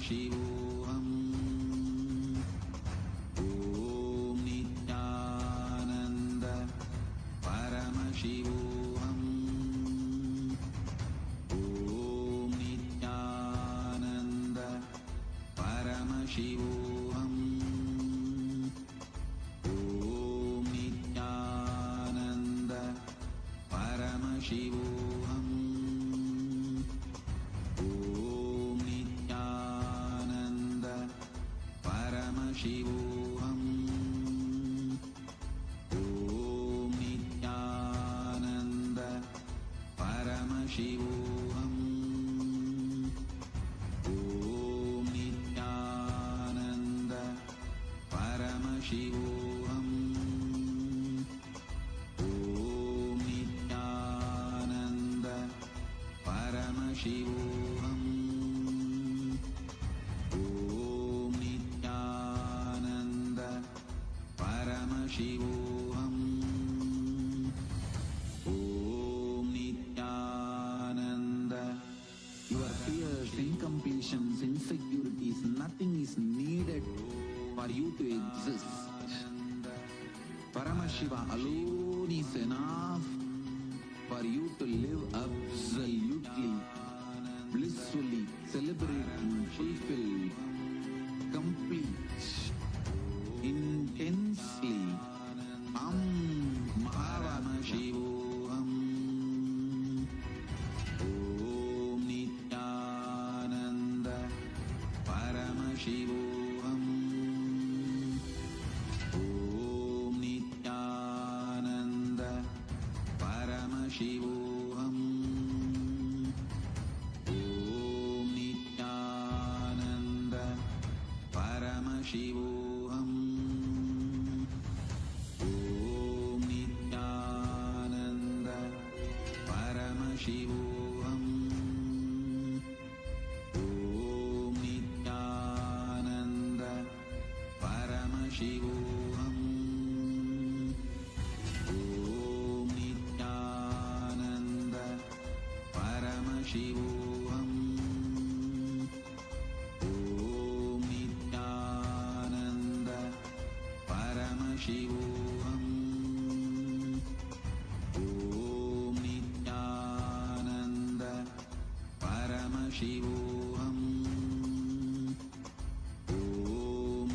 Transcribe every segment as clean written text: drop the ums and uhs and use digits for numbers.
Paramashivoham. Om Nithyananda Paramashivoham. Om Nithyananda Paramashivoham. Om Nithyananda Paramashivoham. Om Nithyananda Paramashivoham. Om Nithyananda Paramashivoham. Om Nithyananda Paramashivoham. Om Nithyananda Paramashivoham. Om Nithyananda Paramashivoham. Om Nithyananda. Your fears, incompletions, insecurities, nothing is needed for you to exist. Paramashiva alone is enough for you to live absolutely, blissfully, celebrating, fulfilled, complete, intensely. Paramashivoham. Om Nithyananda Paramashivoham. Om Nithyananda Paramashivoham. Om Nithyananda Paramashivoham. Om Nithyananda Paramashivoham. Om Nithyananda Paramashivoham. Om Nithyananda Paramashivoham. Om Nithyananda Paramashivoham. Om Nithyananda Paramashivoham. Om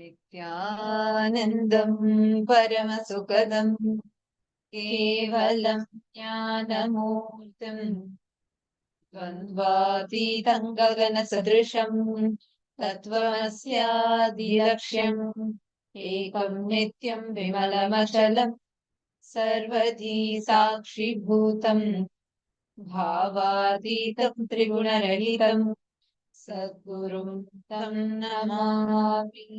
Nithyanandam Paramasukadam Kevalam Jnanamurtim Dvandvatītam Gagana Sadrisham Tattvamasyadilaksham Ekam Nityam Vimalamachalam Sarvadhi Sakshibhutam Bhavatītam Triguణarahitam Sadgurum Tam Namami.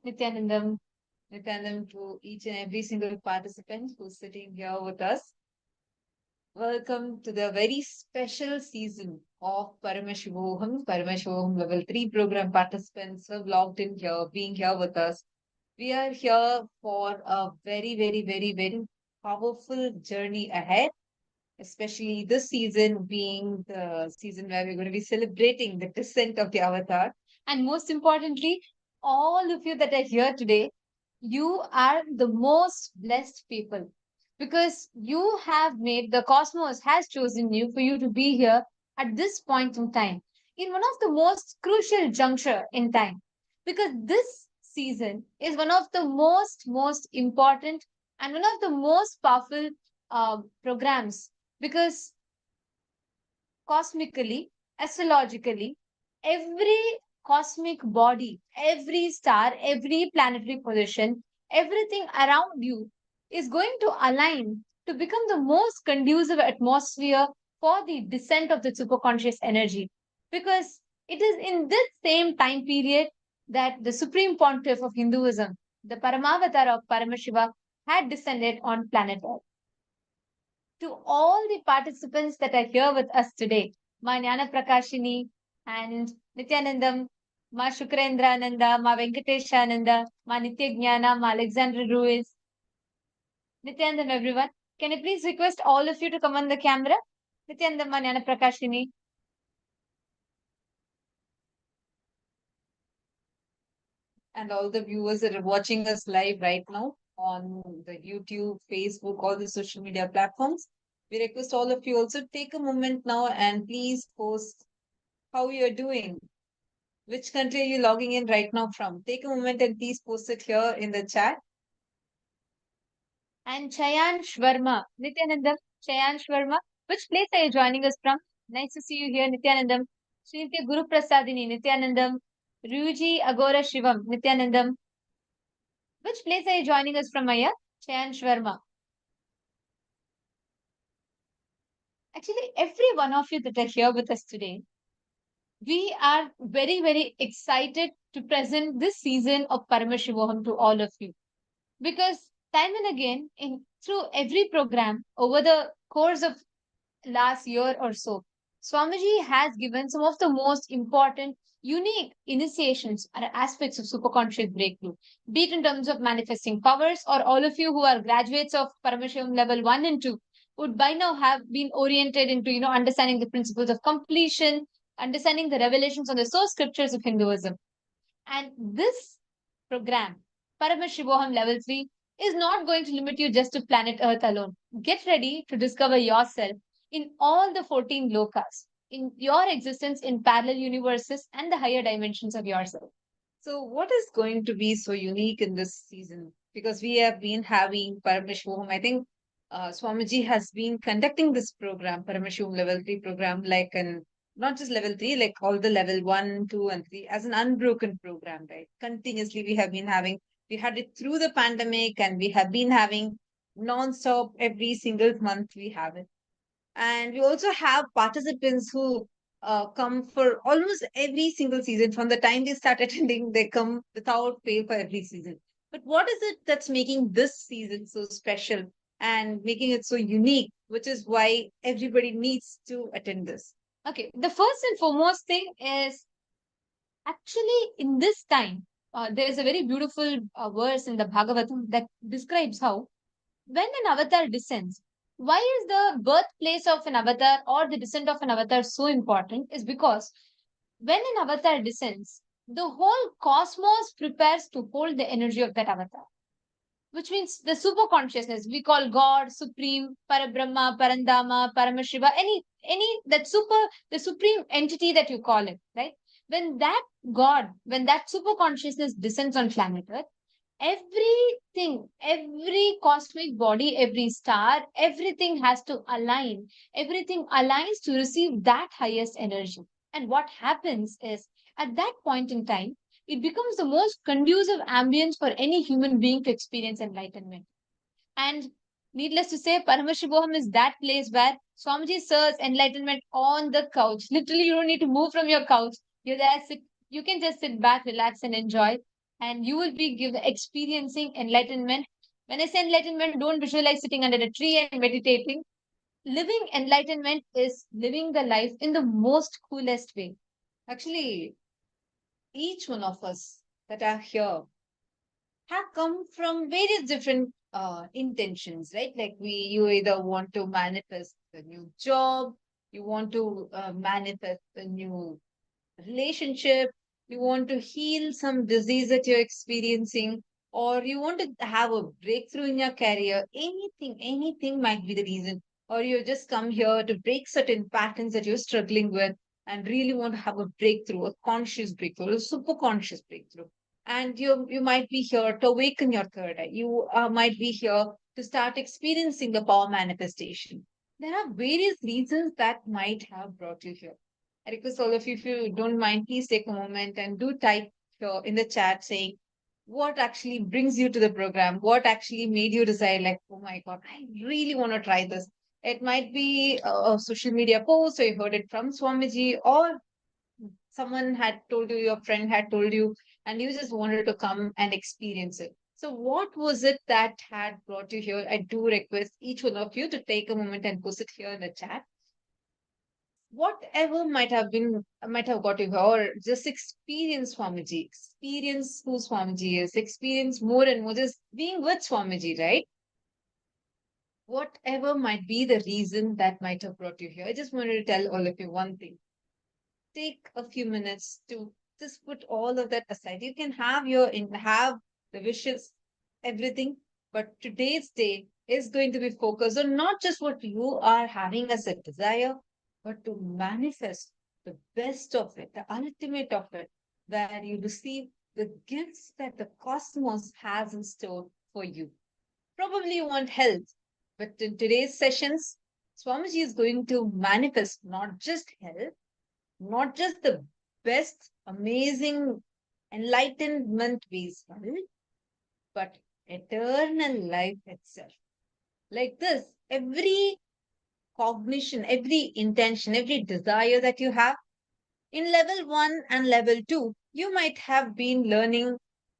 Nithyanandam to each and every single participant who's sitting here with us. Welcome to the very special season of Paramashivoham Level 3 program participants who have logged in here, being here with us. We are here for a very, very, very, very powerful journey ahead, especially this season being the season where we're going to be celebrating the descent of the avatar. And most importantly, all of you that are here today, you are the most blessed people because you have made the cosmos has chosen you for you to be here at this point in time, in one of the most crucial juncture in time, because this season is one of the most important and one of the most powerful programs, because cosmically, astrologically, every cosmic body, every star, every planetary position, everything around you is going to align to become the most conducive atmosphere for the descent of the superconscious energy. Because it is in this same time period that the Supreme Pontiff of Hinduism, the Paramavatar of Paramashiva, had descended on planet Earth. To all the participants that are here with us today, Ma Jnana Prakashini and Nithyanandam, Ma Shukrendraananda, Ma Venkateshananda, Ma Nityajnana, Ma Alexander Ruiz, Nithyanandam, everyone. Can I please request all of you to come on the camera? Nithyanandam, Ma Jnana Prakashini. And all the viewers that are watching us live right now on the YouTube, Facebook, all the social media platforms. We request all of you also take a moment now and please post how you're doing. Which country are you logging in right now from? Take a moment and please post it here in the chat. And Chayan Shvarma, Nithyanandam, Chayan Shvarma, which place are you joining us from? Nice to see you here, Nithyanandam. Srinitya Guru Prasadini, Nithyanandam. Ruji Agora Shivam, Nithyanandam. Which place are you joining us from, Maya? Chayan Shvarma. Actually, every one of you that are here with us today, we are very, very excited to present this season of Paramashivoham to all of you. Because time and again, in through every program over the course of last year or so, Swamiji has given some of the most important, unique initiations and aspects of superconscious breakthrough, be it in terms of manifesting powers, or all of you who are graduates of Paramashivam level 1 and 2 would by now have been oriented into, understanding the principles of completion, understanding the revelations on the source scriptures of Hinduism. And this program, Paramashivoham Level 3, is not going to limit you just to planet Earth alone. Get ready to discover yourself in all the 14 lokas, in your existence in parallel universes and the higher dimensions of yourself. So, what is going to be so unique in this season? Because we have been having Paramashivoham, I think Swamiji has been conducting this program, Paramashivoham Level 3 program, like an not just level 3, like all the level 1, 2, and 3 as an unbroken program, right? Continuously, we have been having, we had it through the pandemic and we have been having non-stop every single month we have it. And we also have participants who come for almost every single season. From the time they start attending, they come without fail for every season. But what is it that's making this season so special and making it so unique, which is why everybody needs to attend this? Okay, the first and foremost thing is actually in this time, there's a very beautiful verse in the Bhagavatam that describes how when an avatar descends, why is the birthplace of an avatar or the descent of an avatar so important? Is because when an avatar descends, the whole cosmos prepares to hold the energy of that avatar, which means the super consciousness we call God, Supreme, Parabrahma, Parandama, Paramashiva, any that super the supreme entity that you call it, right? When that God, when that super consciousness descends on planet Earth, everything, every cosmic body, every star, everything has to align. Everything aligns to receive that highest energy. And what happens is at that point in time, it becomes the most conducive ambience for any human being to experience enlightenment. And needless to say, Paramashivoham is that place where Swamiji serves enlightenment on the couch. Literally, you don't need to move from your couch. You're there, you can just sit back, relax, and enjoy. And you will be experiencing enlightenment. When I say enlightenment, don't visualize sitting under a tree and meditating. Living enlightenment is living the life in the most coolest way. Actually, each one of us that are here have come from various different intentions, right? Like you either want to manifest a new job, you want to manifest a new relationship, you want to heal some disease that you're experiencing, or you want to have a breakthrough in your career. Anything might be the reason. Or you just come here to break certain patterns that you're struggling with and really want to have a breakthrough, a conscious breakthrough, a super conscious breakthrough. And you might be here to awaken your third eye. You might be here to start experiencing the power manifestation. There are various reasons that might have brought you here. I request all of you, if you don't mind, please take a moment and do type here in the chat saying what actually brings you to the program, what actually made you decide, like, oh my God, I really want to try this. It might be a social media post, or you heard it from Swamiji, or someone had told you, your friend had told you, and you just wanted to come and experience it. So, what was it that had brought you here? I do request each one of you to take a moment and post it here in the chat. Whatever might have got you here, or just experience Swamiji, experience who Swamiji is, experience more and more just being with Swamiji, right? Whatever might be the reason that might have brought you here, I just wanted to tell all of you one thing. Take a few minutes to just put all of that aside. You can have the wishes, everything, but today's day is going to be focused on not just what you are having as a desire, but to manifest the best of it, the ultimate of it, where you receive the gifts that the cosmos has in store for you. Probably you want health, but in today's sessions, Swamiji is going to manifest not just health, not just the best, amazing enlightenment based, but eternal life itself. Like this, every cognition, every intention, every desire that you have in level 1 and level 2, you might have been learning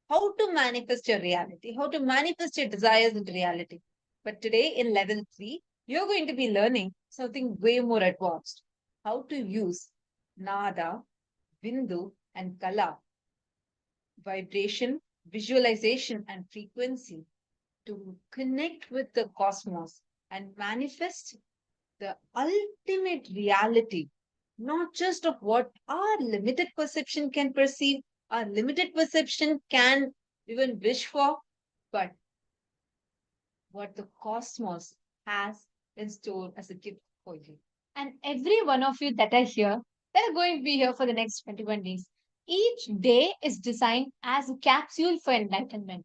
how to manifest your reality, how to manifest your desires into reality. But today in level 3, you're going to be learning something way more advanced, how to use Nada, Bindu, and Kala, vibration, visualization, and frequency to connect with the cosmos and manifest the ultimate reality, not just of what our limited perception can perceive, our limited perception can even wish for, but what the cosmos has in store as a gift for you. And every one of you that are here, that are going to be here for the next 21 days, each day is designed as a capsule for enlightenment.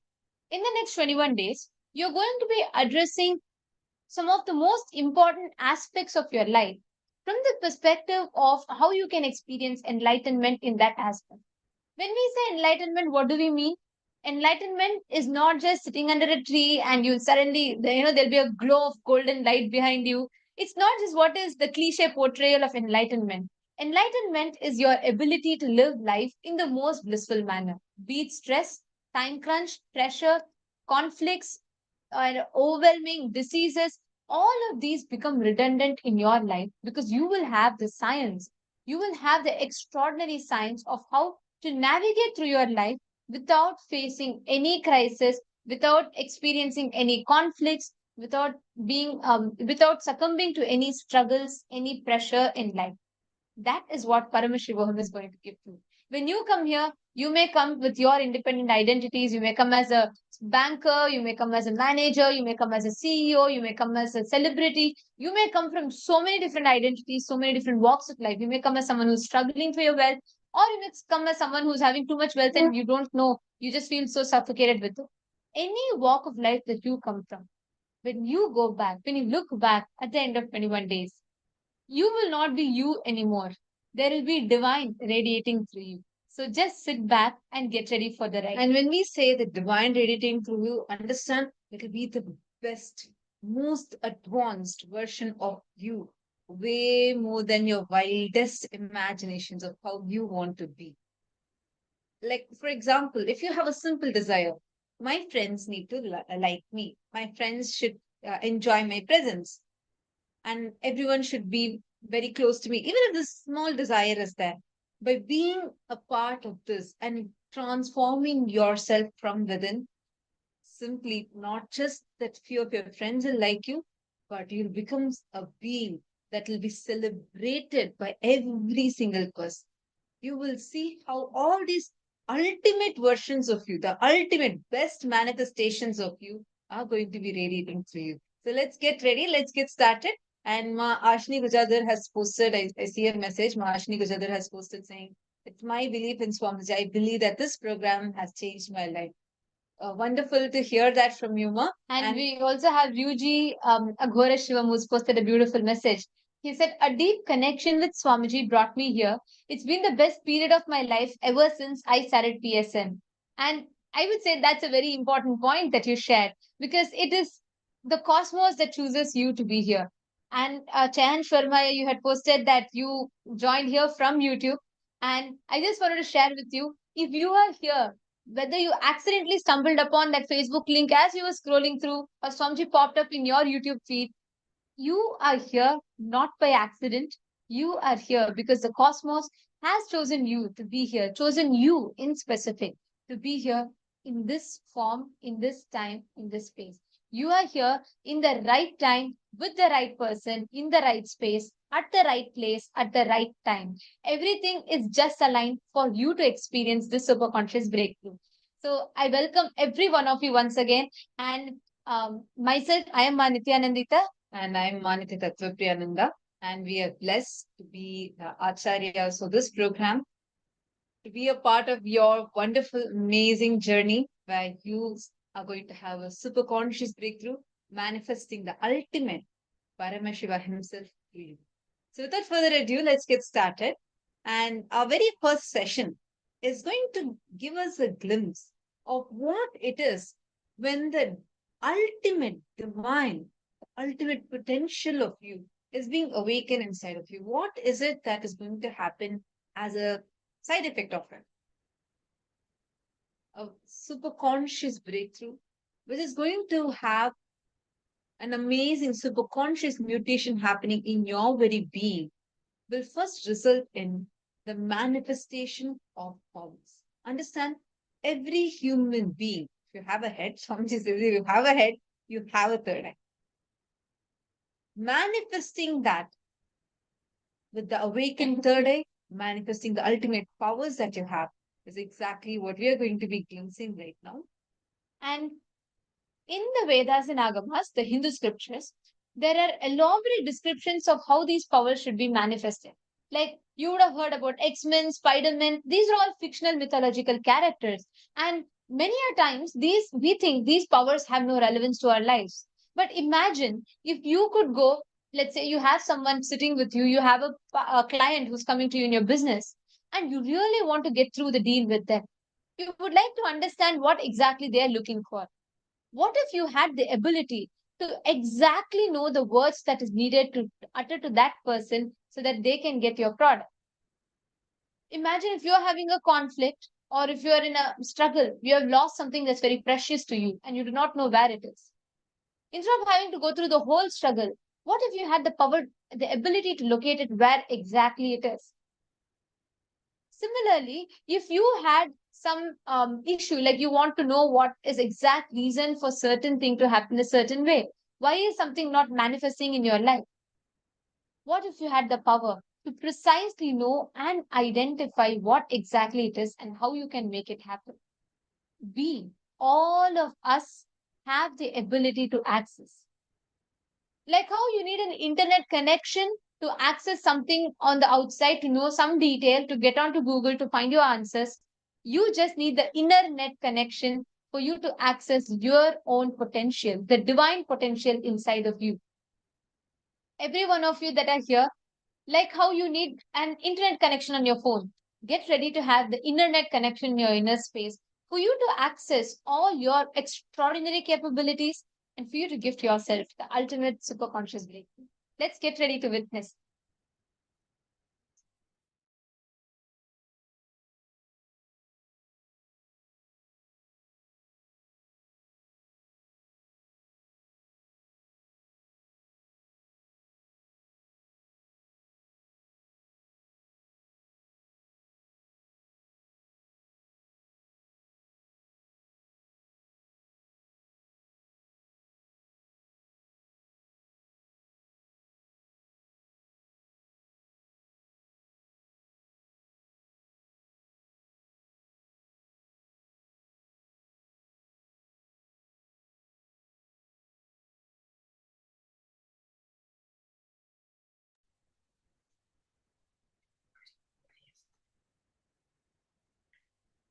In the next 21 days, you're going to be addressing some of the most important aspects of your life from the perspective of how you can experience enlightenment in that aspect. When we say enlightenment, what do we mean? Enlightenment is not just sitting under a tree and you suddenly, there'll be a glow of golden light behind you. It's not just what is the cliche portrayal of enlightenment. Enlightenment is your ability to live life in the most blissful manner, be it stress, time crunch, pressure, conflicts, or overwhelming diseases. All of these become redundant in your life because you will have the science. You will have the extraordinary science of how to navigate through your life without facing any crisis, without experiencing any conflicts, without succumbing to any struggles, any pressure in life. That is what Paramashivoham is going to give you. When you come here, you may come with your independent identities. You may come as a banker, you may come as a manager, you may come as a CEO, you may come as a celebrity. You may come from so many different identities, so many different walks of life. You may come as someone who's struggling for your wealth, or you may come as someone who's having too much wealth and you don't know, you just feel so suffocated with it. Any walk of life that you come from, when you go back, when you look back at the end of 21 days, you will not be you anymore. There will be divine radiating through you. So just sit back and get ready for the ride. And when we say the divine radiating through you, understand it will be the best, most advanced version of you, way more than your wildest imaginations of how you want to be. Like, for example, if you have a simple desire, my friends need to like me, my friends should enjoy my presence, and everyone should be very close to me, even if this small desire is there. By being a part of this and transforming yourself from within, simply not just that few of your friends will like you, but you'll become a being that will be celebrated by every single person. You will see how all these ultimate versions of you, the ultimate best manifestations of you, are going to be radiating through you. So let's get ready. Let's get started. And Ma Ashni Gujadhar has posted, I see a message. Ma Ashni Gujadhar has posted saying, it's my belief in Swamiji. I believe that this program has changed my life. Wonderful to hear that from you, Ma. And we also have Ryuji Aghora Shivam, who's posted a beautiful message. He said, a deep connection with Swamiji brought me here. It's been the best period of my life ever since I started PSN. And I would say that's a very important point that you shared because it is the cosmos that chooses you to be here. And Chahan Sharma, you had posted that you joined here from YouTube. And I just wanted to share with you if you are here, whether you accidentally stumbled upon that Facebook link as you were scrolling through, or Swamiji popped up in your YouTube feed, you are here not by accident. You are here because the cosmos has chosen you to be here, chosen you in specific to be here in this form, in this time, in this space. You are here in the right time, with the right person, in the right space, at the right place, at the right time. Everything is just aligned for you to experience this superconscious breakthrough. So I welcome every one of you once again. And myself, I am Nithyanandita. And I'm Maniti Tattvapriyananda. And we are blessed to be the Acharyas of this program, to be a part of your wonderful, amazing journey where you are going to have a super conscious breakthrough, manifesting the ultimate Paramashiva himself to you. So without further ado, let's get started. And our very first session is going to give us a glimpse of what it is when the ultimate divine, ultimate potential of you is being awakened inside of you. What is it that is going to happen as a side effect of it? A super conscious breakthrough, which is going to have an amazing super conscious mutation happening in your very being, will first result in the manifestation of powers. Understand? Every human being, if you have a head, Swamiji says, if you have a head, you have a third eye. Manifesting that with the awakened third eye, manifesting the ultimate powers that you have, is exactly what we are going to be glimpsing right now. And in the Vedas and Agamas, the Hindu scriptures, there are elaborate descriptions of how these powers should be manifested. Like you would have heard about X-Men, Spider-Man, these are all fictional mythological characters. And many a times these we think these powers have no relevance to our lives. But imagine if you could go, let's say you have someone sitting with you, you have a client who's coming to you in your business, and you really want to get through the deal with them. You would like to understand what exactly they are looking for. What if you had the ability to exactly know the words that is needed to utter to that person so that they can get your product? Imagine if you're having a conflict or if you're in a struggle, you have lost something that's very precious to you and you do not know where it is. Instead of having to go through the whole struggle, what if you had the power, the ability to locate it where exactly it is? Similarly, if you had some issue, like you want to know what is exact reason for certain thing to happen a certain way, why is something not manifesting in your life? What if you had the power to precisely know and identify what exactly it is and how you can make it happen? We, all of us, have the ability to access. Like how you need an internet connection to access something on the outside, to know some detail, to get onto Google to find your answers. You just need the inner net connection for you to access your own potential, the divine potential inside of you. Every one of you that are here, like how you need an internet connection on your phone, get ready to have the internet connection in your inner space for you to access all your extraordinary capabilities and for you to gift yourself the ultimate superconscious breakthrough. Let's get ready to witness.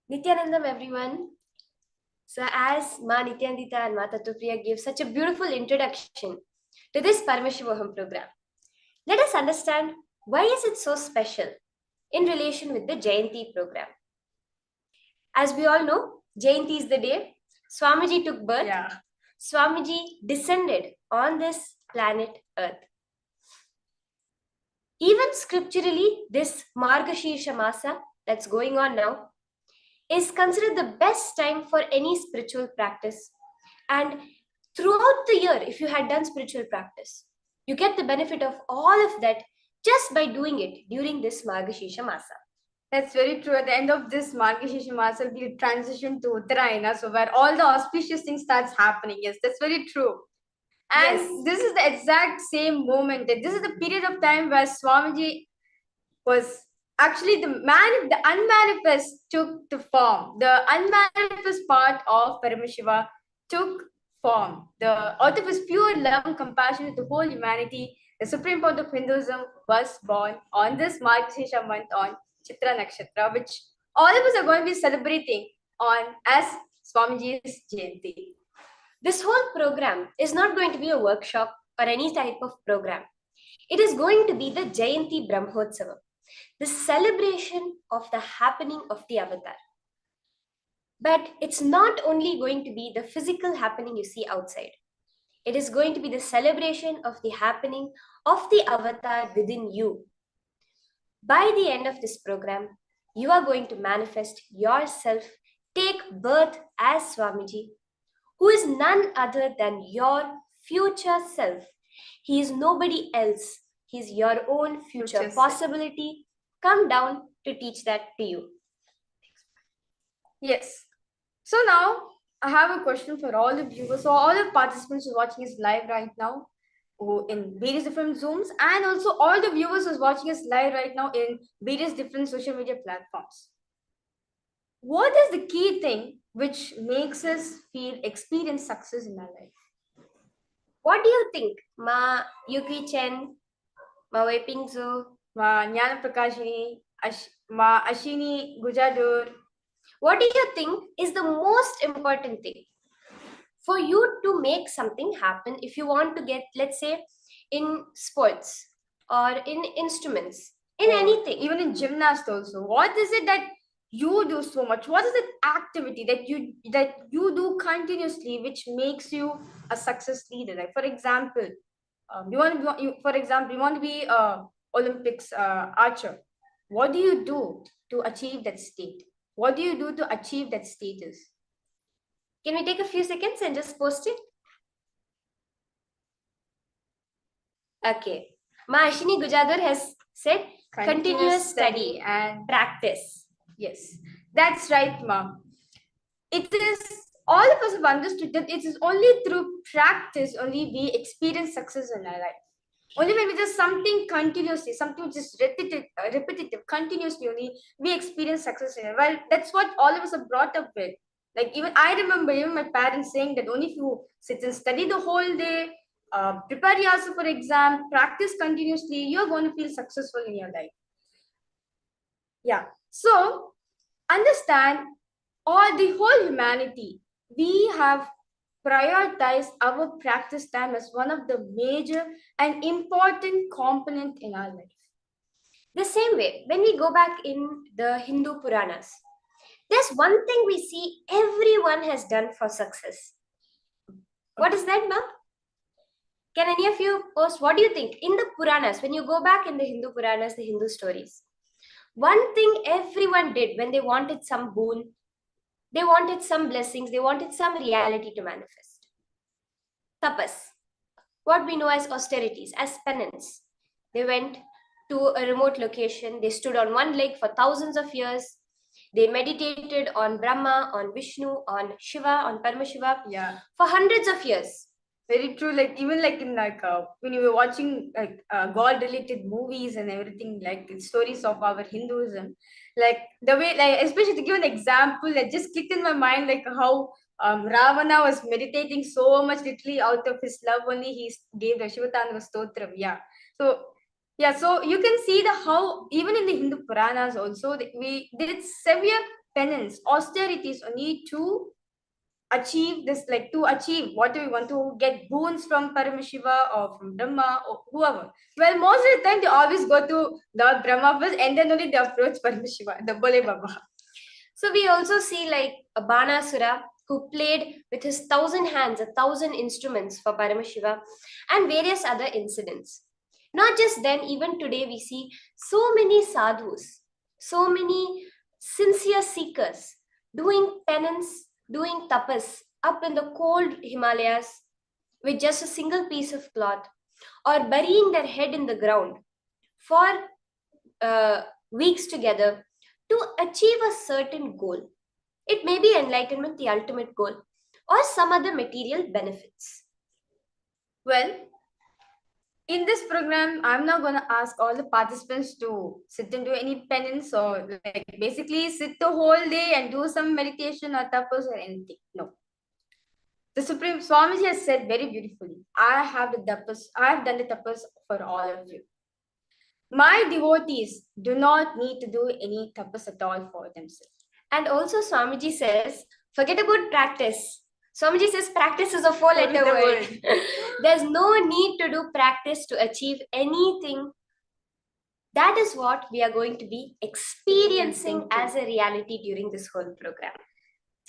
Nithyanandam, everyone. So, as Ma Nityanandita and Ma Tattvapriya gave such a beautiful introduction to this Paramashivoham program, Let us understand why is it so special in relation with the Jayanti program. As we all know, Jayanti is the day Swamiji took birth. Yeah. Swamiji descended on this planet Earth. Even scripturally, this Margashirsha Masa that's going on now is considered the best time for any spiritual practice. And throughout the year, if you had done spiritual practice, you get the benefit of all of that just by doing it during this Margashirsha Masa. That's very true. At the end of this Margashirsha Masa, we'll transition to Uttarayana, so where all the auspicious things starts happening. Yes, that's very true. And Yes. this is the exact same moment. That this is the period of time where Swamiji was actually the unmanifest took the form. The unmanifest part of Paramashiva took form. Out of his pure love and compassion with the whole humanity, the supreme point of Hinduism was born on this Margashirsha month on Chitra Nakshatra, which all of us are going to be celebrating on as Swamiji's Jayanti. This whole program is not going to be a workshop or any type of program. It is going to be the Jayanti Brahmotsava, the celebration of the happening of the avatar. But it's not only going to be the physical happening you see outside. It is going to be the celebration of the happening of the avatar within you. By the end of this program, you are going to manifest yourself, take birth as Swamiji, who is none other than your future self. He is nobody else. He is your own future possibility. Come down to teach that to you. Yes. So now I have a question for all the viewers. So all the participants who are watching us live right now, who in various different Zooms, and also all the viewers who are watching us live right now in various different social media platforms. What is the key thing which makes us experience success in our life? What do you think, Ma Yuki Chen, Ma Wei Pingzu, Ma Jnana Prakashini, Ma Ashini Gujadur? What do you think is the most important thing for you to make something happen if you want to get, let's say, in sports or in instruments, in anything? Even in gymnast also. What is it that you do so much? What is the activity that you do continuously which makes you a success leader? Like for example, you want to be Olympics archer. What do you do to achieve that state? What do you do to achieve that status? Can we take a few seconds and just post it? Okay. Ma Ashini Gujadur has said continuous study and practice. Yes, that's right, ma'am. It is all of us have understood that it is only through practice only we experience success in our life. Only when we do something continuously, something which is repetitive, continuously only we experience success in it. Well, that's what all of us are brought up with. Like even I remember even my parents saying that only if you sit and study the whole day, prepare yourself for exam, practice continuously, you're going to feel successful in your life. Yeah. So understand all the whole humanity, we have prioritized our practice time as one of the major and important component in our life. The same way, when we go back in the Hindu Puranas, there's one thing we see everyone has done for success. What is that, ma'am? Can any of you post, what do you think? In the Puranas, when you go back in the Hindu Puranas, the Hindu stories, one thing everyone did when they wanted some boon, they wanted some blessings, they wanted some reality to manifest. Tapas, what we know as austerities, as penance. They went to a remote location, they stood on one leg for thousands of years, they meditated on Brahma, on Vishnu, on Shiva, on Paramashiva for hundreds of years. Very true. Like even like in when you were watching like God-related movies and everything, like stories of our Hinduism, like the way, like especially to give an example that just clicked in my mind, like how Ravana was meditating so much, literally out of his love only he gave the Shivatandava Stotram. Yeah. So you can see the how even in the Hindu Puranas also we did severe penance, austerities only to achieve this, like to achieve what do we want to get boons from Paramashiva or from Brahma or whoever. Well, most of the time they always go to the Brahma first and then only they approach Paramashiva, the Bole Baba. So we also see like a Banasura who played with his 1,000 hands, 1,000 instruments for Paramashiva, and various other incidents. Not just then, even today we see so many sadhus, so many sincere seekers doing penance, doing tapas up in the cold Himalayas with just a single piece of cloth, or burying their head in the ground for weeks together to achieve a certain goal. It may be enlightenment, the ultimate goal, or some other material benefits. Well, in this program, I'm not going to ask all the participants to sit and do any penance or like basically sit the whole day and do some meditation or tapas or anything. No. The Supreme Swamiji has said very beautifully, I have done the tapas for all of you. My devotees do not need to do any tapas at all for themselves. And also Swamiji says, forget about practice. Swamiji says practice is a four-letter word. There's no need to do practice to achieve anything. That is what we are going to be experiencing as a reality during this whole program.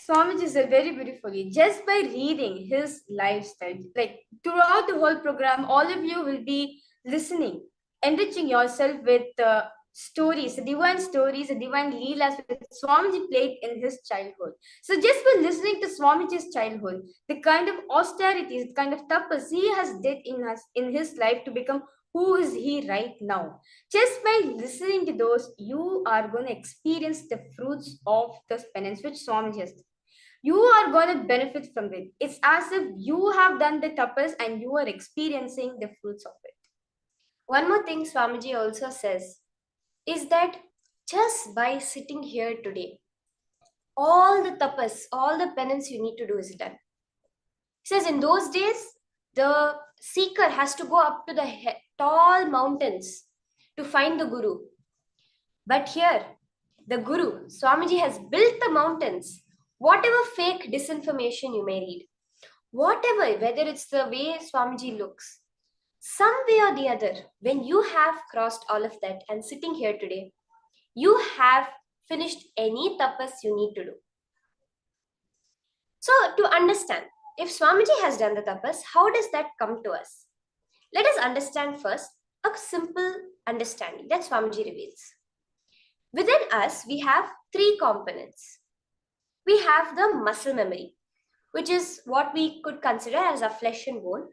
Swamiji said very beautifully, just by reading his lifestyle, like throughout the whole program, all of you will be listening, enriching yourself with stories, the divine leelas that Swamiji played in his childhood. So just by listening to Swamiji's childhood, the kind of austerities, the kind of tapas he has did in his life to become who is he right now. Just by listening to those, you are going to experience the fruits of the penance which Swamiji has done. You are going to benefit from it. It's as if you have done the tapas and you are experiencing the fruits of it. One more thing Swamiji also says is that just by sitting here today, all the tapas, all the penance you need to do is done. He says in those days, the seeker has to go up to the tall mountains to find the Guru. But here, the Guru, Swamiji has built the mountains. Whatever fake disinformation you may read, whatever, whether it's the way Swamiji looks, some way or the other, when you have crossed all of that and sitting here today, you have finished any tapas you need to do. So to understand, if Swamiji has done the tapas, how does that come to us? Let us understand first a simple understanding that Swamiji reveals. Within us, we have three components. We have the muscle memory, which is what we could consider as a flesh and bone,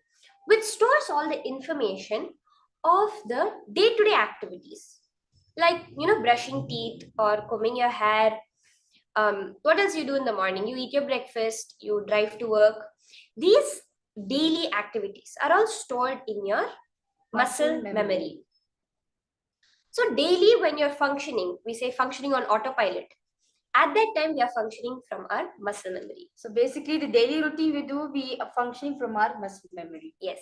which stores all the information of the day-to-day activities, like, brushing teeth or combing your hair. What else you do in the morning? You eat your breakfast, you drive to work. These daily activities are all stored in your muscle memory. So daily when you're functioning, we say functioning on autopilot. At that time, we are functioning from our muscle memory. So basically the daily routine we are functioning from our muscle memory. Yes.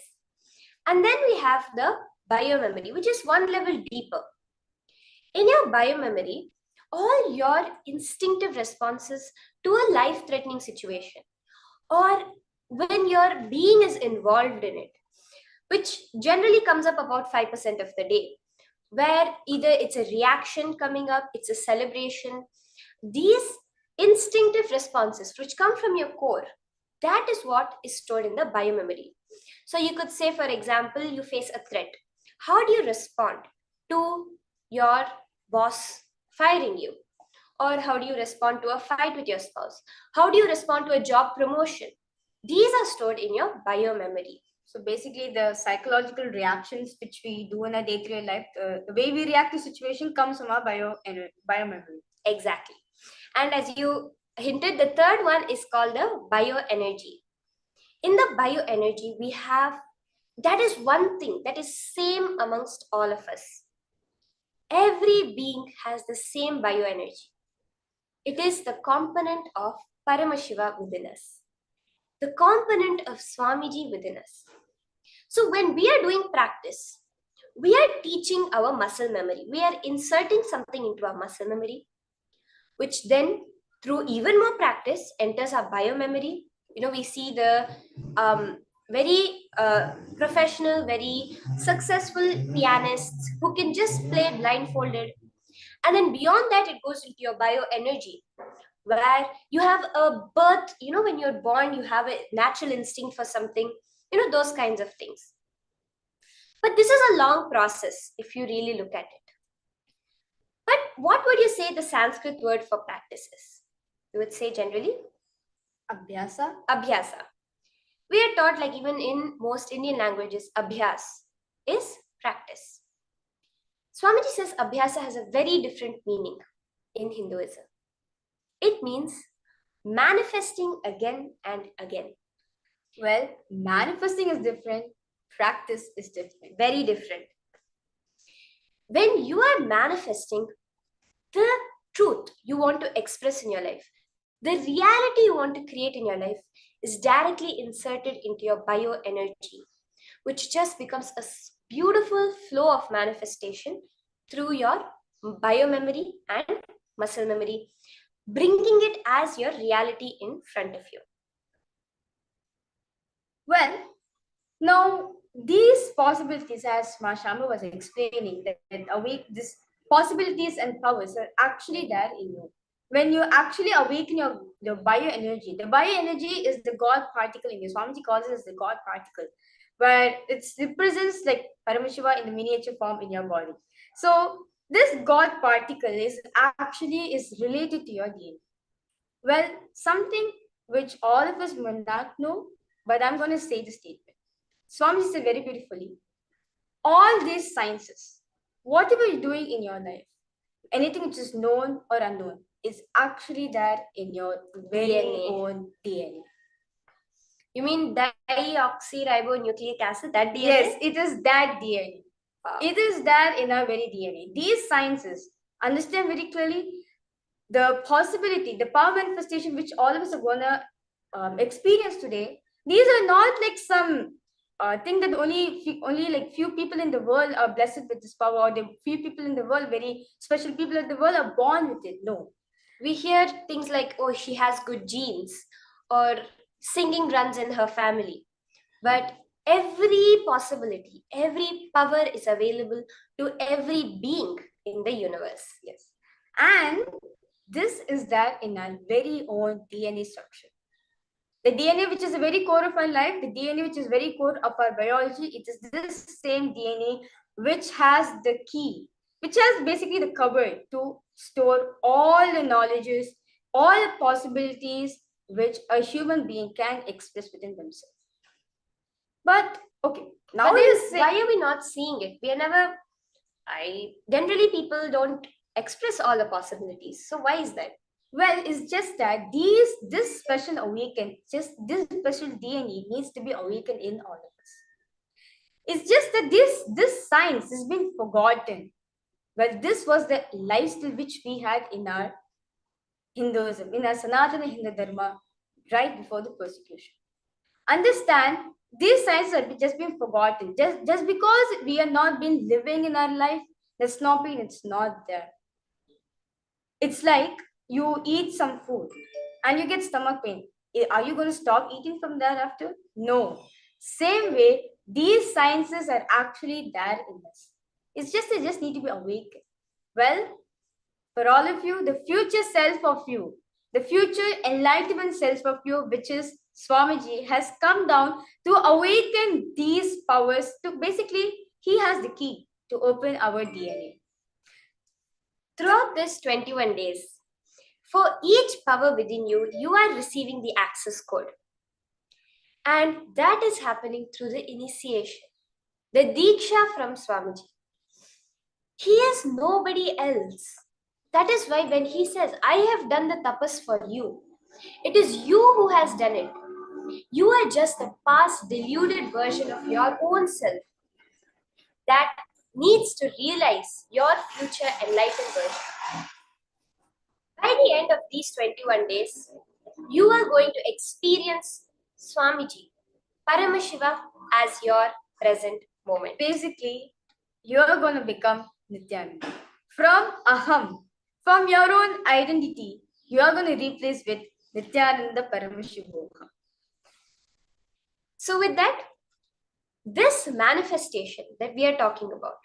And then we have the biomemory, which is one level deeper. In your biomemory, all your instinctive responses to a life-threatening situation, or when your being is involved in it, which generally comes up about 5% of the day, where either it's a reaction coming up, it's a celebration. These instinctive responses which come from your core, that is what is stored in the biomemory. So you could say, for example, you face a threat. How do you respond to your boss firing you? Or how do you respond to a fight with your spouse? How do you respond to a job promotion? These are stored in your biomemory. So basically the psychological reactions which we do in our day-to-day life, the way we react to situation comes from our biomemory. Exactly. And as you hinted, the third one is called the bioenergy. In the bioenergy, we have, that is one thing that is same amongst all of us. Every being has the same bioenergy. It is the component of Paramashiva within us, the component of Swamiji within us. So when we are doing practice, we are teaching our muscle memory. We are inserting something into our muscle memory, which then through even more practice enters our biomemory, We see the very professional, very successful pianists who can just play blindfolded. And then beyond that, it goes into your bioenergy, where you have a birth, when you're born, you have a natural instinct for something, those kinds of things. But this is a long process if you really look at it. But what would you say the Sanskrit word for practice is? You would say generally? Abhyasa. Abhyasa. We are taught, like even in most Indian languages, abhyas is practice. Swamiji says abhyasa has a very different meaning in Hinduism. It means manifesting again and again. Well, manifesting is different, practice is different. Very different. When you are manifesting the truth you want to express in your life, the reality you want to create in your life is directly inserted into your bioenergy, which just becomes a beautiful flow of manifestation through your biomemory and muscle memory, bringing it as your reality in front of you. Well, now these possibilities, as Mashamba was explaining, that awake these possibilities and powers are actually there in you. When you actually awaken your bioenergy, the bioenergy is the God particle in you. Swamiji calls it as the God particle, where it represents like Paramashiva in the miniature form in your body. So this God particle is related to your DNA. Well, something which all of us may not know, but I'm going to say the statement. Swamiji said very beautifully, all these sciences, whatever you're doing in your life, anything which is known or unknown, is actually there in your very own DNA. You mean deoxyribonucleic acid, that DNA? Yes, it is that DNA. Wow. It is there in our very DNA. These sciences, understand very clearly the possibility, the power manifestation which all of us are going to experience today. These are not like some thing that only like few people in the world are blessed with this power, or the few people in the world, very special people in the world, are born with it. No. We hear things like, oh, she has good genes, or singing runs in her family. But every possibility, every power is available to every being in the universe. Yes. And this is there in our very own DNA structure. The DNA which is the very core of our life, the DNA which is very core of our biology, it is this same DNA which has the key, which has basically the cupboard to store all the knowledges, all the possibilities which a human being can express within themselves. But okay, now why are we not seeing it? We are never. Generally people don't express all the possibilities. So why is that? Well, it's just that this special awaken, just this special DNA needs to be awakened in all of us. It's just that this science has been forgotten. Well, this was the lifestyle which we had in our Hinduism, in our Sanatana Hindu Dharma, right before the persecution. Understand, these sciences have just been forgotten. Just because we are not been living in our life, does not mean it's not there. It's like you eat some food and you get stomach pain. Are you going to stop eating from thereafter? No. Same way, these sciences are actually there in us. It's just they just need to be awakened. Well, for all of you, the future self of you, the future enlightenment self of you, which is Swamiji, has come down to awaken these powers. To basically, he has the key to open our DNA. Throughout this 21 days, for each power within you, you are receiving the access code. And that is happening through the initiation, the Diksha from Swamiji. He is nobody else. That is why when he says, I have done the tapas for you, it is you who has done it. You are just a past deluded version of your own self that needs to realize your future enlightened version. By the end of these 21 days, you are going to experience Swamiji, Paramashiva as your present moment. Basically, you are going to become Nithyananda. From Aham, from your own identity, you are going to replace with Nithyananda Paramashivoham. So with that, this manifestation that we are talking about,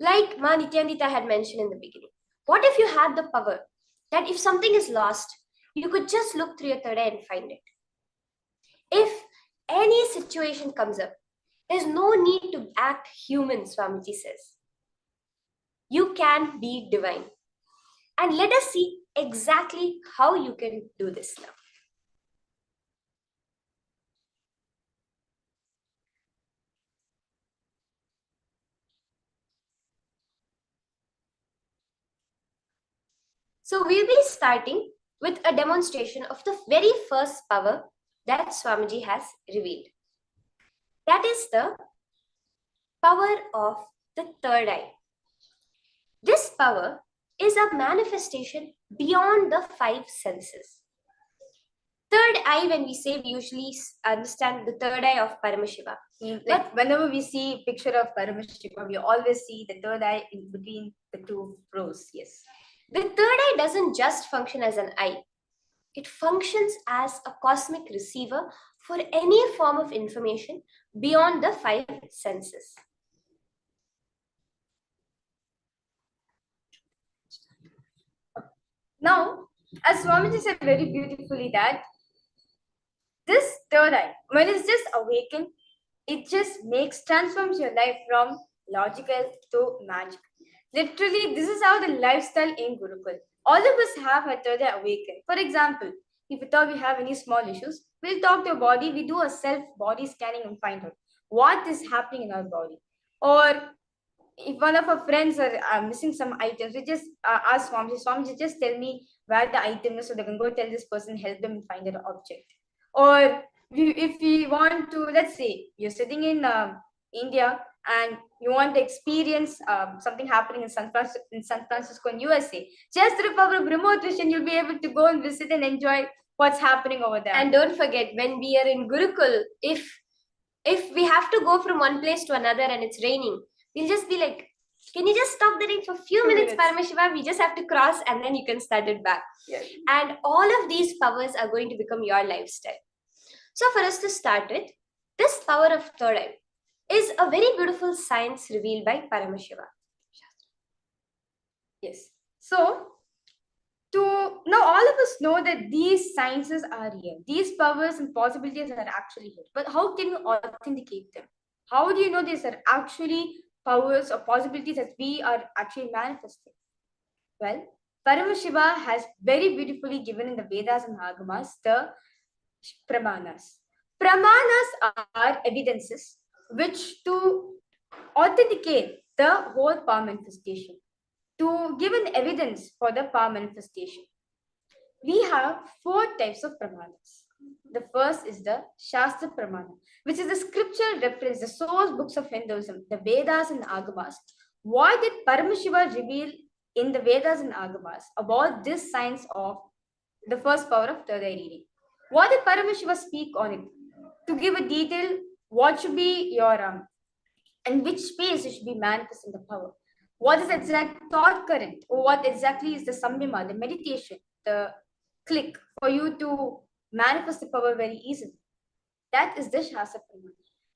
like Ma Nithyananda had mentioned in the beginning, what if you had the power that if something is lost, you could just look through your third eye and find it? If any situation comes up, there's no need to act human, Swamiji says. You can be divine. And let us see exactly how you can do this now. So we'll be starting with a demonstration of the very first power that Swamiji has revealed. That is the power of the third eye. This power is a manifestation beyond the five senses. Third eye, when we say, we usually understand the third eye of Paramashiva. Like whenever we see a picture of Paramashiva, we always see the third eye in between the two rows. Yes. The third eye doesn't just function as an eye. It functions as a cosmic receiver for any form of information beyond the five senses. Now, as Swamiji said very beautifully, that this third eye, when it's just awakened, it just transforms your life from logical to magic. Literally, this is how the lifestyle in Gurukul. All of us have a third eye awakened. For example, if we thought we have any small issues, we'll talk to our body, we do a self-body scanning and find out what is happening in our body. Or if one of our friends are missing some items, we just ask Swamiji, just tell me where the item is so they can go tell this person, help them find that object. Or if we want to, let's say you're sitting in India and you want to experience something happening in San Francisco in USA, just through power of remote vision, you'll be able to go and visit and enjoy what's happening over there. And don't forget, when we are in Gurukul, if we have to go from one place to another and it's raining, we'll just be like, can you just stop the rain for a few minutes, Paramashiva? We just have to cross and then you can start it back. Yes. And all of these powers are going to become your lifestyle. So for us to start with, this power of third eye is a very beautiful science revealed by Paramashiva. Yes. So, now all of us know that these sciences are real. These powers and possibilities are actually here. But how can you authenticate them? How do you know these are actually powers or possibilities that we are actually manifesting? Well, Paramashiva has very beautifully given in the Vedas and Agamas the Pramanas. Pramanas are evidences which to authenticate the whole power manifestation, to give an evidence for the power manifestation. We have four types of Pramanas. The first is the Shastra Pramana, which is the scriptural reference, the source books of Hinduism, the Vedas and the Agamas. What did Paramashiva reveal in the Vedas and Agamas about this science of the first power of third eye reading? What did Paramashiva speak on it? To give a detail, what should be your and which space you should be manifesting the power? What is the exact thought current? Or what exactly is the samyama, the meditation, the click for you to manifest the power very easily? That is the Shastra Pramana.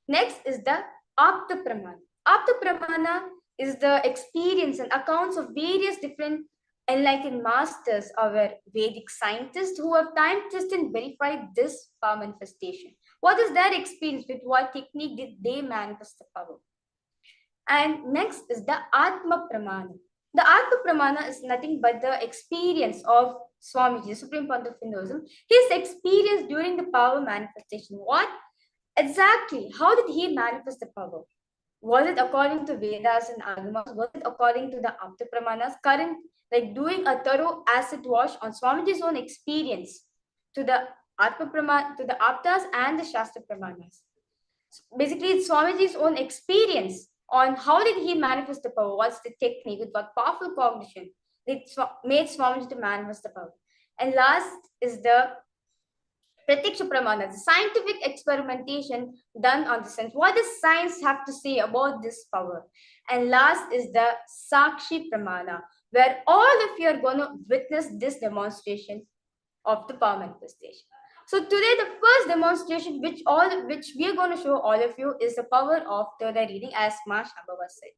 Next is the Apta Pramana. Apta Pramana is the experience and accounts of various different enlightened masters or Vedic scientists who have time tested and verified this power manifestation. What is their experience? With what technique did they manifest the power? And next is the Atma Pramana. The Atma Pramana is nothing but the experience of Swamiji, the Supreme Point of Hinduism, his experience during the power manifestation. What exactly? How did he manifest the power? Was it according to Vedas and Agamas? Was it according to the Apta Pramanas? Current, like doing a thorough acid wash on Swamiji's own experience to the Atma Pramana, to the Aptas and the Shastra Pramanas. Basically, it's Swamiji's own experience on how did he manifest the power, what's the technique, with what powerful cognition it made Swamiji to manifest the power. And last is the Pratiksha Pramana, the scientific experimentation done on the sense. What does science have to say about this power? And last is the Sakshi Pramana, where all of you are going to witness this demonstration of the power manifestation. So today, the first demonstration which we are going to show all of you is the power of third eye reading, as Ma Shambhava said.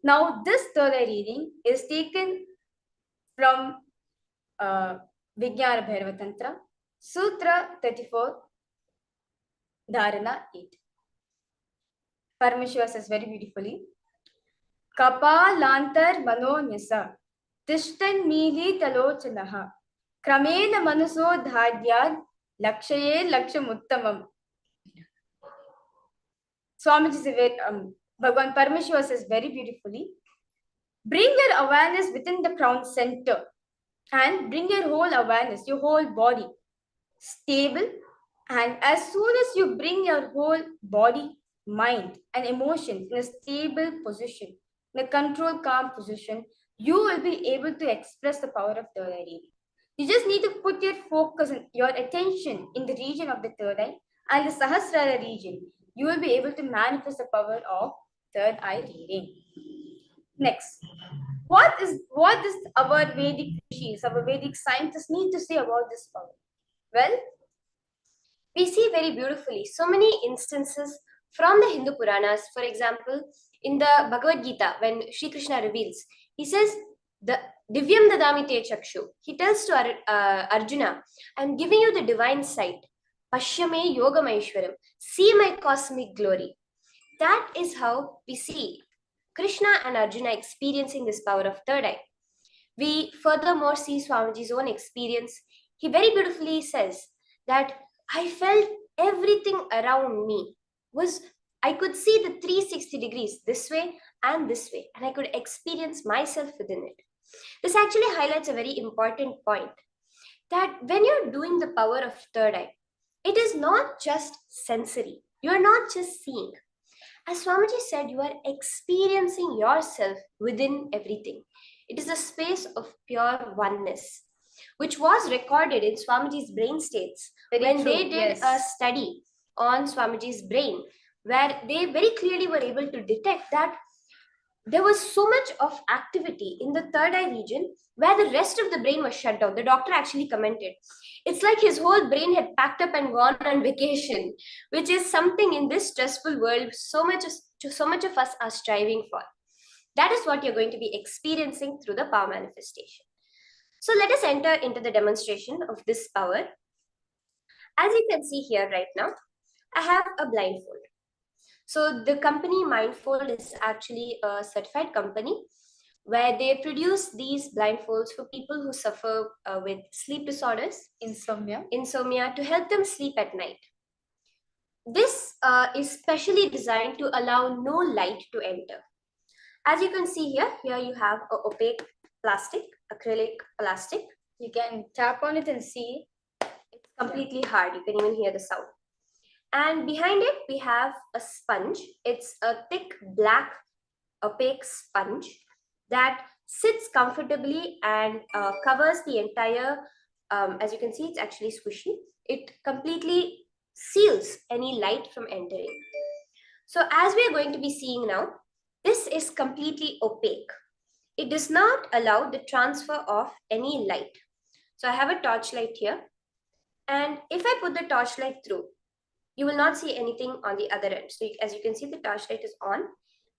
Now, this third eye reading is taken from Vijnana Bhairava Tantra, Sutra 34, Dharana 8. Paramashiva says very beautifully, Kapalantar Manonyasa, Tishtan Mili Talochanaha, Kramena Manaso Dhadyad, Lakshaye Lakshamuttamam. Swamiji says, Bhagavan Paramashiva says very beautifully, bring your awareness within the crown center and bring your whole awareness, your whole body stable. And as soon as you bring your whole body, mind and emotions in a stable position, in a controlled, calm position, you will be able to express the power of third eye reading. You just need to put your focus and your attention in the region of the third eye and the Sahasrara region. You will be able to manifest the power of third eye reading. Next, what is our Vedic rishis, our Vedic scientists need to say about this power? Well, we see very beautifully so many instances from the Hindu Puranas. For example, in the Bhagavad Gita, when Sri Krishna reveals, he says, the Divyam Dadami Te Chakshu. He tells to Arjuna, I am giving you the divine sight. Pashyame Yogam Aishwaram. See my cosmic glory. That is how we see Krishna and Arjuna experiencing this power of third eye. We furthermore see Swamiji's own experience. He very beautifully says that I felt everything around me I could see the 360 degrees this way, and I could experience myself within it. This actually highlights a very important point, that when you're doing the power of third eye, it is not just sensory. You are not just seeing. As Swamiji said, you are experiencing yourself within everything. It is a space of pure oneness, which was recorded in Swamiji's brain states when they did a study on Swamiji's brain, where they very clearly were able to detect that there was so much of activity in the third eye region where the rest of the brain was shut down. The doctor actually commented, it's like his whole brain had packed up and gone on vacation, which is something in this stressful world so much of us are striving for. That is what you're going to be experiencing through the power manifestation. So let us enter into the demonstration of this power. As you can see here right now, I have a blindfold. So the company Mindfold is actually a certified company where they produce these blindfolds for people who suffer with sleep disorders, insomnia, to help them sleep at night. This is specially designed to allow no light to enter. As you can see here you have an opaque plastic, acrylic plastic. You can tap on it and see it's completely hard. You can even hear the sound. And behind it, we have a sponge. It's a thick, black, opaque sponge that sits comfortably and covers the entire, as you can see, it's actually squishy. It completely seals any light from entering. So as we are going to be seeing now, this is completely opaque. It does not allow the transfer of any light. So I have a torchlight here. And if I put the torchlight through, you will not see anything on the other end. So as you can see, the torchlight is on,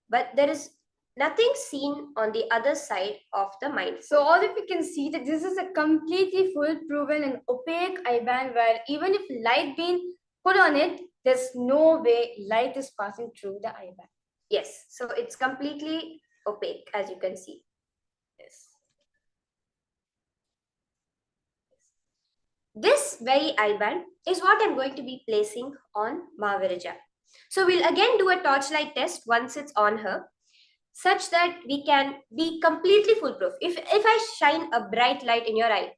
but there is nothing seen on the other side of the mind. So all of you can see that this is a completely foolproven and opaque eye band where even if light being put on it, there's no way light is passing through the eye band. Yes, so it's completely opaque, as you can see. Yes. This very eye band is what I'm going to be placing on Mahaviraja. So we'll again do a torchlight test once it's on her, such that we can be completely foolproof. If I shine a bright light in your eye,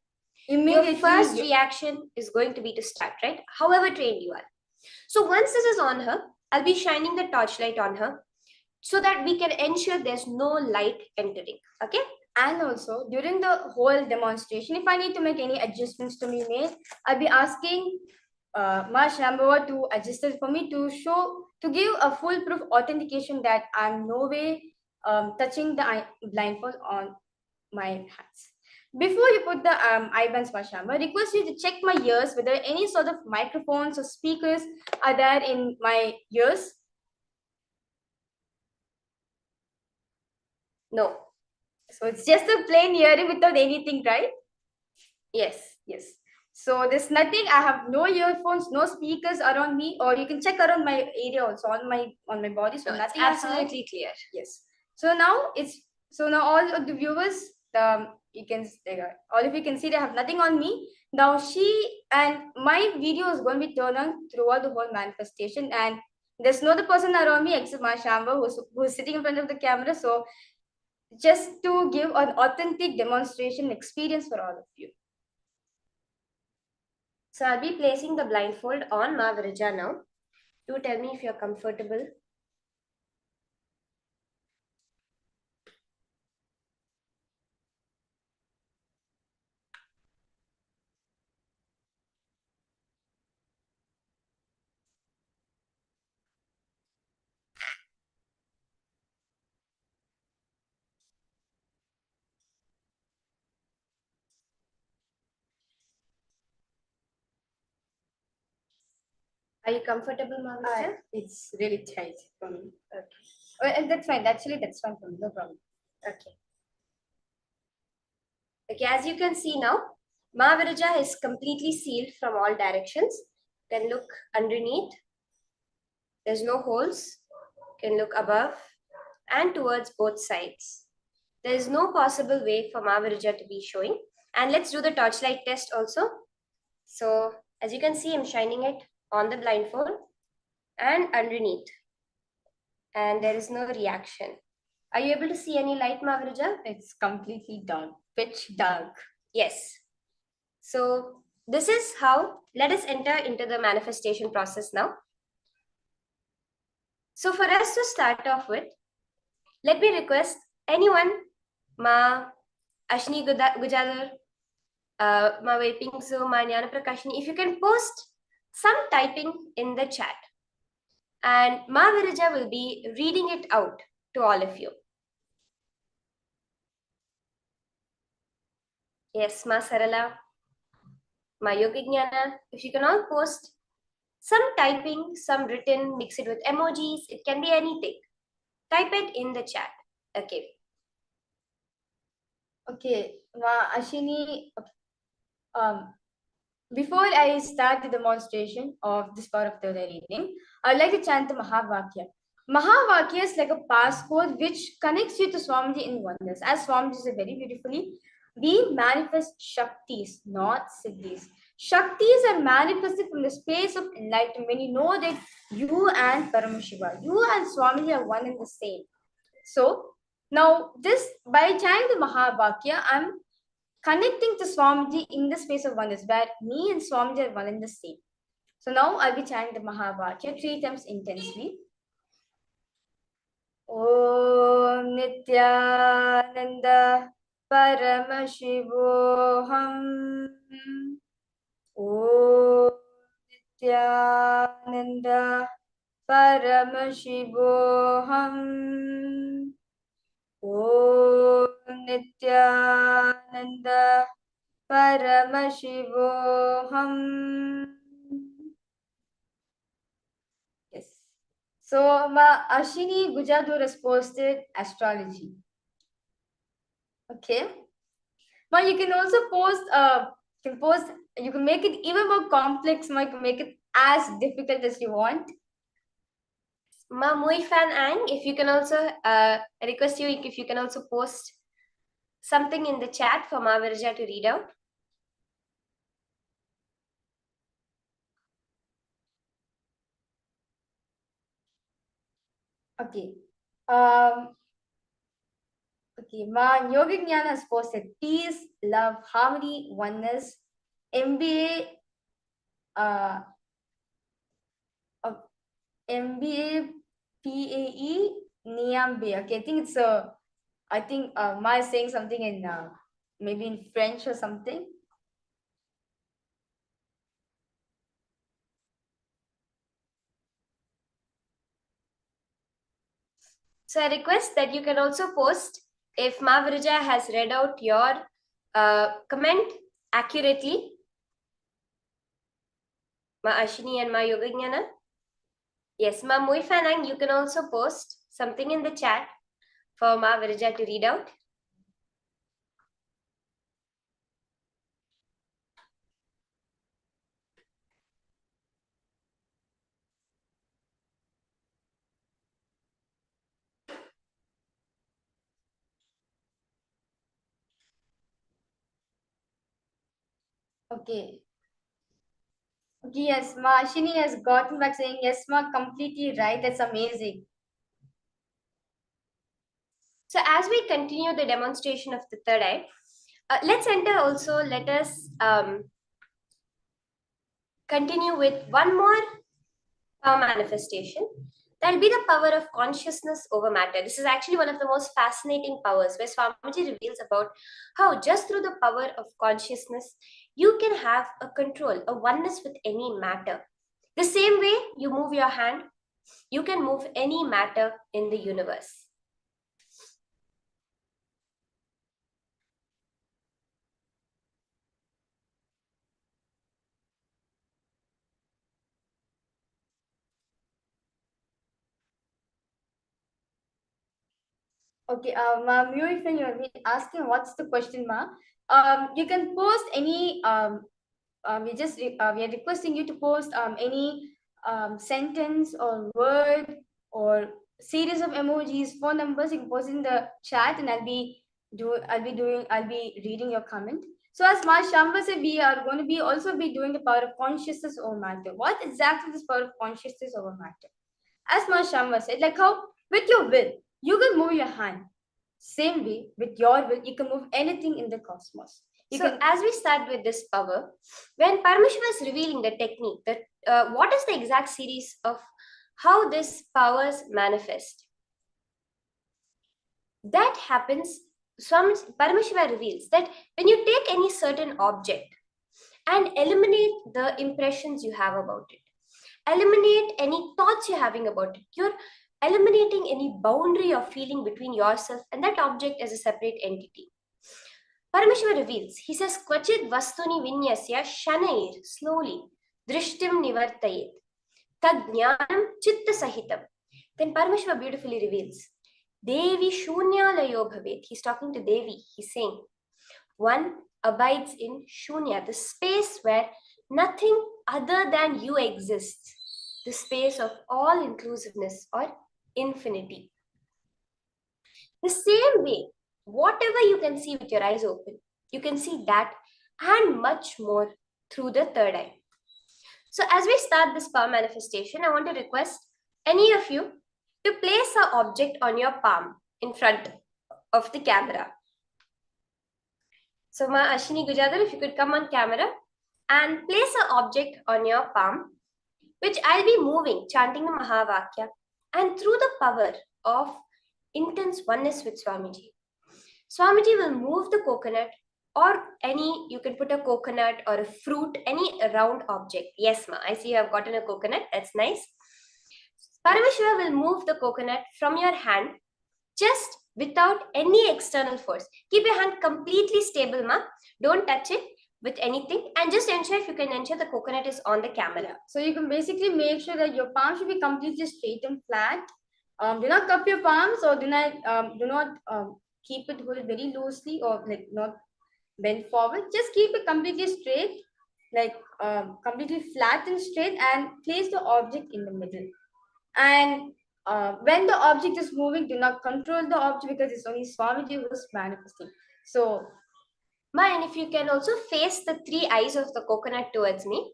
your first reaction is going to be to start, right? However trained you are. So once this is on her, I'll be shining the torchlight on her so that we can ensure there's no light entering, okay? And also, during the whole demonstration, if I need to make any adjustments to be made, I'll be asking Ma Shambhava to adjust it for me to give a foolproof authentication that I'm no way touching the blindfold on my hands. Before you put the IBANs, Mashamba, I request you to check my ears whether any sort of microphones or speakers are there in my ears. No. So it's just a plain hearing without anything, right? Yes, yes. So there's nothing. I have no earphones, no speakers around me, or you can check around my area also on my body. So No, it's nothing. I have. absolutely clear. Yes. So now all of the viewers, you can all of you can see they have nothing on me. Now my video is going to be turned on throughout the whole manifestation, and there's no other person around me except my Shamba who's sitting in front of the camera. So just to give an authentic demonstration experience for all of you. So I'll be placing the blindfold on Ma Virija now. Do tell me if you're comfortable. Are you comfortable, Ma Virija? It's really tight for me. Okay. And that's fine. Actually, that's fine for me. No problem. Okay. Okay, as you can see now, Ma Virija is completely sealed from all directions. You can look underneath. There's no holes. You can look above and towards both sides. There is no possible way for Ma Virija to be showing. And let's do the torchlight test also. So as you can see, I'm shining it on the blindfold and underneath. And there is no reaction. Are you able to see any light, Ma Virija? It's completely dark, pitch dark. Yes. So this is how, let us enter into the manifestation process now. So for us to start off with, let me request anyone, Ma Ashni Gujadar, Ma Vepingsu, Ma Jnana Prakashini, if you can post some typing in the chat. And Ma Virija will be reading it out to all of you. Yes, Ma Sarala, Ma Yogignana, if you can all post some typing, some written, mix it with emojis, it can be anything. Type it in the chat. Okay. Okay, Ashini, before I start the demonstration of this part of the evening, I'd like to chant the Mahavakya. Mahavakya is like a passcode which connects you to Swamiji in oneness. As Swamiji said very beautifully, we manifest Shaktis, not Siddhis. Shaktis are manifested from the space of enlightenment. When you know that you and Paramashiva, you and Swamiji are one and the same. So now by chanting the Mahavakya, I'm connecting to Swamiji in the space of oneness, where me and Swamiji are one and the same. So now I'll be chanting the Mahavakya 3 times intensely. Om Nithyananda Paramashivoham. Om Nithyananda Paramashivoham. Om Nithyananda Paramashivoham. Yes. So Ashini Gujadur has posted astrology. Okay. But you can also you can make it even more complex, you can make it as difficult as you want. Ma Mui Fan Ang, if you can also, I request you if you can also post something in the chat for Ma Virija to read out. Okay. Okay, Ma Yogic Jnana has posted peace, love, harmony, oneness, MBA, MBA, PAE, Niambe. Okay, I think Ma is saying something in maybe in French or something. So I request that you can also post if Ma Virija has read out your comment accurately. Ma Ashini and Ma Yoganyana. Yes, Ma Muifanang, you can also post something in the chat for Ma Virja to read out. Okay. Okay, yes, Ma Ashini has gotten back saying, yes, Ma, completely right. That's amazing. So as we continue the demonstration of the third eye, let us continue with one more power manifestation. That'll be the power of consciousness over matter. This is actually one of the most fascinating powers, where Swamiji reveals about how just through the power of consciousness, you can have a control, a oneness with any matter. The same way you move your hand, you can move any matter in the universe. Okay, Ma, if you're asking what's the question, Ma, you can post any. We are requesting you to post any sentence or word or series of emojis, phone numbers. You can post in the chat, and I'll be reading your comment. So as Ma Shamba said, we are going to be also be doing the power of consciousness over matter. What exactly is power of consciousness over matter? As Ma Shamba said, like how with your will you can move your hand. Same way, with your will, you can move anything in the cosmos. As we start with this power, when Paramashiva is revealing the technique, that what is the exact series of how this powers manifest? That happens, Paramashiva reveals that when you take any certain object and eliminate the impressions you have about it, eliminate any thoughts you're having about it, you're eliminating any boundary or feeling between yourself and that object as a separate entity. Paramashiva reveals, he says, Kvachid vastuni vinyasya shanair, slowly, drishtim nivartayet, tad jnanam chitta sahitam. Then Paramashiva beautifully reveals, Devi shunyalayo bhavet. He's talking to Devi. He's saying, one abides in shunya, the space where nothing other than you exists, the space of all inclusiveness or infinity. The same way, whatever you can see with your eyes open, you can see that and much more through the third eye. So as we start this power manifestation, I want to request any of you to place an object on your palm in front of the camera. So Ma Ashini Gujadar, if you could come on camera and place an object on your palm, which I'll be moving, chanting the Mahavakya, and through the power of intense oneness with Swamiji, Swamiji will move the coconut or you can put a coconut or a fruit, any round object. Yes, Ma, I see you have gotten a coconut. That's nice. Paramashiva will move the coconut from your hand just without any external force. Keep your hand completely stable, Ma. Don't touch it with anything, and just ensure the coconut is on the camera. So you can basically make sure that your palm should be completely straight and flat. Do not cup your palms, or do not keep it hold very loosely, or like not bend forward. Just keep it completely straight, like completely flat and straight, and place the object in the middle. And when the object is moving, do not control the object, because it's only Swamiji who is manifesting. So, Ma, and if you can also face the three eyes of the coconut towards me,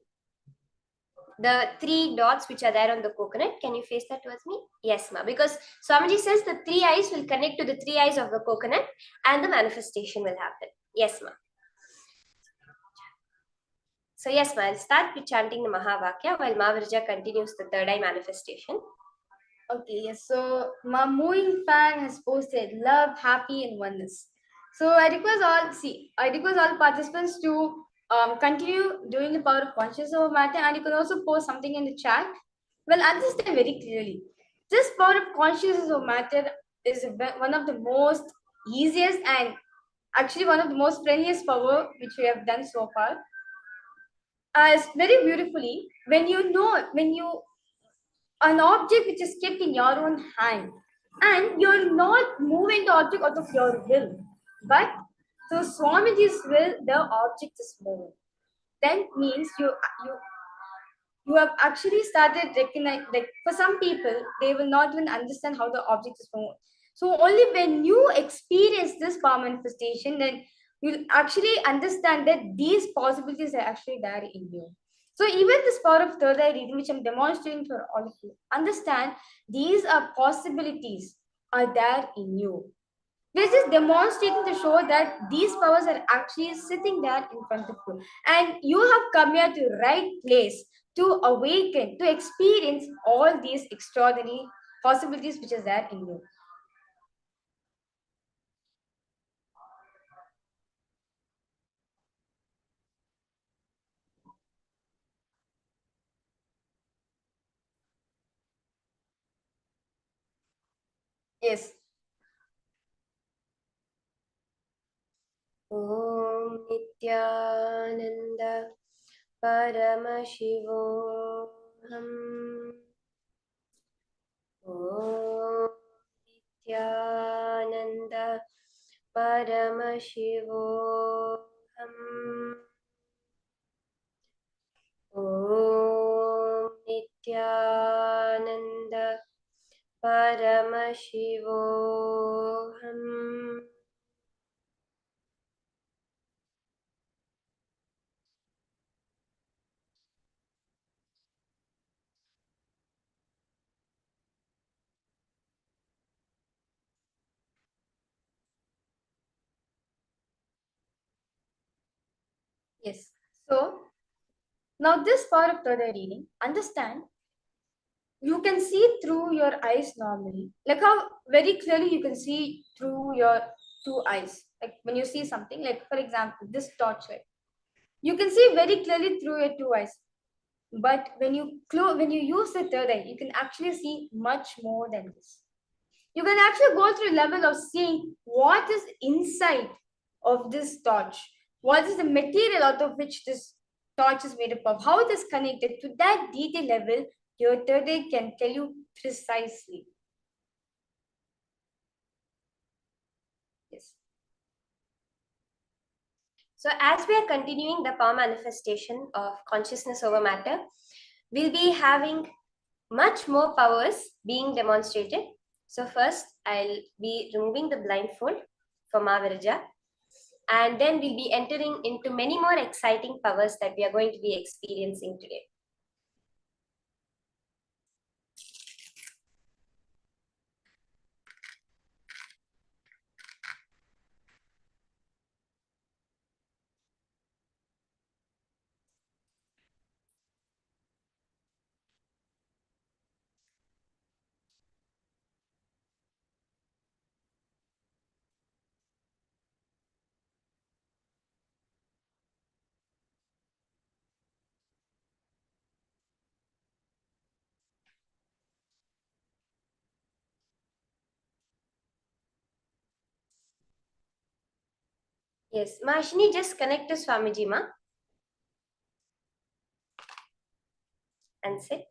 the three dots which are there on the coconut, can you face that towards me? Yes, Ma, because Swamiji says the three eyes will connect to the three eyes of the coconut and the manifestation will happen. Yes, Ma. So yes, Ma, I'll start with chanting the Mahavakya while Ma Virja continues the third eye manifestation. Okay, yes. So my moving fan has posted love, happy, and oneness. So I request all participants to continue doing the power of consciousness over matter, and you can also post something in the chat. Well, understand very clearly. This power of consciousness over matter is one of the most easiest and actually one of the most friendliest power which we have done so far. As very beautifully, when you an object which is kept in your own hand, and you're not moving the object out of your will, but through Swamiji's will, the object is moving. Then means you have actually started recognize, like for some people they will not even understand how the object is moving. So only when you experience this power manifestation, then you'll actually understand that these possibilities are actually there in you. So even this power of third eye reading, which I'm demonstrating for all of you, understand these are possibilities are there in you. We're just demonstrating to show that these powers are actually sitting there in front of you. And you have come here to the right place to awaken, to experience all these extraordinary possibilities which is there in you. Yes. Om Nithyananda Paramashivoham. Om Nithyananda Paramashivoham. Om Nithyananda Paramashivoham. Yes. So now this power of third eye reading, understand you can see through your eyes normally. Like how very clearly you can see through your two eyes. Like when you see something, like for example, this torchlight. You can see very clearly through your two eyes. But when you use the third eye, you can actually see much more than this. You can actually go through a level of seeing what is inside of this torch. What is the material out of which this torch is made up of? How it is connected to that detail level, your third eye can tell you precisely. Yes. So, as we are continuing the power manifestation of consciousness over matter, we'll be having much more powers being demonstrated. So, first, I'll be removing the blindfold for Mavirja, and then we'll be entering into many more exciting powers that we are going to be experiencing today. Yes, Mashini, just connect to Swamiji Ma and sit.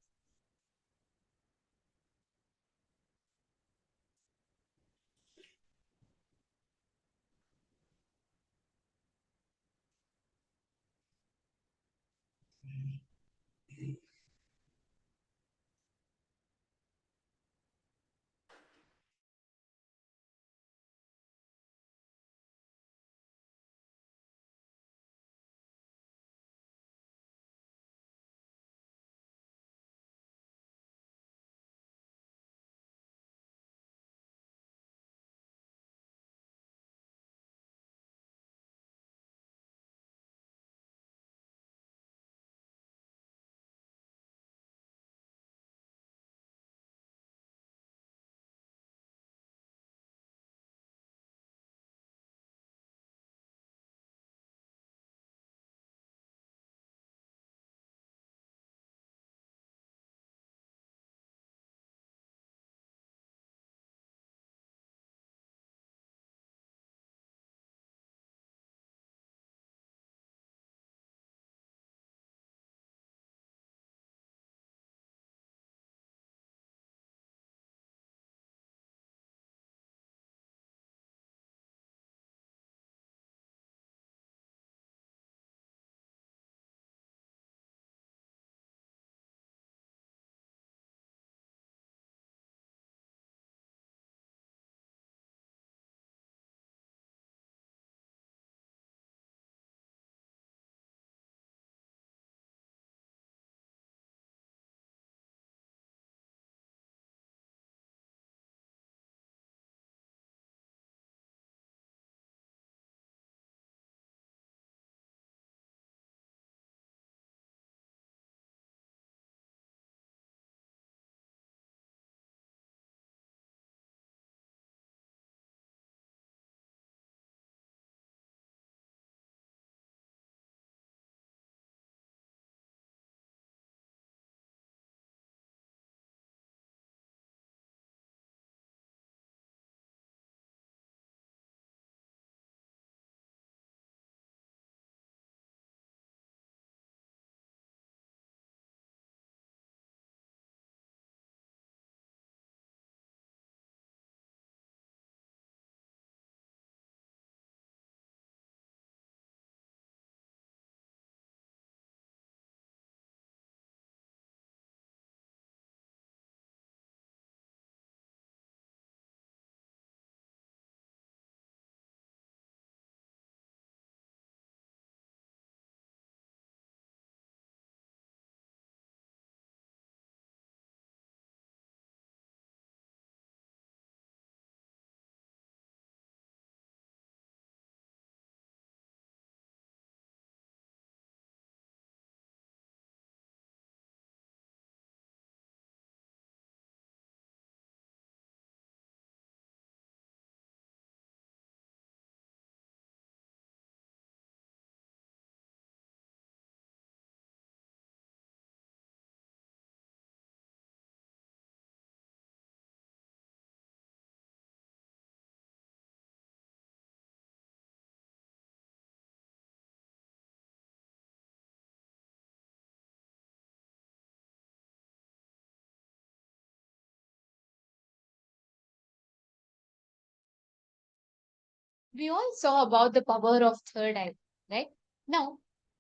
We all saw about the power of third eye, right? Now,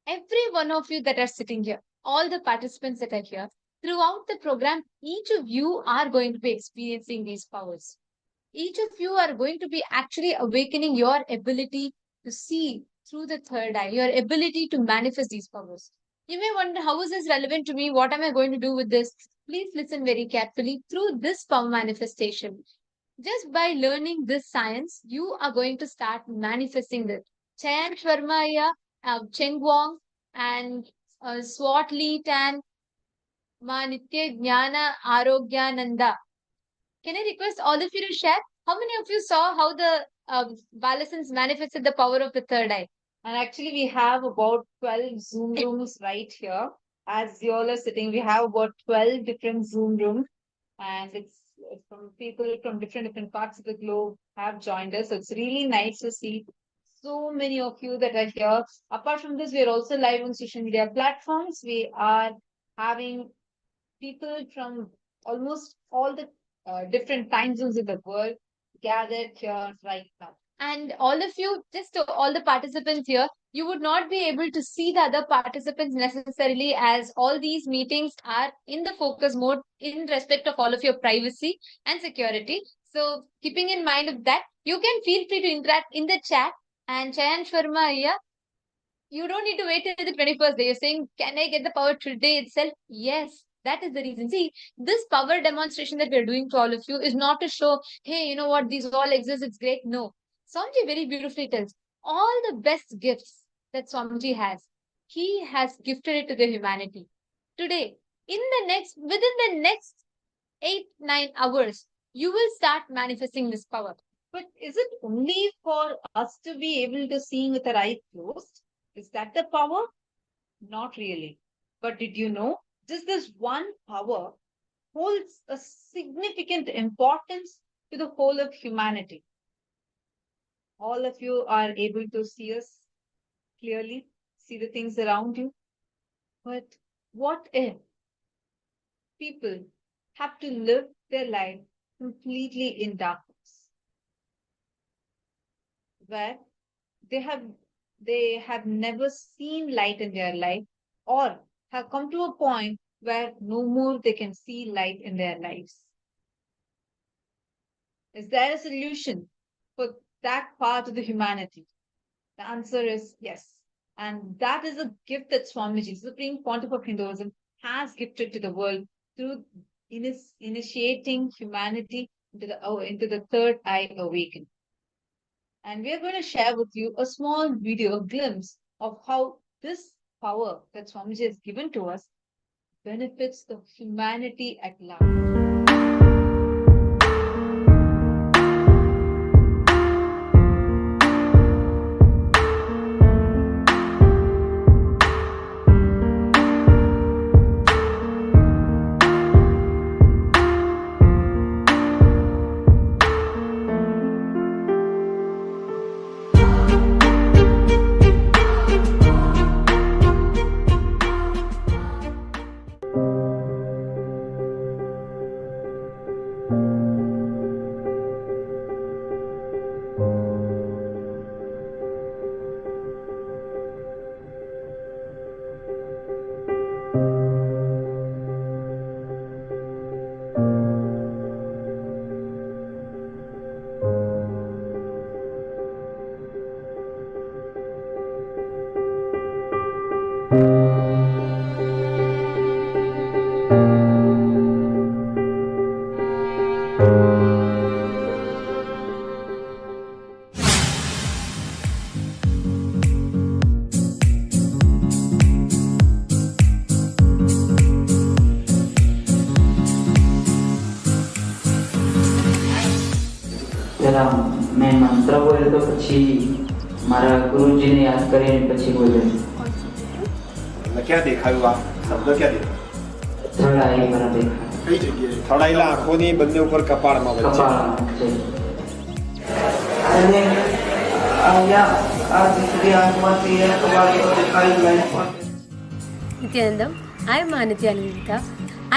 every one of you that are sitting here, all the participants that are here, throughout the program, each of you are going to be experiencing these powers. Each of you are going to be actually awakening your ability to see through the third eye, your ability to manifest these powers. You may wonder, how is this relevant to me? What am I going to do with this? Please listen very carefully. Through this power manifestation, just by learning this science, you are going to start manifesting this. Chayan Sharma, Cheng Wong, and Swat Lee Tan, Ma Nitya Jnana Arogyananda. Can I request all of you to share? How many of you saw how the Balasans manifested the power of the third eye? And actually, we have about 12 Zoom rooms right here. As you all are sitting, we have about 12 different Zoom rooms, and it's from people from different parts of the globe have joined us. So it's really nice to see so many of you that are here. Apart from this, we are also live on social media platforms. We are having people from almost all the different time zones in the world gathered here right now. And all of you, just to all the participants here, you would not be able to see the other participants necessarily, as all these meetings are in the focus mode in respect of all of your privacy and security. So keeping in mind of that, you can feel free to interact in the chat. And Chayan Sharma here, you don't need to wait till the 21st day. You're saying, can I get the power today itself? Yes, that is the reason. See, this power demonstration that we're doing to all of you is not to show, hey, you know what, these all exist, it's great. No. Swamiji very beautifully tells all the best gifts that Swamiji has, he has gifted it to the humanity. Today, within the next 8-9 hours, you will start manifesting this power. But is it only for us to be able to see with our eyes closed? Is that the power? Not really. But did you know, just this one power holds a significant importance to the whole of humanity. All of you are able to see us clearly, see the things around you. But what if people have to live their life completely in darkness, where they have never seen light in their life, or have come to a point where no more they can see light in their lives? Is there a solution for that part of the humanity? The answer is yes. And that is a gift that Swamiji, Supreme Pontiff of Hinduism, has gifted to the world through initiating humanity into the third eye awakening. And we are going to share with you a small video, a glimpse of how this power that Swamiji has given to us benefits the humanity at large. जरा मैं मंत्र बोले तो પછી મારા ગુરુજીને યાદ કરીને પછી બોલે क्या દેખાયું આ શબ્દ क्या દેખાયું થર્ડ આઈ મારા દેખા કઈ જગ્યાએ થડાયેલા આંખોની બંને ઉપર કપાળમાં વચ્ચે અને આયા આ દીકરી આંખમાંથી એક વાર દેખાઈ ગઈ. Nithyananda, I am Nithyananda.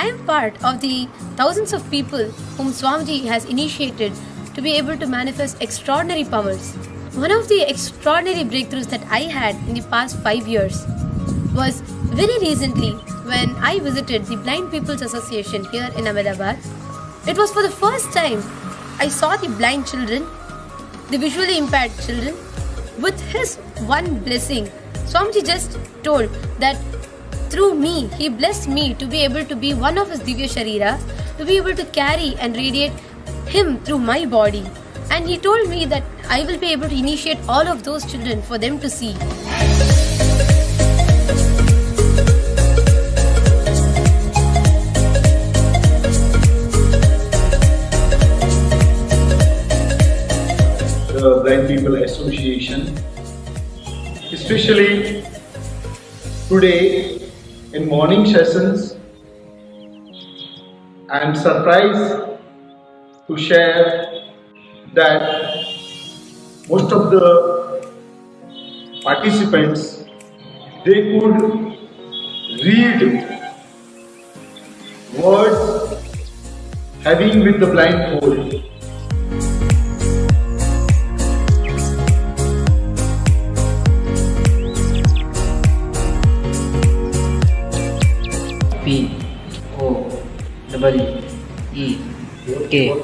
I am part of the thousands of people whom Swamiji has initiated to be able to manifest extraordinary powers one of the extraordinary breakthroughs that I had in the past 5 years was very recently when I visited the Blind People's Association here in Ahmedabad. It was for the first time I saw the blind children, the visually impaired children, with his one blessing. Swamiji just told that through me, he blessed me to be able to be one of his Divya Shariras, to be able to carry and radiate him through my body. And he told me that I will be able to initiate all of those children for them to see. The Blind People Association, especially today in morning sessions. I am surprised to share that most of the participants, they could read words having with the blindfold. POWER.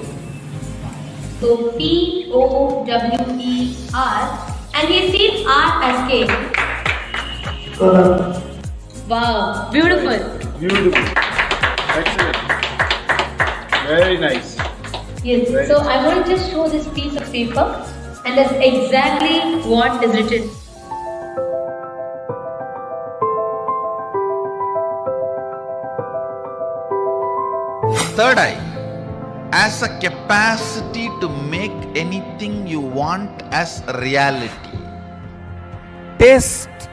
So POWER, and we see R as K. Wow, beautiful. Beautiful. Excellent. Very nice. Yes, Very so nice. I want to just show this piece of paper, and that's exactly what is written. Third eye as a capacity to make anything you want as a reality. Taste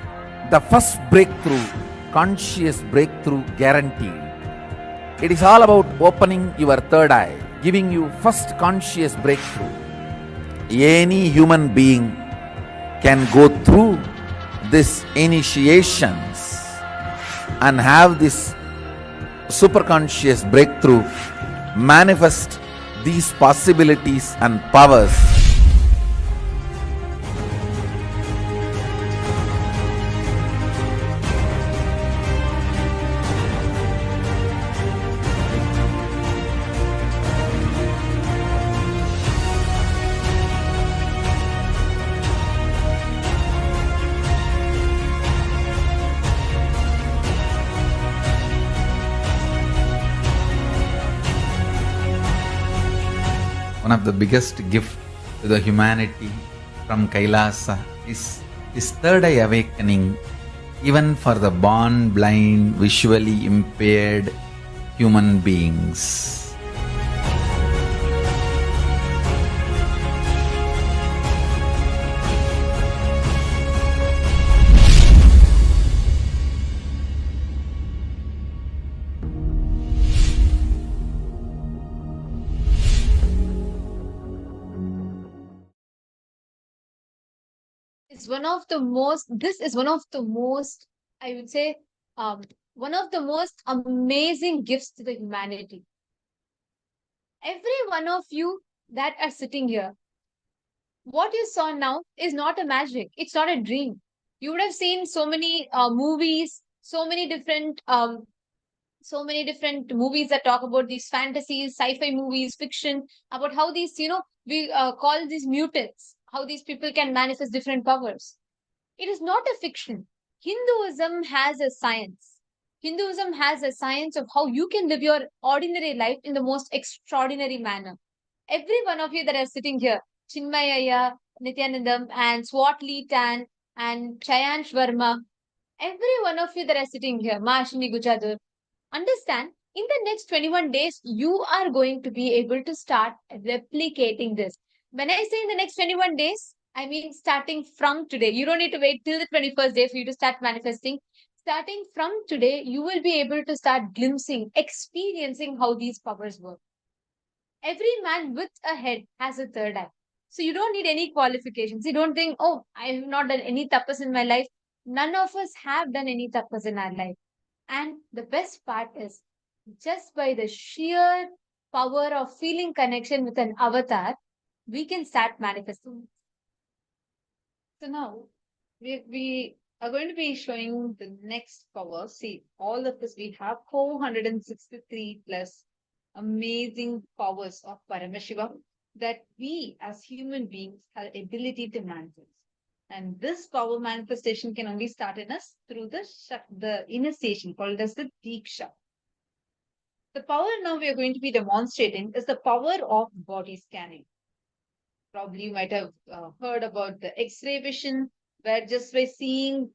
the first breakthrough, conscious breakthrough guaranteed. It is all about opening your third eye, giving you first conscious breakthrough. Any human being can go through these initiations and have this superconscious breakthrough, manifest these possibilities and powers. One of the biggest gift to the humanity from KAILASA is third eye awakening, even for the born blind, visually impaired human beings. This is one of the most, I would say, one of the most amazing gifts to the humanity. Every one of you that are sitting here, what you saw now is not a magic. It's not a dream. You would have seen so many movies, so many different movies that talk about these fantasies, sci-fi movies, fiction, about how these, we call these mutants, how these people can manifest different powers. It is not a fiction. Hinduism has a science. Hinduism has a science of how you can live your ordinary life in the most extraordinary manner. Every one of you that are sitting here, Chinmayaya, Nithyanandam, and Swatli Tan, and Chayansh Verma, every one of you that are sitting here, Maashini Gujadur, understand, in the next 21 days, you are going to be able to start replicating this. When I say in the next 21 days, I mean starting from today. You don't need to wait till the 21st day for you to start manifesting. Starting from today, you will be able to start glimpsing, experiencing how these powers work. Every man with a head has a third eye. So you don't need any qualifications. You don't think, oh, I have not done any tapas in my life. None of us have done any tapas in our life. And the best part is, just by the sheer power of feeling connection with an avatar, we can start manifesting. So now we are going to be showing the next power. See, all of us, we have 463 plus amazing powers of Paramashivoham that we as human beings have ability to manifest. And this power manifestation can only start in us through the initiation called as the Diksha. The power now we are going to be demonstrating is the power of body scanning. Probably you might have heard about the X-ray vision, where just by seeing,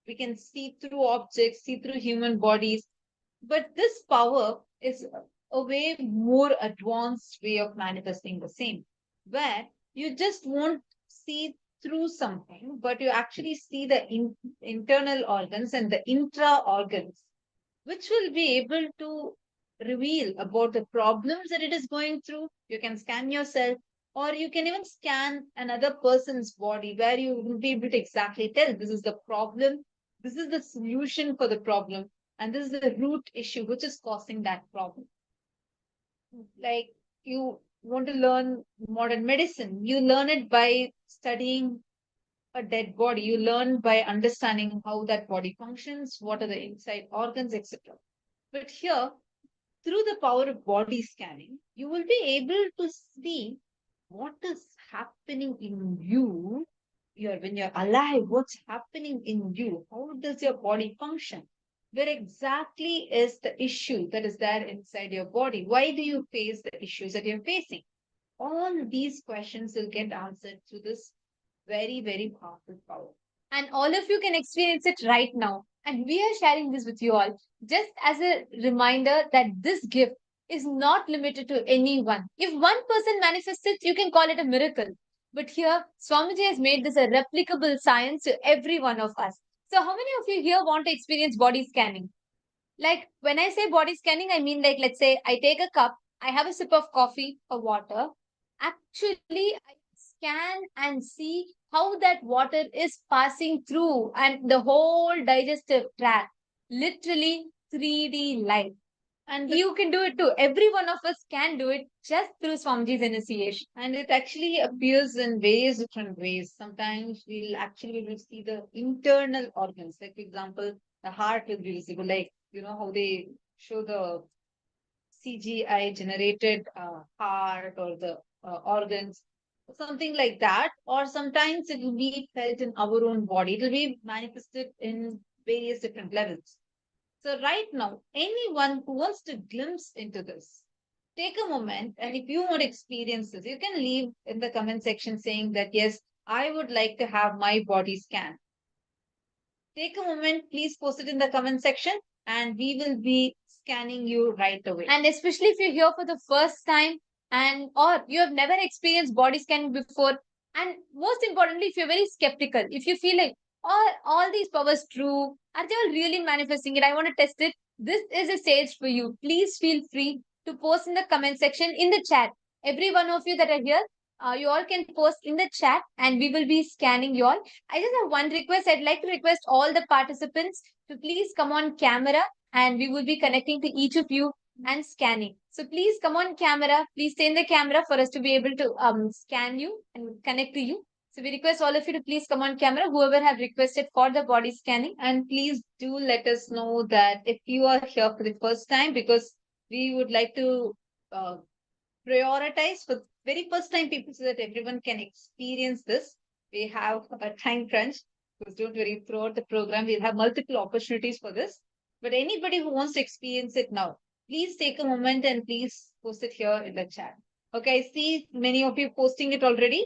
we can see through objects, see through human bodies. But this power is a way more advanced way of manifesting the same, where you just won't see through something, but you actually see the internal organs and the intra organs, which will be able to reveal about the problems that it is going through. You can scan yourself, or you can even scan another person's body where you will be able to exactly tell this is the problem, this is the solution for the problem, and this is the root issue which is causing that problem. Like, you want to learn modern medicine, you learn it by studying a dead body. You learn by understanding how that body functions, what are the inside organs, etc. But here, through the power of body scanning, you will be able to see what is happening in you. When you're alive, what's happening in you? How does your body function? Where exactly is the issue that is there inside your body? Why do you face the issues that you're facing? All these questions will get answered through this very, very powerful power. And all of you can experience it right now. And we are sharing this with you all just as a reminder that this gift is not limited to anyone. If one person manifests it, you can call it a miracle. But here, Swamiji has made this a replicable science to every one of us. So, how many of you here want to experience body scanning? Like, when I say body scanning, I mean, like, let's say I take a cup, I have a sip of coffee or water. Actually, I scan and see how that water is passing through and the whole digestive tract. Literally 3D life. And you can do it too. Every one of us can do it just through Swamiji's initiation. And it actually appears in various different ways. Sometimes we'll actually be able to see the internal organs. Like, for example, the heart will be visible. Like, you know how they show the CGI generated heart or the organs, something like that. Or sometimes it will be felt in our own body. It will be manifested in various different levels. So right now, anyone who wants to glimpse into this, take a moment, and if you want to experience this, you can leave in the comment section saying that, yes, I would like to have my body scanned. Take a moment, please post it in the comment section, and we will be scanning you right away. And especially if you're here for the first time and or you have never experienced body scanning before, and most importantly, if you're very skeptical, if you feel like, are all these powers true? Are they all really manifesting it? I want to test it. This is a stage for you. Please feel free to post in the comment section, in the chat. Every one of you that are here, you all can post in the chat and we will be scanning you all. I just have one request. I'd like to request all the participants to please come on camera and we will be connecting to each of you and scanning. So please come on camera. Please stay in the camera for us to be able to scan you and connect to you. So we request all of you to please come on camera, whoever have requested for the body scanning. And please do let us know that if you are here for the first time, because we would like to prioritize for very first time people so that everyone can experience this. We have a time crunch, because don't worry, throughout the program, we'll have multiple opportunities for this. But anybody who wants to experience it now, please take a moment and please post it here in the chat. Okay, I see many of you posting it already.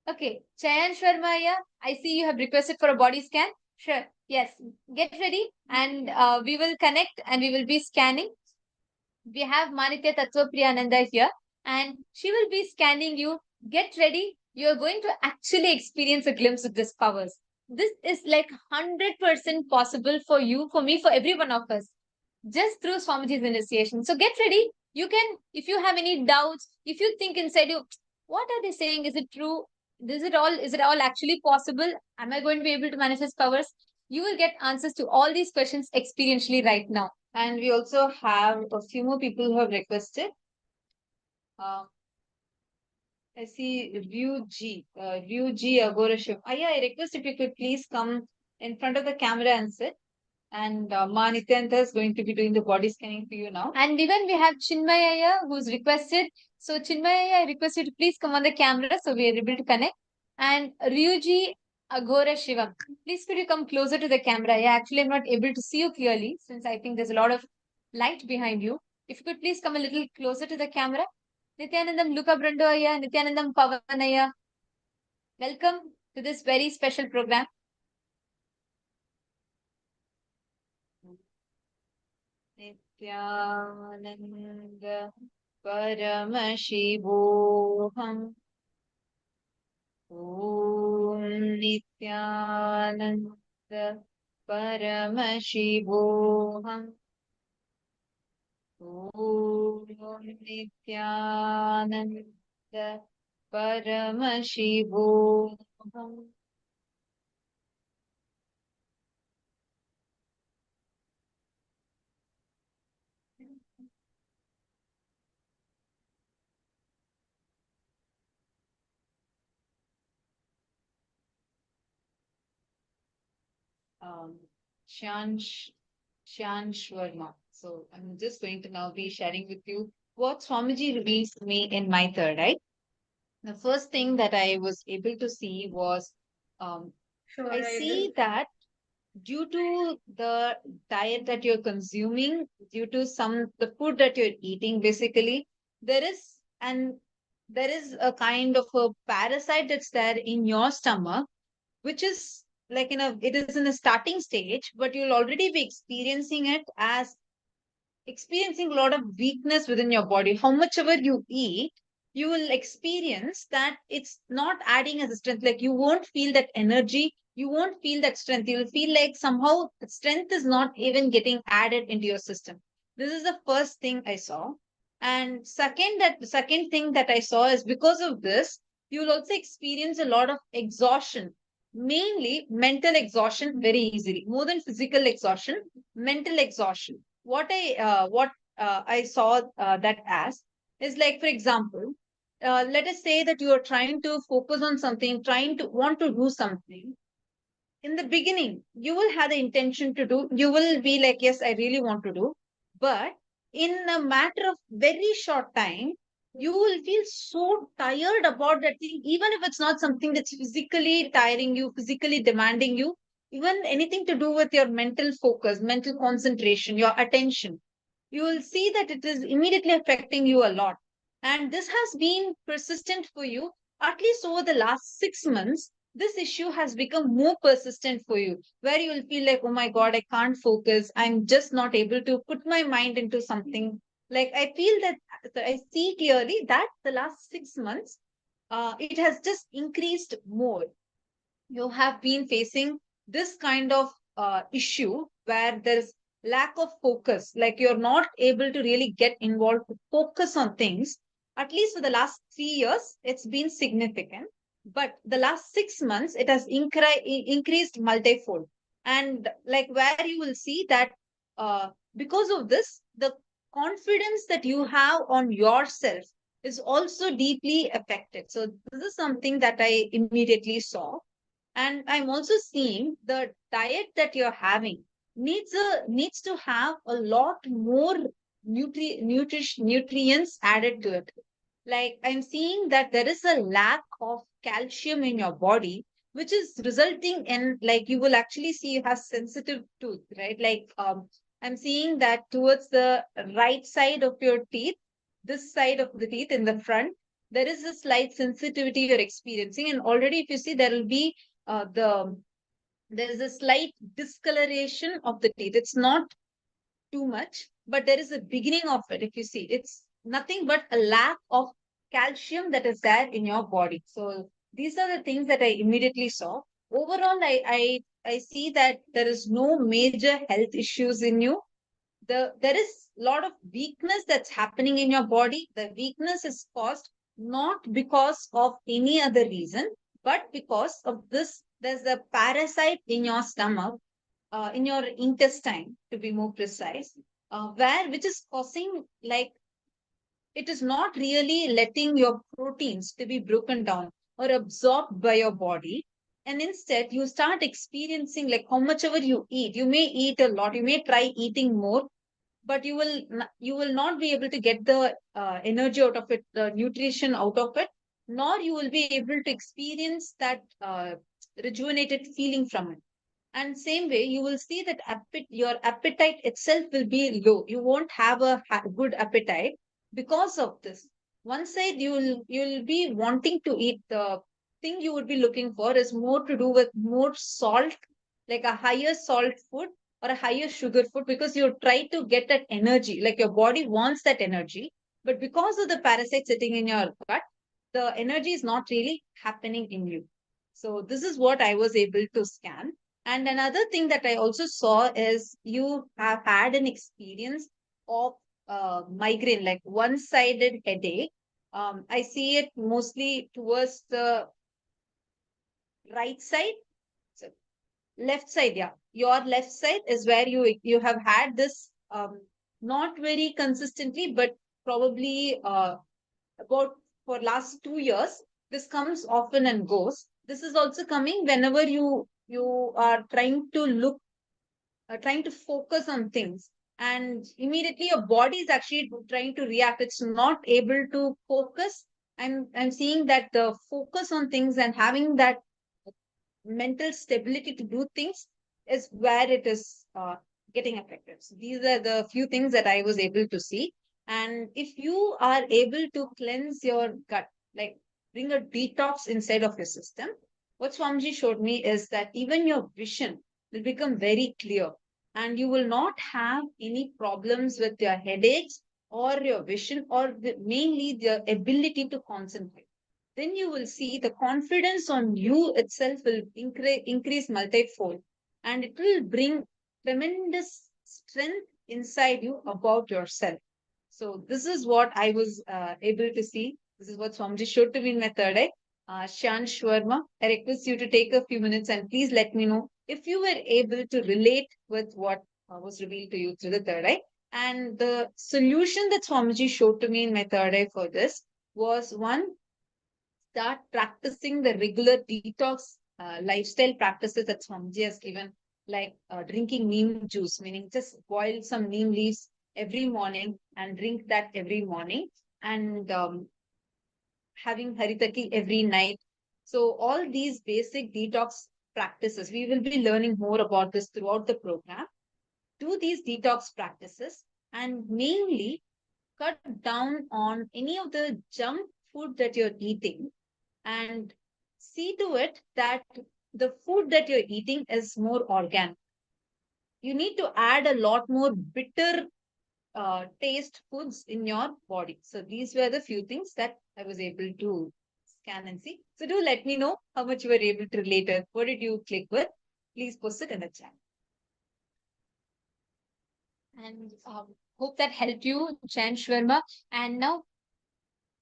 Okay, Chayan Sharmaya, I see you have requested for a body scan. Sure, yes, get ready and we will connect and we will be scanning. We have Manitya Tattva Priyananda here and she will be scanning you. Get ready. You are going to actually experience a glimpse of these powers. This is like 100% possible for you, for me, for every one of us, just through Swamiji's initiation. So get ready. You can, if you have any doubts, if you think inside you, what are they saying? Is it true? Is it all actually possible? Am I going to be able to manifest powers? You will get answers to all these questions experientially right now. And we also have a few more people who have requested. I see Ryuji Agorashiv. Aya, I request if you could please come in front of the camera and sit. And Ma Nithyananda is going to be doing the body scanning for you now. And even we have Chinmayaya who's requested. So Chinmayaya, I request you to please come on the camera so we are able to connect. And Ryuji Agora Shivam, please could you come closer to the camera? Yeah, actually I'm not able to see you clearly since I think there's a lot of light behind you. If you could please come a little closer to the camera. Nithyanandam Luka Brando, Nithyanandam Pavanaya. Welcome to this very special program. Nithyananda Paramashivoham. Om Nithyananda Paramashivoham. Om Nithyananda Paramashivoham. Shansh Sharma. So I'm just going to now be sharing with you what Swamiji revealed to me in my third eye. The first thing that I was able to see was I see that due to the diet that you're consuming, due to the food that you're eating, basically, there is a kind of a parasite that's there in your stomach, which is like it is in a starting stage, but you'll already be experiencing it as experiencing a lot of weakness within your body. How much ever you eat, you will experience that it's not adding as a strength. Like you won't feel that energy, you won't feel that strength. You'll feel like somehow strength is not even getting added into your system. This is the first thing I saw. And the second thing that I saw is because of this, you will also experience a lot of exhaustion, mainly mental exhaustion very easily, more than physical exhaustion, mental exhaustion. What I saw that as is like, for example, let us say that you are trying to focus on something, trying to want to do something. In the beginning, you will have the intention to do, you will be like, yes, I really want to do. But in a matter of very short time, you will feel so tired about that thing, even if it's not something that's physically tiring you, physically demanding you, even anything to do with your mental focus, mental concentration, your attention, you will see that it is immediately affecting you a lot. And this has been persistent for you, at least over the last 6 months. This issue has become more persistent for you, where you will feel like, oh my God, I can't focus. I'm just not able to put my mind into something. Like I feel that I see clearly that the last 6 months, it has just increased more. You have been facing this kind of issue where there's lack of focus, like you're not able to really get involved to focus on things. At least for the last 3 years it's been significant, but the last 6 months it has increased multifold. And like where you will see that because of this, the confidence that you have on yourself is also deeply affected. So this is something that I immediately saw. And I'm also seeing the diet that you're having needs to have a lot more nutrients added to it. Like I'm seeing that there is a lack of calcium in your body, which is resulting in, like, you will actually see you have sensitive tooth, right? Like I'm seeing that towards the right side of your teeth, this side of the teeth in the front, there is a slight sensitivity you're experiencing. And already if you see, there will be there is a slight discoloration of the teeth. It's not too much, but there is a beginning of it. If you see, it's nothing but a lack of calcium that is there in your body. So these are the things that I immediately saw. Overall, I see that there is no major health issues in you. There is a lot of weakness that's happening in your body. The weakness is caused not because of any other reason, but because of this. There's a parasite in your stomach, in your intestine, to be more precise, which is causing like it is not really letting your proteins to be broken down or absorbed by your body. And instead, you start experiencing like how much ever you eat. You may eat a lot, you may try eating more, but you will not be able to get the energy out of it, the nutrition out of it, nor you will be able to experience that rejuvenated feeling from it. And same way, you will see that your appetite itself will be low. You won't have a good appetite because of this. One side, you'll be wanting to eat. The thing you would be looking for is more to do with more salt, like a higher salt food or a higher sugar food, because you try to get that energy. Like your body wants that energy, but because of the parasite sitting in your gut, the energy is not really happening in you. So this is what I was able to scan. And another thing that I also saw is you have had an experience of migraine, like one-sided headache. I see it mostly towards the right side. So left side, yeah. Your left side is where you have had this not very consistently, but probably about for last 2 years. This comes often and goes. This is also coming whenever you are trying to look, trying to focus on things, and immediately your body is actually trying to react. It's not able to focus. I'm seeing that the focus on things and having that mental stability to do things is where it is getting affected. So these are the few things that I was able to see. And if you are able to cleanse your gut, like bring a detox inside of your system, what Swamiji showed me is that even your vision will become very clear, and you will not have any problems with your headaches or your vision, or mainly the ability to concentrate. Then you will see the confidence on you itself will increase multifold, and it will bring tremendous strength inside you about yourself. So this is what I was able to see. This is what Swamiji showed to me in my third eye. Shan Shwarma, I request you to take a few minutes and please let me know if you were able to relate with what was revealed to you through the third eye. And the solution that Swamiji showed to me in my third eye for this was one, start practicing the regular detox lifestyle practices that Swamiji has given, like drinking neem juice, meaning just boil some neem leaves every morning and drink that every morning, and having haritaki every night. So all these basic detox practices, we will be learning more about this throughout the program. Do these detox practices and mainly cut down on any of the junk food that you're eating, and see to it that the food that you're eating is more organic. You need to add a lot more bitter taste foods in your body. So these were the few things that I was able to scan and see. So do let me know how much you were able to relate it. What did you click with? Please post it in the chat. And hope that helped you, Chan Shwarma. And now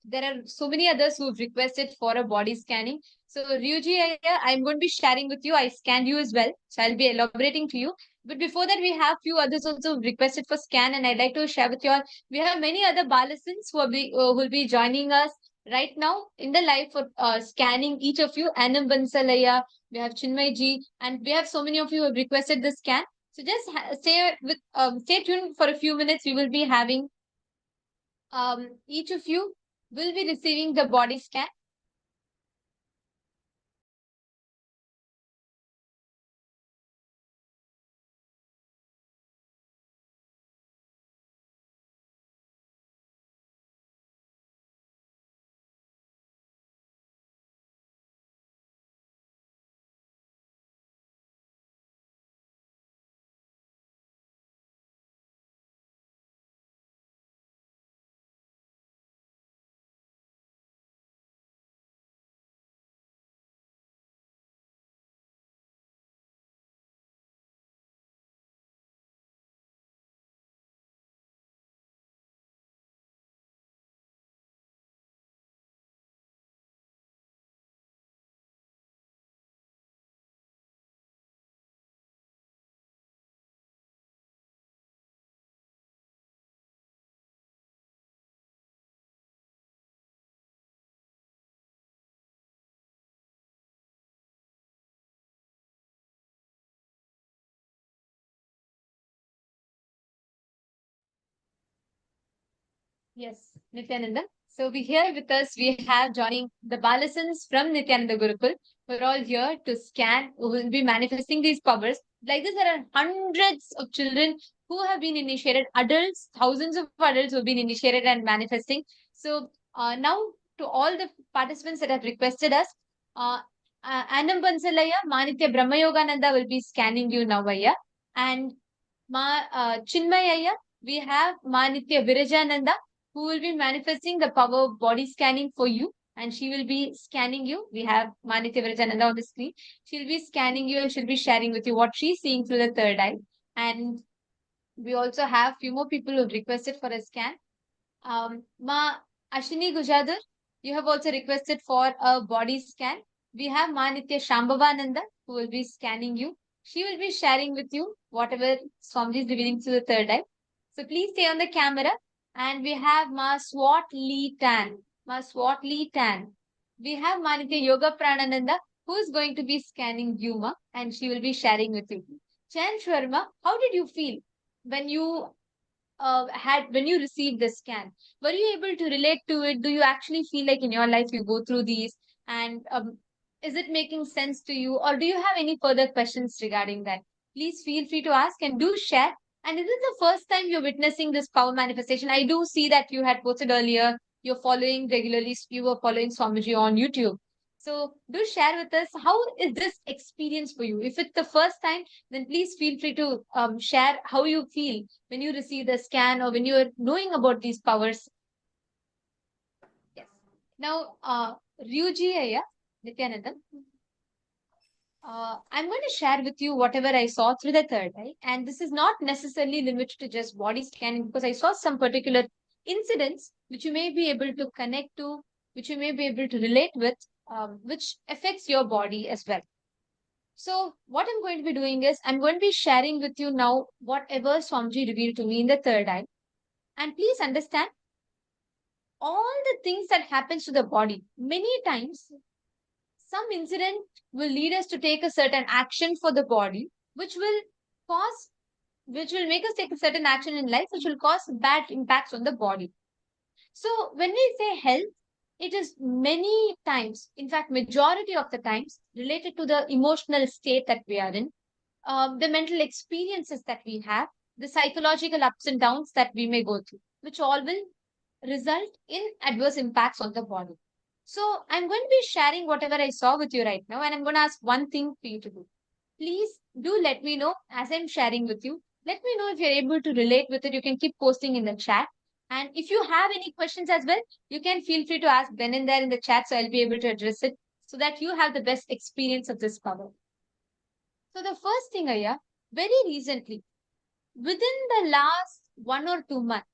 there are so many others who have requested for a body scanning. So Ryuji, I'm going to be sharing with you. I scanned you as well. So I'll be elaborating to you. But before that, we have few others also requested for scan, and I'd like to share with you all. We have many other Balasins who will be joining us right now in the live for scanning each of you. Anam Bansalaya, we have Chinmay ji, and we have so many of you who have requested the scan. So just stay tuned for a few minutes. We will be having each of you will be receiving the body scan. Yes, Nithyananda. So we here with us, we have joining the Balasans from Nithyananda Gurukul. We're all here to scan, who will be manifesting these powers. Like this, there are hundreds of children who have been initiated, adults, thousands of adults who have been initiated and manifesting. So now to all the participants that have requested us, Anam Bansalaya, Manitya Brahma Yogananda will be scanning you now, Aya. And Chinmayaya, we have Manitya Virajananda, who will be manifesting the power of body scanning for you, and she will be scanning you. We have Manitya Virajananda on the screen. She'll be scanning you and she'll be sharing with you what she's seeing through the third eye. And we also have few more people who've requested for a scan. Ma Ashini Gujadar, you have also requested for a body scan. We have Manitya Shambhavananda, who will be scanning you. She will be sharing with you whatever Swamiji is revealing through the third eye. So please stay on the camera. And we have Ma Swat Lee Tan. Ma Swat Lee Tan. We have Manitya Yoga Pranananda, who is going to be scanning you, Ma, and she will be sharing with you. Chan Sharma, how did you feel when you when you received the scan? Were you able to relate to it? Do you actually feel like in your life you go through these, and is it making sense to you, or do you have any further questions regarding that? Please feel free to ask and do share. And is this the first time you're witnessing this power manifestation? I do see that you had posted earlier, you're following regularly, you were following Swamiji on YouTube. So do share with us, how is this experience for you? If it's the first time, then please feel free to share how you feel when you receive the scan or when you are knowing about these powers. Yes. Now, Ryuji Aya, Nithyananda, I'm going to share with you whatever I saw through the third eye. And this is not necessarily limited to just body scanning, because I saw some particular incidents which you may be able to connect to, which you may be able to relate with, which affects your body as well. So what I'm going to be doing is, I'm going to be sharing with you now whatever Swamiji revealed to me in the third eye. And please understand, all the things that happens to the body, many times, some incident will lead us to take a certain action for the body, which will make us take a certain action in life, which will cause bad impacts on the body. So when we say health, it is many times, in fact, majority of the times, related to the emotional state that we are in, the mental experiences that we have, the psychological ups and downs that we may go through, which all will result in adverse impacts on the body. So I'm going to be sharing whatever I saw with you right now, and I'm going to ask one thing for you to do. Please do let me know as I'm sharing with you. Let me know if you're able to relate with it. You can keep posting in the chat. And if you have any questions as well, you can feel free to ask then and there in the chat, so I'll be able to address it so that you have the best experience of this power. So the first thing, Aya, very recently, within the last 1 or 2 months,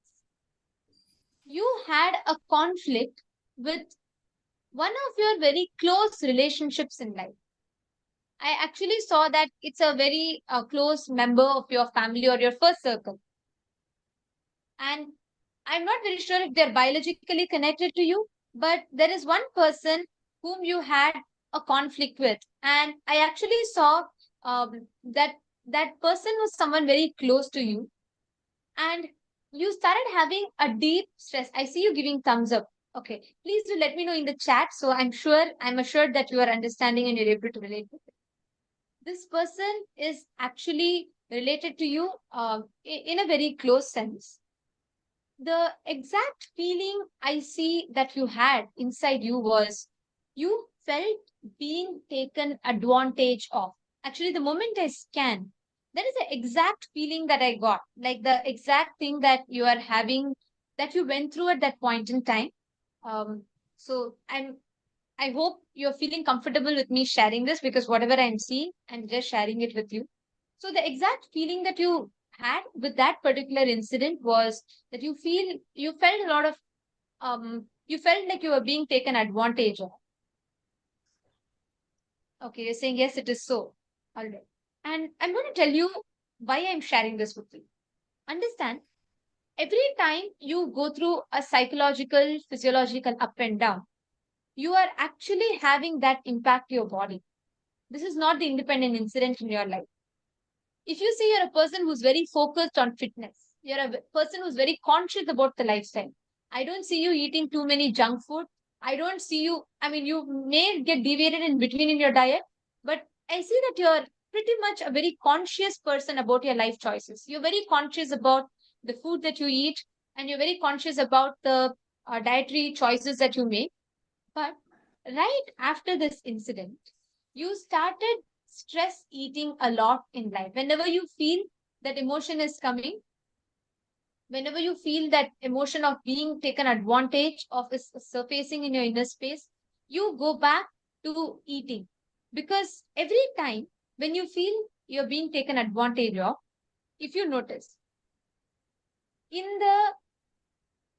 you had a conflict with one of your very close relationships in life. I actually saw that it's a very close member of your family or your first circle. And I'm not very sure if they're biologically connected to you, but there is one person whom you had a conflict with. And I actually saw that that person was someone very close to you. And you started having a deep stress. I see you giving thumbs up. Okay. Please do let me know in the chat. So I'm assured that you are understanding and you're able to relate with it. This person is actually related to you in a very close sense. The exact feeling I see that you had inside you was you felt being taken advantage of. Actually, the moment I scan, that is the exact feeling that I got, like the exact thing that you are having, that you went through at that point in time. So I hope you're feeling comfortable with me sharing this, because whatever I'm seeing, I'm just sharing it with you. So the exact feeling that you had with that particular incident was that you felt a lot of you felt like you were being taken advantage of. Okay, you're saying yes, it is so. All right. And I'm going to tell you why I'm sharing this with you. Understand, every time you go through a psychological, physiological up and down, you are actually having that impact your body. This is not the independent incident in your life. If you say you're a person who's very focused on fitness, you're a person who's very conscious about the lifestyle, I don't see you eating too many junk food. I don't see you, I mean, you may get deviated in between in your diet, but I see that you're pretty much a very conscious person about your life choices. You're very conscious about the food that you eat, and you're very conscious about the dietary choices that you make. But right after this incident, you started stress eating a lot in life. Whenever you feel that emotion is coming, whenever you feel that emotion of being taken advantage of is surfacing in your inner space, you go back to eating. Because every time when you feel you're being taken advantage of, if you notice, in the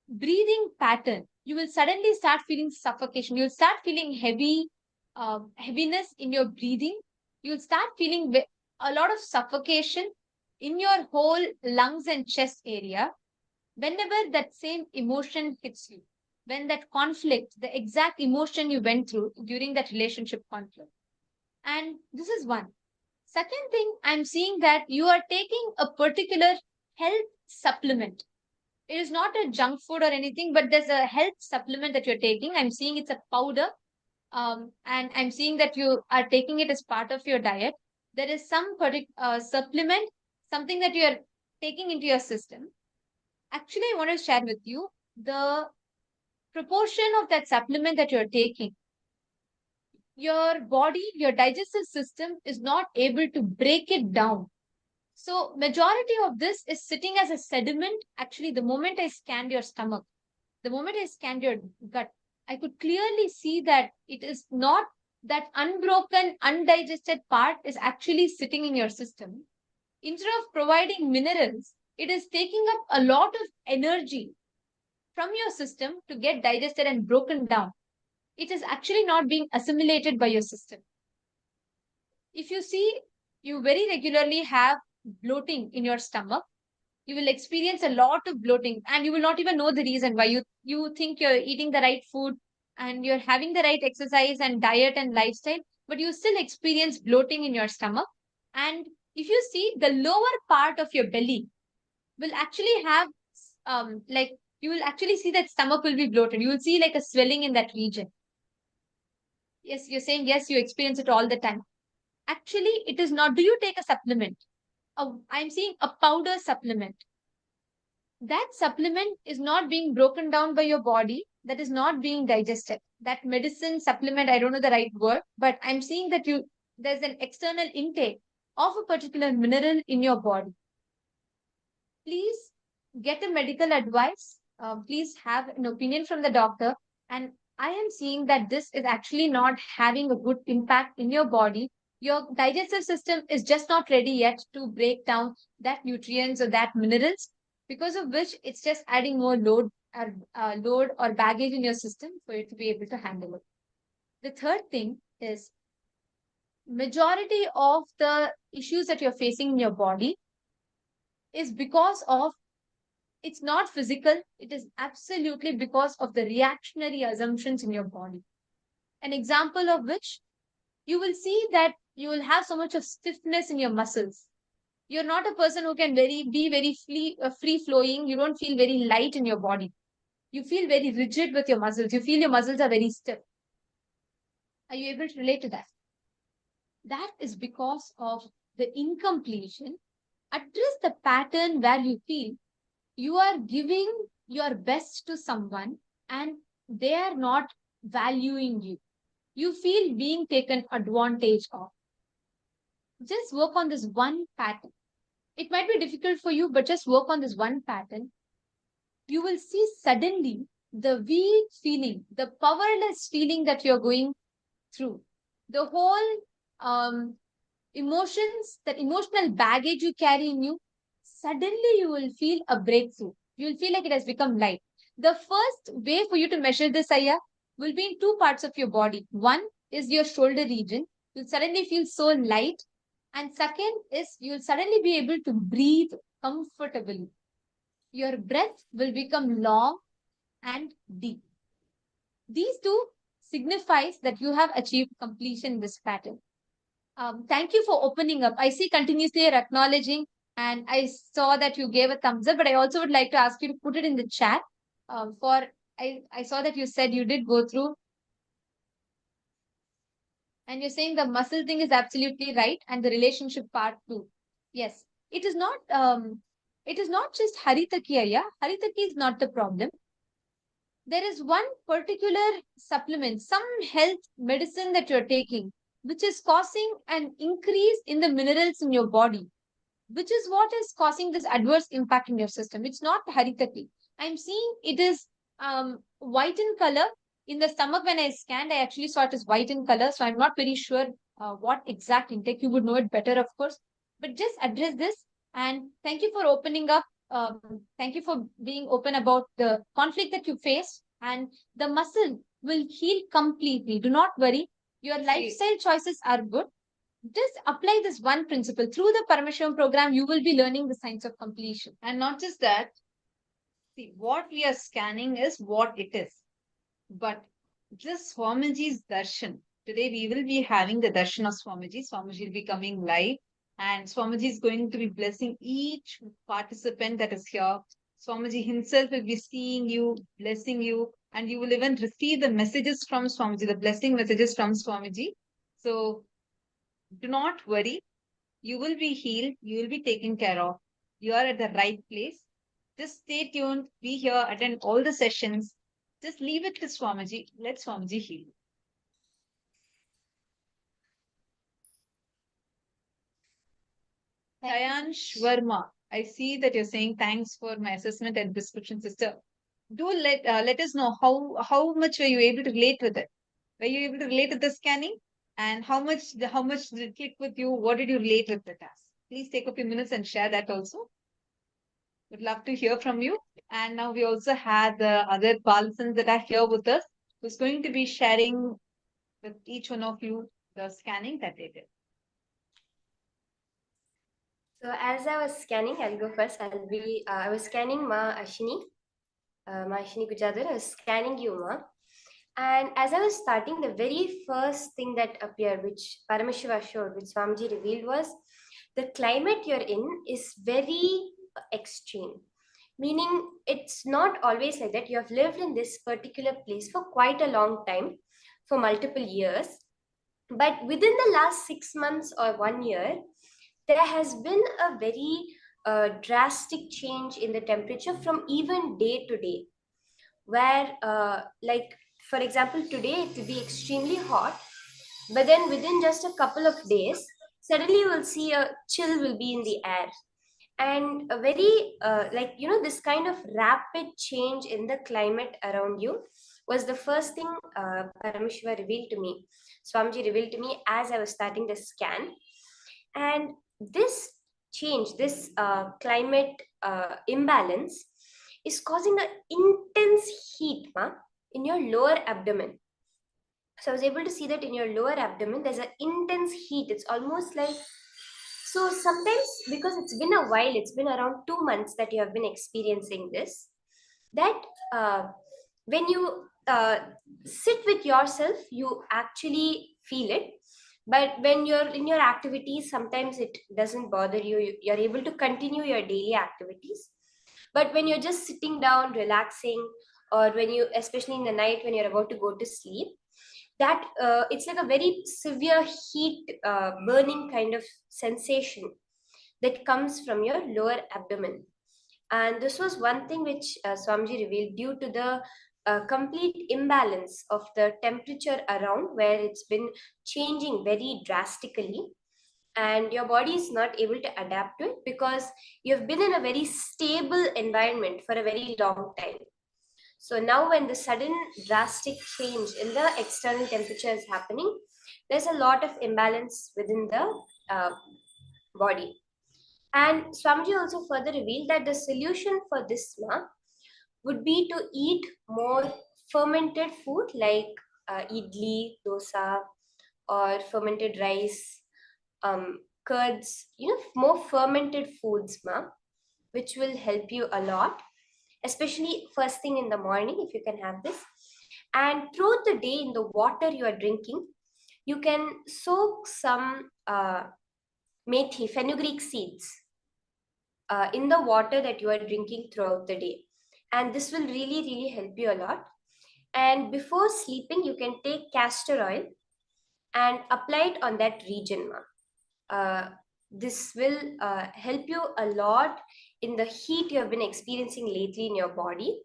breathing pattern, you will suddenly start feeling suffocation. You'll start feeling heaviness in your breathing. You'll start feeling a lot of suffocation in your whole lungs and chest area whenever that same emotion hits you, when that conflict, the exact emotion you went through during that relationship conflict. And this is one. Second thing, I'm seeing that you are taking a particular health supplement. It is not a junk food or anything, but there's a health supplement that you're taking. I'm seeing it's a powder, and I'm seeing that you are taking it as part of your diet. There is some supplement, something that you're taking into your system. Actually, I want to share with you the proportion of that supplement that you're taking. Your body, your digestive system is not able to break it down. So majority of this is sitting as a sediment. Actually, the moment I scanned your stomach, the moment I scanned your gut, I could clearly see that it is not that unbroken, undigested part is actually sitting in your system. Instead of providing minerals, it is taking up a lot of energy from your system to get digested and broken down. It is actually not being assimilated by your system. If you see, you very regularly have bloating in your stomach, you will experience a lot of bloating and you will not even know the reason why. You think you're eating the right food and you're having the right exercise and diet and lifestyle, but you still experience bloating in your stomach. And if you see, the lower part of your belly will actually have like you will actually see that stomach will be bloated. You will see like a swelling in that region. Yes, you're saying yes, you experience it all the time. Actually, it is not. Do you take a supplement? I'm seeing a powder supplement. That supplement is not being broken down by your body, that is not being digested. That medicine supplement, I don't know the right word, but I'm seeing that there's an external intake of a particular mineral in your body. Please get a medical advice. Please have an opinion from the doctor. And I am seeing that this is actually not having a good impact in your body. Your digestive system is just not ready yet to break down that nutrients or that minerals, because of which it's just adding more load or baggage in your system for you to be able to handle it. The third thing is majority of the issues that you're facing in your body is because of it's not physical, it is absolutely because of the reactionary assumptions in your body. An example of which, you will see that you will have so much of stiffness in your muscles. You're not a person who can be very free flowing. You don't feel very light in your body. You feel very rigid with your muscles. You feel your muscles are very stiff. Are you able to relate to that? That is because of the incompletion. Address the pattern where you feel you are giving your best to someone and they are not valuing you. You feel being taken advantage of. Just work on this one pattern. It might be difficult for you, but just work on this one pattern. You will see suddenly the weak feeling, the powerless feeling that you're going through, the whole emotions, that emotional baggage you carry in you, suddenly you will feel a breakthrough. You will feel like it has become light. The first way for you to measure this, Aya, will be in two parts of your body. One is your shoulder region. You'll suddenly feel so light. And second is you'll suddenly be able to breathe comfortably. Your breath will become long and deep. These two signifies that you have achieved completion in this pattern. Thank you for opening up. I see continuously you're acknowledging, and I saw that you gave a thumbs up, but I also would like to ask you to put it in the chat I saw that you said you did go through, and you're saying the muscle thing is absolutely right, and the relationship part too. Yes, it is not. It is not just Haritaki, yeah. Haritaki is not the problem. There is one particular supplement, some health medicine that you're taking, which is causing an increase in the minerals in your body, which is what is causing this adverse impact in your system. It's not Haritaki. I'm seeing it is white in color. In the stomach, when I scanned, I actually saw it as white in color. So I'm not very sure what exact intake. You would know it better, of course. But just address this. And thank you for opening up. Thank you for being open about the conflict that you face. And the muscle will heal completely. Do not worry. Your lifestyle choices are good. Just apply this one principle. Through the Paramashivoham program, you will be learning the science of completion. And not just that, see, what we are scanning is what it is. But this Swamiji's darshan, today we will be having the darshan of Swamiji. Swamiji will be coming live, and Swamiji is going to be blessing each participant that is here. Swamiji himself will be seeing you, blessing you, and you will even receive the messages from Swamiji, the blessing messages from Swamiji. So do not worry. You will be healed. You will be taken care of. You are at the right place. Just stay tuned. Be here. Attend all the sessions. Just leave it to Swamiji. Let Swamiji heal you. Sayansh Verma, I see that you're saying thanks for my assessment and prescription, sister. Do let us know how much were you able to relate with it? Were you able to relate with the scanning? And how much did it click with you? What did you relate with the task? Please take a few minutes and share that also. Would love to hear from you. And now we also have the other participants that are here with us, who's going to be sharing with each one of you the scanning that they did. So as I was scanning, I'll go first. I was scanning Ma Ashini Gujadhar. I was scanning you, Ma. And as I was starting, the very first thing that appeared, which Paramashiva showed, which Swamiji revealed, was the climate you're in is very extreme. Meaning, it's not always like that. You have lived in this particular place for quite a long time, for multiple years. But within the last 6 months or 1 year, there has been a very drastic change in the temperature from even day to day, where like, for example, today it will be extremely hot, but then within just a couple of days, suddenly you will see a chill will be in the air. And a very this kind of rapid change in the climate around you was the first thing Paramashiva revealed to me. Swamiji revealed to me as I was starting the scan. And this change, this climate imbalance is causing an intense heat in your lower abdomen. So I was able to see that in your lower abdomen, there's an intense heat. It's almost like, so sometimes, because it's been a while, it's been around 2 months that you have been experiencing this, that when you sit with yourself, you actually feel it. But when you're in your activities, sometimes it doesn't bother you. You're able to continue your daily activities. But when you're just sitting down, relaxing, or when you, especially in the night when you're about to go to sleep, that it's like a very severe heat burning kind of sensation that comes from your lower abdomen. And this was one thing which Swamiji revealed due to the complete imbalance of the temperature around, where it's been changing very drastically, and your body is not able to adapt to it because you've been in a very stable environment for a very long time. So now when the sudden drastic change in the external temperature is happening, there's a lot of imbalance within the body. And Swamiji also further revealed that the solution for this would be to eat more fermented food like idli, dosa, or fermented rice, curds, more fermented foods, which will help you a lot, especially first thing in the morning, if you can have this. And throughout the day, in the water you are drinking, you can soak some methi, fenugreek seeds, in the water that you are drinking throughout the day. and this will really help you a lot. And before sleeping, you can take castor oil and apply it on that region, ma'am. This will help you a lot in the heat you have been experiencing lately in your body.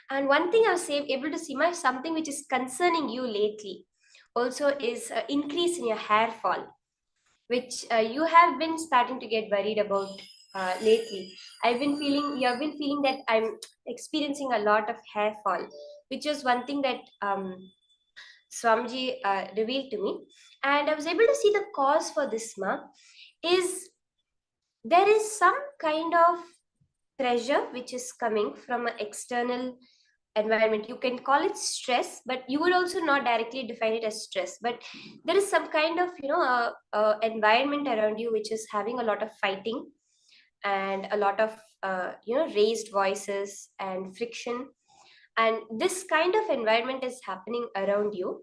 And one thing I was able to see, my something which is concerning you lately also is increase in your hair fall, which you have been starting to get worried about lately. You have been feeling that I'm experiencing a lot of hair fall, which is one thing that Swamiji revealed to me. And I was able to see the cause for this, ma, is there is some kind of pressure which is coming from an external environment. You can call it stress, but you would also not directly define it as stress. But there is some kind of, environment around you which is having a lot of fighting and a lot of, raised voices and friction. And this kind of environment is happening around you,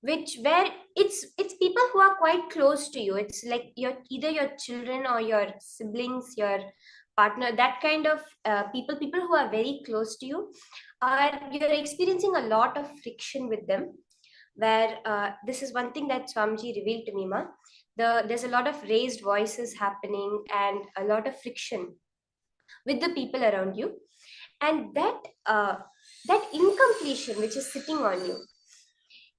which where it's people who are quite close to you. It's like either your children or your siblings, your partner, that kind of people who are very close to you, you're experiencing a lot of friction with them, where this is one thing that Swamiji revealed to me, ma. There's a lot of raised voices happening and a lot of friction with the people around you. And that incompletion which is sitting on you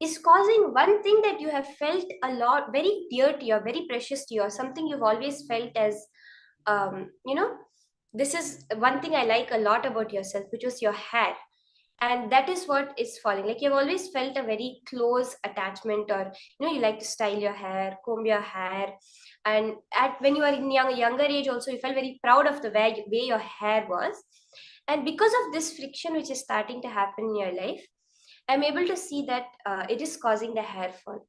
is causing one thing that you have felt a lot, very dear to you, very precious to you, or something you've always felt as, this is one thing I like a lot about yourself, which was your hair. And that is what is falling. Like you've always felt a very close attachment, or you like to style your hair, comb your hair. And when you were in younger age also, you felt very proud of the way your hair was. And because of this friction which is starting to happen in your life, I'm able to see that it is causing the hair fall.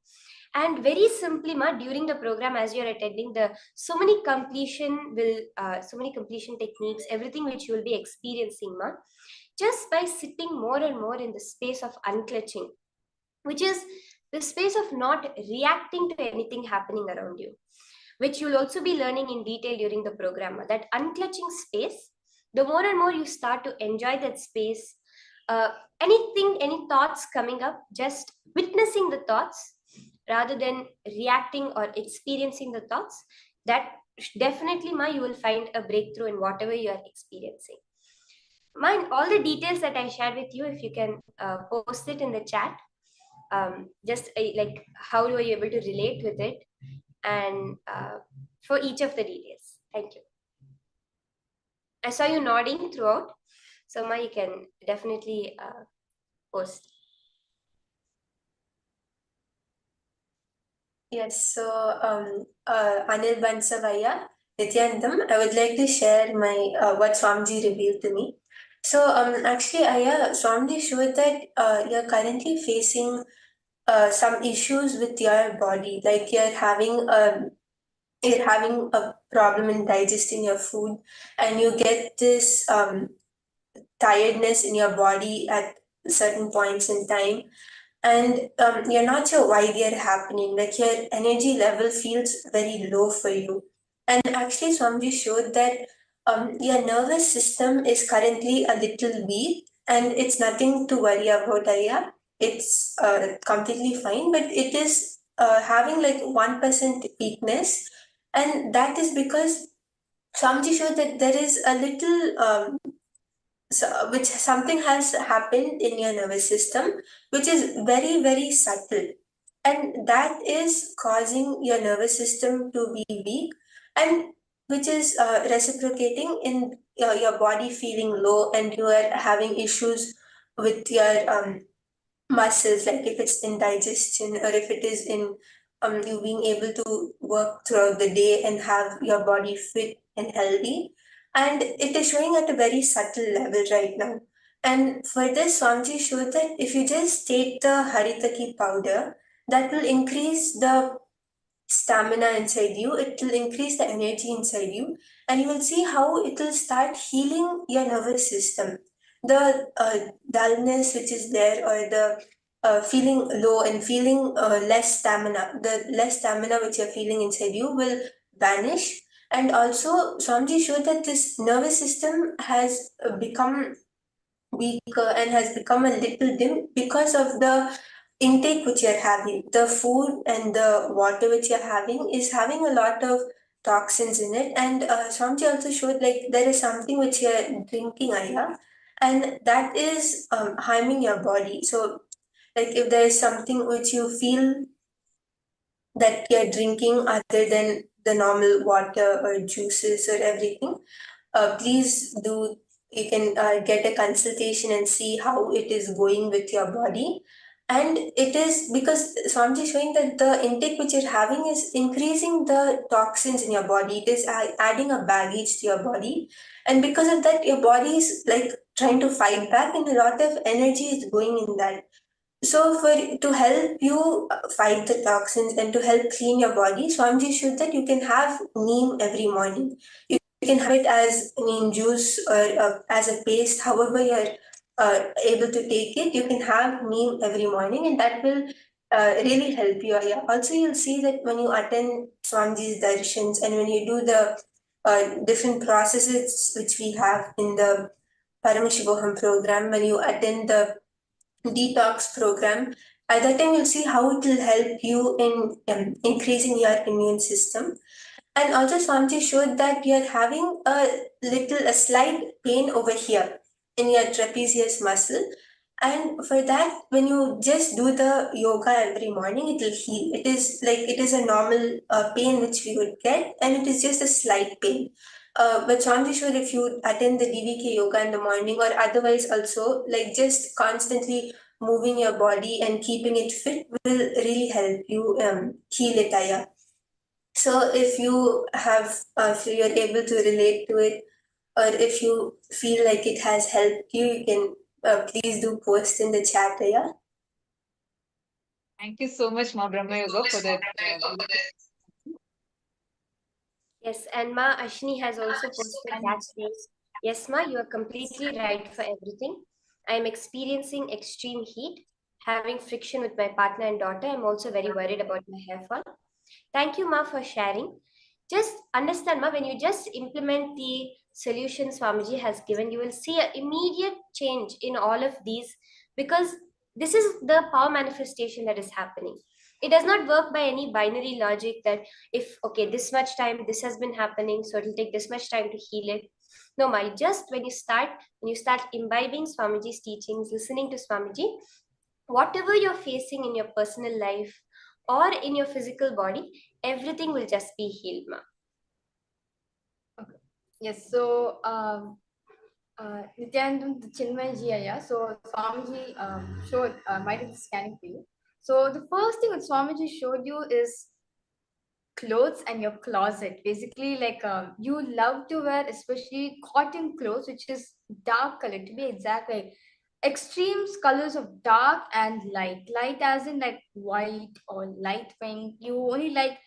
And very simply, ma, during the program, as you're attending, so many completion techniques, everything which you will be experiencing, ma, just by sitting more and more in the space of unclutching, which is the space of not reacting to anything happening around you, which you'll also be learning in detail during the program. That unclutching space, the more and more you start to enjoy that space, any thoughts coming up, just witnessing the thoughts rather than reacting or experiencing the thoughts, that definitely, ma, you will find a breakthrough in whatever you are experiencing. Mind all the details that I shared with you, if you can post it in the chat, just like how are you able to relate with it, and for each of the details. Thank you. I saw you nodding throughout, so ma, you can definitely post. Yes, so Anil Bansavaya, Nithyanandam, I would like to share my what Swamiji revealed to me. So actually, Swamiji showed that you're currently facing some issues with your body, like you're having a problem in digesting your food, and you get this tiredness in your body at certain points in time, and you're not sure why they're happening. Like your energy level feels very low for you. And actually, Swamiji showed that your nervous system is currently a little weak, and it's nothing to worry about, Arya. It's completely fine, but it is having like 1% weakness, and that is because Swamiji showed that there is a little which something has happened in your nervous system, which is very subtle, and that is causing your nervous system to be weak, and which is reciprocating in your body feeling low, and you are having issues with your muscles, like if it's in digestion or if it is in you being able to work throughout the day and have your body fit and healthy. And it is showing at a very subtle level right now. And for this, Swamiji showed that if you just take the Haritaki powder, that will increase the stamina inside you, it will increase the energy inside you, and you will see how it will start healing your nervous system. The dullness which is there, or the feeling low and feeling less stamina, the less stamina which you're feeling inside you will vanish. And also, Swamiji showed that this nervous system has become weaker and has become a little dim because of the intake which you're having. The food and the water which you're having is having a lot of toxins in it. And Swamiji also showed like there is something which you're drinking, Aya, and that is harming your body. So, like if there is something which you feel that you're drinking other than the normal water or juices or everything, please do. You can get a consultation and see how it is going with your body. And it is because Swamiji is showing that the intake which you're having is increasing the toxins in your body. It is adding a baggage to your body. And because of that, your body is like trying to fight back, and a lot of energy is going in that. So for to help you fight the toxins and to help clean your body, Swamiji showed that you can have neem every morning. You can have it as neem juice or as a paste, however you're able to take it. You can have neem every morning, and that will really help you. Yeah. Also, you'll see that when you attend Swamiji's darshans and when you do the different processes which we have in the Paramashivoham program, when you attend the detox program, at that time you'll see how it will help you in increasing your immune system. And also Swamiji showed that you're having a slight pain over here in your trapezius muscle. And for that, when you just do the yoga every morning, it will heal. It is a normal pain which we would get, and it is just a slight pain. But Swamiji showed if you attend the DVK yoga in the morning or otherwise also, like just constantly moving your body and keeping it fit will really help you heal it, Aya. So if you have, if you're able to relate to it, or if you feel like it has helped you, you can please do post in the chat, yeah. Thank you so much, Ma Brahma Yoga, for that. Yes, and Ma Ashni has also posted that saying, yes, Ma, you are completely right for everything. I am experiencing extreme heat, having friction with my partner and daughter. I'm also very worried about my hair fall. Thank you, Ma, for sharing. Just understand, Ma, when you just implement the solution Swamiji has given, you will see an immediate change in all of these, because this is the power manifestation that is happening. It does not work by any binary logic that if, okay, this much time, this has been happening, so it'll take this much time to heal it. No, Ma, just when you start imbibing Swamiji's teachings, listening to Swamiji, whatever you're facing in your personal life or in your physical body, everything will just be healed, Ma. Okay. Yes, so Nithyananda Chinmayaji, yeah. So Swamiji showed might be scanning for you. So the first thing that Swamiji showed you is clothes and your closet. Basically, like you love to wear especially cotton clothes, which is dark color to be exact, like extremes colors of dark and light. Light as in like white or light pink. You only like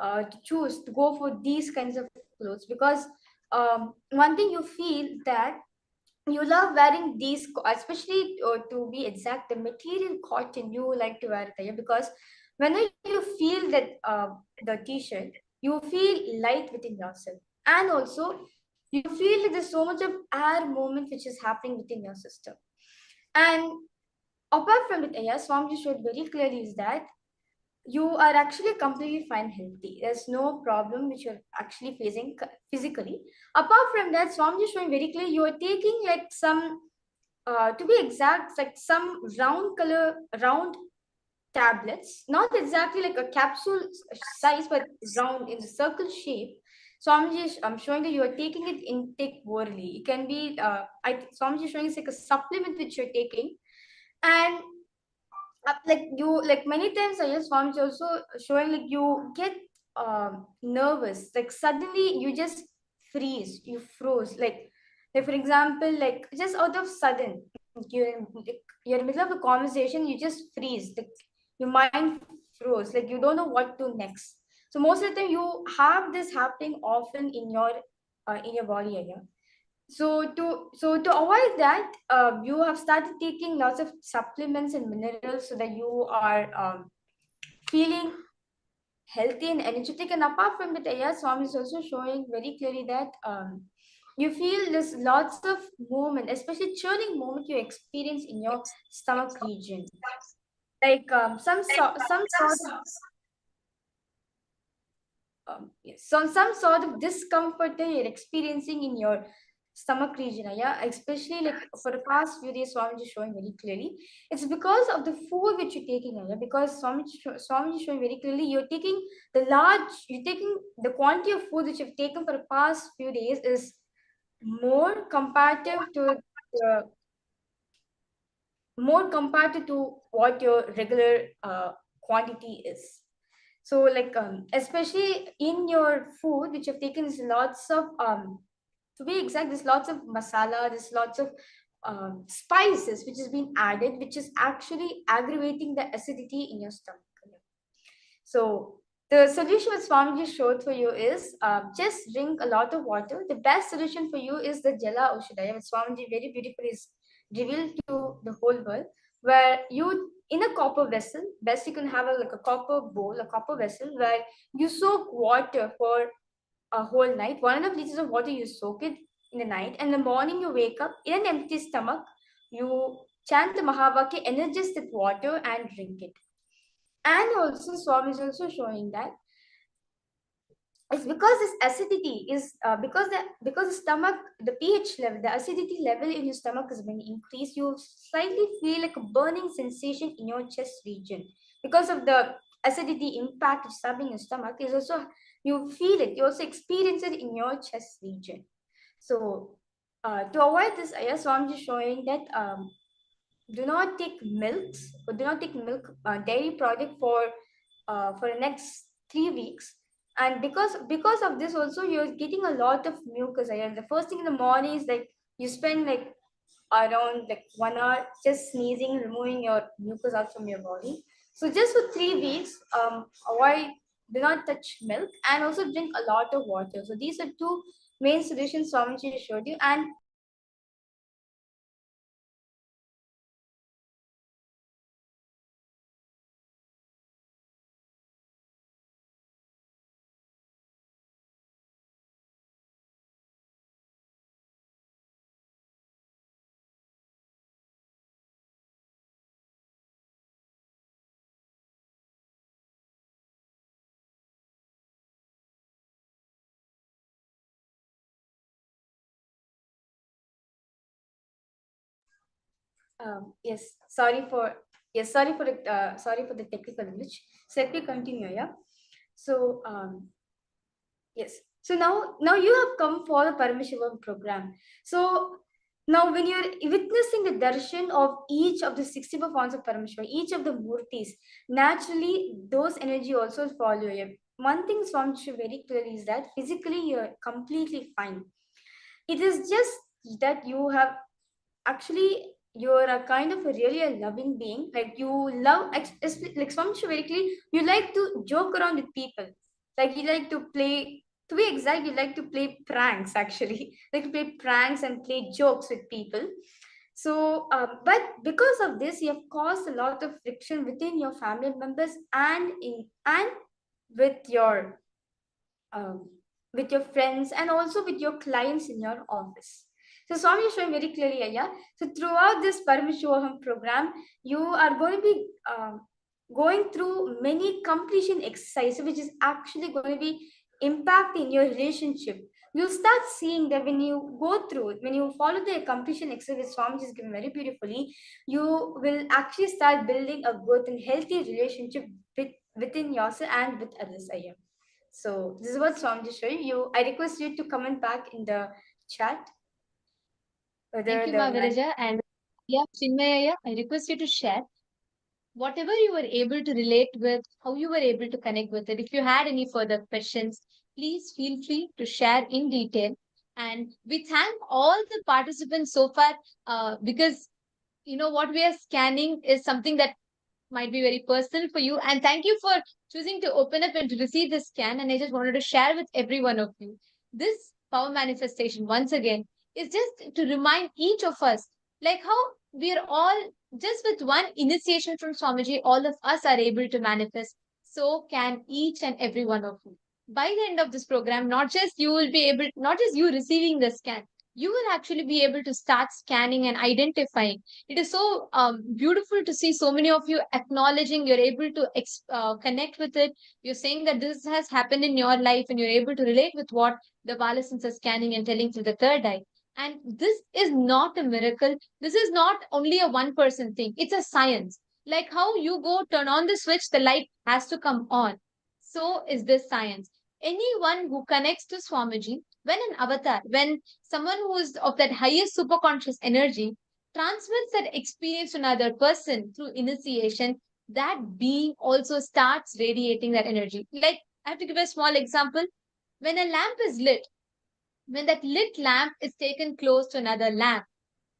to choose to go for these kinds of clothes because one thing you feel that you love wearing these, especially to be exact, the material cotton you like to wear it, because whenever you feel that the t-shirt, you feel light within yourself, and also you feel that there's so much of air movement which is happening within your system. And apart from it, yes, Swamiji showed very clearly is that you are actually completely fine, healthy. There's no problem which you're actually facing physically. Apart from that, Swamiji is showing very clearly you are taking like some, to be exact, like some round tablets, not exactly like a capsule size, but round in the circle shape. Swamiji is showing that you are taking it intake orally. It can be, Swamiji is showing it's like a supplement which you're taking. And like you, like many times I just found also showing like you get nervous, like suddenly you just freeze, you froze, like for example, like just out of sudden you're in the middle of a conversation, you just freeze, like your mind froze, like you don't know what to next. So most of the time you have this happening often in your body area. So to avoid that, you have started taking lots of supplements and minerals so that you are feeling healthy and energetic. And apart from it, yeah, Swami is also showing very clearly that you feel this lots of movement, especially churning movement you experience in your stomach region, like some sort of yes, so some sort of discomfort that you're experiencing in your stomach region, yeah, especially like for the past few days, Swamiji is showing very clearly. It's because of the food which you're taking, yeah, because Swamiji is showing very clearly you're taking the quantity of food which you've taken for the past few days is more comparative to the what your regular quantity is. So like especially in your food which you've taken is lots of to be exact, there's lots of masala, there's lots of spices which has been added, which is actually aggravating the acidity in your stomach. So the solution which Swamiji showed for you is just drink a lot of water. The best solution for you is the Jala Aushadaya, which Swamiji very beautifully is revealed to the whole world, where you in a copper vessel, best you can have like a copper bowl, a copper vessel, where you soak water for a whole night. 1.5 liters of water you soak it in the night, and in the morning you wake up in an empty stomach. You chant the Mahavakya, energize that water, and drink it. And also, Swami is also showing that it's because this acidity is because the stomach, the pH level, the acidity level in your stomach is being increased. You slightly feel like a burning sensation in your chest region because of the acidity impact it's having in your stomach. Is also you feel it. You also experience it in your chest region. So to avoid this, so I'm just showing that do not take milks or do not take milk dairy product for the next 3 weeks. And because of this also you're getting a lot of mucus. The first thing in the morning is like you spend like around like 1 hour just sneezing, removing your mucus out from your body. So just for 3 weeks, avoid, do not touch milk, and also drink a lot of water. So these are two main solutions Swamiji showed you. And yes, sorry for the technical glitch. So let me continue. Yeah. So yes. So now you have come for the Paramashivoham program. So now when you're witnessing the darshan of each of the 64 forms of Paramashiva, each of the murtis, naturally those energy also follow you. One thing Swami very clearly is that physically you're completely fine. It is just that you have actually you're a kind of a really a loving being. Like you love like Swami very clearly, you like to joke around with people. Like you like to play, to be exact, you like to play pranks actually. Like to play pranks and play jokes with people. So but because of this you have caused a lot of friction within your family members and with your um, with your friends and also with your clients in your office. So Swami is showing very clearly, yeah. So throughout this Paramashivoham program, you are going to be going through many completion exercises, which is actually going to be impacting your relationship. You'll start seeing that when you go through it, when you follow the completion exercise Swami is given very beautifully, you will actually start building a good and healthy relationship within yourself and with others. So this is what Swami is showing you. I request you to comment back in the chat. Thank you, Maharaja. And yeah, Chinmaya, I request you to share whatever you were able to relate with, how you were able to connect with it. If you had any further questions, please feel free to share in detail. And we thank all the participants so far because what we are scanning is something that might be very personal for you. And thank you for choosing to open up and to receive this scan. And I just wanted to share with every one of you. This power manifestation, once again, is just to remind each of us, like how we are all, just with one initiation from Swamiji, all of us are able to manifest. So can each and every one of you. by the end of this program, not just you receiving the scan, you will actually be able to start scanning and identifying. It is so beautiful to see so many of you acknowledging, you're able to connect with it. You're saying that this has happened in your life and you're able to relate with what the Balasins are scanning and telling through the third eye. And this is not a miracle. This is not only a one person thing. It's a science. Like how you go turn on the switch, the light has to come on. So is this science. Anyone who connects to Swamiji, when an avatar, when someone who is of that highest superconscious energy transmits that experience to another person through initiation, that being also starts radiating that energy. Like, I have to give a small example. When a lamp is lit, when that lit lamp is taken close to another lamp,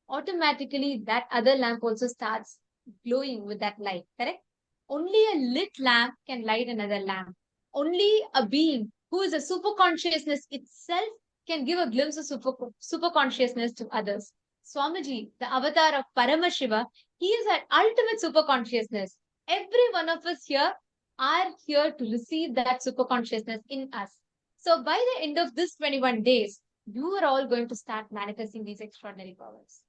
automatically that other lamp also starts glowing with that light, correct? Only a lit lamp can light another lamp. Only a being who is a super consciousness itself can give a glimpse of super consciousness to others. Swamiji, the avatar of Paramashiva, he is an ultimate super consciousness. Every one of us here are here to receive that super consciousness in us. So by the end of this 21 days, you are all going to start manifesting these extraordinary powers.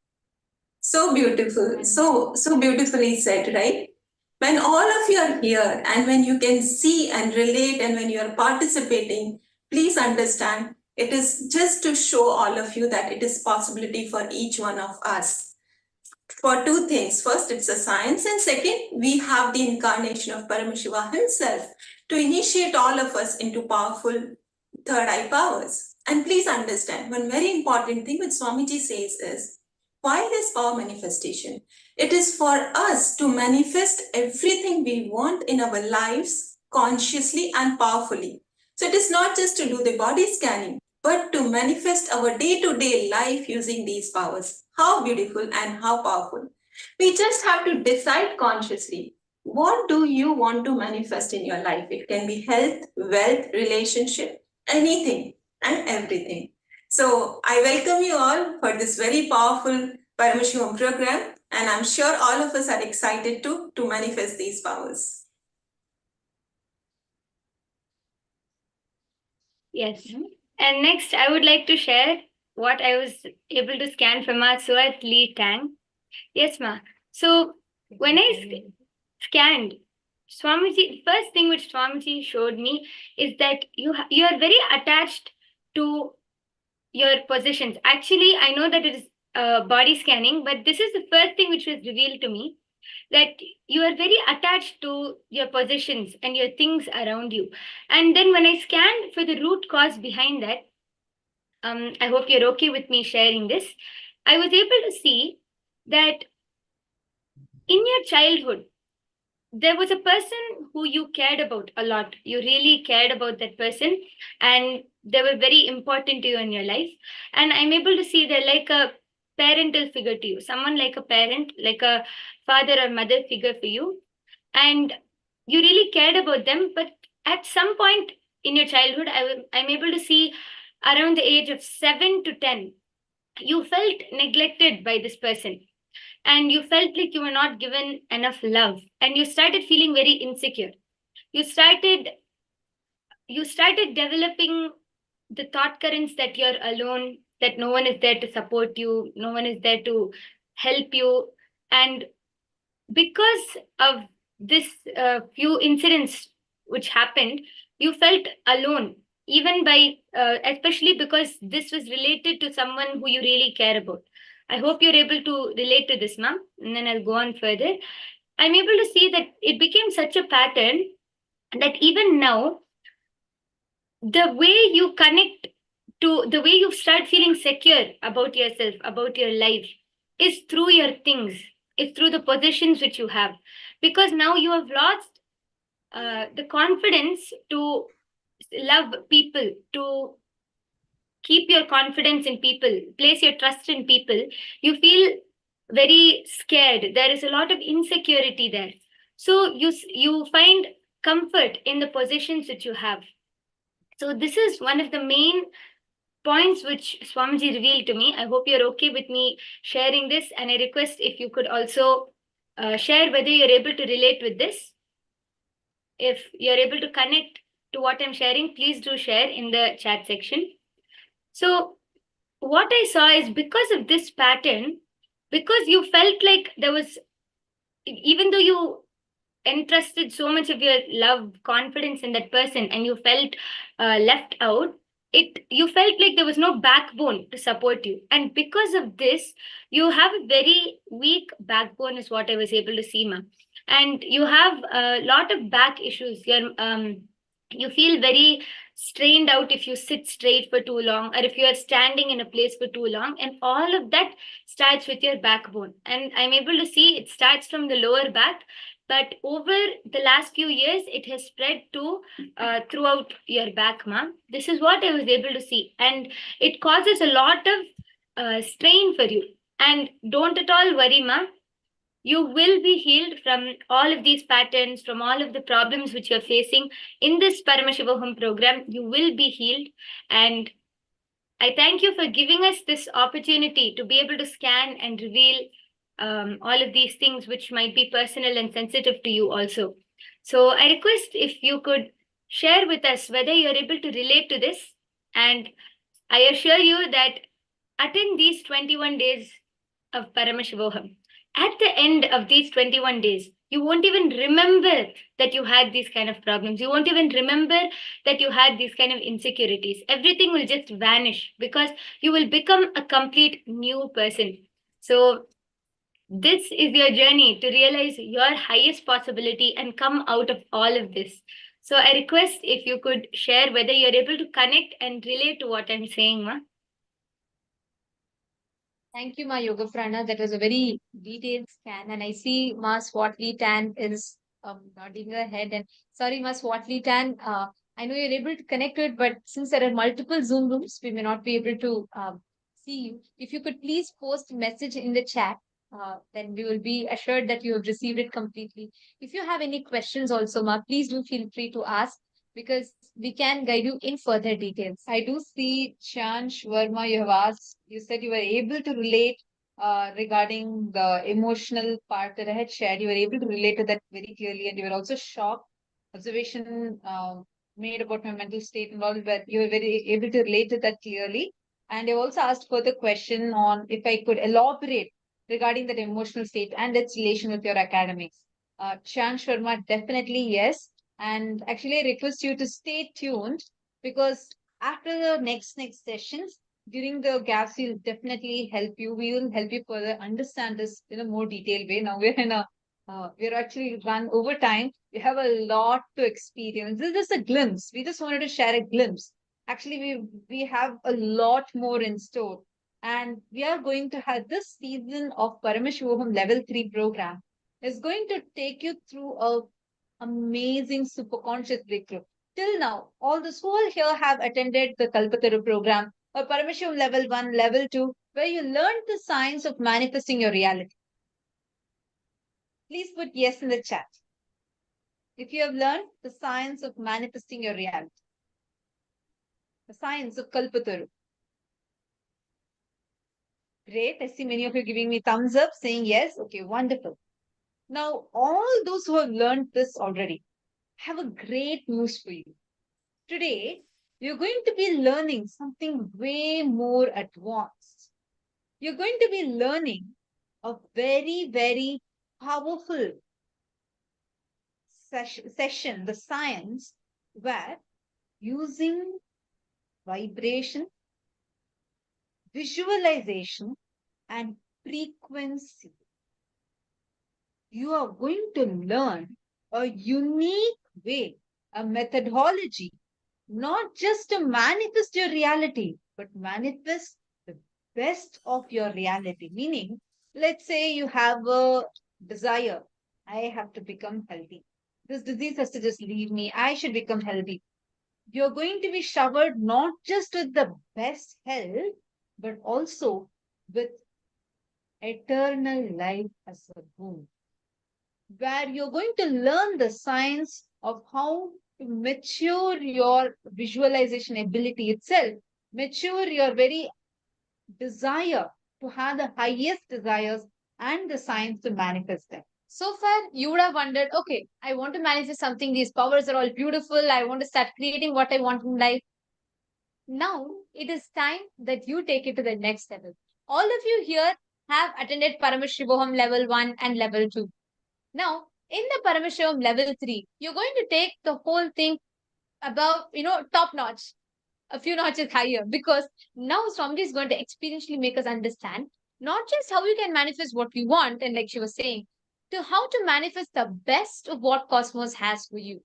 So beautiful. So beautifully said, right? When all of you are here and when you can see and relate and when you are participating, please understand it is just to show all of you that it is possibility for each one of us. For two things. First, it's a science, and second, we have the incarnation of Paramashiva himself to initiate all of us into powerful third eye powers. And please understand, one very important thing which Swamiji says is, why this power manifestation? It is for us to manifest everything we want in our lives consciously and powerfully. So it is not just to do the body scanning, but to manifest our day-to-day life using these powers. How beautiful and how powerful. We just have to decide consciously, what do you want to manifest in your life? It can be health, wealth, relationship, anything and everything. So I welcome you all for this very powerful Paramashivoham program, and I'm sure all of us are excited to manifest these powers. Yes. And next, I would like to share what I was able to scan from our Suat Lee Tang. Yes, ma. So when I scanned, Swamiji, first thing which Swamiji showed me is that you are very attached to your positions. Actually, I know that it is body scanning, but this is the first thing which was revealed to me, that you are very attached to your positions and your things around you. And then when I scanned for the root cause behind that, I hope you're okay with me sharing this. I was able to see that in your childhood, there was a person who you cared about a lot. You really cared about that person, and they were very important to you in your life. And I'm able to see they're like a parental figure to you, someone like a parent, like a father or mother figure for you. And you really cared about them. But at some point in your childhood, I'm able to see around the age of 7 to 10, you felt neglected by this person. And you felt like you were not given enough love, and you started feeling very insecure. You started developing the thought currents that you're alone, that no one is there to support you, no one is there to help you. And because of this few incidents which happened, you felt alone, even by especially because this was related to someone who you really care about. I hope you're able to relate to this, ma'am, and then I'll go on further. I'm able to see that it became such a pattern that even now, the way you connect to, the way you start feeling secure about yourself, about your life, is through your things, is through the positions which you have. Because now you have lost the confidence to love people, to keep your confidence in people, place your trust in people. You feel very scared. There is a lot of insecurity there. So you find comfort in the positions that you have. So this is one of the main points which Swamiji revealed to me. I hope you're okay with me sharing this, and I request if you could also share whether you're able to relate with this, if you're able to connect to what I'm sharing, please do share in the chat section. So what I saw is, because of this pattern, because you felt like there was, even though you entrusted so much of your love, confidence in that person, and you felt left out, you felt like there was no backbone to support you. And because of this, you have a very weak backbone, is what I was able to see, ma'am. And you have a lot of back issues. You feel very strained out if you sit straight for too long, or if you are standing in a place for too long, and all of that starts with your backbone. And I'm able to see it starts from the lower back, but over the last few years, it has spread to throughout your back, ma'am. This is what I was able to see. And it causes a lot of strain for you. And don't at all worry, ma'am. You will be healed from all of these patterns, from all of the problems which you're facing in this Paramashivoham program. You will be healed. And I thank you for giving us this opportunity to be able to scan and reveal all of these things which might be personal and sensitive to you also. So I request if you could share with us whether you're able to relate to this. And I assure you that attend these 21 days of Paramashivoham. At the end of these 21 days, you won't even remember that you had these kind of problems. You won't even remember that you had these kind of insecurities. Everything will just vanish because you will become a complete new person. So this is your journey to realize your highest possibility and come out of all of this. So I request if you could share whether you're able to connect and relate to what I'm saying, ma. Thank you, Ma Yoga Prana. That was a very detailed scan. And I see Ma Swartly Tan is nodding her head. And sorry, Ma Swartly Tan, I know you're able to connect to it, but since there are multiple Zoom rooms, we may not be able to see you. If you could please post a message in the chat, then we will be assured that you have received it completely. If you have any questions also, Ma, please do feel free to ask, because we can guide you in further details. I do see Chansh Verma, you have asked, you said you were able to relate regarding the emotional part that I had shared. You were able to relate to that very clearly, and you were also shocked. Observation made about my mental state and all, but you were very able to relate to that clearly. And you also asked further question on if I could elaborate regarding that emotional state and its relation with your academics. Chansh Verma, definitely yes. And actually, I request you to stay tuned, because after the next sessions, during the gaps, we'll definitely help you. We will help you further understand this in a more detailed way. Now we're in a we're actually run over time. We have a lot to experience. This is just a glimpse. We just wanted to share a glimpse. Actually, we have a lot more in store. And we are going to have this season of Paramashivoham Level 3 program is going to take you through a amazing superconscious breakthrough. Till now, all those who all here have attended the Kalpataru program or Paramashivam Level 1, Level 2, where you learned the science of manifesting your reality. Please put yes in the chat if you have learned the science of manifesting your reality. The science of Kalpataru. Great. I see many of you giving me thumbs up, saying yes. Okay, wonderful. Now, all those who have learned this already, have a great news for you. Today, you're going to be learning something way more advanced. You're going to be learning a very, very powerful session, the science, where using vibration, visualization, and frequency, you are going to learn a unique way, a methodology, not just to manifest your reality, but manifest the best of your reality. Meaning, let's say you have a desire, I have to become healthy. This disease has to just leave me. I should become healthy. You're going to be showered not just with the best health, but also with eternal life as a boon, where you're going to learn the science of how to mature your visualization ability itself, mature your very desire to have the highest desires and the science to manifest them. So far, you would have wondered, okay, I want to manifest something. These powers are all beautiful. I want to start creating what I want in life. Now it is time that you take it to the next level. All of you here have attended Paramashivoham level 1 and level 2. Now, in the Paramashivoham level 3, you're going to take the whole thing above, top notch, a few notches higher, because now Swamiji is going to experientially make us understand not just how you can manifest what we want, and like she was saying, to how to manifest the best of what Cosmos has for you.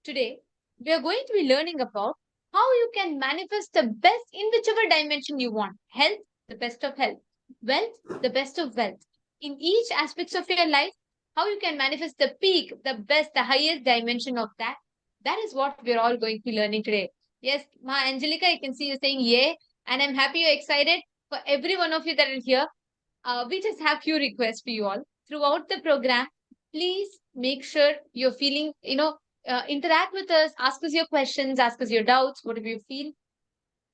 Today, we are going to be learning about how you can manifest the best in whichever dimension you want. Health, the best of health. Wealth, the best of wealth. In each aspects of your life, how you can manifest the peak, the best, the highest dimension of that. That is what we're all going to be learning today. Yes, Ma Angelica, I can see you saying yay, and I'm happy you're excited. For every one of you that are here, we just have few requests for you all. Throughout the program, please make sure you're feeling, interact with us, ask us your questions, ask us your doubts, whatever you feel.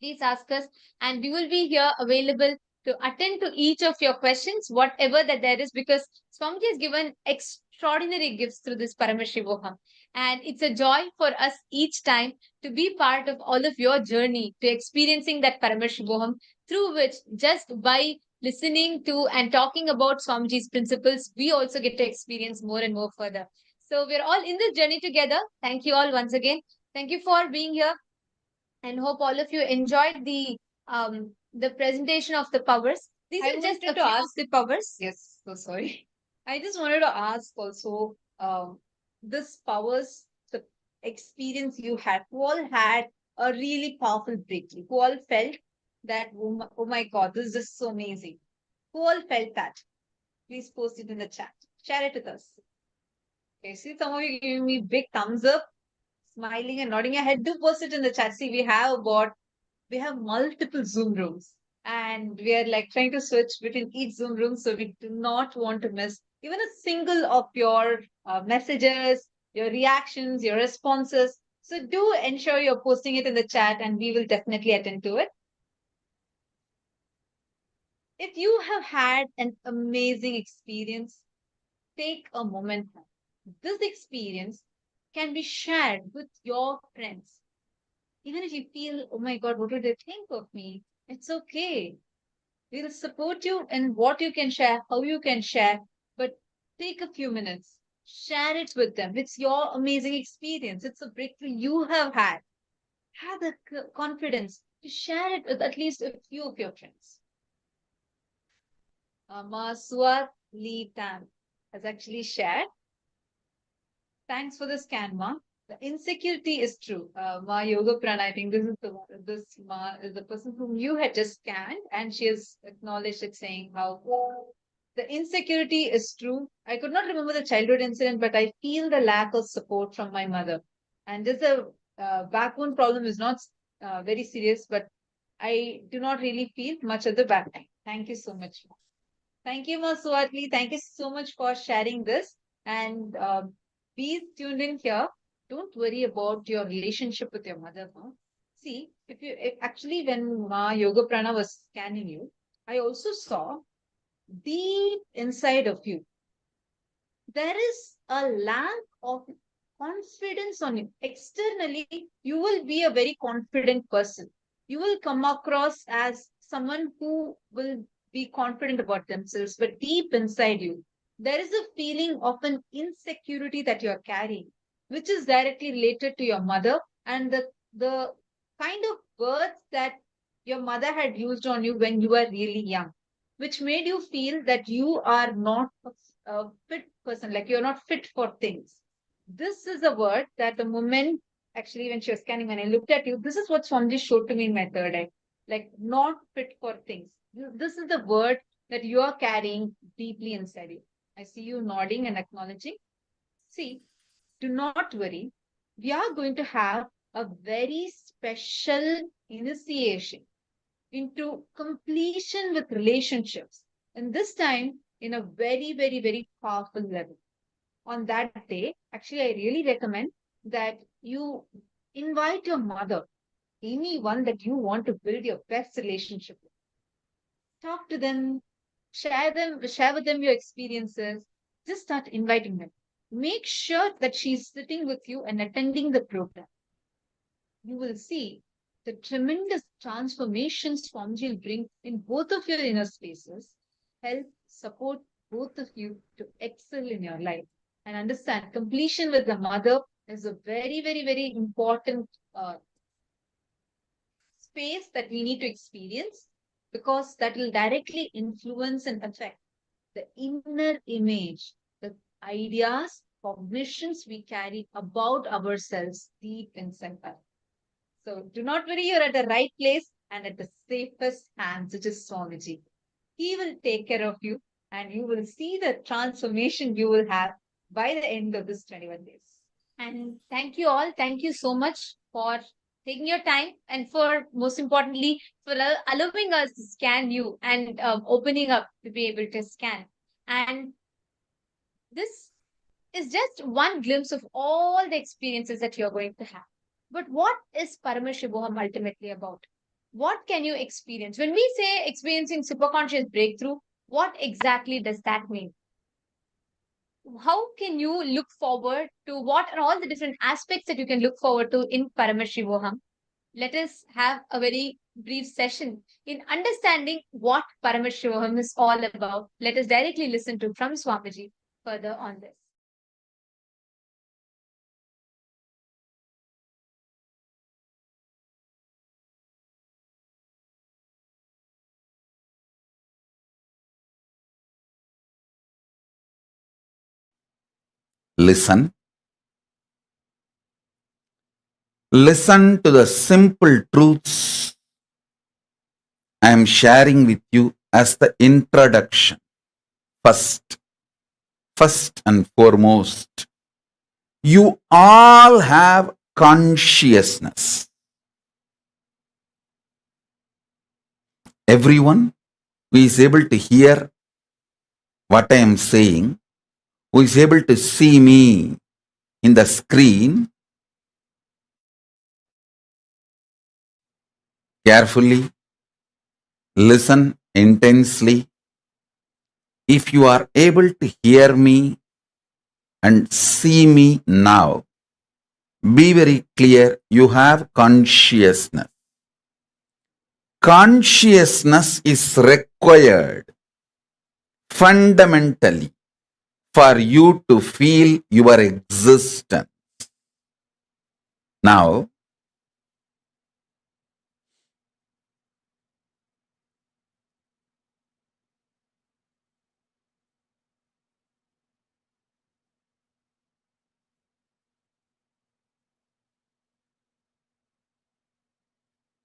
Please ask us, and we will be here available to attend to each of your questions, whatever that there is, because Swamiji has given extraordinary gifts through this Paramashivoham. And it's a joy for us each time to be part of all of your journey to experiencing that Paramashivoham, through which just by listening to and talking about Swamiji's principles, we also get to experience more and more further. So we're all in this journey together. Thank you all once again. Thank you for being here, and hope all of you enjoyed the presentation of the powers. These are just a few of the powers. Yes, so sorry. I just wanted to ask also, this powers, the experience you had, who all had a really powerful breakthrough, who all felt that, oh my God, this is just so amazing. Who all felt that? Please post it in the chat. Share it with us. Okay, see some of you giving me big thumbs up, smiling and nodding your head. Do post it in the chat. See, we have multiple Zoom rooms, and we are like trying to switch between each Zoom room, so we do not want to miss even a single of your messages, your reactions, your responses. So do ensure you're posting it in the chat, and we will definitely attend to it. If you have had an amazing experience, take a moment now. This experience can be shared with your friends. Even if you feel, oh my God, what would they think of me? It's okay. We'll support you in what you can share, how you can share, but take a few minutes, share it with them. It's your amazing experience. It's a breakthrough you have had. Have the confidence to share it with at least a few of your friends. Maswat Lee Tan has actually shared. Thanks for the scan, Ma. The insecurity is true. Ma Yoga Prana, I think this Ma is the person whom you had just scanned, and she has acknowledged it, saying how the insecurity is true. I could not remember the childhood incident, but I feel the lack of support from my mother. And just the backbone problem is not very serious, but I do not really feel much of the back pain. Thank you so much, Ma. Thank you, Ma Suatli. Thank you so much for sharing this. And be tuned in here. Don't worry about your relationship with your mother. Huh? See, if actually when Ma Yoga Prana was scanning you, I also saw deep inside of you, there is a lack of confidence on you. Externally, you will be a very confident person. You will come across as someone who will be confident about themselves, but deep inside you, there is a feeling of an insecurity that you're carrying, which is directly related to your mother and the kind of words that your mother had used on you when you were really young, which made you feel that you are not a fit person, like you're not fit for things. This is a word that the moment, actually, when she was scanning, when I looked at you, this is what Swamiji showed to me in my third eye, like not fit for things. This is the word that you are carrying deeply inside you. I see you nodding and acknowledging. See, do not worry. We are going to have a very special initiation into completion with relationships. And this time, in a very, very, very powerful level. On that day, actually, I really recommend that you invite your mother, anyone that you want to build your best relationship with. Talk to them, share with them your experiences, just start inviting them. Make sure that she's sitting with you and attending the program. You will see the tremendous transformations Swamiji will bring in both of your inner spaces, help support both of you to excel in your life and understand completion with the mother is a very, very, very important space that we need to experience, because that will directly influence and affect the inner image, the ideas, cognitions we carry about ourselves deep inside us. So do not worry, you're at the right place and at the safest hands, which is Swamiji. He will take care of you and you will see the transformation you will have by the end of this 21 days. And thank you all. Thank you so much for taking your time and for, most importantly, for allowing us to scan you and opening up to be able to scan. And this is just one glimpse of all the experiences that you're going to have. But what is Paramashivoham ultimately about? What can you experience? When we say experiencing superconscious breakthrough, what exactly does that mean? How can you look forward to what are all the different aspects that you can look forward to in Paramashivoham? Let us have a very brief session in understanding what Paramashivoham is all about. Let us directly listen to from Swamiji further on this. Listen. Listen to the simple truths I am sharing with you as the introduction. First and foremost, you all have consciousness. Everyone who is able to hear what I am saying, who is able to see me in the screen, carefully listen intensely. If you are able to hear me and see me now, be very clear, you have consciousness. Consciousness is required fundamentally for you to feel your existence. Now,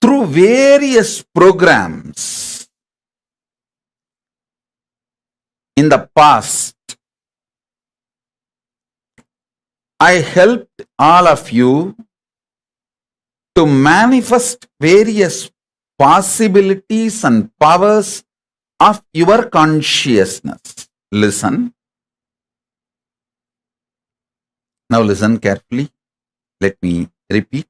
through various programs in the past, I helped all of you to manifest various possibilities and powers of your consciousness. Listen. Now listen carefully. Let me repeat.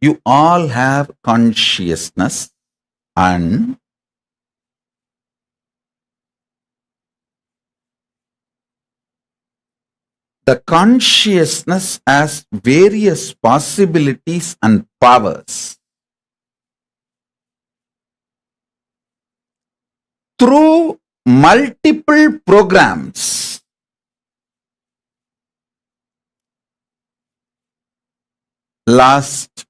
You all have consciousness, and the consciousness has various possibilities and powers. Through multiple programs, last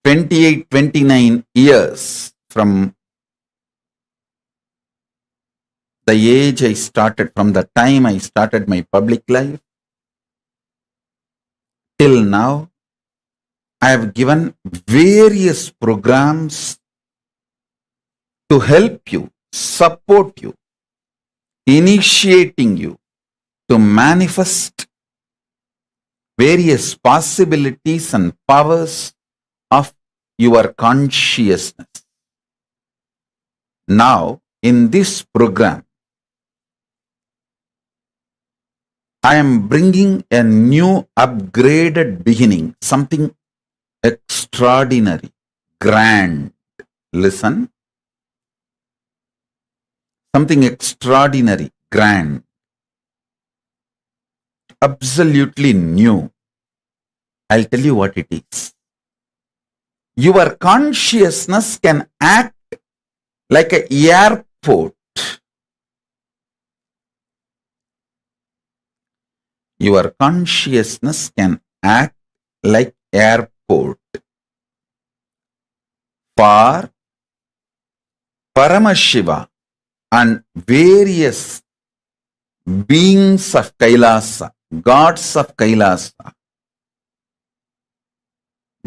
28-29 years, from the age I started, from the time I started my public life till now, I have given various programs to help you, support you, initiating you to manifest various possibilities and powers of your consciousness. Now, in this program, I am bringing a new upgraded beginning, something extraordinary, grand. Listen. Something extraordinary, grand. absolutely new. I'll tell you what it is. Your consciousness can act like an airport. Your consciousness can act like airport for Paramashiva and various beings of Kailasa, gods of Kailasa,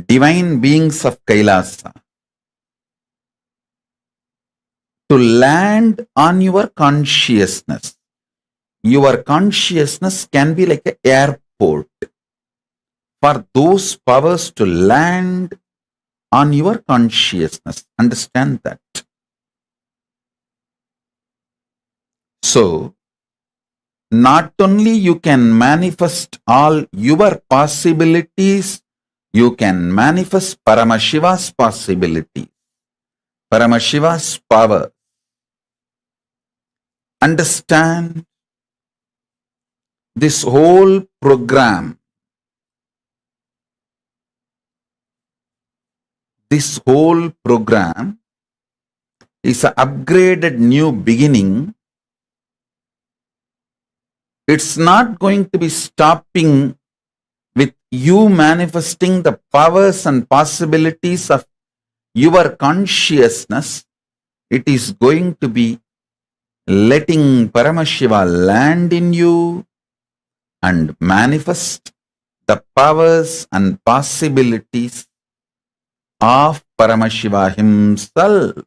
divine beings of Kailasa, to land on your consciousness. Your consciousness can be like an airport for those powers to land on your consciousness. Understand that. So, not only you can manifest all your possibilities, you can manifest Paramashiva's possibility, Paramashiva's power. Understand this whole program. This whole program is an upgraded new beginning. It's not going to be stopping with you manifesting the powers and possibilities of your consciousness. It is going to be letting Paramashiva land in you and manifest the powers and possibilities of Paramashiva himself.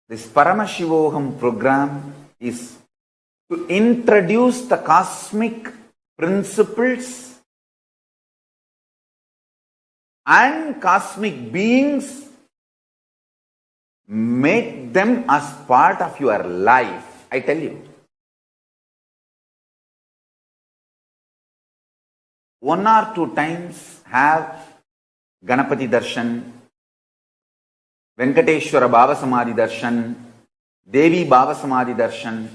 This Paramashivoham program is to introduce the cosmic principles and cosmic beings, make them as part of your life. I tell you. One or two times have Ganapati Darshan, Venkateshwara Baba Samadhi Darshan, Devi Baba Samadhi Darshan.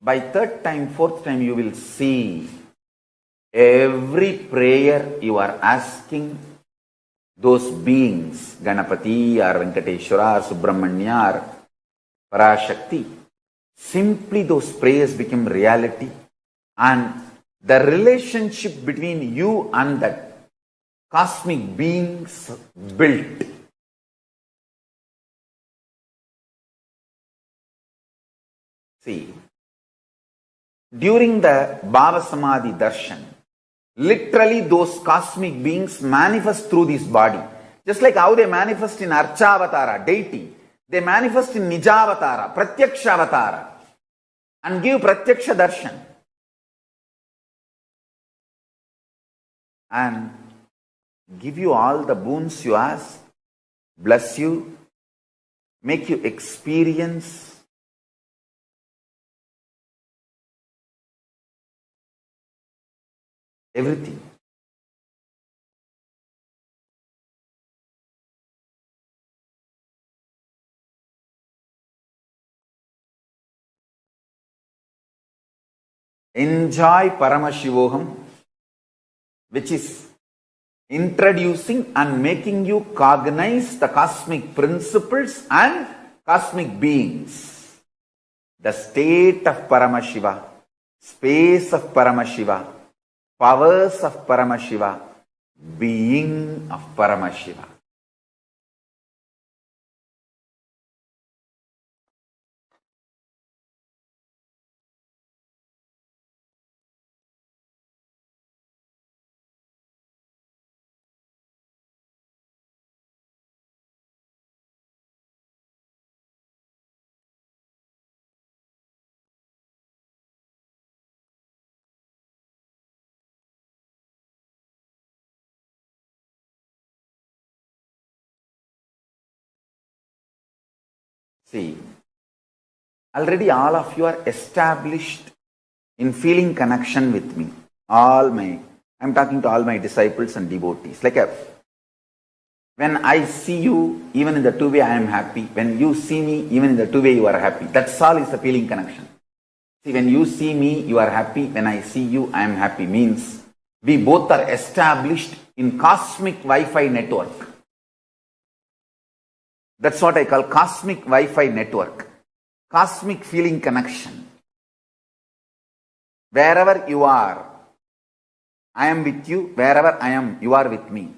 By third time, fourth time, you will see every prayer you are asking those beings, Ganapati or Venkateshwara or Subramanya or Parashakti. Simply those prayers become reality, and the relationship between you and that cosmic beings built. See, during the Baba Samadhi Darshan, literally those cosmic beings manifest through this body. Just like how they manifest in Archavatara, deity, they manifest in Nijavatara, Pratyakshavatara, and give Pratyaksha Darshan. And give you all the boons you ask, bless you, make you experience everything. Enjoy Paramashivoham, which is introducing and making you cognize the cosmic principles and cosmic beings. The state of Paramashiva, space of Paramashiva, powers of Paramashiva, being of Paramashiva. See, already all of you are established in feeling connection with me. I'm talking to all my disciples and devotees. Like When I see you, even in the two way I am happy. When you see me, even in the two way you are happy. That's all is the feeling connection. See, when you see me, you are happy. When I see you, I am happy. Means we both are established in cosmic Wi-Fi network. That's what I call cosmic Wi-Fi network. Cosmic feeling connection. Wherever you are, I am with you. Wherever I am, you are with me.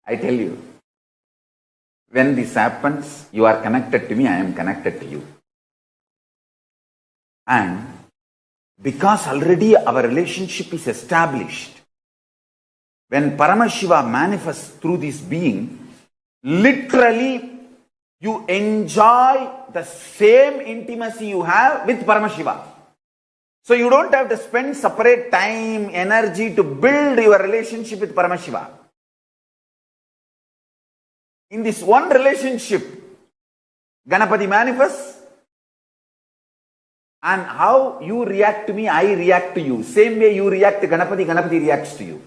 I tell you, when this happens, you are connected to me, I am connected to you. And because already our relationship is established, when Paramashiva manifests through this being, literally you enjoy the same intimacy you have with Paramashiva. So you don't have to spend separate time, energy to build your relationship with Paramashiva. In this one relationship, Ganapati manifests, and how you react to me, I react to you. Same way you react to Ganapati, Ganapati reacts to you.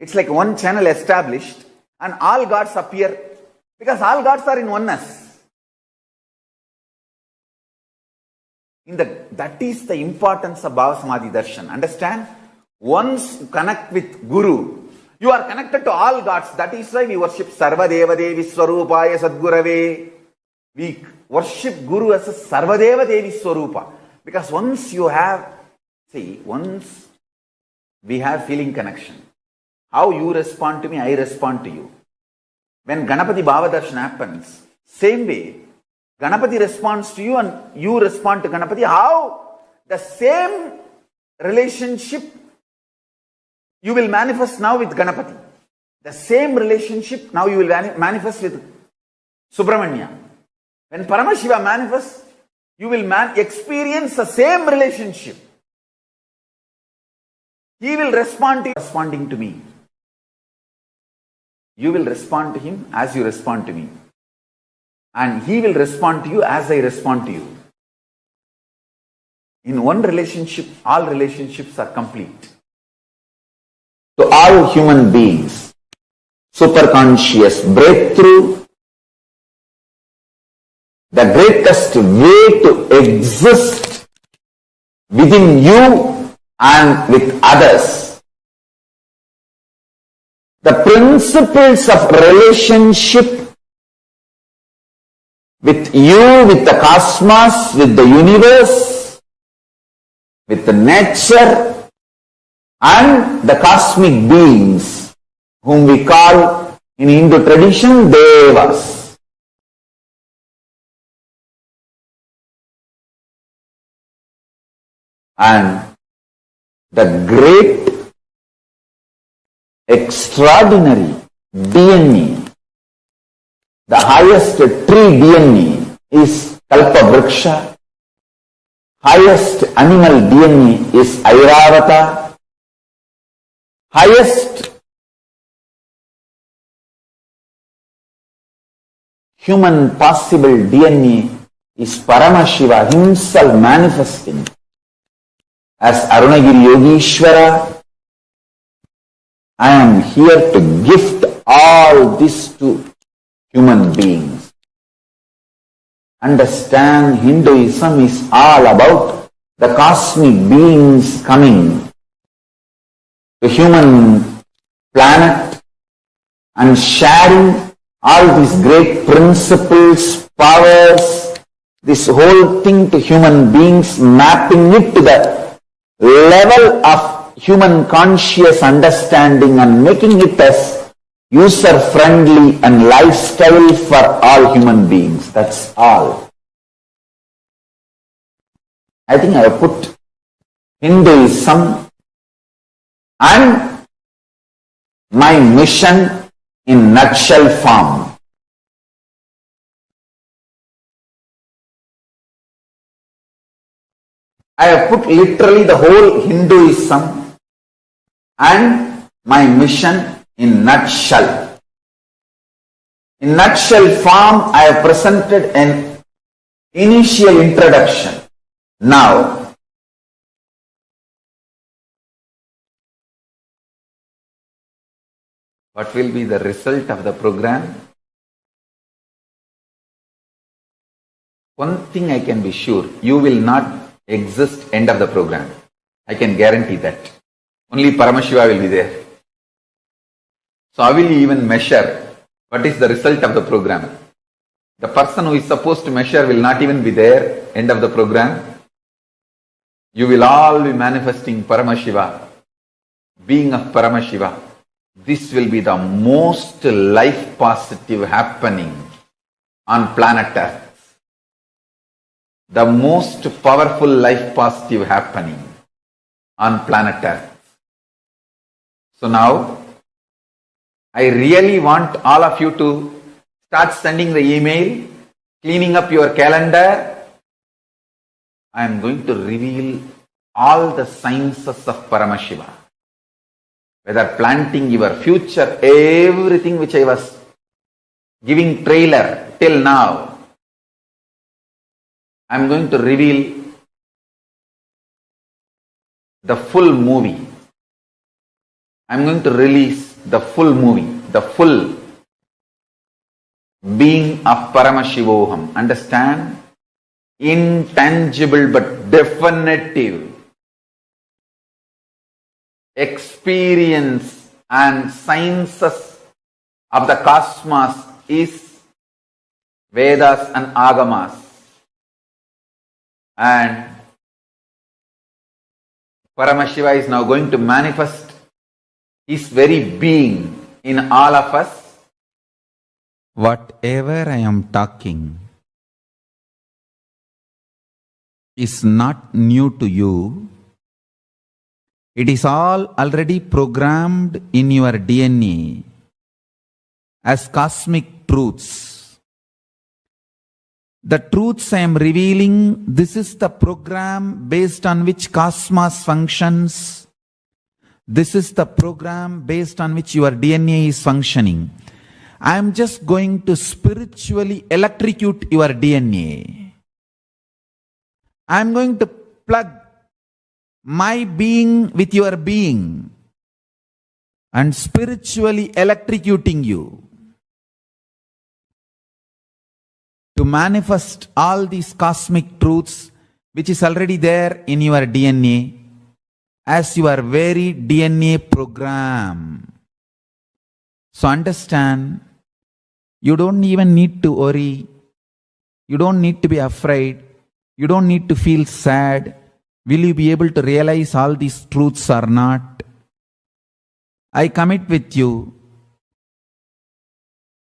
It's like one channel established and all gods appear because all gods are in oneness. That is the importance of Bhava Samadhi Darshan. Understand? Once you connect with Guru, you are connected to all gods. That is why we worship Sarvadeva Devi Swarupaya Sadgurave. We worship Guru as a Sarvadeva Devi Swarupa. Because once we have feeling connection. How you respond to me, I respond to you. When Ganapati Bhava Darshan happens, same way, Ganapati responds to you and you respond to Ganapati. How? The same relationship you will manifest now with Ganapati. The same relationship now you will manifest with Subramanya. When Paramashiva manifests, you will experience the same relationship. He will respond to you, responding to me. You will respond to him as you respond to me. And he will respond to you as I respond to you. In one relationship, all relationships are complete. To all human beings, superconscious breakthrough, the greatest way to exist within you and with others. The principles of relationship with you, with the cosmos, with the universe, with the nature, and the cosmic beings, whom we call in Hindu tradition Devas. And the great, extraordinary DNA, the highest tree DNA is Kalpavriksha, highest animal DNA is Airavata, highest human possible DNA is Paramashiva himself manifesting as Arunagiri Yogeshwara. I am here to gift all this to human beings. Understand, Hinduism is all about the cosmic beings coming to human planet and sharing all these great principles, powers, this whole thing to human beings, mapping it to the level of human conscious understanding and making it as user-friendly and lifestyle for all human beings. That's all. I think I have put Hinduism and my mission in nutshell form. I have put literally the whole Hinduism and my mission in nutshell. In nutshell form, I have presented an initial introduction. Now, What will be the result of the program? One thing I can be sure, you will not exist end of the program. I can guarantee that. Only Paramashiva will be there. So how will you even measure what is the result of the program? The person who is supposed to measure will not even be there end of the program. You will all be manifesting Paramashiva, being of Paramashiva. This will be the most life positive happening on planet Earth. The most powerful life positive happening on planet Earth. So now, I really want all of you to start sending the email, cleaning up your calendar. I am going to reveal all the sciences of Paramashiva. Whether planting your future, everything which I was giving trailer till now, I am going to reveal the full movie. I am going to release the full movie, the full being of Paramashivoham. Understand? Intangible but definitive experience and sciences of the cosmos is Vedas and Agamas. And Paramashiva is now going to manifest his very being in all of us. Whatever I am talking is not new to you. It is all already programmed in your DNA as cosmic truths. The truths I am revealing, this is the program based on which cosmos functions. This is the program based on which your DNA is functioning. I am just going to spiritually electrocute your DNA. I am going to plug my being with your being and spiritually electrocuting you to manifest all these cosmic truths which is already there in your DNA as your very DNA program. So understand, you don't even need to worry. You don't need to be afraid. You don't need to feel sad. Will you be able to realize all these truths or not? I commit with you.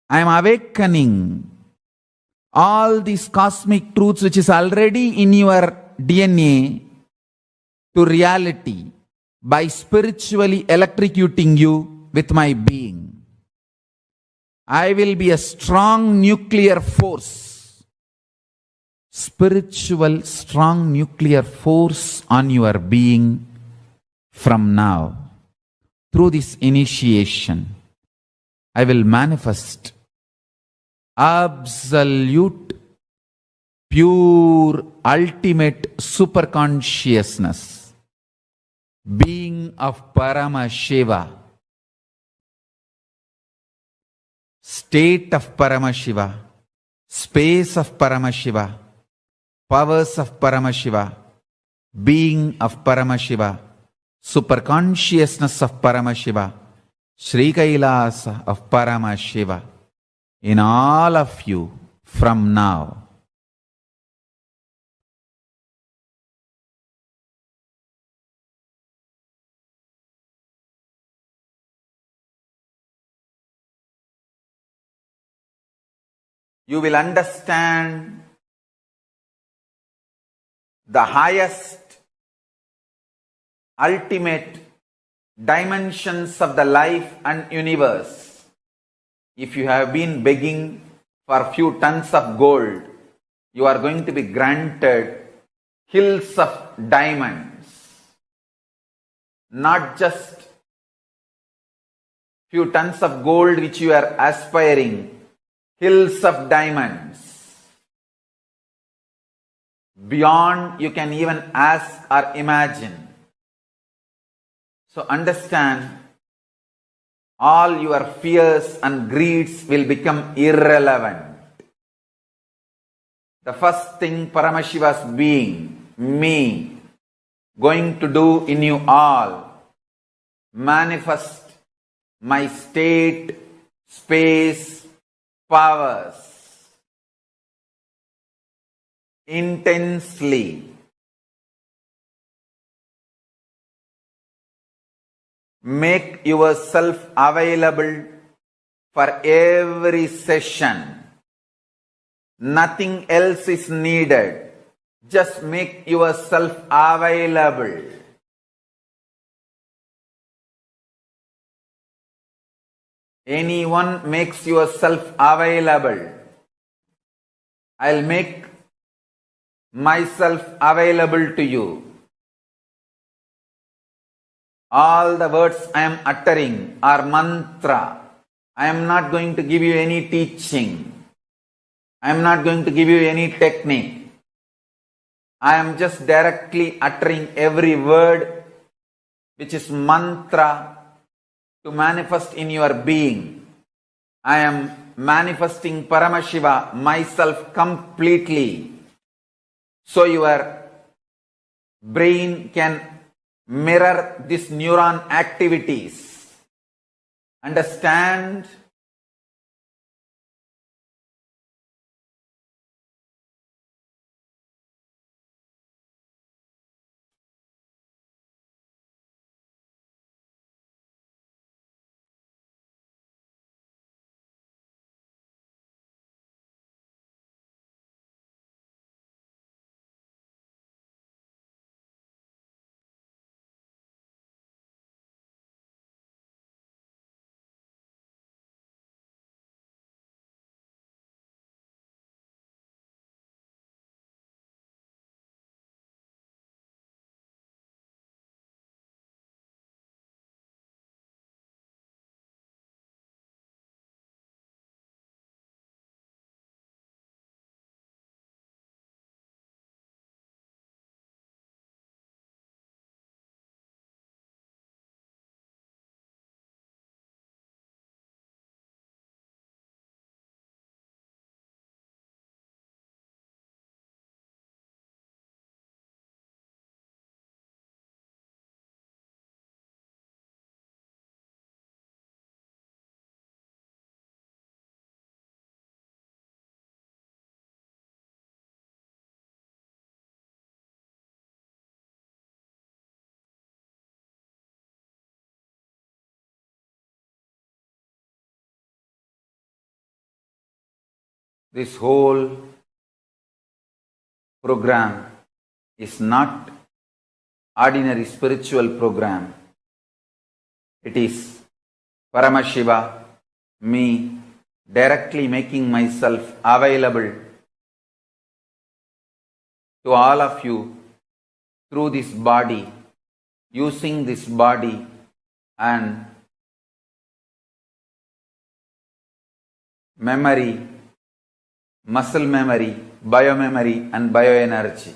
I am awakening all these cosmic truths which is already in your DNA to reality by spiritually electrocuting you with my being. I will be a strong nuclear force, spiritual strong nuclear force on your being from now. Through this initiation, I will manifest absolute, pure, ultimate superconsciousness, being of Paramashiva, state of Paramashiva, space of Paramashiva, powers of Paramashiva, being of Paramashiva, superconsciousness of Paramashiva, Sri KAILASA of Paramashiva, in all of you from now. You will understand the highest, ultimate dimensions of the life and universe. If you have been begging for a few tons of gold, you are going to be granted hills of diamonds. Not just few tons of gold which you are aspiring, hills of diamonds. Beyond you can even ask or imagine. So understand, all your fears and greeds will become irrelevant. The first thing Paramashiva's being, me, going to do in you all, manifest my state, space, powers intensely. Make yourself available for every session. Nothing else is needed. Just make yourself available. Anyone makes yourself available, I'll make myself available to you. All the words I am uttering are mantra. I am not going to give you any teaching. I am not going to give you any technique. I am just directly uttering every word which is mantra to manifest in your being. I am manifesting Paramashiva, myself completely, so your brain can mirror these neuron activities. Understand? This whole program is not ordinary spiritual program. It is Paramashiva, me, directly making myself available to all of you through this body, using this body and memory, muscle memory, biomemory and bioenergy.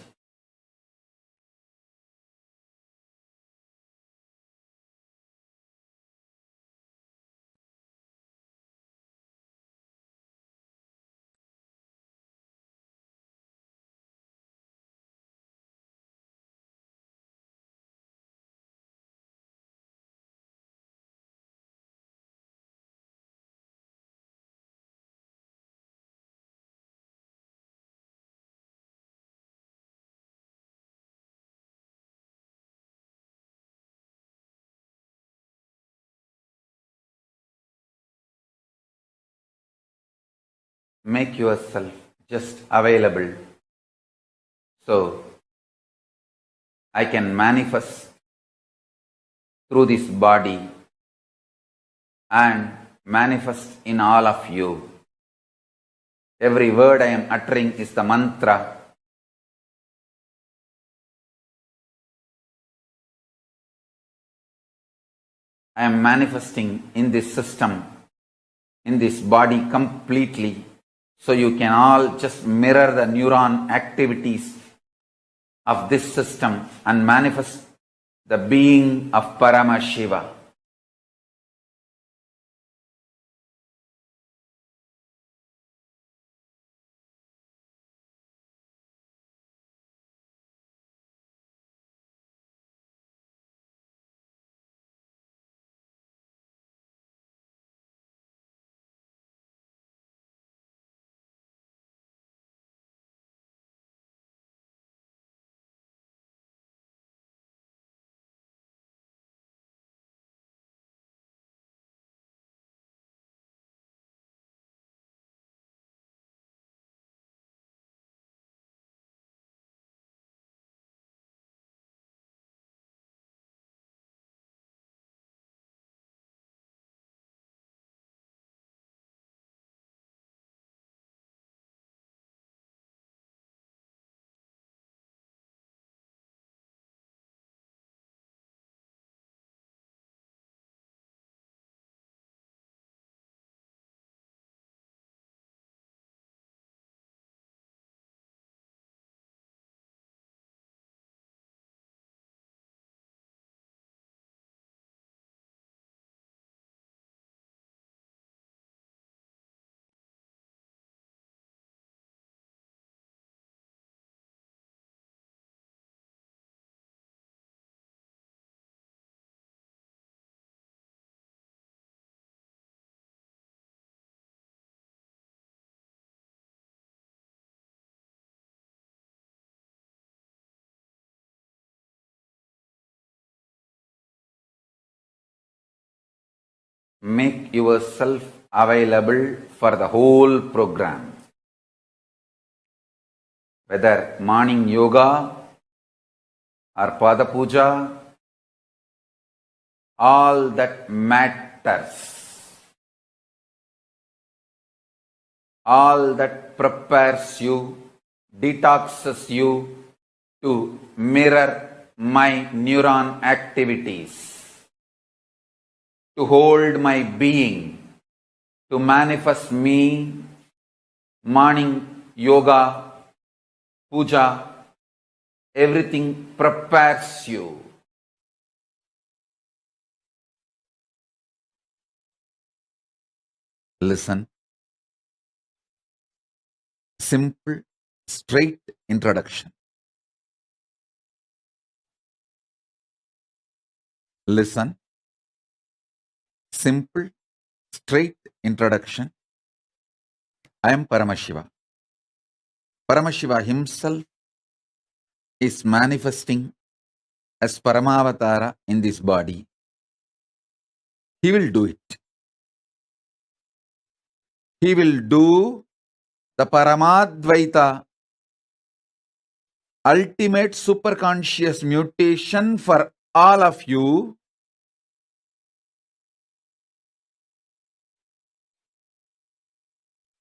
Make yourself just available so I can manifest through this body and manifest in all of you. Every word I am uttering is the mantra. I am manifesting in this system, in this body completely, so you can all just mirror the neuron activities of this system and manifest the being of Paramashiva. make yourself available for the whole program. Whether morning yoga or pada puja, all that matters. All that prepares you, detoxes you to mirror my neuron activities, to hold my being, to manifest me, morning yoga, puja, everything prepares you. Listen. Simple, straight introduction. Listen. Simple, straight introduction. I am Paramashiva. Paramashiva himself is manifesting as Paramavatara in this body. He will do it. He will do the Paramadvaita, ultimate superconscious mutation for all of you,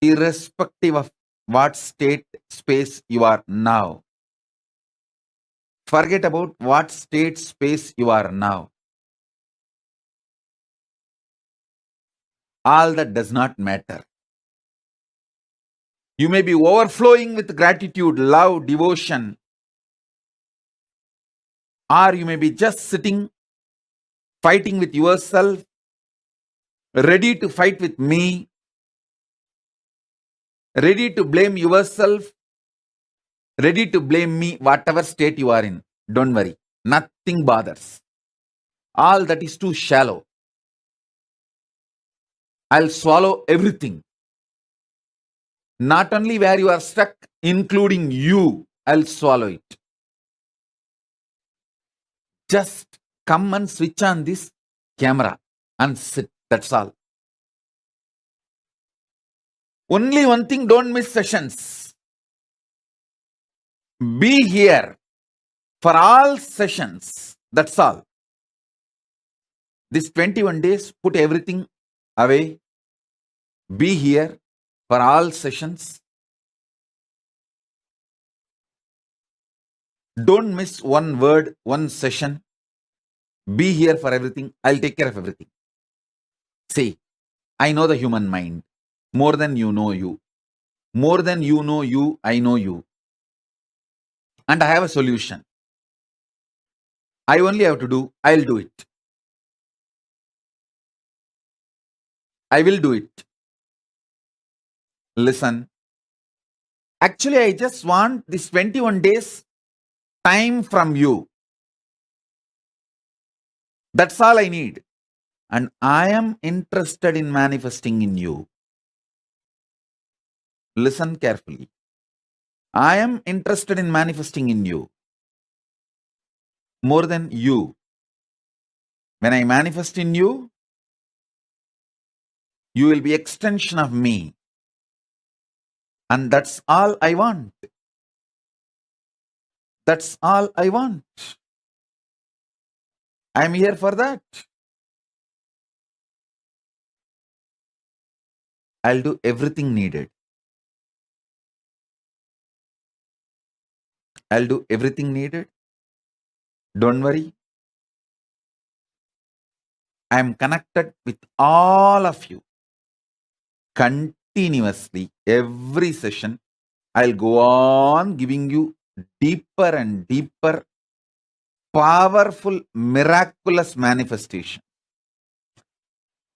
irrespective of what state, space you are now. Forget about what state, space you are now. All that does not matter. You may be overflowing with gratitude, love, devotion, or you may be just sitting, fighting with yourself, ready to fight with me, ready to blame yourself, ready to blame me, whatever state you are in. Don't worry. Nothing bothers. All that is too shallow. I'll swallow everything. Not only where you are stuck, including you, I'll swallow it. Just come and switch on this camera and sit. That's all. Only one thing, don't miss sessions. Be here for all sessions. That's all. This 21 days, put everything away. Be here for all sessions. Don't miss one word, one session. Be here for everything. I'll take care of everything. See, I know the human mind more than you know you. More than you know you, I know you. And I have a solution. I only have to do, I'll do it. I will do it. Listen. Actually, I just want this 21 days time from you. That's all I need. And I am interested in manifesting in you. Listen carefully. I am interested in manifesting in you. More than you. When I manifest in you, you will be extension of me. And that's all I want. That's all I want. I'm here for that. I'll do everything needed. I'll do everything needed. Don't worry. I'm connected with all of you. Continuously, every session, I'll go on giving you deeper and deeper, powerful, miraculous manifestation.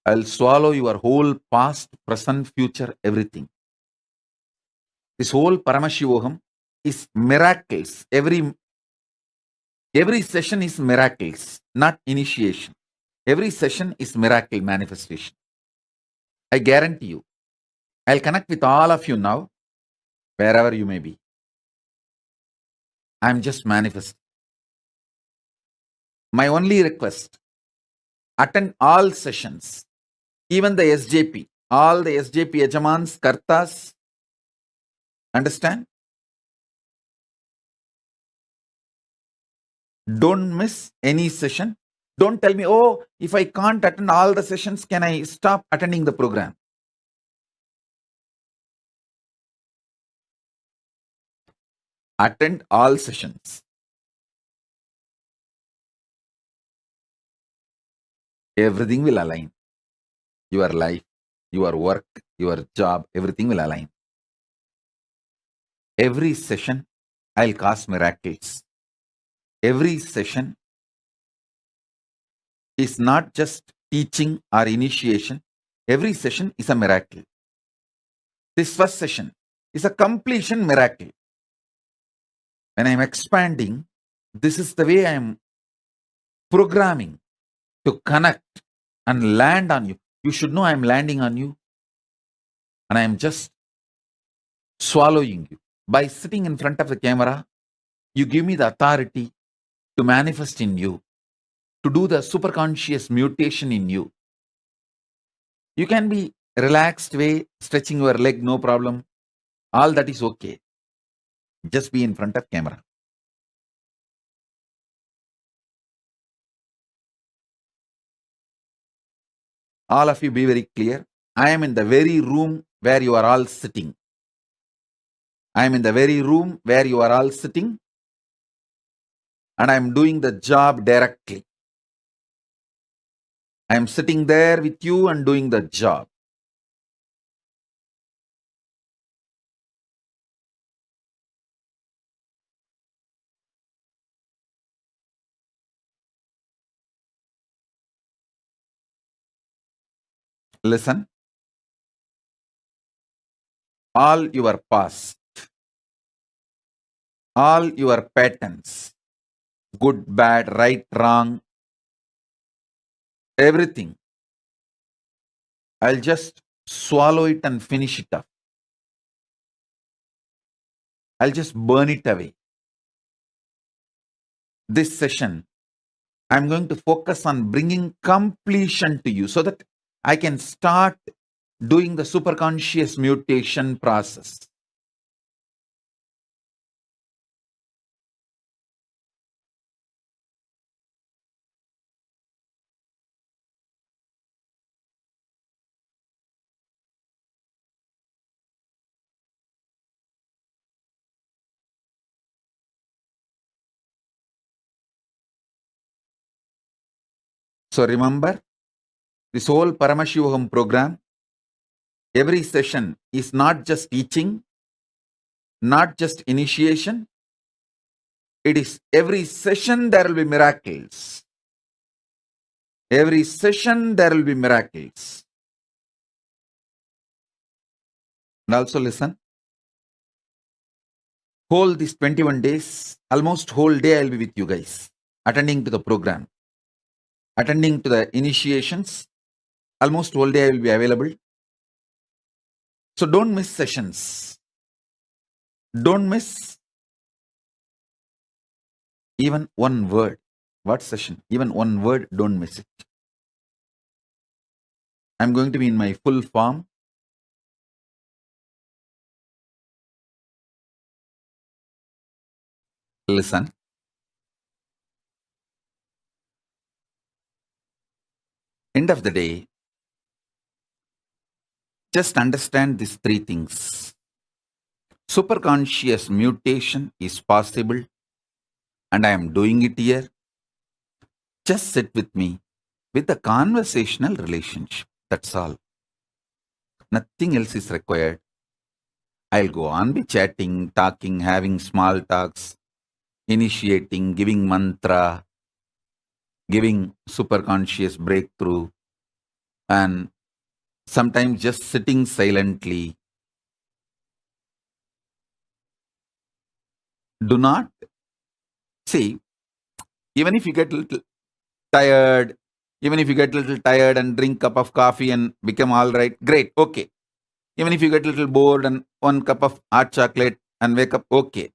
I'll swallow your whole past, present, future, everything. This whole Paramashivoham is miracles. Every session is miracles, not initiation. Every session is miracle manifestation. I guarantee you. I'll connect with all of you now, wherever you may be. I'm just manifesting. My only request, attend all sessions. Even the SJP, all the SJP Yajamans, Kartas, understand? Don't miss any session. Don't tell me, oh, if I can't attend all the sessions, can I stop attending the program? Attend all sessions. Everything will align. Your life, your work, your job, everything will align. Every session, I'll cause miracles. Every session is not just teaching or initiation. Every session is a miracle. This first session is a completion miracle. When I'm expanding, this is the way I'm programming to connect and land on you. You should know I'm landing on you and I'm just swallowing you. By sitting in front of the camera, you give me the authority to manifest in you, to do the superconscious mutation in you. You can be relaxed way, stretching your leg, no problem. All that is okay. Just be in front of camera. All of you be very clear. I am in the very room where you are all sitting. I am in the very room where you are all sitting, and I am doing the job directly. I am sitting there with you and doing the job. Listen. All your past, all your patterns, good, bad, right, wrong, everything, I'll just swallow it and finish it up. I'll just burn it away. This session, I'm going to focus on bringing completion to you so that I can start doing the superconscious mutation process. So remember, this whole Paramashivoham program, every session is not just teaching, not just initiation. It is every session there will be miracles. Every session there will be miracles. And also listen, whole these 21 days, almost whole day I'll be with you guys, attending to the program, attending to the initiations. Almost whole day I will be available. So don't miss sessions. Don't miss even one word. What session? Even one word, don't miss it. I'm going to be in my full form. Listen. End of the day, just understand these three things. Superconscious mutation is possible, and I am doing it here. Just sit with me with a conversational relationship. That's all. Nothing else is required. I'll go on be chatting, talking, having small talks, initiating, giving mantra, giving superconscious breakthrough, and sometimes just sitting silently. Do not see, even if you get a little tired, and drink cup of coffee and become all right, great, okay. Even if you get a little bored and one cup of hot chocolate and wake up, okay.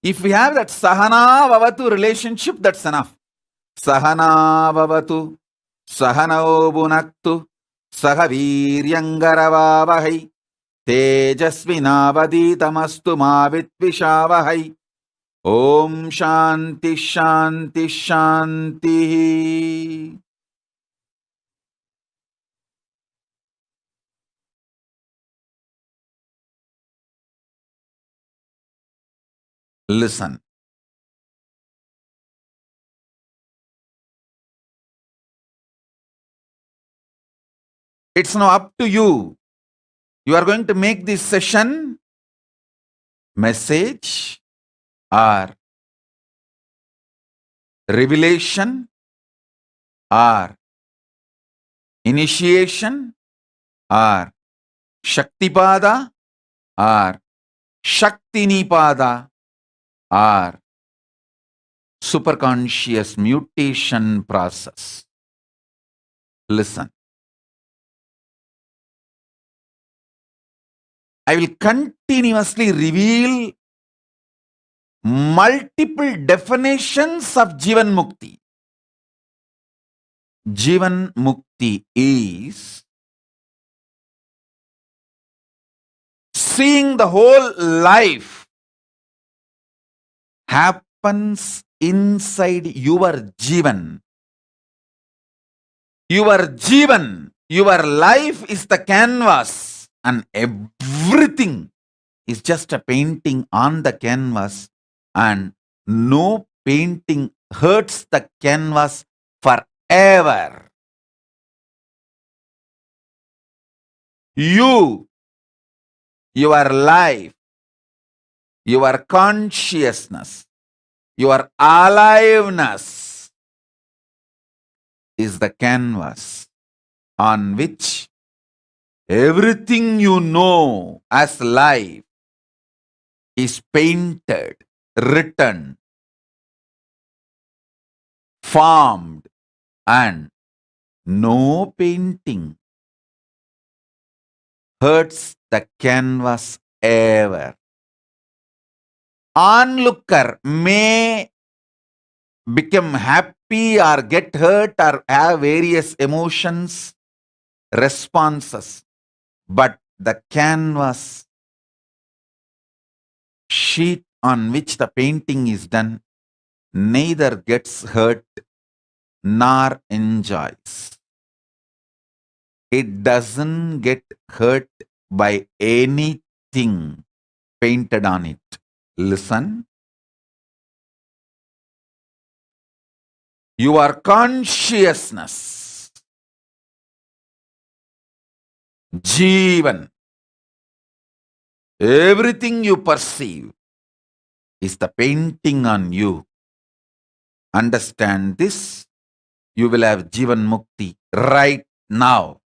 If we have that Sahana Vavatu relationship, that's enough. Sahana Vavatu, Sahanau Bunaktu Sahaviryangarahavai Tejasvinavaditamastu Mavitvishavahai. Om Shanti Shanti Shanti. Listen. It's now up to you. You are going to make this session message or revelation or initiation or Shaktipada or Shaktinipada or superconscious mutation process. Listen. I will continuously reveal multiple definitions of Jivan Mukti. Jivan Mukti is seeing the whole life happens inside your Jivan. Your Jivan, your life is the canvas, and everything is just a painting on the canvas, and no painting hurts the canvas forever. You, your life, your consciousness, your aliveness is the canvas on which everything you know as life is painted, written, formed, and no painting hurts the canvas ever. Onlooker may become happy or get hurt or have various emotions, responses, but the canvas sheet on which the painting is done neither gets hurt nor enjoys. It doesn't get hurt by anything painted on it. Listen. Your consciousness, Jivan, everything you perceive is the painting on you. Understand this, you will have Jivan Mukti right now.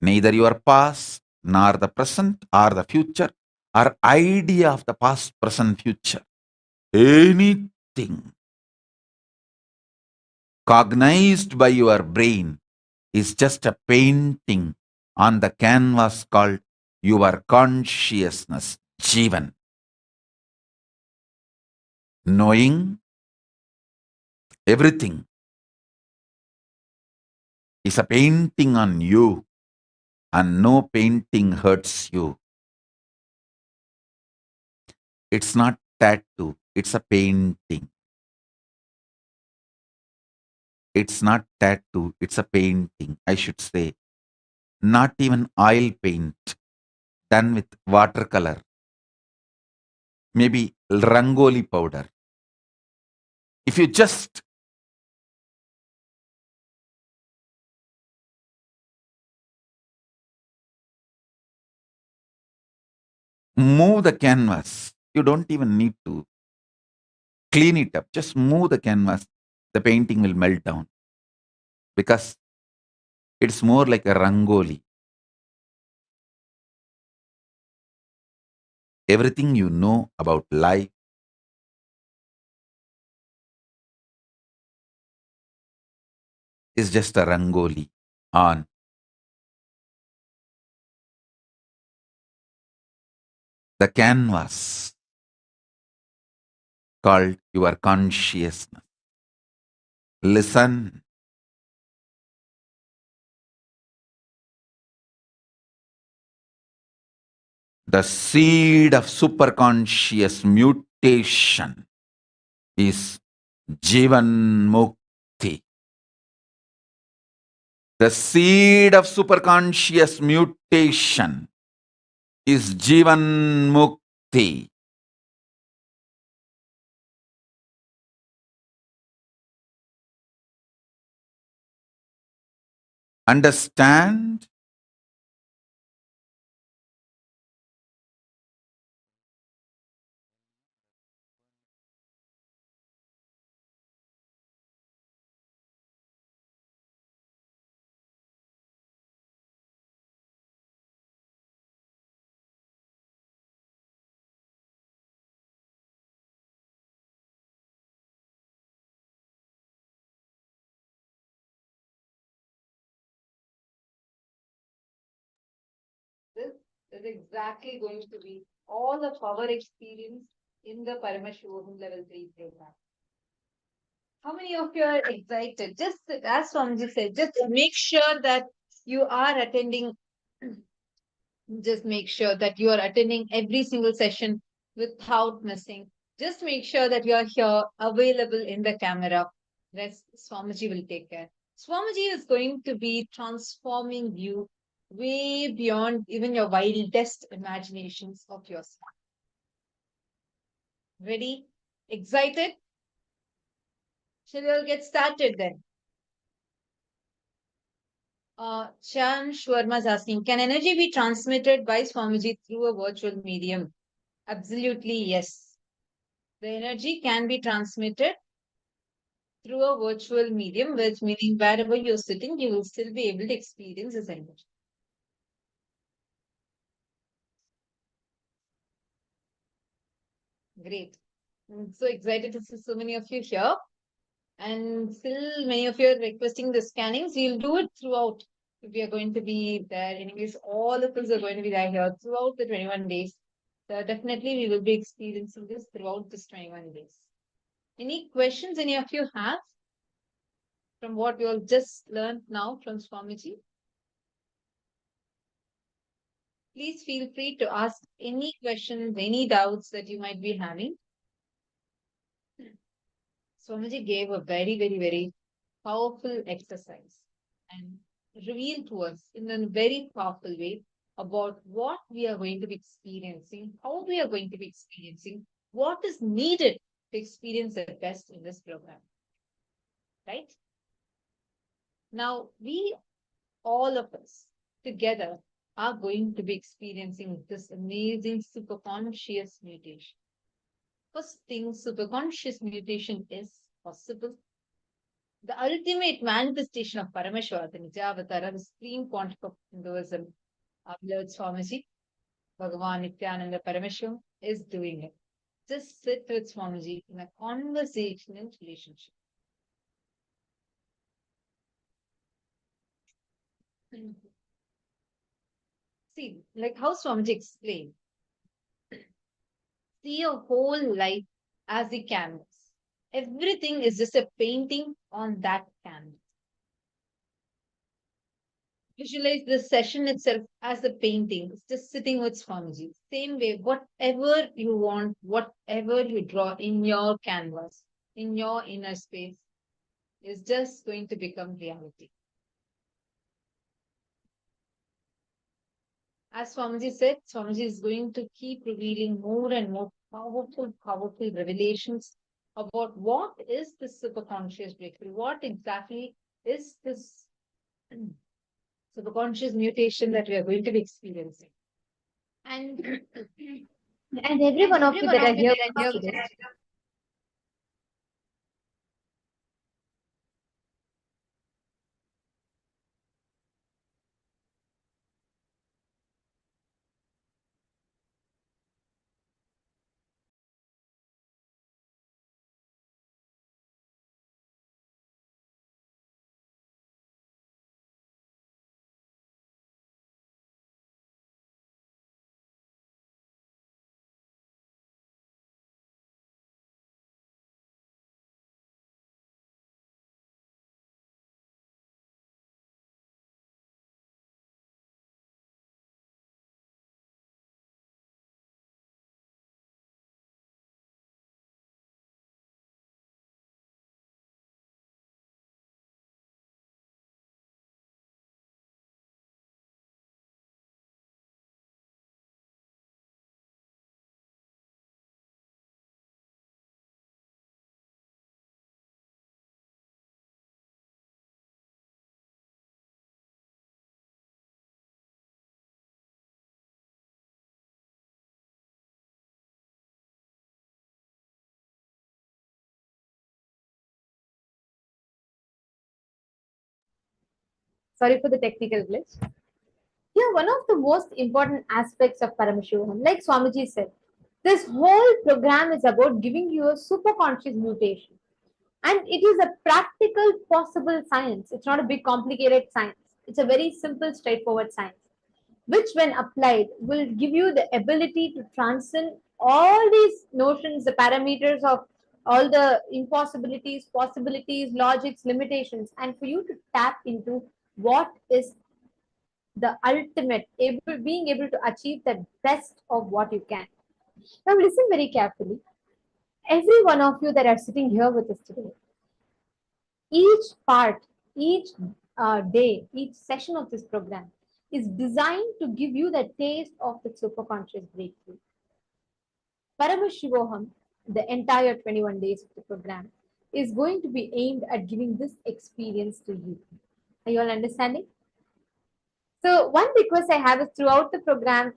Neither your past, nor the present, or the future, or idea of the past, present, future. Anything cognized by your brain is just a painting on the canvas called your consciousness, Jivan. Knowing everything is a painting on you, and no painting hurts you. It's not tattoo, it's a painting. It's not tattoo, it's a painting. I should say, not even oil paint done with watercolor. Maybe rangoli powder. If you just move the canvas, you don't even need to clean it up. Just move the canvas, the painting will melt down. Because it's more like a rangoli. Everything you know about life is just a rangoli on the canvas called your consciousness. Listen. The seed of superconscious mutation is Jivan Mukti. The seed of superconscious mutation is Jivan Mukti. Understand? This is exactly going to be all of our experience in the Paramashivoham Level-3 program. How many of you are excited? Just as Swamiji said, just make sure that you are attending. Just make sure that you are attending every single session without missing. Just make sure that you are here available in the camera. Rest Swamiji will take care. Swamiji is going to be transforming you way beyond even your wildest imaginations of yourself. Ready? Excited? Shall we all get started then? Chan Shwarma is asking, can energy be transmitted by Swamiji through a virtual medium? Absolutely, yes. The energy can be transmitted through a virtual medium, which meaning wherever you're sitting, you will still be able to experience this energy. Great. I'm so excited to see so many of you here. And still many of you are requesting the scannings. We'll do it throughout. We are going to be there. Anyways, all of us are going to be there here throughout the 21 days. So definitely we will be experiencing this throughout this 21 days. Any questions any of you have from what we all just learned now from Swamiji? Please feel free to ask any questions, any doubts that you might be having. Swamiji gave a very, very, very powerful exercise and revealed to us in a very powerful way about what we are going to be experiencing, how we are going to be experiencing, what is needed to experience the best in this program. Right? Now, we, all of us together, are going to be experiencing this amazing superconscious mutation. First thing, superconscious mutation is possible. The ultimate manifestation of Paramashivoham, the Nijavatara, the supreme quantum of Hinduism, our Lord Swamiji, Bhagavan Nithyananda Paramashivoham, is doing it. Just sit with Swamiji in a conversational relationship. See, like how Swamiji explained, see your whole life as a canvas. Everything is just a painting on that canvas. Visualize the session itself as a painting. It's just sitting with Swamiji. Same way, whatever you want, whatever you draw in your canvas, in your inner space, is just going to become reality. As Swamiji said, Swamiji is going to keep revealing more and more powerful revelations about what is this superconscious breakthrough, what exactly is this superconscious mutation that we are going to be experiencing. And every one of you that are here today, Sorry for the technical glitch. Here, one of the most important aspects of Paramashivoham, like Swamiji said, this whole program is about giving you a superconscious mutation. And it is a practical, possible science. It's not a big, complicated science. It's a very simple, straightforward science, which, when applied, will give you the ability to transcend all these notions, the parameters of all the impossibilities, possibilities, logics, limitations, and for you to tap into what is the ultimate, being able to achieve the best of what you can. Now, listen very carefully. Every one of you that are sitting here with us today, each part, each day, each session of this program is designed to give you the taste of the superconscious breakthrough. Paramashivoham, the entire 21 days of the program, is going to be aimed at giving this experience to you. Are you all understanding? So one request I have is throughout the program,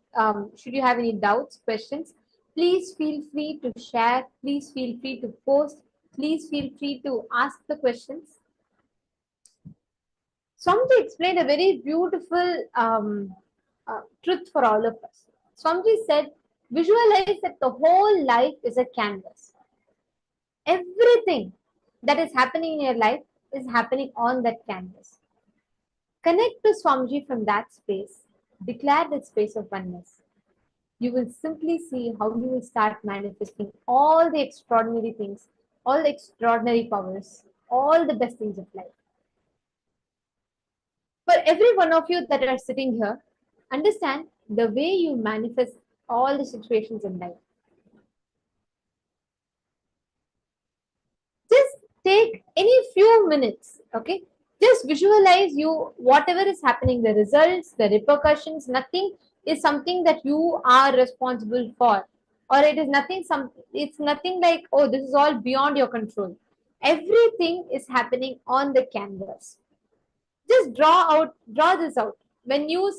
should you have any doubts, questions, please feel free to share, please feel free to post, please feel free to ask the questions. Swamiji explained a very beautiful truth for all of us. Swamiji said, visualize that the whole life is a canvas. Everything that is happening in your life is happening on that canvas. Connect to Swamiji from that space. Declare that space of oneness. You will simply see how you will start manifesting all the extraordinary things, all the extraordinary powers, all the best things of life. For every one of you that are sitting here, understand the way you manifest all the situations in life. Just take any few minutes, okay? Just visualize you, whatever is happening, the results, the repercussions, nothing is something that you are responsible for. Or it is nothing, it's nothing like, oh, this is all beyond your control. Everything is happening on the canvas. Just draw this out. When you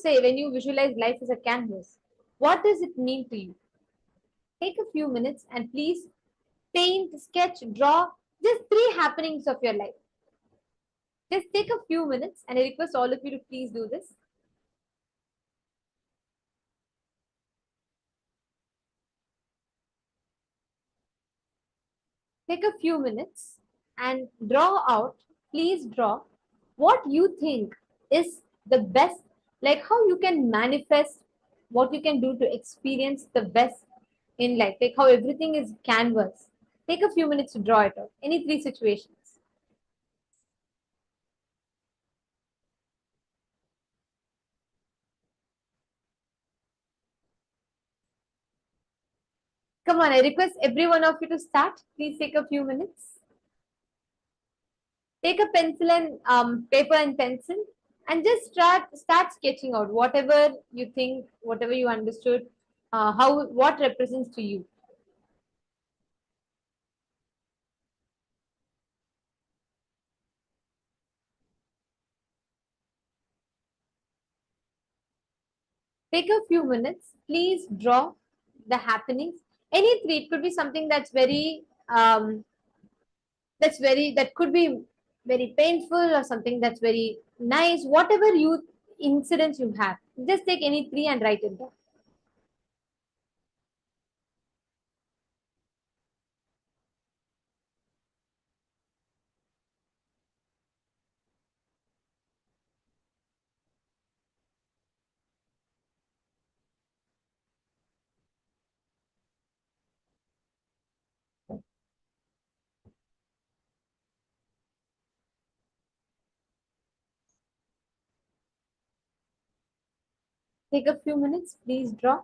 visualize life as a canvas, what does it mean to you? Take a few minutes and please paint, sketch, draw just 3 happenings of your life. Just take a few minutes and I request all of you to please do this. Take a few minutes and please draw what you think is the best, like how you can manifest, what you can do to experience the best in life, like how everything is canvas. Take a few minutes to draw it out. Any 3 situations. Come on, I request every one of you to start. Please take a few minutes. Take a pencil and paper and pencil and just start sketching out whatever you think, whatever you understood, what represents to you. Take a few minutes. Please draw the happenings. Any 3. It could be something that's that could be very painful or something that's very nice. Whatever incidents you have, just take any 3 and write it down. Take a few minutes. Please draw.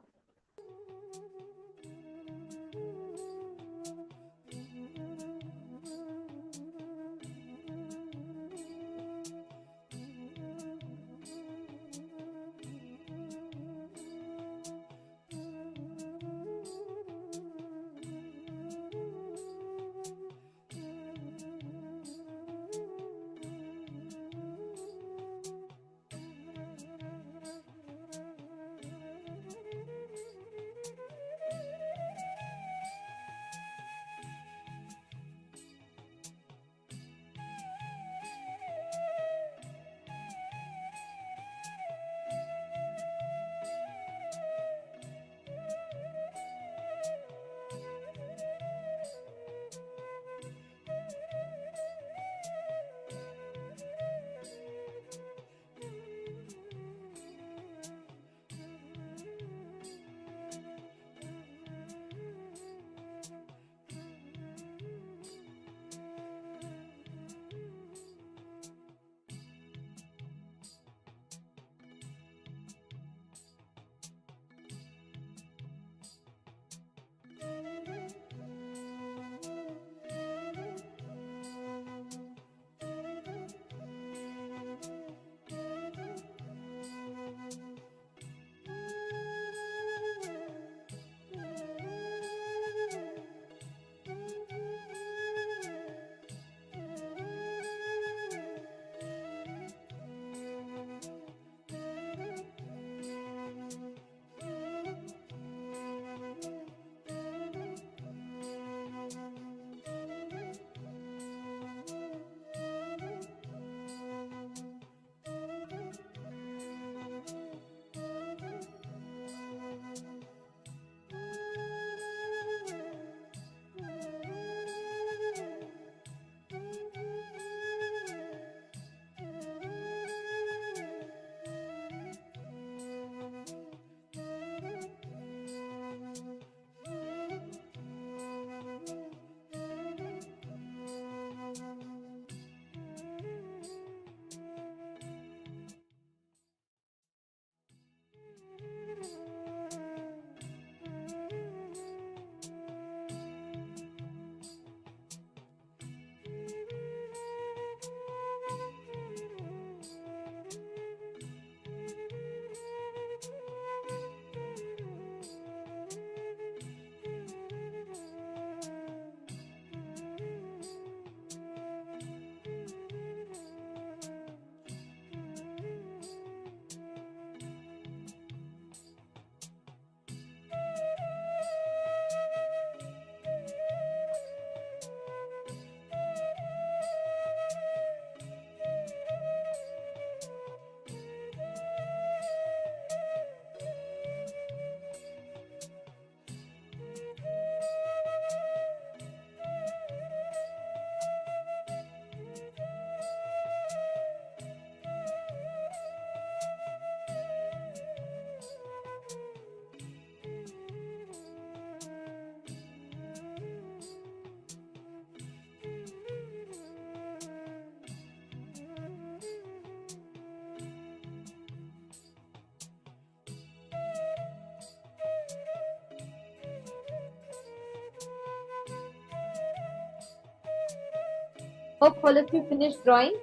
Hope all of you finished drawing.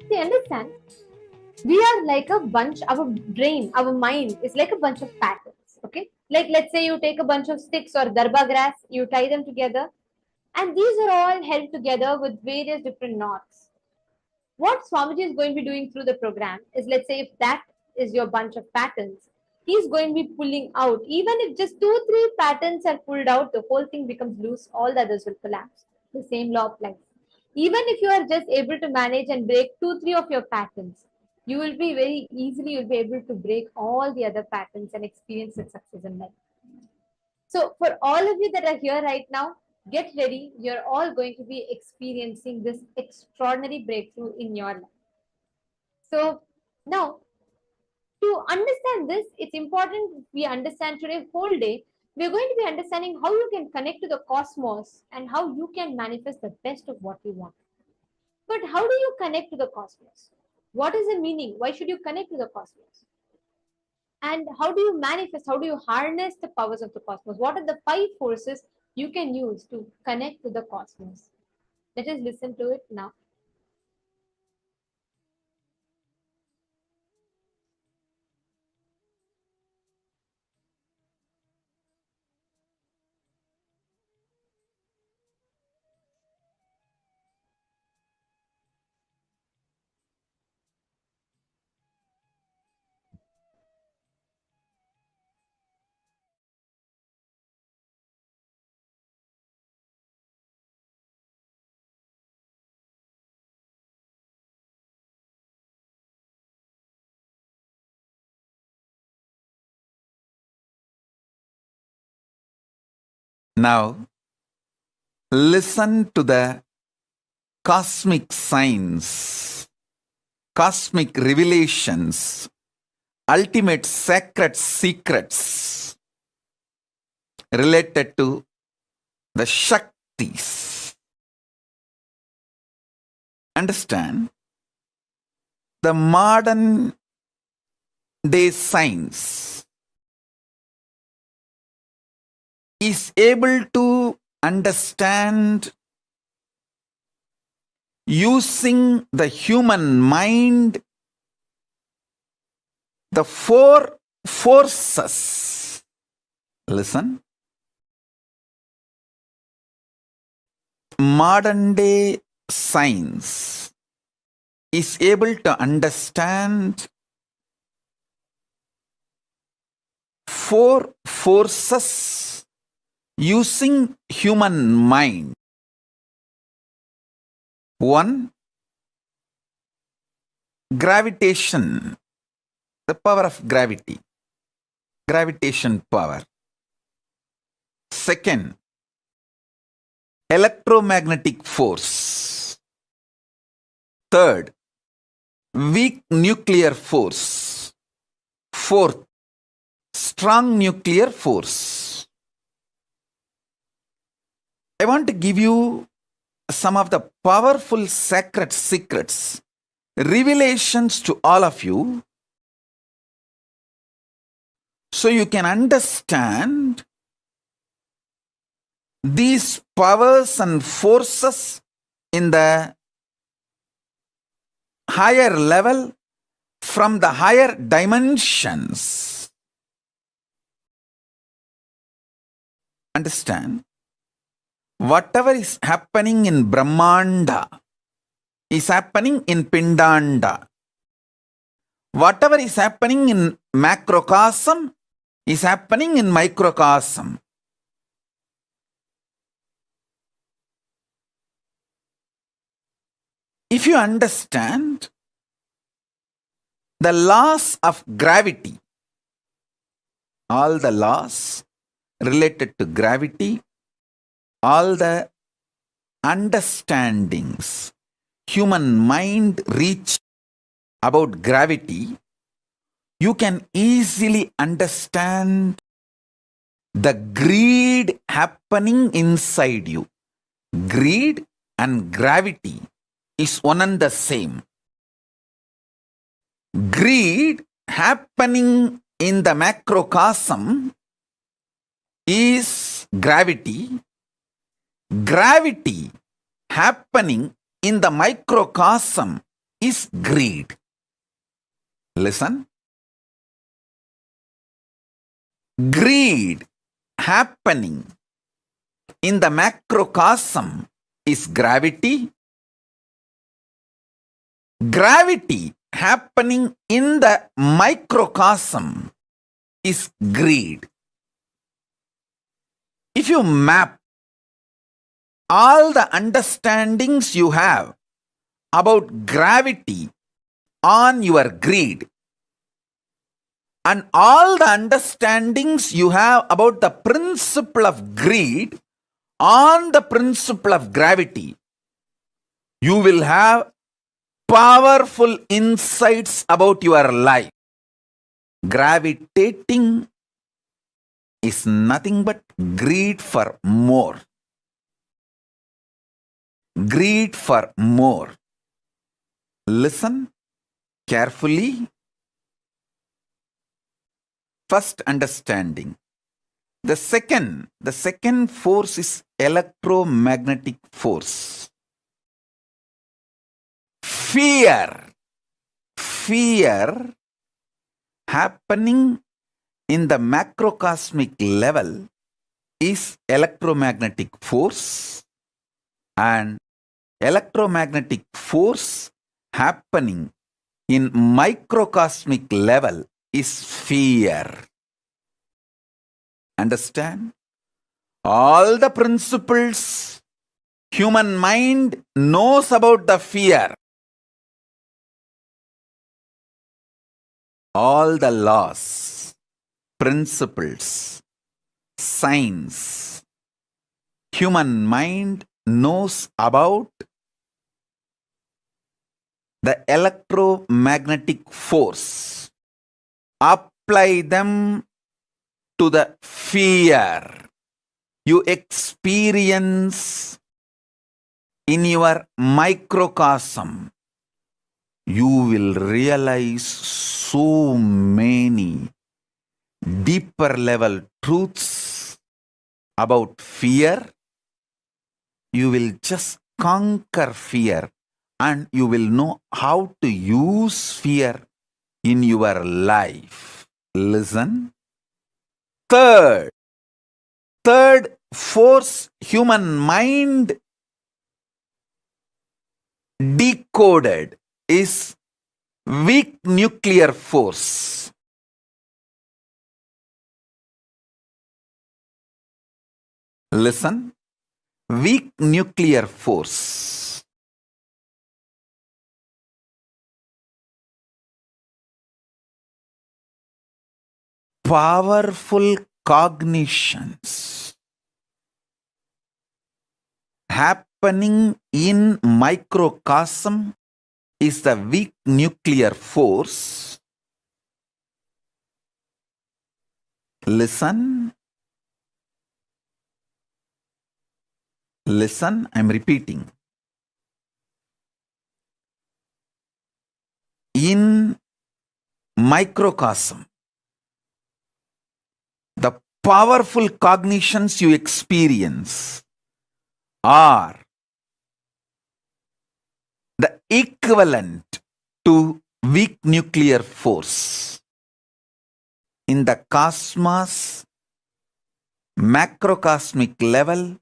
See, understand? We are like a bunch, our brain, our mind is like a bunch of patterns. Okay? Like let's say you take a bunch of sticks or darba grass, you tie them together, and these are all held together with various different knots. What Swamiji is going to be doing through the program is, let's say if that is your bunch of patterns, he's going to be pulling out. Even if just 2-3 patterns are pulled out, the whole thing becomes loose, all the others will collapse. The same law applies. Even if you are just able to manage and break 2-3 of your patterns, you will be very easily, you'll be able to break all the other patterns and experience the success in life. So for all of you that are here right now, get ready. You're all going to be experiencing this extraordinary breakthrough in your life. So now, to understand this, it's important we understand today whole day. We're going to be understanding how you can connect to the cosmos and how you can manifest the best of what you want. But how do you connect to the cosmos? What is the meaning? Why should you connect to the cosmos? And how do you manifest? How do you harness the powers of the cosmos? What are the 5 forces you can use to connect to the cosmos? Let us listen to it now. Now, listen to the cosmic signs, cosmic revelations, ultimate sacred secrets related to the Shaktis. Understand? The modern day science is able to understand using the human mind the 4 forces. Listen. Modern day science is able to understand 4 forces using human mind. 1, gravitation, the power of gravity, gravitation power. 2nd, electromagnetic force. 3rd, weak nuclear force. 4th, strong nuclear force. I want to give you some of the powerful sacred secrets, revelations to all of you, so you can understand these powers and forces in the higher level, from the higher dimensions. Understand? Whatever is happening in Brahmanda is happening in Pindanda. Whatever is happening in macrocosm is happening in microcosm. If you understand the laws of gravity, all the laws related to gravity, all the understandings human mind reach about gravity, you can easily understand the greed happening inside you. Greed and gravity is one and the same. Greed happening in the macrocosm is gravity. Gravity happening in the microcosm is greed. Listen. Greed happening in the macrocosm is gravity. Gravity happening in the microcosm is greed. If you map all the understandings you have about gravity on your greed, and all the understandings you have about the principle of greed on the principle of gravity, you will have powerful insights about your life. Gravitating is nothing but greed for more. Greed for more. Listen carefully. First understanding. The second force is electromagnetic force. Fear happening in the macrocosmic level is electromagnetic force, and electromagnetic force happening in microcosmic level is fear. Understand? All the principles human mind knows about the fear. All the laws, principles, science, human mind knows about the electromagnetic force. Apply them to the fear you experience in your microcosm. You will realize so many deeper level truths about fear. You will just conquer fear, and you will know how to use fear in your life. Listen. Third force human mind decoded is weak nuclear force. Listen. Weak nuclear force. Powerful cognitions happening in microcosm is the weak nuclear force. Listen. Listen, I'm repeating. In microcosm, the powerful cognitions you experience are the equivalent to weak nuclear force. In the cosmos, macrocosmic level,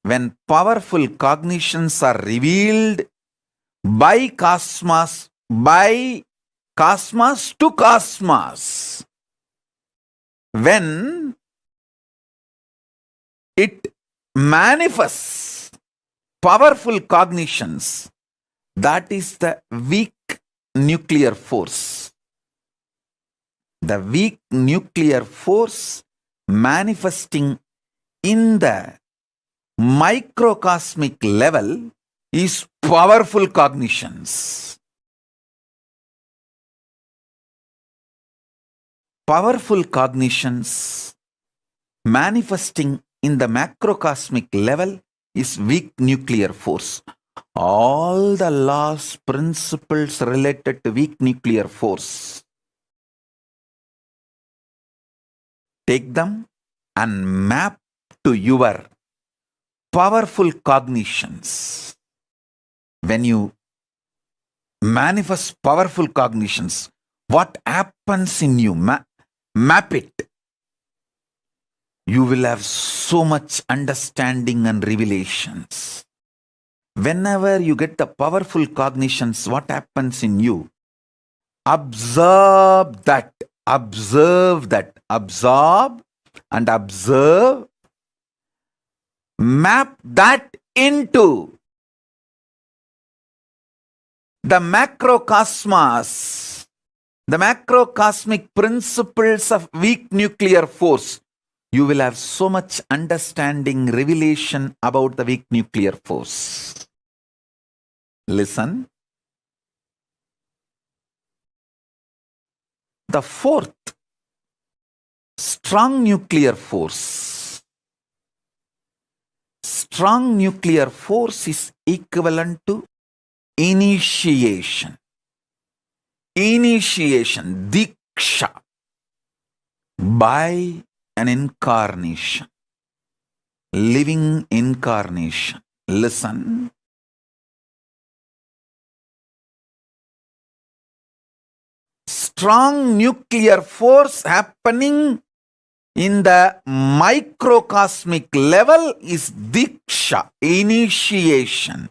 when powerful cognitions are revealed by cosmos to cosmos, when it manifests powerful cognitions, that is the weak nuclear force. The weak nuclear force manifesting in the microcosmic level is powerful cognitions. Powerful cognitions manifesting in the macrocosmic level is weak nuclear force. All the laws, principles related to weak nuclear force, take them and map to your powerful cognitions. when you manifest powerful cognitions, what happens in you? Map it. You will have so much understanding and revelations. Whenever you get the powerful cognitions, what happens in you? Observe that. Observe that. Absorb and observe. Map that into the macrocosmos, the macrocosmic principles of weak nuclear force. You will have so much understanding, revelation about the weak nuclear force. Listen. The fourth, strong nuclear force. Strong nuclear force is equivalent to initiation. Initiation, diksha, by an incarnation, living incarnation. Listen. Strong nuclear force happening in the microcosmic level is diksha, initiation.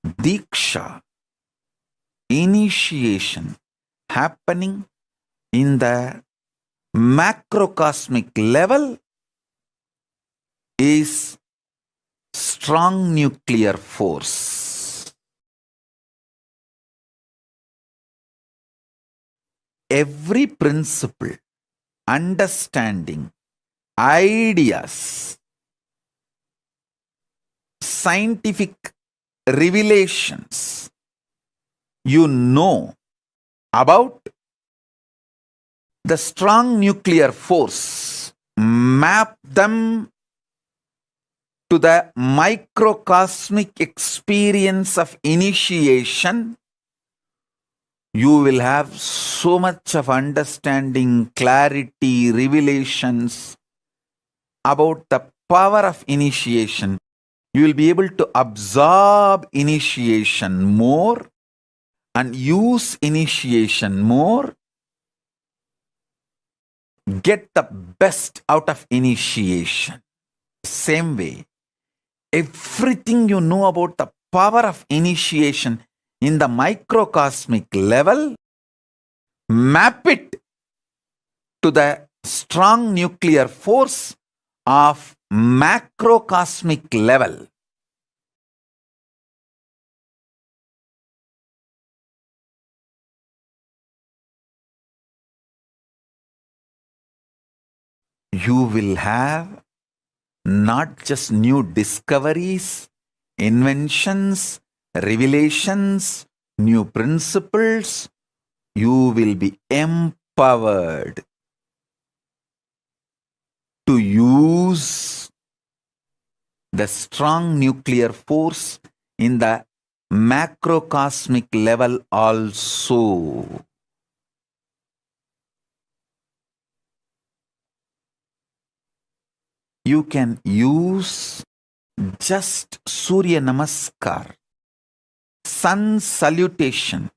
Diksha, initiation happening in the macrocosmic level is strong nuclear force. Every principle, understanding, ideas, scientific revelations you know about the strong nuclear force, map them to the microcosmic experience of initiation. You will have so much of understanding, clarity, revelations about the power of initiation. You will be able to absorb initiation more and use initiation more. Get the best out of initiation. Same way, everything you know about the power of initiation in the microcosmic level, map it to the strong nuclear force of macrocosmic level. You will have not just new discoveries, inventions, revelations, new principles. You will be empowered to use the strong nuclear force in the macrocosmic level also. You can use just Surya Namaskar, sun salutation,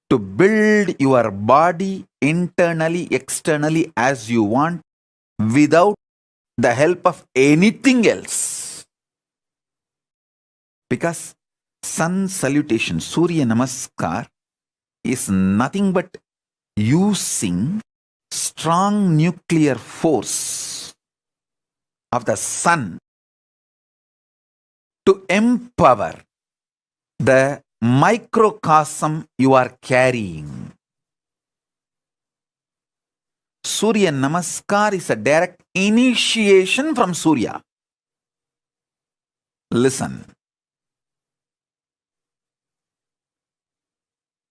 to build your body internally, externally as you want, without the help of anything else. Because sun salutation, Surya Namaskar, is nothing but using strong nuclear force of the sun to empower the microcosm you are carrying. Surya Namaskar is a direct initiation from Surya. Listen.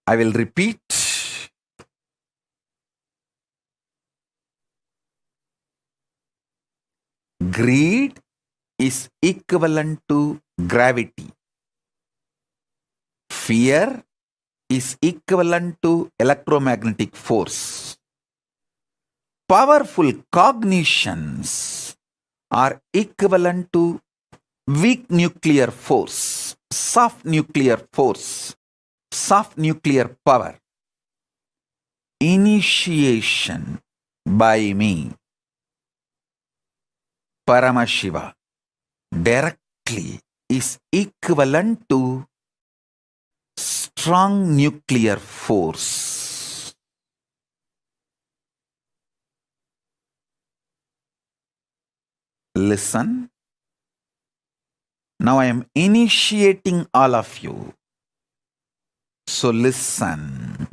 I will repeat. Greed is equivalent to gravity. Fear is equivalent to electromagnetic force. Powerful cognitions are equivalent to weak nuclear force, soft nuclear force, soft nuclear power. Initiation by me, Paramashiva, directly is equivalent to strong nuclear force. Listen. Now I am initiating all of you. So listen.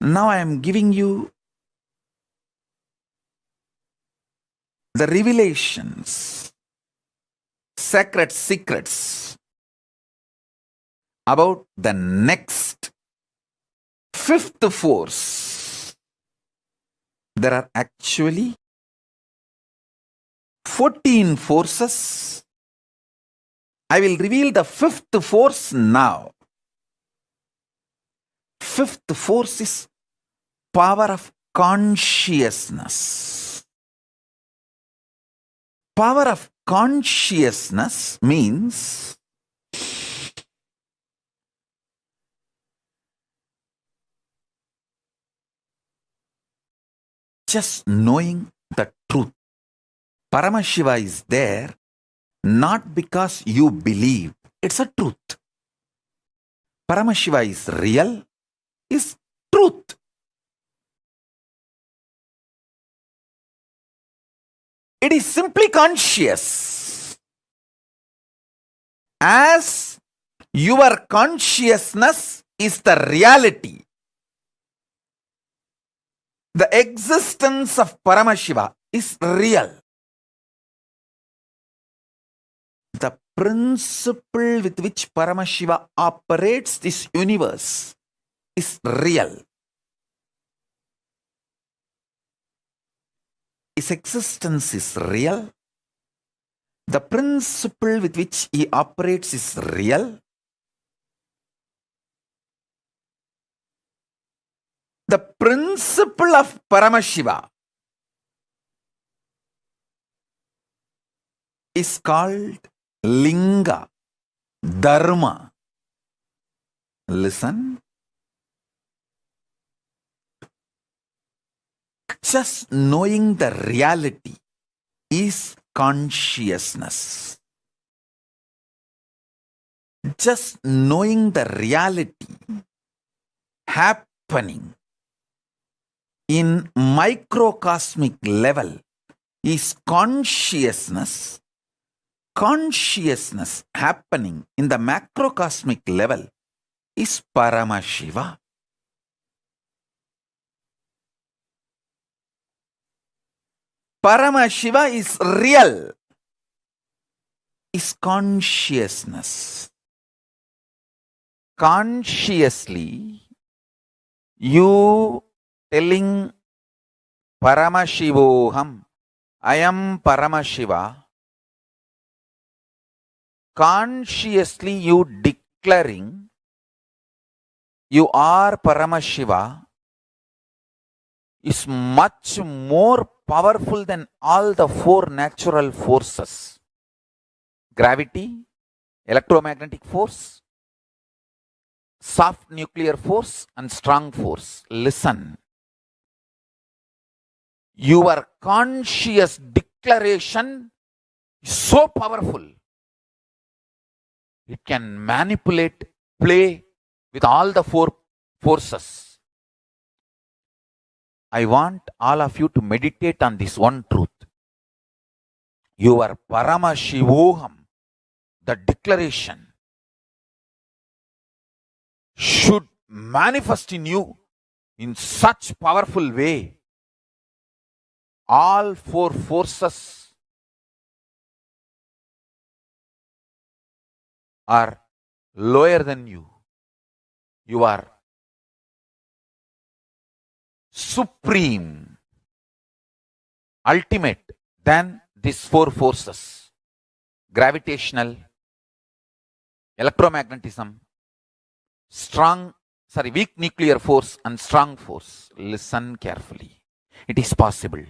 Now I am giving you the revelations, sacred secrets about the next fifth force. There are actually 14 forces. I will reveal the fifth force now. Fifth force is power of consciousness. Power of consciousness means just knowing the truth. Paramashiva is there not because you believe. It's a truth. Paramashiva is real, is truth. It is simply conscious. As your consciousness is the reality, the existence of Paramashiva is real. The principle with which Paramashiva operates this universe is real. His existence is real. The principle with which he operates is real. The principle of Paramashiva is called Linga, Dharma. Listen. Just knowing the reality is consciousness. Just knowing the reality happening in microcosmic level is consciousness. Consciousness happening in the macrocosmic level is Paramashiva. Paramashiva is real, is consciousness. Consciously, you telling Paramashivoham, I am Paramashiva. Consciously, you declaring you are Paramashiva is much more powerful than all the four natural forces. Gravity, electromagnetic force, soft nuclear force and strong force. Listen. Your conscious declaration is so powerful. It can manipulate, play with all the four forces. I want all of you to meditate on this one truth. Your Paramashivoham, the declaration, should manifest in you in such powerful way. All four forces are lower than you. You are supreme, ultimate than these four forces. Gravitational, electromagnetism, weak nuclear force and strong force. Listen carefully. It is possible.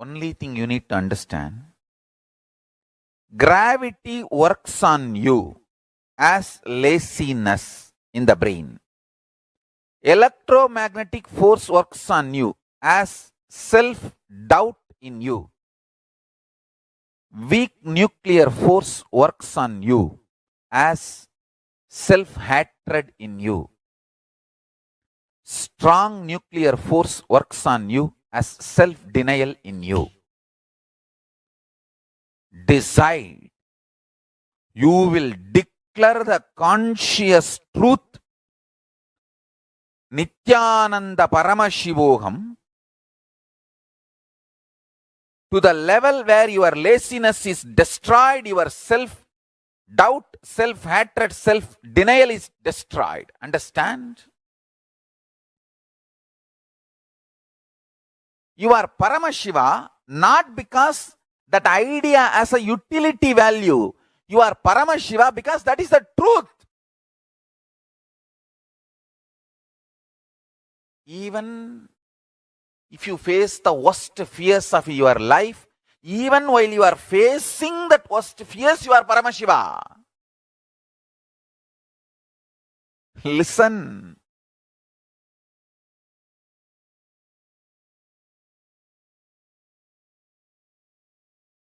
only thing you need to understand, gravity works on you as laziness in the brain. Electromagnetic force works on you as self-doubt in you. Weak nuclear force works on you as self-hatred in you. Strong nuclear force works on you as self-denial in you. Decide. You will declare the conscious truth, Nithyananda Paramashivoham, to the level where your laziness is destroyed, your self-doubt, self-hatred, self-denial is destroyed. Understand? You are Paramashiva not because that idea has a utility value. You are Paramashiva because that is the truth. Even if you face the worst fears of your life, even while you are facing that worst fears, you are Paramashiva. Listen.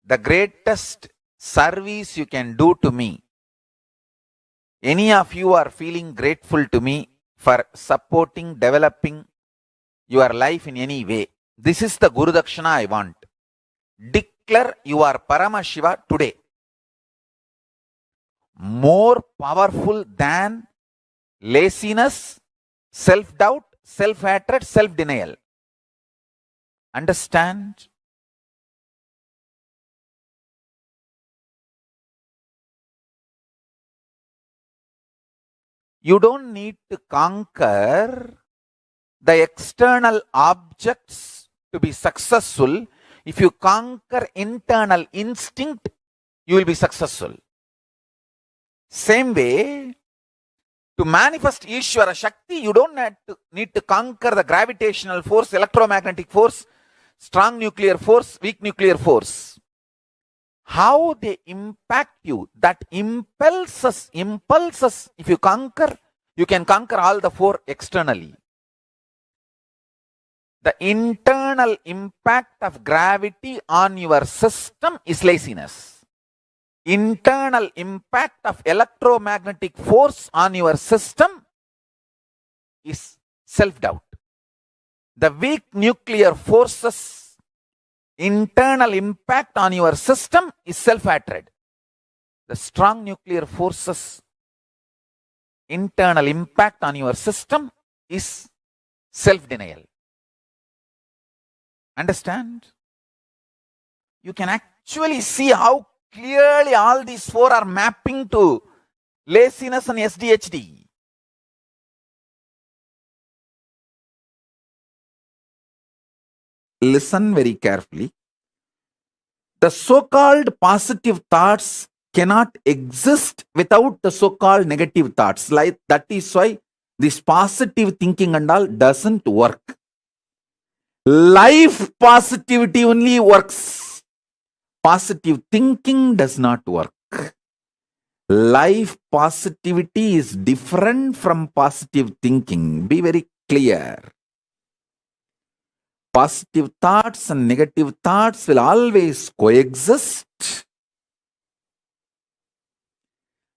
The greatest service you can do to me, any of you are feeling grateful to me for supporting, developing your life in any way. This is the Guru Dakshana I want. Declare you are Paramashiva today. More powerful than laziness, self-doubt, self-hatred, self-denial. Understand? You don't need to conquer the external objects to be successful. If you conquer internal instinct, you will be successful. Same way, to manifest Ishvara Shakti, you don't need to conquer the gravitational force, electromagnetic force, strong nuclear force, weak nuclear force. How they impact you, that impulses, if you conquer, you can conquer all the four externally. The internal impact of gravity on your system is laziness. Internal impact of electromagnetic force on your system is self-doubt. The weak nuclear forces internal impact on your system is self-hatred. The strong nuclear forces internal impact on your system is self-denial. Understand? You can actually see how clearly all these four are mapping to laziness and SDHD. Listen very carefully. The so-called positive thoughts cannot exist without the so-called negative thoughts. Like that is why this positive thinking and all doesn't work. Life positivity only works. Positive thinking does not work. Life positivity is different from positive thinking. Be very clear. Positive thoughts and negative thoughts will always coexist.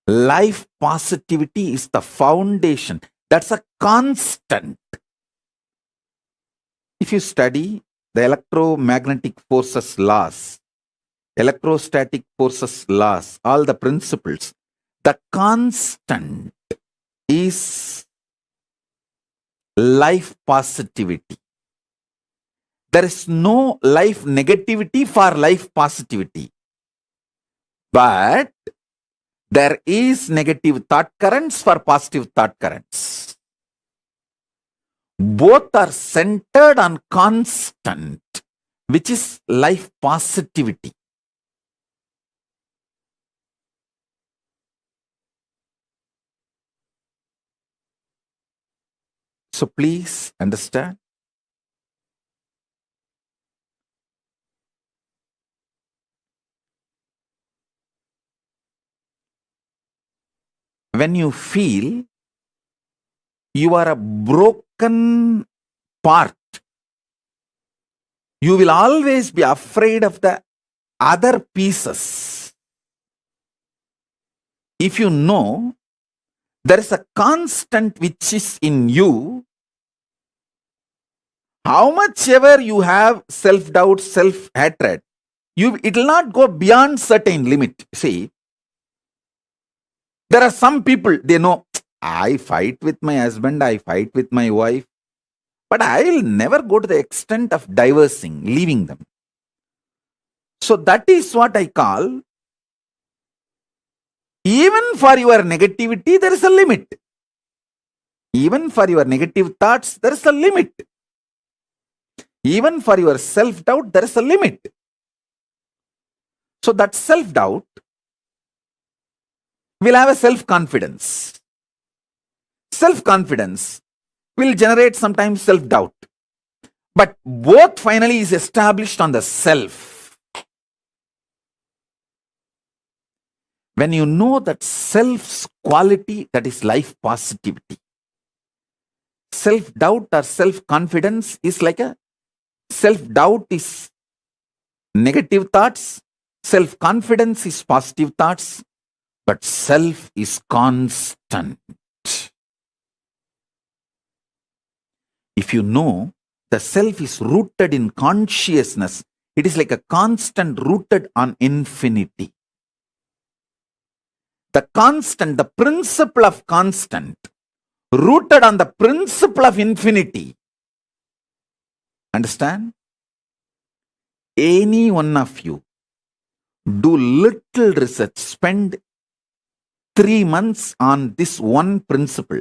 Life positivity is the foundation. That's a constant. If you study the electromagnetic forces laws, electrostatic forces laws, all the principles, the constant is life positivity. There is no life negativity for life positivity. But there is negative thought currents for positive thought currents. Both are centered on constant, which is life positivity. So please understand. when you feel you are a broken part, you will always be afraid of the other pieces. If you know there is a constant which is in you, how much ever you have self-doubt, self-hatred, it will not go beyond certain limit. See, there are some people, they know, I fight with my husband, I fight with my wife, but I will never go to the extent of divorcing, leaving them. So that is what I call, even for your negativity, there is a limit. Even for your negative thoughts, there is a limit. Even for your self-doubt, there is a limit. So that self-doubt will have a self-confidence. Self-confidence will generate sometimes self-doubt. But both finally is established on the self. When you know that self's quality, that is life positivity. Self-doubt or self-confidence is like a self-doubt is negative thoughts, self-confidence is positive thoughts, but self is constant. If you know the self is rooted in consciousness, it is like a constant rooted on infinity. The constant, the principle of constant, rooted on the principle of infinity. Understand? Any one of you do little research, spend 3 months on this one principle.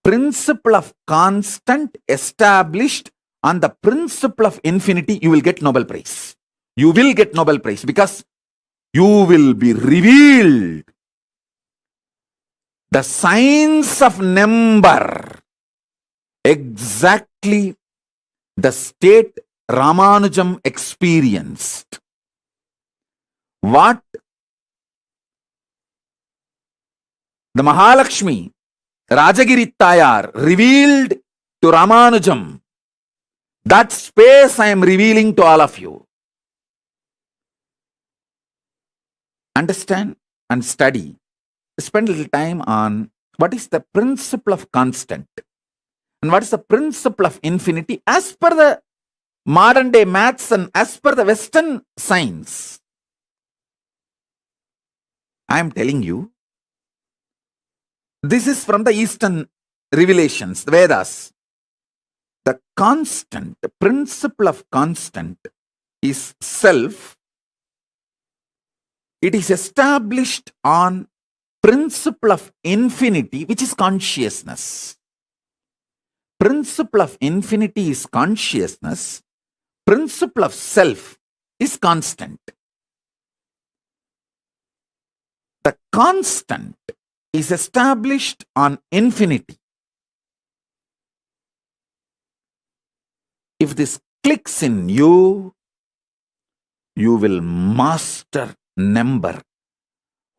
Principle of constant established on the principle of infinity, you will get Nobel Prize. You will get Nobel Prize because you will be revealed the science of number, exactly the state Ramanujam experienced. What the Mahalakshmi, Rajagiri Tayar revealed to Ramanujam, that space I am revealing to all of you. Understand and study. Spend a little time on what is the principle of constant and what is the principle of infinity as per the modern day maths and as per the Western science. I am telling you, this is from the Eastern revelations, the Vedas. The constant, the principle of constant is self. It is established on principle of infinity, which is consciousness. Principle of infinity is consciousness. Principle of self is constant. The constant is established on infinity. If this clicks in you, you will master number.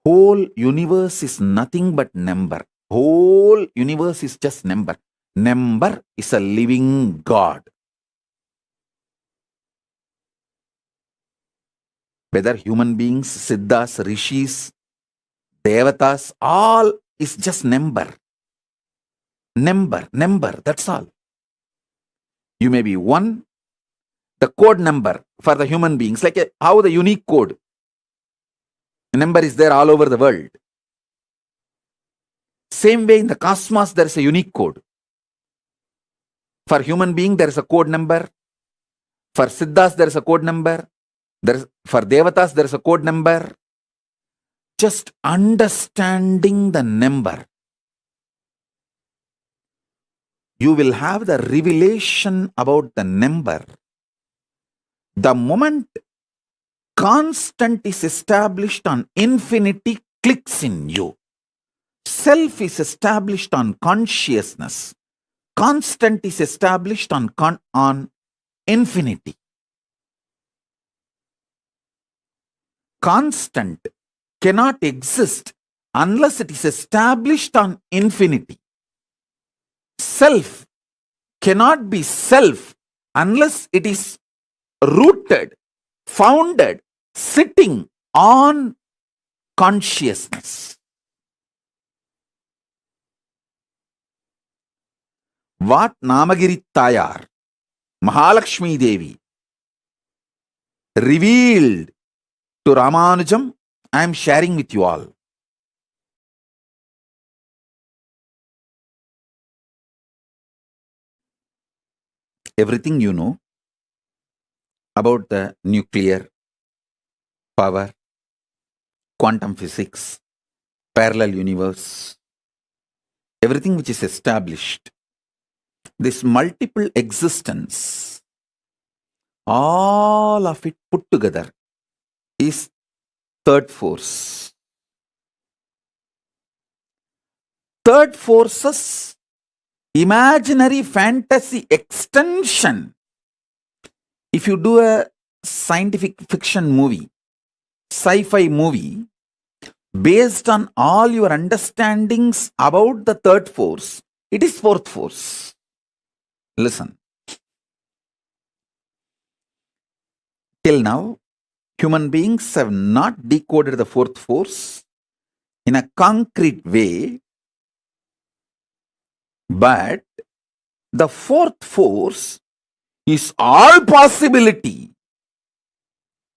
Whole universe is nothing but number. Whole universe is just number. Number is a living God. Whether human beings, siddhas, rishis, devatas, all is just number. Number, that's all. You may be one, the code number for the human beings, like how the unique code. The number is there all over the world. Same way in the cosmos, there is a unique code. For human being, there is a code number. For siddhas, there is a code number. For devatas, there is a code number. Just understanding the number, you will have the revelation about the number. The moment constant is established on infinity, clicks in you. Self is established on consciousness. Constant is established on infinity. Constant cannot exist unless it is established on infinity. Self cannot be self unless it is rooted, founded, sitting on consciousness. What Namagiri Tayar, Mahalakshmi Devi, revealed to Ramanujam, I am sharing with you all. Everything you know about the nuclear power, quantum physics, parallel universe, everything which is established, this multiple existence, all of it put together is third force. Third force's imaginary fantasy extension. If you do a scientific fiction movie, sci-fi movie, based on all your understandings about the third force, it is fourth force. Listen. Till now, human beings have not decoded the fourth force in a concrete way, but the fourth force is all possibility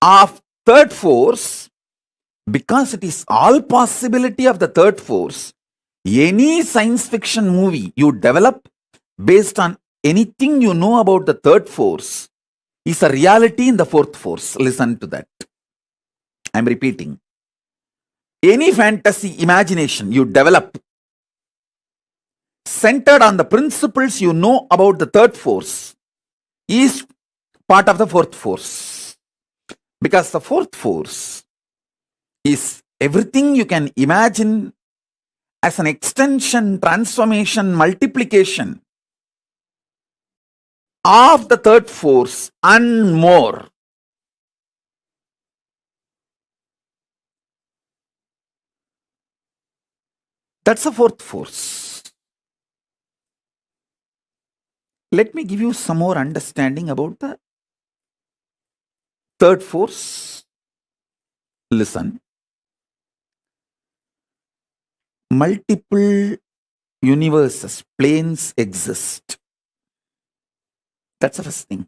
of third force. Because it is all possibility of the third force, any science fiction movie you develop based on anything you know about the third force is a reality in the fourth force. Listen to that. I'm repeating. Any fantasy imagination you develop centered on the principles you know about the third force is part of the fourth force. Because the fourth force is everything you can imagine as an extension, transformation, multiplication of the third force and more. That's the fourth force. Let me give you some more understanding about the third force. Listen. Multiple universes, planes exist. That's the first thing.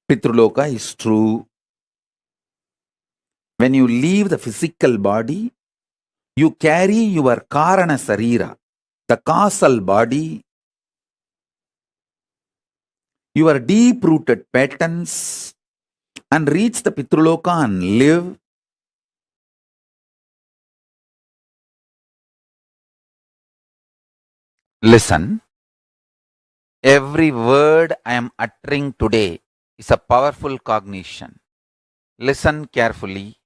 Pitruloka is true. When you leave the physical body, you carry your Karana Sarira, the causal body, your deep-rooted patterns, and reach the Pitruloka and live. Listen, every word I am uttering today is a powerful cognition. Listen carefully.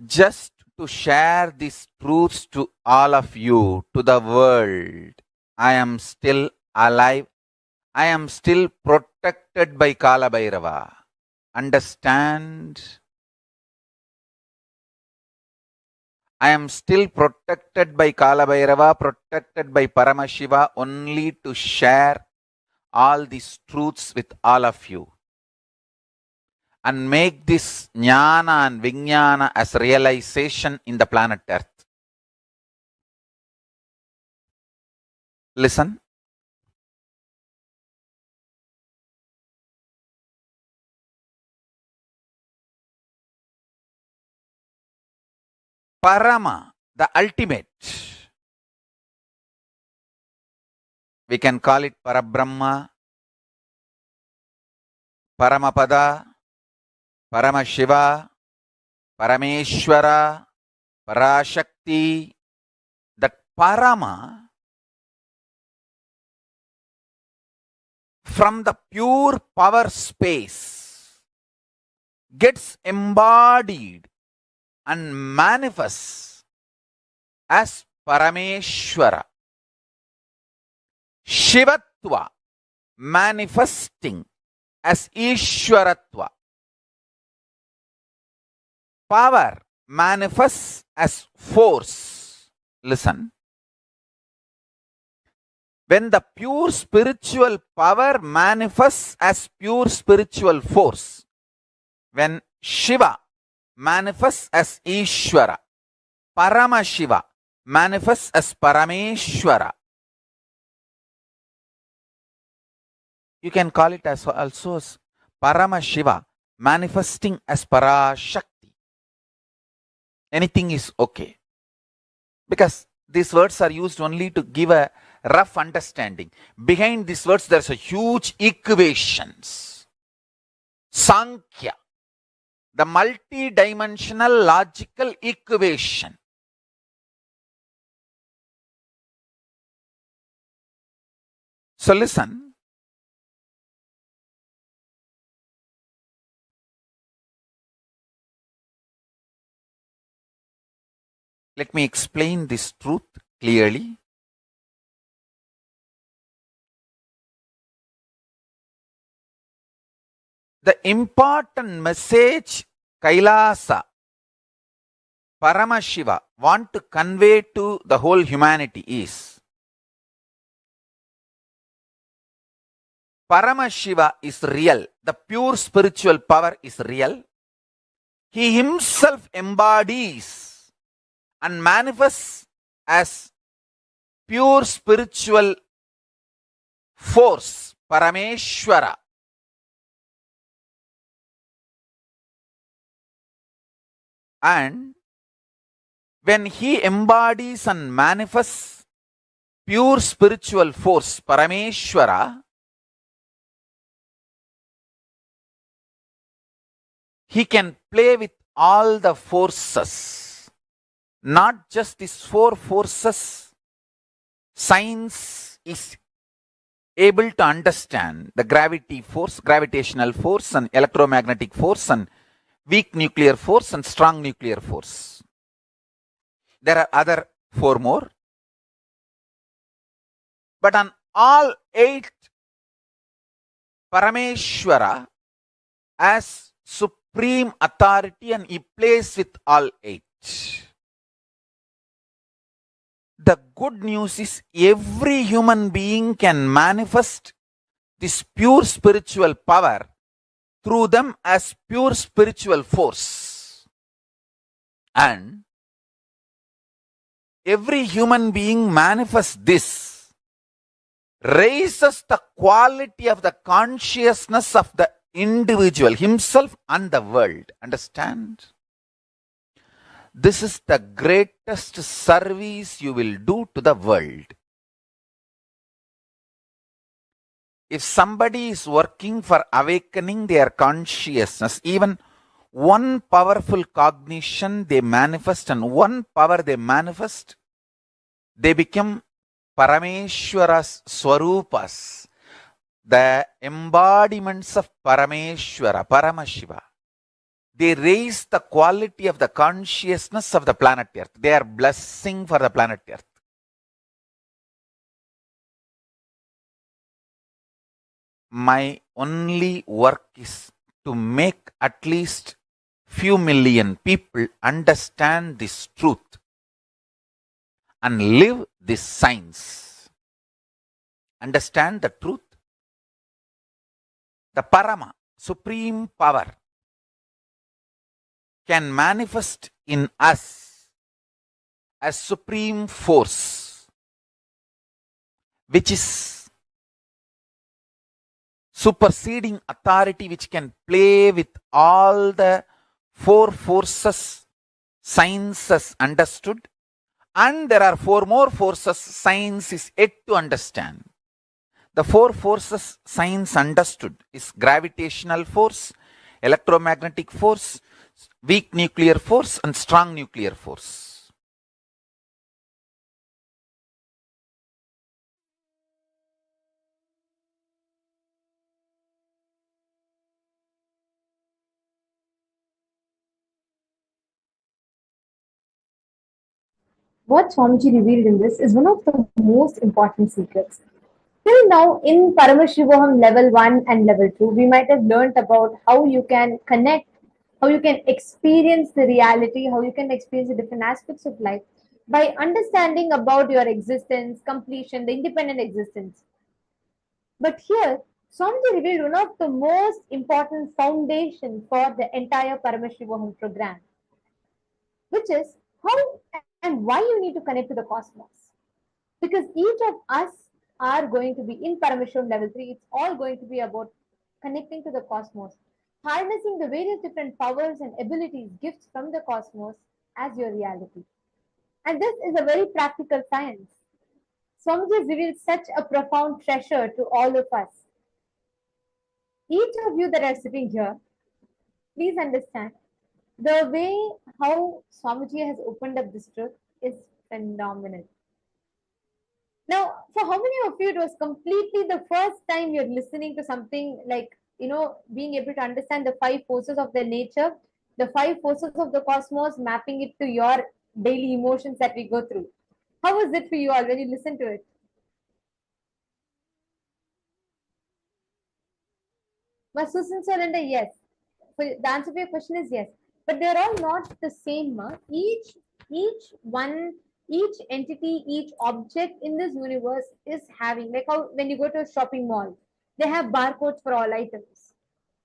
Just to share these truths to all of you, to the world, I am still alive. I am still protected by Kala Bhairava. Understand? I am still protected by Kala Bhairava, protected by Paramashiva, only to share all these truths with all of you and make this jnana and vijnana as realization in the planet Earth. Listen. Parama, the ultimate. We can call it Parabrahma, Paramapada, Paramashiva, Parameshwara, Parashakti. That Parama, from the pure power space, gets embodied and manifests as Parameshwara. Shivatva manifesting as Ishwaratva. power manifests as force. Listen. When the pure spiritual power manifests as pure spiritual force, when Shiva manifests as Ishvara, Paramashiva manifests as Parameshwara. You can call it as also as Paramashiva manifesting as Parashakti. Anything is okay. Because these words are used only to give a rough understanding. Behind these words, there's a huge equations. Sankhya, the multi-dimensional logical equation. So listen. Let me explain this truth clearly. The important message Kailasa, Paramashiva want to convey to the whole humanity is Paramashiva is real. The pure spiritual power is real. He himself embodies and manifests as pure spiritual force, Parameshwara. And when he embodies and manifests pure spiritual force, Parameshwara, he can play with all the forces, not just these four forces. Science is able to understand the gravity force, gravitational force, and electromagnetic force, and weak nuclear force, and strong nuclear force. There are other four more. But on all 8, Parameshwara as supreme authority, and he plays with all 8. The good news is every human being can manifest this pure spiritual power through them as pure spiritual force. And every human being manifests this, raises the quality of the consciousness of the individual, himself and the world. Understand? This is the greatest service you will do to the world. If somebody is working for awakening their consciousness, even one powerful cognition they manifest and one power they manifest, they become Parameshwara's Swarupas, the embodiments of Parameshwara, Paramashiva. They raise the quality of the consciousness of the planet Earth. They are blessing for the planet Earth. My only work is to make at least few million people understand this truth and live this science. Understand the truth. The Parama, supreme power, can manifest in us as supreme force, which is superseding authority, which can play with all the four forces science has understood, and there are 4 more forces science is yet to understand. The 4 forces science understood is gravitational force, electromagnetic force, weak nuclear force, and strong nuclear force. What Swamiji revealed in this is one of the most important secrets. Till now, in Paramashivoham level 1 and level 2, we might have learnt about how you can connect how you can experience the reality, how you can experience the different aspects of life by understanding about your existence, completion, the independent existence. But here, Swamiji revealed one of the most important foundation for the entire Paramashivoham program, which is how and why you need to connect to the cosmos. Because each of us are going to be in Paramashivoham level 3, it's all going to be about connecting to the cosmos, harnessing the various different powers and abilities, gifts from the cosmos as your reality. And this is a very practical science. Swamiji has revealed such a profound treasure to all of us. Each of you that are sitting here, please understand the way how Swamiji has opened up this truth is phenomenal. Now, for how many of you it was completely the first time you're listening to something like, being able to understand the five forces of the nature, the five forces of the cosmos, mapping it to your daily emotions that we go through? How was it for you all when you listened to it? But Susan Surrender, yes. The answer to your question is yes. But they're all not the same. Each one, each entity, each object in this universe is having, like how when you go to a shopping mall, they have barcodes for all items.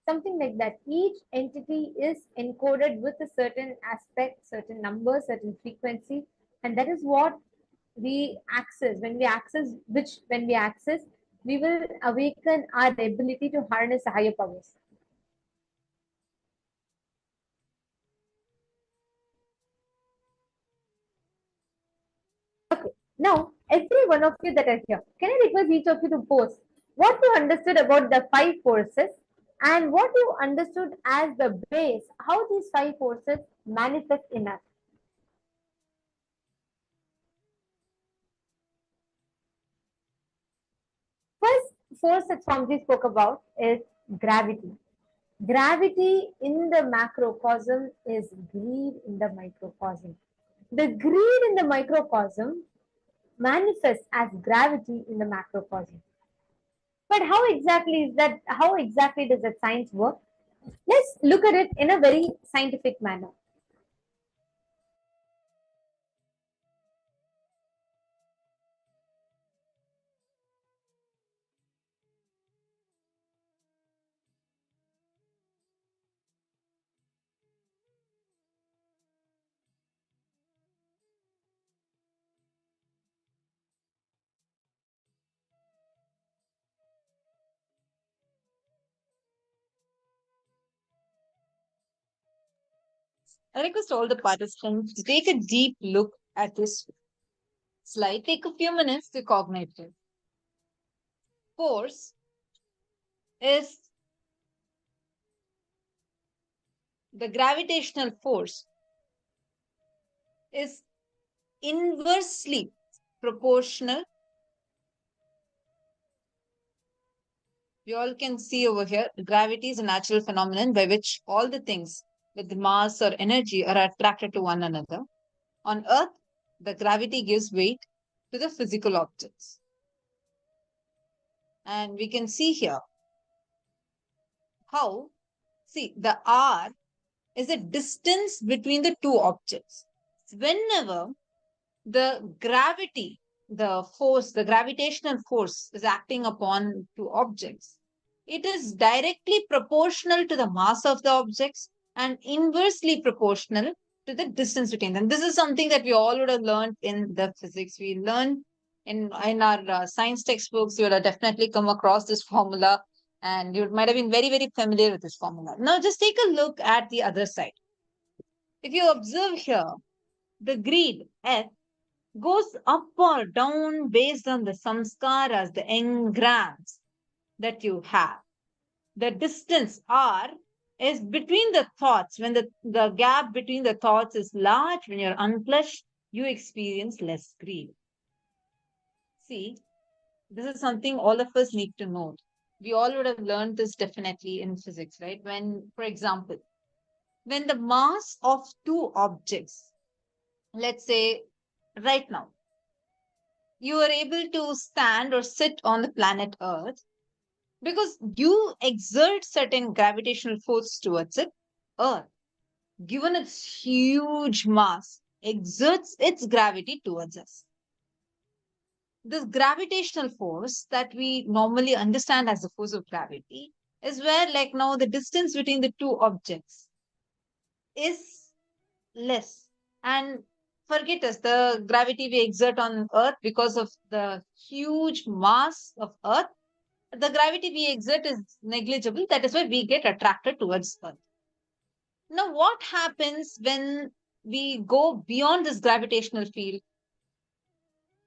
Something like that. Each entity is encoded with a certain aspect, certain number, certain frequency, and that is what we access. When we access, we will awaken our ability to harness higher powers. Now, every one of you that are here, can I request each of you to post what you understood about the five forces and what you understood as the base, how these five forces manifest in us? First force that Swamiji spoke about is gravity. Gravity in the macrocosm is greed in the microcosm. The greed in the microcosm manifests as gravity in the macrocosm. But how exactly is that? How exactly does that science work? Let's look at it in a very scientific manner. I request all the participants to take a deep look at this slide. Take a few minutes to cognate it. Force is the gravitational force is inversely proportional. You all can see over here, gravity is a natural phenomenon by which all the things with mass or energy are attracted to one another. On Earth, the gravity gives weight to the physical objects. And we can see here how, see, the R is the distance between the two objects. Whenever the gravity, the force, the gravitational force is acting upon two objects, it is directly proportional to the mass of the objects and inversely proportional to the distance between them. This is something that we all would have learned in the physics. We learn in our science textbooks, you would have definitely come across this formula and you might have been very, very familiar with this formula. Now just take a look at the other side. If you observe here, the greed, F, goes up or down based on the samskaras, the engrams that you have. The distance R is between the thoughts. When the gap between the thoughts is large, when you're unplushed, you experience less greed. See, this is something all of us need to know. We all would have learned this definitely in physics, right? When, for example, when the mass of two objects, let's say right now, you are able to stand or sit on the planet Earth because you exert certain gravitational force towards it, Earth. given its huge mass, exerts its gravity towards us. This gravitational force that we normally understand as the force of gravity is where, like now, the distance between the two objects is less. And forget us, the gravity we exert on Earth because of the huge mass of Earth, the gravity we exert is negligible. That is why we get attracted towards Earth. Now, what happens when we go beyond this gravitational field?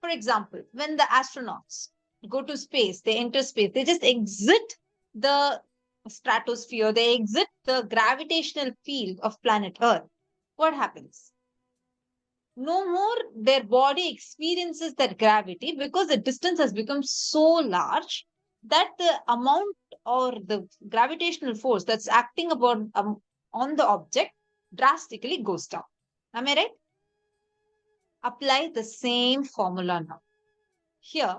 For example, when the astronauts go to space, they enter space, they just exit the stratosphere, they exit the gravitational field of planet Earth. What happens? No more their body experiences that gravity because the distance has become so large that the amount or the gravitational force that's acting upon on the object drastically goes down. Am I right? Apply the same formula now. Here,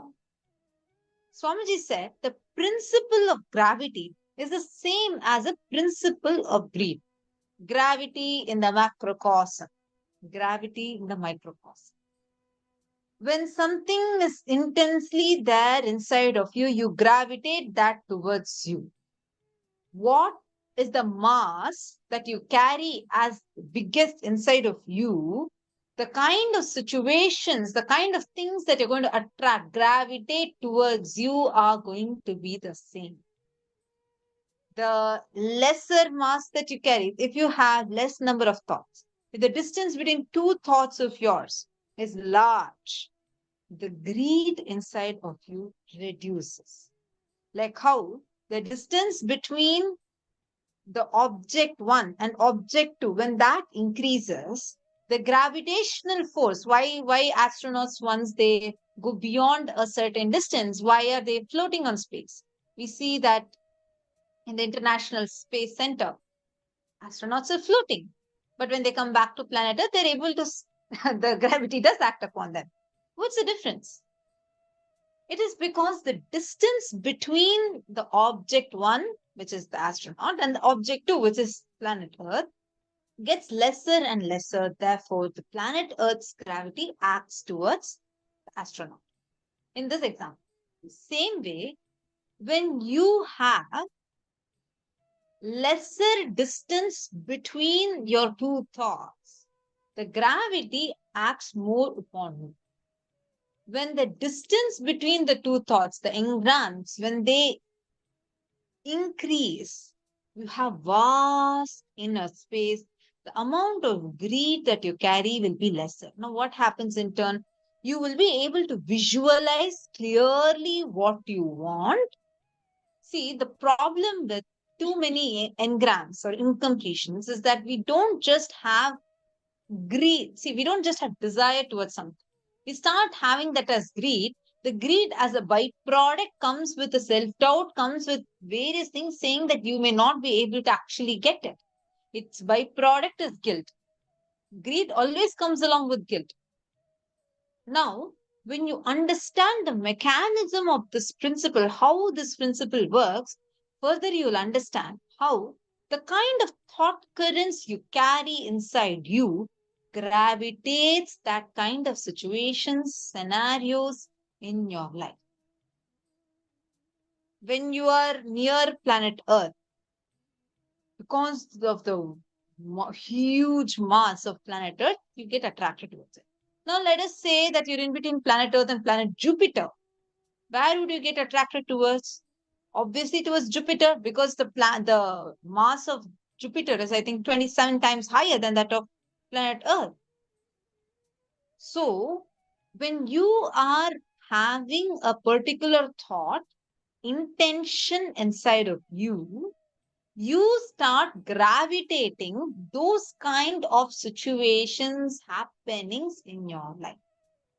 Swamiji said the principle of gravity is the same as a principle of greed. Gravity in the macrocosm, gravity in the microcosm. When something is intensely there inside of you, you gravitate that towards you. What is the mass that you carry as biggest inside of you? The kind of situations, the kind of things that you're going to attract, gravitate towards you are going to be the same. The lesser mass that you carry, if you have less number of thoughts, if the distance between two thoughts of yours is large, the greed inside of you reduces. Like how the distance between the object 1 and object 2, when that increases, the gravitational force, why astronauts, once they go beyond a certain distance, why are they floating on space? We see that in the International Space Center, astronauts are floating. But when they come back to planet Earth, they're able to, the gravity does act upon them. What's the difference? It is because the distance between the object 1, which is the astronaut, and the object 2, which is planet Earth, gets lesser and lesser. Therefore, the planet Earth's gravity acts towards the astronaut. In this example, the same way, when you have lesser distance between your two thoughts, the gravity acts more upon you. When the distance between the two thoughts, the engrams, when they increase, you have vast inner space, the amount of greed that you carry will be lesser. Now, what happens in turn? You will be able to visualize clearly what you want. See, the problem with too many engrams or incompletions is that we don't just have greed. See, we don't just have desire towards something. We start having that as greed. The greed as a byproduct comes with a self-doubt, comes with various things saying that you may not be able to actually get it. Its byproduct is guilt. Greed always comes along with guilt. Now, when you understand the mechanism of this principle, how this principle works, further you will understand how the kind of thought currents you carry inside you gravitates that kind of situations, scenarios in your life. When you are near planet Earth, because of the huge mass of planet Earth, you get attracted towards it. Now, let us say that you're in between planet Earth and planet Jupiter. Where would you get attracted towards? Obviously towards Jupiter, because the mass of Jupiter is, I think, 27 times higher than that of planet Earth. So, when you are having a particular thought, intention inside of you, you start gravitating those kind of situations, happenings in your life.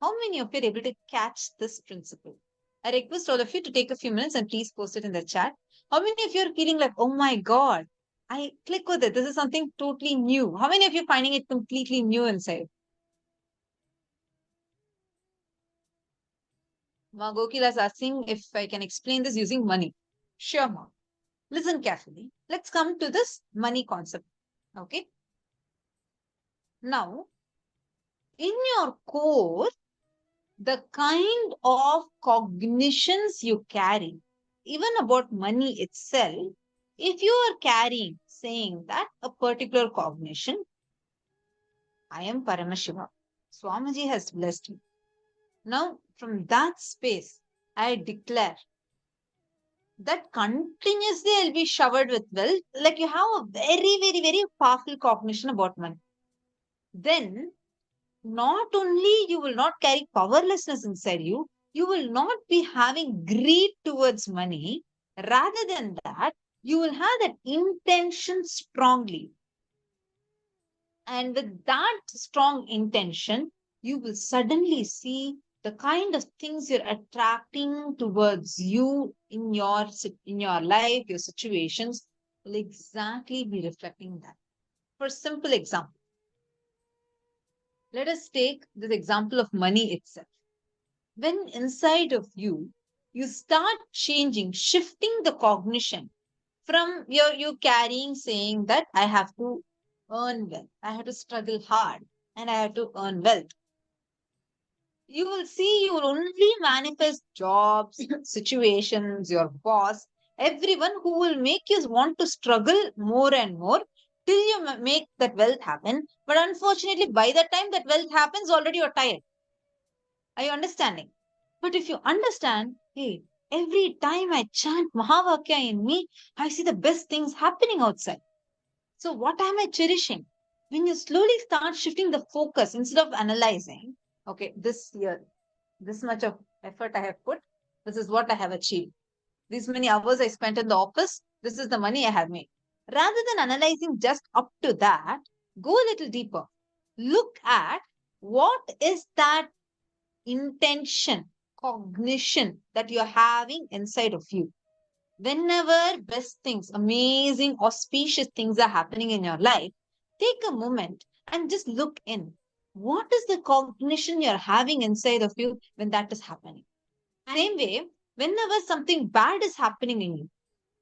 How many of you are able to catch this principle? I request all of you to take a few minutes and please post it in the chat. How many of you are feeling like, oh my God, I click with it. This is something totally new. How many of you are finding it completely new inside? Ma Gokila is asking if I can explain this using money. Sure, Ma. Listen carefully. Let's come to this money concept. Okay. Now, in your core, the kind of cognitions you carry, even about money itself, if you are carrying, saying that a particular cognition, I am Paramashiva, Swamiji has blessed me. Now, from that space, I declare that continuously I'll be showered with wealth, like you have a very, very, very powerful cognition about money. Then, not only you will not carry powerlessness inside you, you will not be having greed towards money. Rather than that, you will have that intention strongly. And with that strong intention, you will suddenly see the kind of things you're attracting towards you in your life, your situations will exactly be reflecting that. For simple example, let us take this example of money itself. When inside of you, you start changing, shifting the cognition from you carrying, saying that I have to earn wealth, I have to struggle hard, and I have to earn wealth. You will see you will only manifest jobs, situations, your boss, everyone who will make you want to struggle more and more till you make that wealth happen. But unfortunately, by the time that wealth happens, already you're tired. Are you understanding? But if you understand, hey, every time I chant Mahavakya in me, I see the best things happening outside. So what am I cherishing? When you slowly start shifting the focus instead of analyzing, okay, this year, this much of effort I have put, this is what I have achieved. These many hours I spent in the office, this is the money I have made. Rather than analyzing just up to that, go a little deeper. Look at what is that intention, cognition that you're having inside of you. Whenever best things, amazing, auspicious things are happening in your life, take a moment and just look in. What is the cognition you're having inside of you when that is happening? Same way, whenever something bad is happening in you,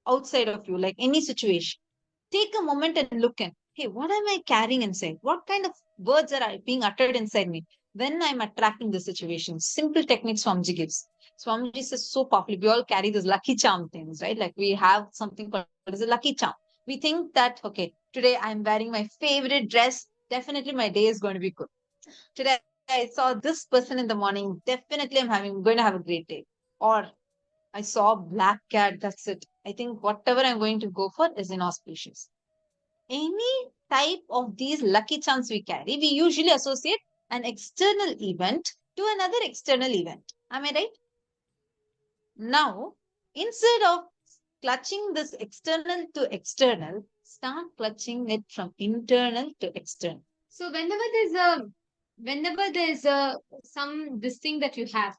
outside of you, like any situation, take a moment and look in. Hey, what am I carrying inside? What kind of words are being uttered inside me when I'm attracting the situation? Simple techniques Swamiji gives. Swamiji says so powerfully. We all carry these lucky charm things, right? Like we have something called as a lucky charm. We think that, okay, today I'm wearing my favorite dress. Definitely my day is going to be good. Today I saw this person in the morning. Definitely I'm going to have a great day. Or I saw a black cat. That's it. I think whatever I'm going to go for is inauspicious. Any type of these lucky charms we carry, we usually associate an external event to another external event. Am I right? Now, instead of clutching this external to external, start clutching it from internal to external. So whenever there's a some this thing that you have,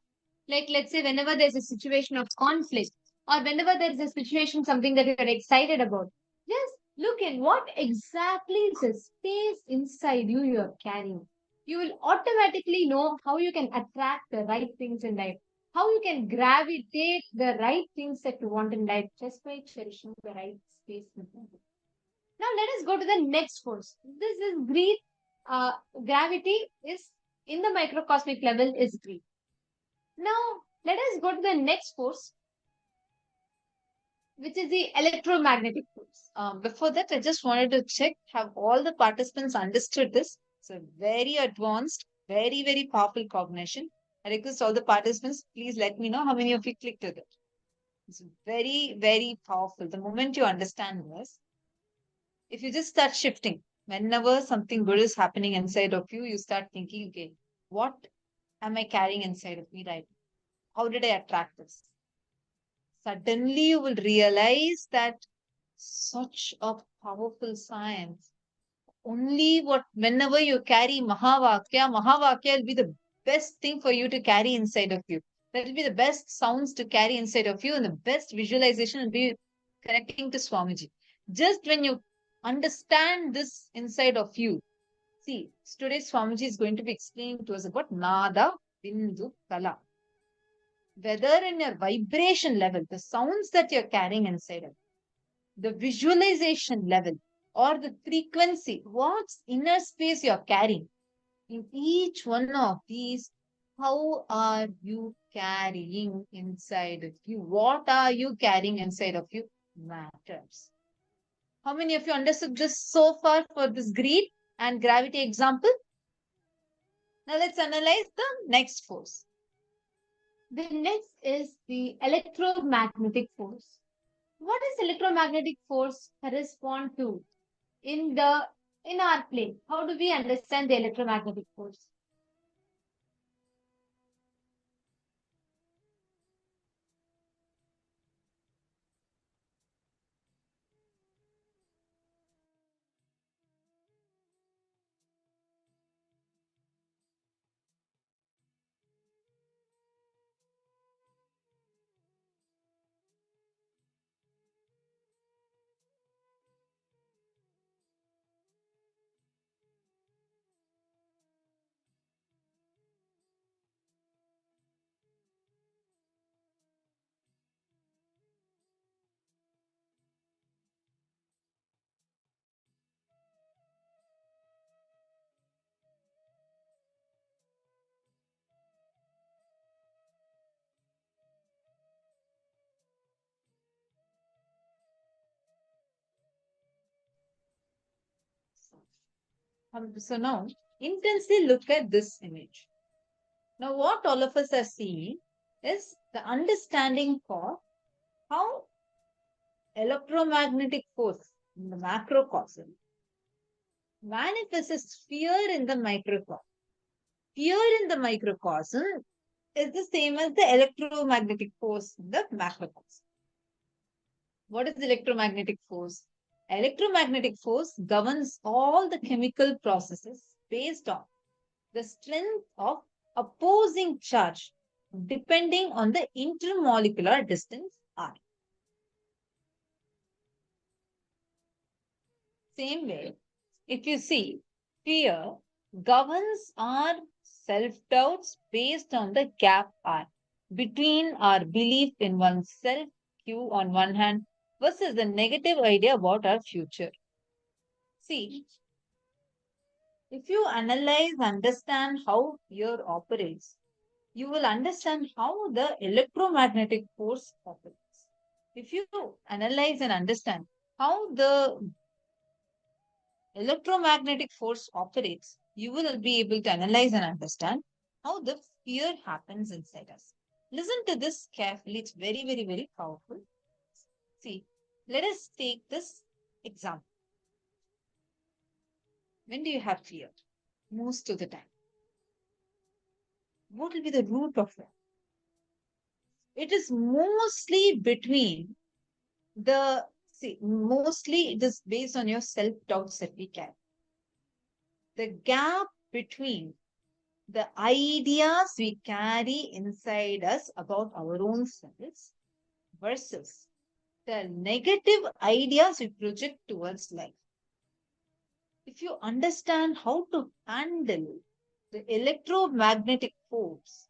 like let's say whenever there's a situation of conflict, or whenever there's a situation something that you're excited about, just look in what exactly is the space inside you you're carrying. You will automatically know how you can attract the right things in life, how you can gravitate the right things that you want in life just by cherishing the right space inside you. Now let us go to the next force. This is greed. Gravity is in the microcosmic level is greed. Now let us go to the next force, which is the electromagnetic force. Before that, I just wanted to check, have all the participants understood this? It's a very advanced, very, very powerful cognition. I request all the participants, please let me know how many of you clicked with it. It's very, very powerful. The moment you understand this, if you just start shifting, whenever something good is happening inside of you, you start thinking, okay, what am I carrying inside of me right now? How did I attract this? Suddenly you will realize that such a powerful science. Only whenever you carry Mahavakya will be the best thing for you to carry inside of you. That will be the best sounds to carry inside of you, and the best visualization will be connecting to Swamiji. Just when you understand this inside of you, see, today Swamiji is going to be explaining to us about Nada Bindu Kala. Whether in your vibration level, the sounds that you're carrying inside of you, the visualization level or the frequency, what's inner space you're carrying. In each one of these, how are you carrying inside of you? What are you carrying inside of you matters. How many of you understood this so far for this greed and gravity example? Now let's analyze the next force. The next is the electromagnetic force. What does electromagnetic force correspond to in our plane? How do we understand the electromagnetic force? So now, intensely look at this image. Now, what all of us are seeing is the understanding for how electromagnetic force in the macrocosm manifests as fear in the microcosm. Fear in the microcosm is the same as the electromagnetic force in the macrocosm. What is electromagnetic force? Electromagnetic force governs all the chemical processes based on the strength of opposing charge depending on the intermolecular distance R. Same way, if you see, fear governs our self-doubts based on the gap R between our belief in oneself, Q on one hand, versus the negative idea about our future. See, if you analyze, understand how fear operates, you will understand how the electromagnetic force operates. If you analyze and understand how the electromagnetic force operates, you will be able to analyze and understand how the fear happens inside us. Listen to this carefully. It's very, very, very powerful. See, let us take this example. When do you have fear? Most of the time. What will be the root of it? It is mostly between mostly it is based on your self-doubts that we carry. The gap between the ideas we carry inside us about our own selves versus the negative ideas we project towards life. If you understand how to handle the electromagnetic force,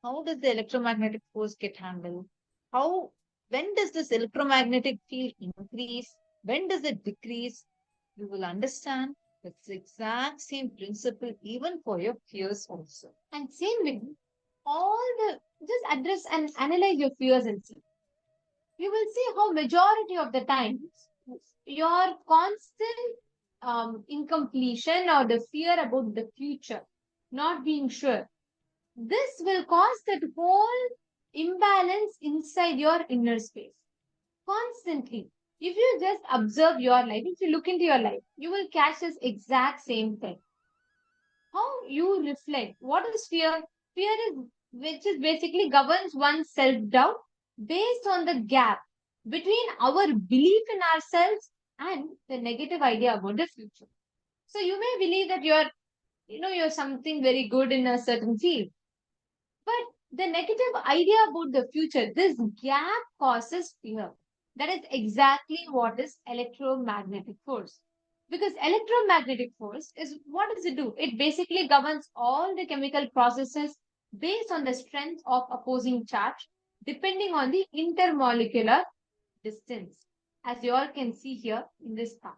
how does the electromagnetic force get handled? When does this electromagnetic field increase? When does it decrease? You will understand it's the exact same principle even for your fears also. And same way, just address and analyze your fears and see. You will see how majority of the times your constant incompletion or the fear about the future, not being sure, this will cause that whole imbalance inside your inner space. Constantly. If you just observe your life, if you look into your life, you will catch this exact same thing. How you reflect. What is fear? Fear is which is basically governs one's self-doubt based on the gap between our belief in ourselves and the negative idea about the future. So you may believe that you're something very good in a certain field. But the negative idea about the future, this gap causes fear. That is exactly what is electromagnetic force. Because electromagnetic force is, what does it do? It basically governs all the chemical processes based on the strength of opposing charge depending on the intermolecular distance, as you all can see here in this part.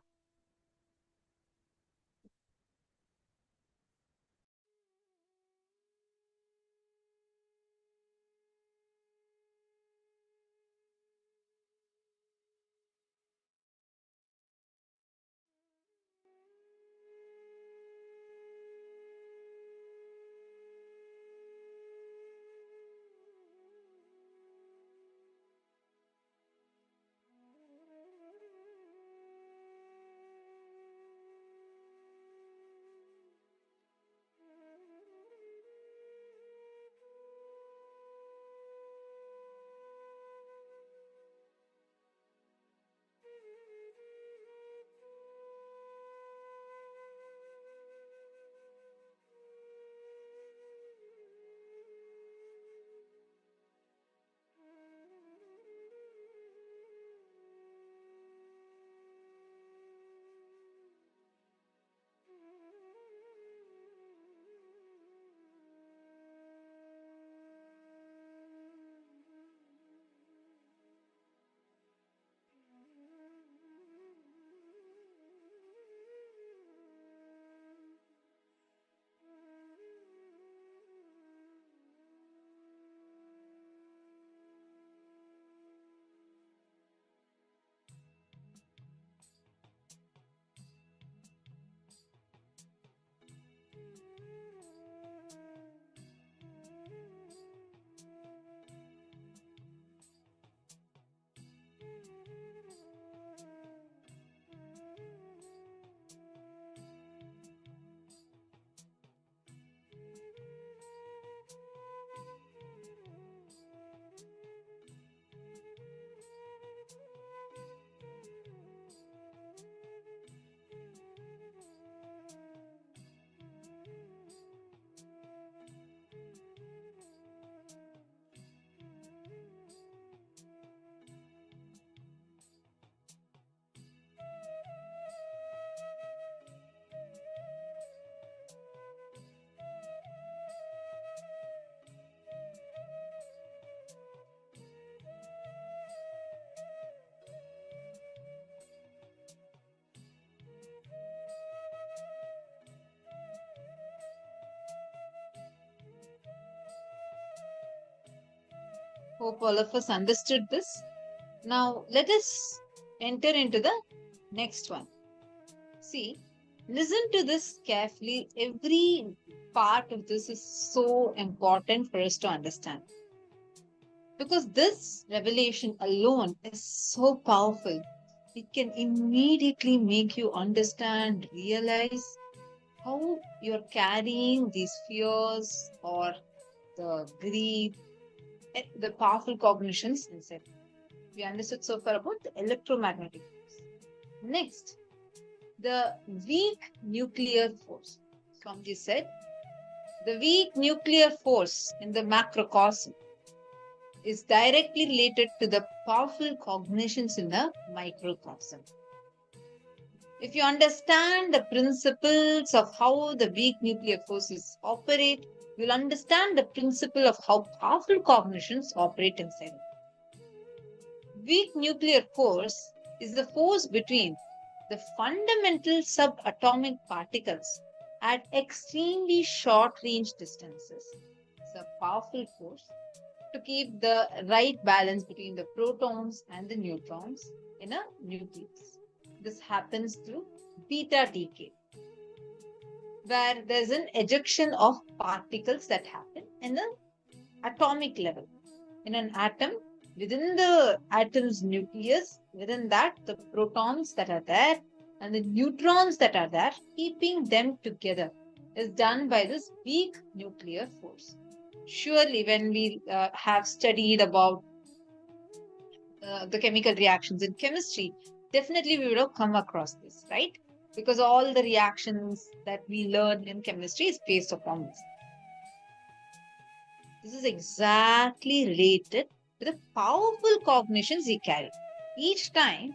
Hope all of us understood this. Now, let us enter into the next one. See, listen to this carefully. Every part of this is so important for us to understand. Because this revelation alone is so powerful. It can immediately make you understand, realize how you're carrying these fears or the greed, the powerful cognitions inside. We understood so far about the electromagnetic force. Next, the weak nuclear force. Swamiji said, the weak nuclear force in the macrocosm is directly related to the powerful cognitions in the microcosm. If you understand the principles of how the weak nuclear forces operate, you'll understand the principle of how powerful cognitions operate inside. Weak nuclear force is the force between the fundamental subatomic particles at extremely short range distances. It's a powerful force to keep the right balance between the protons and the neutrons in a nucleus. This happens through beta decay, where there's an ejection of particles that happen in the atomic level. In an atom, within the atom's nucleus, within that, the protons that are there and the neutrons that are there, keeping them together is done by this weak nuclear force. Surely, when we have studied about the chemical reactions in chemistry, definitely we would have come across this, right? Because all the reactions that we learn in chemistry is based upon this. This is exactly related to the powerful cognitions we carry. Each time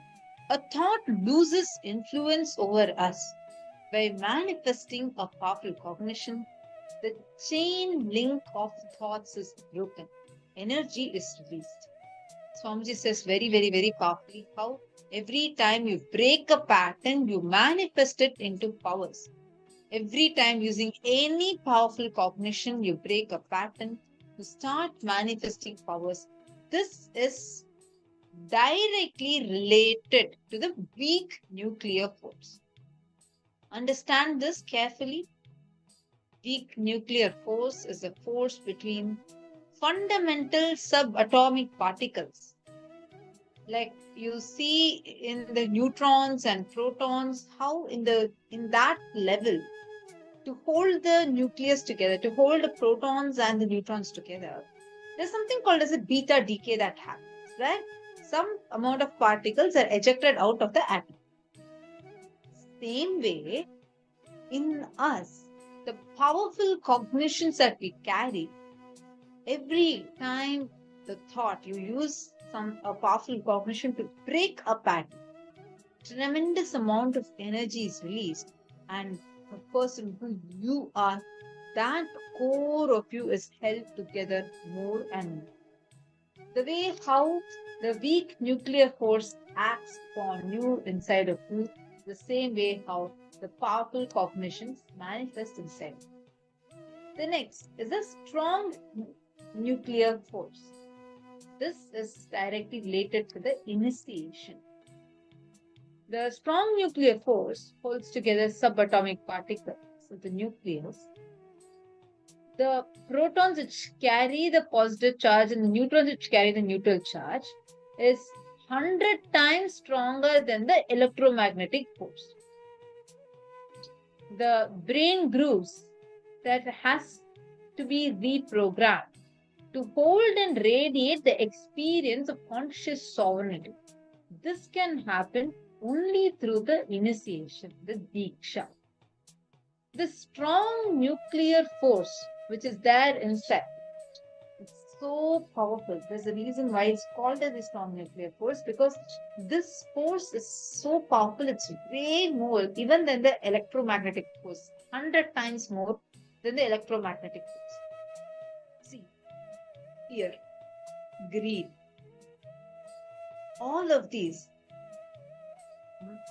a thought loses influence over us by manifesting a powerful cognition, the chain link of thoughts is broken. Energy is released. Swamiji says very, very, very powerfully how every time you break a pattern, you manifest it into powers. Every time using any powerful cognition, you break a pattern, you start manifesting powers. This is directly related to the weak nuclear force. Understand this carefully. Weak nuclear force is a force between fundamental subatomic particles. Like you see in the neutrons and protons, how in that level, to hold the nucleus together, to hold the protons and the neutrons together, there's something called as a beta decay that happens, right? Some amount of particles are ejected out of the atom. Same way, in us, the powerful cognitions that we carry, every time the thought you use a powerful cognition to break a pattern, tremendous amount of energy is released, and the person who you are, that core of you is held together more and more. The way how the weak nuclear force acts upon you inside of you, the same way how the powerful cognitions manifest inside. The next is a strong nuclear force. This is directly related to the initiation. The strong nuclear force holds together subatomic particles of the nucleus. The protons which carry the positive charge and the neutrons which carry the neutral charge is 100 times stronger than the electromagnetic force. The brain grooves that has to be reprogrammed to hold and radiate the experience of conscious sovereignty. This can happen only through the initiation, the Diksha. The strong nuclear force which is there inside, it's so powerful. There's a reason why it's called as a strong nuclear force, because this force is so powerful, it's way more even than the electromagnetic force, 100 times more than the electromagnetic force. See, fear, greed, all of these,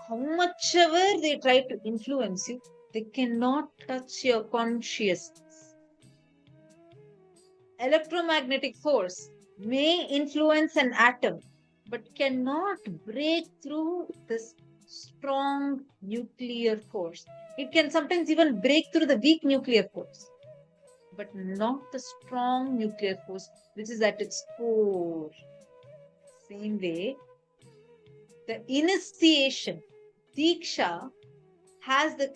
how much ever they try to influence you, they cannot touch your consciousness. Electromagnetic force may influence an atom, but cannot break through this strong nuclear force. It can sometimes even break through the weak nuclear force, but not the strong nuclear force, which is at its core. Same way, the initiation, Diksha, has the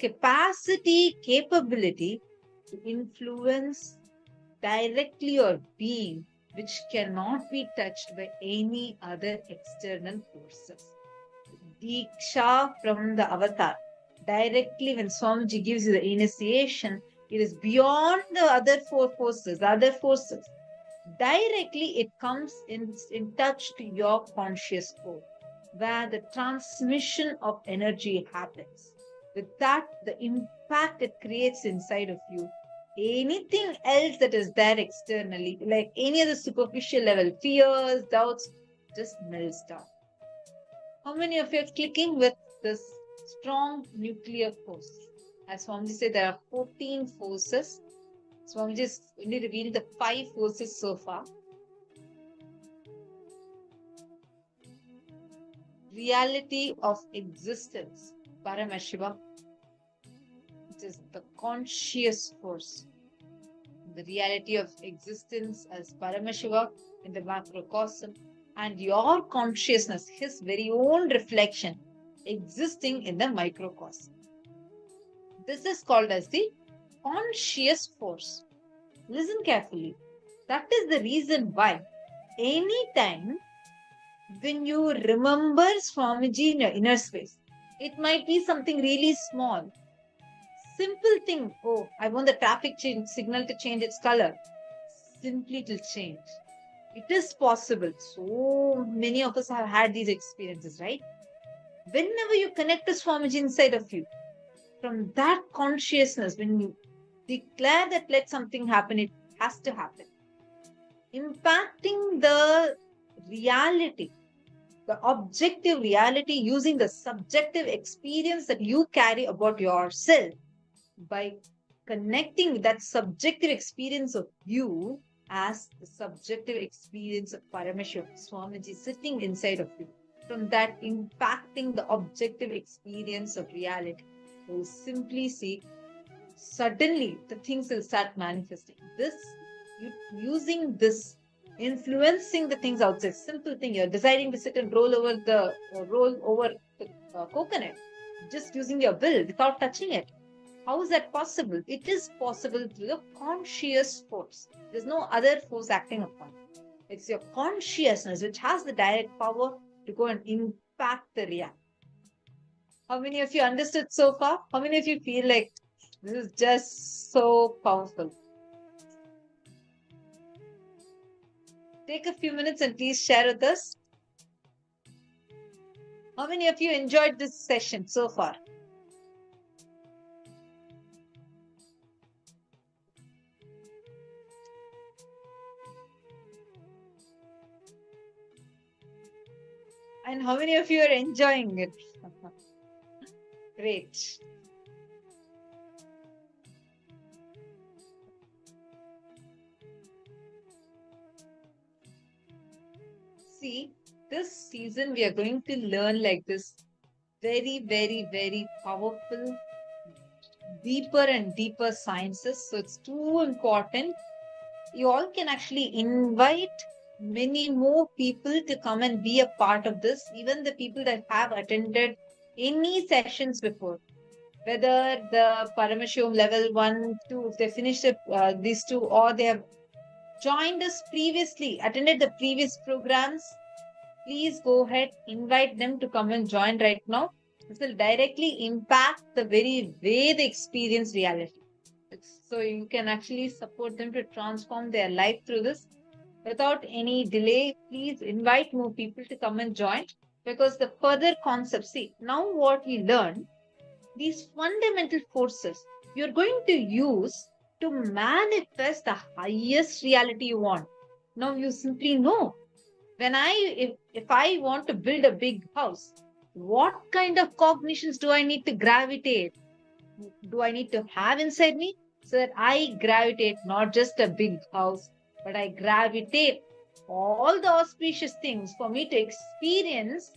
capability to influence directly your being, which cannot be touched by any other external forces. Diksha from the avatar. Directly when Swamiji gives you the initiation, it is beyond the other four forces, the other forces. Directly it comes in touch to your conscious core, where the transmission of energy happens. With that, the impact it creates inside of you, anything else that is there externally, like any other superficial level, fears, doubts, just melts down. How many of you are clicking with this strong nuclear force? As Swamiji said, there are 14 forces. Swamiji has only revealed the 5 forces so far. Reality of existence, Paramashiva, which is the conscious force. The reality of existence as Paramashiva in the macrocosm, and your consciousness, his very own reflection, existing in the microcosm. This is called as the conscious force. Listen carefully. That is the reason why anytime when you remember Swamiji in your inner space, it might be something really small. Simple thing. Oh, I want the traffic signal to change its color. Simply it will change. It is possible. So many of us have had these experiences, right? Whenever you connect to Swamiji inside of you, from that consciousness, when you declare that let something happen, it has to happen. Impacting the reality, the objective reality, using the subjective experience that you carry about yourself, by connecting with that subjective experience of you as the subjective experience of Paramashiva, Swamiji sitting inside of you. From that, impacting the objective experience of reality, you will simply see suddenly the things will start manifesting. This, using this, influencing the things outside. Simple thing, you're deciding to sit and roll over the coconut, just using your will without touching it. How is that possible? It is possible through the conscious force. There's no other force acting upon it. It's your consciousness which has the direct power to go and impact the reality. How many of you understood so far? How many of you feel like this is just so powerful? Take a few minutes and please share with us. How many of you enjoyed this session so far? And how many of you are enjoying it? Great. See, this season we are going to learn like this very, very, very powerful, deeper and deeper sciences. So it's too important. You all can actually invite many more people to come and be a part of this, even the people that have attended any sessions before, whether the Paramashivoham level 1, 2, if they finished these two, or they have joined us previously, attended the previous programs, please go ahead, invite them to come and join right now. This will directly impact the very way they experience reality. So you can actually support them to transform their life through this. Without any delay, please invite more people to come and join, because the further concepts, see, now what we learn, these fundamental forces you're going to use to manifest the highest reality you want. Now you simply know, when if I want to build a big house, what kind of cognitions do I need to gravitate? Do I need to have inside me so that I gravitate not just a big house, but I gravitate all the auspicious things for me to experience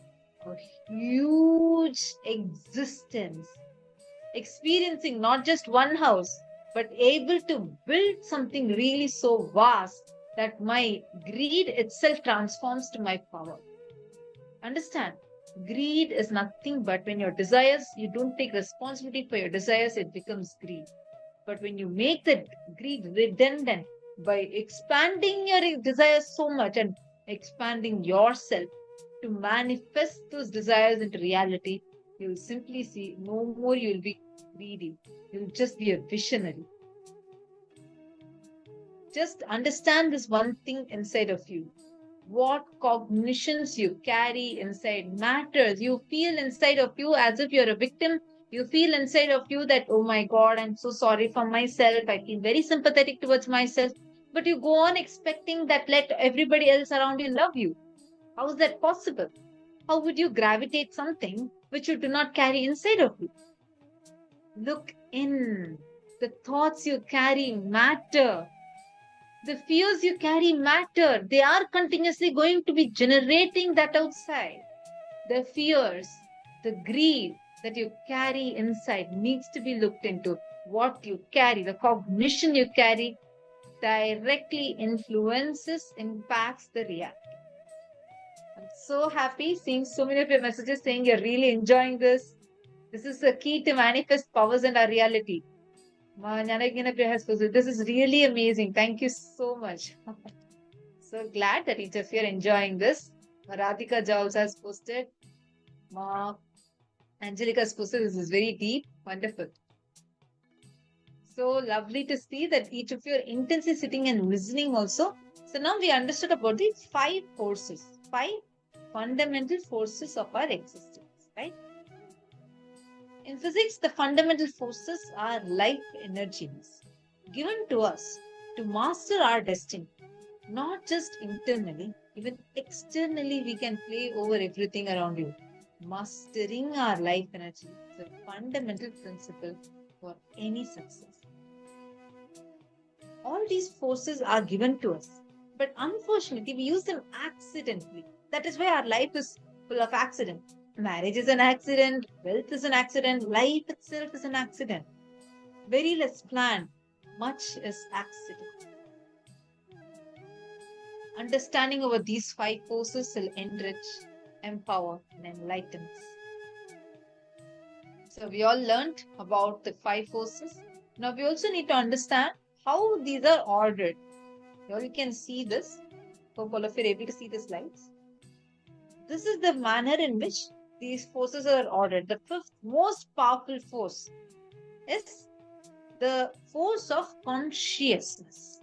a huge existence, experiencing not just one house, but able to build something really so vast that my greed itself transforms to my power. Understand? Greed is nothing but when your desires, you don't take responsibility for your desires, it becomes greed. But when you make that greed redundant by expanding your desires so much and expanding yourself to manifest those desires into reality, you'll simply see no more you'll be greedy. You'll just be a visionary. Just understand this one thing inside of you. What cognitions you carry inside matters. You feel inside of you as if you're a victim. You feel inside of you that, oh my God, I'm so sorry for myself. I feel very sympathetic towards myself. But you go on expecting that let everybody else around you love you. How is that possible? How would you gravitate something which you do not carry inside of you? Look in. The thoughts you carry matter. The fears you carry matter. They are continuously going to be generating that outside. The fears, the greed that you carry inside needs to be looked into. What you carry, the cognition you carry, directly impacts the reality. I'm so happy seeing so many of your messages saying you're really enjoying this. This is the key to manifest powers in our reality. This is really amazing. Thank you so much. So glad that each of you are enjoying this. Radhika Jowls has posted. Ma Angelica has posted. This is very deep. Wonderful. So lovely to see that each of you are intensely sitting and listening also. So now we understood about the 5 forces, 5 fundamental forces of our existence, right? In physics, the fundamental forces are life energies given to us to master our destiny. Not just internally, even externally, we can play over everything around you. Mastering our life energy is a fundamental principle for any success. All these forces are given to us, but unfortunately, we use them accidentally. That is why our life is full of accidents. Marriage is an accident, wealth is an accident, life itself is an accident. Very less planned, much is accident. Understanding over these 5 forces will enrich, empower, and enlighten us. So we all learned about the 5 forces. Now we also need to understand how these are ordered. Here you can see this. Hope all of you are able to see the slides. This is the manner in which these forces are ordered. The 5th most powerful force is the force of consciousness.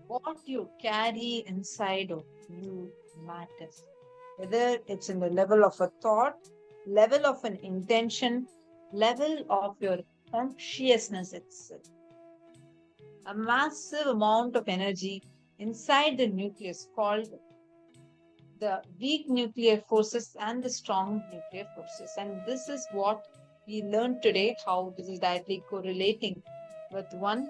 What you carry inside of you matters. Whether it's in the level of a thought, level of an intention, level of your consciousness itself. A massive amount of energy inside the nucleus called the weak nuclear forces and the strong nuclear forces. And this is what we learned today, how this is directly correlating with the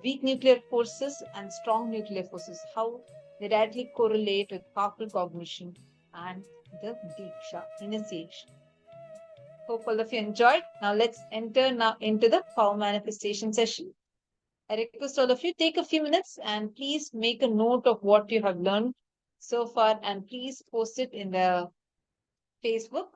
weak nuclear forces and strong nuclear forces, how they directly correlate with powerful cognition and the Diksha, initiation. Hope all of you enjoyed. Now let's enter now into the power manifestation session. I request all of you take a few minutes and please make a note of what you have learned so far and please post it in the Facebook.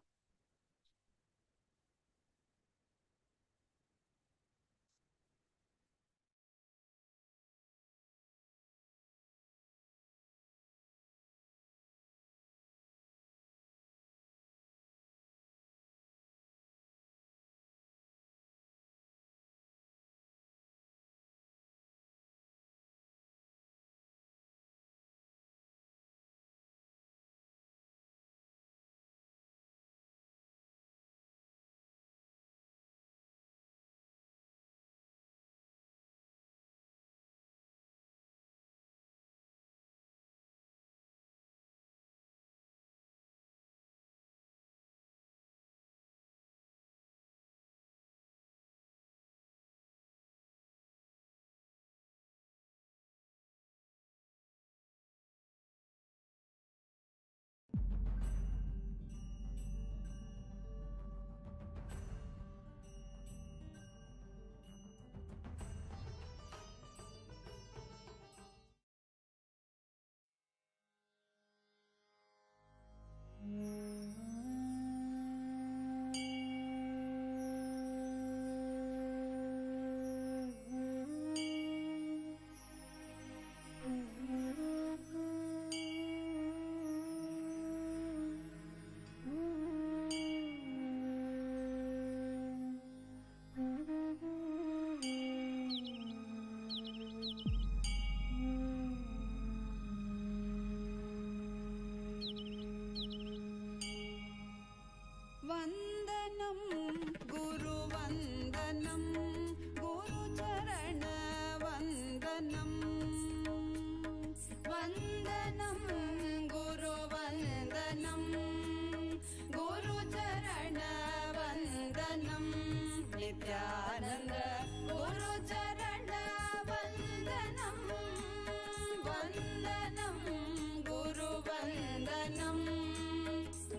गुरुवन्दनं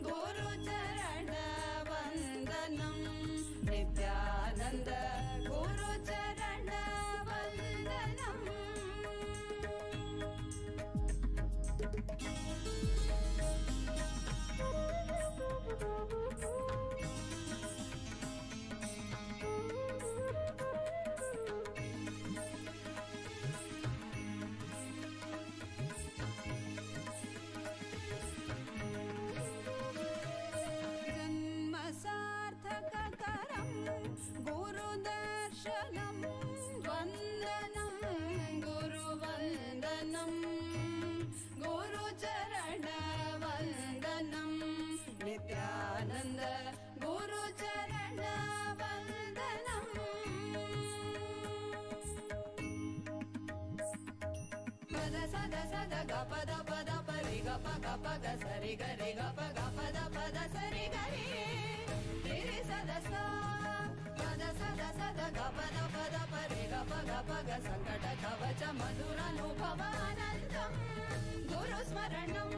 गुरुचरणवन्दनं Nityanand गुरुचरणवन्दनम् सार्थककरं गुरुदर्शनं वन्दनं गुरुवन्दनं गुरुचरणवन्दनं Nityanand गुरुचरणवन्दनं पद सद सद ग पद पद परि ग प ग प ग सरि ग रि ग प ग पद पद सरि ग रि रि सद स पद सद सद ग पद पद परि ग प ग प ग संकट कवच मधुरानुभवानन्दं गुरुस्मरणम्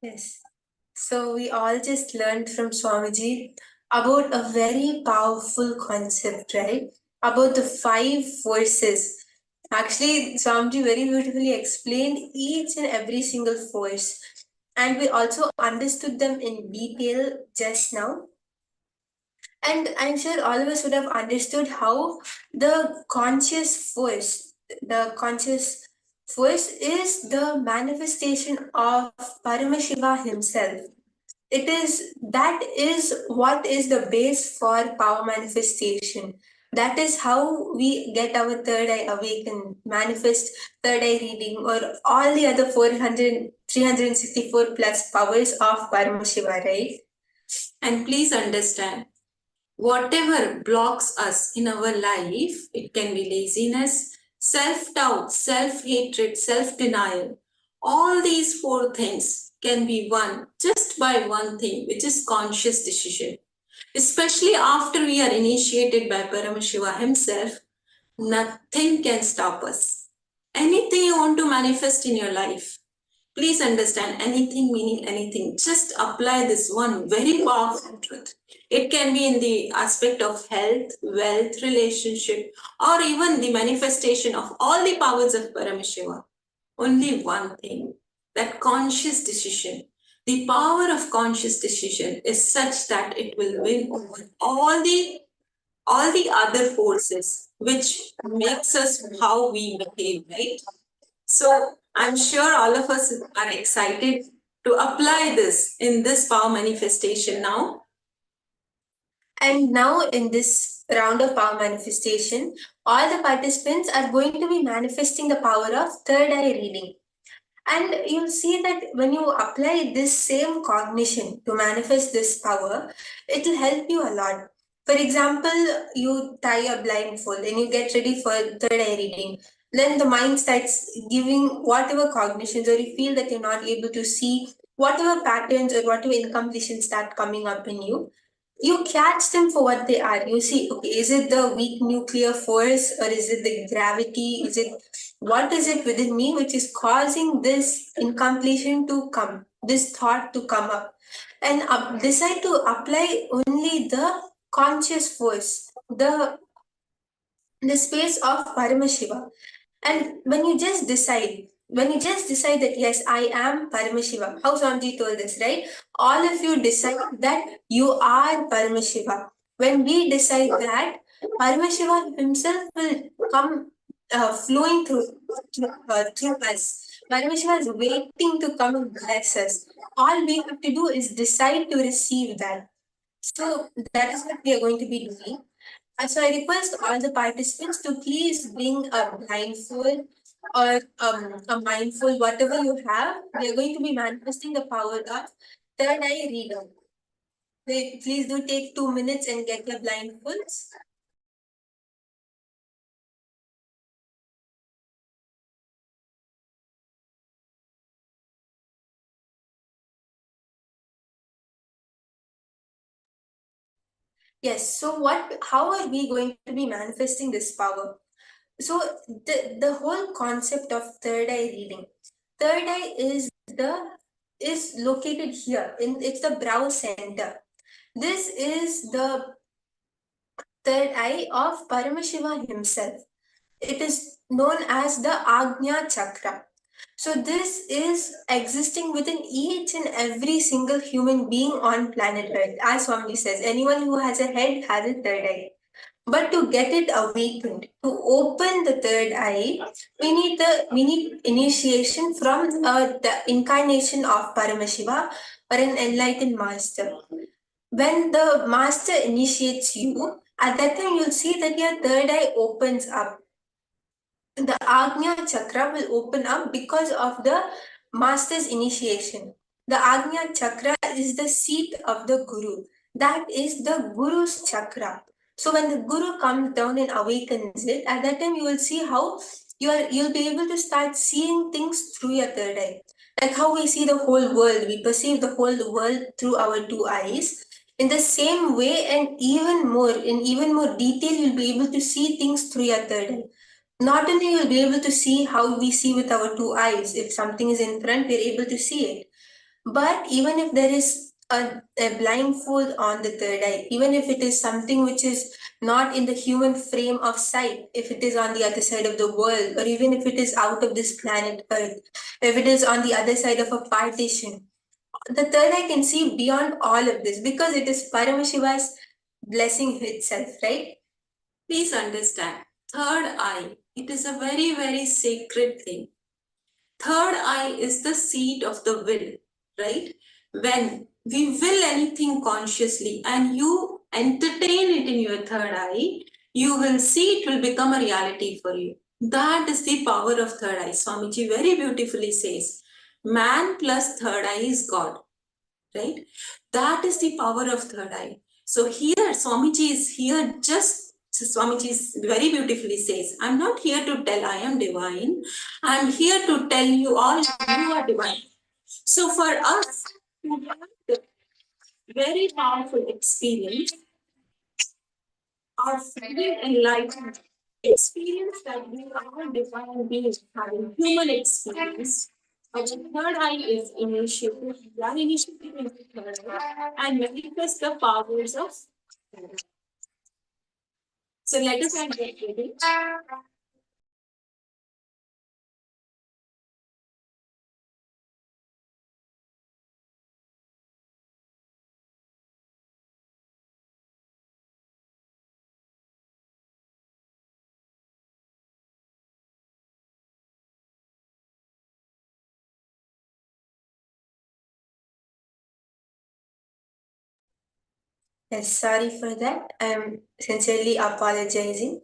Yes. So we all just learned from Swamiji about a very powerful concept, right? About the 5 forces. Actually, Swamiji very beautifully explained each and every single force. And we also understood them in detail just now. And I'm sure all of us would have understood how the conscious force is the manifestation of Paramashiva himself. That is what is the base for power manifestation. That is how we get our third eye awakened, manifest third eye reading, or all the other 364 plus powers of Paramashiva, right? And please understand, whatever blocks us in our life, it can be laziness, self-doubt, self-hatred, self-denial. All these 4 things can be won just by one thing, which is conscious decision. Especially after we are initiated by Paramashiva himself, nothing can stop us. Anything you want to manifest in your life, please understand, anything meaning anything. Just apply this one very powerful truth. It can be in the aspect of health, wealth, relationship, or even the manifestation of all the powers of Paramashiva. Only one thing, that conscious decision. The power of conscious decision is such that it will win over all the other forces, which makes us how we behave, right? So I'm sure all of us are excited to apply this in this power manifestation now. And now in this round of power manifestation, all the participants are going to be manifesting the power of third eye reading. And you'll see that when you apply this same cognition to manifest this power, it will help you a lot. For example, you tie a blindfold and you get ready for third eye reading. Then the mind starts giving whatever cognitions, or you feel that you're not able to see whatever patterns or whatever incompletions start coming up in you. You catch them for what they are. You see, okay, is it the weak nuclear force, or is it the gravity? What is it within me which is causing this incompletion to come, this thought to come up? And decide to apply only the conscious force, the space of Paramashiva. And when you just decide that yes, I am Paramashiva, how Swamiji told us, right? All of you decide that you are Paramashiva. When we decide that, Paramashiva himself will come flowing through us. Paramashiva is waiting to come and bless us. All we have to do is decide to receive that. So that is what we are going to be doing. So I request all the participants to please bring a blindfold or a mindful, whatever you have. We are going to be manifesting the power of third eye reading. Please do take 2 minutes and get your blindfolds. Yes, so how are we going to be manifesting this power? So the whole concept of third eye reading. Third eye is located here, it's the brow center. This is the third eye of Paramashiva himself. It is known as the Agnya Chakra. So this is existing within each and every single human being on planet Earth. As Swami says, anyone who has a head has a third eye. But to get it awakened, to open the third eye, we need initiation from the incarnation of Paramashiva or an enlightened master. When the master initiates you, at that time you'll see that your third eye opens up. The Agnya Chakra will open up because of the master's initiation. The Agnya Chakra is the seat of the Guru. That is the Guru's chakra. So when the Guru comes down and awakens it, at that time you will see how you'll be able to start seeing things through your third eye. Like how we see the whole world, we perceive the whole world through our two eyes. In the same way, and even more, in even more detail, you'll be able to see things through your third eye. Not only you'll be able to see how we see with our two eyes, if something is in front, we're able to see it. But even if there is a blindfold on the third eye, even if it is something which is not in the human frame of sight, if it is on the other side of the world, or even if it is out of this planet Earth, if it is on the other side of a partition, the third eye can see beyond all of this because it is Paramashiva's blessing itself, right? Please understand, third eye, it is a very, very sacred thing. Third eye is the seat of the will, right? When we will anything consciously and you entertain it in your third eye, you will see it will become a reality for you. That is the power of third eye. Swamiji very beautifully says, man plus third eye is God, right? That is the power of third eye. So here, Swamiji is here just, Swamiji very beautifully says, I'm not here to tell I am divine. I'm here to tell you all you are divine. So for us to have the very powerful experience of feeling enlightened, experience that we are divine beings having human experience. Our third eye is initiated, we are initiated in the third eye and manifest the powers of third eye. So let us get ready. Yes, sorry for that. I'm sincerely apologizing.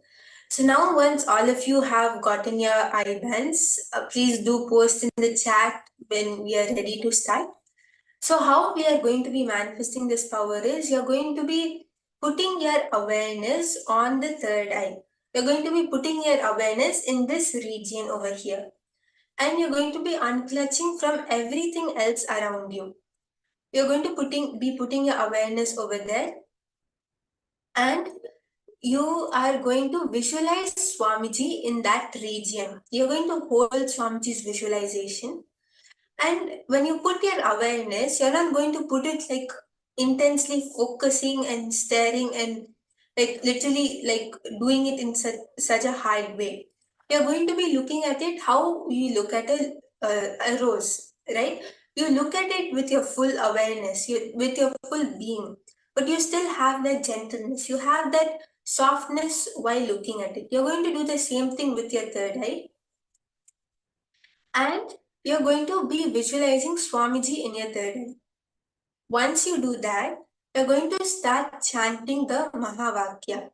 So now once all of you have gotten your IBANs, please do post in the chat when we are ready to start. So how we are going to be manifesting this power is you're going to be putting your awareness on the third eye. You're going to be putting your awareness in this region over here. And you're going to be unclutching from everything else around you. You're going to be putting your awareness over there. And you are going to visualize Swamiji in that region. You're going to hold Swamiji's visualization. And when you put your awareness, you're not going to put it like intensely focusing and staring and like literally like doing it in such a hard way. You're going to be looking at it how we look at a rose, right? You look at it with your full awareness, with your full being, but you still have that gentleness. You have that softness while looking at it. You're going to do the same thing with your third eye. And you're going to be visualizing Swamiji in your third eye. Once you do that, you're going to start chanting the Mahavakya.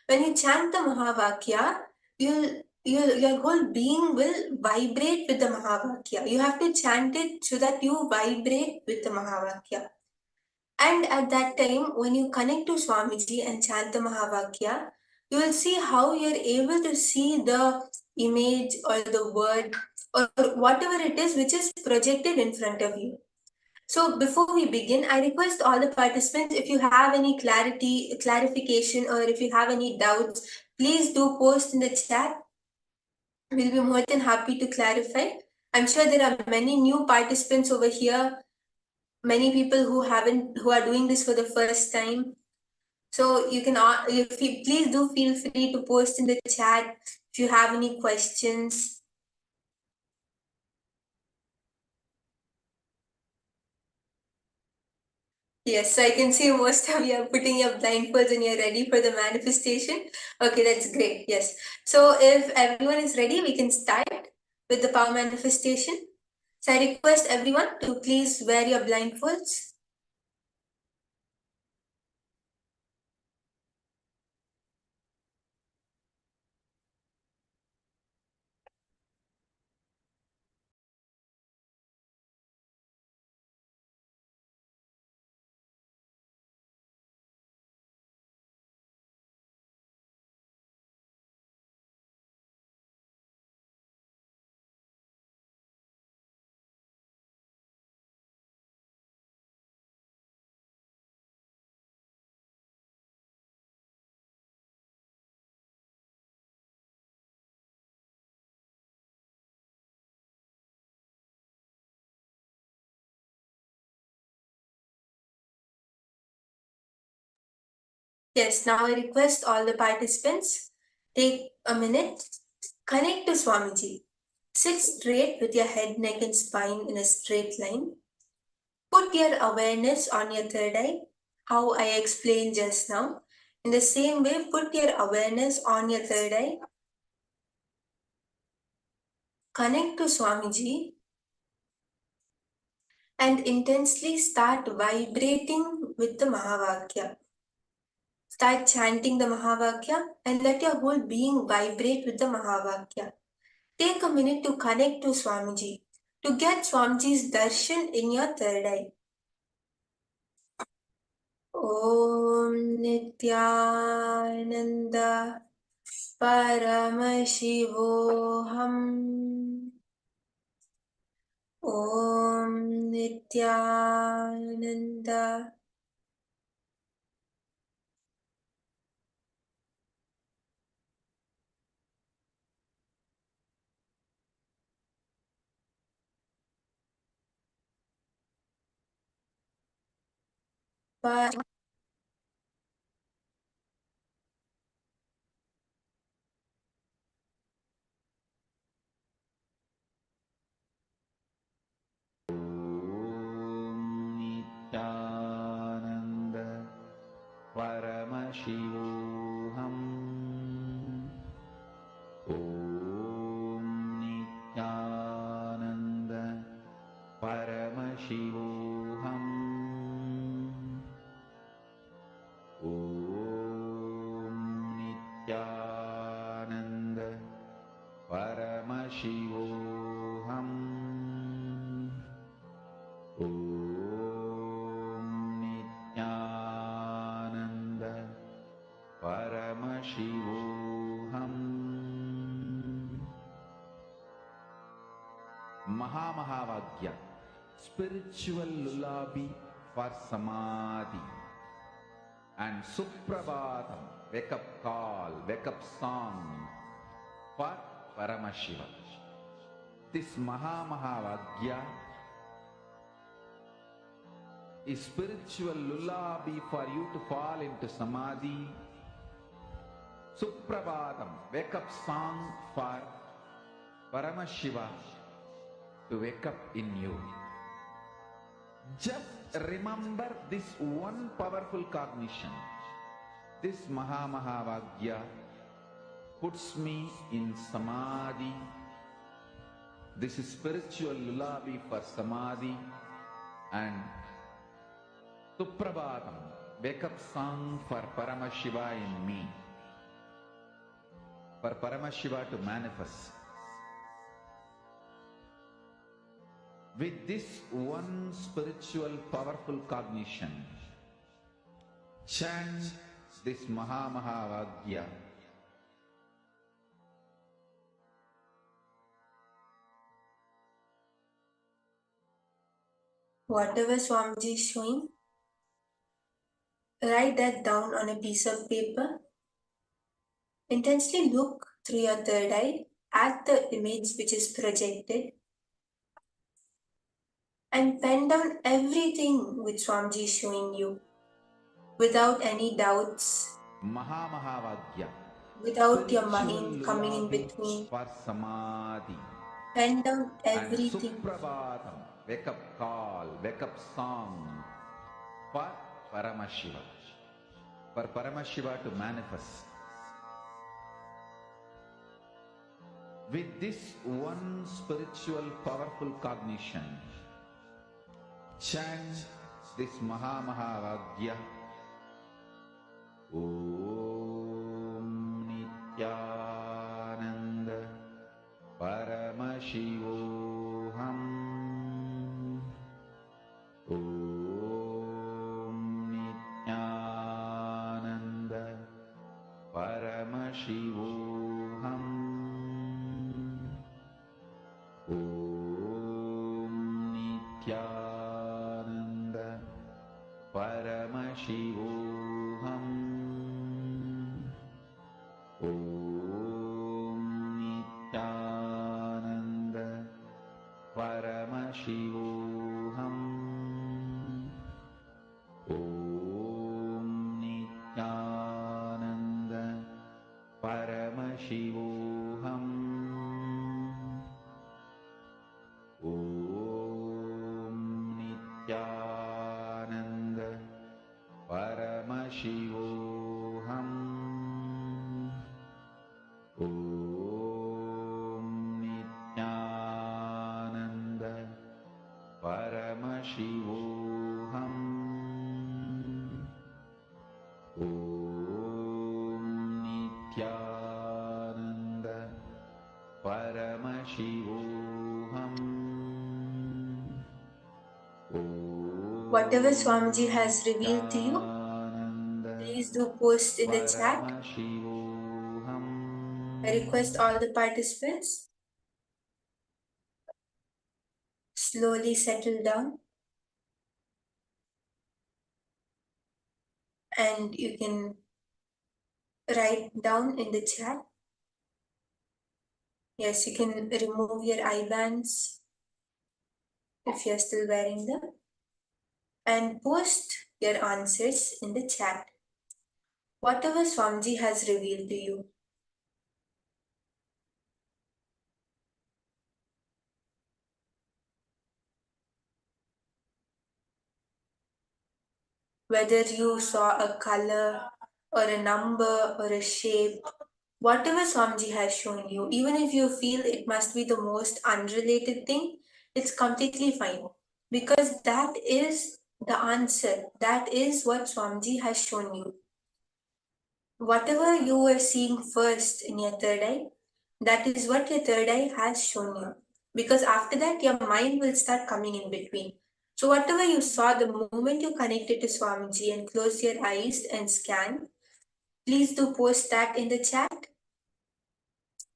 When you chant the Mahavakya, your whole being will vibrate with the Mahavakya. You have to chant it so that you vibrate with the Mahavakya. And at that time, when you connect to Swamiji and chant the Mahavakya, you will see how you're able to see the image or the word or whatever it is which is projected in front of you. So before we begin, I request all the participants, if you have any clarification, or if you have any doubts, please do post in the chat. We'll be more than happy to clarify. I'm sure there are many new participants over here, many people who are doing this for the first time. So you can, please do feel free to post in the chat if you have any questions. Yes, so I can see most of you are putting your blindfolds and you're ready for the manifestation. Okay, that's great. Yes. So if everyone is ready, we can start with the power manifestation. So I request everyone to please wear your blindfolds. Yes, now I request all the participants, take a minute, connect to Swamiji. Sit straight with your head, neck and spine in a straight line. Put your awareness on your third eye, how I explained just now. In the same way, put your awareness on your third eye. Connect to Swamiji and intensely start vibrating with the Mahavakya. Start chanting the Mahavakya and let your whole being vibrate with the Mahavakya. Take a minute to connect to Swamiji, to get Swamiji's darshan in your third eye. Om Nithyananda Paramashivoham. Om Nithyananda Paramashivoham. Nithyananda Paramashivoham. Om Nithyananda Paramashivoham. Om Nithyananda Paramashivoham. Om Nithyananda Paramashivoham. Mahavagya, spiritual lullaby for samadhi, and Suprabhatam, wake up call, wake up song for Paramashiva. This Mahavagya is spiritual lullaby for you to fall into samadhi. Suprabhatam, wake up song for Paramashiva to wake up in you. Just remember this one powerful cognition. This Mahamahavagya puts me in Samadhi. This is spiritual lullaby for Samadhi and Suprabhatam, wake up song for Paramashiva in me. For Paramashiva to manifest. With this one spiritual powerful cognition, chant this Mahamahavagya. Whatever Swamiji is showing, write that down on a piece of paper. Intensely look through your third eye at the image which is projected and pen down everything which Swamiji is showing you without any doubts, Mahamahavagya. without your mind coming in between. For Samadhi. Pen down everything. And Suprabhatam, wake up call, wake up song for Paramashiva. For Paramashiva to manifest. With this one spiritual powerful cognition, chant this Mahamahavagya. Om Nithyananda Paramashivoham. Om Nithyananda Paramashivoham. Om Nithyananda Paramashivoham. Om Nithyananda Paramashivoham. Om Nithyananda Paramashivoham. Om Nithyananda Paramashivoham. Om Nithyananda Paramashivoham. Om Nithyananda Paramashivoham. Whatever Swamiji has revealed to you, please do post in the chat. I request all the participants slowly settle down and you can write down in the chat. Yes, you can remove your eye bands if you're still wearing them and post your answers in the chat. Whatever Swamiji has revealed to you. Whether you saw a color or a number or a shape, whatever Swamiji has shown you, even if you feel it must be the most unrelated thing, it's completely fine. Because that is the answer. That is what Swamiji has shown you. Whatever you were seeing first in your third eye, that is what your third eye has shown you. Because after that, your mind will start coming in between. So whatever you saw the moment you connected to Swamiji and close your eyes and scan, please do post that in the chat.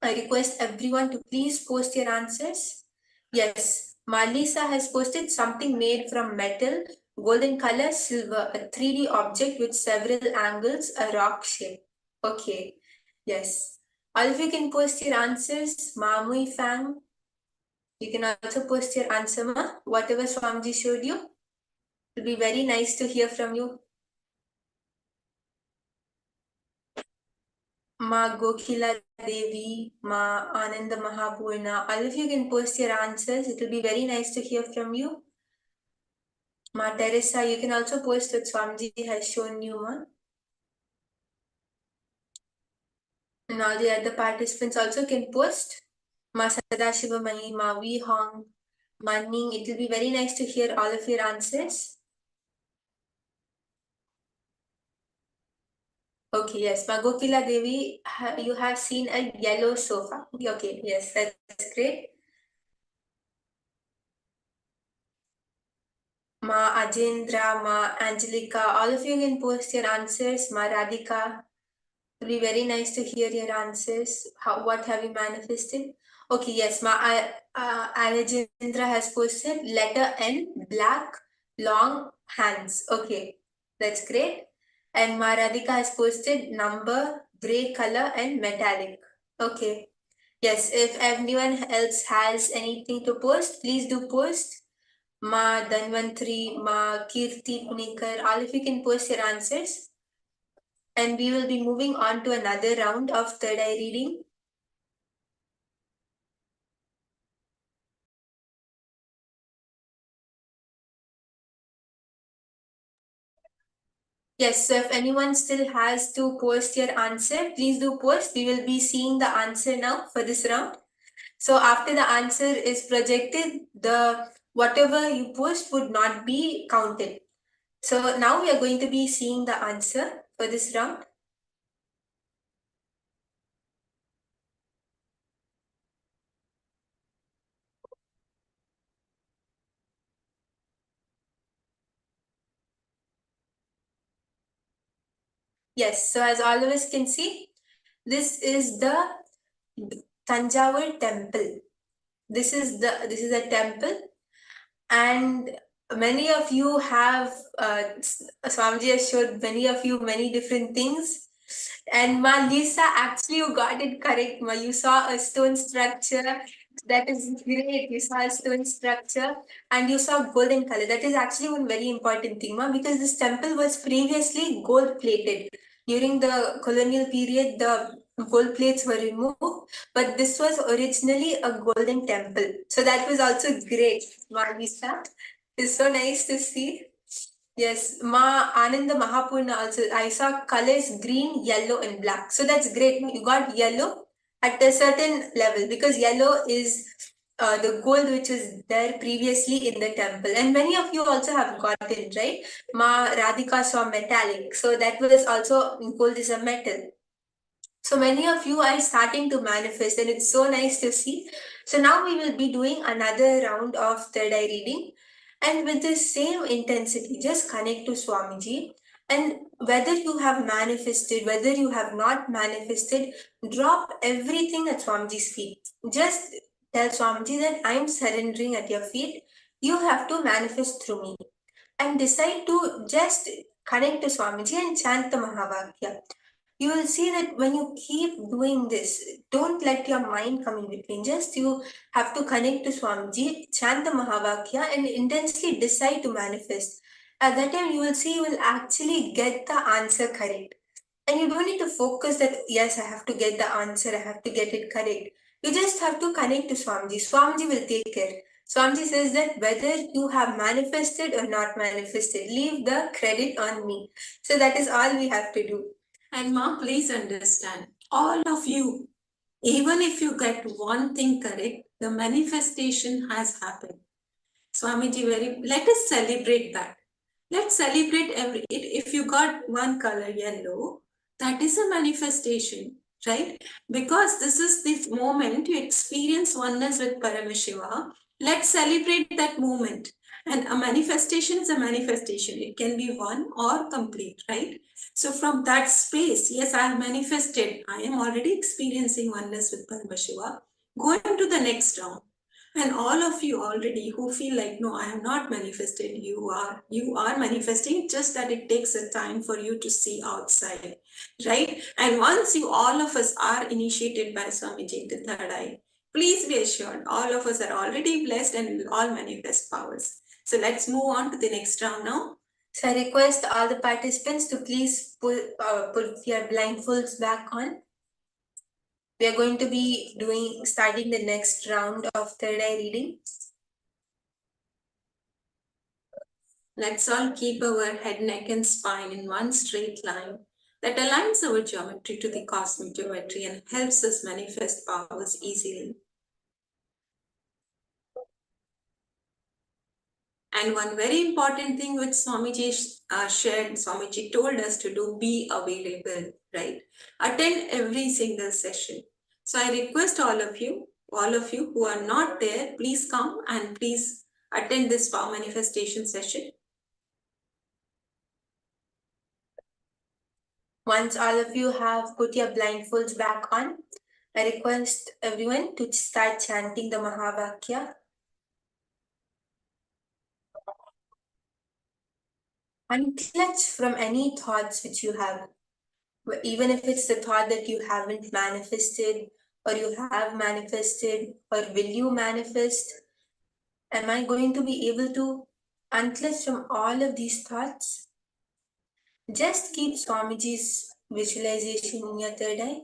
I request everyone to please post your answers. Yes, Malisa has posted something made from metal, golden color, silver, a 3D object with several angles, a rock shape. Okay, yes. All of you can post your answers. Mamui Fang, you can also post your answer, ma. Whatever Swamiji showed you. It will be very nice to hear from you. Ma Gokila Devi, Ma Ananda Mahapurna, all of you can post your answers. It will be very nice to hear from you. Ma Teresa, you can also post what Swamiji has shown you, ma. Now the other participants also can post. Ma Sadashivamani, Ma Vi Hong, Ma Ning. It will be very nice to hear all of your answers. Okay, yes. Magokila Devi, you have seen a yellow sofa. Okay, yes, that's great. Ma Ajendra, Ma Angelica, all of you can post your answers. Ma Radhika, it will be very nice to hear your answers. What have you manifested? Okay, yes, Ma Alejandra has posted letter N, black, long hands. Okay, that's great. And Ma Radhika has posted number, grey color, and metallic. Okay. Yes, if anyone else has anything to post, please do post. Ma Dhanvantri, Ma Kirti Punikar, all of you can post your answers. And we will be moving on to another round of third eye reading. Yes, so if anyone still has to post your answer, please do post. We will be seeing the answer now for this round. So after the answer is projected, the whatever you post would not be counted. So now we are going to be seeing the answer for this round. Yes, so as all of us can see, this is the Tanjavur temple. This is a temple, and many of you have Swamiji has showed many of you many different things. And Ma Lisa, actually you got it correct. Ma, you saw a stone structure. That is great. You saw a stone structure and you saw golden color. That is actually one very important thing, Ma, because this temple was previously gold plated. During the colonial period, the gold plates were removed, but this was originally a golden temple. So that was also great, Ma Lisa. It's so nice to see. Yes, Ma Ananda Mahapurna also. I saw colors green, yellow, and black. So that's great. You got yellow at a certain level because yellow is the gold which was there previously in the temple. And many of you also have gotten, right? Ma Radhika saw metallic. So that was also gold is a metal. So many of you are starting to manifest, and it's so nice to see. So now we will be doing another round of third eye reading. And with the same intensity, just connect to Swamiji. And whether you have manifested, whether you have not manifested, drop everything at Swamiji's feet. Just tell Swamiji that I am surrendering at your feet. You have to manifest through me. And decide to just connect to Swamiji and chant the Mahavakya. You will see that when you keep doing this, don't let your mind come in between. Just you have to connect to Swamiji, chant the Mahavakya, and intensely decide to manifest. At that time, you will see you will actually get the answer correct. And you don't need to focus that, yes, I have to get the answer, I have to get it correct. You just have to connect to Swamiji. Swamiji will take care. Swamiji says that whether you have manifested or not manifested, leave the credit on me. So that is all we have to do. And Ma, please understand, all of you, even if you get one thing correct, the manifestation has happened. Swamiji, let us celebrate that. Let's celebrate if you got one color yellow, that is a manifestation, right? Because this is the moment you experience oneness with Paramashivoham. Let's celebrate that moment. And a manifestation is a manifestation. It can be one or complete, right? So from that space, yes, I have manifested. I am already experiencing oneness with Paramashivoham. Go into the next round. And all of you already who feel like, no, I have not manifested, you are manifesting, just that it takes a time for you to see outside, right? And once you, all of us are initiated by Swamiji into third eye, please be assured, all of us are already blessed and will all manifest powers. So let's move on to the next round now. So I request all the participants to please put your blindfolds back on. We are going to be starting the next round of third eye reading. Let's all keep our head, neck, and spine in one straight line that aligns our geometry to the cosmic geometry and helps us manifest powers easily. And one very important thing which Swamiji shared, Swamiji told us to do, be available, right? Attend every single session. So I request all of you who are not there, please come and please attend this power manifestation session. Once all of you have put your blindfolds back on, I request everyone to start chanting the Mahavakya. Unclutch from any thoughts which you have, even if it's the thought that you haven't manifested, or you have manifested, or will you manifest. Am I going to be able to unclutch from all of these thoughts? Just keep Swamiji's visualization in your third eye.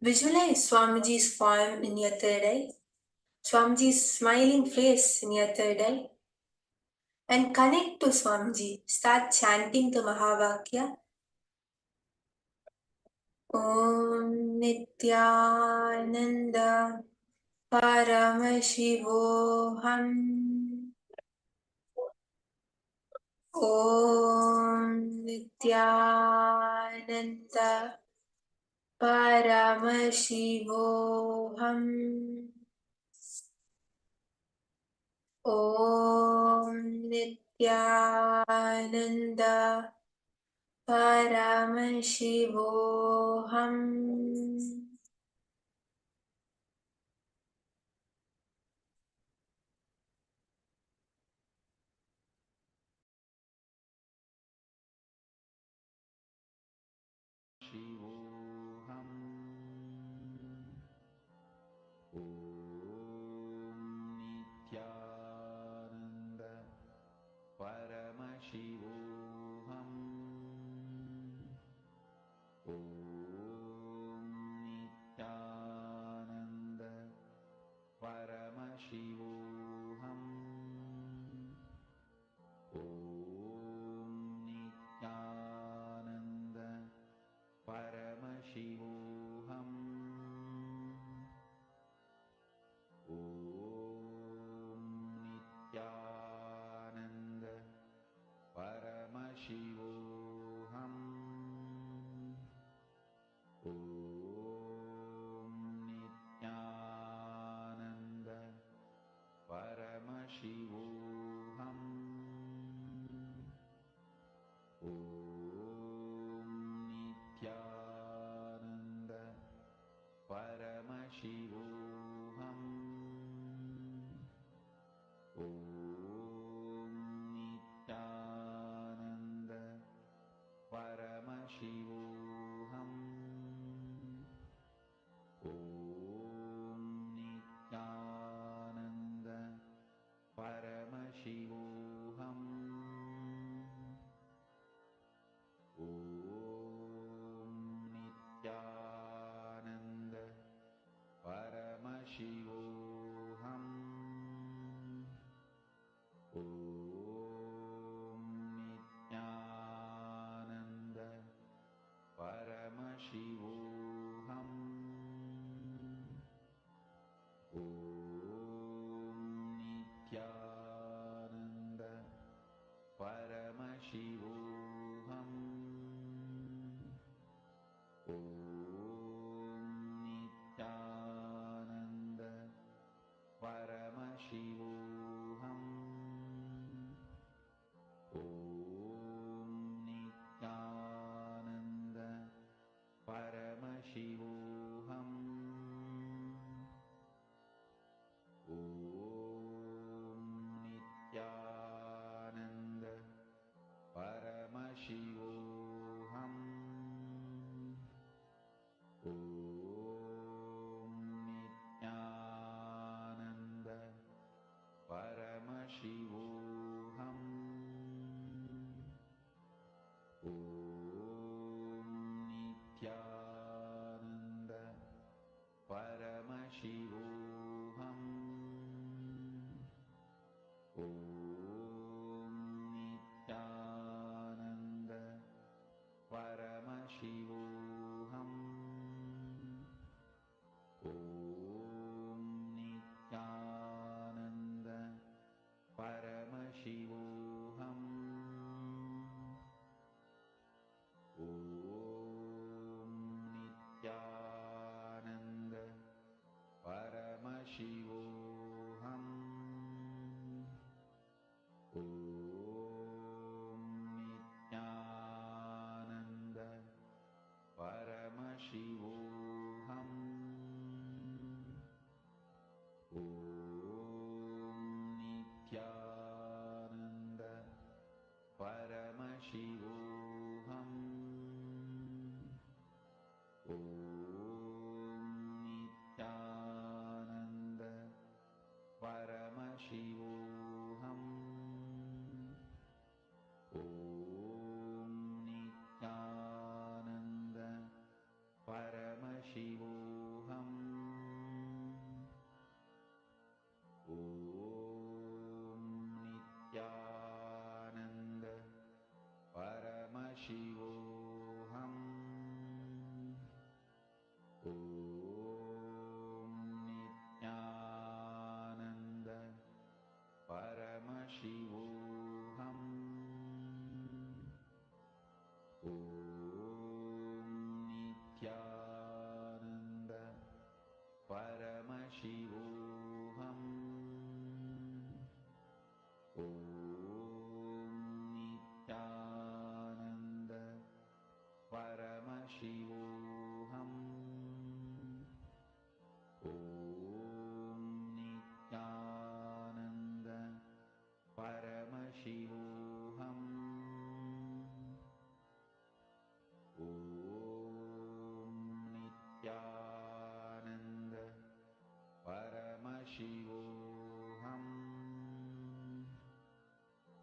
Visualize Swamiji's form in your third eye, Swamiji's smiling face in your third eye, and connect to Swamiji. Start chanting the Mahavakya. Om Nithyananda Paramashivoham. Om Nithyananda Paramashivoham. Om Nithyananda Paramashivoham. Paramashivoham. Om Nithyananda Paramashivoham. Om Nithyananda Paramashivoham. Om Nithyananda Paramashivoham. Om Nithyananda Paramashivoham. Om Nithyananda Paramashivoham. Om Nithyananda Paramashivoham. Om Nithyananda Paramashivoham. Om Nithyananda Paramashivoham. Om Nithyananda Paramashivoham. Om Nithyananda Paramashivoham. Om Nithyananda Paramashivoham. Om Nithyananda Paramashivoham. Om Nithyananda Paramashivoham.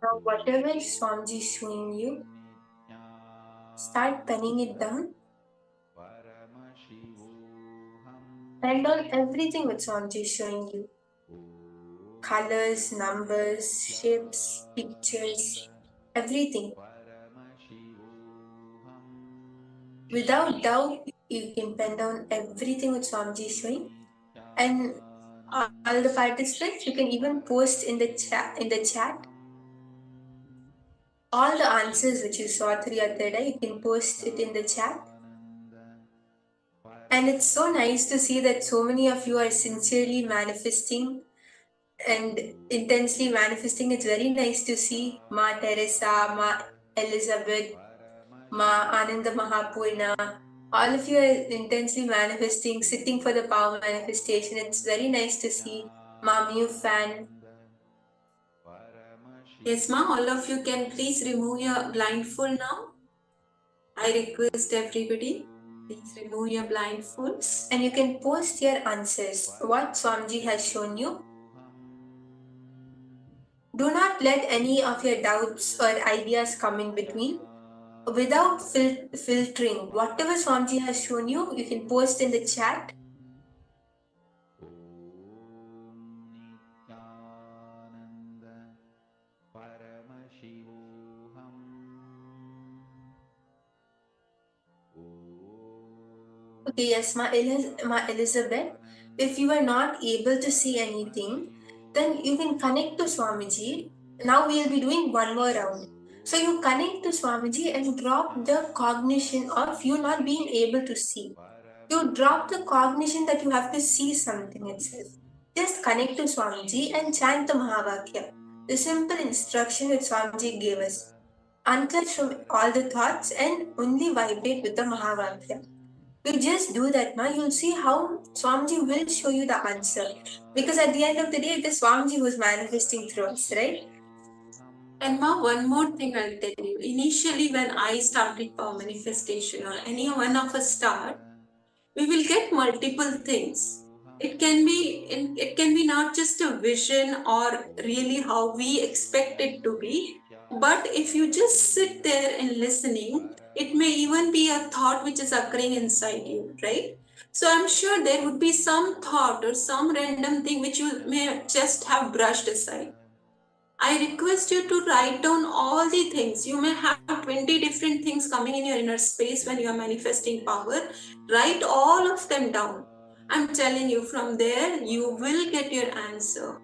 Now, whatever Swamiji is showing you, start penning it down. Write down everything which Swamiji is showing you. Colors, numbers, shapes, pictures, everything. Without doubt, you can pen down everything which Swamiji is showing. And all the participants, you can even post in the chat all the answers which you saw through your third eye. You can post it in the chat. And it's so nice to see that so many of you are sincerely manifesting and intensely manifesting. It's very nice to see Ma Teresa, Ma Elizabeth, Ma Ananda Mahapurna. All of you are intensely manifesting, sitting for the power manifestation. It's very nice to see Ma Mew Fan. Yes, ma, all of you can please remove your blindfold now. I request everybody, please remove your blindfolds. And you can post your answers, what Swamiji has shown you. Do not let any of your doubts or ideas come in between. Without filtering, whatever Swamiji has shown you, you can post in the chat. Okay, yes, Ma Elizabeth, if you are not able to see anything, then you can connect to Swamiji. Now we will be doing one more round. So you connect to Swamiji and drop the cognition of you not being able to see. You drop the cognition that you have to see something itself. Just connect to Swamiji and chant the Mahavakya. The simple instruction that Swamiji gave us. Unclench from all the thoughts and only vibrate with the Mahavakya. You just do that, ma. You'll see how Swamiji will show you the answer. Because at the end of the day, it is Swamiji who's manifesting through us, right? And ma, one more thing I'll tell you. Initially, when I started power manifestation, or any one of us start, we will get multiple things. It can be not just a vision or really how we expect it to be, but if you just sit there and listening, it may even be a thought which is occurring inside you, right? So I'm sure there would be some thought or some random thing which you may just have brushed aside. I request you to write down all the things. You may have 20 different things coming in your inner space when you are manifesting power. Write all of them down. I'm telling you, from there, you will get your answer.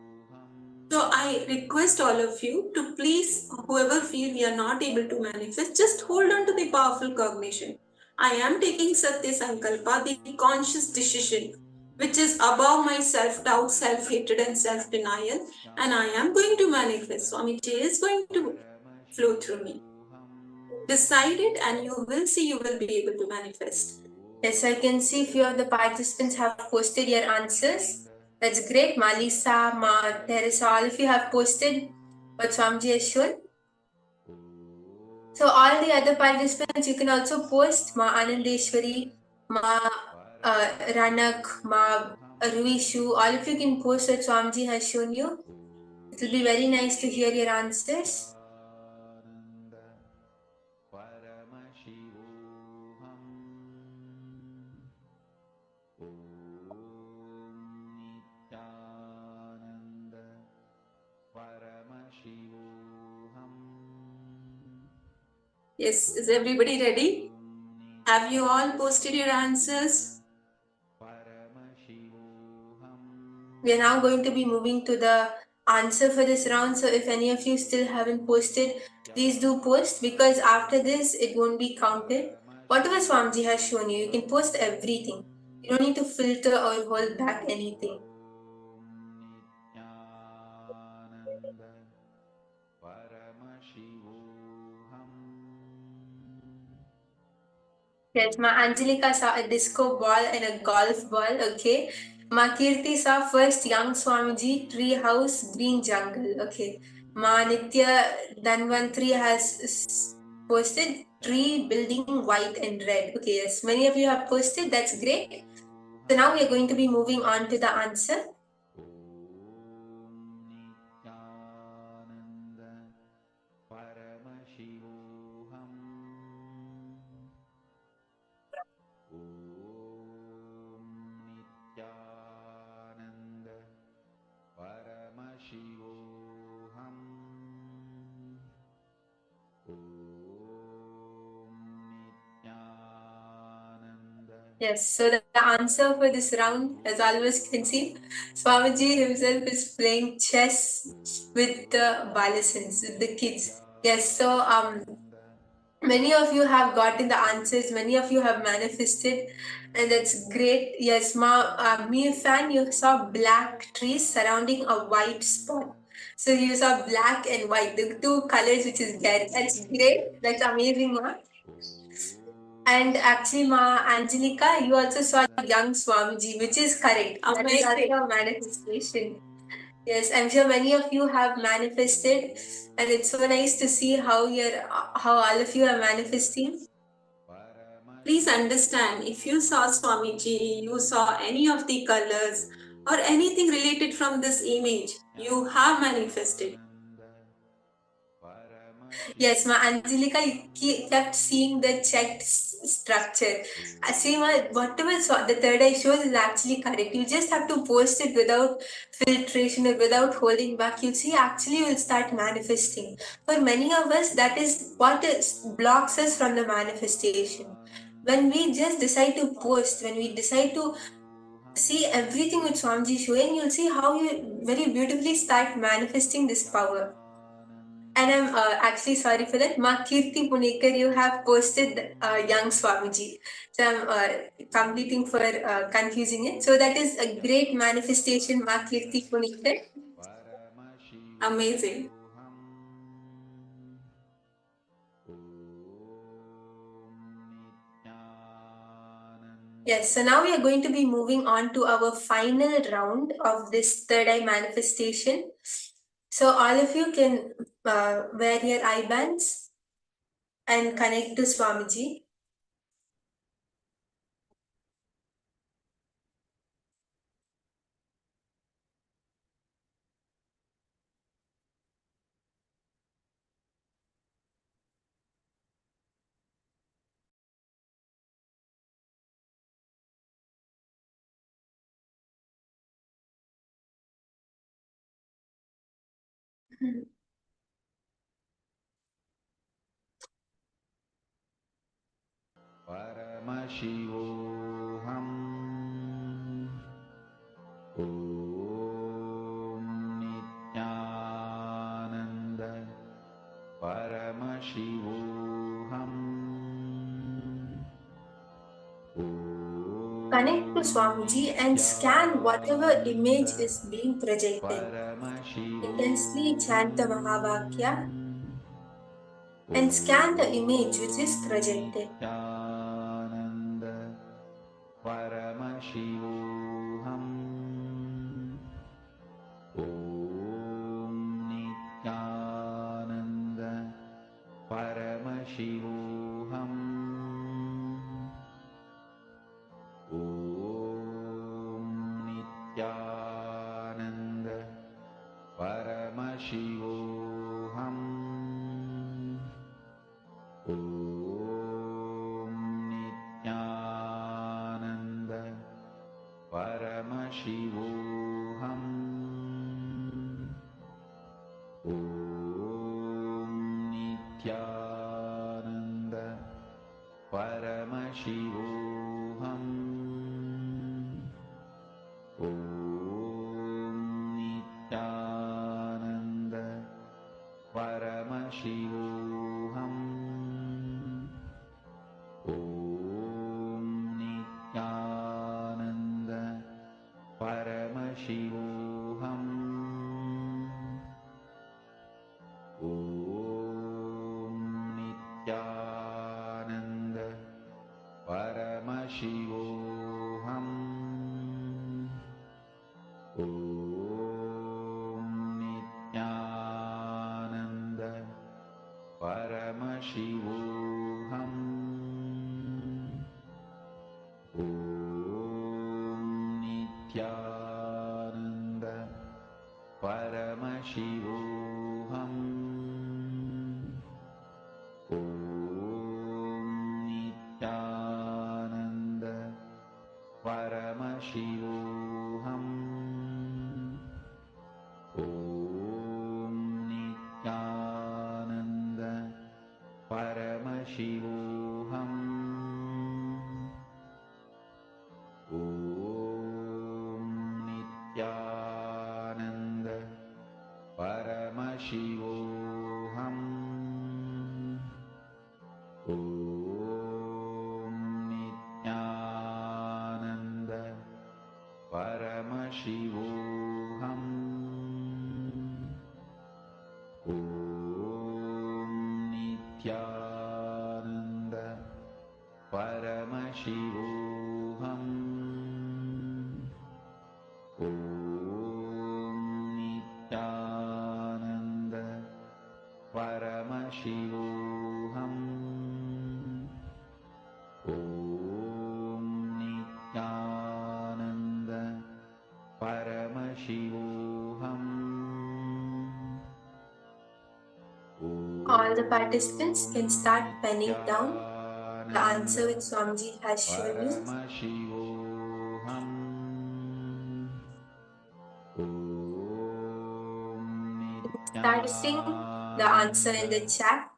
So I request all of you to please, whoever feel we are not able to manifest, just hold on to the powerful cognition. I am taking Satya Sankalpa, the conscious decision, which is above my self-doubt, self-hatred and self-denial, and I am going to manifest. Swamiji is going to flow through me. Decide it and you will see you will be able to manifest. Yes, I can see few of the participants have posted your answers. That's great. Malisa, Ma, Teresa, all of you have posted what Swamiji has shown. So all the other participants, you can also post Ma Anandeshwari, Ma Ranak, Ma Ruishu. All of you can post what Swamiji has shown you. It will be very nice to hear your answers. Yes, is everybody ready? Have you all posted your answers? We are now going to be moving to the answer for this round. So if any of you still haven't posted, please do post, because after this, it won't be counted. Whatever Swamiji has shown you, you can post everything. You don't need to filter or hold back anything. Yes, Ma Angelika saw a disco ball and a golf ball, okay. Ma Kirti saw first young Swamiji, tree house, green jungle, okay. Ma Nithya Dhanvantri has posted tree, building, white and red. Okay, yes, many of you have posted, that's great. So now we are going to be moving on to the answer. Yes, so the answer for this round, as always you can see, Swamiji himself is playing chess with the adolescents, with the kids. Yes, so many of you have gotten the answers, many of you have manifested, and that's great. Yes, me fan, you saw black trees surrounding a white spot. So you saw black and white, the two colors which is there. That's great. That's amazing, Ma. And actually, Ma Angelica, you also saw young Swamiji, which is correct. That is also a manifestation. Yes, I'm sure many of you have manifested, and it's so nice to see how all of you are manifesting. Please understand, if you saw Swamiji, you saw any of the colors or anything related from this image, you have manifested. Yes, Ma Angelica kept seeing the checked structure. I see, Ma, whatever the third eye shows is actually correct. You just have to post it without filtration or without holding back. You'll see, actually, you'll start manifesting. For many of us, that is what blocks us from the manifestation. When we just decide to post, when we decide to see everything with Swamiji showing, you'll see how you very beautifully start manifesting this power. And I'm actually sorry for that. Ma Kirti Punekar, you have posted young Swamiji. So I'm completing for confusing it. So that is a great manifestation, Ma Kirti Punekar. Amazing. Yes, so now we are going to be moving on to our final round of this third eye manifestation. So all of you can wear your eye bands and connect to Swamiji. Paramashivoham. Om Nithyananda. Paramashivoham. Connect to Swamiji and scan whatever image is being projected. Intensely chant the Mahavakya and scan the image which is projected. Nithyananda. Paramashivoham. Om Nithyananda. Paramashivoham. Om Nithyananda. Paramashivoham. Om Nithyananda. Paramashivoham. Om Nithyananda. Paramashivoham. Om Nithyananda. Paramashivoham. Om Nithyananda. Paramashivoham. Om Nithyananda. Paramashivoham. Om Nithyananda. Paramashivoham. Om Nithyananda. Paramashivoham. Om Nithyananda. Paramashivoham. Om Nithyananda. Paramashivoham. Paramashivoham. Om Nithyananda. Paramashivoham. Om Nithyananda. Paramashivoham. Om Nithyananda. Paramashivoham. All the participants can start penning down the answer which Swamiji has shown you. Paramashivoham. Start seeing the answer in the chat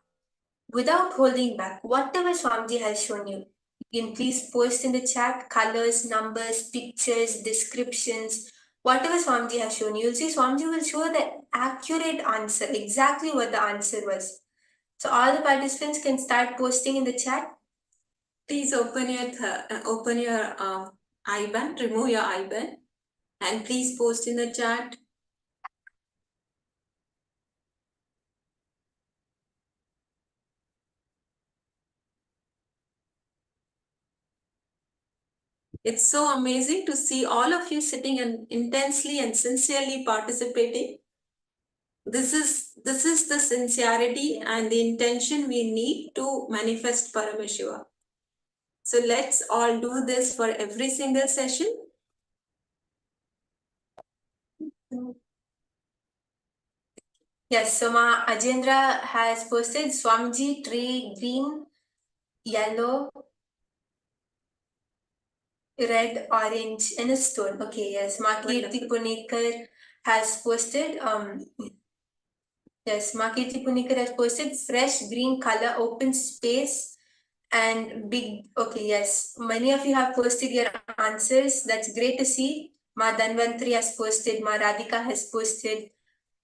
without holding back. Whatever Swamiji has shown you, you can please post in the chat colors, numbers, pictures, descriptions, whatever Swamiji has shown you. You'll see Swamiji will show the accurate answer, exactly what the answer was. So all the participants can start posting in the chat. Please open your IBAN, remove your IBAN, and please post in the chat. It's so amazing to see all of you sitting and intensely and sincerely participating. This is the sincerity and the intention we need to manifest Paramashiva. So let's all do this for every single session. Yes, so Ma Ajendra has posted Swamiji tree green, yellow, red, orange, and a stone. Okay, yes. Ma Kirti Punikar has posted yes, Ma Kirti Punikar has posted fresh green color, open space, and big. Okay, yes. Many of you have posted your answers. That's great to see. Ma Dhanvantri has posted, Ma Radhika has posted.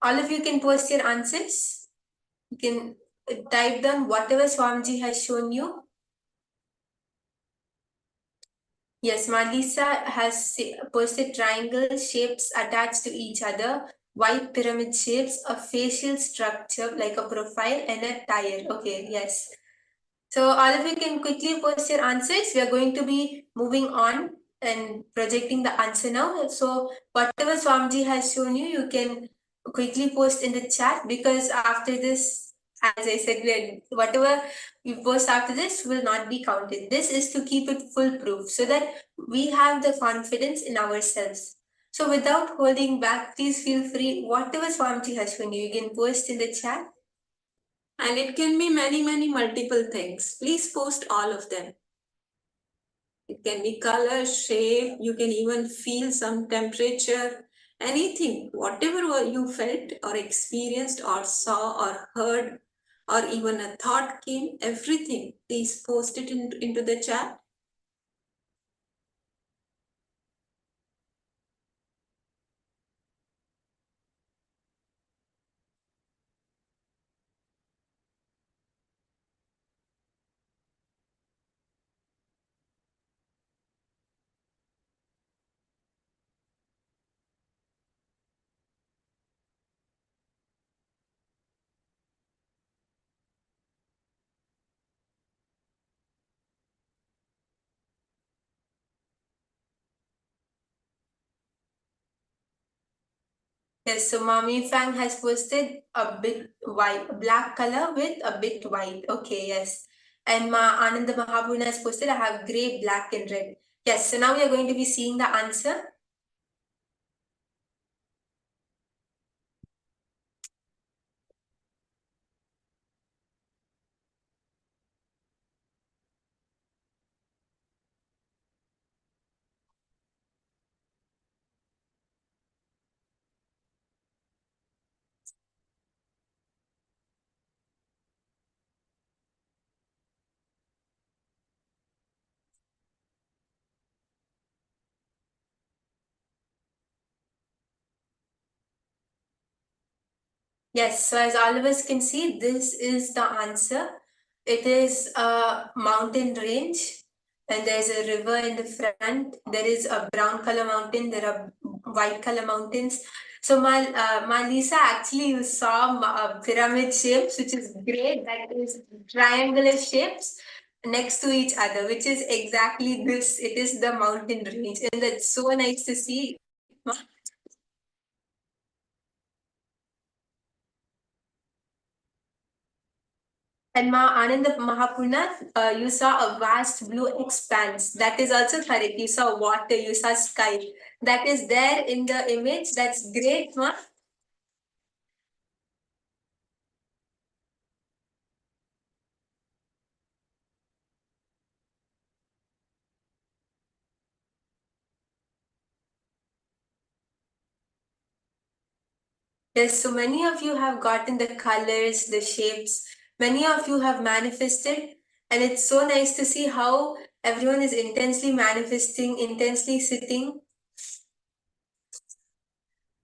All of you can post your answers. You can type down whatever Swamiji has shown you. Yes, Malisa has posted triangle shapes attached to each other, white pyramid shapes, a facial structure like a profile, and a tire. Okay, yes. So all of you can quickly post your answers. We are going to be moving on and projecting the answer now. So whatever Swamiji has shown you, you can quickly post in the chat, because after this, as I said, whatever you post after this will not be counted. This is to keep it foolproof so that we have the confidence in ourselves. So without holding back, please feel free. Whatever Swamiji has shown you, you can post in the chat. And it can be many multiple things. Please post all of them. It can be color, shape, you can even feel some temperature, anything, whatever you felt or experienced or saw or heard, or even a thought came, everything, please post it into the chat. Yes, so Mami Fang has posted a bit white, black color with a bit white. Okay, yes. And Ma Ananda Mahabuna has posted, I have gray, black, and red. Yes, so now we are going to be seeing the answer. Yes, so as all of us can see, this is the answer. It is a mountain range and there's a river in the front. There is a brown color mountain. There are white color mountains. So Lisa, actually you saw pyramid shapes, which is great. That is triangular shapes next to each other, which is exactly this. It is the mountain range, and that's so nice to see. And Ananda Mahapurna, you saw a vast blue expanse. That is also correct. You saw water, you saw sky. That is there in the image. That's great, Ma. Yes, so many of you have gotten the colors, the shapes. Many of you have manifested. And it's so nice to see how everyone is intensely manifesting, intensely sitting.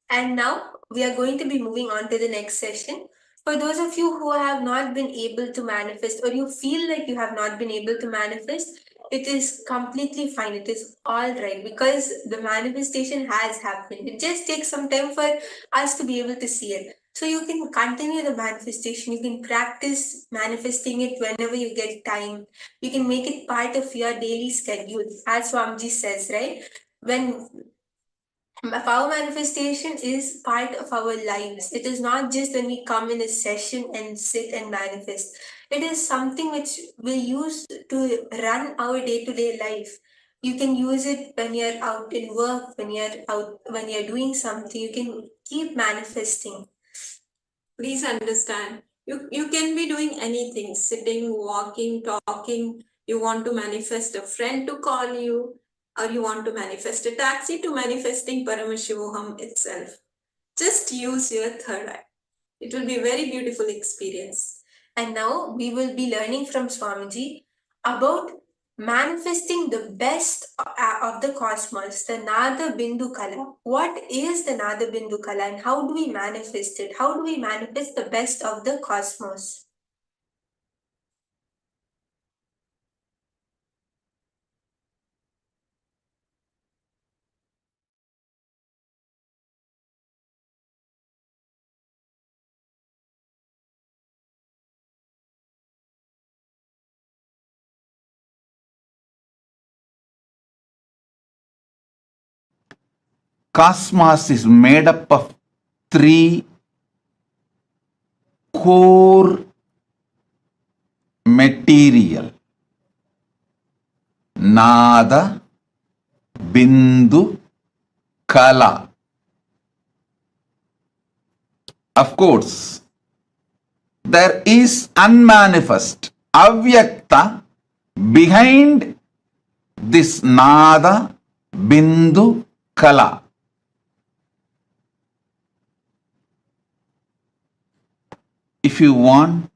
And now we are going to be moving on to the next session. For those of you who have not been able to manifest, or you feel like you have not been able to manifest, it is completely fine. It is all right, because the manifestation has happened. It just takes some time for us to be able to see it. So you can continue the manifestation. You can practice manifesting it whenever you get time. You can make it part of your daily schedule, as Swamiji says, right? When power manifestation is part of our lives. It is not just when we come in a session and sit and manifest. It is something which we use to run our day-to-day life. You can use it when you're out in work, when you're doing something. You can keep manifesting. Please understand, you can be doing anything, sitting, walking, talking. You want to manifest a friend to call you, or you want to manifest a taxi, to manifesting Paramashivoham itself. Just use your third eye. It will be a very beautiful experience. And now we will be learning from Swamiji about manifesting the best of the cosmos, the Nada Bindu Kala. What is the Nada Bindu Kala and how do we manifest it? How do we manifest the best of the cosmos? Cosmos is made up of three core material: Nada, Bindu, Kala. Of course, there is unmanifest, avyakta, behind this Nada, Bindu, Kala. If you want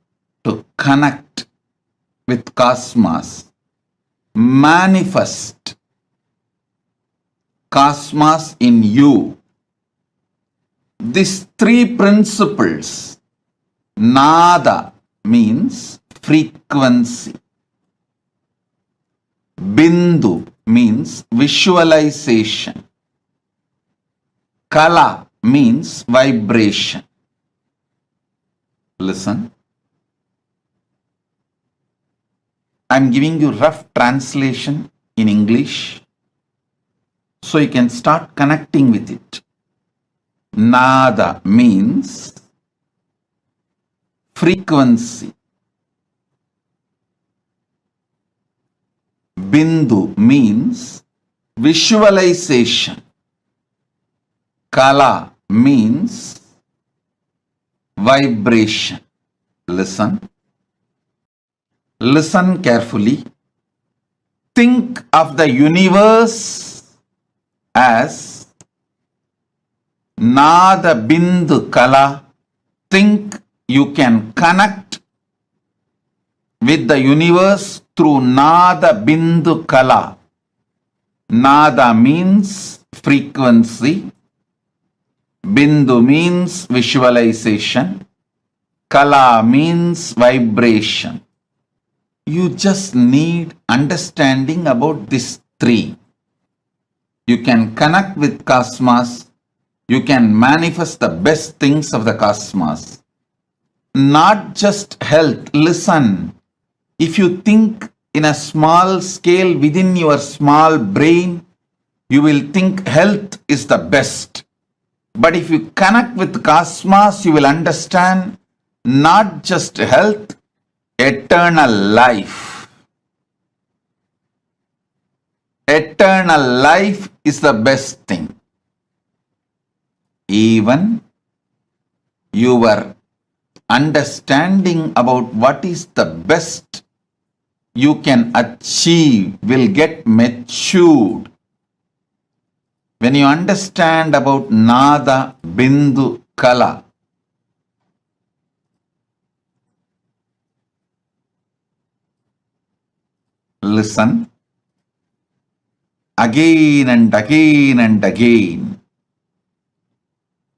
to connect with cosmos, manifest cosmos in you, these three principles: Nada means frequency, Bindu means visualization, Kala means vibration. Listen. I'm giving you rough translation in English so you can start connecting with it. Nada means frequency. Bindu means visualization. Kala means vibration. Listen. Listen carefully. Think of the universe as Nada Bindu Kala. Think you can connect with the universe through Nada Bindu Kala. Nada means frequency. Bindu means visualization. Kala means vibration. you just need understanding about these three. You can connect with cosmos. You can manifest the best things of the cosmos. Not just health. Listen, if you think in a small scale within your small brain, you will think health is the best. But if you connect with cosmos, you will understand not just health, eternal life. Eternal life is the best thing. Even your understanding about what is the best you can achieve will get matured. When you understand about Nada, Bindu, Kala, listen again and again and again.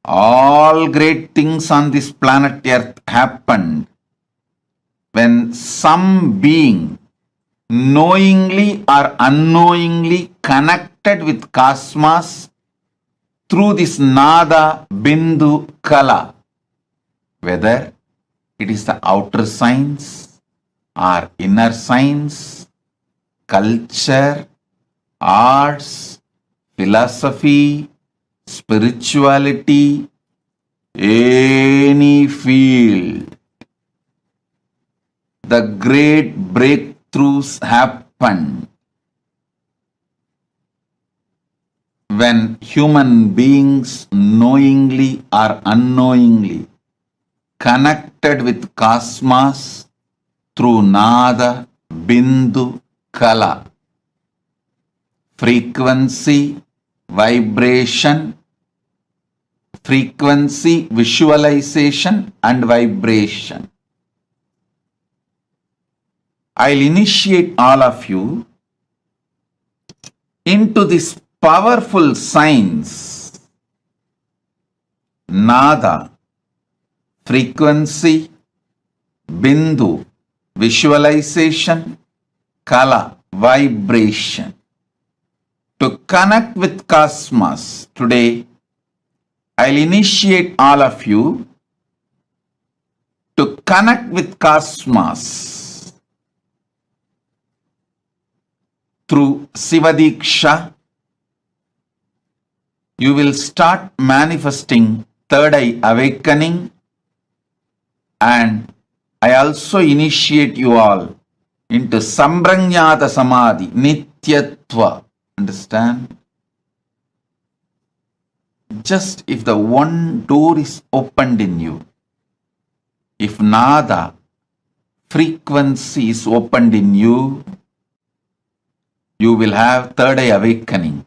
All great things on this planet Earth happened when some being knowingly or unknowingly connected with cosmos through this Nada, Bindu, Kala. Whether it is the outer science or inner science, culture, arts, philosophy, spirituality, any field, the great breakthroughs happen when human beings knowingly or unknowingly connected with cosmos through Nada, Bindu, Kala. Frequency, vibration, frequency, visualization and vibration. I'll initiate all of you into this powerful science. Nada, frequency, Bindu, visualization, Kala, vibration. To connect with cosmos today, I'll initiate all of you to connect with cosmos through Sivadiksha. You will start manifesting third eye awakening, and I also initiate you all into Sambranyata Samadhi, Nityatva. Understand? Just if the one door is opened in you, if Nada, frequency is opened in you, you will have third eye awakening.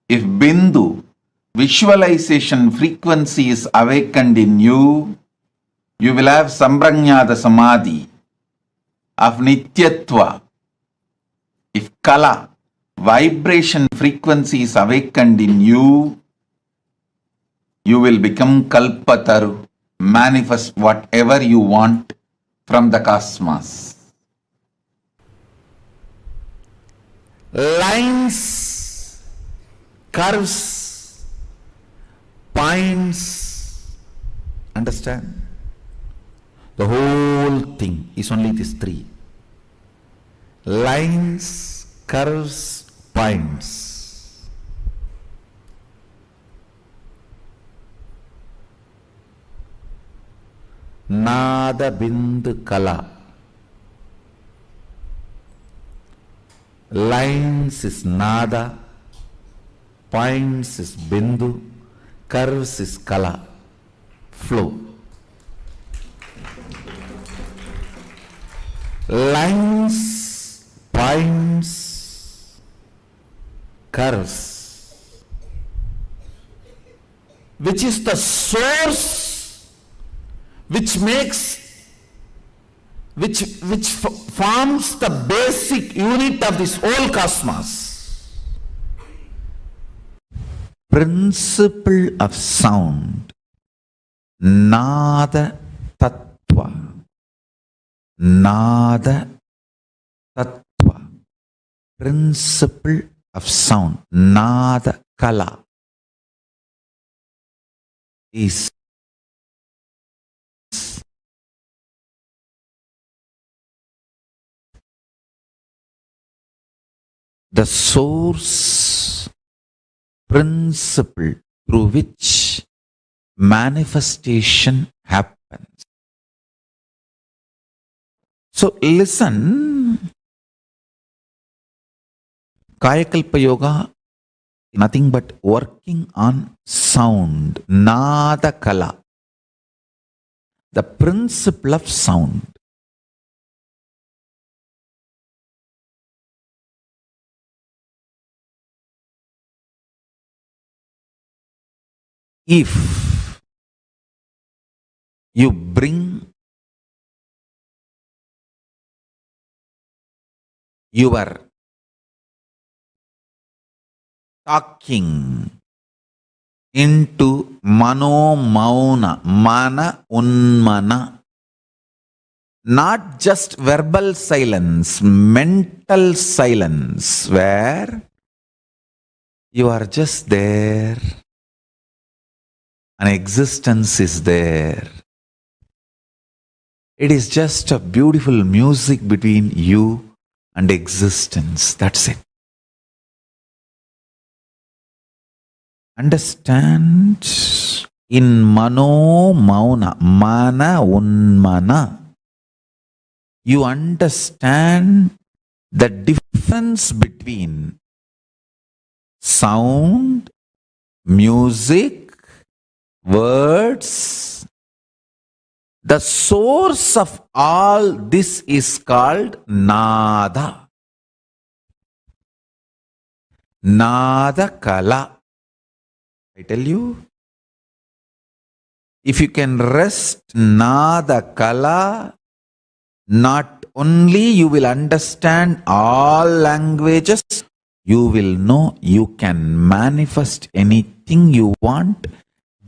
If Bindu, visualization frequency is awakened in you, you will have Sambranyata Samadhi of Nityatva. If Kala, vibration frequency is awakened in you, you will become Kalpataru, manifest whatever you want from the cosmos. Lines, curves, points, understand? The whole thing is only these three. Lines, curves, points. Nada, Bindu, Kala. Lines is Nada, points is Bindu, curves is Kala. Flow. Lines, points, curves, which is the source which forms the basic unit of this whole cosmos. Principle of sound, Nada Tattva. Nada Tattva, principle of sound. Nada Kala is the source principle through which manifestation happens. So listen, Kayakalpa Yoga, nothing but working on sound, Nada Kala, the principle of sound. If you bring your talking into mano mauna, mana unmana, not just verbal silence, mental silence, where you are just there, an existence is there. It is just a beautiful music between you and existence. That's it. Understand, in mano mauna, mana unmana, you understand the difference between sound, music, words. The source of all this is called Nada. Nada Kala. I tell you, if you can rest Nada Kala, not only you will understand all languages, you will know you can manifest anything you want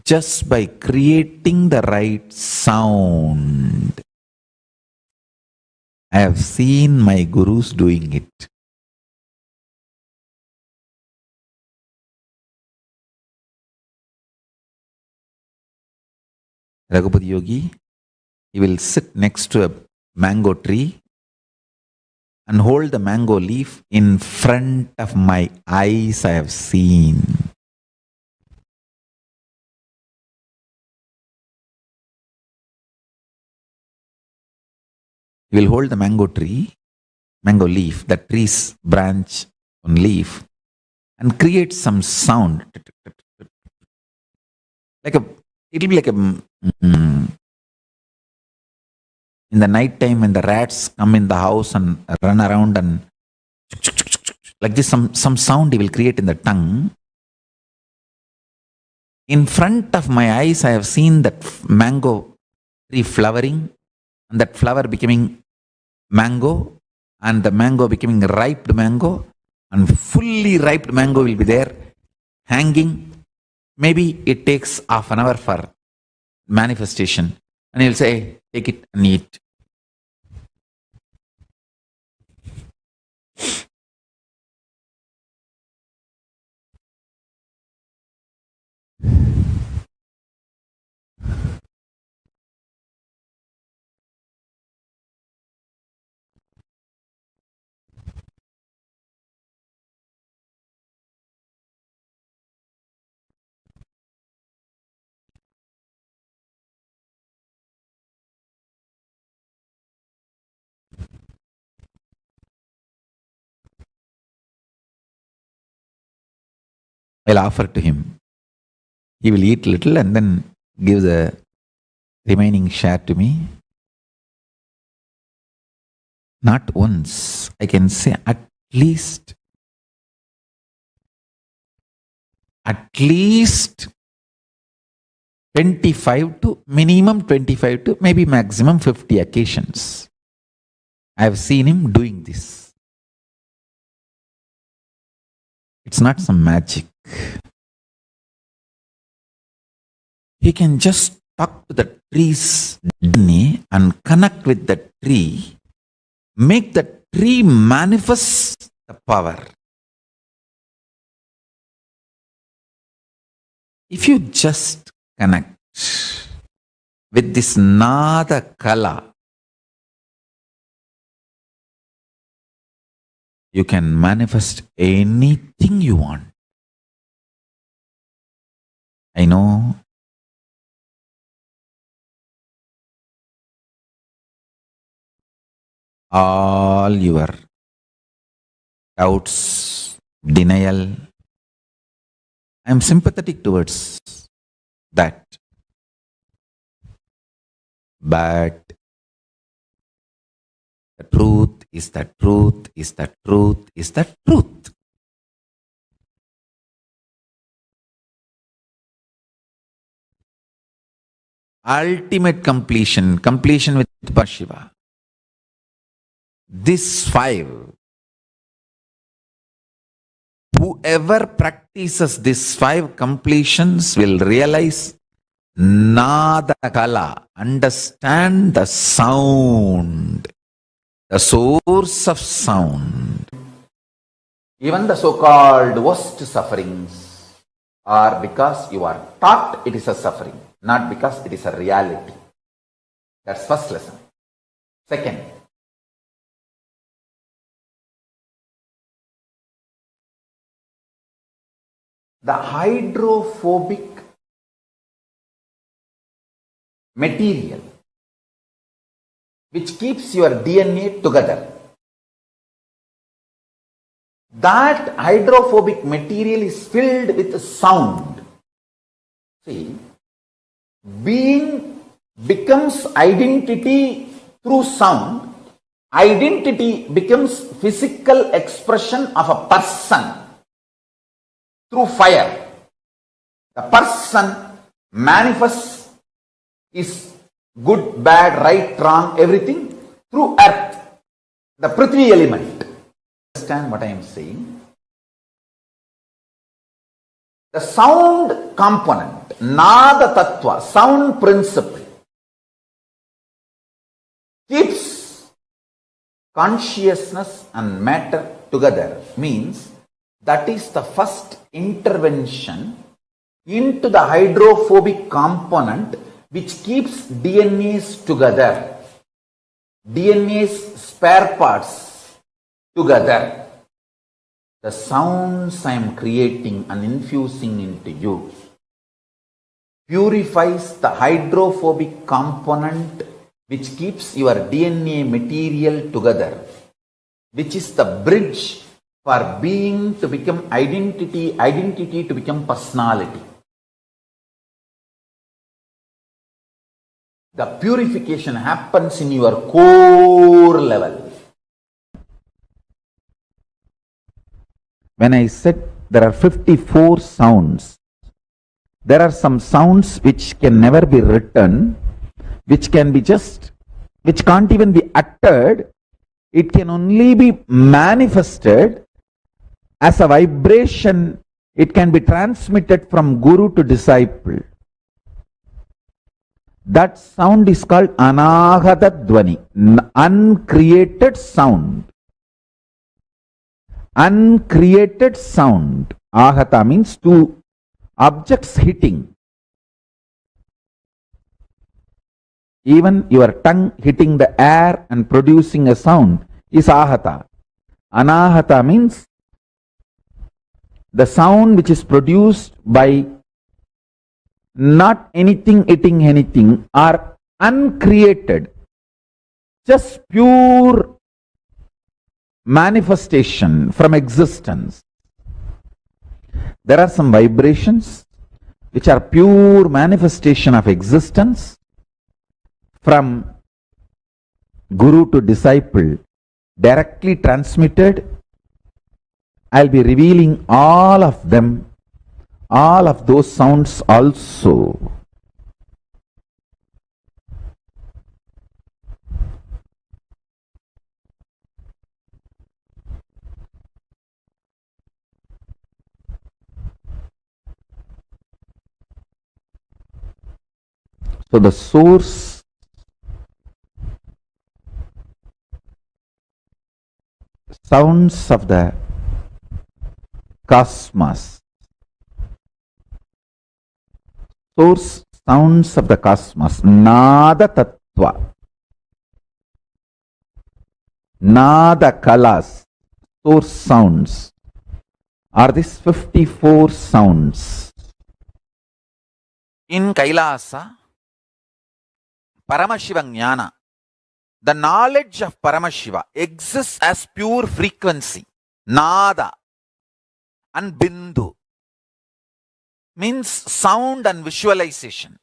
just by creating the right sound. I have seen my gurus doing it. Raghupati Yogi, he will sit next to a mango tree and hold the mango leaf in front of my eyes. I have seen. He will hold the mango leaf, the tree's branch on leaf, and create some sound. It'll be like in the night time when the rats come in the house and run around and like this, some sound he will create in the tongue. In front of my eyes, I have seen that mango tree flowering, and that flower becoming mango, and the mango becoming ripe mango, and fully ripe mango will be there, hanging. Maybe it takes half an hour for manifestation, and he'll say, take it and eat. I'll offer to him. He will eat little and then give the remaining share to me. Not once, I can say at least 25 to minimum 25 to maybe maximum 50 occasions. I have seen him doing this. It's not some magic. He can just talk to the tree's DNA and connect with the tree, make the tree manifest the power. If you just connect with this Nada Kala, you can manifest anything you want. I know all your doubts, denial. I am sympathetic towards that. But the truth is the truth is the truth is the truth. Ultimate completion with Shiva. This 5, whoever practices these 5 completions will realize Nada Kala, understand the sound, the source of sound. Even the so-called worst sufferings are because you are taught it is a suffering, not because it is a reality. That's first lesson. Second, the hydrophobic material which keeps your DNA together, that hydrophobic material is filled with sound. See, being becomes identity through sound. Identity becomes physical expression of a person through fire. The person manifests is good, bad, right, wrong, everything through earth, the Prithvi element. Understand what I am saying? The sound component, Nada Tattva, sound principle, keeps consciousness and matter together, means that is the first intervention into the hydrophobic component which keeps DNAs together, DNA's spare parts together. The sounds I am creating and infusing into you purifies the hydrophobic component which keeps your DNA material together, which is the bridge for being to become identity, identity to become personality. The purification happens in your core level. When I said there are 54 sounds, there are some sounds which can never be written, which can't even be uttered. It can only be manifested as a vibration. It can be transmitted from guru to disciple. That sound is called Anahata Dvani, uncreated sound. Uncreated sound. Ahata means two objects hitting. Even your tongue hitting the air and producing a sound is ahata. Anahata means the sound which is produced by not anything hitting anything, are uncreated, just pure manifestation from existence. There are some vibrations which are pure manifestation of existence from guru to disciple, directly transmitted. I'll be revealing all of them, all of those sounds also. So the source sounds of the cosmos, source sounds of the cosmos, Nada Tattva, Nada Kalas, source sounds are these 54 sounds. In Kailasa, Paramashiva Jnana, the knowledge of Paramashiva exists as pure frequency, Nada, and Bindu means sound and visualization.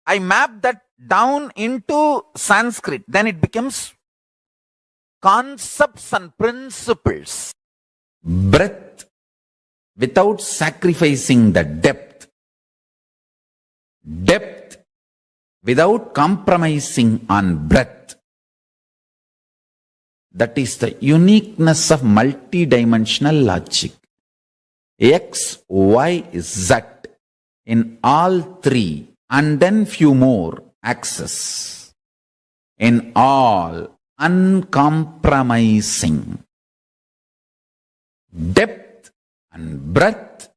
I map that down into Sanskrit, then it becomes concepts and principles. Breath without sacrificing the depth. Depth without compromising on breadth. That is the uniqueness of multidimensional logic. X, Y, Z in all three and then few more axes. In all uncompromising. Depth and breadth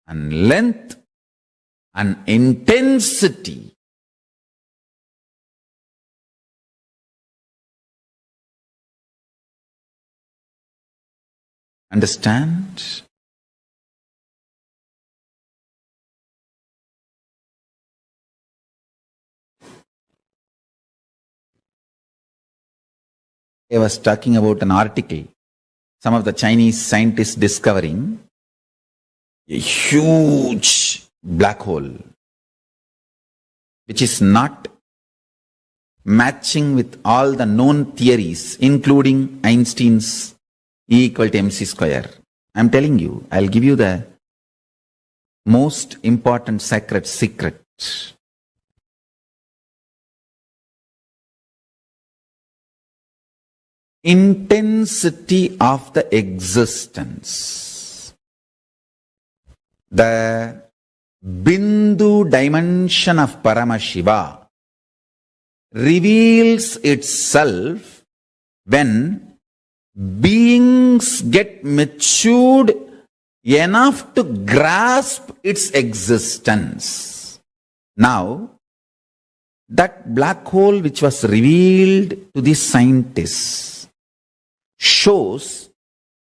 and length and intensity. Understand? I was talking about an article. Some of the Chinese scientists discovering a huge black hole, which is not matching with all the known theories, including Einstein's E equal to mc square. I'm telling you, I'll give you the most important sacred secret. Intensity of the existence. The Bindu dimension of Paramashiva reveals itself when beings get matured enough to grasp its existence. Now, that black hole which was revealed to the scientists shows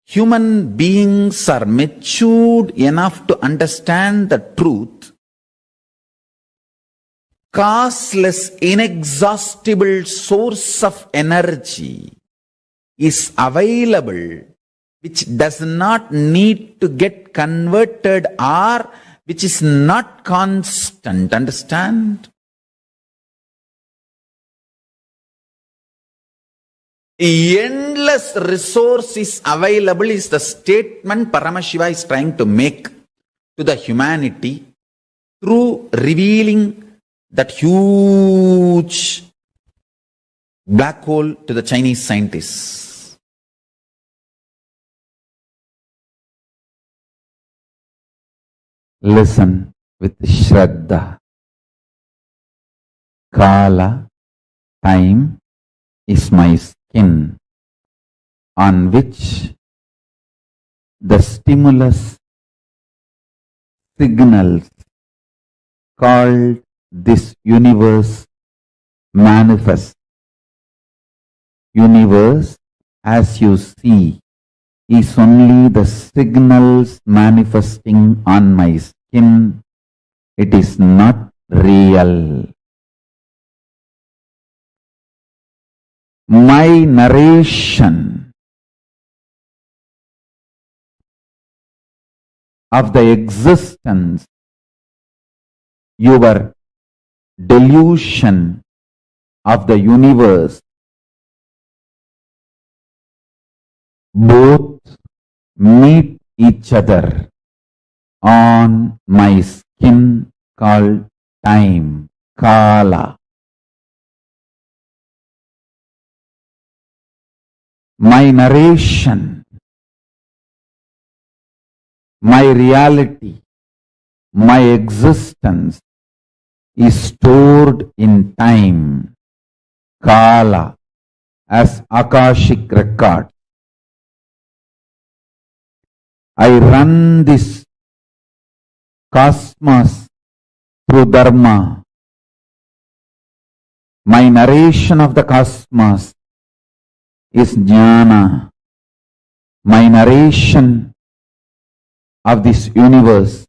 human beings are matured enough to understand the truth. Causeless, inexhaustible source of energy is available, which does not need to get converted or which is not constant. Understand? Endless resource is available is the statement Paramashiva is trying to make to the humanity through revealing that huge black hole to the Chinese scientists. Listen with Shraddha. Kala, time, is my skin on which the stimulus signals called this universe manifest. Universe, as you see, is only the signals manifesting on my skin. It is not real. My narration of the existence, your delusion of the universe, both meet each other on my skin called time, Kala. My narration, my reality, my existence is stored in time, Kala, as Akashic record. I run this cosmos through Dharma. My narration of the cosmos is Jnana. My narration of this universe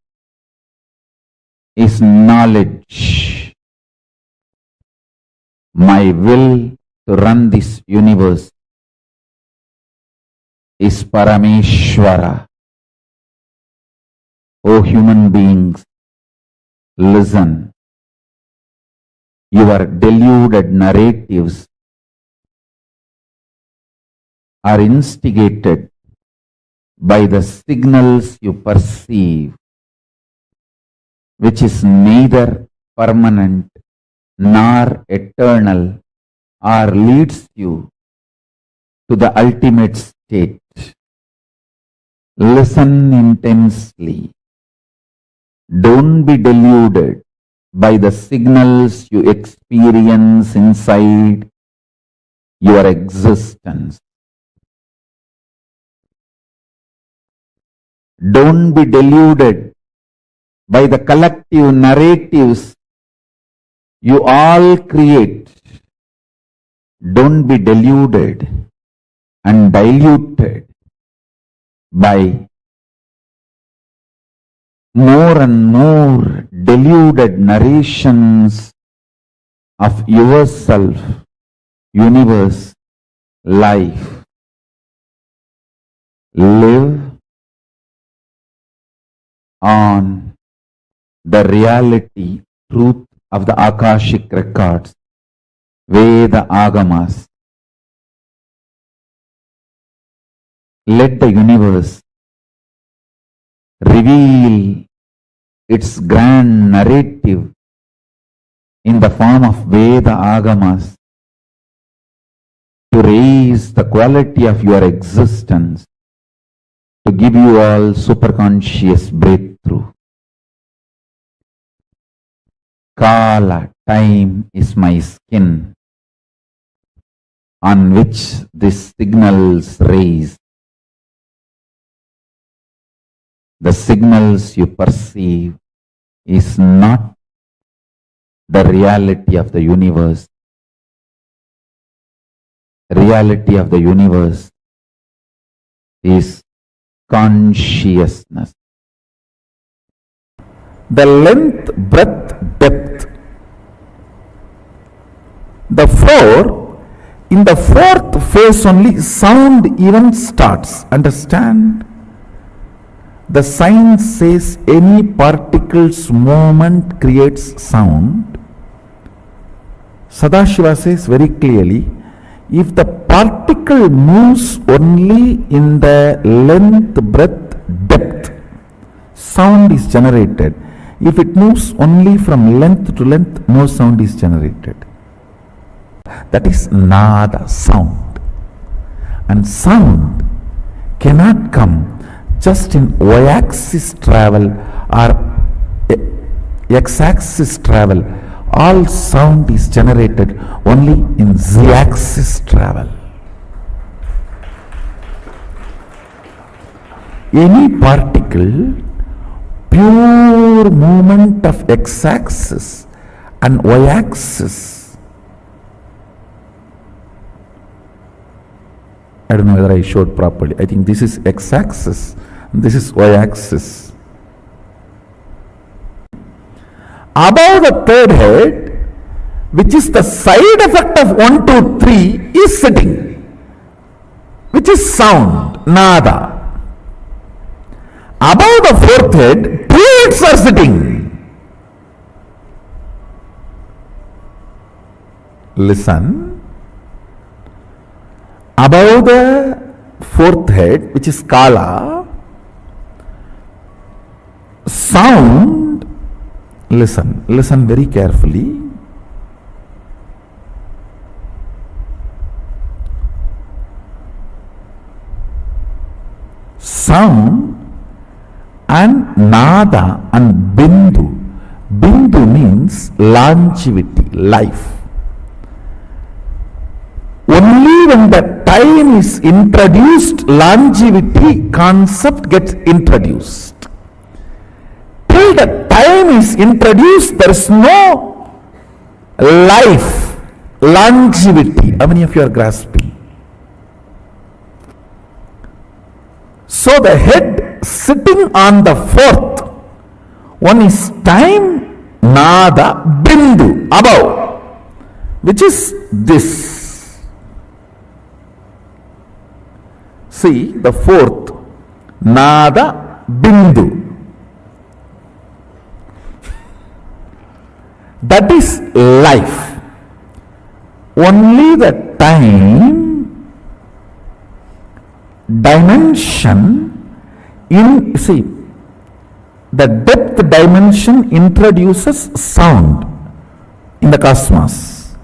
is knowledge. My will to run this universe is Parameshwara. O human beings, listen. Your deluded narratives are instigated by the signals you perceive, which is neither permanent nor eternal, or leads you to the ultimate state. Listen intensely. Don't be deluded by the signals you experience inside your existence. Don't be deluded by the collective narratives you all create. Don't be deluded and diluted by more and more deluded narrations of yourself, universe, life. Live on the reality, truth of the Akashic records, Veda Agamas. Let the universe reveal its grand narrative in the form of Veda Agamas to raise the quality of your existence, to give you all superconscious breakthrough. Kala, time, is my skin on which these signals raise. The signals you perceive is not the reality of the universe. Reality of the universe is consciousness. The length, breadth, depth. In the fourth phase only sound even starts. Understand? The science says any particle's movement creates sound. Sadashiva says very clearly, if the particle moves only in the length, breadth, depth, sound is generated. If it moves only from length to length, no sound is generated. That is nada, sound. And sound cannot come just in y-axis travel or x-axis travel. All sound is generated only in z-axis travel. Any particle, pure movement of x-axis and y-axis. I don't know whether I showed properly. I think this is x-axis, this is y-axis. Above the third head, which is the side effect of 1, 2, 3, is sitting, which is sound, nada. Above the fourth head, 3 heads are sitting. Listen. Above the fourth head, which is Kala, sound, listen very carefully. Sound and nada and bindu. Bindu means longevity, life. Only when the time is introduced, longevity concept gets introduced. Till the time is introduced, there is no life, longevity. How many of you are grasping? So the head sitting on the fourth one is time, nada, bindu, above, which is this. See, the fourth, nada, bindu. That is life. Only the time dimension in, see, the depth dimension introduces sound in the cosmos.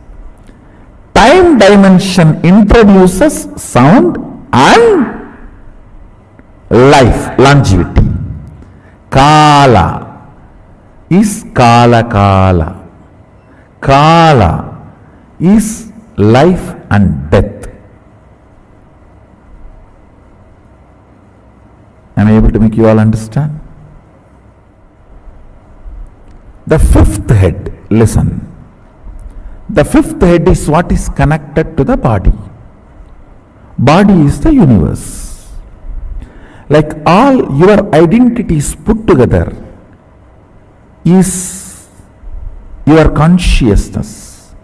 Time dimension introduces sound and life, longevity. Kala is kala kala. Kala is life and death. Am I able to make you all understand? The fifth head, listen. The fifth head is what is connected to the body. Body is the universe. Like all your identities put together is your consciousness.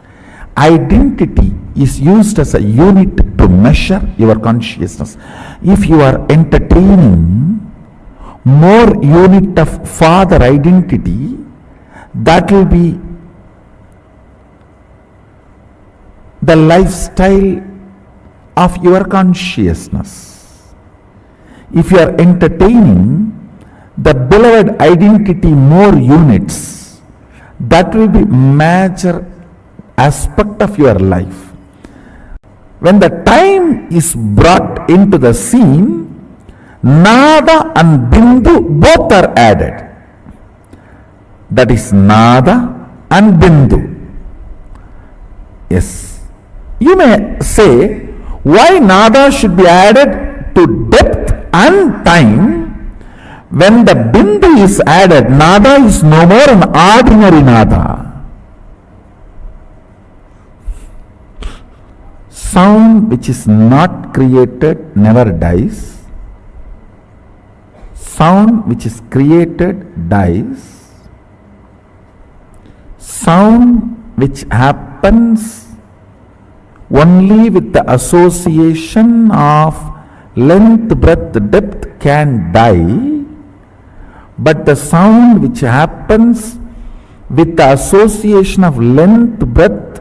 Identity is used as a unit to measure your consciousness. If you are entertaining more unit of father identity, that will be the lifestyle of your consciousness. If you are entertaining the beloved identity more units, that will be major aspect of your life. When the time is brought into the scene, nada and bindu both are added. That is nada and bindu. Yes. You may say, why nada should be added to depth and time? When the bindu is added, nada is no more an ordinary nada. Sound which is not created never dies. Sound which is created dies. Sound which happens only with the association of length, breadth, depth can die, but the sound which happens with the association of length, breadth,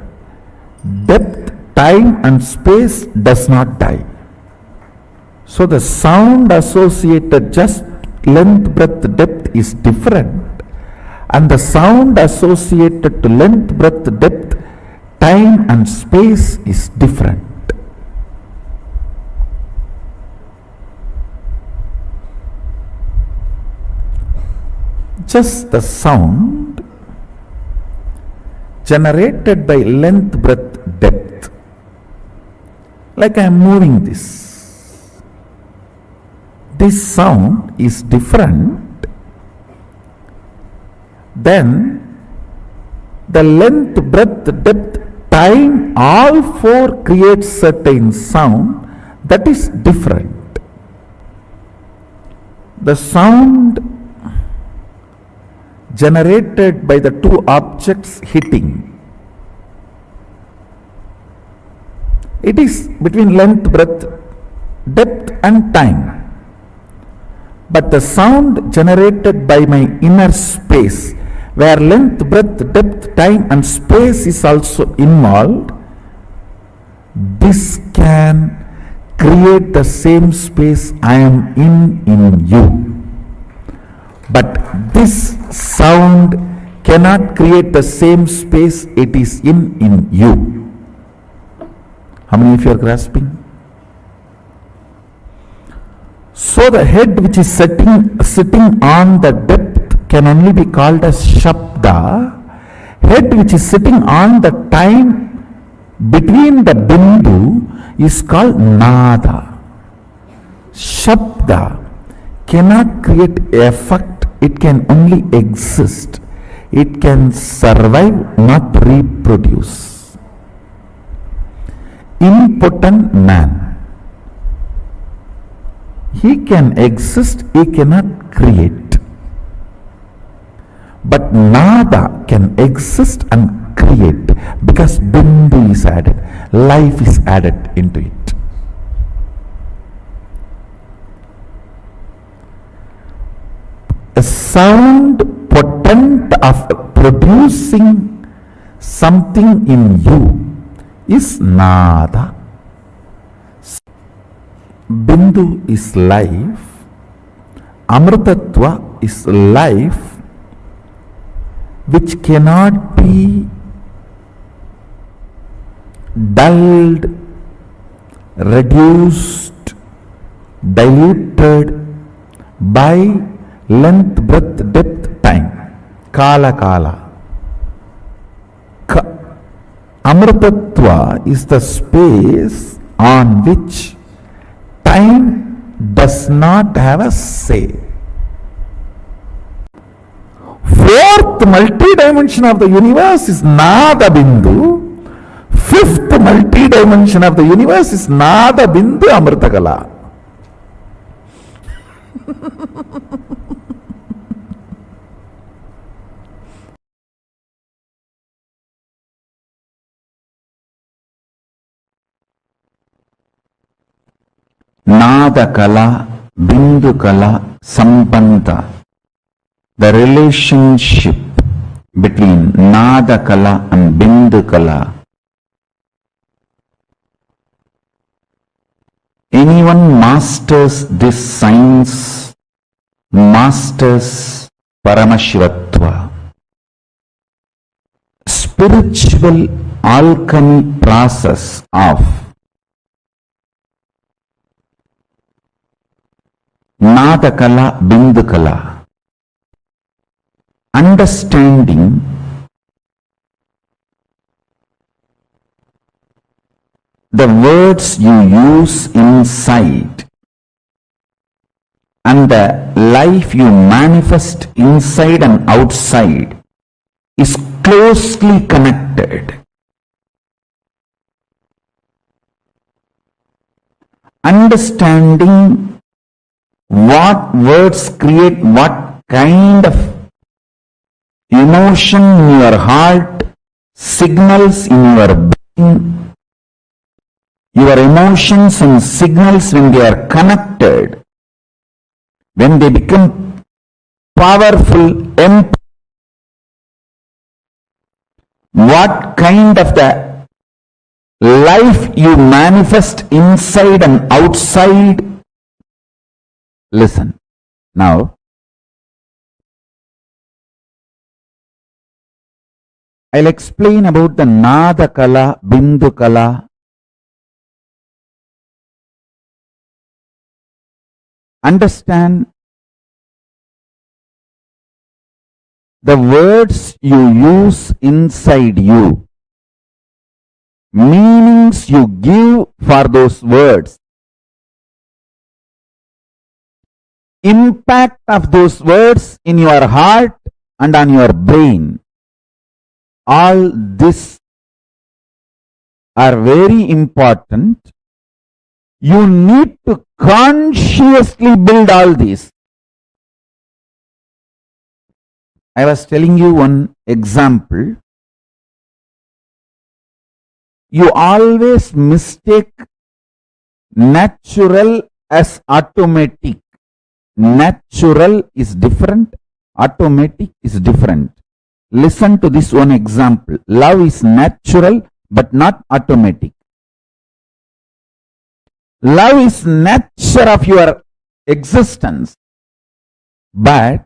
depth, time and space does not die. So the sound associated just length, breadth, depth is different, and the sound associated to length, breadth, depth, time and space is different. Just the sound generated by length, breadth, depth. Like I am moving this. This sound is different than the length, breadth, depth, time, all four create certain sound that is different. The sound generated by the two objects hitting, it is between length, breadth, depth and time. But the sound generated by my inner space, where length, breadth, depth, time and space is also involved, this can create the same space I am in you. But this sound cannot create the same space it is in you. How many of you are grasping? So the head which is sitting on the depth can only be called as Shabda. Head which is sitting on the time between the bindu is called nada. Shabda cannot create effect, it can only exist. It can survive, not reproduce. Impotent man. He can exist, he cannot create. But nada can exist and create because bindu is added, life is added into it. A sound potent of producing something in you is nada. Bindu is life, Amritatva is life which cannot be dulled, reduced, diluted by length, breadth, depth, time. Kala kala. Amritatva is the space on which time does not have a say. Fourth multi-dimension of the universe is Nada Bindu. Fifth multi-dimension of the universe is Nada Bindu Amritakala. Nada Kala, Bindu Kala, Sambandha. The relationship between Nada Kala and Bindu Kala. Anyone masters this science, masters Paramashivatva. Spiritual alchemy process of Nada Kala, Bindu Kala. Understanding the words you use inside and the life you manifest inside and outside is closely connected. Understanding what words create what kind of emotion in your heart, signals in your brain, your emotions and signals when they are connected, when they become powerful, what kind of the life you manifest inside and outside. Listen, now I'll explain about the Nada Kala, Bindu Kala. Understand the words you use inside you, meanings you give for those words, impact of those words in your heart and on your brain. All this are very important. You need to consciously build all these. I was telling you one example. You always mistake natural as automatic. Natural is different, automatic is different. Listen to this one example. Love is natural but not automatic. Love is nature of your existence, but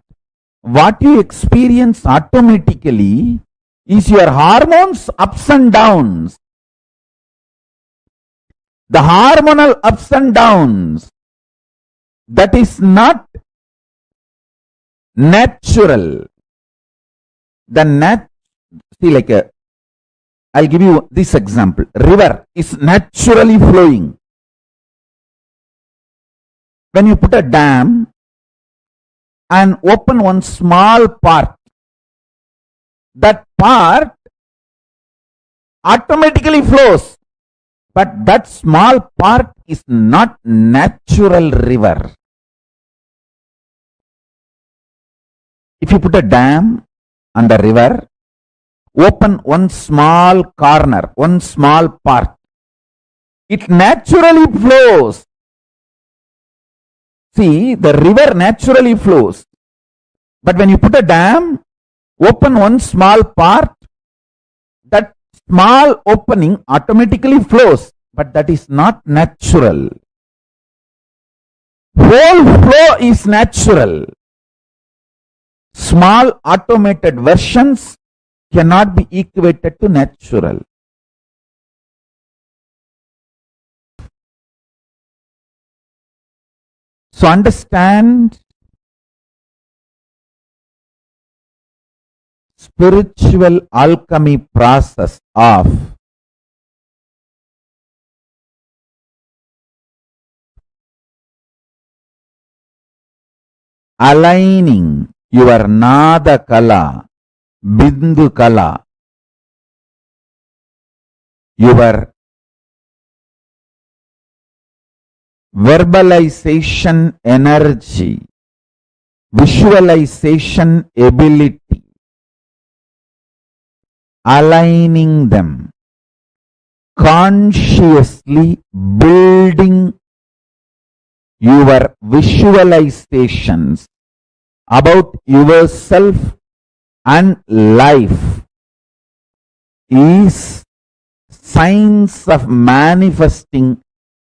what you experience automatically is your hormones ups and downs. The hormonal ups and downs, that is not natural. See, like I'll give you this example. River is naturally flowing. When you put a dam and open one small part, that part automatically flows. But that small part is not natural river. If you put a dam on the river, open one small corner, one small part, it naturally flows. See, the river naturally flows. But when you put a dam, open one small part, that small opening automatically flows. But that is not natural. Whole flow is natural. Small automated versions cannot be equated to natural. So understand, spiritual alchemy process of aligning your Nada Kala, Bindu Kala, your verbalization energy, visualization ability, aligning them, consciously building your visualizations about yourself and life is signs of manifesting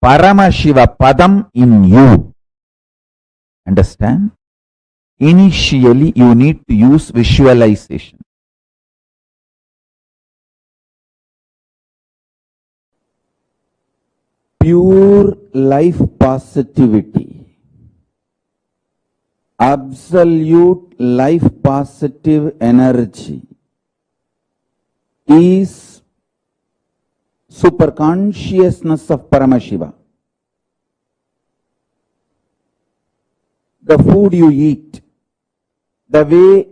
Paramashiva Padam in you. Understand? Initially, you need to use visualization. Pure life positivity, absolute life positive energy is superconsciousness of Paramashiva. The food you eat, the way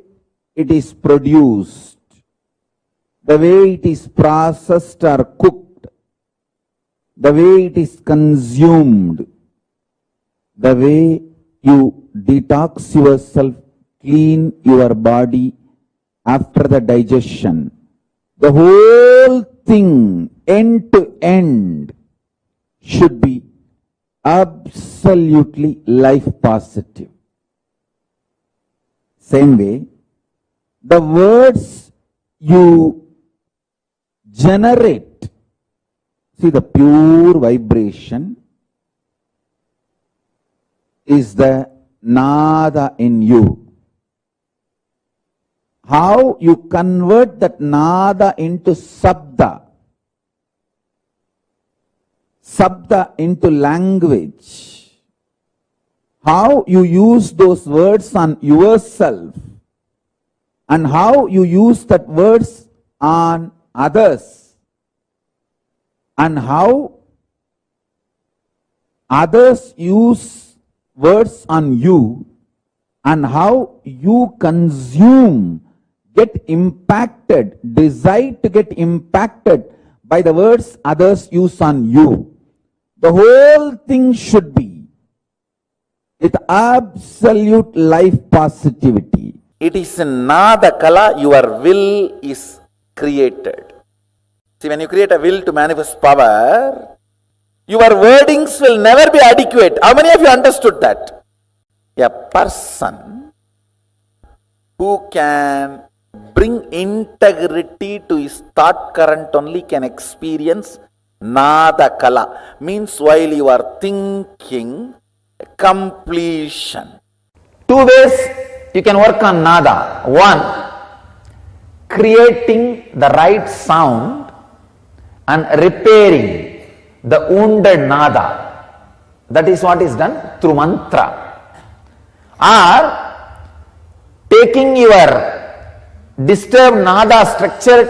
it is produced, the way it is processed or cooked, the way it is consumed, the way you detox yourself, clean your body after the digestion, the whole thing, end to end, should be absolutely life positive. Same way, the words you generate, see, the pure vibration is the Nada in you. How you convert that Nada into Sabda, Sabda into language, how you use those words on yourself, and how you use that words on others, and how others use words on you, and how you consume, get impacted, decide to get impacted by the words others use on you. The whole thing should be with absolute life positivity. It is in Nada Kala your will is created. See, when you create a will to manifest power, your wordings will never be adequate. How many of you understood that? A person who can bring integrity to his thought current only can experience Nada Kala. Means while you are thinking, completion. Two ways you can work on Nada. One, creating the right sound and repairing the wounded Nada. That is what is done through mantra. Or taking your disturbed nada structure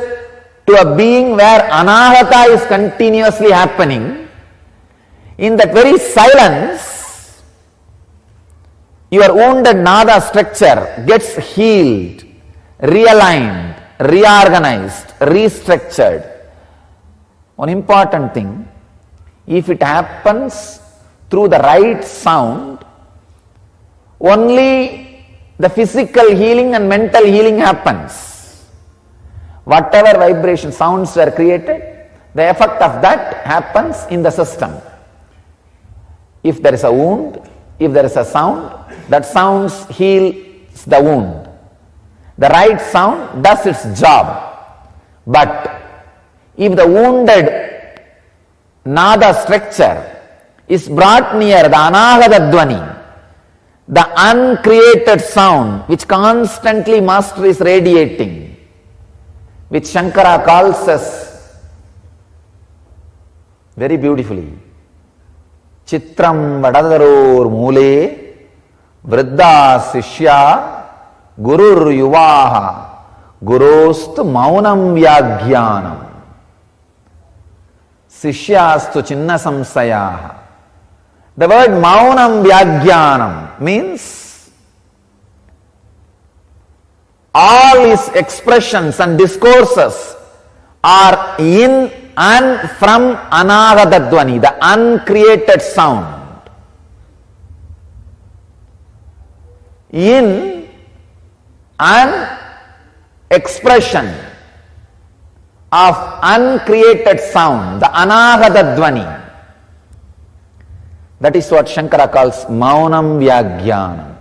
to a being where anahata is continuously happening, in that very silence, your wounded nada structure gets healed, realigned, reorganized, restructured. One important thing, if it happens through the right sound, only the physical healing and mental healing happens. Whatever vibration sounds were created, the effect of that happens in the system. If there is a wound, if there is a sound, that sound heals the wound. The right sound does its job. But if the wounded nada structure is brought near the anahata dvani, the uncreated sound which constantly master is radiating, which Shankara calls us very beautifully, Chitram Vadadaror Mule Vriddha Sishya Gurur Yuvaha Gurostu Maunam Vyagyanam Sishyastu Chinna Samsayaha. The word Maunam Vyagyanam means all his expressions and discourses are in and from anahata dvani, the uncreated sound. In an expression of uncreated sound, the anahata dvani. That is what Shankara calls Maunam Vyagyanam.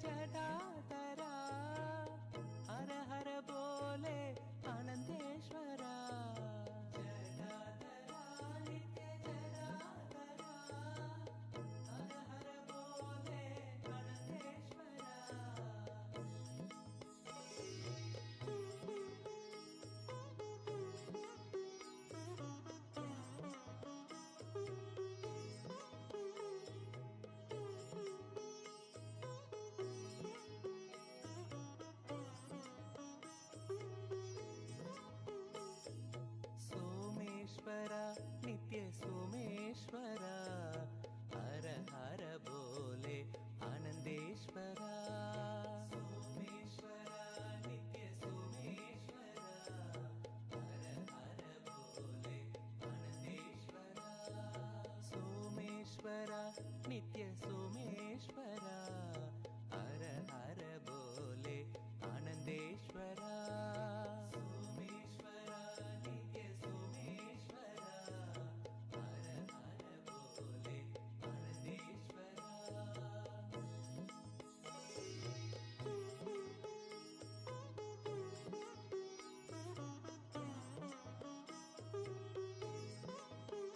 जटाधरा हर हर बोले आनंदेश्वरा जटाधरा नित्य जटाधरा हर हर बोले आनंदेश्वरा सोमेश्वर नित्य सोमेश्वर हर हर बोले आनंदेश्वरा सोमेश्वर नित्य सोमेश्वर हर हर बोले आनंदेश्वरा सोमेश्वर नित्य सोमेश्वर हर हर बोले आनंदेश्वरा सोमेश्वर नित्य सोमेश्वर हर हर बोले आनंदेश्वरा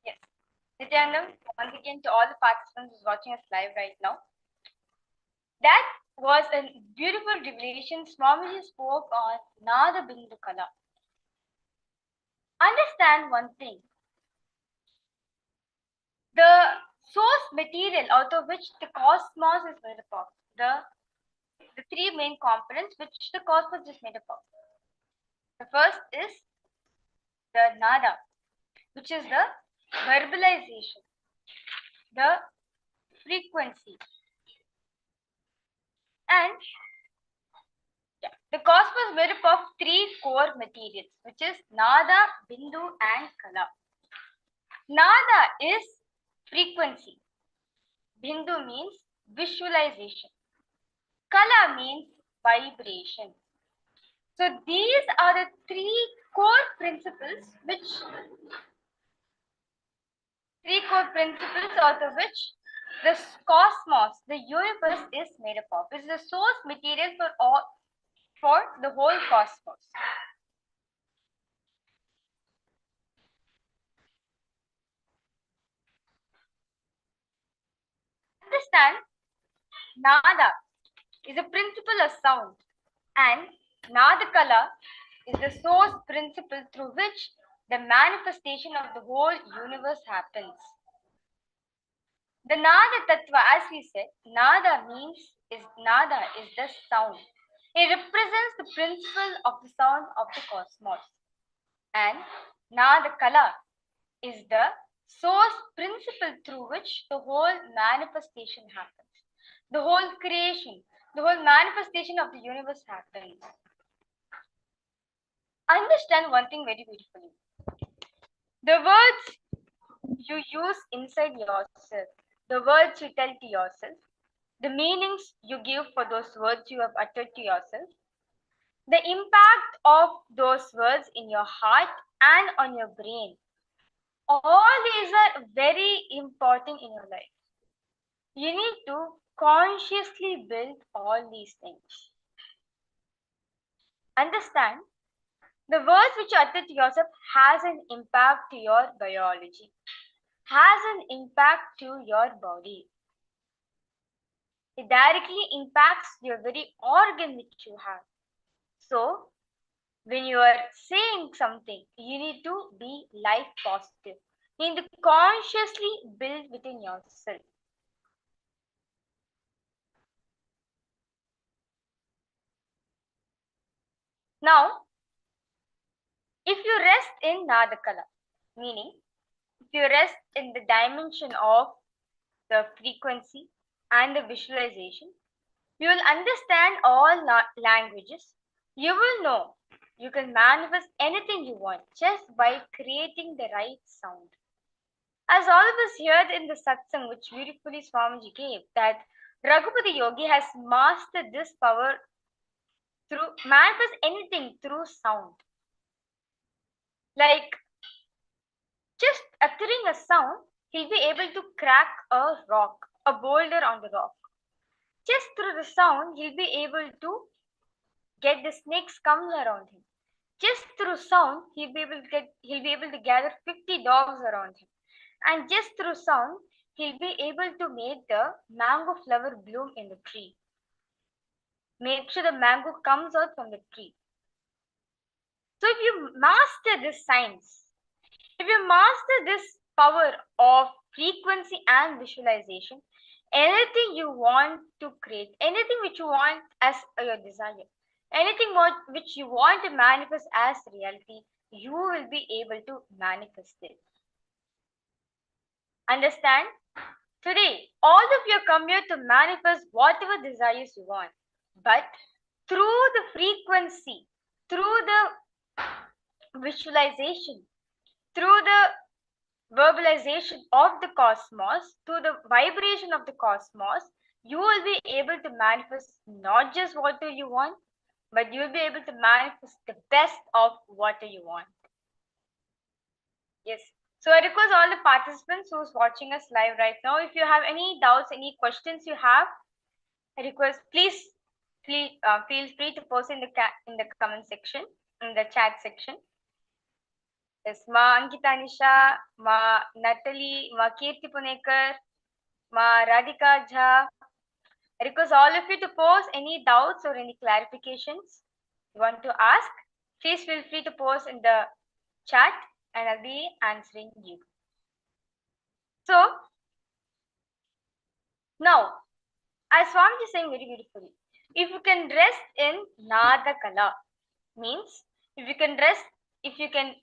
Yes. Nithyananda, once again to all the participants who's watching us live right now. That was a beautiful revelation. Swamiji spoke on Nada Bindu Kala. understand one thing. The source material out of which the cosmos is made up of, the three main components which the cosmos is made up of. The first is the nada, which is the verbalization, the frequency. And the cosmos is made up of three core materials, which is nada, bindu, and kala. Nada is frequency. Bindu means visualization. Kala means vibration. So these are the three core principles out of which the cosmos, the universe is made up of. It is the source material for the whole cosmos. Understand, nada is a principle of sound and nadakala is the source principle through which the manifestation of the whole universe happens. The nada tattva, as we said, nada is the sound. It represents the principle of the sound of the cosmos. And nadakala is the source principle through which the whole manifestation happens. The whole creation, the whole manifestation of the universe happens. Understand one thing very beautifully. The words you use inside yourself, the words you tell to yourself, the meanings you give for those words you have uttered to yourself, the impact of those words in your heart and on your brain, all these are very important in your life. You need to consciously build all these things. Understand, the words which you utter to yourself has an impact to your biology, has an impact to your body. It directly impacts your very organ which you have. So, when you are saying something, you need to be life positive. You need to consciously build within yourself. Now, if you rest in Nadakala, meaning if you rest in the dimension of the frequency and the visualization, you will understand all languages. You will know you can manifest anything you want just by creating the right sound. As all of us heard in the satsang which beautifully Swamiji gave, that Raghupati Yogi has mastered this power through manifest anything through sound. Like just uttering a sound, he'll be able to crack a rock, a boulder on the rock. Just through the sound, he'll be able to get the snakes coming around him. Just through sound, he'll be able to gather 50 dogs around him. And just through sound, he'll be able to make the mango flower bloom in the tree. Make sure the mango comes out from the tree. So if you master this science, if you master this power of frequency and visualization, anything you want to create, anything which you want as your desire, anything which you want to manifest as reality, you will be able to manifest it. Understand? Today, all of you come here to manifest whatever desires you want. But through the frequency, through the visualization, through the verbalization of the cosmos, through the vibration of the cosmos, you will be able to manifest not just what do you want, but you will be able to manifest the best of what do you want. Yes. So I request all the participants who's watching us live right now, if you have any doubts, any questions you have, I request please feel free to post in the comment section, in the chat section. Yes, Ma Ankita Nisha, Ma Natalie, Ma Kirti Punekar, Ma Radhika Jha. I request all of you to post any doubts or any clarifications you want to ask. Please feel free to post in the chat and I'll be answering you. So, now, as Swamiji is saying very beautifully, if you can rest in Nada Kala, means if you can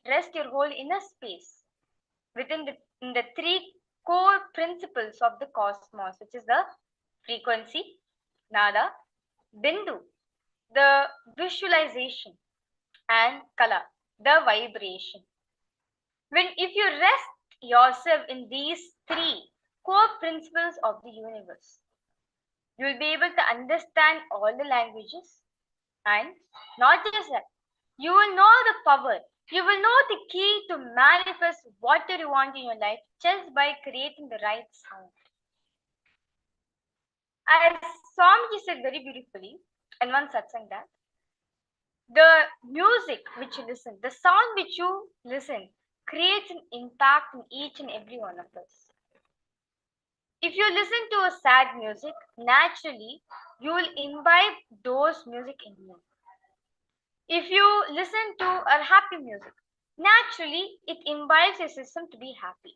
rest your whole inner space within the three core principles of the cosmos, which is the frequency, Nada, Bindu, the visualization, and Kala, the vibration. If you rest yourself in these three core principles of the universe, you will be able to understand all the languages, and not just that, you will know the power, you will know the key to manifest whatever you want in your life just by creating the right sound. As Swamiji said very beautifully in one satsang, that the music which you listen, the sound which you listen, creates an impact in each and every one of us. If you listen to a sad music, naturally you will imbibe those music in you. If you listen to a happy music, naturally it imbibes your system to be happy.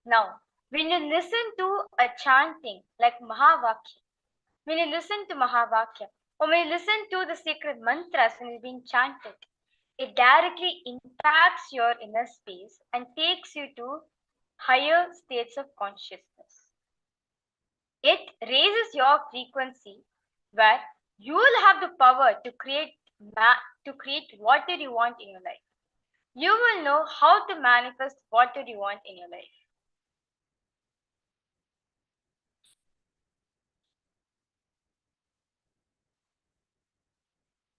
Now, when you listen to a chanting like Mahavakya, when you listen to Mahavakya, or when you listen to the sacred mantras when it's being chanted, it directly impacts your inner space and takes you to higher states of consciousness. It raises your frequency where you will have the power to create whatever you want in your life. You will know how to manifest whatever you want in your life.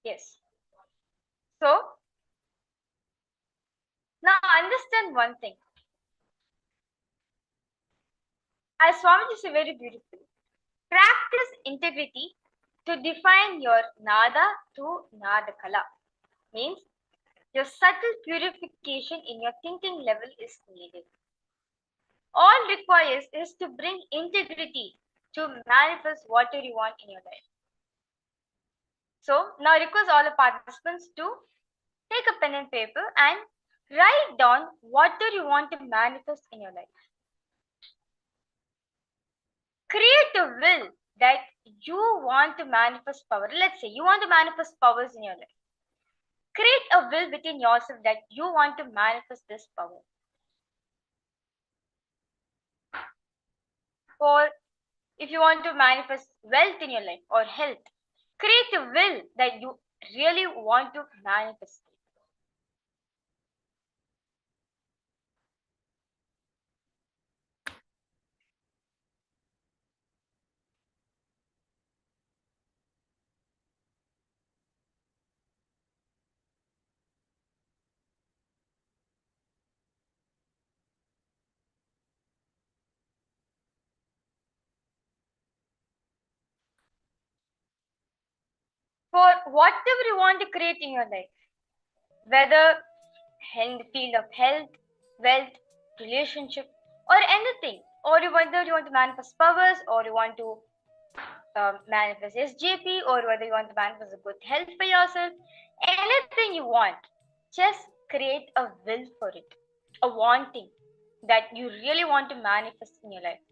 Yes. So, now understand one thing. As Swamiji said very beautifully, practice integrity to define your nada to nada kala. Means your subtle purification in your thinking level is needed. All requires is to bring integrity to manifest whatever you want in your life. So now I request all the participants to take a pen and paper and write down whatever you want to manifest in your life. Create a will that you want to manifest power. Let's say you want to manifest powers in your life. Create a will within yourself that you want to manifest this power. Or if you want to manifest wealth in your life or health, create a will that you really want to manifest. For whatever you want to create in your life, whether in the field of health, wealth, relationship, or anything, or whether you want to manifest powers, or you want to manifest SJP, or whether you want to manifest a good health for yourself, anything you want, just create a will for it, a wanting that you really want to manifest in your life.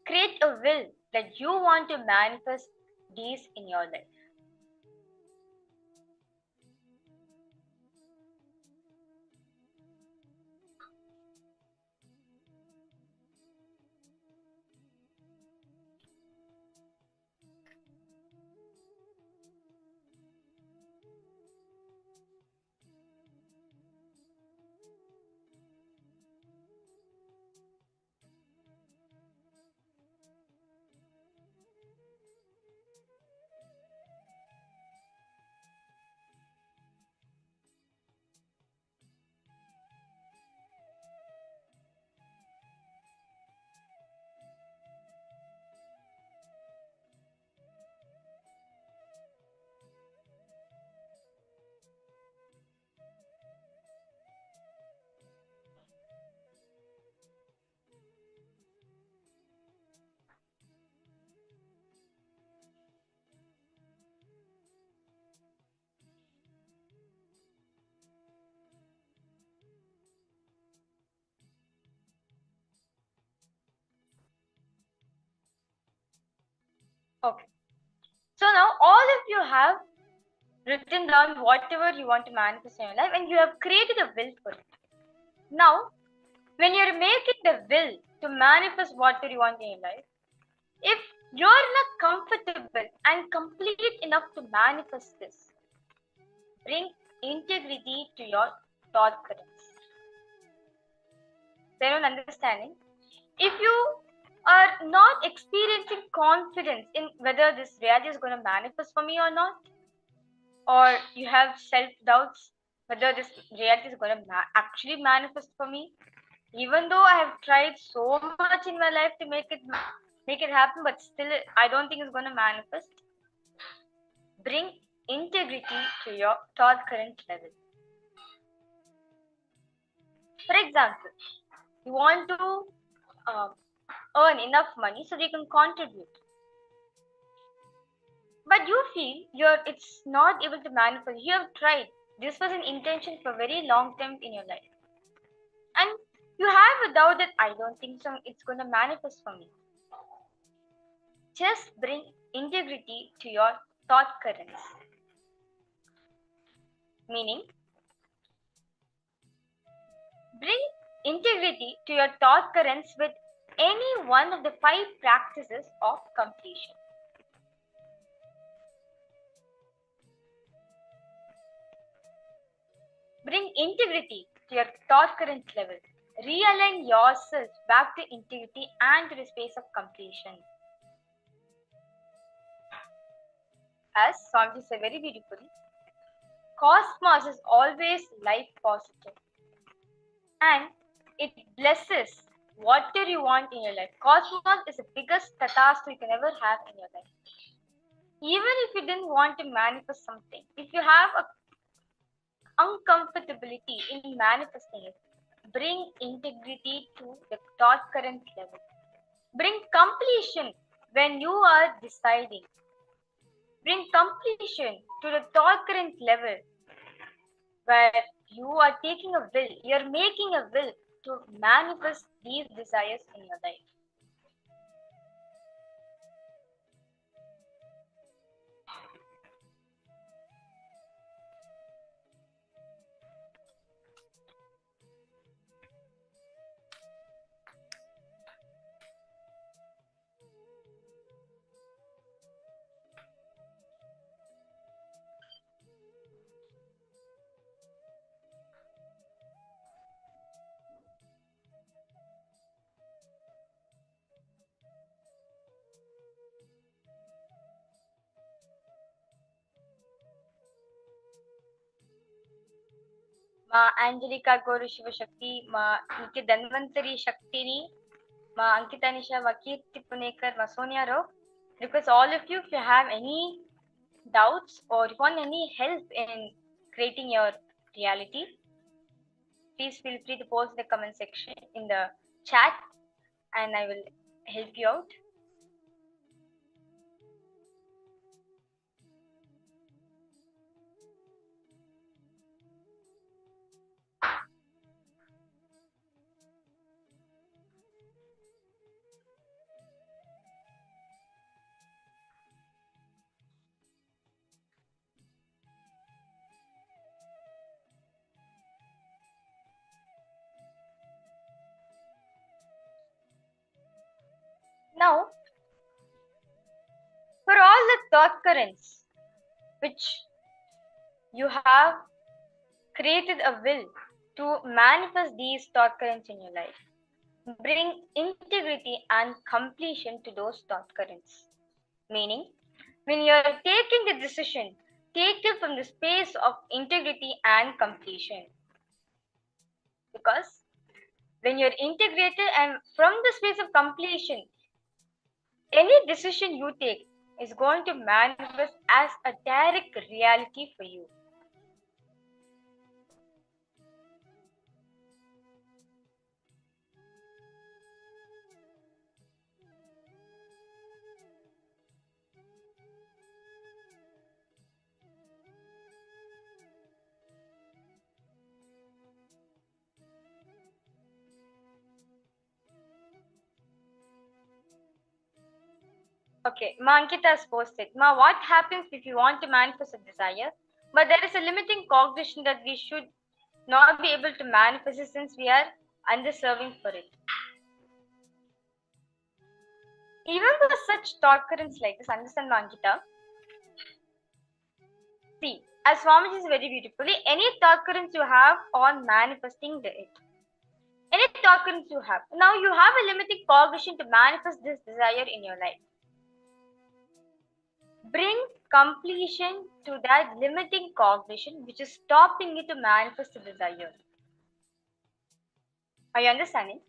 Create a will that you want to manifest these in your life. Okay. So now all of you have written down whatever you want to manifest in your life and you have created a will for it. Now, when you're making the will to manifest whatever you want in your life, if you're not comfortable and complete enough to manifest this, bring integrity to your thought currents. Is anyone understanding? If you are not experiencing confidence in whether this reality is going to manifest for me or not, or you have self-doubts whether this reality is going to actually manifest for me, even though I have tried so much in my life to make it happen, but still I don't think it's going to manifest, bring integrity to your thought current level. For example, you want to earn enough money so that you can contribute, but you feel it's not able to manifest. You have tried, this was an intention for a very long time in your life, and you have a doubt that I don't think so it's going to manifest for me. Just bring integrity to your thought currents. Meaning, bring integrity to your thought currents with any one of the 5 practices of completion. Bring integrity to your thought current level. Realign yourself back to integrity and to the space of completion. As Swamiji said very beautifully, cosmos is always life positive and it blesses whatever you want in your life. Cosmos is the biggest tathastha you can ever have in your life. Even if you didn't want to manifest something, if you have a uncomfortability in manifesting it, bring integrity to the thought current level. Bring completion when you are deciding. Bring completion to the thought current level where you are taking a will, you're making a will to manifest these desires in your life. Ma Angelica Guru Shiva Shakti, Ma Nike Dhanvantari Shaktini, Ma Ankita Nisha, Ma Kirti Punekar, Ma Sonia Rao. Request all of you, if you have any doubts or if you want any help in creating your reality, please feel free to post in the comment section in the chat and I will help you out. Now, for all the thought currents which you have created a will to manifest these thought currents in your life, bring integrity and completion to those thought currents. Meaning, when you are taking the decision, take it from the space of integrity and completion. Because when you're integrated and from the space of completion, any decision you take is going to manifest as a direct reality for you. Okay, Ma Ankita has posted. Ma, what happens if you want to manifest a desire, but there is a limiting cognition that we should not be able to manifest it since we are underserving for it? Even for such thought currents like this, understand, Ma Ankita? See, as Swamiji is very beautifully, any thought currents you have on manifesting it. Any thought currents you have. Now you have a limiting cognition to manifest this desire in your life. Bring completion to that limiting cognition which is stopping you to manifest the desire. Are you understanding?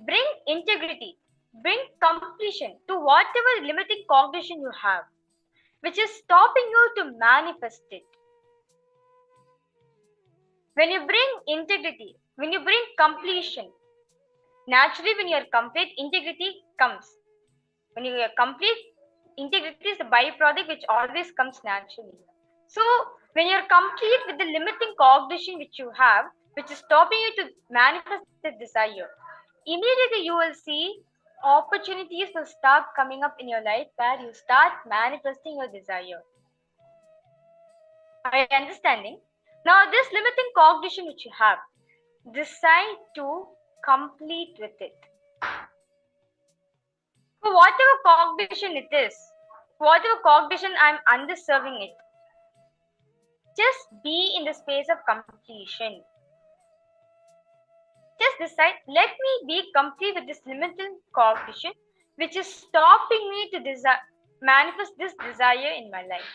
Bring integrity, bring completion to whatever limiting cognition you have, which is stopping you to manifest it. When you bring integrity, when you bring completion, naturally when you are complete, integrity comes. When you are complete, integrity is the byproduct which always comes naturally. So when you're complete with the limiting cognition which you have, which is stopping you to manifest the desire, immediately you will see opportunities will start coming up in your life where you start manifesting your desire. Are you understanding? Now this limiting cognition which you have, decide to complete with it. So whatever cognition it is, whatever cognition I'm underserving it, just be in the space of completion. Just decide, let me be complete with this limited cognition, which is stopping me to manifest this desire in my life.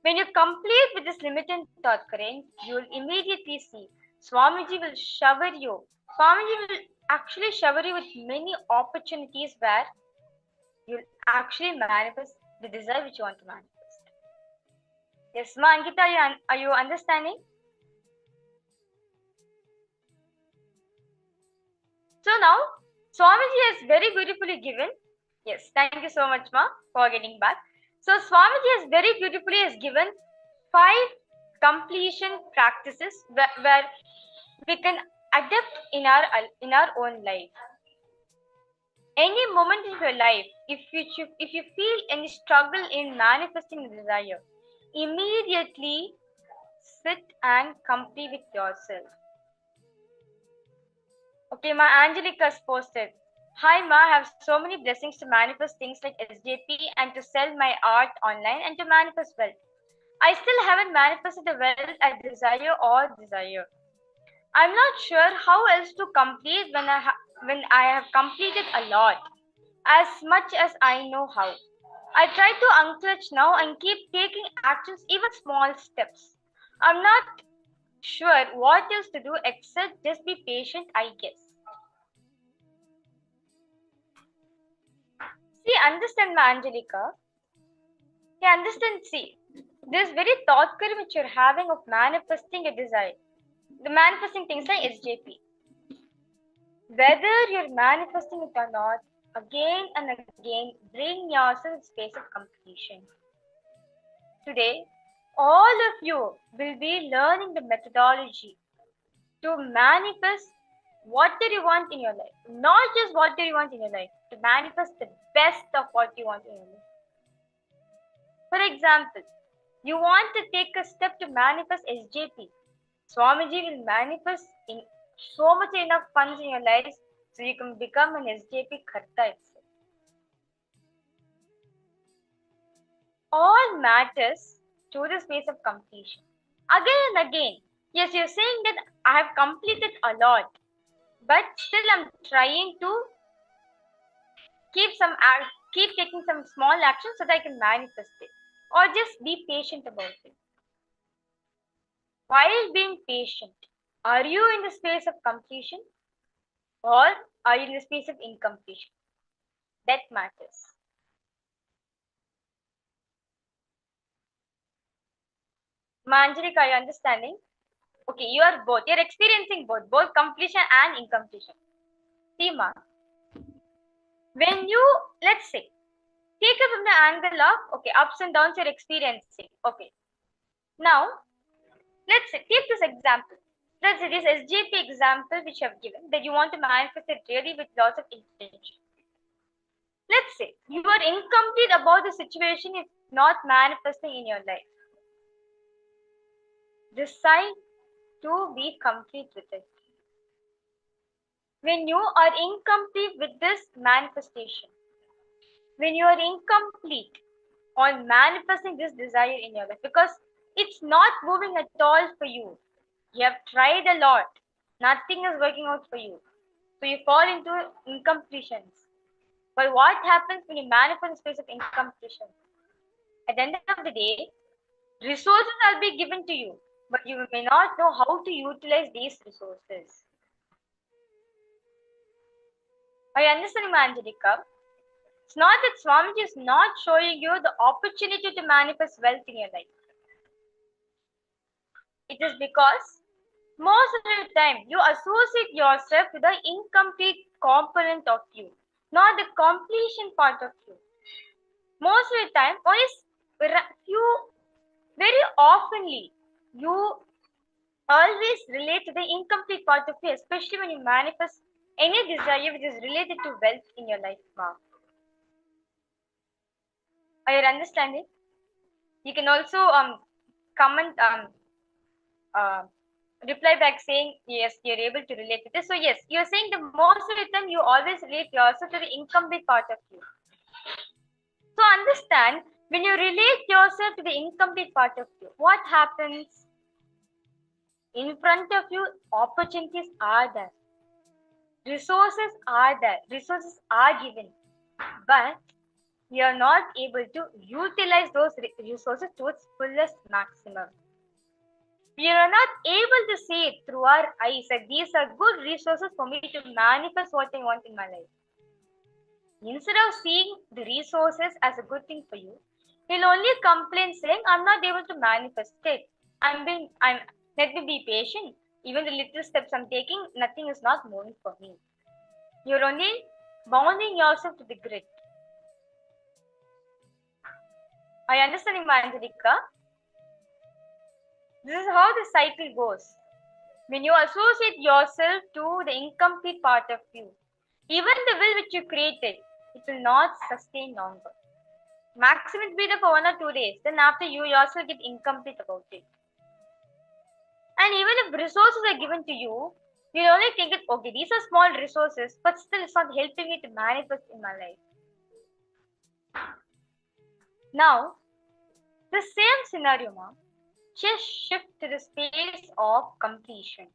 When you complete with this limited thought current, you will immediately see Swamiji will shower you. Swamiji will actually shower you with many opportunities where you'll actually manifest the desire which you want to manifest. Yes, Ma Ankita, are you understanding? So now, Swamiji has very beautifully given. Yes, thank you so much, Ma, for getting back. So Swamiji has very beautifully given 5 completion practices where we can adapt in our own life. Any moment in your life, if you feel any struggle in manifesting the desire, immediately sit and complete with yourself. Okay, Ma Angelica has posted. Hi Ma, I have so many blessings to manifest things like SJP and to sell my art online and to manifest wealth. I still haven't manifested the wealth I desire or desire. I'm not sure how else to complete when I have completed a lot, as much as I know how. I try to unclutch now and keep taking actions, even small steps. I'm not sure what else to do except just be patient, I guess. See, understand, Ma Angelica. Yeah, understand, see. This very thought current which you're having of manifesting a desire, the manifesting things like SJP. Whether you're manifesting it or not, again and again, bring yourself to space of completion. Today, all of you will be learning the methodology to manifest what do you want in your life. Not just what do you want in your life, to manifest the best of what you want in your life. For example, you want to take a step to manifest SJP. Swamiji will manifest in so much enough funds in your life so you can become an SJP Karta itself. All matters to the space of completion. Again and again, yes, you're saying that I have completed a lot, but still I'm trying to keep taking some small actions so that I can manifest it. Or just be patient about it. While being patient, are you in the space of completion or are you in the space of incompletion? That matters. Manjari, are you understanding? Okay, you are both. You're experiencing both completion and incompletion. See, Ma, when you, let's say, take it from the angle of, okay, ups and downs you're experiencing. Okay. Now, let's say, take this example. Let's say this SJP example which you have given, that you want to manifest it really with lots of intention. Let's say you are incomplete about the situation is not manifesting in your life. Decide to be complete with it. When you are incomplete with this manifestation, when you are incomplete on manifesting this desire in your life, because it's not moving at all for you. You have tried a lot. Nothing is working out for you. So you fall into incompletions. But what happens when you manifest a space of incompletion? At the end of the day, resources will be given to you, but you may not know how to utilize these resources. Are you understanding, Angelika? It's not that Swamiji is not showing you the opportunity to manifest wealth in your life. It is because most of the time you associate yourself with the incomplete component of you, not the completion part of you. Most of the time, very oftenly, you always relate to the incomplete part of you, especially when you manifest any desire which is related to wealth in your life, Mark. Are you understanding? You can also comment, reply back saying yes, you're able to relate to this. So yes, you're saying the most of the time you always relate yourself to the incomplete part of you. So understand, when you relate yourself to the incomplete part of you, what happens? In front of you, opportunities are there. Resources are there. Resources are given. But you are not able to utilize those resources to its fullest maximum. We are not able to see it through our eyes that these are good resources for me to manifest what I want in my life. Instead of seeing the resources as a good thing for you, you'll only complain saying, I'm not able to manifest it. Let me be patient. Even the little steps I'm taking, nothing is not moving for me. You're only bounding yourself to the grid. Are you understanding, Angelika? This is how the cycle goes. When you associate yourself to the incomplete part of you, even the will which you created, it will not sustain longer. Maximum be there for 1 or 2 days. Then after you yourself get incomplete about it. And even if resources are given to you, you'll only think that, okay, these are small resources, but still it's not helping me to manifest in my life. Now, the same scenario, ma'am, just shift to the space of completion.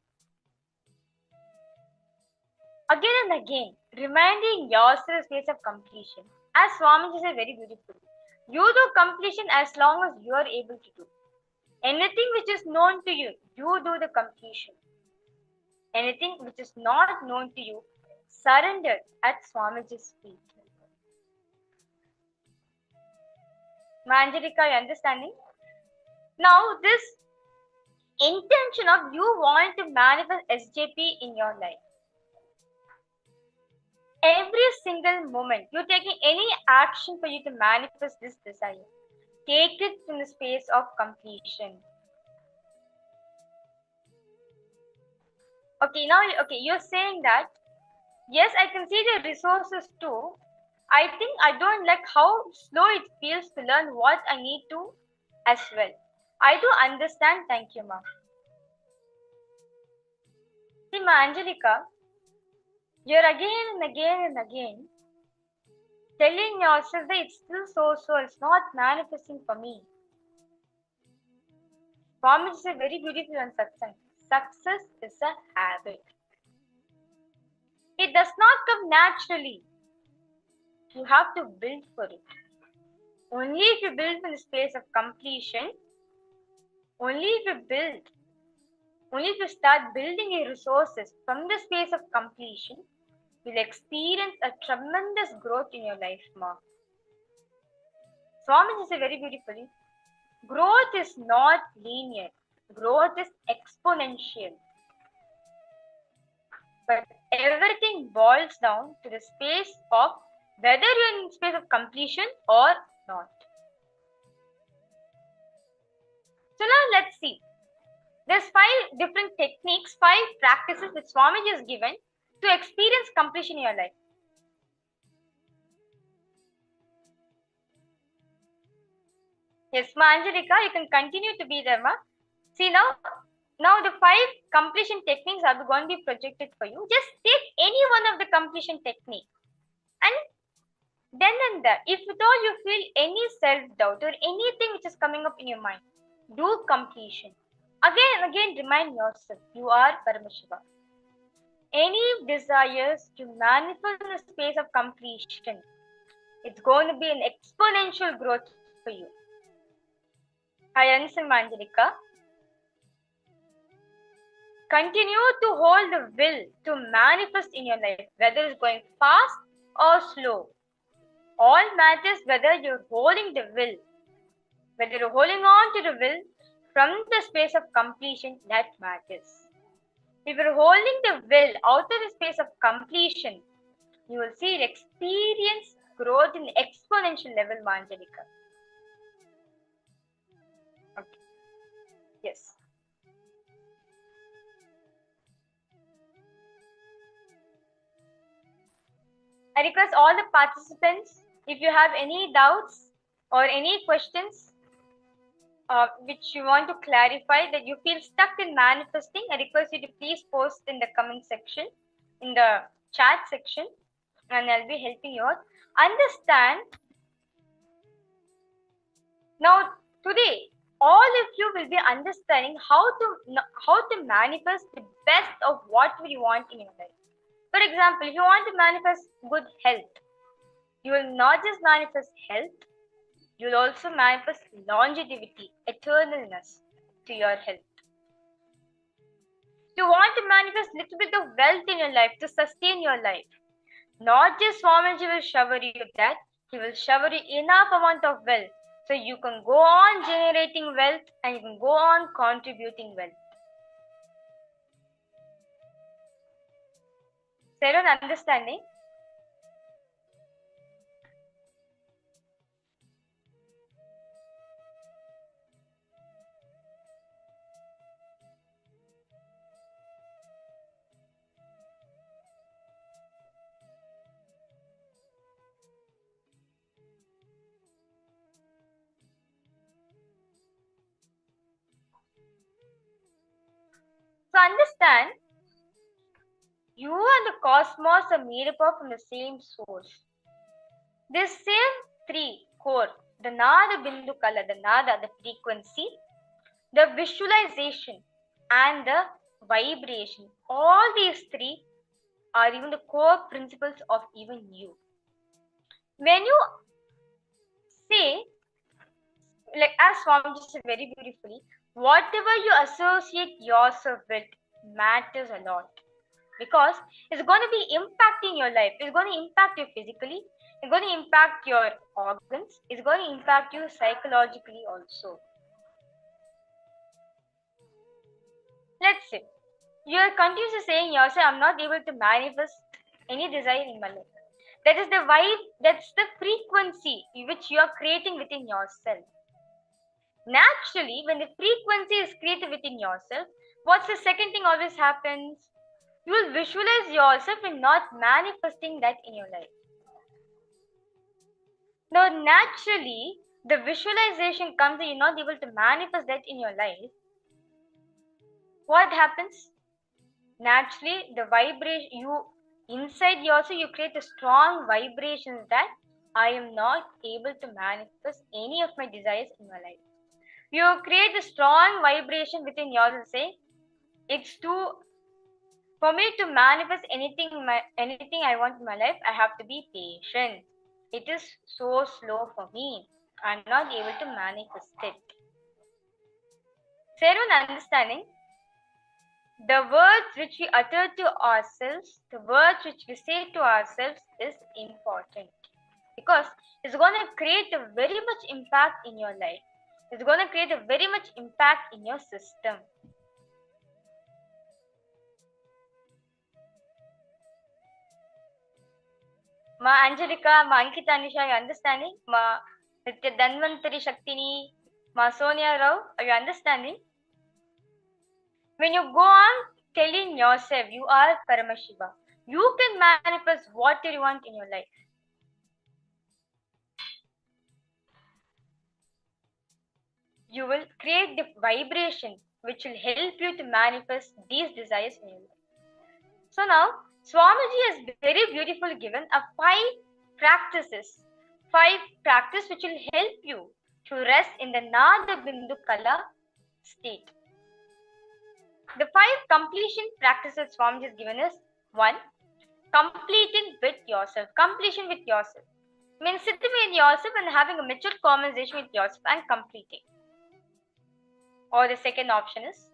Again and again, reminding yourself space of completion. As Swamiji said very beautifully, you do completion as long as you are able to do. Anything which is known to you, you do the completion. Anything which is not known to you, surrender at Swamiji's feet. Manjalika, you understanding? Now, this intention of you want to manifest SJP in your life. Every single moment, you're taking any action for you to manifest this desire. Take it in the space of completion. Okay, now, you're saying that, yes, I can see the resources too. I think I don't like how slow it feels to learn what I need to as well. I do understand. Thank you, ma'am. See, Ma Angelica, you're again and again and again telling yourself that it's still so, it's not manifesting for me. Swamiji said very beautifully on satsang. Success is a habit. It does not come naturally. You have to build for it. Only if you build in the space of completion, only if you start building your resources from the space of completion, you'll experience a tremendous growth in your life, Ma. Swamiji said very beautifully, growth is not linear. Growth is exponential. But everything boils down to the space of whether you're in space of completion or not. So now let's see. There's 5 different techniques, 5 practices that Swamiji has given to experience completion in your life. Yes, Ma Angelika, you can continue to be there, Ma. See now the 5 completion techniques are going to be projected for you. Just take any one of the completion technique, and then and there, if at all you feel any self-doubt or anything which is coming up in your mind, do completion. Again and again remind yourself, you are Paramashiva. Any desires to manifest in the space of completion, it's going to be an exponential growth for you. I understand, Manjalika. Continue to hold the will to manifest in your life, whether it's going fast or slow. All matters whether you're holding the will, whether you're holding on to the will from the space of completion, that matters. If you're holding the will out of the space of completion, you will see experience growth in exponential level, Manjalika. Okay. Yes. I request all the participants, if you have any doubts or any questions which you want to clarify, that you feel stuck in manifesting, I request you to please post in the comment section, in the chat section, and I'll be helping you out. Understand, now today, all of you will be understanding how to manifest the best of whatever you want in your life. For example, if you want to manifest good health, you will not just manifest health, you will also manifest longevity, eternalness to your health. If you want to manifest little bit of wealth in your life to sustain your life, not just Swamiji will shower you that, he will shower you enough amount of wealth so you can go on generating wealth and you can go on contributing wealth. So everyone understanding? So understand, you and the cosmos are made up from the same source. This same 3 core, the Nada Bindu Kala, the Nada, the frequency, the visualization, and the vibration, all these 3 are even the core principles of even you. When you say, like as Swamiji said very beautifully, whatever you associate yourself with matters a lot, because it's going to be impacting your life. It's going to impact you physically, it's going to impact your organs, it's going to impact you psychologically also. Let's say you are continuously saying yourself, I'm not able to manifest any desire in my life. That is the vibe, that's the frequency which you are creating within yourself. Naturally, when the frequency is created within yourself, what's the second thing always happens? You will visualize yourself and not manifesting that in your life. Now, naturally, the visualization comes and you're not able to manifest that in your life. What happens? Naturally, the vibration, you inside yourself, you create a strong vibration that I am not able to manifest any of my desires in my life. You create a strong vibration within yourself, say, it's too, for me to manifest anything I want in my life, I have to be patient. It is so slow for me. I'm not able to manifest it. So everyone understanding? The words which we utter to ourselves, the words which we say to ourselves is important, because it's going to create a very much impact in your life. It's going to create a very much impact in your system. Ma Angelika, Ma Ankita Nisha, are you understanding? Ma Nitya Dhanvantari Shaktini, Ma Sonia Rao, are you understanding? When you go on telling yourself you are Paramashiva, you can manifest whatever you want in your life. you will create the vibration which will help you to manifest these desires in your life. So now, Swamiji has very beautifully given a 5 practices which will help you to rest in the Nada Bindu Kala state. The 5 completion practices Swamiji has given is 1. Completing with yourself. Completion with yourself means sitting with yourself and having a mature conversation with yourself and completing. Or the second option is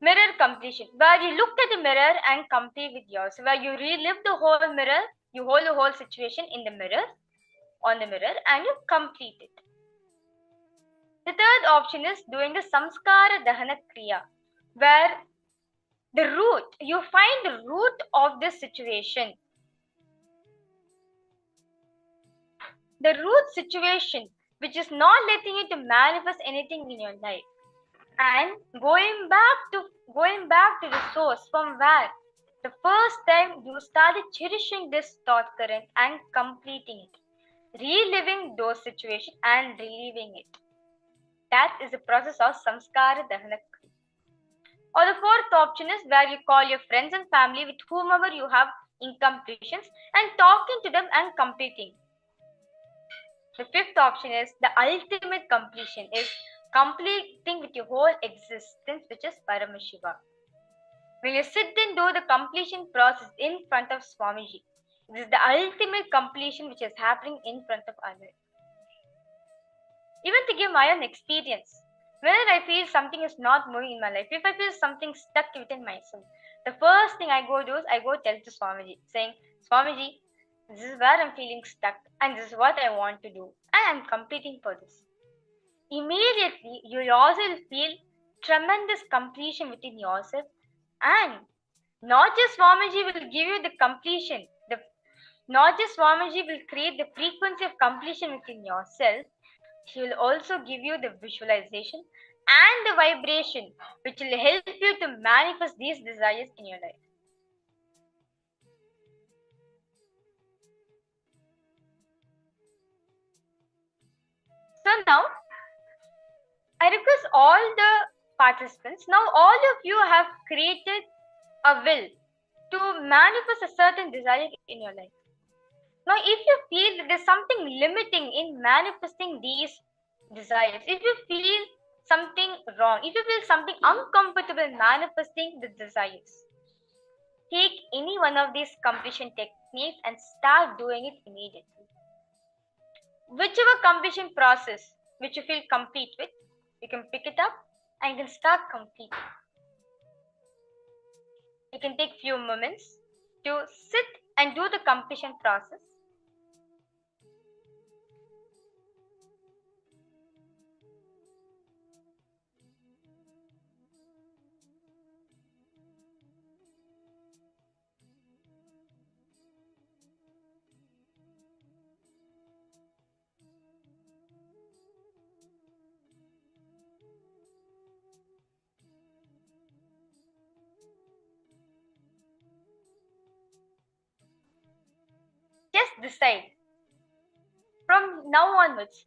mirror completion, where you look at the mirror and complete with yourself, where you relive the whole mirror, you hold the whole situation in the mirror, on the mirror, and you complete it. The third option is doing the samskara dahana kriya, where you find the root of this situation. The root situation which is not letting you to manifest anything in your life. And going back to the source from where the first time you started cherishing this thought current and completing it, reliving those situations and reliving it. That is the process of samskara dahana. Or the fourth option is where you call your friends and family with whomever you have incompletions and talking to them and completing. The fifth option is the ultimate completion, is completing with your whole existence, which is Paramashiva. When you sit and do the completion process in front of Swamiji, this is the ultimate completion which is happening in front of others. Even to give my own experience, whenever I feel something is not moving in my life, if I feel something stuck within myself, the first thing I go do is I go tell to Swamiji, saying, Swamiji, this is where I'm feeling stuck and this is what I want to do and I'm completing for this. Immediately, you also feel tremendous completion within yourself, and not just Swamiji will give you the completion, not just Swamiji will create the frequency of completion within yourself, he will also give you the visualization and the vibration which will help you to manifest these desires in your life. So now, I request all the participants, now all of you have created a will to manifest a certain desire in your life. Now, if you feel that there's something limiting in manifesting these desires, if you feel something wrong, if you feel something uncomfortable in manifesting the desires, take any one of these completion techniques and start doing it immediately. Whichever completion process which you feel complete with, you can pick it up and you can start completing. You can take few moments to sit and do the completion process. Just decide. From now onwards,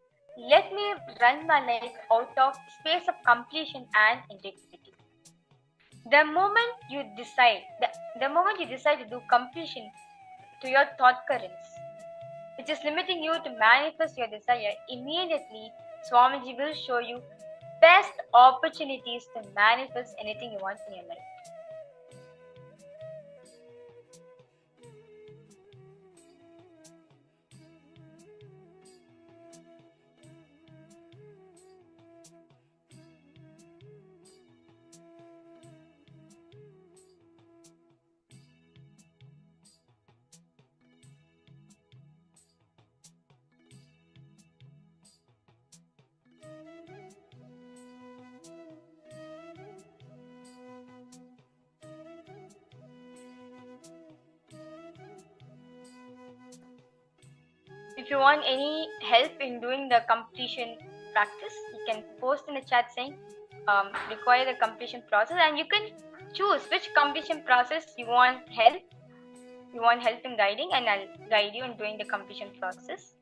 let me run my life out of space of completion and integrity. The moment you decide to do completion to your thought currents, which is limiting you to manifest your desire, immediately Swamiji will show you best opportunities to manifest anything you want in your life. If you want any help in doing the completion practice, you can post in the chat saying require the completion process, and you can choose which completion process you want help. You want help in guiding, and I'll guide you in doing the completion process.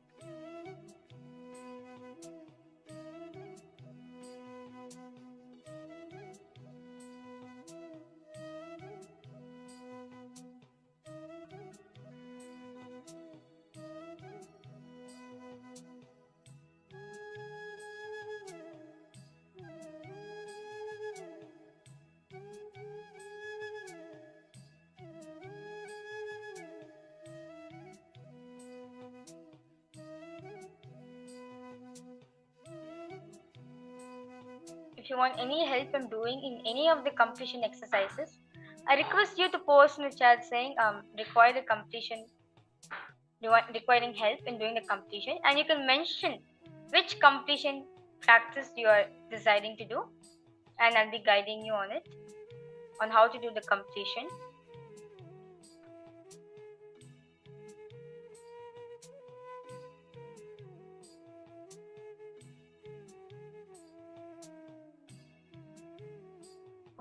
if you want any help in doing in any of the completion exercises, I request you to post in the chat saying requiring help in doing the completion, and you can mention which completion practice you are deciding to do, and I'll be guiding you on it, on how to do the completion.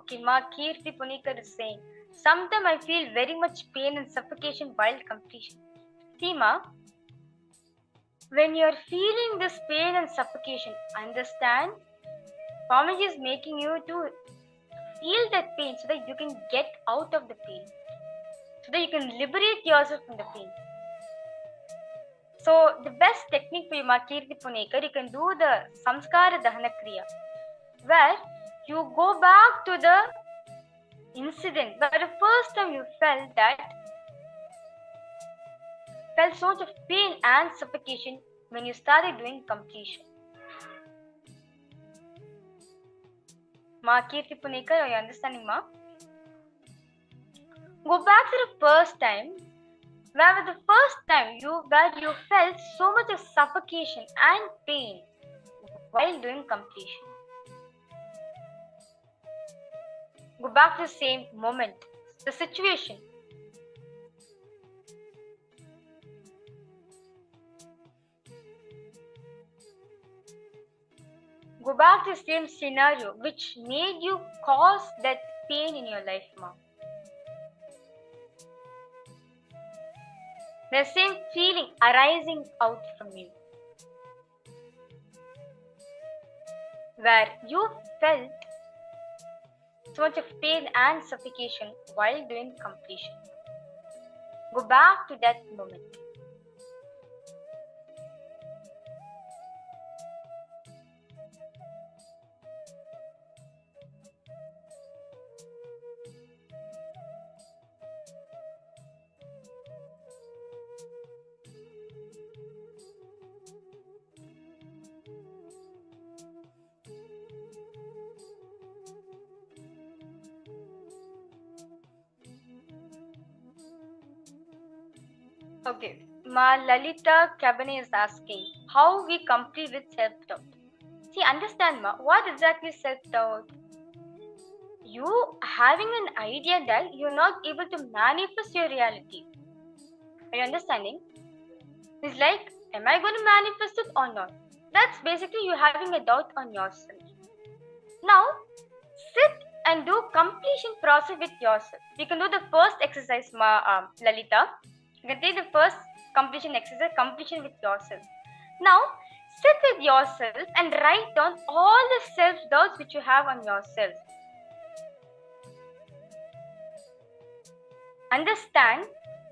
Okay, Ma Kirti Punikar is saying, sometimes I feel very much pain and suffocation while completion. See, Ma, when you're feeling this pain and suffocation, understand, Swamiji is making you to feel that pain so that you can get out of the pain, so that you can liberate yourself from the pain. So the best technique for you, Ma Kirti Punikar, you can do the Samskara Dahana Kriya, where you go back to the incident where the first time you felt so much of pain and suffocation when you started doing completion. Ma Kirti Punikar, are you understanding, Ma? Go back to the first time where the first time you felt so much of suffocation and pain while doing completion. Go back to the same moment, the situation. Go back to the same scenario which made you cause that pain in your life, Ma. The same feeling arising out from you, where you felt so much of pain and suffocation while doing completion. Go back to that moment. Okay, Ma Lalita Cabane is asking how we complete with self-doubt. See, understand, Ma, what exactly is self-doubt? You having an idea that you're not able to manifest your reality. Are you understanding? It's like, am I going to manifest it or not? That's basically you having a doubt on yourself. Now, sit and do completion process with yourself. You can do the first exercise, Lalita. You can take the first completion exercise, completion with yourself. Now, sit with yourself and write down all the self-doubts which you have on yourself. Understand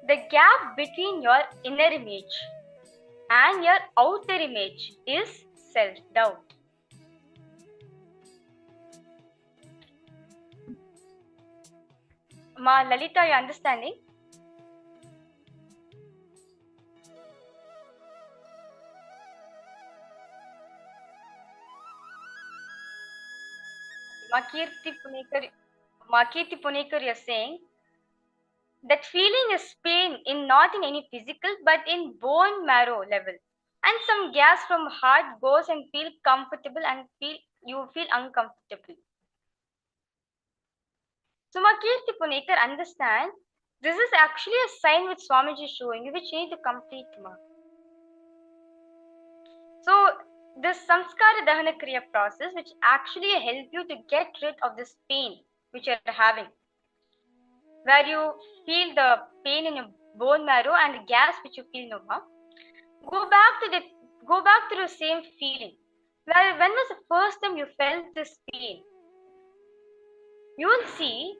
the gap between your inner image and your outer image is self-doubt. Ma Lalita, are you understanding? Ma Kirti Punekar, you're saying that feeling is pain not in any physical but in bone marrow level, and some gas from heart goes and feel comfortable and you feel uncomfortable. So Ma Kirti Punekar, understand this is actually a sign which Swamiji is showing you which you need to complete, Ma. So this Samskara Dahana Kriya process which actually help you to get rid of this pain which you are having, where you feel the pain in your bone marrow and the gas which you feel, Nova. Go back to the same feeling. When was the first time you felt this pain? You will see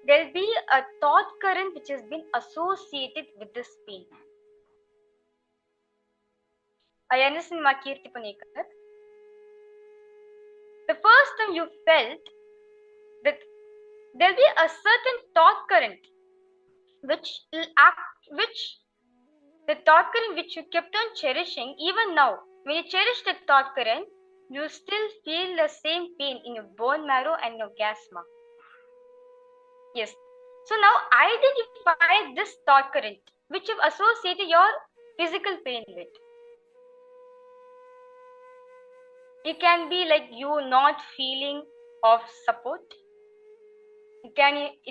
there will be a thought current which has been associated with this pain. I understand, Ma Kirti Punekar. The first time you felt that there will be a certain thought current which the thought current which you kept on cherishing, even now, when you cherish that thought current, you still feel the same pain in your bone marrow and your gas, ma. Yes. So now identify this thought current which you've associated your physical pain with. It can be like you not feeling of support. It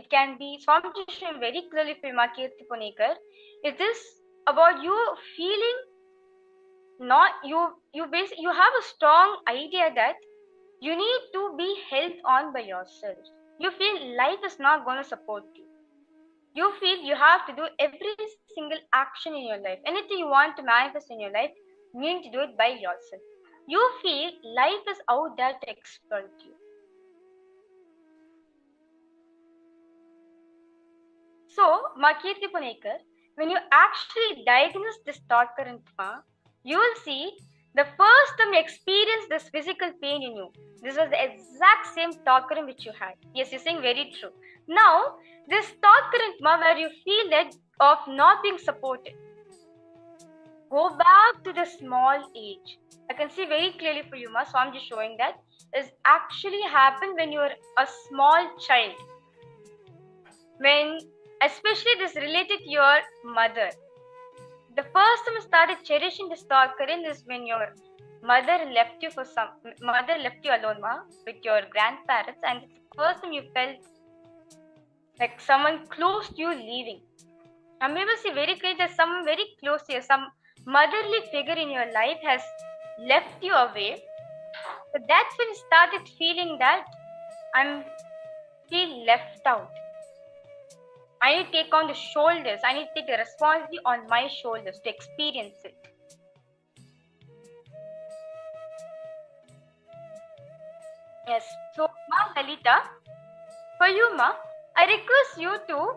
can be, so I'm just showing very clearly for Kirti Punekar. It is about you feeling not you have a strong idea that you need to be held on by yourself. You feel life is not going to support you. You feel you have to do every single action in your life. Anything you want to manifest in your life, you need to do it by yourself. You feel life is out there to exploit you. So, Kirti Punekar, when you actually diagnose this thought current, you will see the first time you experience this physical pain in you, this was the exact same thought current which you had. Yes, you're saying very true. Now, this thought current where you feel that of not being supported, go back to the small age. I can see very clearly for you, so I'm just showing that is actually happened when you're a small child. When, especially this related to your mother. The first time you started cherishing this thought current is when your mother left you alone, with your grandparents, and it's the first time you felt like someone close to you leaving. And we will see very clearly that someone very close to you, some motherly figure in your life has left you away. So that's when you started feeling that I feel left out. I need to take on the shoulders. I need to take the responsibility on my shoulders to experience it. Yes. So, Ma Lalita, for you, Ma, I request you to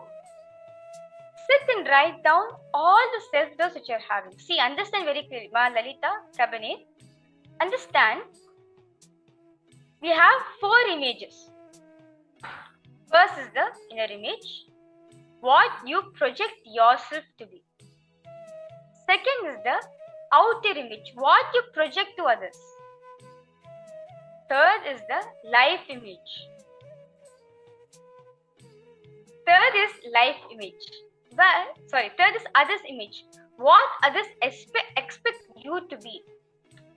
sit and write down all the self-doubts which you're having. See, understand very clearly, Ma Lalita, Kabane, understand, we have 4 images. First is the inner image, what you project yourself to be. Second is the outer image, what you project to others. Third is the life image. Third is life image. Third is others image, what others expect you to be.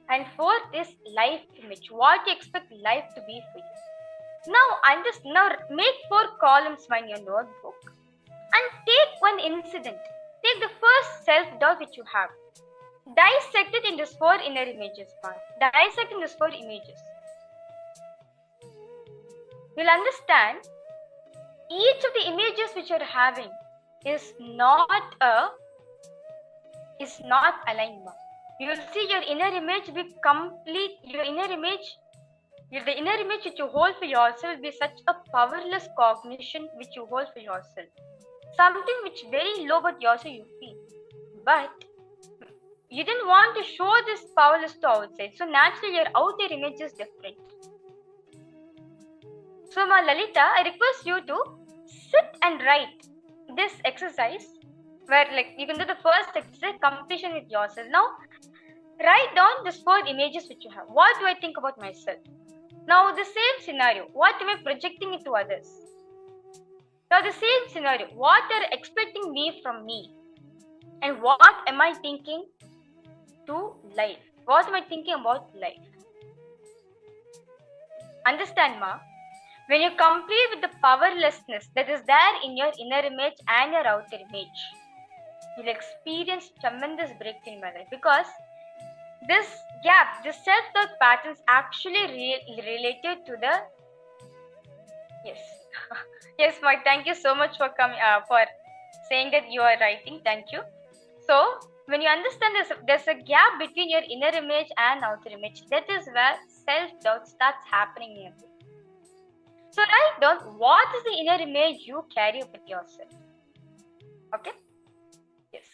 And fourth is life image, what you expect life to be for you. Now make 4 columns in your notebook and take one incident. Take the first self-doubt which you have. Dissect it in these 4 inner images. Dissect in these 4 images. You'll understand each of the images which you're having is not aligned. You will see your inner image be complete. The inner image which you hold for yourself will be such a powerless cognition which you hold for yourself. Something which very low about yourself you feel. But you didn't want to show this powerless to outside. So naturally your outer image is different. So Ma Lalita, I request you to sit and write this exercise where you can do the first exercise, completion with yourself. Now write down these 4 images which you have. What do I think about myself? Now the same scenario, what am I projecting it to others? Now the same scenario, what are expecting me from me? And what am I thinking to life? What am I thinking about life? Understand, Ma? When you complete with the powerlessness that is there in your inner image and your outer image, you'll experience tremendous breakthrough in my life, because this gap, this self-doubt patterns actually related to the yes, Mark. Thank you so much for coming for saying that you are writing. Thank you. So when you understand there's a gap between your inner image and outer image. That is where self-doubt starts happening in you. So write down what is the inner image you carry with yourself. Okay? Yes.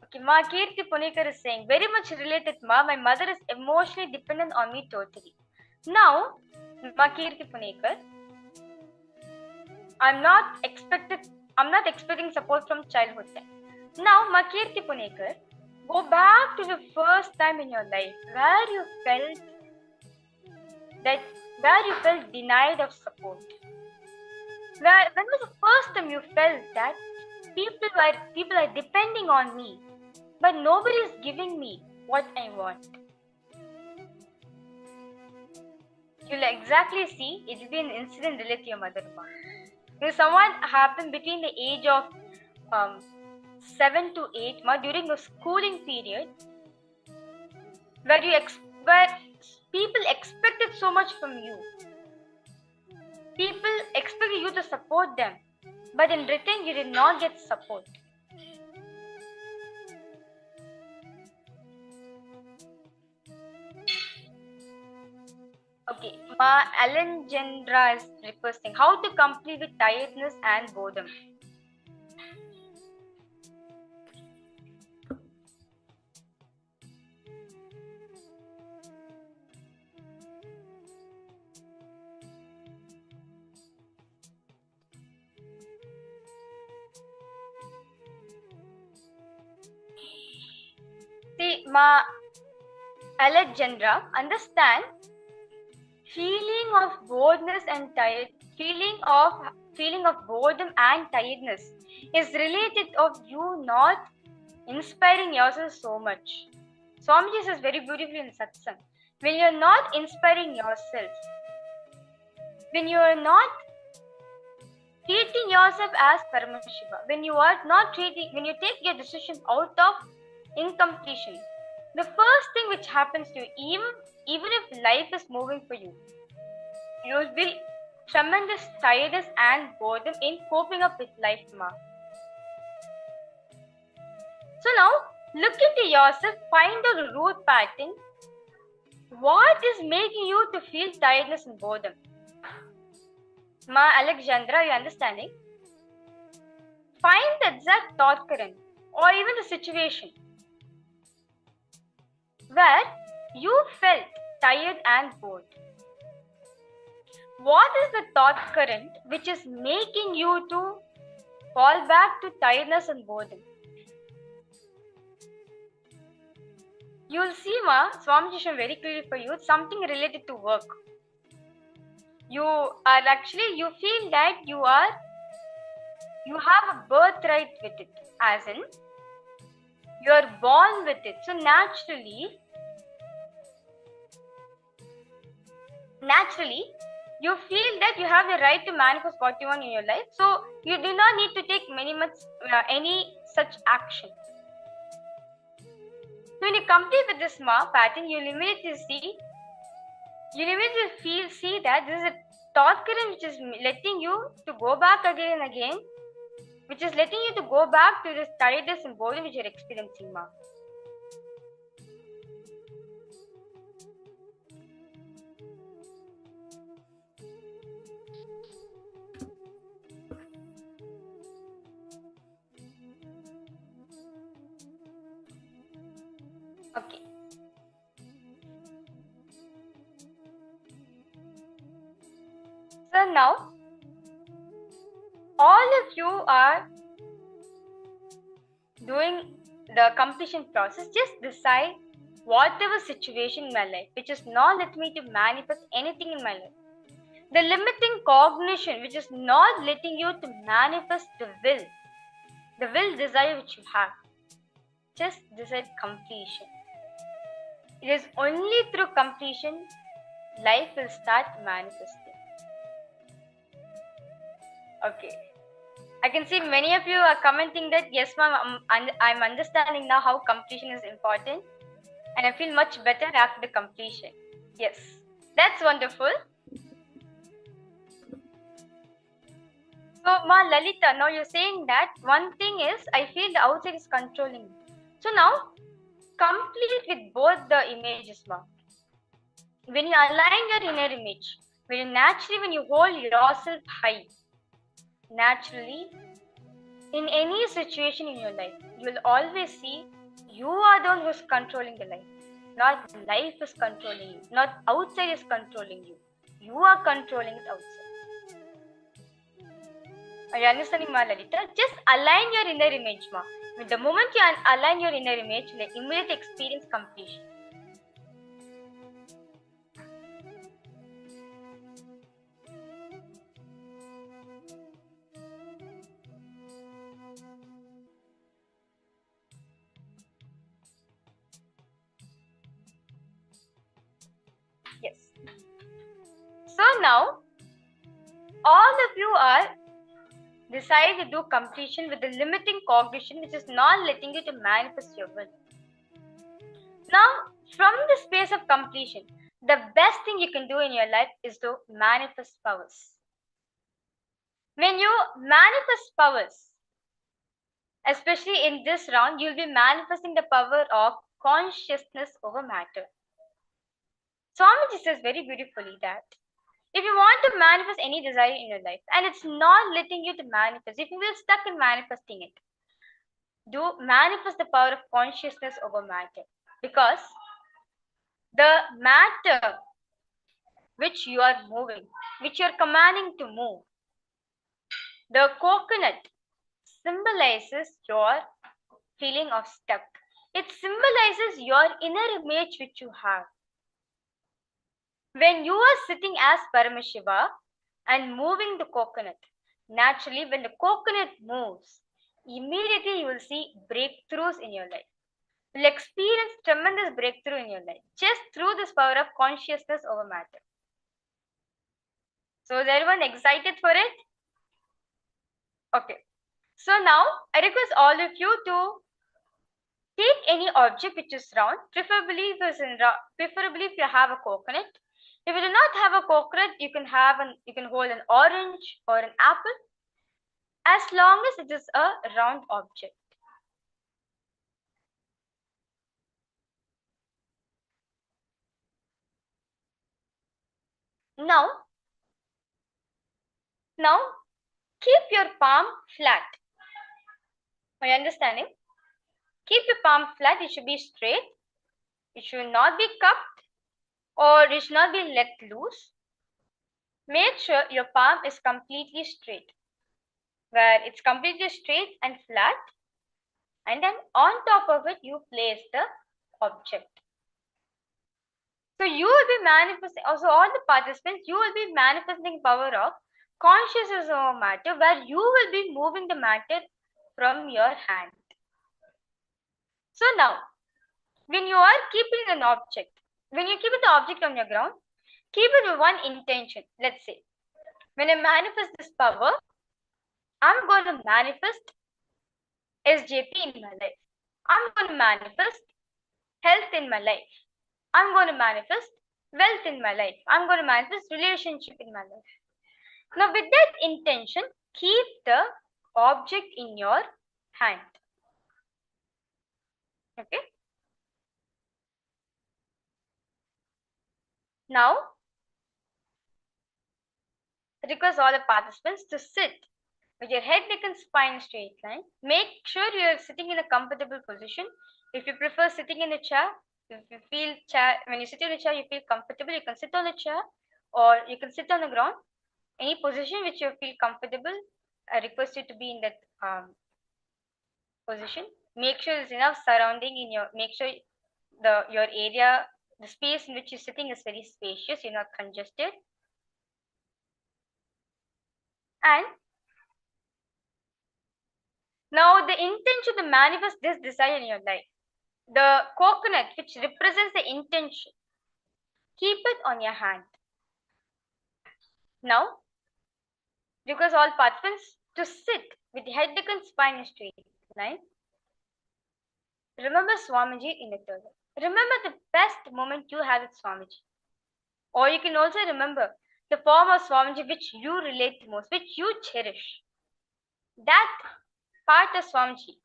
Okay, Ma Kirti Punekar is saying, very much related, Ma. My mother is emotionally dependent on me totally. Now, Ma Kirti Punekar, I'm not expecting support from childhood time. Now, Ma Kirti Punekar, Go back to the first time in your life where you felt denied of support. When was the first time you felt that people are depending on me, but nobody is giving me what I want? You'll exactly see it will be an incident related to your mother-in-law. If someone happened between the age of 7 to 8 during the schooling period, where people expected so much from you. People expected you to support them, but in return you did not get support. Okay, Ma Alejandra is requesting how to complete with tiredness and boredom. See, Ma Alejandra, understand feeling of boredom and tiredness is related of you not inspiring yourself so much. Swamiji says very beautifully in satsang, when you are not inspiring yourself, when you are not treating yourself as Paramashiva, when you take your decision out of incompletion, the first thing which happens to you, even if life is moving for you, you will be tremendous tiredness and boredom in coping up with life, Ma. So now, look into yourself, find out the root pattern. What is making you to feel tiredness and boredom? Ma Alexandra, are you understanding? Find the exact thought current or even the situation where you felt tired and bored. What is the thought current which is making you to fall back to tiredness and boredom? You will see, Ma, Swamiji shown very clearly for you, it's something related to work. You feel that you have a birthright with it, as in, you are born with it. So naturally, you feel that you have the right to manifest what you want in your life. So you do not need to take any such action. So when you complete with this pattern, you immediately see that this is a thought current which is letting you to go back again and again, which is letting you to go back to this tiredness and boredom which you are experiencing, Ma. Okay. So now, all of you are doing the completion process. Just decide whatever situation in my life which is not letting me to manifest anything in my life. The limiting cognition which is not letting you to manifest the will desire which you have. Just decide completion. It is only through completion life will start manifesting. Okay. I can see many of you are commenting that, yes, ma'am, I'm understanding now how completion is important. And I feel much better after the completion. Yes. That's wonderful. So, Ma Lalita, now you're saying that one thing is, I feel the outside is controlling me. So now, complete with both the images, Ma. When you align your inner image, when you hold yourself high, naturally, in any situation in your life, you will always see you are the one who is controlling the life. Not life is controlling you. Not outside is controlling you. You are controlling it outside. Are you understanding, Ma Lalita? Just align your inner image, Ma. The moment you align your inner image, you will immediately experience completion. Yes. So now, all of you are decided to do completion with the limiting cognition, which is not letting you to manifest your will. Now, from the space of completion, the best thing you can do in your life is to manifest powers. When you manifest powers, especially in this round, you'll be manifesting the power of consciousness over matter. Swamiji says very beautifully that if you want to manifest any desire in your life and it's not letting you to manifest, if you feel stuck in manifesting it, do manifest the power of consciousness over matter. Because the matter which you are moving, which you are commanding to move, the coconut symbolizes your feeling of stuck. It symbolizes your inner image which you have. When you are sitting as Paramashiva and moving the coconut, naturally when the coconut moves, immediately you will see breakthroughs in your life. You will experience tremendous breakthrough in your life just through this power of consciousness over matter. So is everyone excited for it? Okay. So now I request all of you to take any object which is round, preferably if you have a coconut. If you do not have a coconut, you can hold an orange or an apple, as long as it is a round object. Now keep your palm flat. Are you understanding? Keep your palm flat. It should be straight. It should not be cupped or it should not be let loose. Make sure your palm is completely straight, where it's completely straight and flat, and then on top of it you place the object. So you will be manifesting, also all the participants, you will be manifesting power of consciousness over matter, where you will be moving the matter from your hand. So now, when you are keeping an object, when you keep the object on your ground, keep it with one intention. Let's say, when I manifest this power, I'm going to manifest SJP in my life. I'm going to manifest health in my life. I'm going to manifest wealth in my life. I'm going to manifest relationship in my life. Now, with that intention, keep the object in your hand. Okay. Now, request all the participants to sit with your head, neck, and spine straight line. Make sure you are sitting in a comfortable position. If you prefer sitting in a chair, if you feel when you sit in a chair, you feel comfortable, you can sit on a chair or you can sit on the ground. Any position which you feel comfortable, I request you to be in that position. Make sure there's enough surrounding in your, make sure your area, the space in which you're sitting is very spacious, you're not congested. And now the intention to manifest this desire in your life, the coconut which represents the intention, keep it on your hand. Now, because all participants to sit with the head, neck, and spine in straight line. Remember Swamiji in the third. Remember the best moment you had with Swamiji. Or you can also remember the form of Swamiji which you relate to most, which you cherish. That part of Swamiji,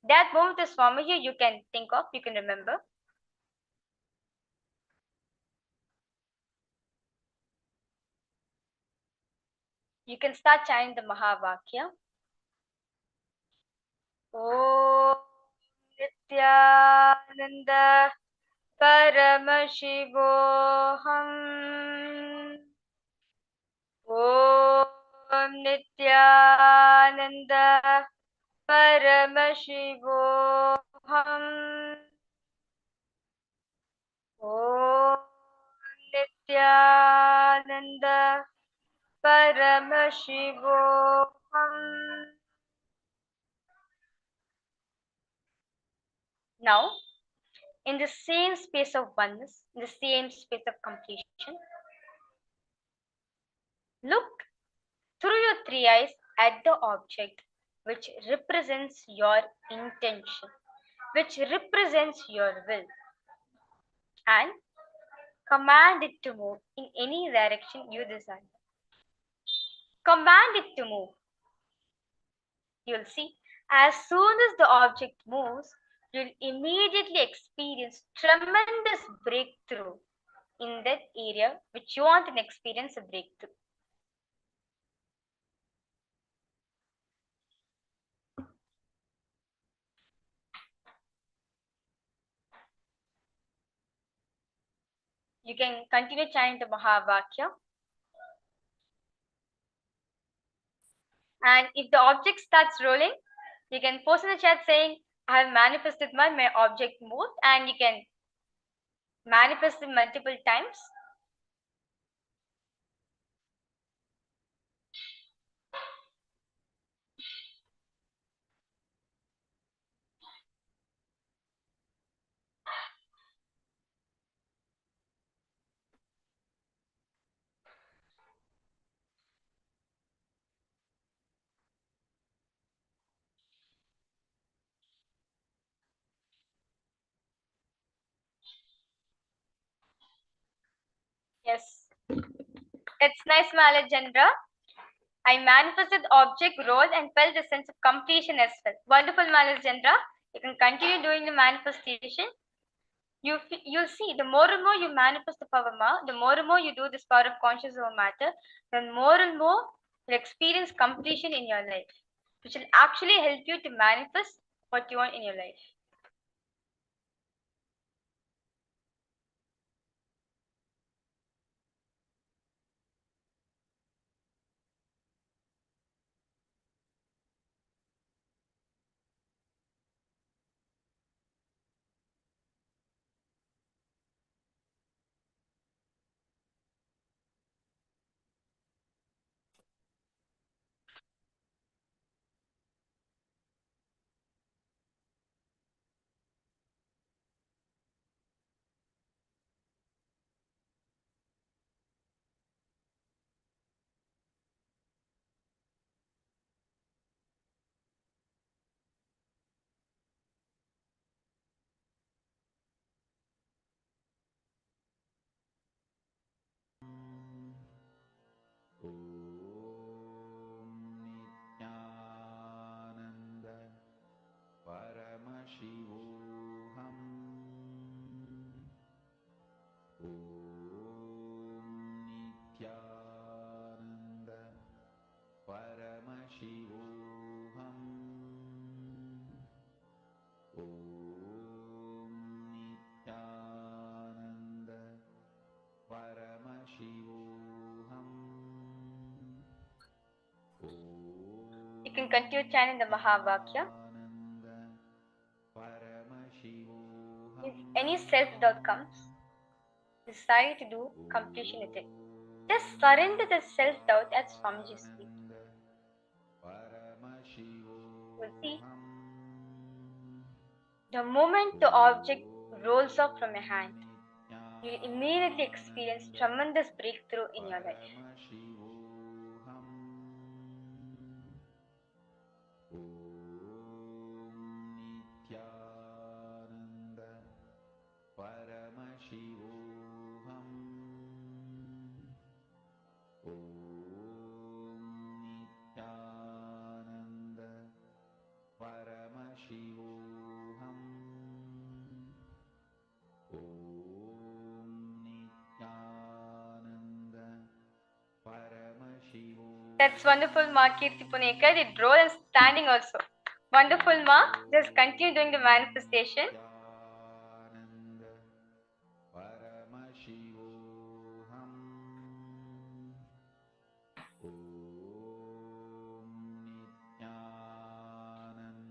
that moment of Swamiji you can think of, you can remember. You can start chanting the Mahavakya. Om Nithyananda Paramashivoham. Om Nithyananda Paramashivoham. Om Nithyananda Paramashivoham. Now, in the same space of oneness, in the same space of completion, look through your three eyes at the object which represents your intention, which represents your will, and command it to move in any direction you desire. Command it to move. You'll see, as soon as the object moves, you'll immediately experience tremendous breakthrough in that area which you want to experience a breakthrough. You can continue chanting the Mahavakya. And if the object starts rolling, you can post in the chat saying, I have manifested my object moved, and you can manifest it multiple times. Yes. It's nice, Malajendra. I manifested object rolled and felt a sense of completion as well. Wonderful, Malajendra. You can continue doing the manifestation. You'll see, the more and more you manifest the power ma, the more and more you do this power of conscious over matter, then more and more you'll experience completion in your life, which will actually help you to manifest what you want in your life. Nithyananda Paramashivoham. Om Nithyananda Paramashivoham. Om Nithyananda Paramashivoham. You can continue chanting the Mahavakya. If any self-doubt comes, decide to do completion with it. Just surrender the self-doubt at Swamiji's feet. You'll see, the moment the object rolls off from your hand, you immediately experience tremendous breakthrough in your life. Nithyananda Paramashivoham. Om Nithyananda Paramashivoham. Om Nithyananda Paramashivoham. That's wonderful, Ma Kirti Punekar. It roll and standing also. Wonderful, Ma. Just continue doing the manifestation. Paramashivoham. Om Nithyananda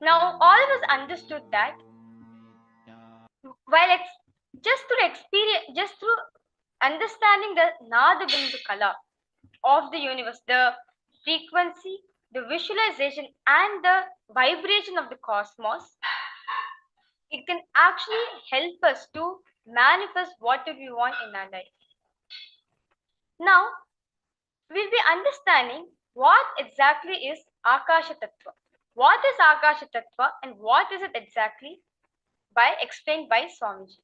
Now, all of us understood that while just through experience, just through understanding the Nada Bindu Kala of the universe, the frequency, the visualization, and the vibration of the cosmos, it can actually help us to manifest whatever we want in our life. Now, we'll be understanding what exactly is Akasha Tattva. What is Akasha Tattva and what is it exactly by explained by Swamiji.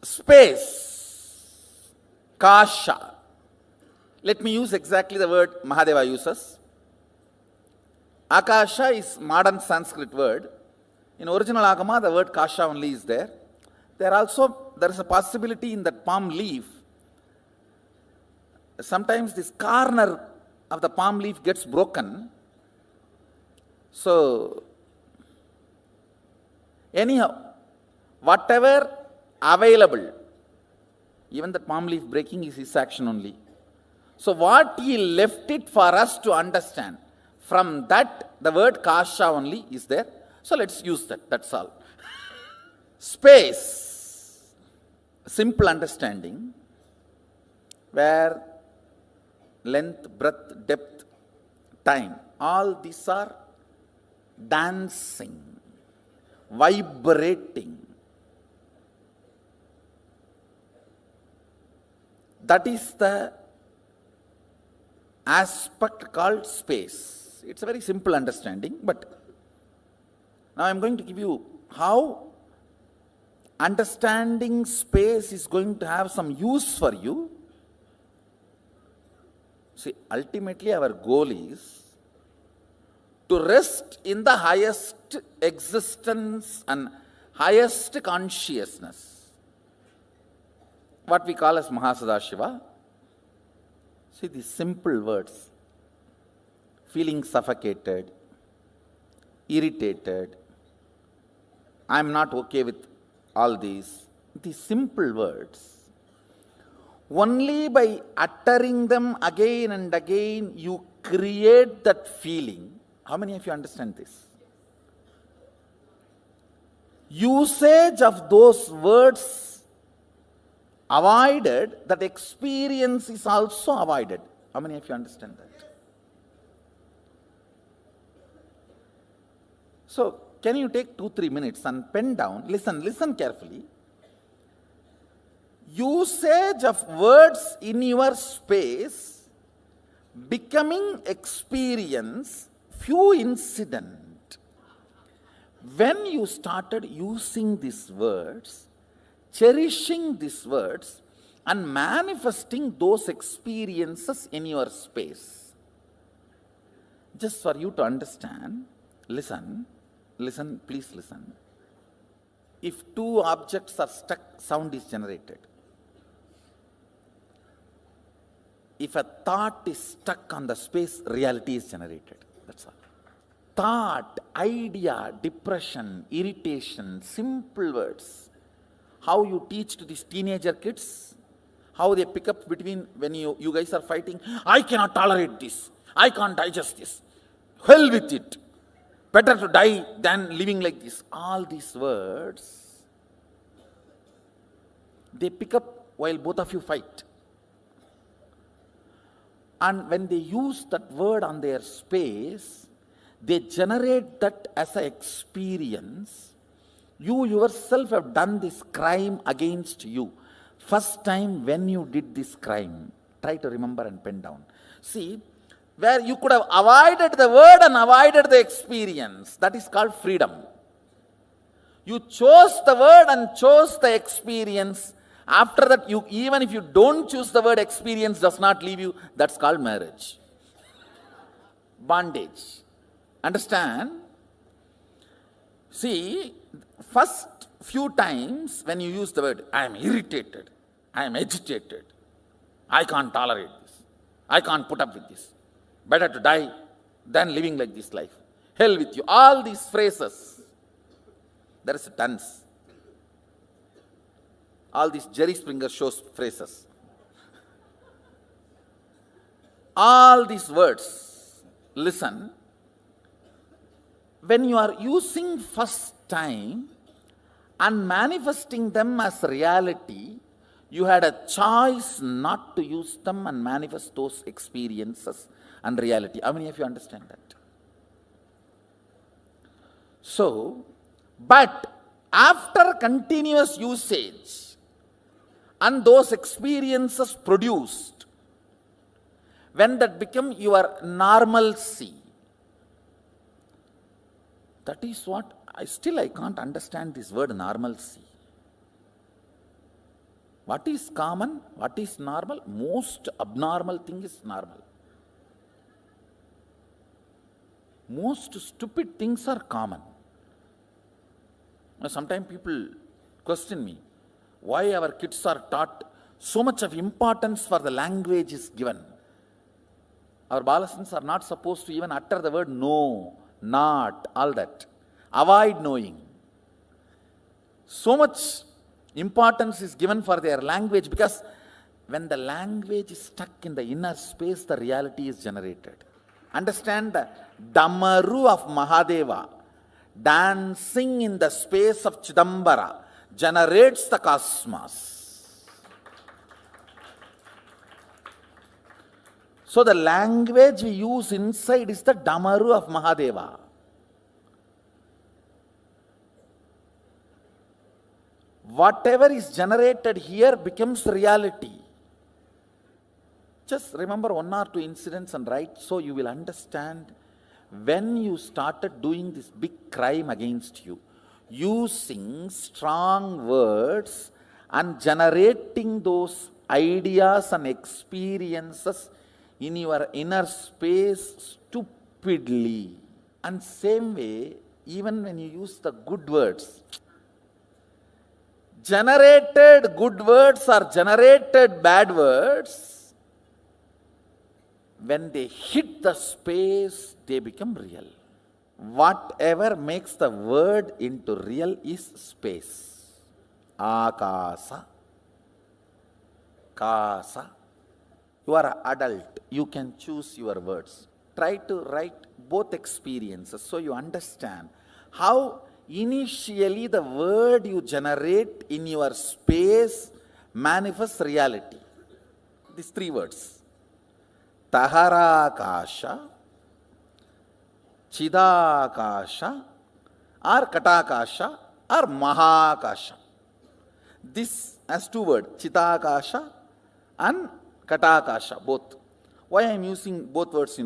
Space, Kasha. Let me use exactly the word Mahadeva uses. Akasha is modern Sanskrit word. In original Agama, the word Kasha only is there. There is a possibility in that palm leaf. Sometimes this corner of the palm leaf gets broken. So, anyhow, whatever available, even the palm leaf breaking is his action only. So, what he left it for us to understand, from that, the word Kasha only is there. So, let's use that, that's all. Space, simple understanding, where length, breadth, depth, time, all these are dancing, vibrating. That is the aspect called space. It's a very simple understanding, but now I'm going to give you how understanding space is going to have some use for you. See, ultimately our goal is to rest in the highest existence and highest consciousness, what we call as Mahasadashiva. See these simple words: feeling suffocated, irritated, I am not okay with all these simple words. Only by uttering them again and again, you create that feeling. How many of you understand this? Usage of those words avoided, that experience is also avoided. How many of you understand that? So, can you take 2-3 minutes and pen down, listen carefully. Usage of words in your space, becoming experience, few incident. When you started using these words, cherishing these words, and manifesting those experiences in your space. Just for you to understand, listen, please listen. If two objects are stuck, sound is generated. If a thought is stuck on the space, reality is generated. That's all. Thought, idea, depression, irritation, simple words. How you teach to these teenager kids, how they pick up between when you guys are fighting, I cannot tolerate this, I can't digest this, hell with it, better to die than living like this. All these words, they pick up while both of you fight. And when they use that word on their space, they generate that as an experience. You yourself have done this crime against you. First time when you did this crime, try to remember and pen down. See, where you could have avoided the word and avoided the experience, that is called freedom. You chose the word and chose the experience. After that, even if you don't choose the word, experience does not leave you, that's called marriage. Bondage. Understand? See, first few times when you use the word, I am irritated, I am agitated, I can't tolerate this, I can't put up with this, better to die than living like this life. hell with you. All these phrases, there is tons. All these Jerry Springer shows phrases. All these words, listen, when you are using first time and manifesting them as reality, you had a choice not to use them and manifest those experiences and reality. How many of you understand that? So, but after continuous usage and those experiences produced, when that become your normalcy, that is what I can't understand this word normalcy. What is common? What is normal? Most abnormal thing is normal. Most stupid things are common. Sometimes people question me, why our kids are taught so much of importance for the language is given. Our balasans are not supposed to even utter the word no, not, all that. Avoid knowing. So much importance is given for their language, because when the language is stuck in the inner space, the reality is generated. Understand the Damaru of Mahadeva, dancing in the space of Chidambara, generates the cosmos. So the language we use inside is the Damaru of Mahadeva. Whatever is generated here becomes reality. Just remember one or two incidents and write, so you will understand when you started doing this big crime against you, using strong words and generating those ideas and experiences in your inner space stupidly. And same way, even when you use the good words, generated good words or generated bad words, when they hit the space, they become real. Whatever makes the word into real is space. Akasa. Kasa. You are an adult. You can choose your words. Try to write both experiences so you understand how initially the word you generate in your space manifests reality. These three words. Taharakasha, Chidakasha, or Katakasha, or Mahakasha. This has two words, Chidakasha and Katakasha, both. Why I am using both words,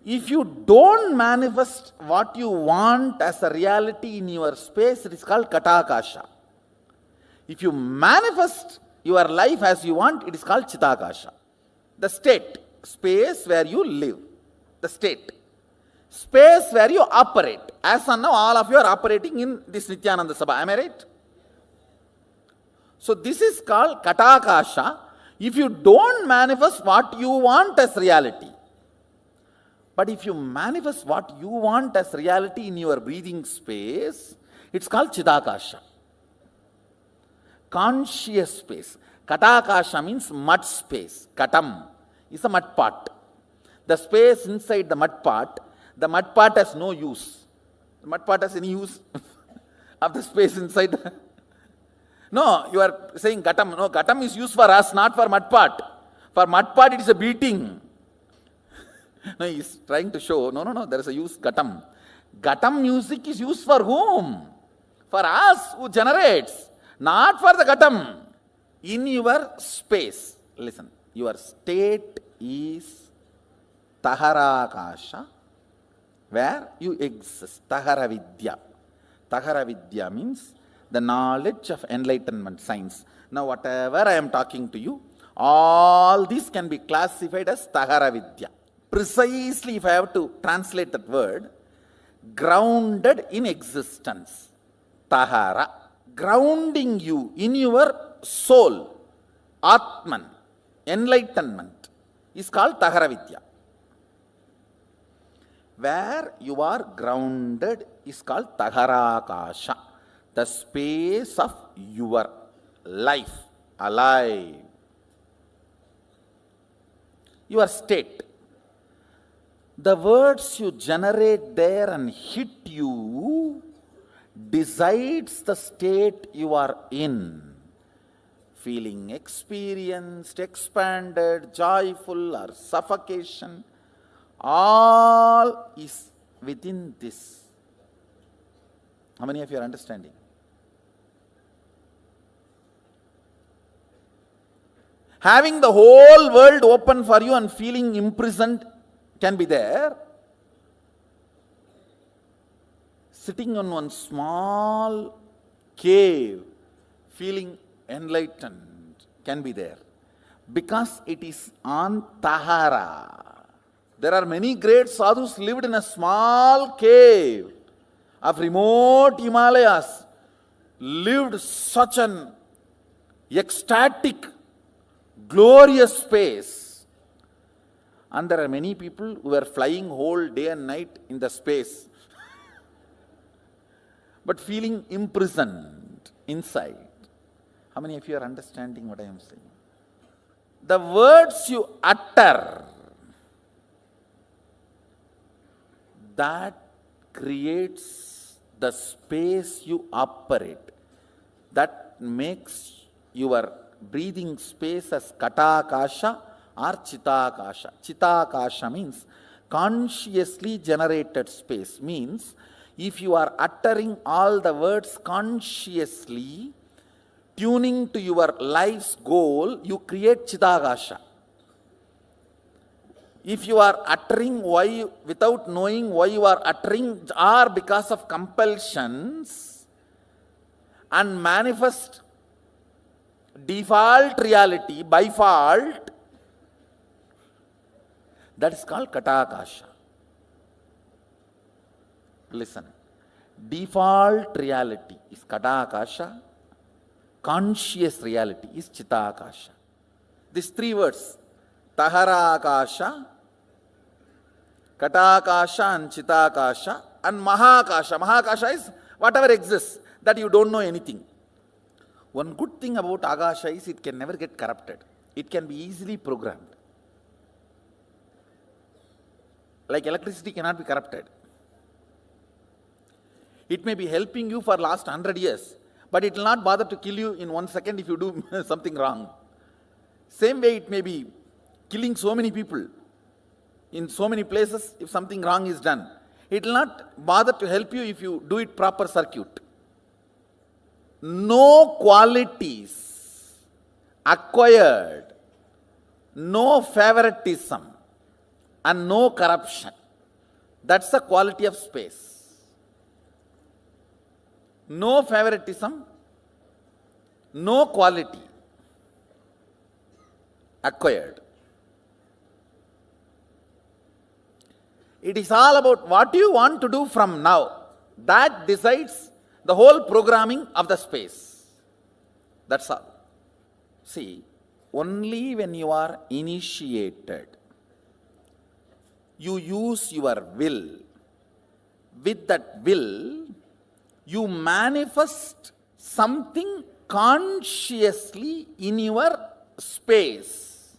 If you don't manifest what you want as a reality in your space, it is called Katakasha. If you manifest your life as you want, it is called Chitakasha. The state, space where you live. The state. Space where you operate. As of now, all of you are operating in this Nithyananda Sabha. Am I right? So this is called Katakasha. If you don't manifest what you want as reality. But if you manifest what you want as reality in your breathing space, it's called Chidakasha. Conscious space. Katakasha means mud space. Katam is a mud pot. The space inside the mud pot has no use. The mud pot has any use of the space inside? No, you are saying Katam. No, Katam is used for us, not for mud pot. For mud pot, it is a beating. No, he is trying to show, no, there is a use, Katam. Katam music is used for whom? For us who generates, not for the Katam. In your space, listen, your state is Taharakasha, where you exist, Taharavidya. Taharavidya means the knowledge of enlightenment, science. Now, whatever I am talking to you, all this can be classified as Taharavidya. Precisely, if I have to translate that word, grounded in existence. Tahara. Grounding you in your soul, Atman, enlightenment, is called Taharavidya. where you are grounded is called Taharakasha, the space of your life, alive, your state. The words you generate there and hit you decides the state you are in. Feeling experienced, expanded, joyful, or suffocation, all is within this. How many of you are understanding? Having the whole world open for you and feeling imprisoned can be there. Sitting on one small cave, feeling enlightened can be there. Because it is on Tahara. There are many great sadhus lived in a small cave of remote Himalayas, lived such an ecstatic, glorious space. And there are many people who are flying whole day and night in the space, but feeling imprisoned inside. How many of you are understanding what I am saying? The words you utter, that creates the space you operate. That makes your breathing space as Katakasha or Chitakasha. Chitakasha means consciously generated space. Means if you are uttering all the words consciously, tuning to your life's goal, you create Chitakasha. If you are uttering why without knowing why you are uttering, or because of compulsions, and manifest default reality by fault, that is called Katakasha. Listen, default reality is Katakasha, conscious reality is Chitakasha. These three words, Taharakasha, Katakasha and Chitakasha, and Mahakasha. Mahakasha is whatever exists, that you don't know anything. One good thing about Akasha is it can never get corrupted. It can be easily programmed. Like electricity cannot be corrupted. It may be helping you for last 100 years, but it will not bother to kill you in 1 second if you do something wrong. Same way it may be killing so many people in so many places if something wrong is done. It will not bother to help you if you do it proper circuit. No qualities acquired, no favoritism, and no corruption. That's the quality of space. No favoritism, no quality acquired. It is all about what you want to do from now. That decides the whole programming of the space. That's all. See, only when you are initiated, you use your will. With that will, you manifest something consciously in your space.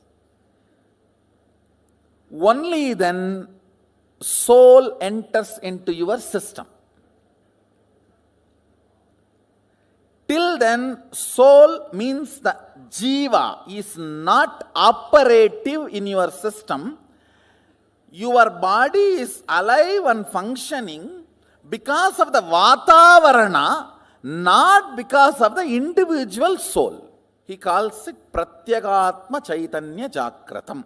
Only then soul enters into your system. Till then, soul means the jiva is not operative in your system. Your body is alive and functioning because of the Vatavarana, not because of the individual soul. He calls it Pratyagatma Chaitanya Jakratam.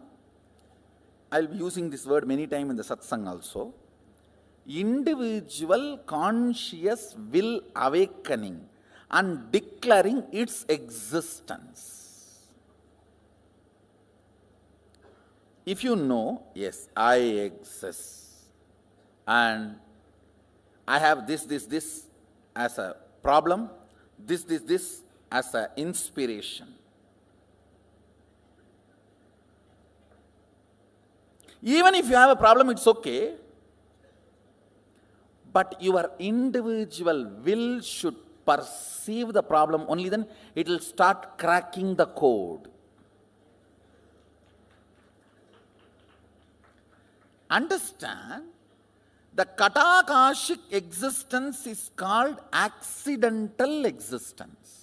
I will be using this word many times in the satsang also. Individual conscious will awakening and declaring its existence. If you know, yes, I exist, and I have this as a problem, this as an inspiration. Even if you have a problem, it's okay. but your individual will should perceive the problem, only then it will start cracking the code. Understand, the Katakashic existence is called accidental existence.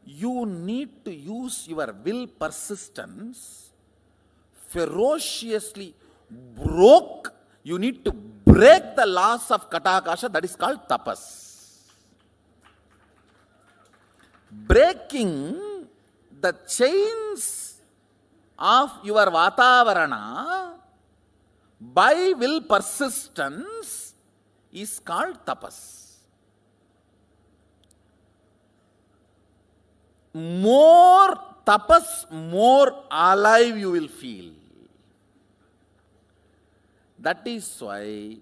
You need to use your will persistence ferociously. You need to break the laws of Katakasha, that is called tapas. Breaking the chains of your Vatavarana by will persistence is called tapas. More tapas, more alive you will feel. That is why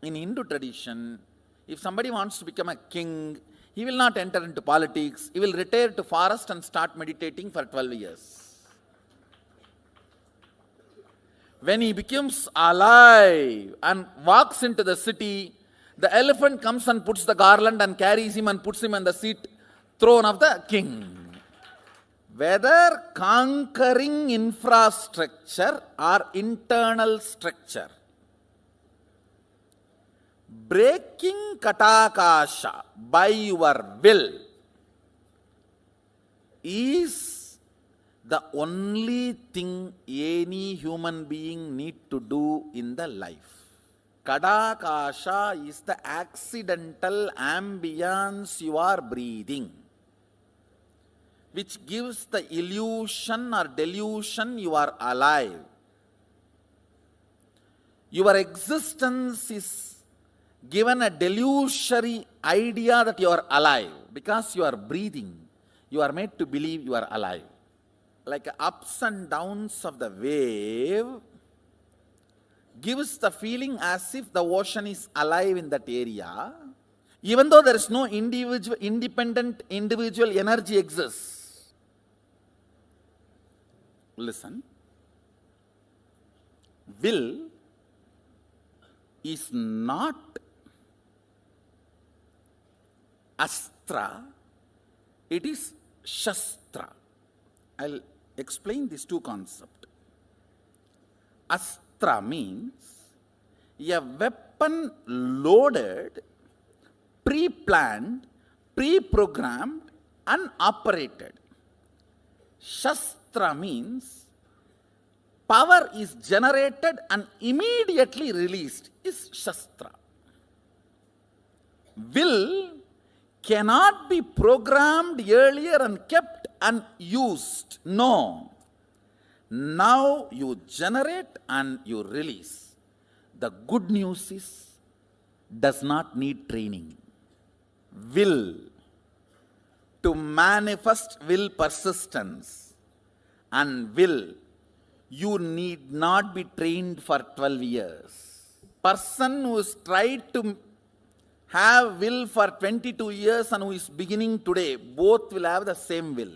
in Hindu tradition, if somebody wants to become a king, he will not enter into politics. He will retire to forest and start meditating for 12 years. When he becomes alive and walks into the city, the elephant comes and puts the garland and carries him and puts him on the throne of the king. Whether conquering infrastructure or internal structure, breaking Katakasha by your will is the only thing any human being need to do in the life. Katakasha is the accidental ambience you are breathing, which gives the illusion or delusion you are alive. Your existence is given a delusory idea that you are alive. Because you are breathing, you are made to believe you are alive. Like ups and downs of the wave gives the feeling as if the ocean is alive in that area, even though there is no independent individual energy exists. Listen, will is not astra, it is shastra. I'll explain these two concepts. Astra means a weapon loaded, pre-planned, pre-programmed and operated. Shastra means power is generated and immediately released is Shastra. Will cannot be programmed earlier and kept and used. No. Now you generate and you release. The good news is, does not need training. Will, to manifest will persistence and will, you need not be trained for 12 years. Person who has tried to have will for 22 years and who is beginning today, both will have the same will.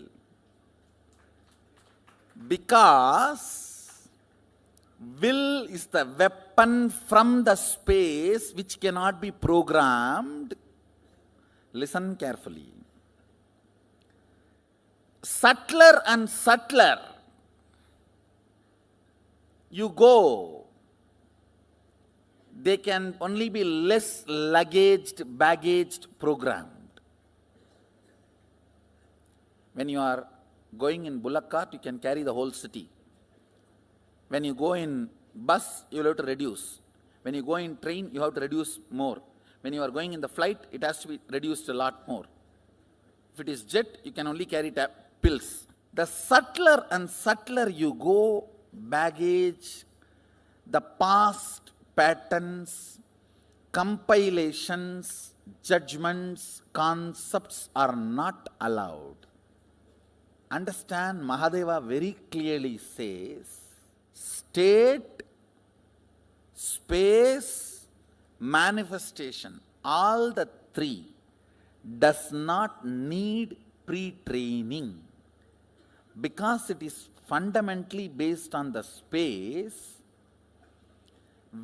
Because will is the weapon from the space which cannot be programmed. Listen carefully. Subtler and subtler you go, they can only be less baggaged, programmed. When you are going in bullock cart, you can carry the whole city. When you go in bus, you will have to reduce. When you go in train, you have to reduce more. When you are going in the flight, it has to be reduced a lot more. If it is jet, you can only carry pills. The subtler and subtler you go, baggage, the past patterns, compilations, judgments, concepts are not allowed. Understand, Mahadeva very clearly says, state, space, manifestation, all the three does not need pre-training, because it is fundamentally based on the space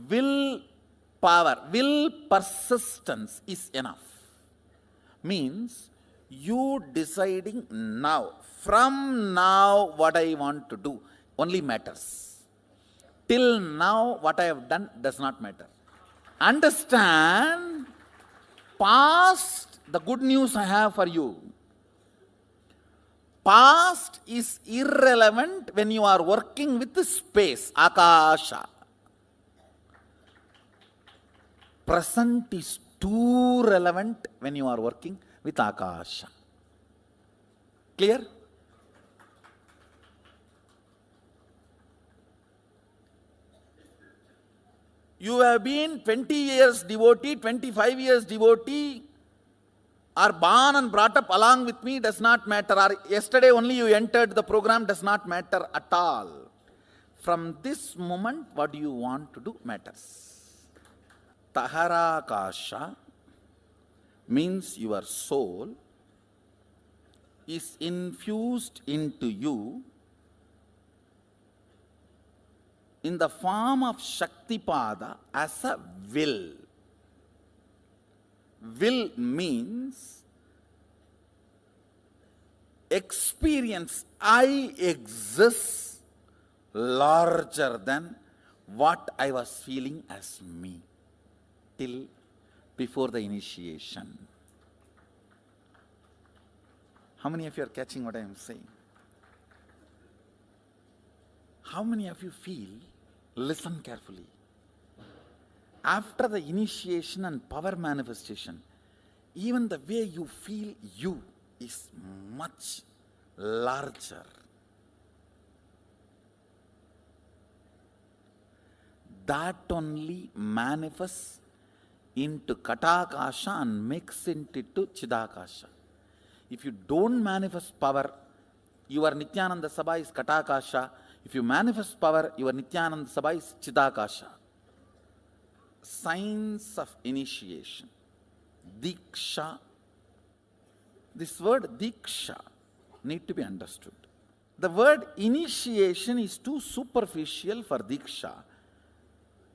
will power, will persistence is enough. Means you deciding now, from now what I want to do only matters. Till now what I have done does not matter. Understand, past, the good news I have for you. Past is irrelevant when you are working with the space, akasha. Present is too relevant when you are working with akasha. Clear? You have been 20 years devotee, 25 years devotee, or born and brought up along with me does not matter, or yesterday only you entered the program does not matter at all. From this moment, what do you want to do matters. Taharakasha means your soul is infused into you in the form of Shaktipada as a will. Will means experience, I exist larger than what I was feeling as me till before the initiation. How many of you are catching what I am saying? How many of you feel? Listen carefully. After the initiation and power manifestation, even the way you feel you is much larger. That only manifests into Katakasha and makes it into Chidakasha. If you don't manifest power, your Nithyananda Sabha is Katakasha. If you manifest power, your Nithyananda Sabha is Chidakasha. Signs of initiation. Diksha. This word Diksha need to be understood. The word initiation is too superficial for Diksha.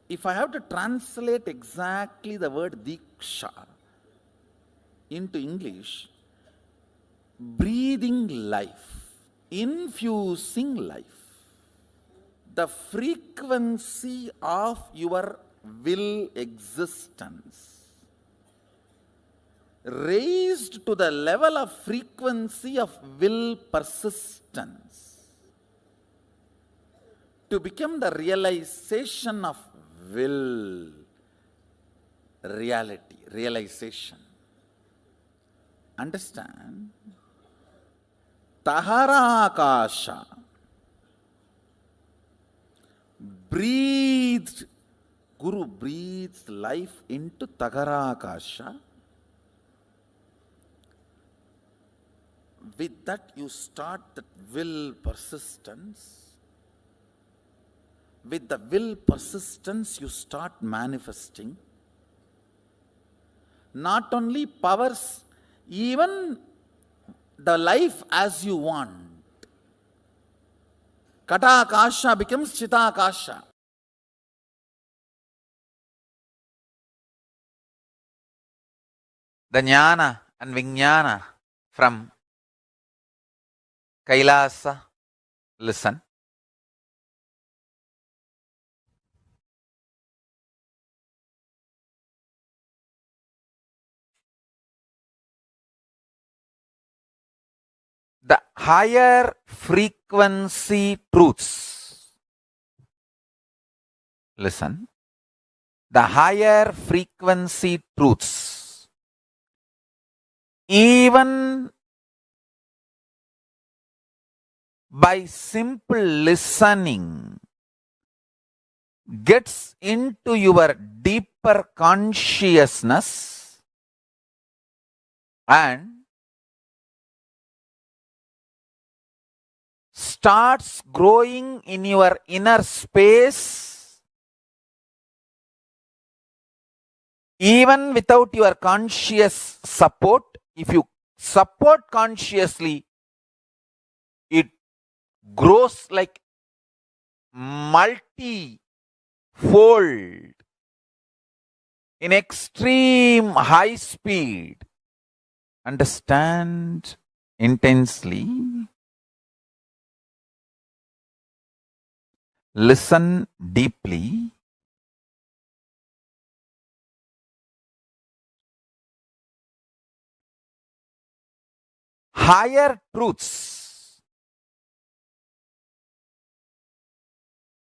If I have to translate exactly the word Diksha into English, breathing life, infusing life. The frequency of your will existence raised to the level of frequency of will persistence to become the realization of will, reality, realization. Understand? Taharakasha, breathed, Guru breathes life into Taharakasha. With that you start that will persistence. With the will persistence you start manifesting. Not only powers, even the life as you want. Katakasha becomes Chitakasha. The jnana and vijnana from Kailasa, listen. The higher frequency truths. Listen. The higher frequency truths. Even by simple listening gets into your deeper consciousness and starts growing in your inner space even without your conscious support. If you support consciously, it grows like multi-fold unfold in extreme high speed. Understand intensely. Listen deeply. Higher truths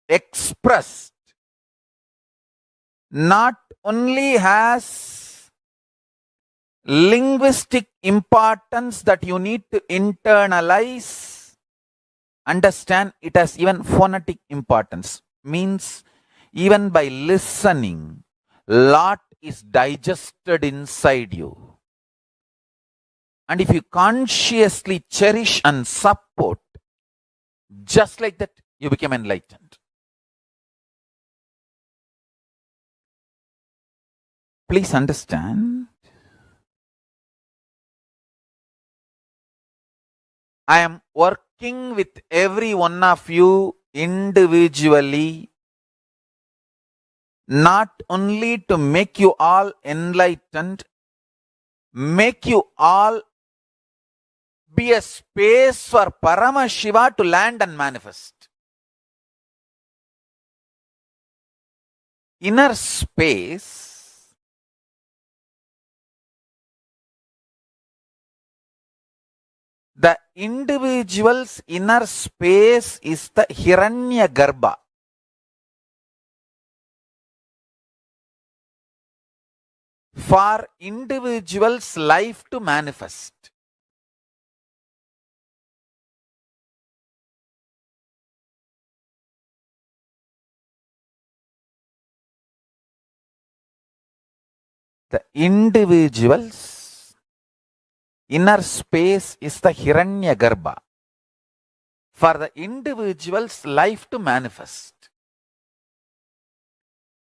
expressed not only has linguistic importance that you need to internalize, understand, it has even phonetic importance. Means even by listening, lot is digested inside you. And if you consciously cherish and support, just like that, you become enlightened. Please understand, I am working with every one of you individually, not only to make you all enlightened, make you all be a space for Paramashiva to land and manifest. Inner space the individual's inner space is the Hiranyagarbha. For individual's life to manifest. The individual's inner space is the Hiranyagarbha. For the individual's life to manifest.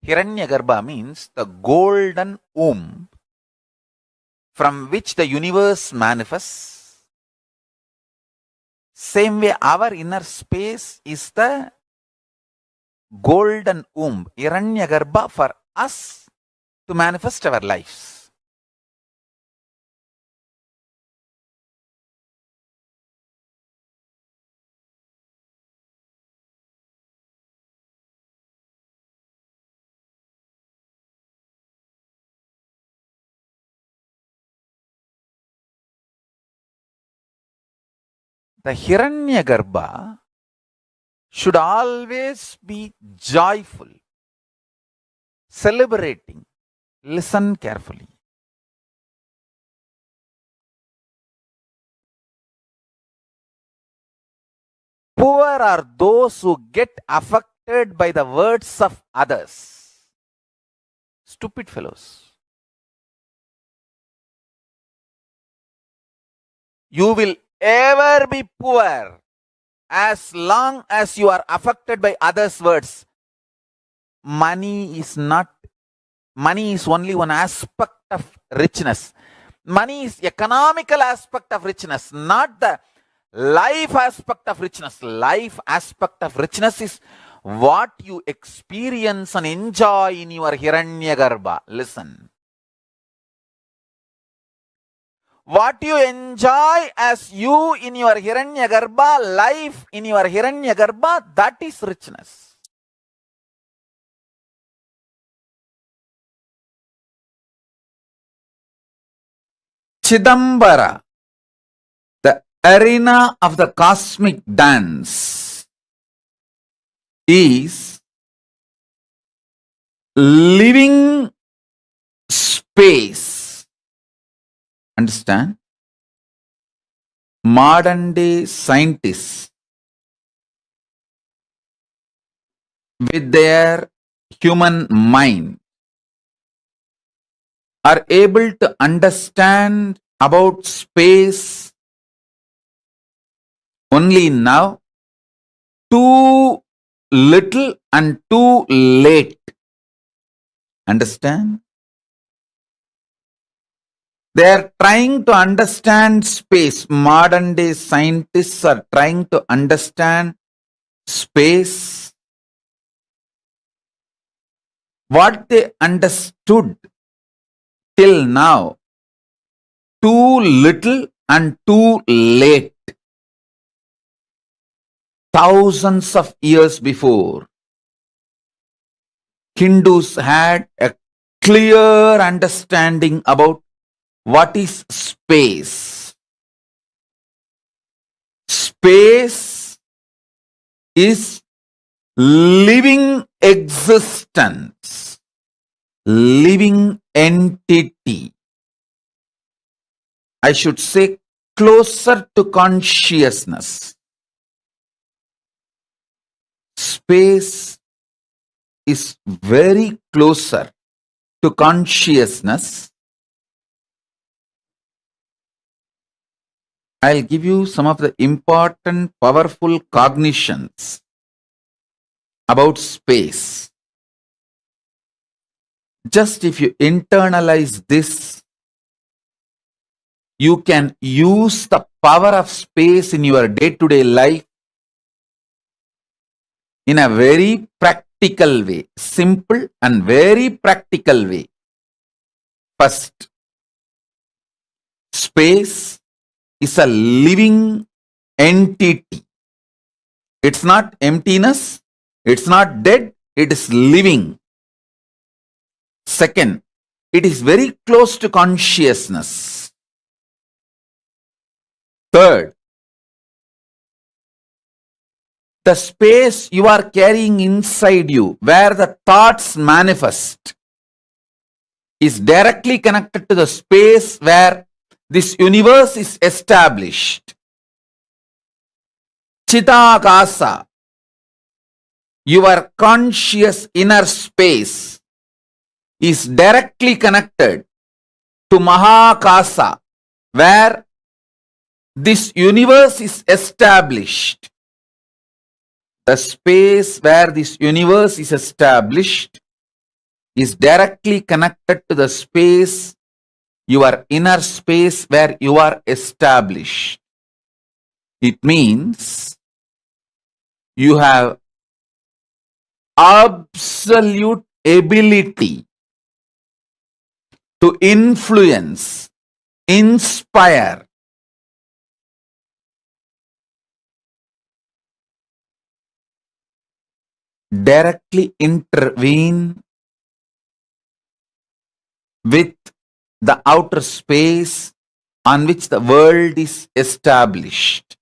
Hiranyagarbha means the golden womb from which the universe manifests. Same way, our inner space is the golden womb, Hiranyagarbha, for us to manifest our lives. The Hiranyagarbha should always be joyful, celebrating. Listen carefully. Poor are those who get affected by the words of others. Stupid fellows. You will ever be poor as long as you are affected by others' words. Money is only one aspect of richness. Money is economical aspect of richness, not the life aspect of richness. Life aspect of richness is what you experience and enjoy in your Hiranyagarbha. Listen. What you enjoy as you in your Hiranyagarbha, life in your Hiranyagarbha, that is richness. Chidambara, the arena of the cosmic dance, is living space. Understand? Modern day scientists with their human mind are able to understand about space only now, too little and too late. Understand? They are trying to understand space. Modern day scientists are trying to understand space what they understood till now, too little and too late. Thousands of years before, Hindus had a clear understanding about what is space. Space is living existence, living entity. I should say closer to consciousness. Space is very closer to consciousness. I'll give you some of the important, powerful cognitions about space. Just if you internalize this, you can use the power of space in your day-to-day life in a very practical way, simple and very practical way. First, space is a living entity. It's not emptiness, it's not dead, it is living. Second, it is very close to consciousness. Third, the space you are carrying inside you, where the thoughts manifest, is directly connected to the space where this universe is established. Chidakasa, your conscious inner space, is directly connected to Mahakasa, where this universe is established. The space where this universe is established is directly connected to the space, your inner space where you are established. It means you have absolute ability to influence, inspire, directly intervene with the outer space on which the world is established.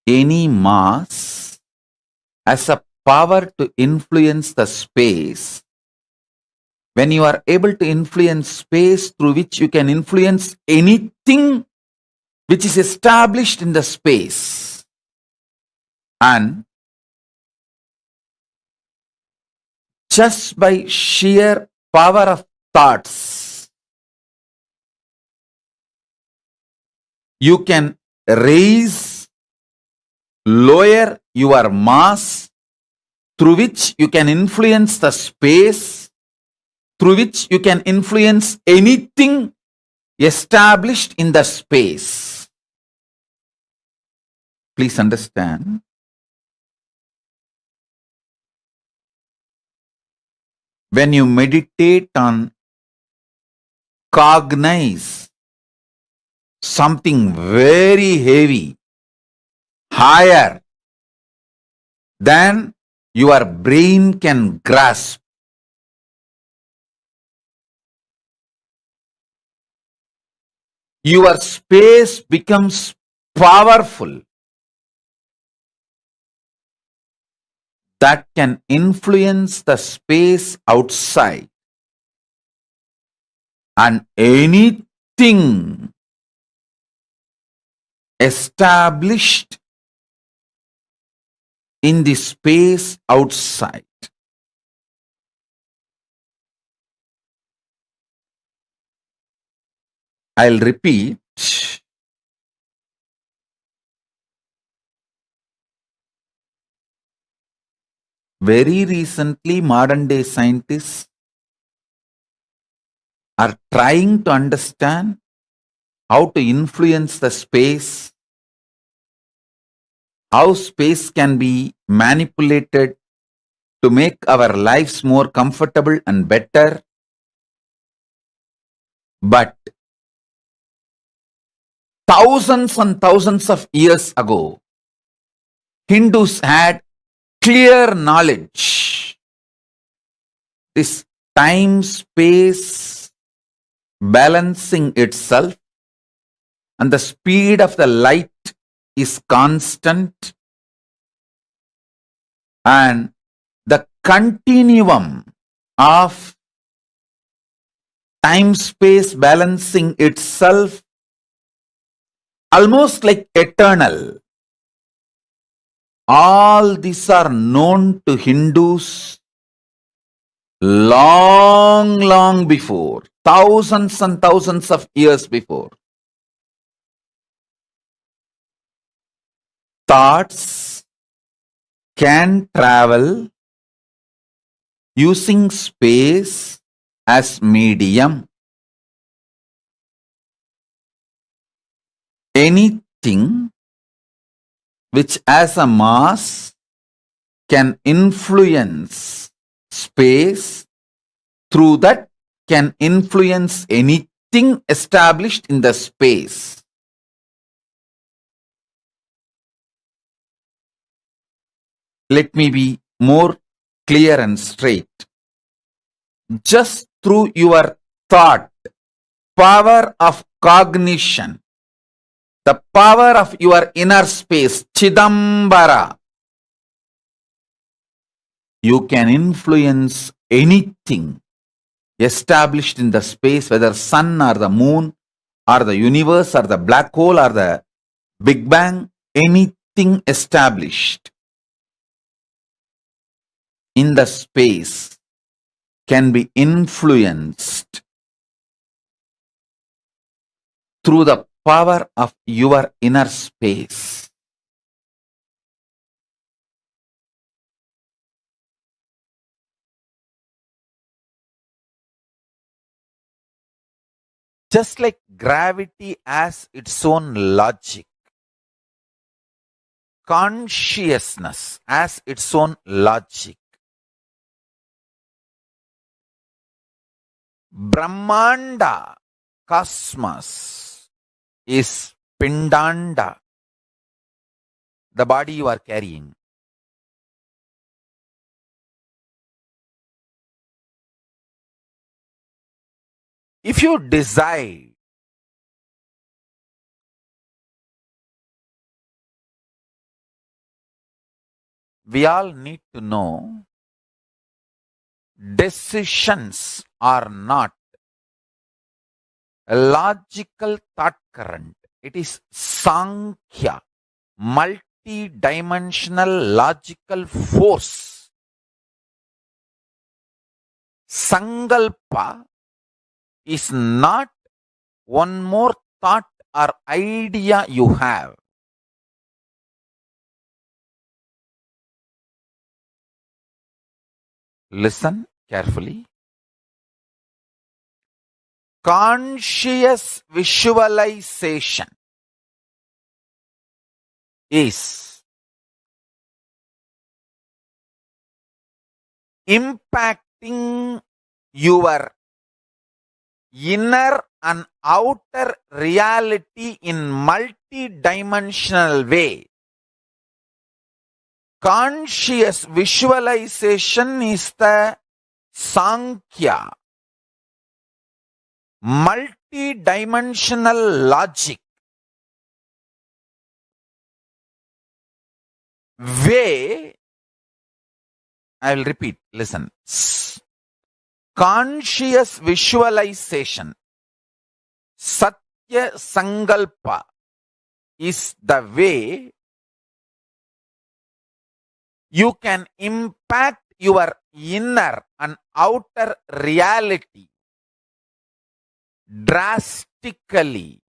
Any mass has a power to influence the space. When you are able to influence space through which you can influence anything which is established in the space, and just by sheer power of thoughts, you can raise, lower your mass, through which you can influence the space, through which you can influence anything established in the space. Please understand. When you meditate on cognize something very heavy, higher than your brain can grasp, your space becomes powerful. That can influence the space outside, and anything established in the space outside. I'll repeat. Very recently, modern day scientists are trying to understand how to influence the space, how space can be manipulated to make our lives more comfortable and better. But thousands and thousands of years ago, Hindus had clear knowledge. This time-space balancing itself and the speed of the light is constant, and the continuum of time-space balancing itself almost like eternal. All these are known to Hindus long before, thousands and thousands of years before. Thoughts can travel using space as medium. Anything which has a mass can influence space, through that can influence anything established in the space. Let me be more clear and straight. Just through your thought, power of cognition, the power of your inner space, Chidambara, you can influence anything established in the space, whether sun or the moon or the universe or the black hole or the Big Bang, anything established in the space can be influenced through the power of your inner space. Just like gravity has its own logic, consciousness has its own logic. Brahmanda, cosmos, is Pindanda, the body you are carrying. If you decide we all need to know decisions are not a logical thought current. It is Sankhya, multi-dimensional logical force. Sankalpa is not one more thought or idea you have. Listen carefully. Conscious visualization is impacting your inner and outer reality in multi-dimensional way. Conscious visualization is the Sankhya, multi-dimensional logic, way. I will repeat, listen. Conscious visualization, Satya Sankalpa, is the way you can impact your inner and outer reality drastically.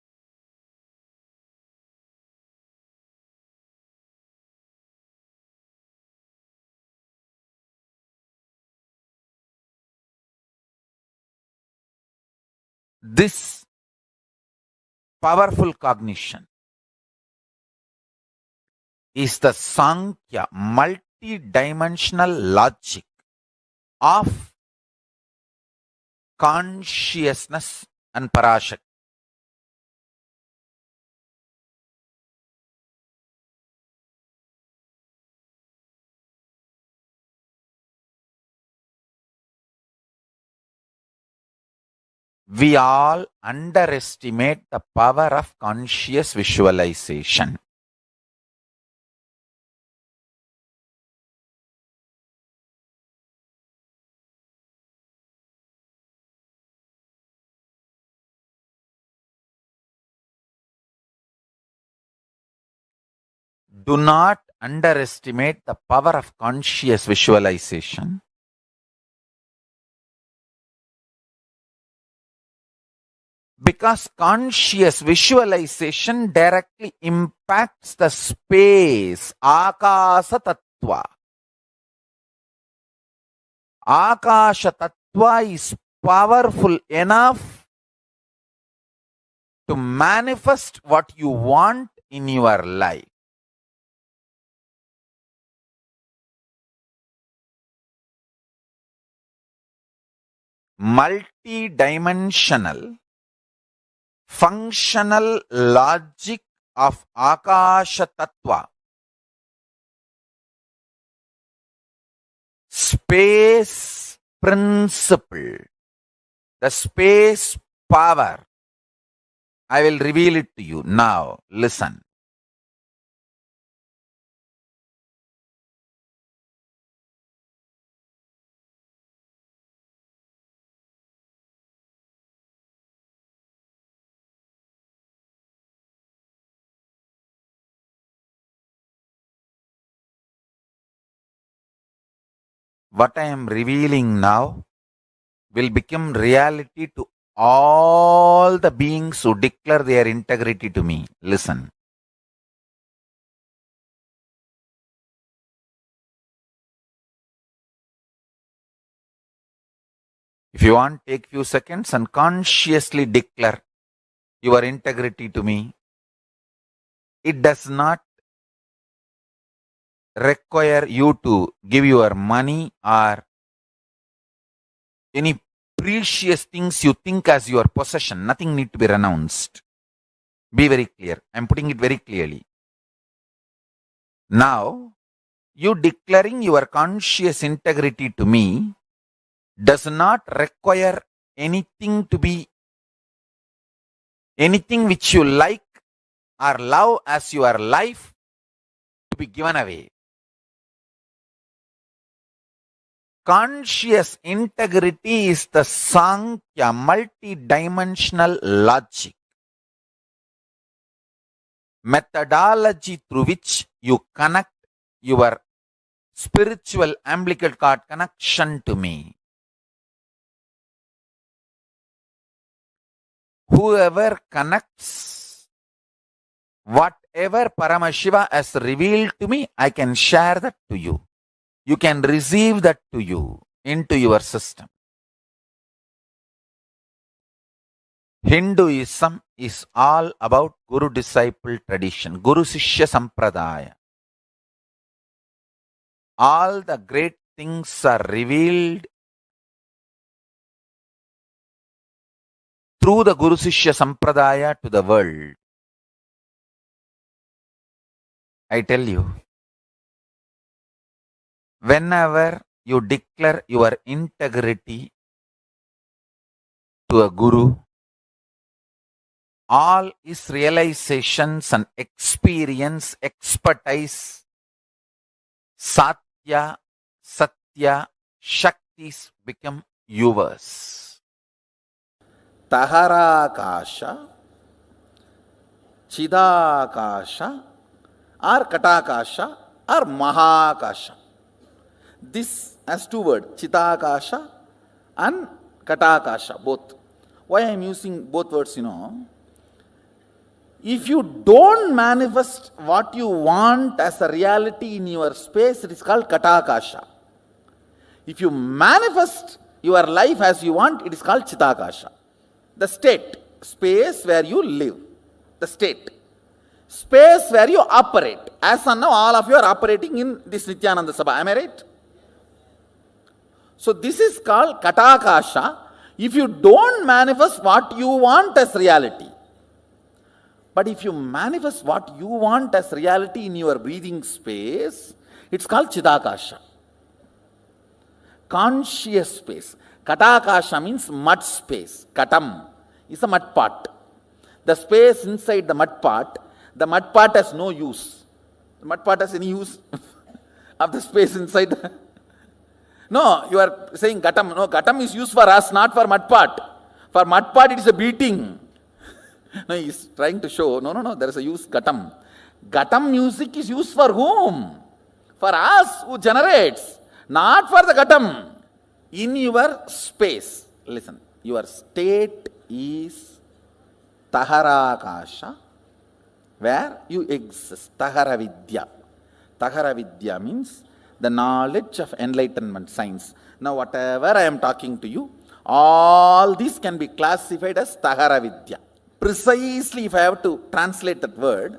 This powerful cognition is the Sankhya, multi multi-dimensional logic of consciousness and Parashakti. We all underestimate the power of conscious visualization. Do not underestimate the power of conscious visualization. Because conscious visualization directly impacts the space, Akasa Tattva. Akasha Tattva is powerful enough to manifest what you want in your life. Multi-dimensional functional logic of Akasha Tattva, space principle, the space power. I will reveal it to you now. Listen. What I am revealing now will become reality to all the beings who declare their integrity to me. Listen. If you want, take few seconds and consciously declare your integrity to me. It does not require you to give your money or any precious things you think as your possession. Nothing need to be renounced. Be very clear. I am putting it very clearly. Now, you declaring your conscious integrity to me does not require anything to be, anything which you like or love as your life to be given away. Conscious integrity is the Sankhya multi-dimensional logic, methodology through which you connect your spiritual umbilical cord connection to me. Whoever connects whatever Paramashiva has revealed to me, I can share that to you. You can receive that to you into your system. Hinduism is all about Guru-disciple tradition, Guru-Sishya Sampradaya. All the great things are revealed through the Guru-Sishya Sampradaya to the world. I tell you, whenever you declare your integrity to a Guru, all his realizations and experience, expertise, Satya, Satya, Shaktis become yours. Taharakasha, Chidakasha, or Katakasha, or Mahakasha. This has two words, Chidakasha and Katakasha, both. Why I am using both words, If you don't manifest what you want as a reality in your space, it is called Katakasha. If you manifest your life as you want, it is called Chitakasha. The state, space where you live, the state. space where you operate. As of now, all of you are operating in this Nithyananda Sabha. Am I right? So this is called Katakasha. If you don't manifest what you want as reality, but if you manifest what you want as reality in your breathing space, it's called Chidakasha. Conscious space. Katakasha means mud space. Katam is a mud pot. The space inside the mud pot has no use. The mud pot has any use of the space inside? No, you are saying Katam. No, Katam is used for us, not for mud pot. For mud pot, it is a beating. No, he is trying to show, no, there is a use, Katam. Katam music is used for whom? For us who generates, not for the Katam. In your space, listen, your state is Taharakasha, where you exist. Taharavidya. Taharavidya means the knowledge of enlightenment science. Now, whatever I am talking to you, all these can be classified as Taharavidya. Precisely, if I have to translate that word,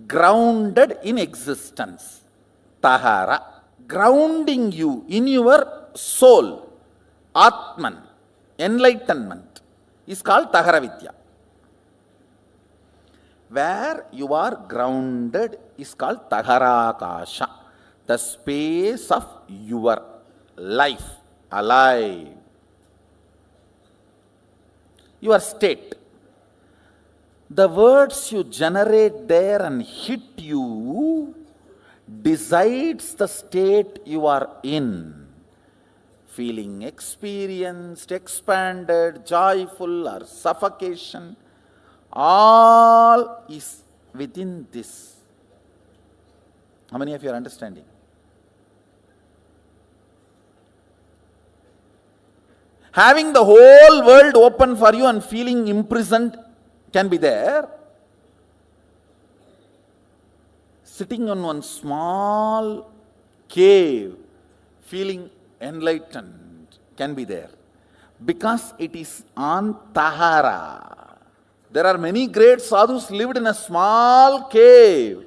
grounded in existence. Tahara. Grounding you in your soul, Atman, enlightenment, is called Taharavidya. Where you are grounded is called Taharakasha, the space of your life, alive. Your state. The words you generate there and hit you decides the state you are in. Feeling experienced, expanded, joyful, or suffocation, all is within this. How many of you are understanding? Having the whole world open for you and feeling imprisoned can be there. Sitting on one small cave, feeling enlightened can be there. Because it is on Tahara. There are many great sadhus lived in a small cave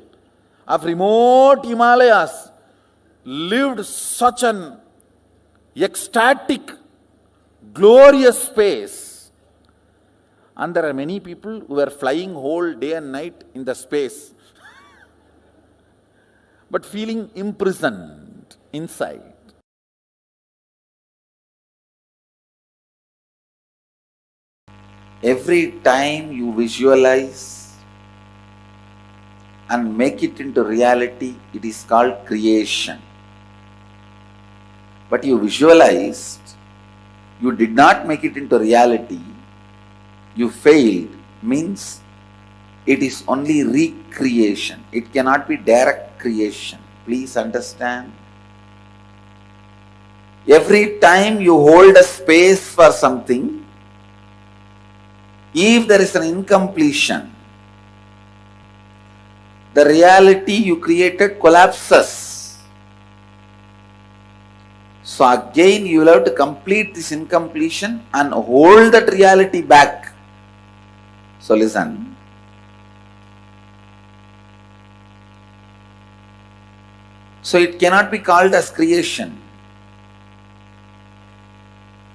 of remote Himalayas, lived such an ecstatic, glorious space. And there are many people who are flying whole day and night in the space, but feeling imprisoned inside. Every time you visualize and make it into reality, it is called creation. But you visualized, you did not make it into reality, you failed, means it is only recreation. It cannot be direct creation. Please understand. Every time you hold a space for something, if there is an incompletion, the reality you created collapses. So again you will have to complete this incompletion and hold that reality back. So listen. So it cannot be called as creation.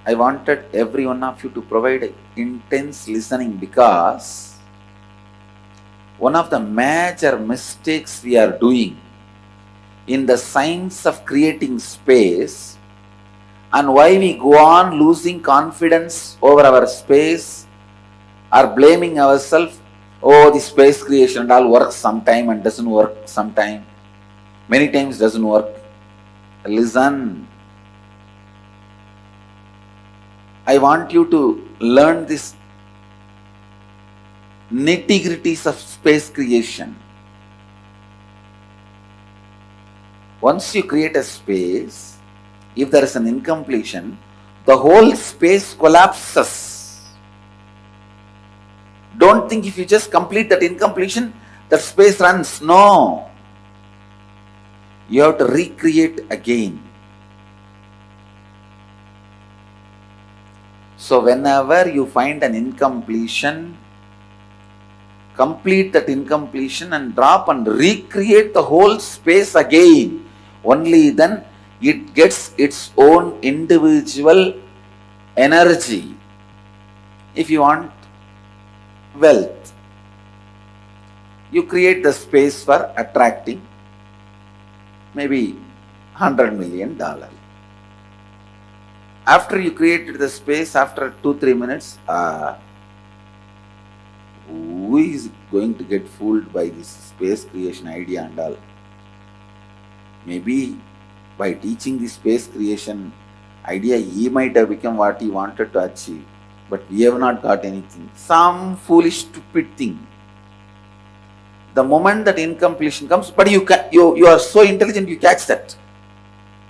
I wanted every one of you to provide intense listening, because one of the major mistakes we are doing in the science of creating space, and why we go on losing confidence over our space or blaming ourselves, oh, the space creation and all works sometime and doesn't work sometime. Many times doesn't work. Listen. I want you to learn this nitty-gritties of space creation. Once you create a space, if there is an incompletion, the whole space collapses. Don't think if you just complete that incompletion, that space runs. No. You have to recreate again. So whenever you find an incompletion, complete that incompletion and drop and recreate the whole space again. Only then it gets its own individual energy. If you want wealth, you create the space for attracting maybe $100 million. After you created the space, after 2-3 minutes, who is going to get fooled by this space creation idea and all? Maybe by teaching the space creation idea, he might have become what he wanted to achieve, but we have not got anything. Some foolish, stupid thing. The moment that incompletion comes, but you are so intelligent, you catch that.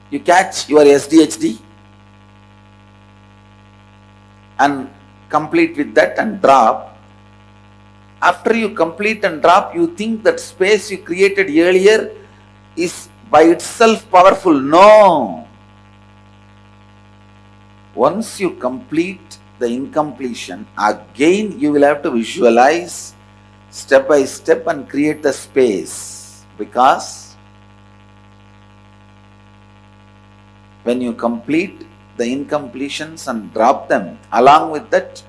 You catch your SDHD and complete with that and drop. After you complete and drop, you think that space you created earlier is by itself powerful. No. Once you complete the incompletion, again you will have to visualize step by step and create the space. Because when you complete the incompletions and drop them, along with that,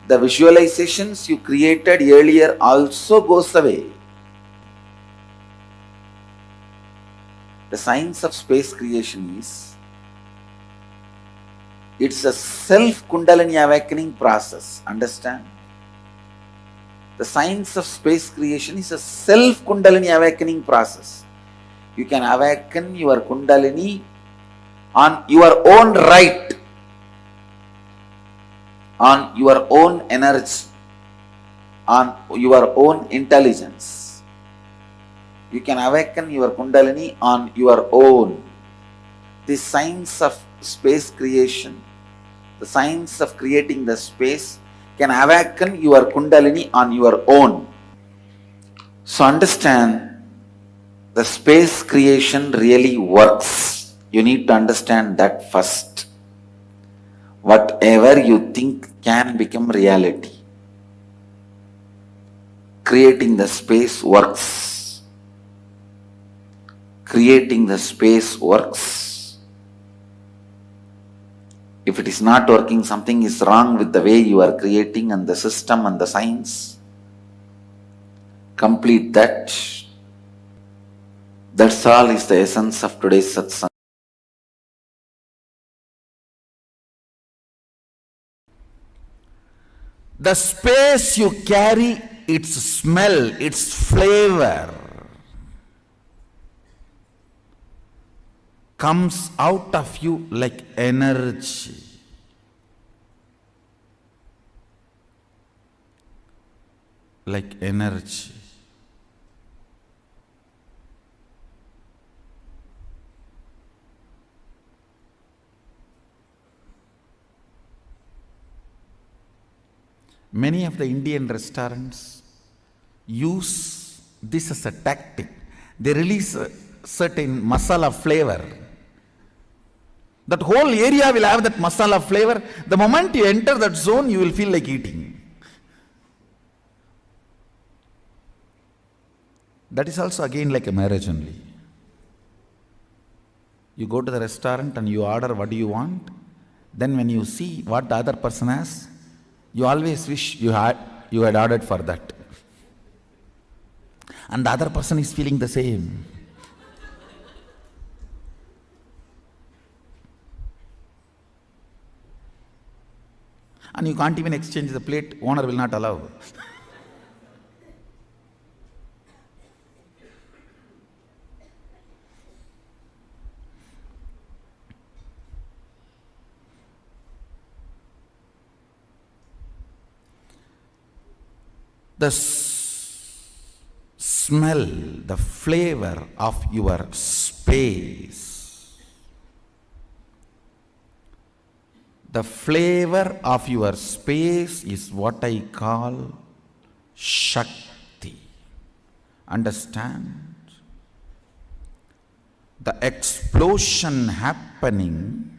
the visualizations you created earlier also goes away. The science of space creation is, it's a self-Kundalini awakening process. Understand? The science of space creation is a self-Kundalini awakening process. You can awaken your Kundalini on your own right, on your own energy, on your own intelligence. You can awaken your Kundalini on your own. The science of space creation, the science of creating the space, can awaken your Kundalini on your own. So understand, the space creation really works. You need to understand that first. Whatever you think can become reality. Creating the space works. Creating the space works. If it is not working, something is wrong with the way you are creating and the system and the science. Complete that. That's all is the essence of today's satsang. The space you carry, its smell, its flavor comes out of you like energy. Like energy. Many of the Indian restaurants use this as a tactic. They release a certain masala flavor. That whole area will have that masala flavor. The moment you enter that zone, you will feel like eating. That is also again like a marriage only. You go to the restaurant and you order what you want. Then when you see what the other person has, you always wish you had ordered for that. And the other person is feeling the same. And you can't even exchange the plate, owner will not allow. The smell, the flavor of your space. The flavor of your space is what I call Shakti. Understand? The explosion happening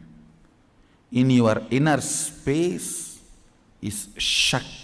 in your inner space is Shakti.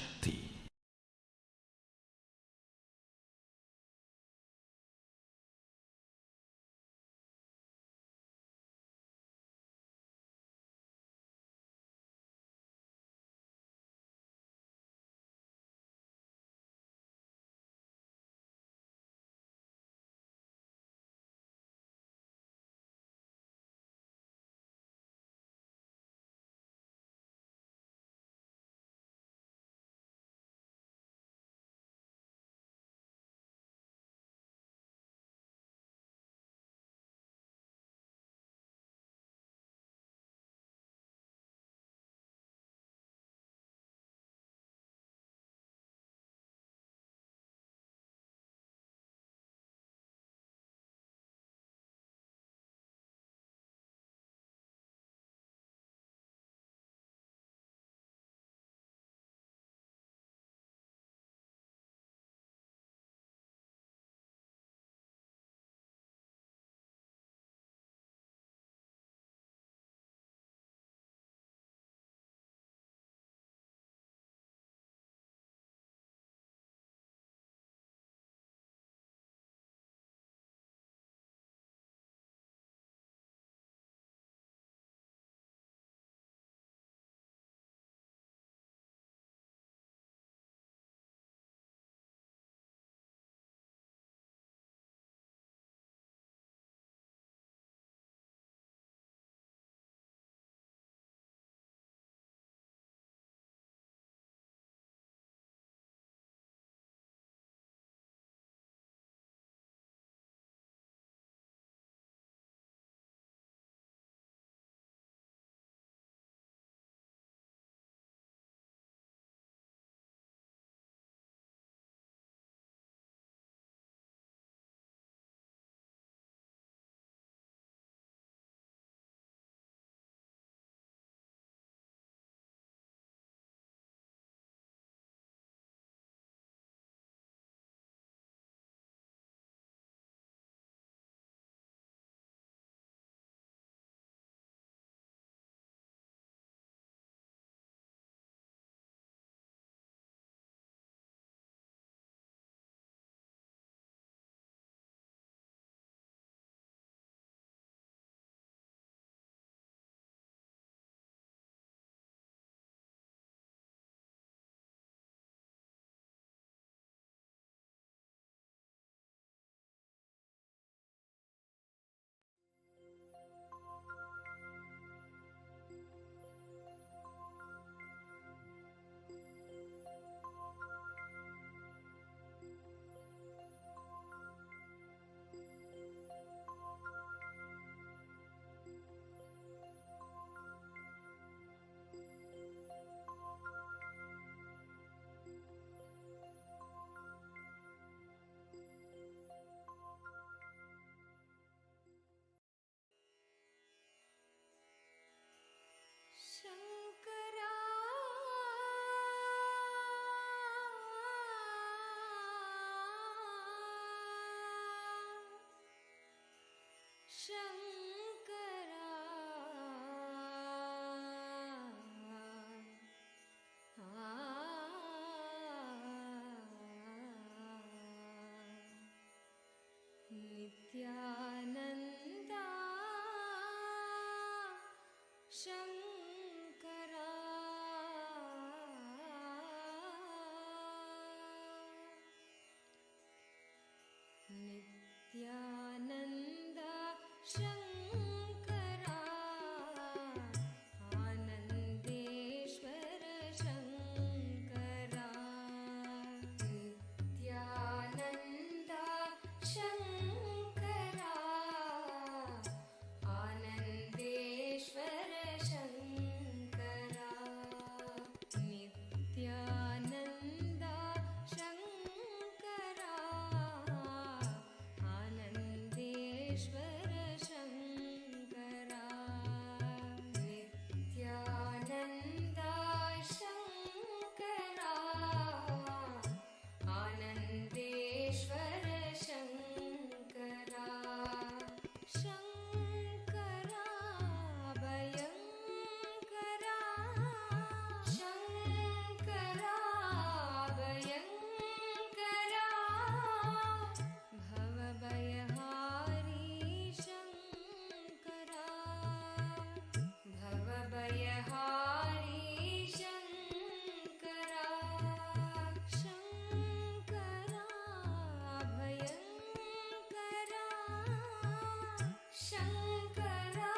Nithyananda Shankara Nithyananda Shankara Anandeshwara Shankara Nithyananda Shankara Anandeshwara Shankara Nithyananda Shankara Anandeshwara Shankara Nithyananda Shankara Anandeshwara Shankara Shankara Bhayankara Shankara Bhayankara Bhavabhayahari Shankara Bhavabhayahari Shankara Shankara Bhayankara Shankara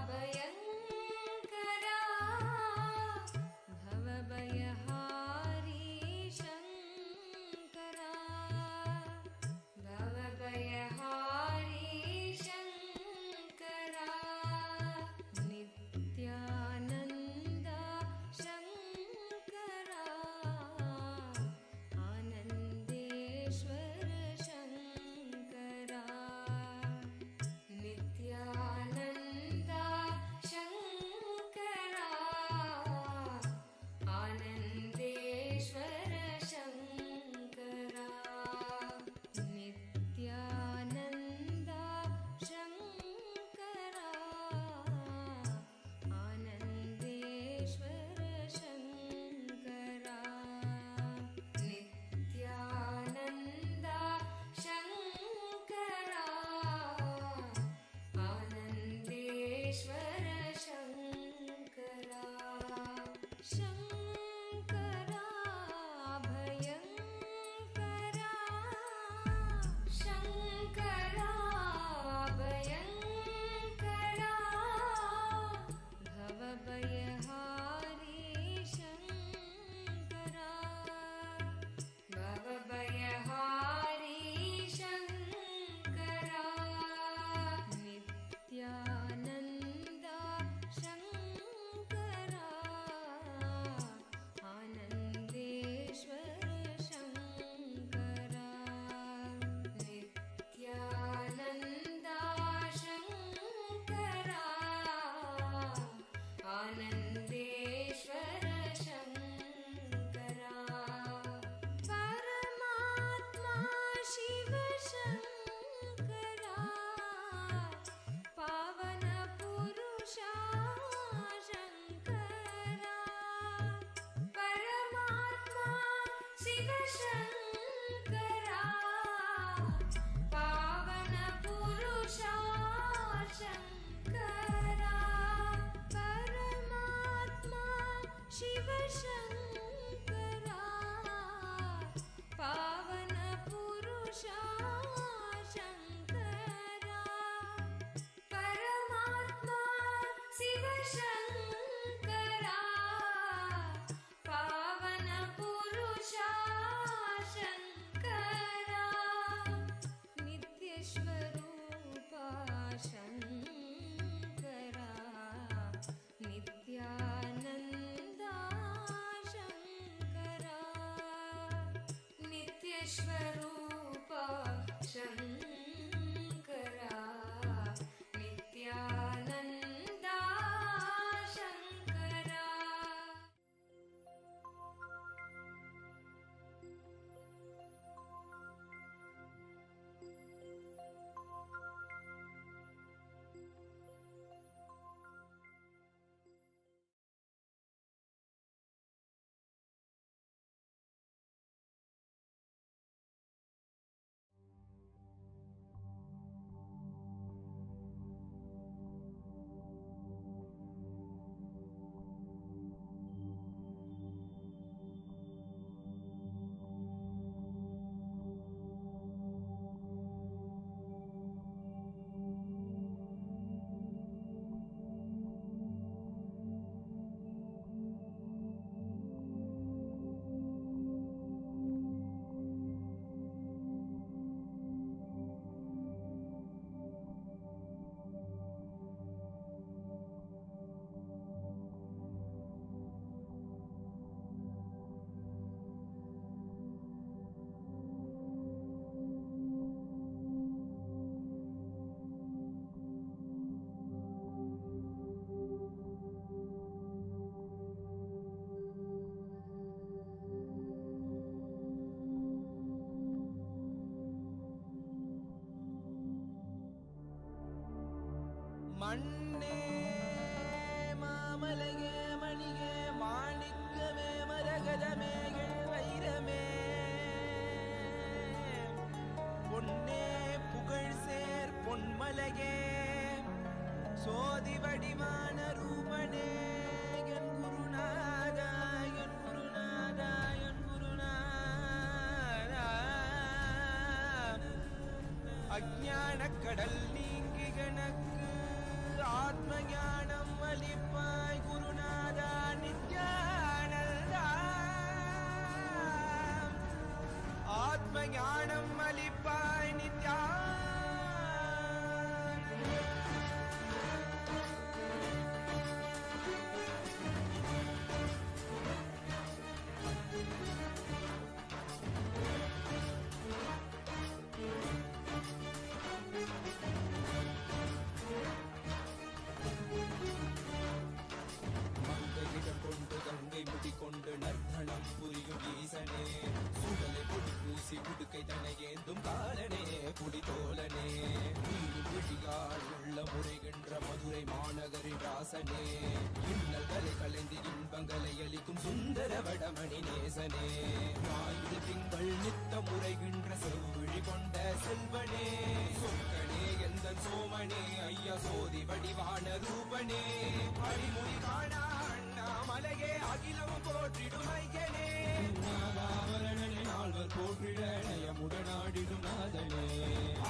Bhayankara Bhavabhayahari Shankara Bhavabhayahari Shankara Nithyananda Shankara Anandeshwara Shankara Nithyananda Shankara Anandeshwara Shankara Nithyananda Shankara Anandeshwara Shankara Nithyananda Shankara Anandeshwara Shankara Shankara Bhayankara Shankara Bhayankara Bhavabhayahari Shankara Bhavabhayahari Shankara Nithyananda Shankara Anandeshwara Shankara Nithyananda Shankara Anandeshwara Shankara Paramatma Shiva Shankara Pavana Purusha Shankara Paramatma Shiva Shankara Pavana Purusha Shankara Paramatma Shiva Shankara Pavana Purusha Shankara Paramatma Shiva Shankara Pavana Purusha Shankara Nityashwarupa Shankara Nithyananda மண்ணே மாமலையே மணியே மாணிக்கமே மரகதமே வைரமே பொன்னே புகழ் சேர் பொன்மலையே சோதி வடிவான ரூபனே என் குருநாதா என் குருநாதா என் குருநாதா அஞ்ஞான கடல் நீங்கி கணக்கு ஆத்ம ஞானம் அளிப்பாய் குருநாதா நித்யானந்தா ஆத்ம ஞானம் அளிப்பாய் நித்யா கொண்டு கங்கை முடிக்கொண்டு நர்த்தனம் புரியும் ஈசனே சுடலை பொடி பூசி உடுக்கை தனை ஏந்தும் காலனே புடித்தோலனே நீரில் விழியால் உள்ள முறைகின்ற மதுரை மாநகரின் ராசனே இன்னல்களை கலைந்து இன்பங்களை அளிக்கும் சுந்தர வடமணி நேசனே ஞாயிறு திங்கள் நித்த முறைகின்ற செவ்விழி கொண்ட செல்வனே சொக்கனே எந்த சோமனே ஐயா சோதி வடிவான ரூபனே அடிமொழி காணா மலையே அகிலமும் போற்றிடும் ஐயனே நாதாவரணனே நால்வர் போற்றிட நயமுடனாடிடும் நாதனே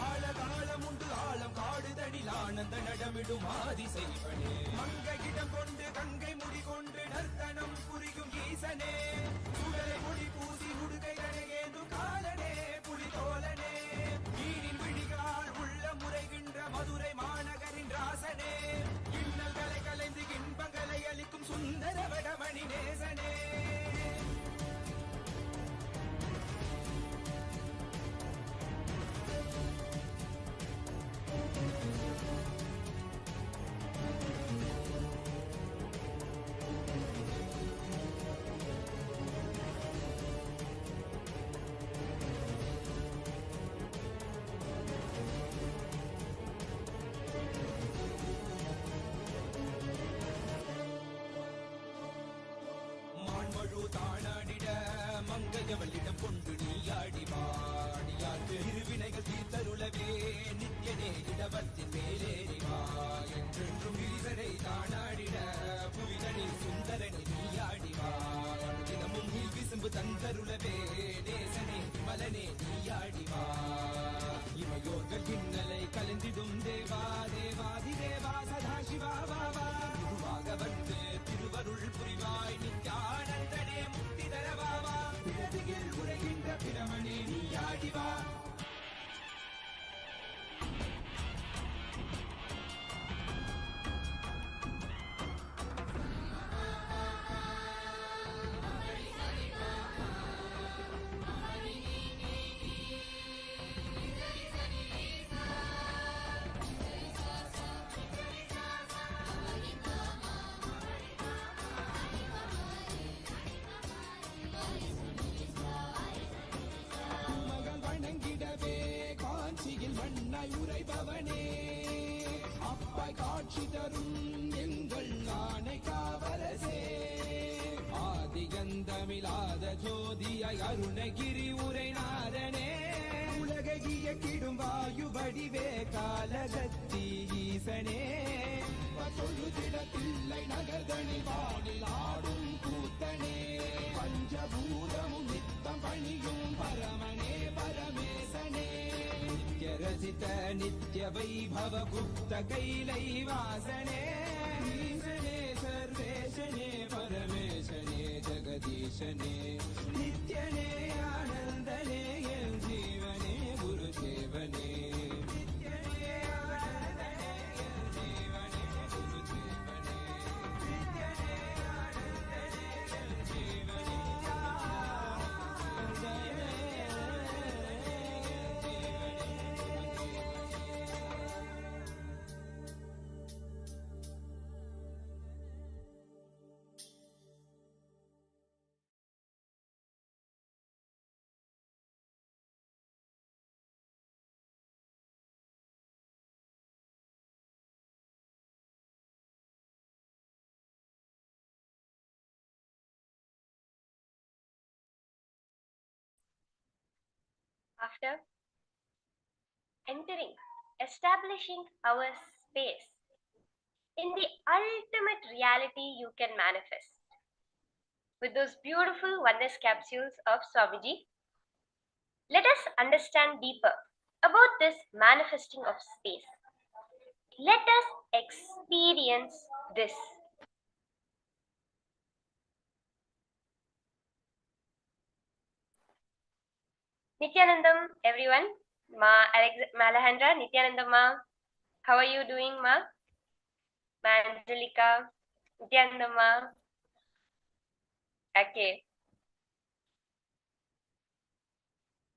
ஆழகாலம் உண்டு ஆழம் காடுதடில் ஆனந்த நடமிடும் ஆதி செய்வனே மங்கையிடம் கொண்டு கங்கை முடி கொண்டு நர்த்தனம் புரியும் ஈசனே சுடலை முடி பூசி உடுகை ஏந்தும் காலனே புலிதோலனே நீரின் விழிகால் உள்ள முறைகின்ற மதுரை மாநகரின் ராசனே இன்னல்களை கலைந்து இன்பங்களை அளிக்கும் சுந்தர வடமணி நேசனே தானாடிட மங்கையவளிடம் கொண்டு நீயாடி வாடியாட்டு இருவினைகள் தீர்த்தருளவே நித்யனே இடவத்தின் மேலேறிவா என்றென்றும் ஈசனை தானாடிட புவிதனில் சுந்தரனை நீயாடிவா தினமும் நீ விசும்பு தந்தருளவே நேசனே விமலனே நீயாடிவா இமையோர்கள் இன்னலை கலந்திடும் தேவா தேவாதி தேவா சதா சிவா பாவா குருவாக வந்து திருவருள் புரிவாய் நித்யானந்தனே முக்தி தரவாவா பிறவியில் உரைகின்ற பிரமணே நீயாடிவா மண்ணாய் உரைபவனே அப்பாய் காட்சி தரும் எங்கள் ஆணை காவலசே ஆதிகந்தமிழாத ஜோதியாய் அருணகிரி உரைநாதனே உலகை இயக்கிடும் வாயு வடிவே காலகத்தி ஈசனே தொழுதிடத்தில்லை நகர்தனில் வானில் ஆடும் கூத்தனே பஞ்சபூதமும் நித்தம் பணியும் பரமனே பரமேசனே रचित नित्य वैभव गुप्त कैलैवासने ईशने सर्वेशने परमेशने जगदीशने नित्यने आनन्दने जीवने गुरुसेवने After entering, establishing our space in the ultimate reality you can manifest. With those beautiful oneness capsules of Swamiji, let us understand deeper about this manifesting of space. Let us experience this. Nithyanandam, everyone. Alejandra, Nithyanandam, ma. How are you doing, ma? Ma Angelica, Nithyanandam, ma. Okay.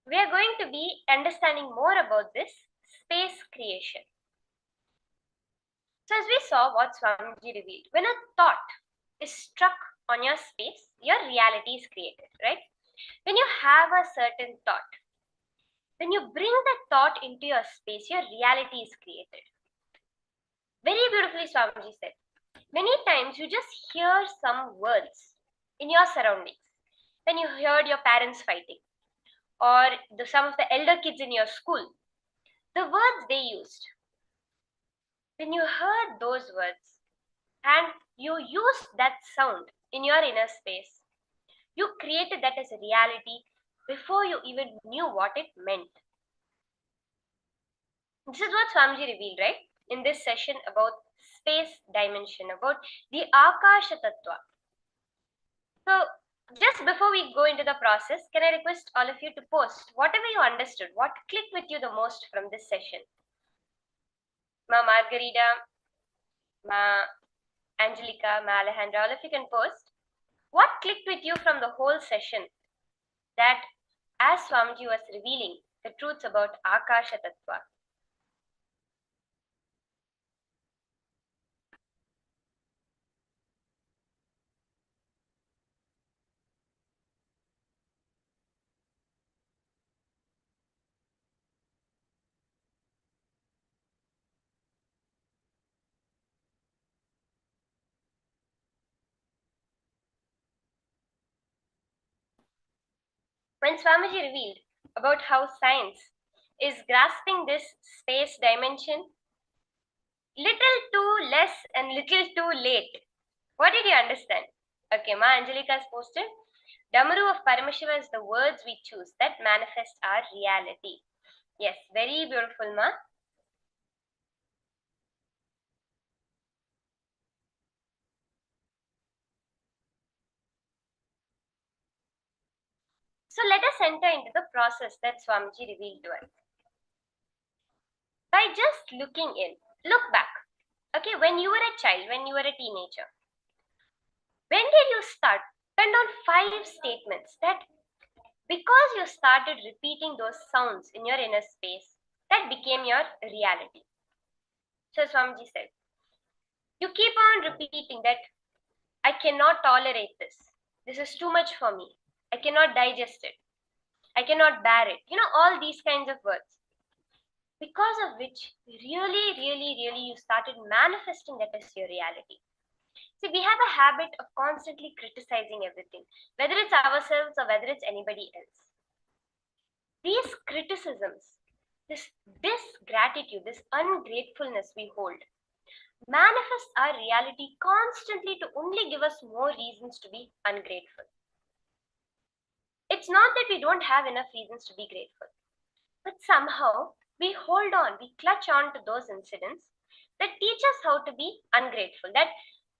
We are going to be understanding more about this space creation. So as we saw what Swamiji revealed, when a thought is struck on your space, your reality is created, right? When you have a certain thought, when you bring that thought into your space, your reality is created. Very beautifully Swamiji said, many times you just hear some words in your surroundings. When you heard your parents fighting, or some of the elder kids in your school, the words they used. When you heard those words and you used that sound in your inner space, you created that as a reality before you even knew what it meant. This is what Swamiji revealed, right? In this session about space dimension, about the Akasha Tattva. So, just before we go into the process, can I request all of you to post whatever you understood, what clicked with you the most from this session? Ma Margarita, Ma Angelica, Ma Alejandra, all of you can post. What clicked with you from the whole session that as Swamiji was revealing the truths about Akasha Tattva? When Swamiji revealed about how science is grasping this space dimension, little too less and little too late. What did you understand? Okay, Ma Angelica has posted, Damaru of Paramashiva is the words we choose that manifest our reality. Yes, very beautiful, Ma. So let us enter into the process that Swamiji revealed to us. By just looking in, look back. Okay, when you were a child, when you were a teenager, when did you start? Pen down 5 statements that because you started repeating those sounds in your inner space, that became your reality. So Swamiji said, you keep on repeating that I cannot tolerate this. This is too much for me. I cannot digest it. I cannot bear it. You know, all these kinds of words. Because of which, really, you started manifesting that as your reality. See, we have a habit of constantly criticizing everything, whether it's ourselves or whether it's anybody else. These criticisms, this disgratitude, this ungratefulness we hold, manifests our reality constantly to only give us more reasons to be ungrateful. It's not that we don't have enough reasons to be grateful, but somehow we hold on, we clutch on to those incidents that teach us how to be ungrateful, that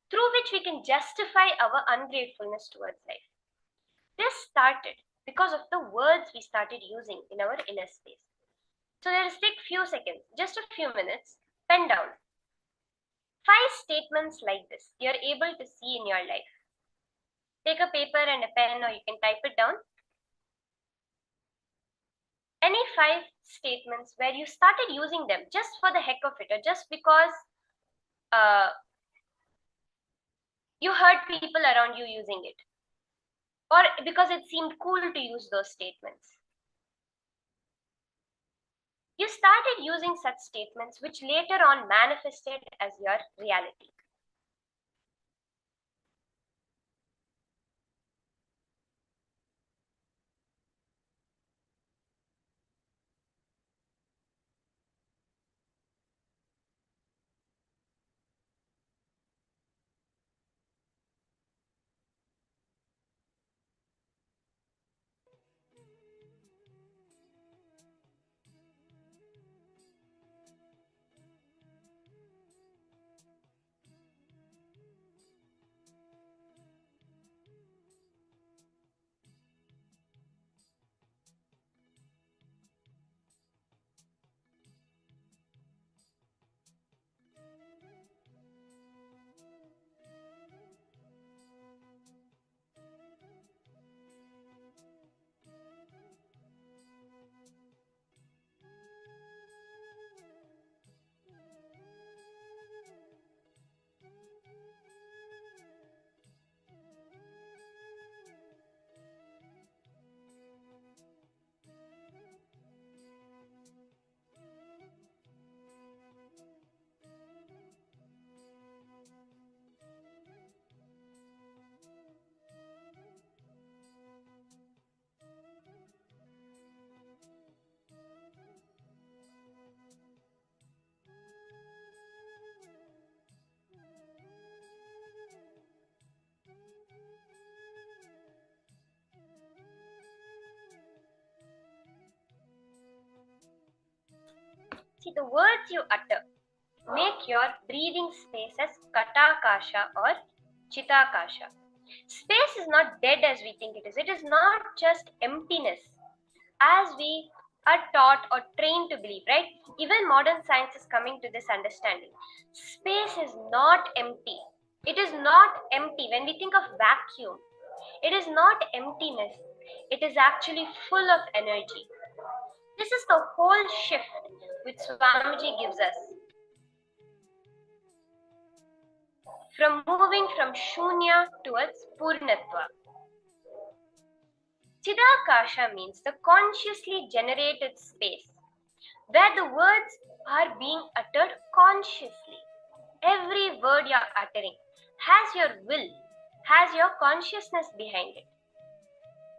through which we can justify our ungratefulness towards life. This started because of the words we started using in our inner space. So let us take few seconds, just a few minutes, pen down 5 statements like this you're able to see in your life. Take a paper and a pen, or you can type it down. Any 5 statements where you started using them just for the heck of it, or just because you heard people around you using it, or because it seemed cool to use those statements. You started using such statements which later on manifested as your reality. See, the words you utter make your breathing space as katakasha or chitakasha. Space is not dead as we think it is. It is not just emptiness as we are taught or trained to believe, right? Even modern science is coming to this understanding. Space is not empty. It is not empty. When we think of vacuum, it is not emptiness. It is actually full of energy. This is the whole shift which Swamiji gives us. From moving from Shunya towards Purnatva. Chidakasha means the consciously generated space where the words are being uttered consciously. Every word you are uttering has your will, has your consciousness behind it.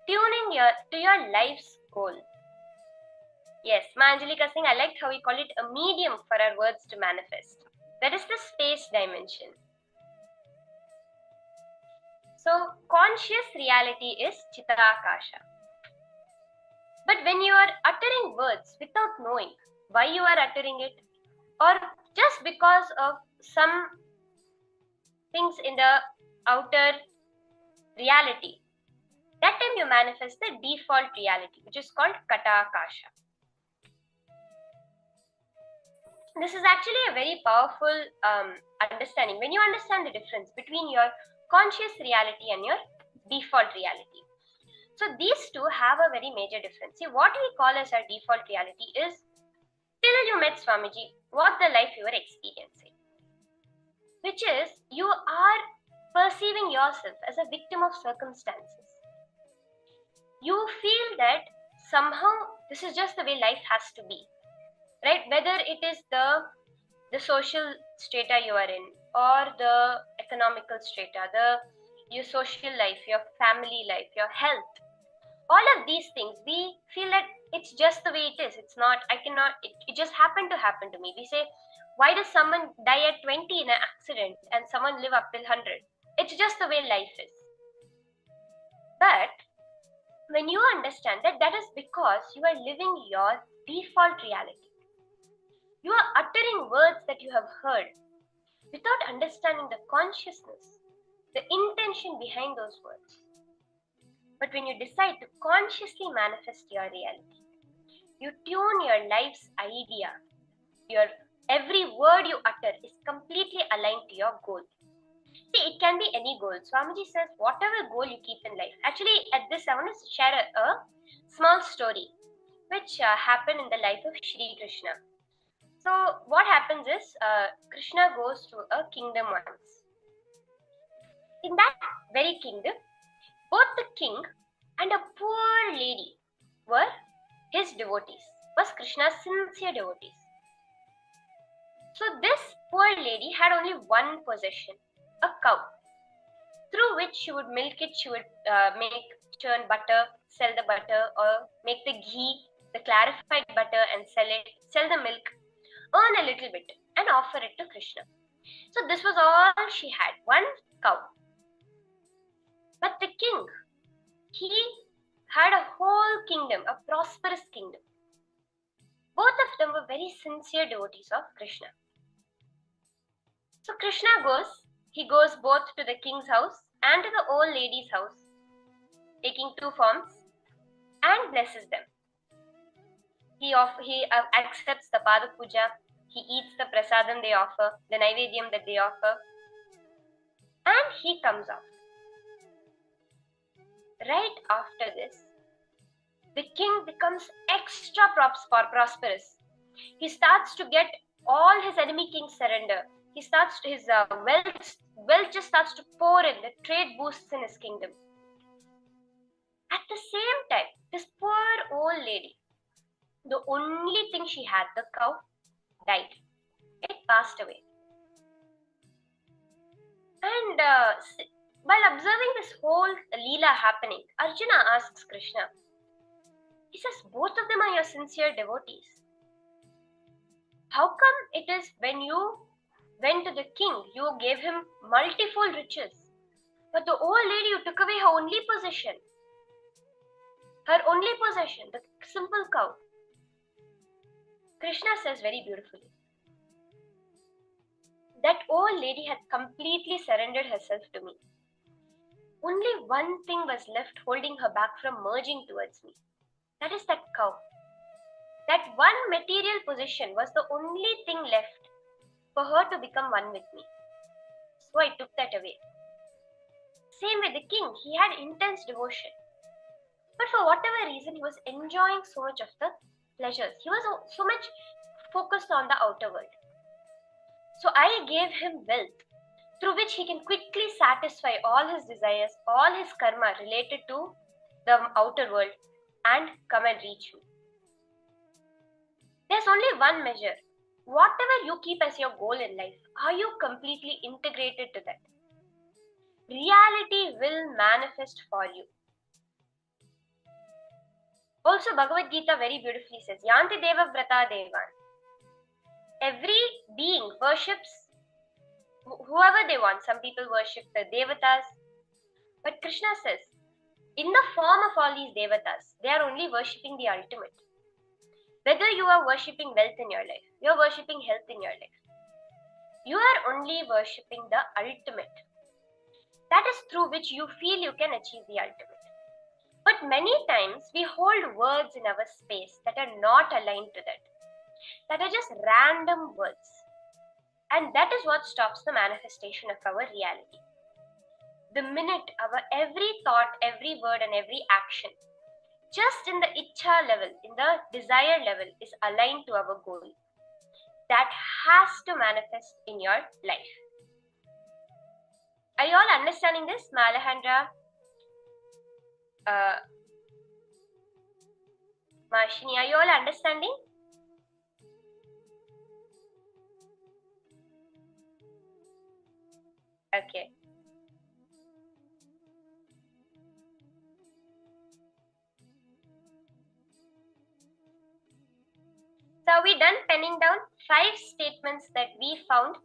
Tuning to your life's goal. Yes, Manjalika Singh, I liked how we call it a medium for our words to manifest. That is the space dimension. So, conscious reality is Chitakasha. But when you are uttering words without knowing why you are uttering it, or just because of some things in the outer reality, that time you manifest the default reality, which is called Katakasha. This is actually a very powerful understanding. When you understand the difference between your conscious reality and your default reality. So these two have a very major difference. See, what we call as our default reality is, till you met Swamiji, what the life you were experiencing. Which is, you are perceiving yourself as a victim of circumstances. You feel that somehow this is just the way life has to be. Right? Whether it is the social strata you are in, or the economical strata, your social life, your family life, your health, all of these things, we feel that it's just the way it is. It's not, it just happened to happen to me. We say, why does someone die at 20 in an accident and someone live up till 100? It's just the way life is. But when you understand that that is because you are living your default reality. You are uttering words that you have heard without understanding the consciousness, the intention behind those words. But when you decide to consciously manifest your reality, you tune your life's idea. Every word you utter is completely aligned to your goal. See, it can be any goal. Swamiji says, whatever goal you keep in life. Actually, at this, I want to share a small story which happened in the life of Shri Krishna. So what happens is, Krishna goes to a kingdom once. In that very kingdom, both the king and a poor lady were his devotees, was Krishna's sincere devotees. So this poor lady had only one possession, a cow, through which she would milk it, she would churn butter, sell the butter, or make the ghee, the clarified butter, and sell the milk, earn a little bit and offer it to Krishna. So this was all she had, one cow. But the king, he had a whole kingdom, a prosperous kingdom. Both of them were very sincere devotees of Krishna. So Krishna he goes both to the king's house and to the old lady's house, taking two forms, and blesses them. He accepts the Pada Puja, he eats the prasadam they offer, the Naivedyam that they offer, and he comes off. Right after this, the king becomes extra prosperous. He starts to get all his enemy kings surrender. His wealth just starts to pour in. The trade boosts in his kingdom. At the same time, this poor old lady, the only thing she had, the cow, died. It passed away. And while observing this whole Leela happening, Arjuna asks Krishna, he says, both of them are your sincere devotees. How come it is when you went to the king, you gave him multifold riches, but the old lady, you took away her only possession, the simple cow? Krishna says very beautifully, that old lady had completely surrendered herself to me. Only one thing was left holding her back from merging towards me. That is that cow. That one material position was the only thing left for her to become one with me. So I took that away. Same with the king. He had intense devotion. But for whatever reason, he was enjoying so much of the pleasures. He was so much focused on the outer world. So I gave him wealth through which he can quickly satisfy all his desires, all his karma related to the outer world and come and reach me. There's only one measure. Whatever you keep as your goal in life, are you completely integrated to that? Reality will manifest for you. Also, Bhagavad Gita very beautifully says, Yanti Deva Vrata Devan. Every being worships whoever they want. Some people worship the Devatas. But Krishna says, in the form of all these Devatas, they are only worshipping the ultimate. Whether you are worshipping wealth in your life, you are worshipping health in your life, you are only worshipping the ultimate. That is through which you feel you can achieve the ultimate. But many times we hold words in our space that are not aligned to that are just random words. And that is what stops the manifestation of our reality. The minute our every thought, every word, and every action, just in the Ichha level, in the desire level, is aligned to our goal, that has to manifest in your life. Are you all understanding this, Malahandra? Marshini, are you all understanding? Okay. So are we done penning down 5 statements that we found,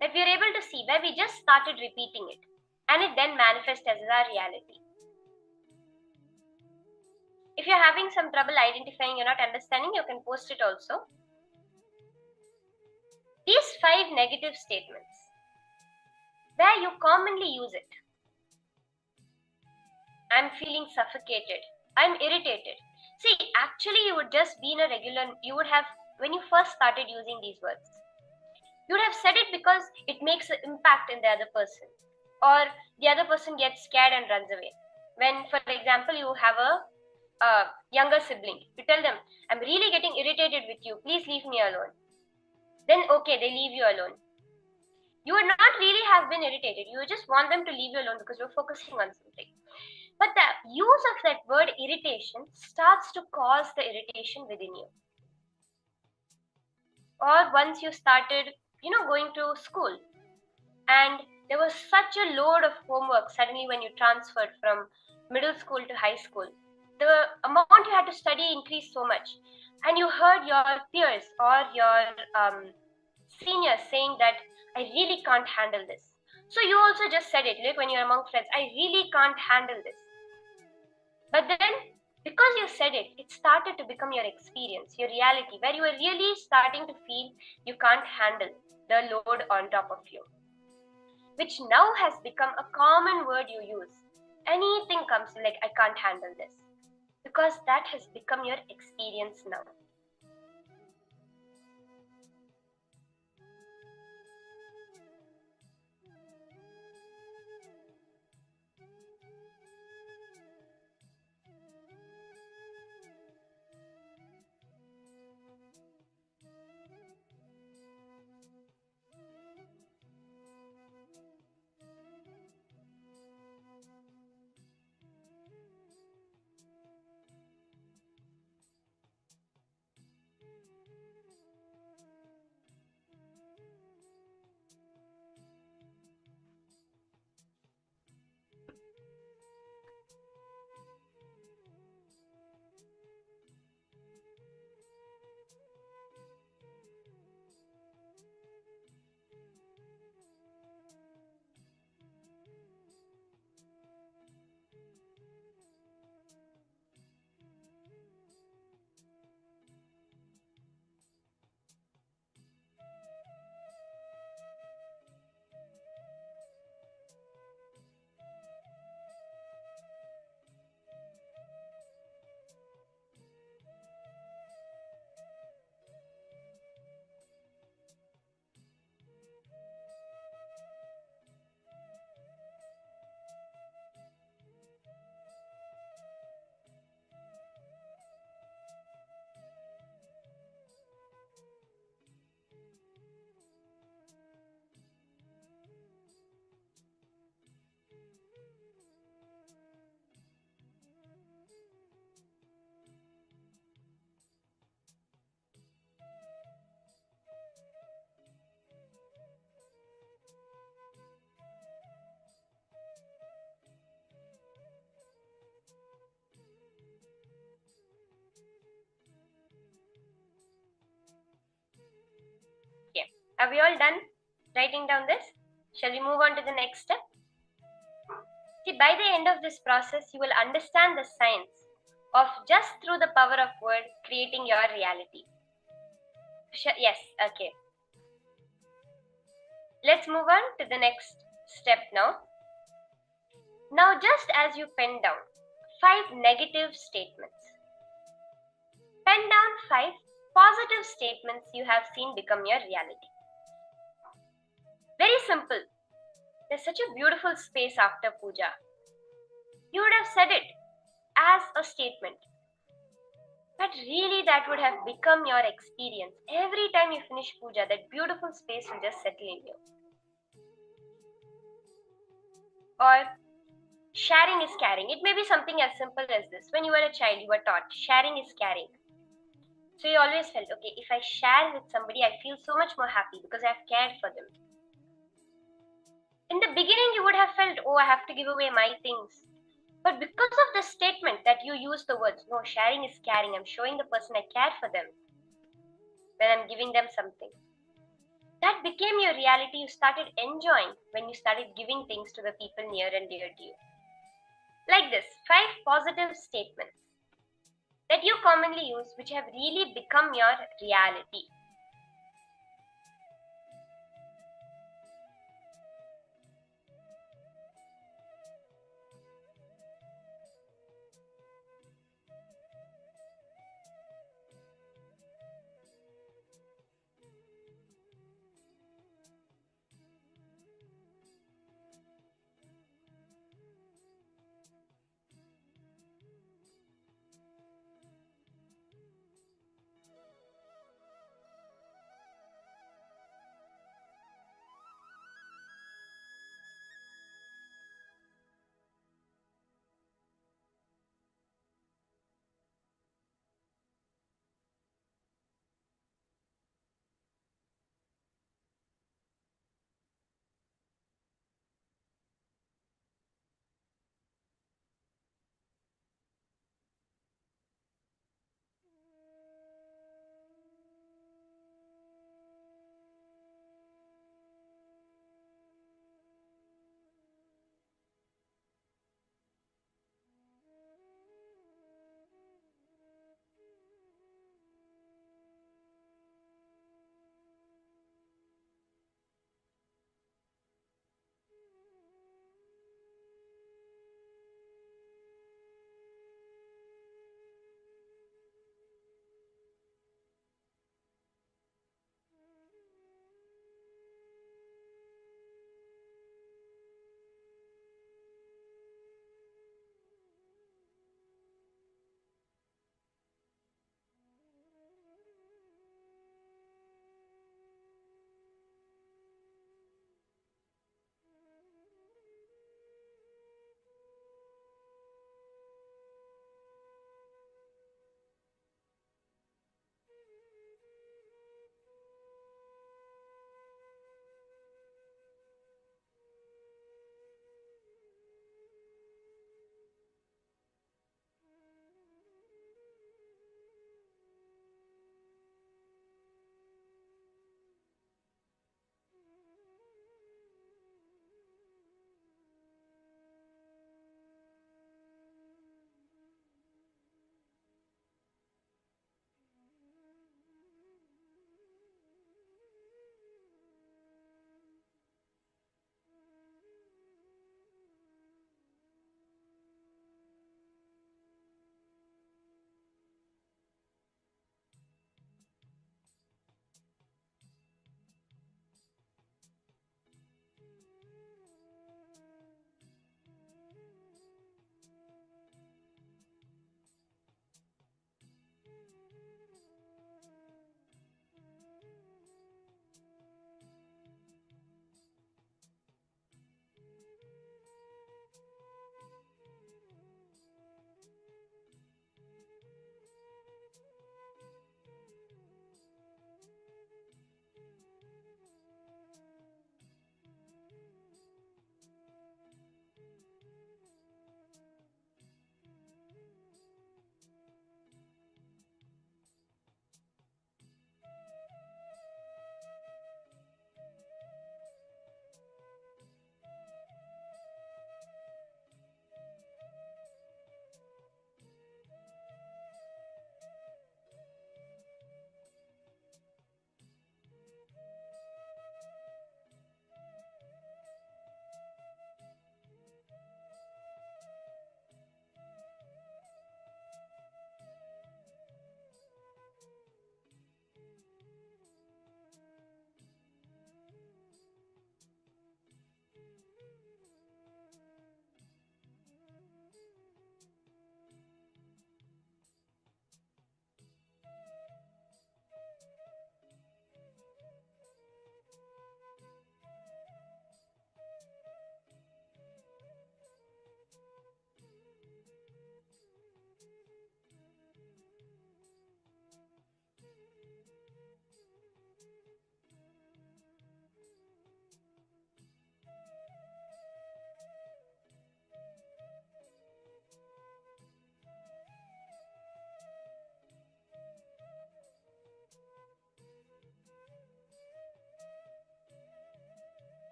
that we are able to see, where we just started repeating it and it then manifests as our reality? If you're having some trouble identifying, you're not understanding, you can post it also. These 5 negative statements, where you commonly use it. I'm feeling suffocated. I'm irritated. See, actually you would just be in a regular, you would have, when you first started using these words, you would have said it because it makes an impact in the other person. Or the other person gets scared and runs away. When, for example, you have a younger sibling, you tell them, I'm really getting irritated with you, please leave me alone. Then okay, they leave you alone. You would not really have been irritated, you just want them to leave you alone because you're focusing on something. But the use of that word irritation starts to cause the irritation within you. Or once you started, going to school and there was such a load of homework suddenly when you transferred from middle school to high school. The amount you had to study increased so much, and you heard your peers or your seniors saying that I really can't handle this. So you also just said it, like when you're among friends, I really can't handle this. But then, because you said it, it started to become your experience, your reality, where you are really starting to feel you can't handle the load on top of you, which now has become a common word you use. Anything comes like, I can't handle this, because that has become your experience now. Are we all done writing down this? Shall we move on to the next step? See, by the end of this process, you will understand the science of just through the power of word creating your reality. Yes, okay. Let's move on to the next step now. Now, just as you pen down 5 negative statements, pen down 5 positive statements you have seen become your reality. Very simple. There's such a beautiful space after puja. You would have said it as a statement, but really that would have become your experience. Every time you finish puja, that beautiful space will just settle in you. Or sharing is caring. It may be something as simple as this. When you were a child, you were taught sharing is caring. So you always felt, okay, if I share with somebody, I feel so much more happy because I've cared for them. In the beginning, you would have felt, oh, I have to give away my things. But because of the statement that you use the words, no, sharing is caring, I'm showing the person I care for them when I'm giving them something. That became your reality. You started enjoying when you started giving things to the people near and dear to you. Like this, 5 positive statements that you commonly use which have really become your reality.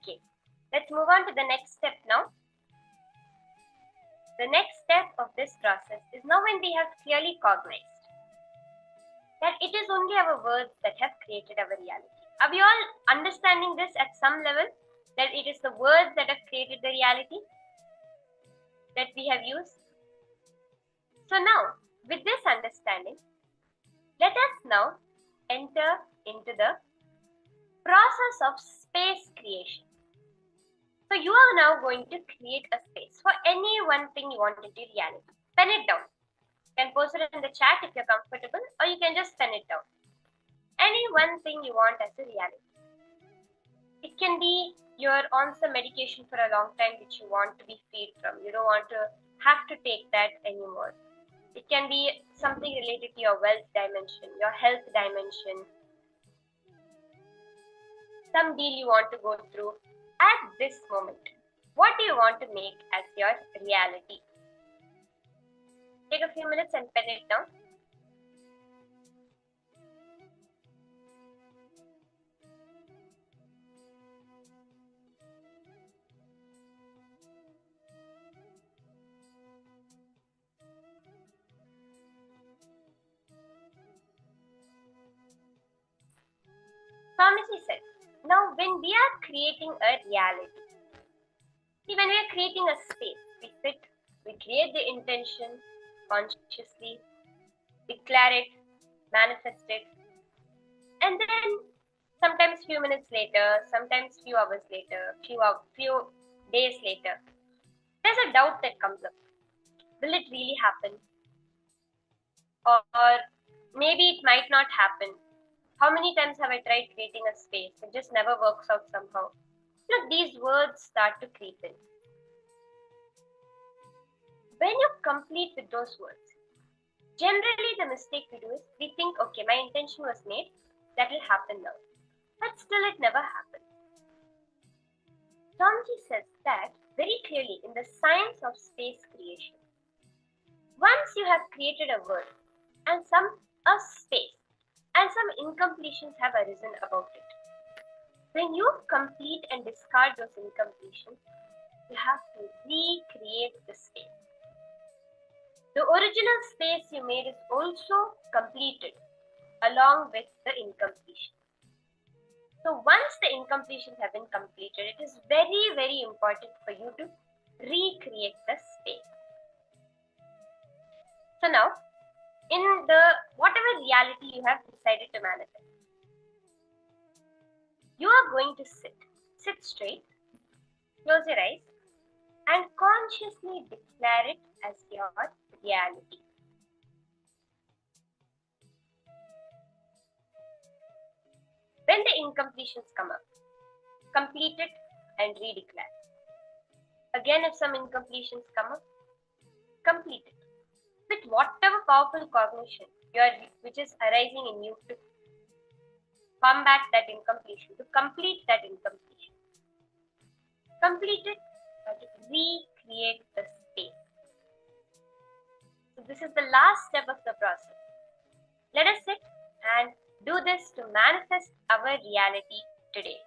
Okay, let's move on to the next step now. The next step of this process is now when we have clearly cognized that it is only our words that have created our reality. Are we all understanding this at some level? That it is the words that have created the reality that we have used? So now, with this understanding, let us now enter into the process of space creation. So you are now going to create a space for any one thing you want into reality. Pen it down. You can post it in the chat if you're comfortable, or you can just pen it down. Any one thing you want as a reality. It can be you're on some medication for a long time which you want to be freed from. You don't want to have to take that anymore. It can be something related to your wealth dimension, your health dimension, some deal you want to go through. At this moment, what do you want to make as your reality? Take a few minutes and pen it down. Swamiji said, now when we are creating a reality, see, when we are creating a space, we sit, we create the intention consciously, declare it, manifest it, and then sometimes few minutes later, sometimes few hours later, few days later, there's a doubt that comes up. Will it really happen? Or maybe it might not happen. How many times have I tried creating a space? It just never works out somehow. Look, these words start to creep in. When you're complete with those words, generally the mistake we do is we think, okay, my intention was made, that will happen now. But still it never happened. Swamiji says that very clearly in the science of space creation. Once you have created a word and a space, and some incompletions have arisen about it. When you complete and discard those incompletions, you have to recreate the space. The original space you made is also completed along with the incompletion. So once the incompletions have been completed, it is very, very important for you to recreate the space. So now, in the whatever reality you have decided to manifest, you are going to sit straight, close your eyes, and consciously declare it as your reality. When the incompletions come up, complete it and redeclare. Again, if some incompletions come up, complete it. With whatever powerful cognition which is arising in you to combat that incompletion, to complete that incompletion. Complete it, but recreate the space. So this is the last step of the process. Let us sit and do this to manifest our reality today.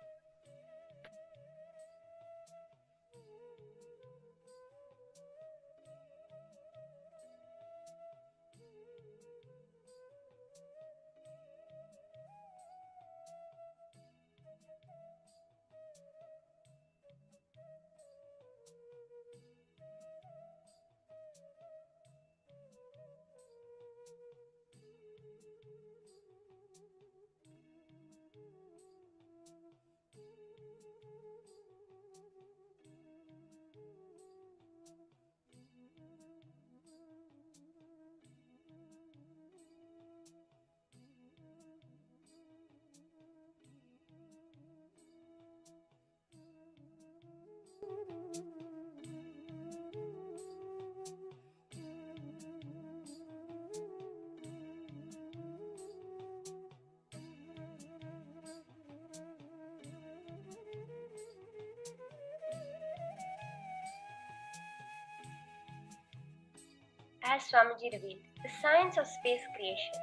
As Swamiji revealed, the science of space creation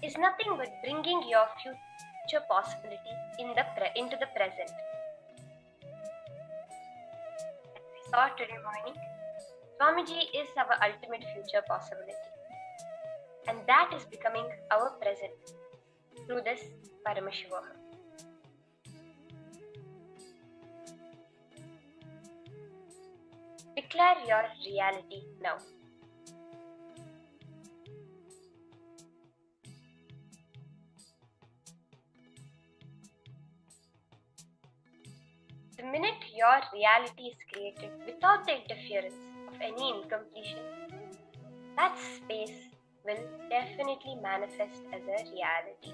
is nothing but bringing your future possibility into the present. saw today morning, Swamiji is our ultimate future possibility. And that is becoming our present through this Paramashivoham. Declare your reality now. The minute your reality is created without the interference of any incompletion, that space will definitely manifest as a reality.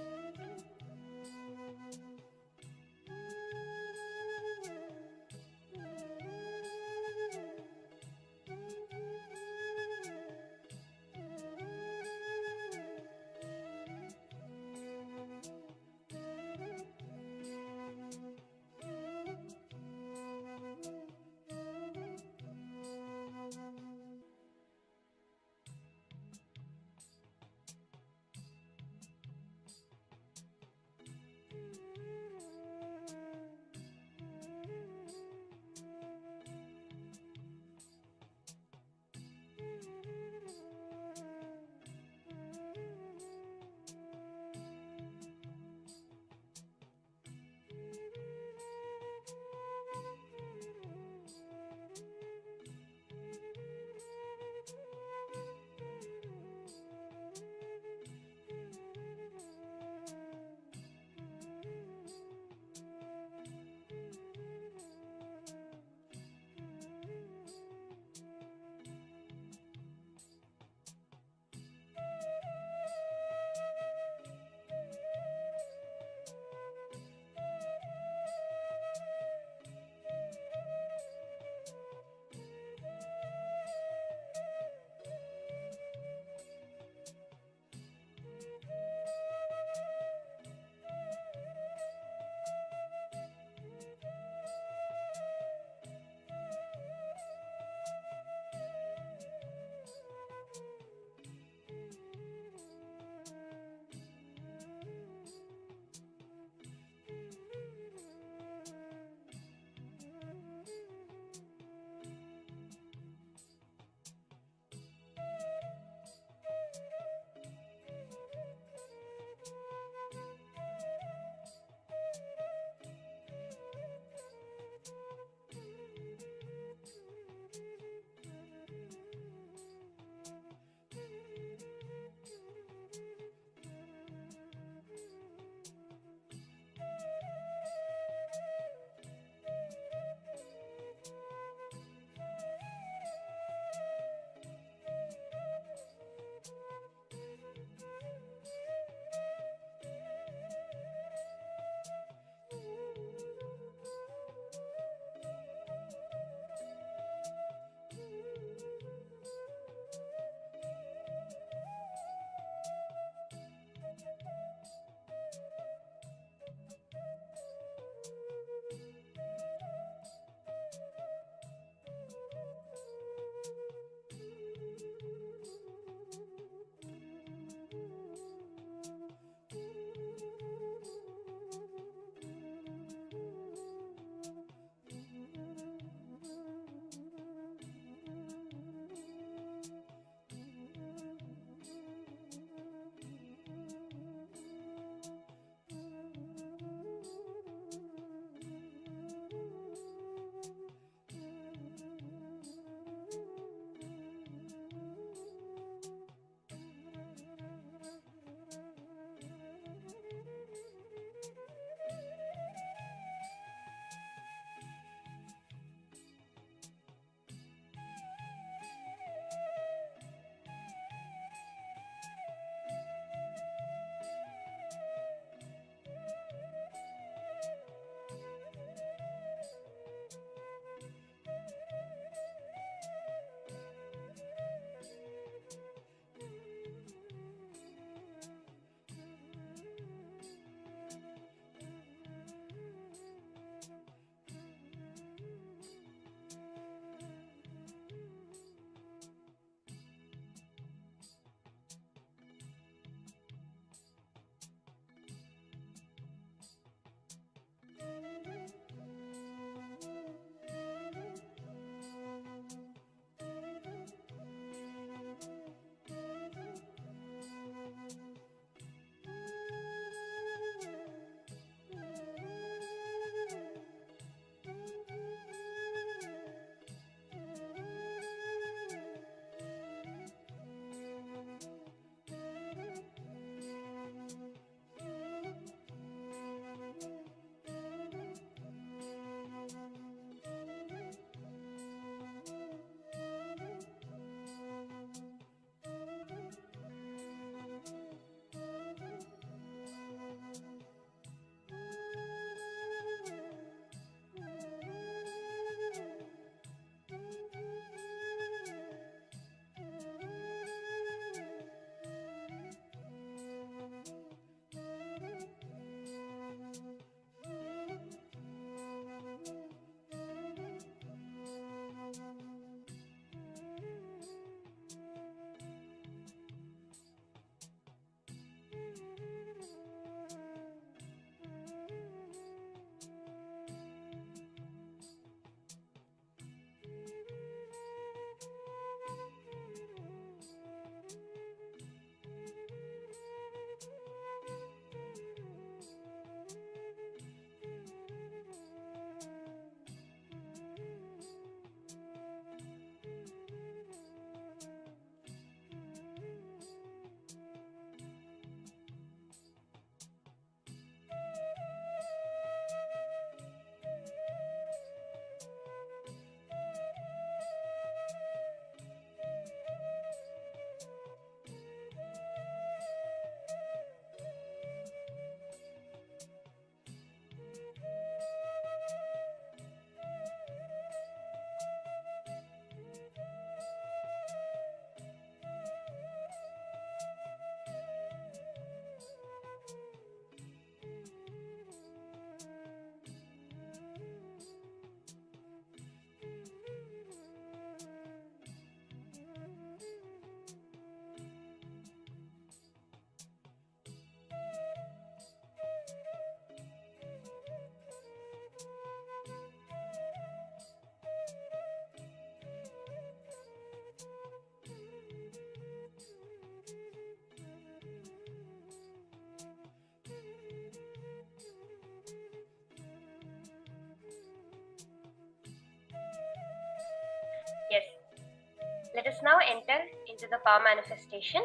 let us now enter into the power manifestation.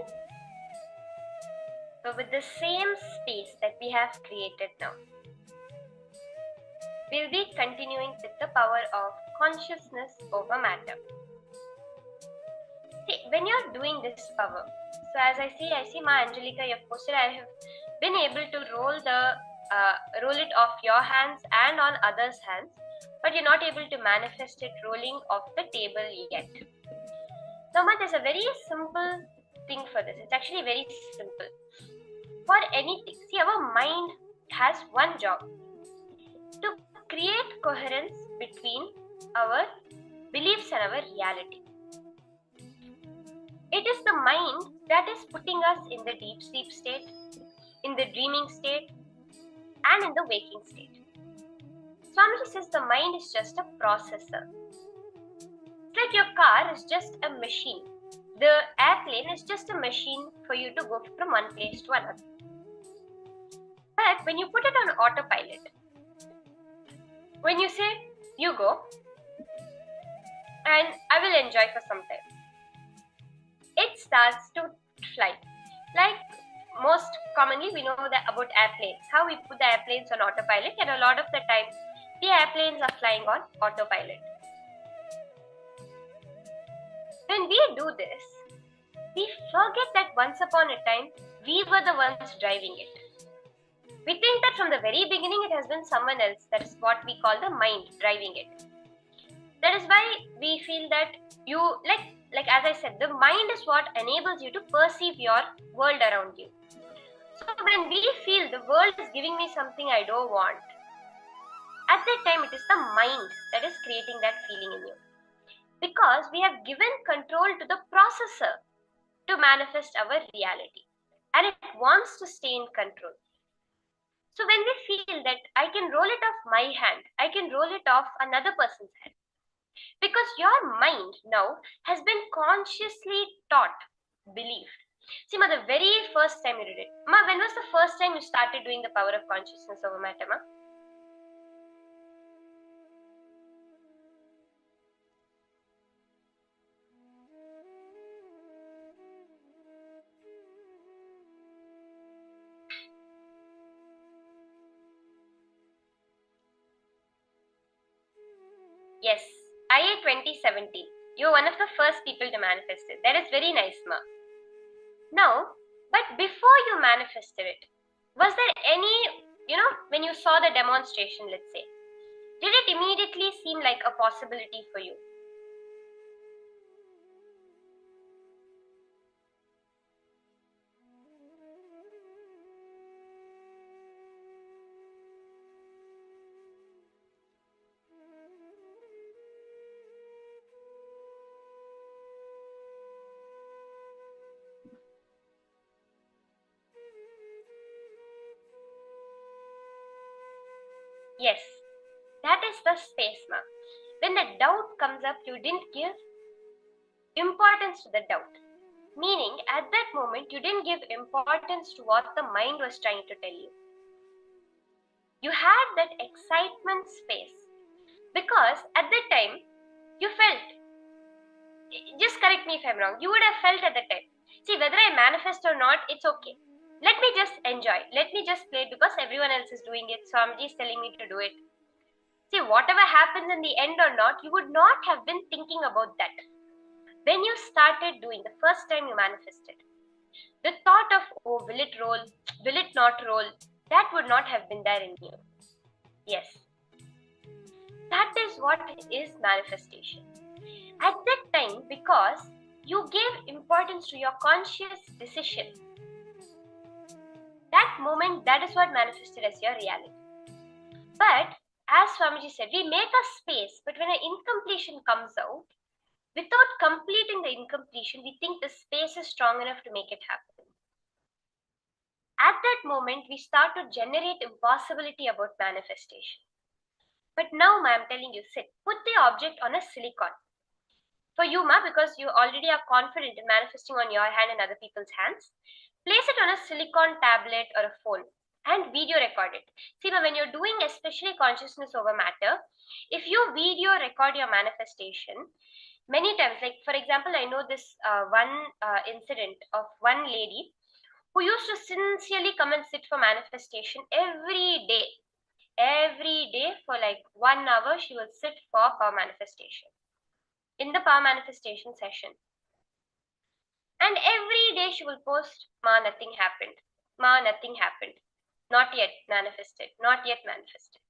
So with the same space that we have created now, we'll be continuing with the power of consciousness over matter. See, when you're doing this power, so as I see Ma Angelica, you've posted, I have been able to roll it off your hands and on others' hands, but you're not able to manifest it rolling off the table yet. Now, Ma, there's a very simple thing for this. It's actually very simple. For anything, see, our mind has one job: to create coherence between our beliefs and our reality. It is the mind that is putting us in the deep sleep state, in the dreaming state, and in the waking state. Swamiji says the mind is just a processor. It's like your car is just a machine. The airplane is just a machine for you to go from one place to another. But when you put it on autopilot, when you say, you go, and I will enjoy for some time, it starts to fly. Like most commonly, we know that about airplanes, how we put the airplanes on autopilot, and a lot of the time, the airplanes are flying on autopilot. When we do this, we forget that once upon a time, we were the ones driving it. We think that from the very beginning, it has been someone else. That is what we call the mind driving it. That is why we feel that you, like as I said, the mind is what enables you to perceive your world around you. So when we feel the world is giving me something I don't want, at that time it is the mind that is creating that feeling in you. Because we have given control to the processor to manifest our reality. And it wants to stay in control. So when we feel that I can roll it off my hand, I can roll it off another person's hand. Because your mind now has been consciously taught, believed. See, Ma, the very first time you did it. Ma, when was the first time you started doing the power of consciousness over matter, Ma? Yes, IA 2017. You're one of the first people to manifest it. That is very nice, Ma. Now, but before you manifested it, was there any, when you saw the demonstration, let's say, did it immediately seem like a possibility for you? Yes, that is the space, Ma. When the doubt comes up, you didn't give importance to the doubt. Meaning, at that moment, you didn't give importance to what the mind was trying to tell you. You had that excitement space. Because at that time, you felt, just correct me if I'm wrong, you would have felt at that time, see, whether I manifest or not, it's okay. Let me just enjoy. Let me just play because everyone else is doing it. Swamiji is telling me to do it. See, whatever happens in the end or not, you would not have been thinking about that. When you started doing, the first time you manifested, the thought of, oh, will it roll? Will it not roll? That would not have been there in you. Yes. That is what is manifestation. At that time, because you gave importance to your conscious decision, that moment, that is what manifested as your reality. But as Swamiji said, we make a space, but when an incompletion comes out, without completing the incompletion, we think the space is strong enough to make it happen. At that moment, we start to generate impossibility about manifestation. But now, Ma, I'm telling you, sit, put the object on a silicon. For you, Ma, because you already are confident in manifesting on your hand and other people's hands, place it on a silicon tablet or a phone and video record it. See, Ma, when you're doing especially consciousness over matter, if you video record your manifestation, Many times, like for example, I know this one incident of one lady who used to sincerely come and sit for manifestation every day for like 1 hour. She will sit for power manifestation in the power manifestation session, and every day she will post, ma, nothing happened, ma, nothing happened, not yet manifested, not yet manifested.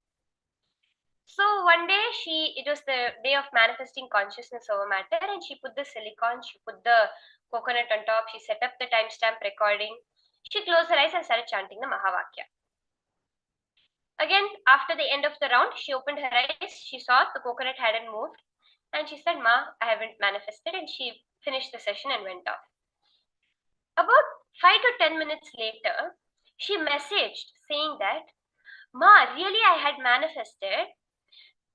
So one day it was the day of manifesting consciousness over matter, and she put the silicon, she put the coconut on top, she set up the timestamp recording, she closed her eyes and started chanting the Mahavakya. Again, after the end of the round, she opened her eyes, she saw the coconut hadn't moved, and she said, ma, I haven't manifested, and she finished the session and went off. About 5 to 10 minutes later, she messaged saying that, ma, really I had manifested.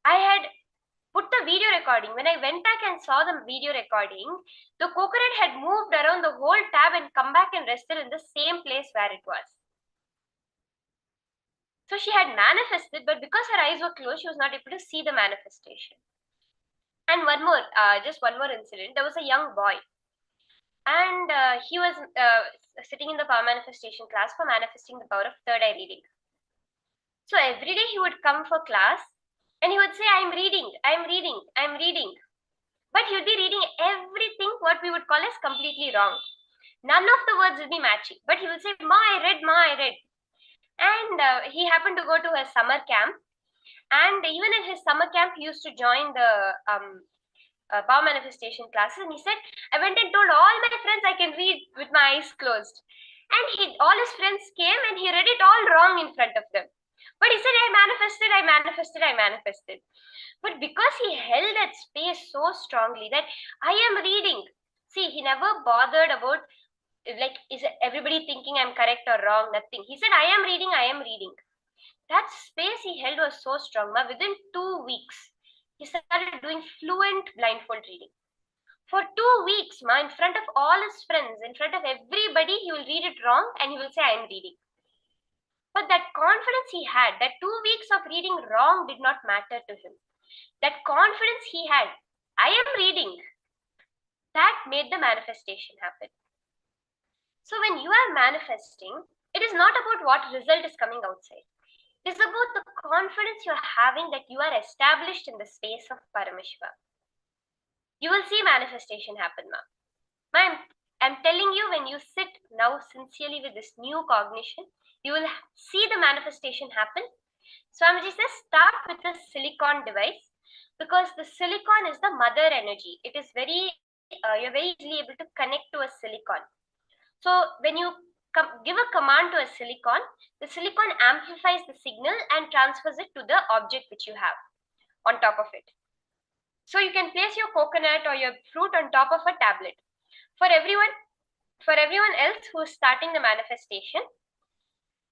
I had put the video recording. When I went back and saw the video recording, the coconut had moved around the whole tab and come back and rested in the same place where it was. So she had manifested, but because her eyes were closed, she was not able to see the manifestation. And one more, just one more incident. There was a young boy, and he was sitting in the power manifestation class for manifesting the power of third eye reading. So every day he would come for class and he would say, I'm reading, I'm reading, I'm reading. But he would be reading everything what we would call as completely wrong. None of the words would be matching. But he will say, ma, I read, ma, I read. And he happened to go to a summer camp. And even in his summer camp, he used to join the power manifestation classes. And he said, I went and told all my friends I can read with my eyes closed. And all his friends came and he read it all wrong in front of them. But he said, I manifested, I manifested, I manifested. But because he held that space so strongly that I am reading, see, he never bothered about, like, is everybody thinking I'm correct or wrong? Nothing. He said, I am reading, I am reading. That space he held was so strong. But within 2 weeks, he started doing fluent blindfold reading. For 2 weeks, in front of all his friends, in front of everybody, he will read it wrong and he will say, I am reading. But that confidence he had, that 2 weeks of reading wrong did not matter to him. That confidence he had, I am reading, that made the manifestation happen. So when you are manifesting, it is not about what result is coming outside. It is about the confidence you are having that you are established in the space of Paramashiva. You will see manifestation happen, ma'am. I'm telling you, when you sit now sincerely with this new cognition, you will see the manifestation happen. Swamiji says, start with the silicon device, because the silicon is the mother energy. It is you're very easily able to connect to a silicon. So when you give a command to a silicon, the silicon amplifies the signal and transfers it to the object which you have on top of it. So you can place your coconut or your fruit on top of a tablet. For everyone else who is starting the manifestation,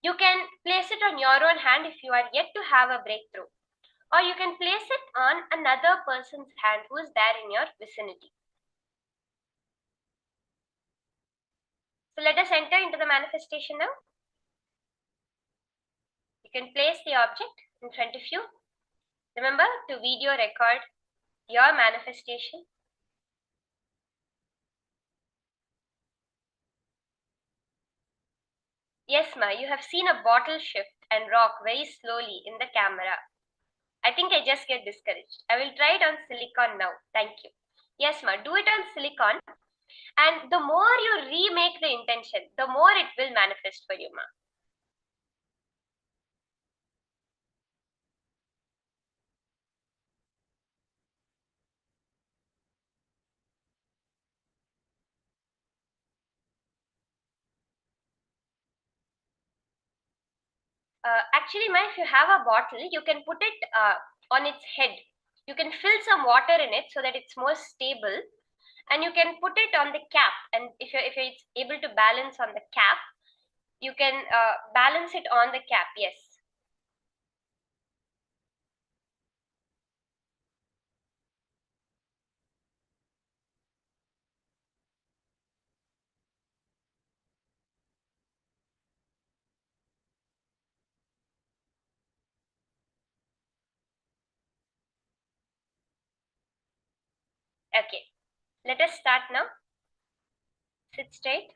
you can place it on your own hand if you are yet to have a breakthrough, or you can place it on another person's hand who is there in your vicinity. So let us enter into the manifestation now. You can place the object in front of you. Remember to video record your manifestation. Yes, ma, you have seen a bottle shift and rock very slowly in the camera. I think I just get discouraged. I will try it on silicon now. Thank you. Yes, ma, do it on silicon. And the more you remake the intention, the more it will manifest for you, ma. Actually, ma, if you have a bottle, you can put it on its head. You can fill some water in it so that it's more stable. And you can put it on the cap. And if you're able to balance on the cap, you can balance it on the cap, yes. Okay, let us start now. Sit straight.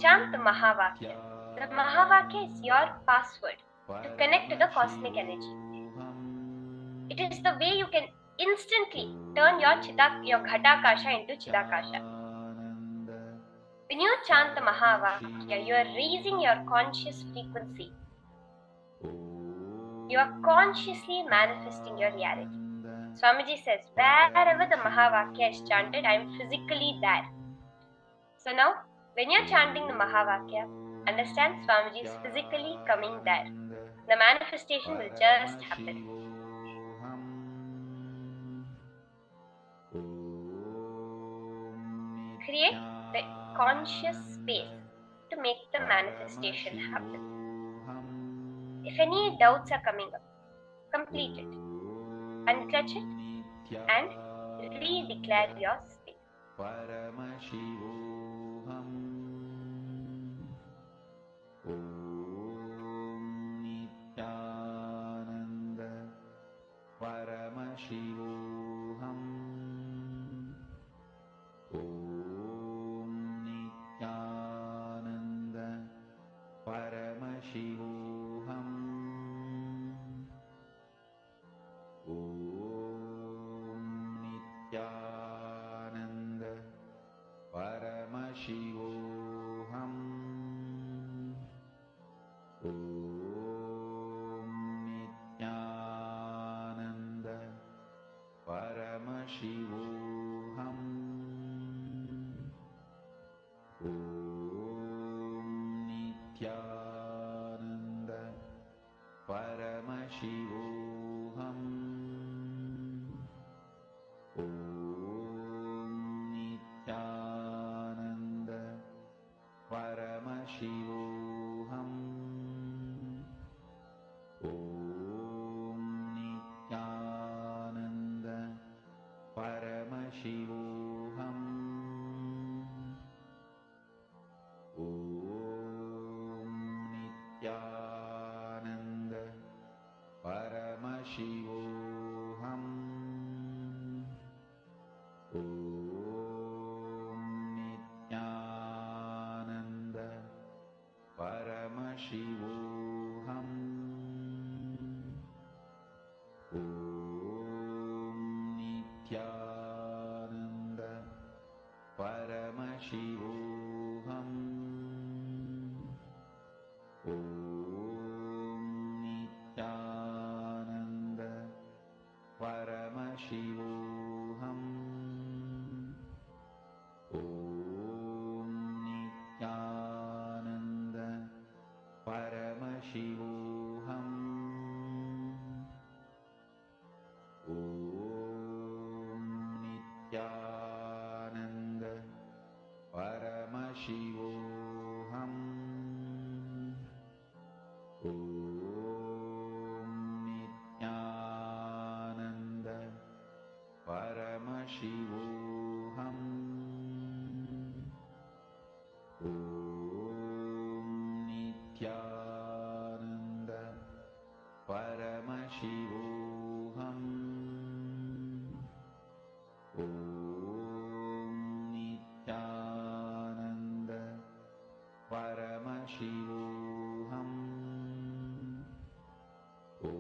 Chant the Mahavakya. The Mahavakya is your password to connect to the cosmic energy. It is the way you can instantly turn your Ghatakasha into Chidakasha. When you chant the Mahavakya, you are raising your conscious frequency. You are consciously manifesting your reality. Swamiji says, wherever the Mahavakya is chanted, I am physically there. So now, when you are chanting the Mahavakya, understand Swamiji is physically coming there. The manifestation will just happen. Create the conscious space to make the manifestation happen. If any doubts are coming up, complete it, unclutch it, and re-declare your space. Paramashivoham. Om Nithyananda. Paramashivoham. Om Nithyananda. Paramashivoham. Paramashivoham. Om Nithyananda. Paramashivoham. Om Nithyananda. Paramashivoham. Om Nithyananda. Paramashivoham. Om Nithyananda. Paramashivoham. Om Nithyananda. Paramashivoham. Om Nithyananda. Paramashivoham. Om Nithyananda. Paramashivoham. Om Nithyananda. Paramashivoham. Om Nithyananda. Paramashivoham. Om Nithyananda. Paramashivoham. Om Nithyananda. Paramashivoham. Om Nithyananda. Paramashivoham.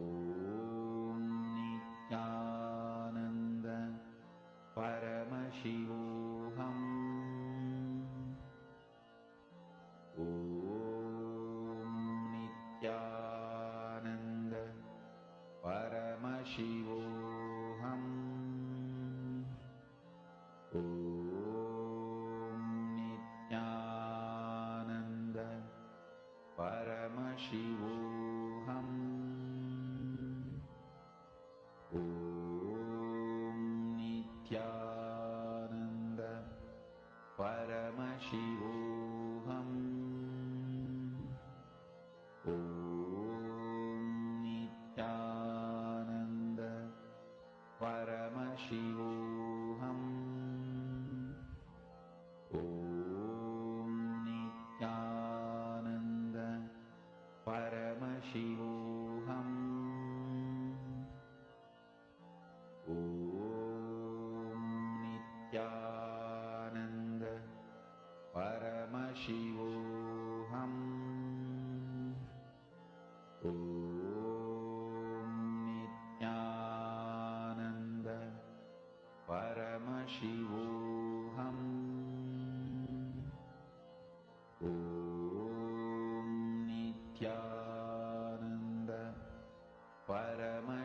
Om Nithyananda. Paramashivoham. Om Nithyananda. Paramashivoham. Om Nithyananda. Paramashivoham. Om Nithyananda. Paramashivoham. Om Nithyananda.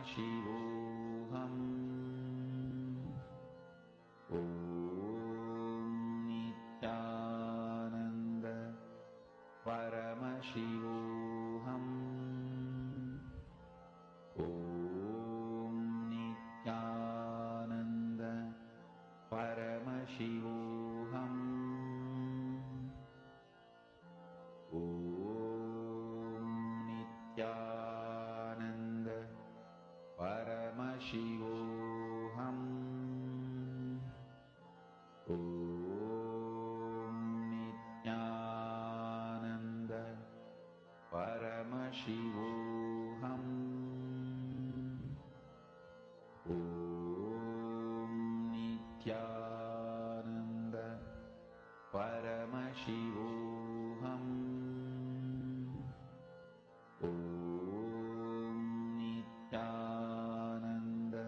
Paramashivoham. Om Nithyananda Paramashivoham. Om Nithyananda Paramashivoham. Om Nithyananda Paramashivoham. Om Nithyananda Paramashivoham. Om Nithyananda Paramashivoham. Om Nithyananda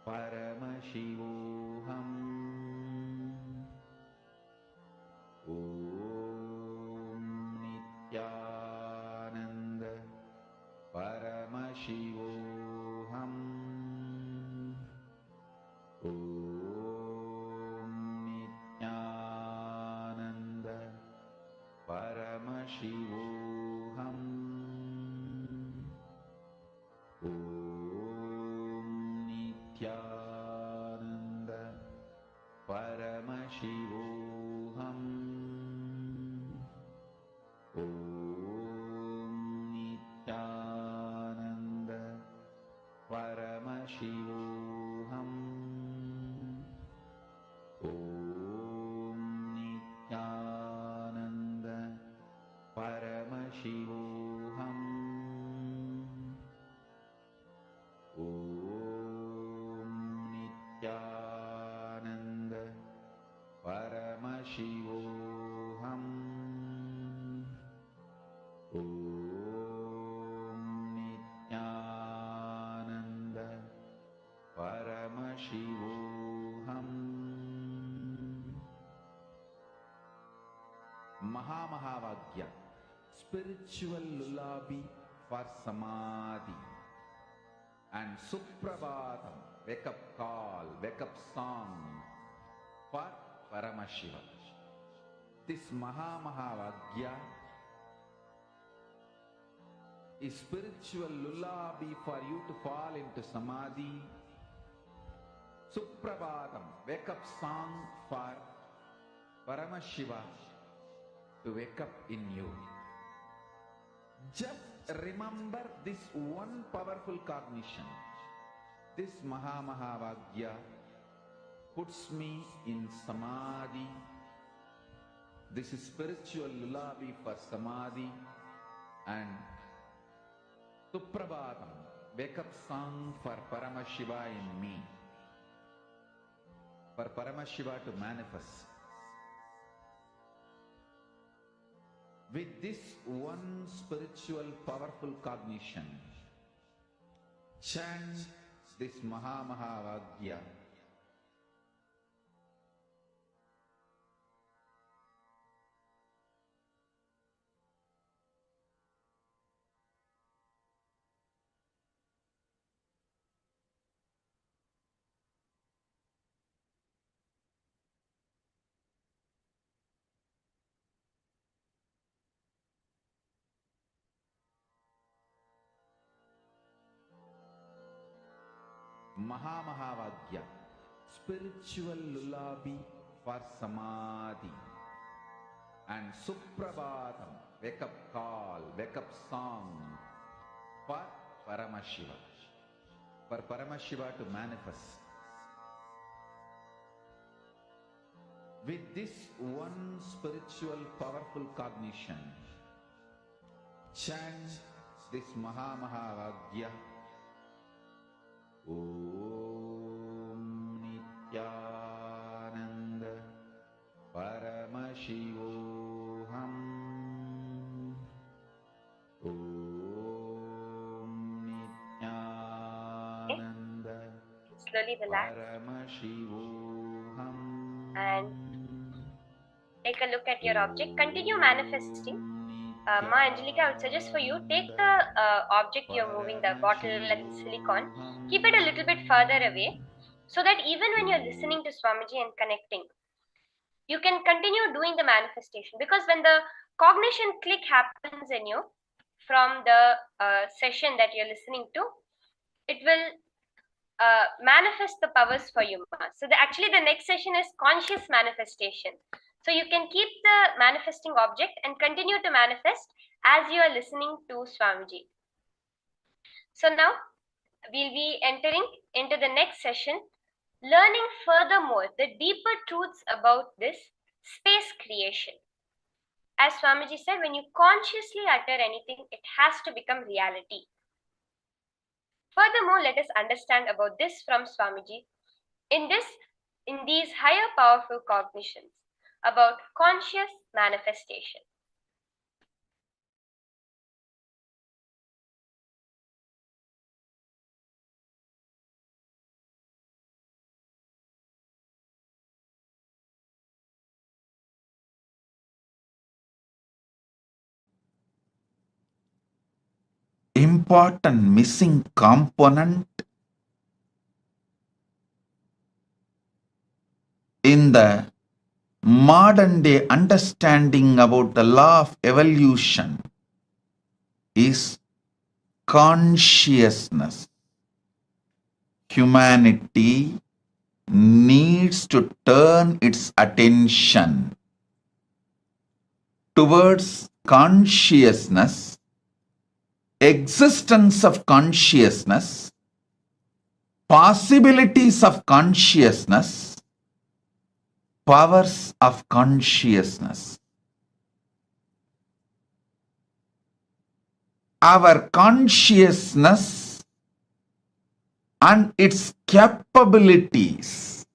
Paramashivoham. Om Nithyananda Paramashivoham. Om Nithyananda Paramashivoham. Om Nithyananda Paramashivoham. Om Nithyananda Paramashivoham. Om Nithyananda Paramashivoham. Om Nithyananda Paramashivoham. Om Nithyananda Paramashivoham. Om Nithyananda Paramashivoham. Mahamahavagya, spiritual lullaby for Samadhi. And Suprabhatam, wake up call, wake up song for Paramashiva. This Mahamahavagya is spiritual lullaby for you to fall into Samadhi. Suprabhatam, wake up song for Paramashiva to wake up in you. Just remember this one powerful cognition. This Mahamahavagya puts me in Samadhi. This is spiritual lullaby for Samadhi. And Suprabhatam, wake up song for Paramashiva in me. For Paramashiva to manifest. With this one spiritual powerful cognition, chant this Mahamahavagya. Mahamahavagya, spiritual lullaby for Samadhi. And Suprabhatam, wake up call, wake up song for Paramashiva. For Paramashiva to manifest. With this one spiritual powerful cognition, chant this Mahamahavagya. Om Nithyananda Paramashivoham. Om Nithyananda Slowly relax Paramashivoham. and take a look at your object. Continue manifesting. Ma Angelica, I would suggest for you, take the object you're moving, the bottle and the silicon, keep it a little bit further away so that even when you're listening to Swamiji and connecting, you can continue doing the manifestation. Because when the cognition click happens in you from the session that you're listening to, it will manifest the powers for you. So actually the next session is conscious manifestation. So you can keep the manifesting object and continue to manifest as you are listening to Swamiji. So now we'll be entering into the next session, learning furthermore the deeper truths about this space creation. As Swamiji said, when you consciously utter anything, it has to become reality. Furthermore, let us understand about this from Swamiji in these higher powerful cognitions about conscious manifestation. Important missing component in the modern day understanding about the law of evolution is consciousness. Humanity needs to turn its attention towards consciousness, existence of consciousness, possibilities of consciousness, powers of consciousness. Our consciousness and its capabilities,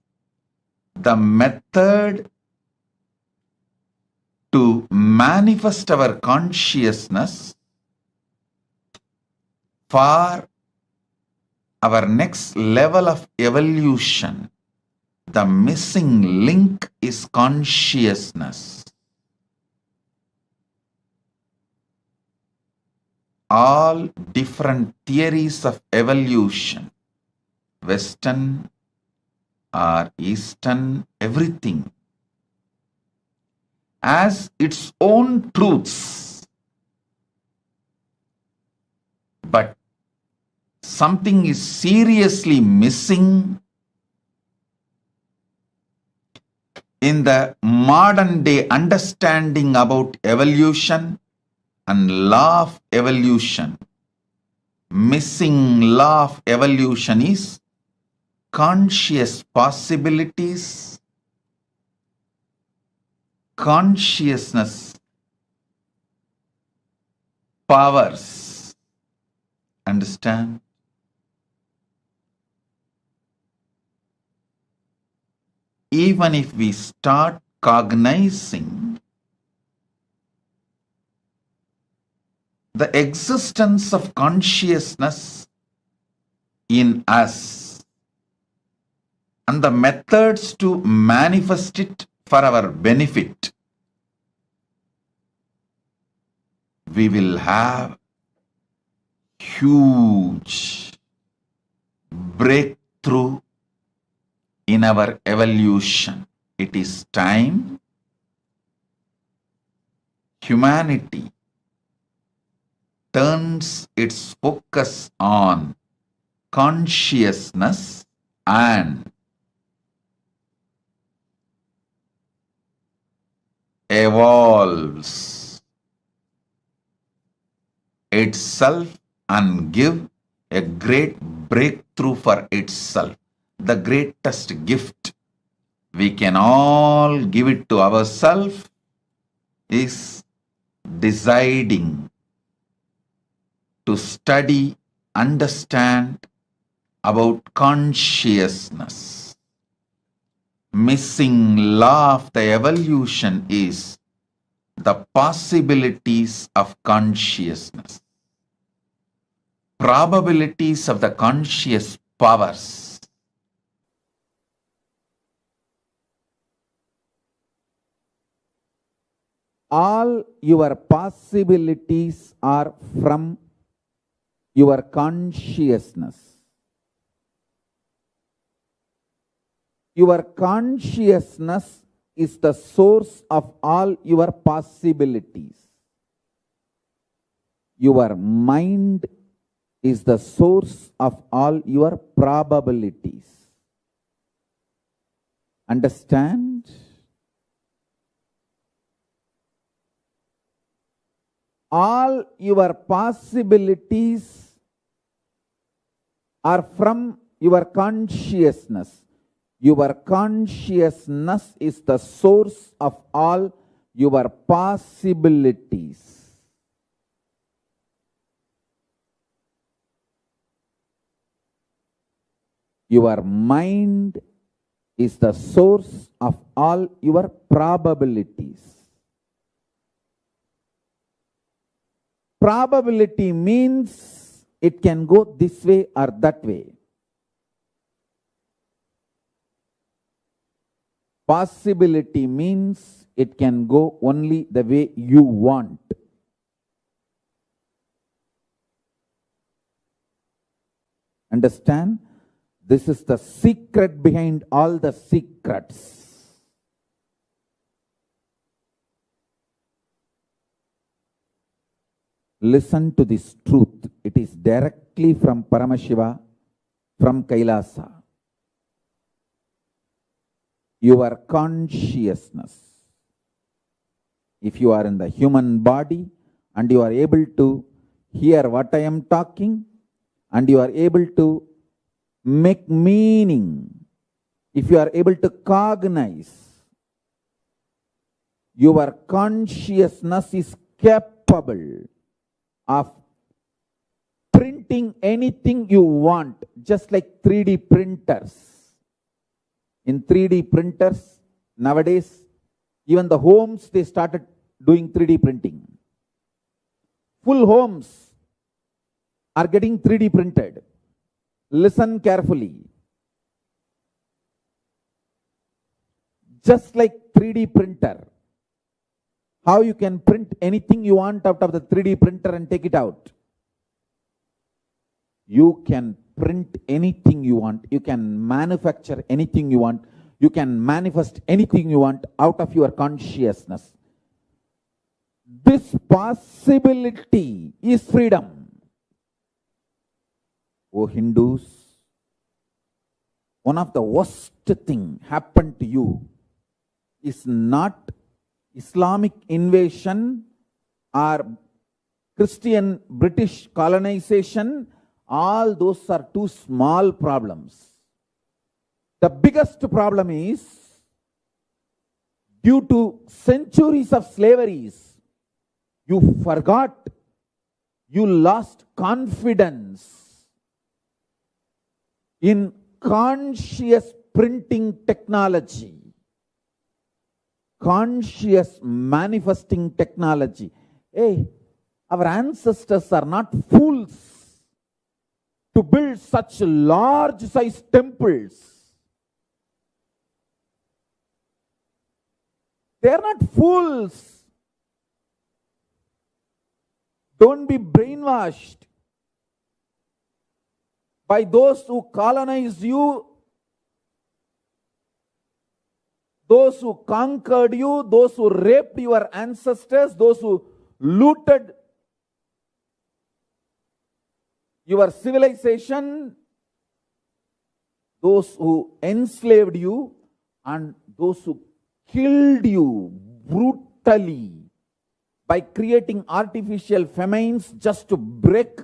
the method to manifest our consciousness for our next level of evolution. The missing link is consciousness. All different theories of evolution, Western or Eastern, everything has its own truths. But something is seriously missing in the modern day understanding about evolution and law of evolution. Missing law of evolution is conscious possibilities, consciousness powers. Understand? Even if we start cognizing the existence of consciousness in us and the methods to manifest it for our benefit, we will have huge breakthrough in our evolution. It is time humanity turns its focus on consciousness and evolves itself and give a great breakthrough for itself. The greatest gift we can all give it to ourselves is deciding to study, understand about consciousness. Missing law of the evolution is the possibilities of consciousness, probabilities of the conscious powers. All your possibilities are from your consciousness. Your consciousness is the source of all your possibilities. Your mind is the source of all your probabilities. Understand? All your possibilities are from your consciousness. Your consciousness is the source of all your possibilities. Your mind is the source of all your probabilities. Probability means it can go this way or that way. Possibility means it can go only the way you want. Understand? This is the secret behind all the secrets. Listen to this truth. It is directly from Paramashiva, from KAILASA. Your consciousness. If you are in the human body and you are able to hear what I am talking and you are able to make meaning, if you are able to cognize, your consciousness is capable of printing anything you want, just like 3D printers. In 3D printers, nowadays, even the homes, they started doing 3D printing. Full homes are getting 3D printed. Listen carefully. Just like 3D printer, how you can print anything you want out of the 3D printer and take it out. You can print anything you want. You can manufacture anything you want. You can manifest anything you want out of your consciousness. This possibility is freedom. Oh Hindus, one of the worst thing happened to you is not Islamic invasion or Christian British colonization. All those are two small problems. The biggest problem is due to centuries of slaveries, you forgot, you lost confidence in conscious printing technology, conscious manifesting technology. Hey, our ancestors are not fools to build such large size temples. They are not fools. Don't be brainwashed by those who colonized you, those who conquered you, those who raped your ancestors, those who looted your civilization, those who enslaved you, and those who killed you brutally by creating artificial famines just to break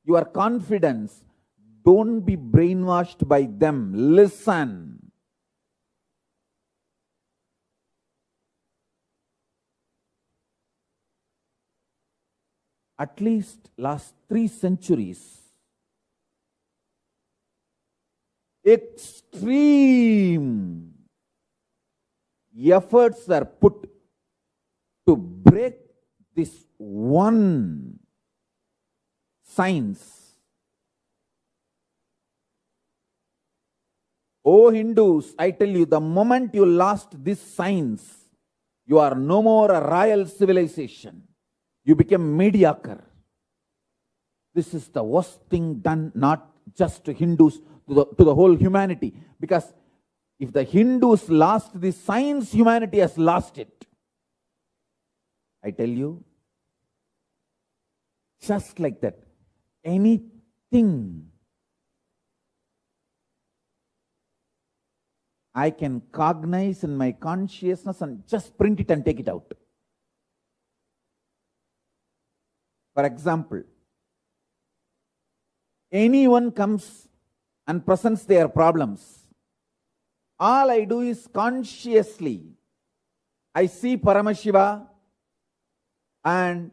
your confidence. Don't be brainwashed by them. Listen. At least last 3 centuries, extreme efforts were put to break this one science. Oh Hindus, I tell you, the moment you lost this science, You are no more a royal civilization. You became mediocre. This is the worst thing done, not just to Hindus, to the whole humanity. Because if the Hindus lost the science, humanity has lost it. I tell you, just like that, anything I can cognize in my consciousness and just print it and take it out. For example, anyone comes and presents their problems. All I do is consciously, I see Paramashiva and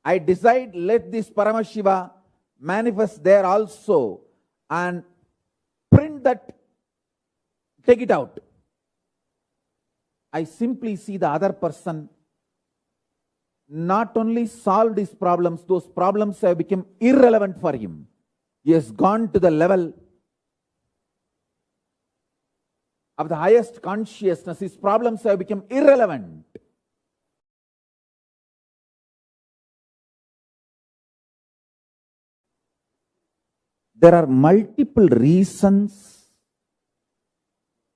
I decide, let this Paramashiva manifest there also, and print that, take it out. I simply see the other person not only solved his problems, those problems have become irrelevant for him. He has gone to the level of the highest consciousness. His problems have become irrelevant. There are multiple reasons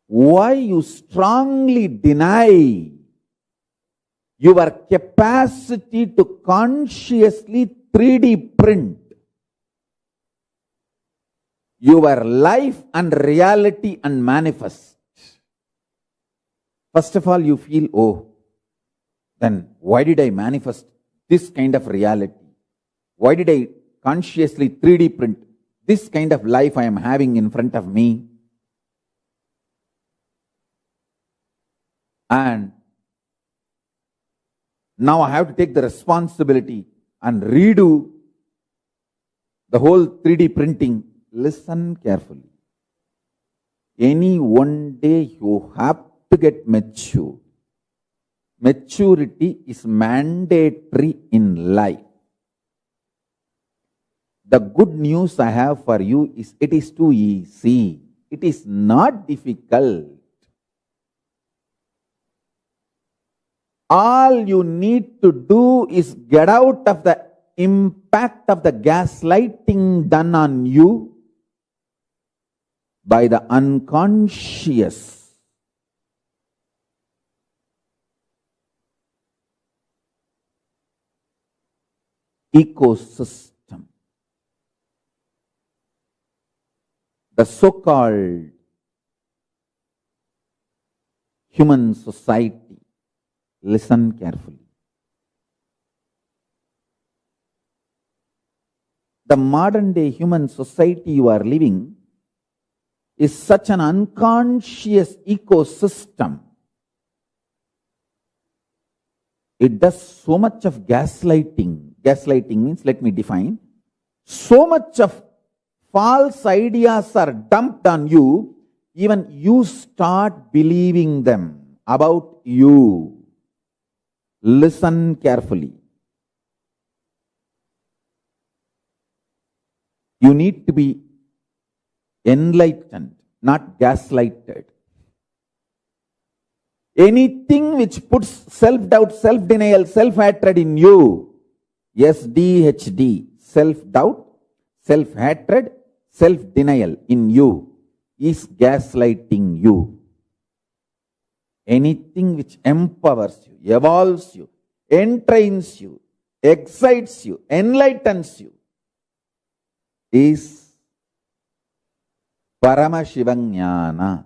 why you strongly deny your capacity to consciously 3D print your life and reality and manifest. First of all, you feel, oh, then why did I manifest this kind of reality? Why did I consciously 3D print this kind of life I am having in front of me? And now I have to take the responsibility and redo the whole 3D printing. Listen carefully. Any one day you have to get mature. Maturity is mandatory in life. The good news I have for you is it is too easy. It is not difficult. All you need to do is get out of the impact of the gaslighting done on you by the unconscious. Ecosystem. The so-called human society. Listen carefully. The modern day human society you are living is such an unconscious ecosystem. It does so much of gaslighting. Gaslighting means, let me define, so much of false ideas are dumped on you, even you start believing them about you. Listen carefully. You need to be enlightened, not gaslighted. Anything which puts self-doubt, self-denial, self-hatred in you, SDHD, self-doubt, self-hatred, self-denial in you, is gaslighting you. Anything which empowers you, evolves you, entrains you, excites you, enlightens you, is Paramashivoham.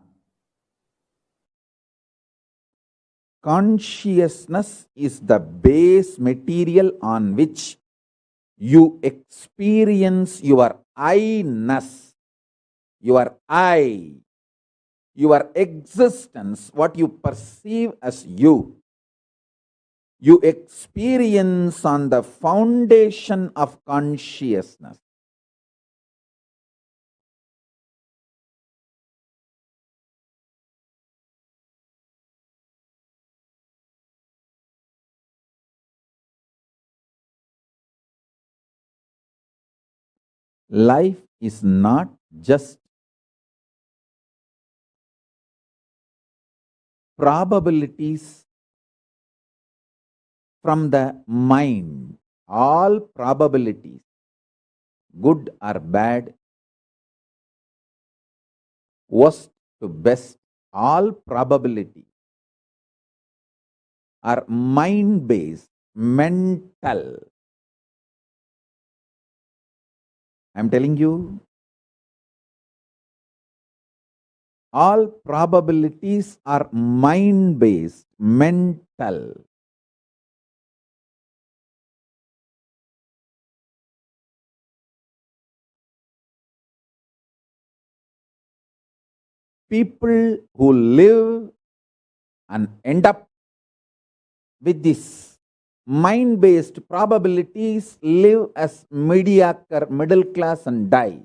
Consciousness is the base material on which you experience your I-ness, your I, your existence, what you perceive as you. You experience on the foundation of consciousness. Life is not just probabilities from the mind all probabilities, good or bad, worst to best, all probability are mind-based, mental. I'm telling you, all probabilities are mind-based, mental. People who live and end up with this mind-based probabilities live as mediocre, middle class and die.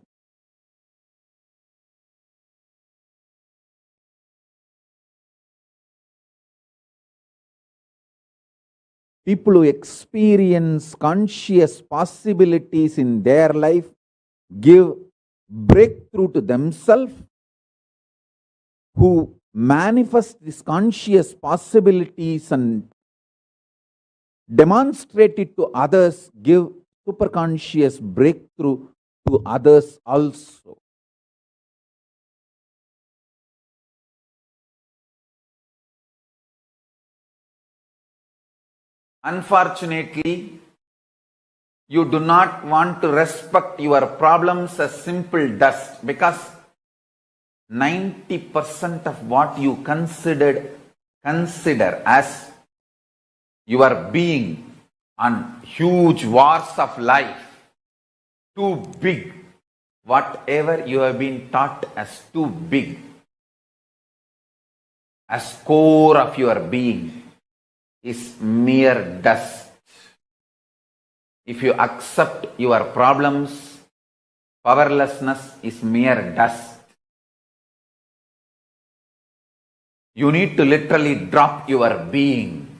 People who experience conscious possibilities in their life give breakthrough to themselves, who manifest these conscious possibilities and demonstrate it to others, give superconscious breakthrough to others also. Unfortunately, you do not want to respect your problems as simple dust, because 90% of what you consider as your being on huge wars of life, too big, whatever you have been taught as too big, as core of your being, is mere dust. If you accept your problems, powerlessness is mere dust. You need to literally drop your being,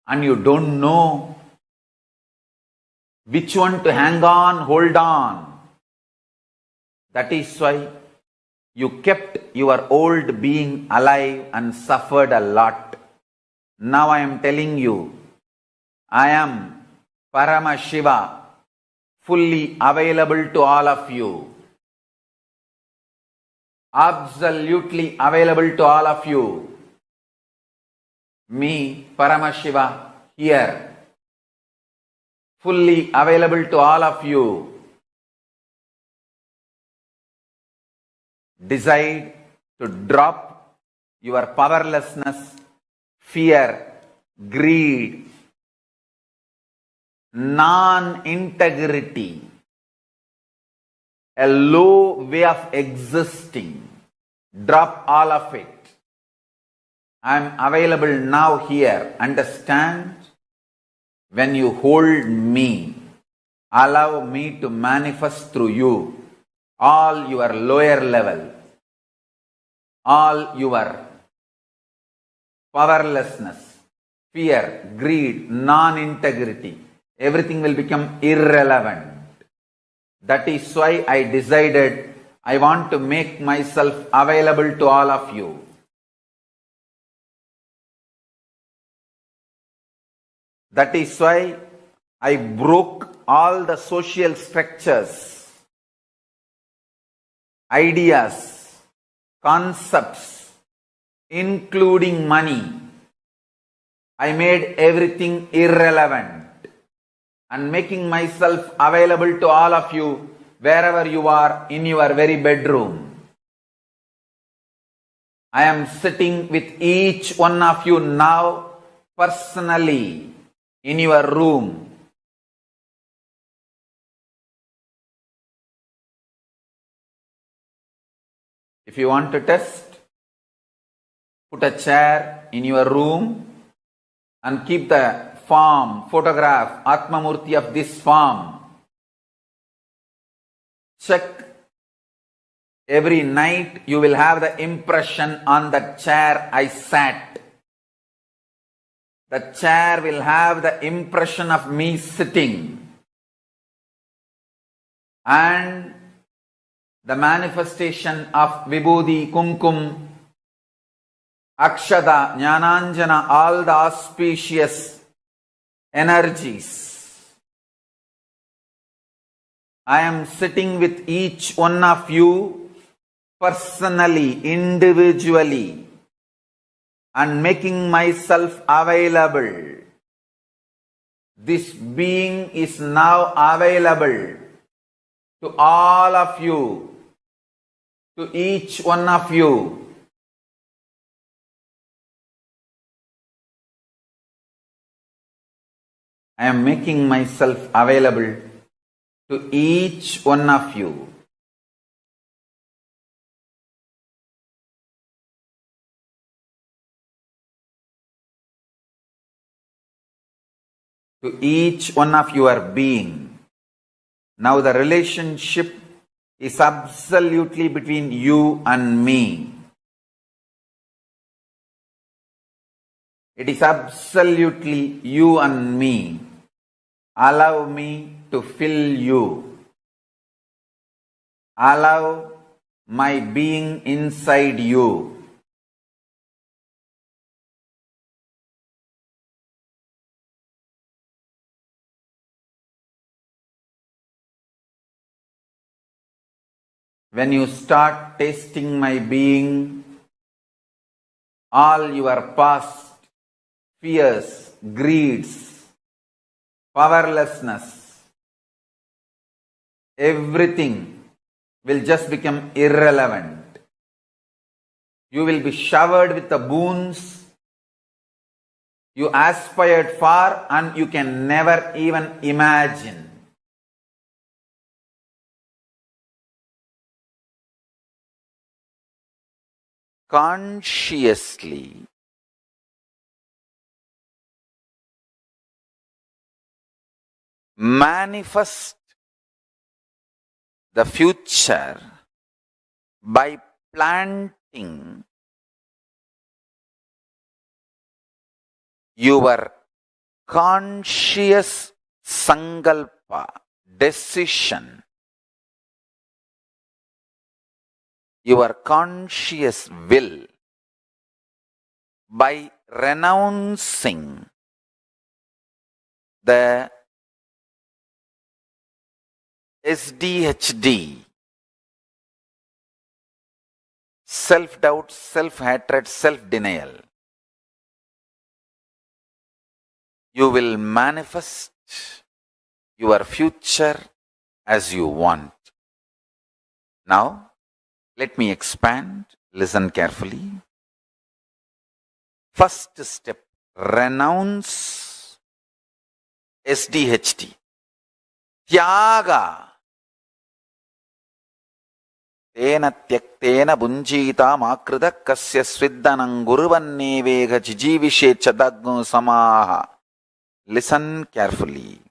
and you don't know which one to hang on, hold on. That is why you kept your old being alive and suffered a lot. Now I am telling you, I am Paramashiva, fully available to all of you. Absolutely available to all of you. Me, Paramashiva, here. Fully available to all of you. Decide to drop your powerlessness, fear, greed, non-integrity, a low way of existing. Drop all of it. I am available now here. Understand? When you hold me, allow me to manifest through you all your lower level, all your powerlessness, fear, greed, non-integrity. Everything will become irrelevant. That is why I decided I want to make myself available to all of you. That is why I broke all the social structures, ideas, concepts, including money. I made everything irrelevant and making myself available to all of you wherever you are in your very bedroom. I am sitting with each one of you now personally in your room. If you want to test, put a chair in your room and keep the form, photograph, Atmamurti of this form. Check. Every night you will have the impression on the chair I sat. The chair will have the impression of me sitting. And the manifestation of Vibhuti, Kumkum, Akshada, Jnananjana, all the auspicious energies. I am sitting with each one of you personally, individually, and making myself available. This being is now available to all of you, to each one of you. I am making myself available to each one of you. To each one of your being. Now the relationship is absolutely between you and me. It is absolutely you and me. Allow me to fill you. Allow my being inside you. When you start tasting my being, all your past fears, greeds, powerlessness, everything will just become irrelevant. You will be showered with the boons you aspired for and you can never even imagine. Consciously manifest the future by planting your conscious sankalpa, decision, your conscious will, by renouncing the SDHD, self-doubt, self-hatred, self-denial. You will manifest your future as you want. Now, let me expand. Listen carefully. First step, renounce SDHD. Tyaga. Tena tyaktena bunjita makrita kasya sviddanam guruvannevega jijivishe chadagnu samaha. Listen carefully.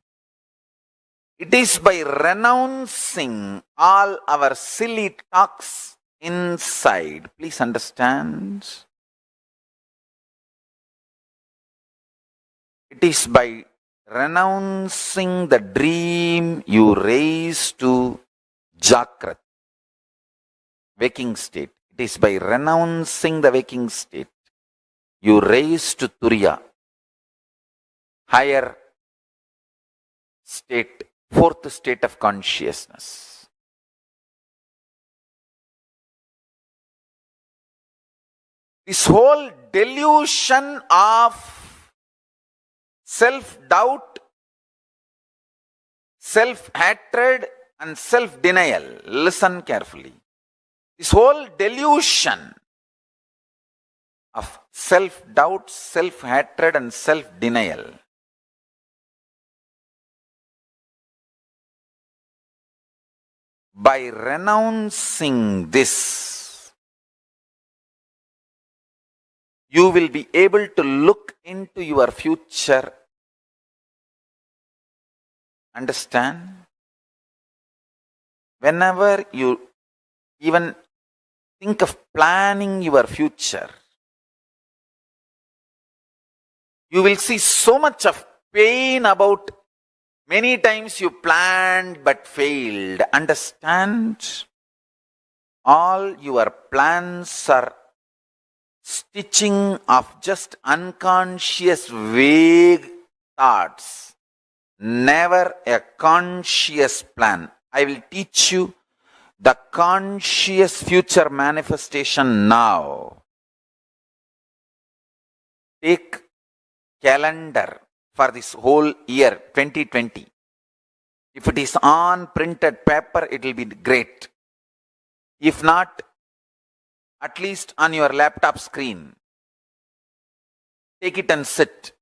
It is by renouncing all our silly talks inside. Please understand. It is by renouncing the dream you raise to Jakrat, waking state. It is by renouncing the waking state you raise to Turiya, higher state, fourth state of consciousness. This whole delusion of self-doubt, self-hatred and self-denial. Listen carefully. This whole delusion of self-doubt, self-hatred and self-denial by renouncing this, you will be able to look into your future. Understand? Whenever you even think of planning your future, you will see so much of pain about many times you planned but failed. Understand? All your plans are stitching of just unconscious vague thoughts, never a conscious plan. I will teach you the conscious future manifestation now. Take calendar for this whole year 2020. If it is on printed paper, it will be great. If not, at least on your laptop screen. Take it and sit.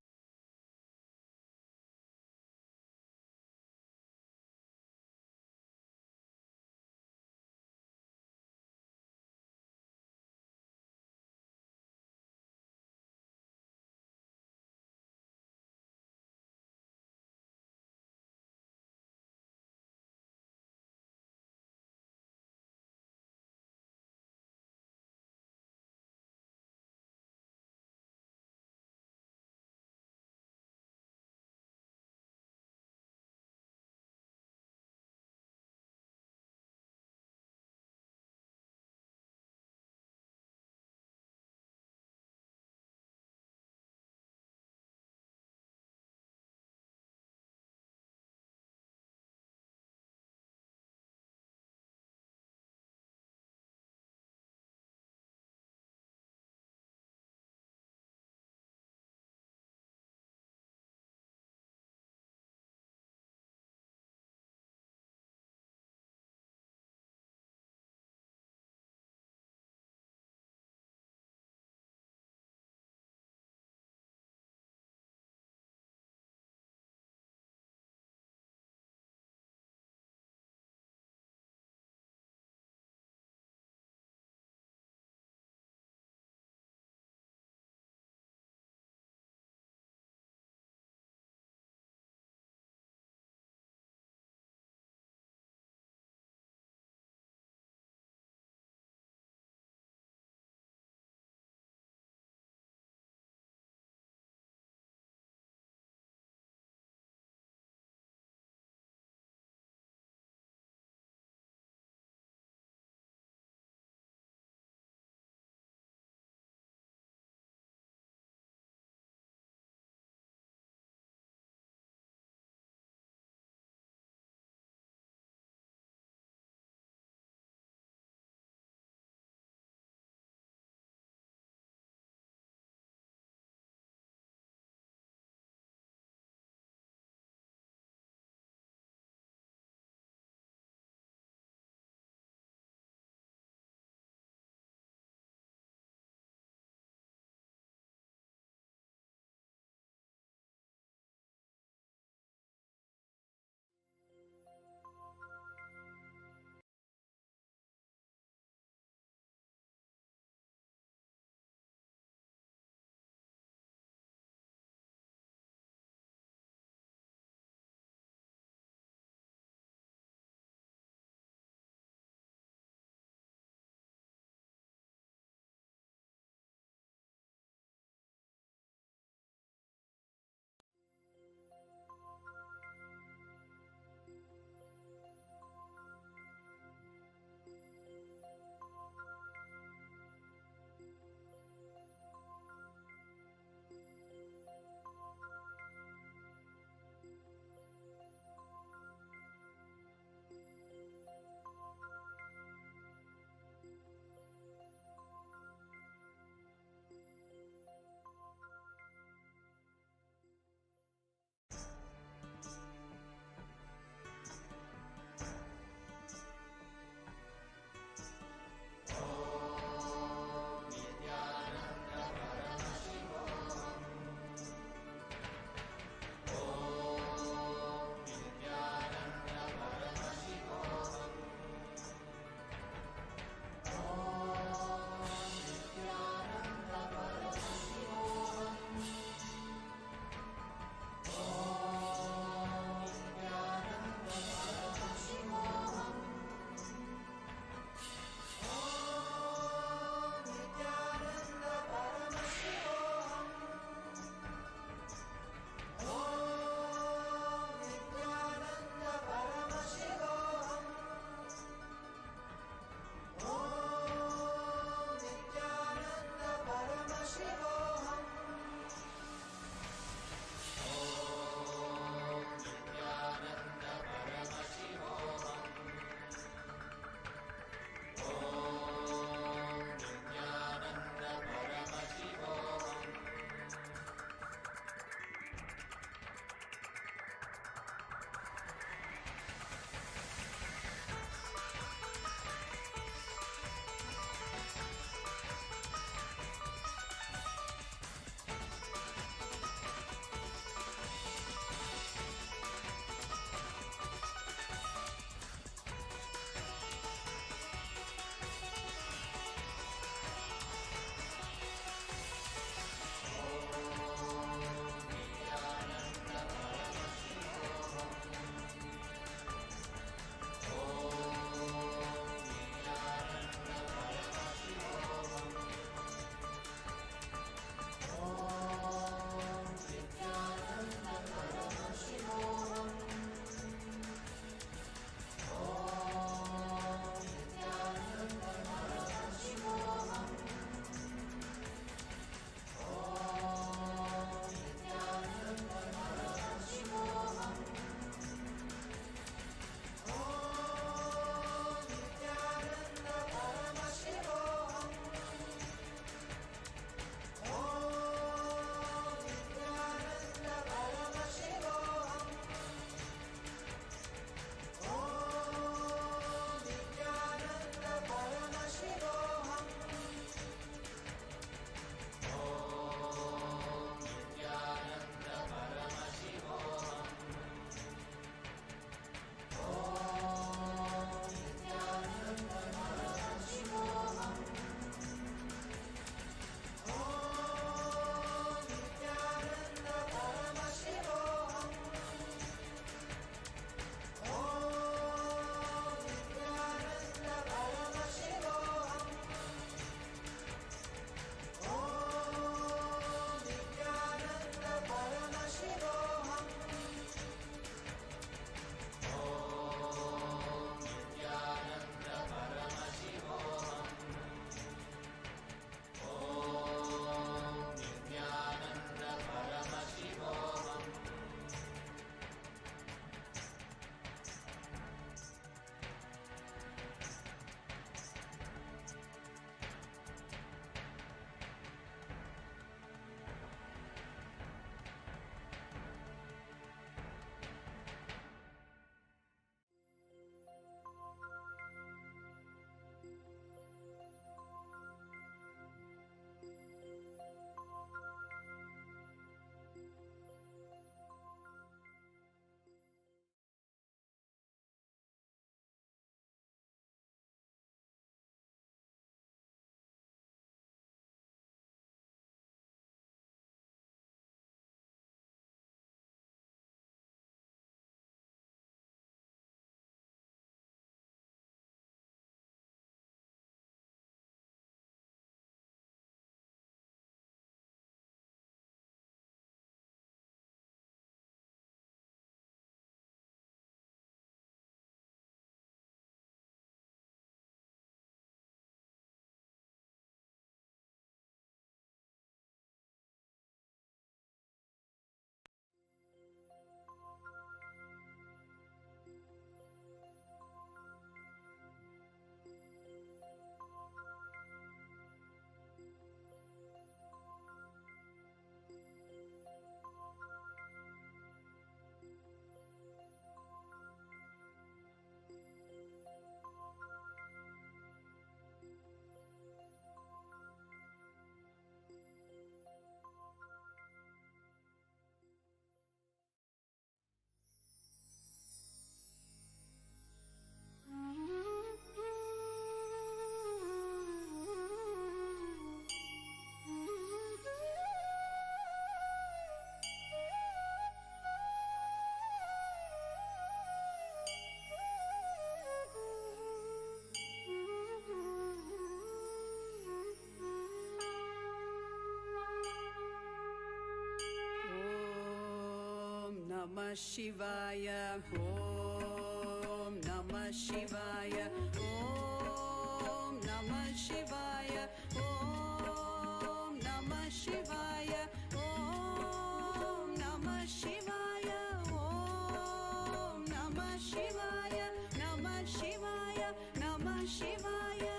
Namah Shivaya, Om Namah Shivaya, Om Namah Shivaya, Om Namah Shivaya, Om Namah Shivaya, Om Namah Shivaya, Namah Shivaya, Namah Shivaya.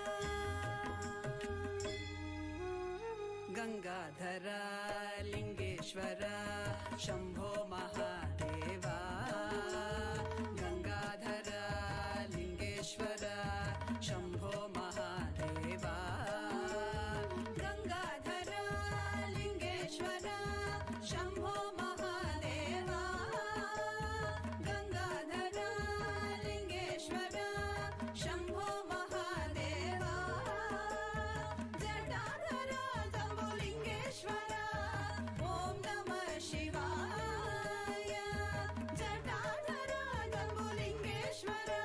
Gangadhara Lingeshwara Shambho Mahadeva, Gangadhara Lingeshwara Shambho Mahadeva, Gangadhara Lingeshwara Shambho Mahadeva, Gangadhara Lingeshwara Shambho Mahadeva, Jatadhara Jambulingeshwara Om Namah Shivaya, Jatadhara Jambulingeshwara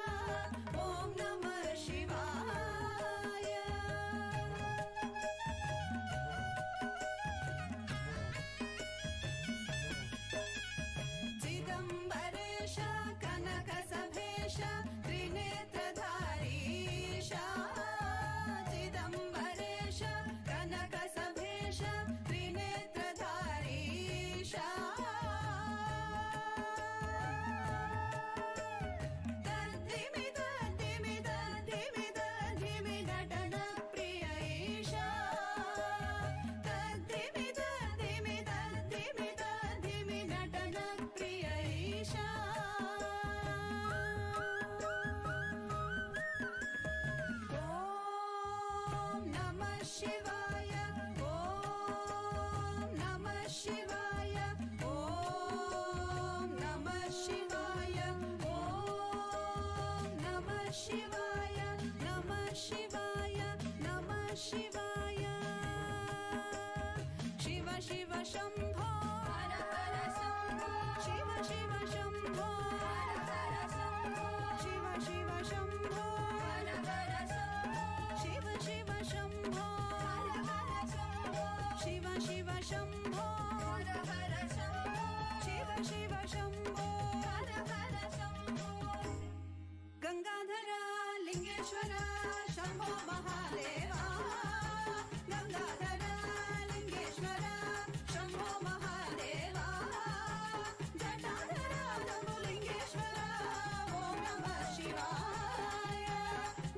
Om Namah Shivaya. Chidambaresha Kanakasabhesha Trinetradarisha, Chidambaresha Kanakasabhesha Trinetradarisha, Tadimi Tadimi Tadimi Tadimi Natana Priyaisha, Tadimi Tadimi Tadimi Tadimi Natana Priyaisha. Om Namah Shivaya, Om Namah Shivaya, Om Namah Shivaya, Om Namah Shivaya, Namah Shivaya, Namah Shivaya. Shiva Shiva Shambho, Hara Hara Shambho, Shiva Shiva Shambho, Hara Hara Shambho, Shiva Shiva Shambho, Hara Hara Shambho, Shiva Shiva Shambho, Hara Hara Shambho, Shiva Shiva Shambho, Hara Hara Shambho, Shiva Shiva Shambho, Hara Hara Shambho. Gangadhara Lingeshwara Shambho Mahadeva, Gangadhara Lingeshwara Shambho Mahadeva, Jatadhara Jambulingeshwara Om Namah Shivaya,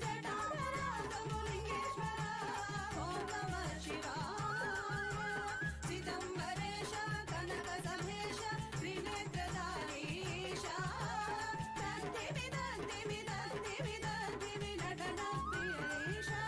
Jatadhara Jambulingeshwara Om Namah Shivaya, Chidambaresha Kanakasabhesha Trinetradarisha, Tadimi Tadimi Tadimi Tadimi Natana Priyaisha,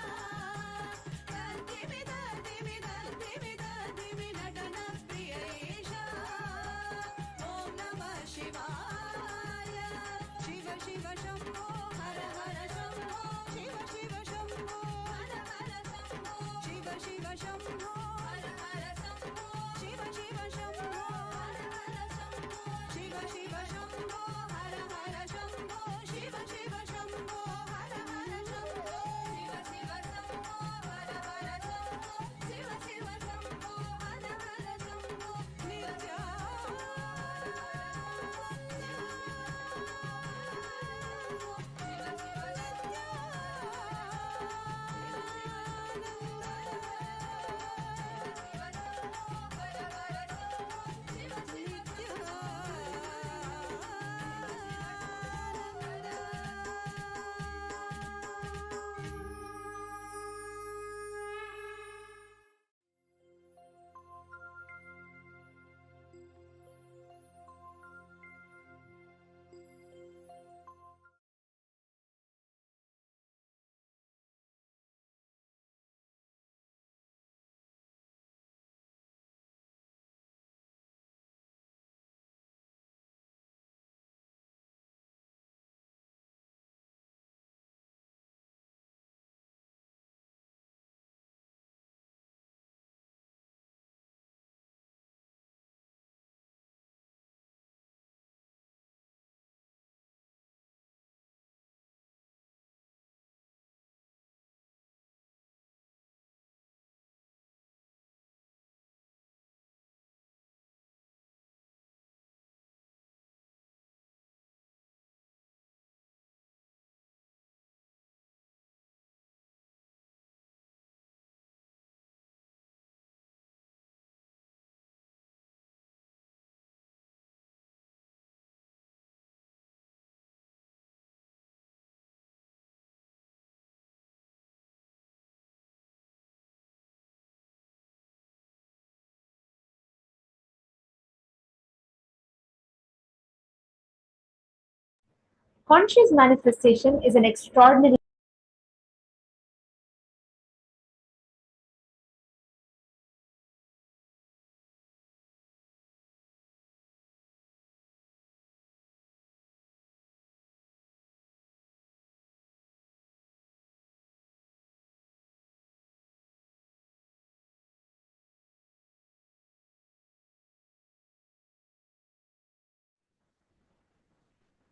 Conscious manifestation is an extraordinary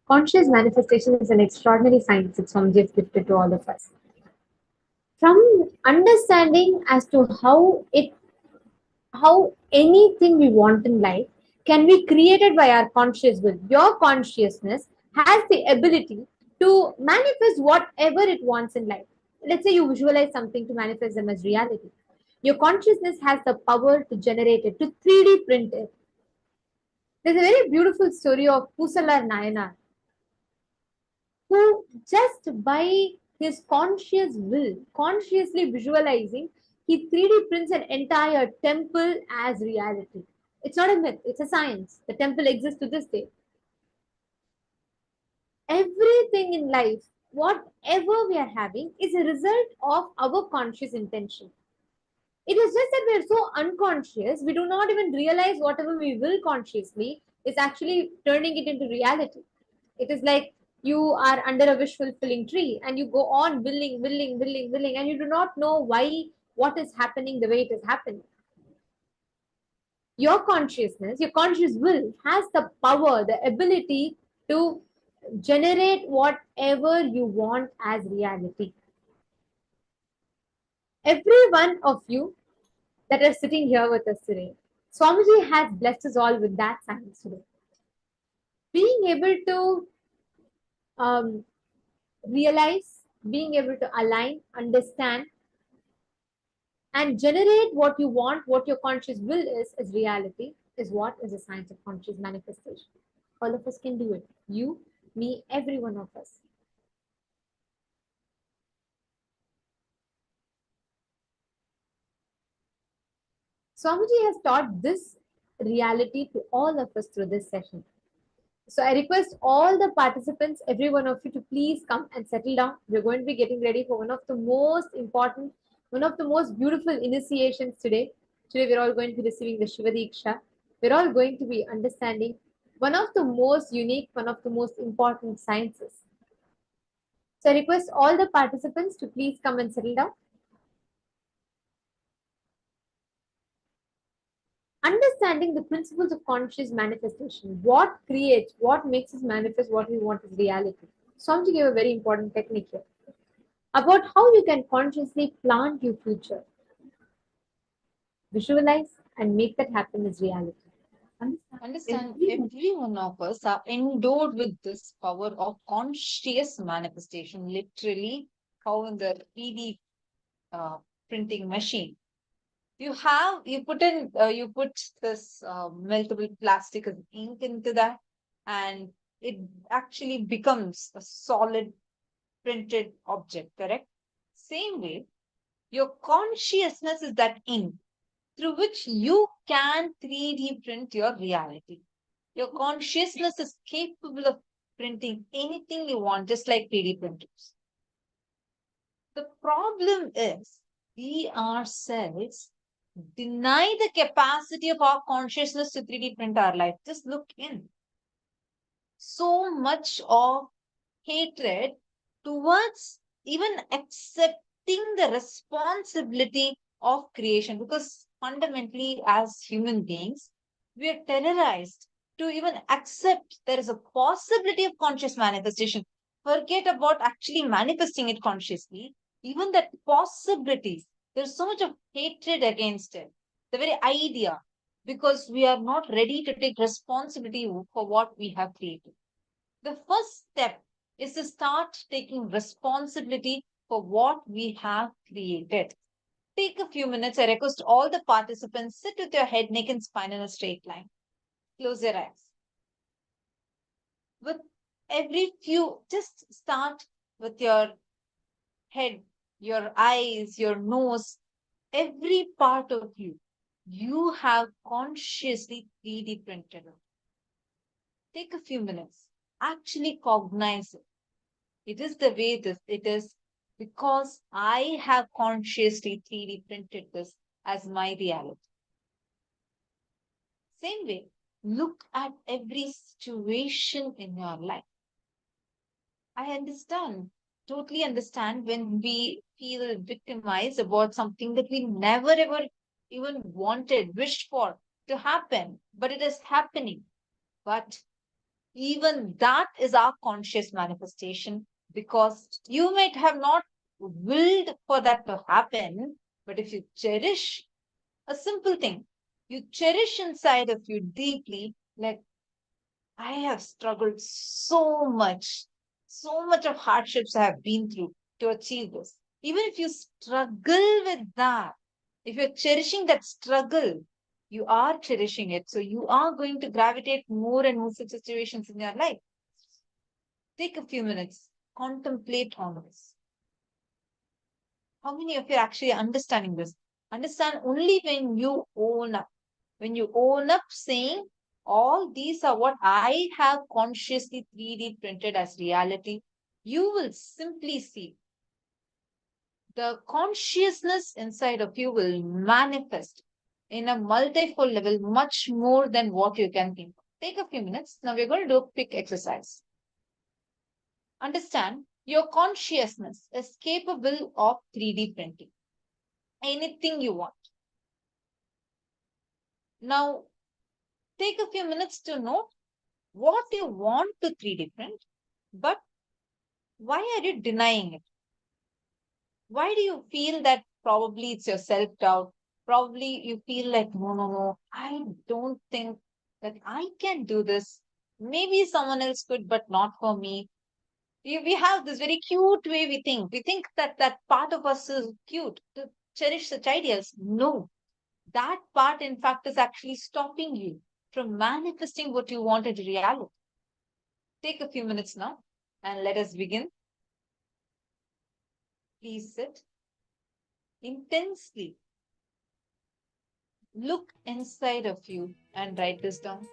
Conscious manifestation is an extraordinary science that Swamiji has gifted to all of us. From understanding as to how anything we want in life can be created by our conscious will. Your consciousness has the ability to manifest whatever it wants in life. Let's say you visualize something to manifest them as reality. Your consciousness has the power to generate it, to 3D print it. There's a very beautiful story of Pusalar Nayanar, who just by his conscious will, consciously visualizing, he 3D prints an entire temple as reality. It's not a myth, it's a science. The temple exists to this day. Everything in life, whatever we are having, is a result of our conscious intention. It is just that we are so unconscious, we do not even realize whatever we will consciously is actually turning it into reality. It is like you are under a wish fulfilling tree and you go on willing, and you do not know why, what is happening the way it is happening. Your consciousness, your conscious will has the power, the ability to generate whatever you want as reality. Every one of you that are sitting here with us today, Swamiji has blessed us all with that science today. Being able to realize, being able to align, understand, and generate what you want, what your conscious will is as reality, is what is the science of conscious manifestation. All of us can do it. You, me, every one of us. Swamiji has taught this reality to all of us through this session. So I request all the participants, every one of you, to please come and settle down. We're going to be getting ready for one of the most important, one of the most beautiful initiations today. Today we're all going to be receiving the Shiva Diksha. We're all going to be understanding one of the most unique, one of the most important sciences. So I request all the participants to please come and settle down. Understanding the principles of conscious manifestation, what creates, what makes us manifest what we want is reality. Swamiji gave a very important technique here about how you can consciously plant your future, visualize, and make that happen as reality. Understand, every one of us are endowed with this power of conscious manifestation, literally, how in the 3D printing machine. You put this meltable plastic as ink into that, and it actually becomes a solid printed object, correct? Same way, your consciousness is that ink through which you can 3D print your reality. Your consciousness is capable of printing anything you want, just like 3D printers. The problem is we ourselves deny the capacity of our consciousness to 3D print our life. Just look in. So much of hatred towards even accepting the responsibility of creation, because fundamentally, as human beings, we are terrorized to even accept there is a possibility of conscious manifestation. Forget about actually manifesting it consciously, even that possibilities. There's so much of hatred against it, the very idea, because we are not ready to take responsibility for what we have created. The first step is to start taking responsibility for what we have created. Take a few minutes. I request all the participants sit with your head, neck, and spine in a straight line. Close your eyes. With every few, just start with your head, your eyes, your nose, every part of you. You have consciously 3D printed it. Take a few minutes. actually cognize it. It is the way it is because I have consciously 3D printed this as my reality. Same way, look at every situation in your life. I understand, totally understand when we feel victimized about something that we never ever even wanted, wished for to happen, but it is happening. But even that is our conscious manifestation because you might have not willed for that to happen, but if you cherish a simple thing, you cherish inside of you deeply, like I have struggled so much of hardships I have been through to achieve this. Even if you struggle with that, if you're cherishing that struggle, you are cherishing it. So you are going to gravitate more and more such situations in your life. Take a few minutes, contemplate on this. How many of you are actually understanding this? Understand only when you own up. When you own up saying, all these are what I have consciously 3D printed as reality, you will simply see the consciousness inside of you will manifest in a multifold level much more than what you can think. Take a few minutes. Now we're going to do a quick exercise. Understand your consciousness is capable of 3D printing anything you want. Now take a few minutes to note what you want to 3D print, but why are you denying it? Why do you feel that probably it's your self-doubt? Probably you feel like, no, I don't think that I can do this. Maybe someone else could, but not for me. We have this very cute way we think. We think that that part of us is cute to cherish such ideas. No, that part, in fact, is actually stopping you from manifesting what you want into reality. Take a few minutes now and let us begin. Please sit intensely. Look inside of you and write this down.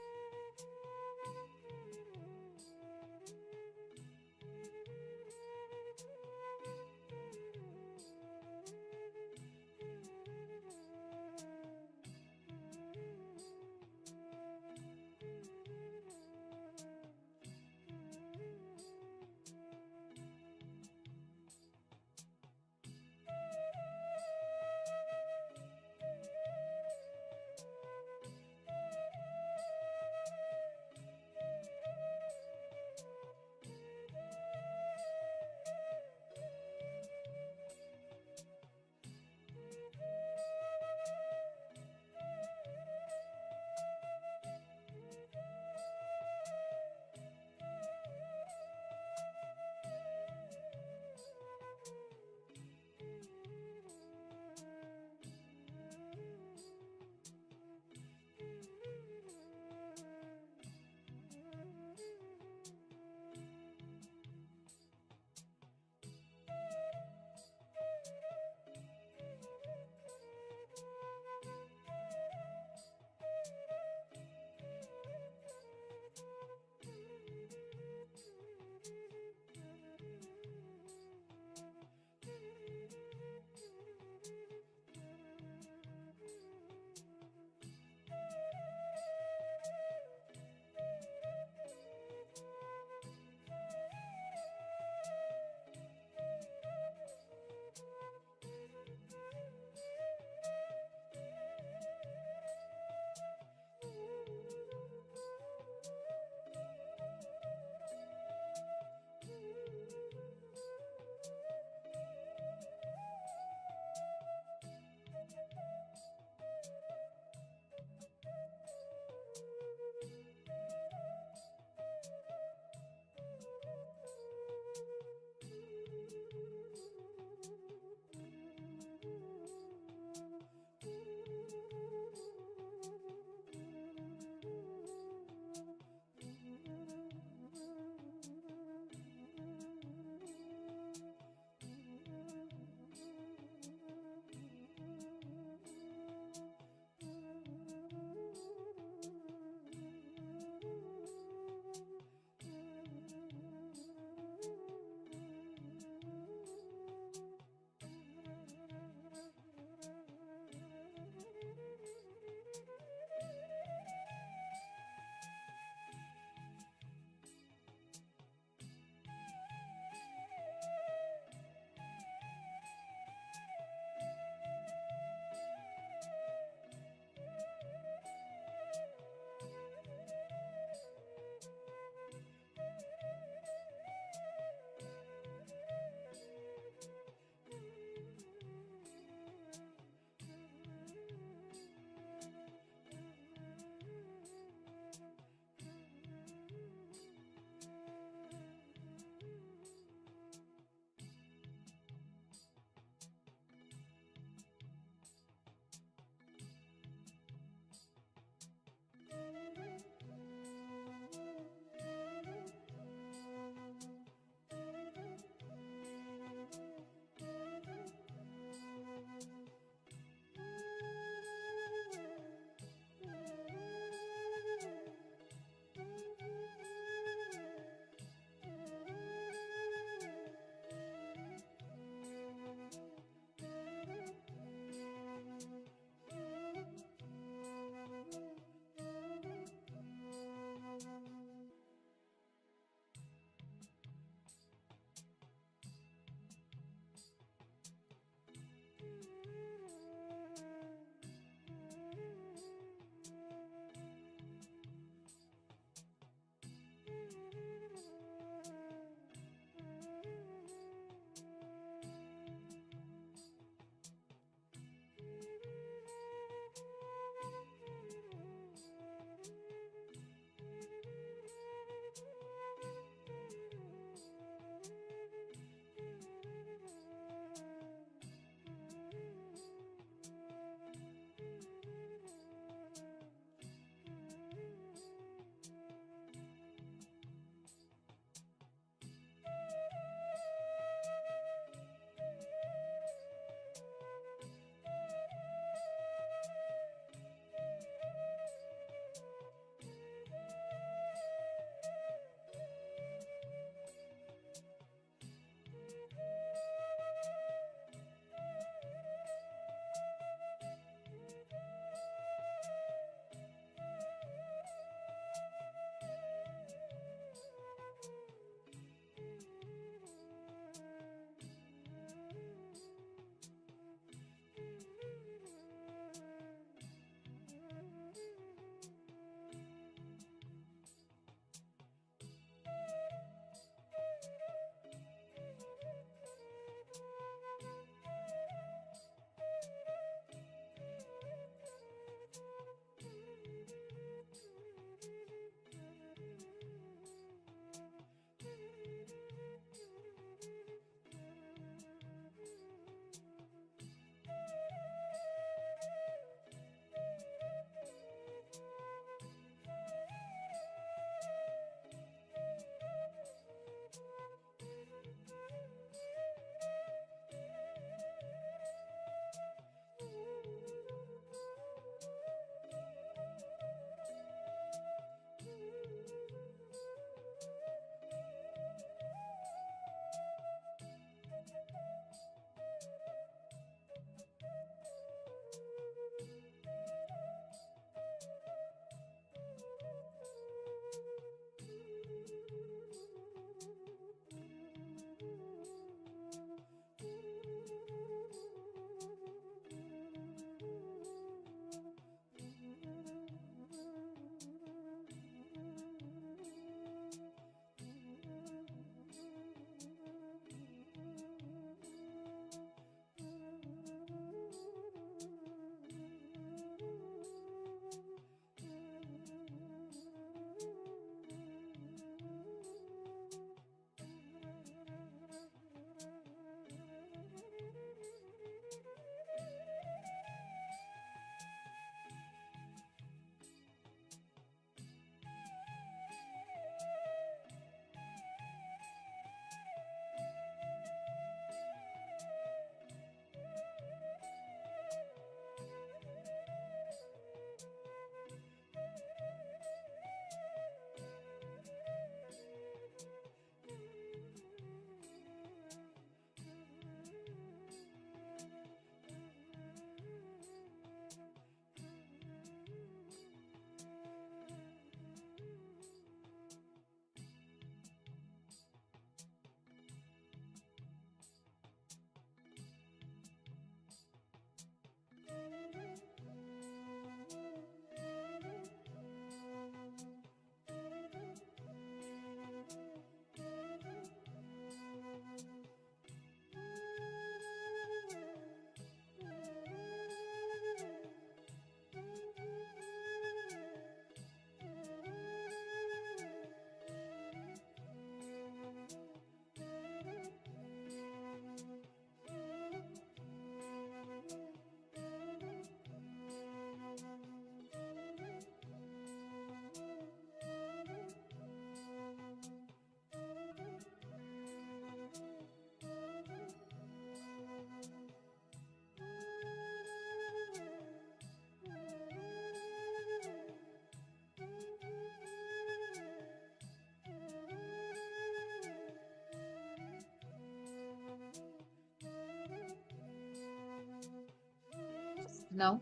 Now,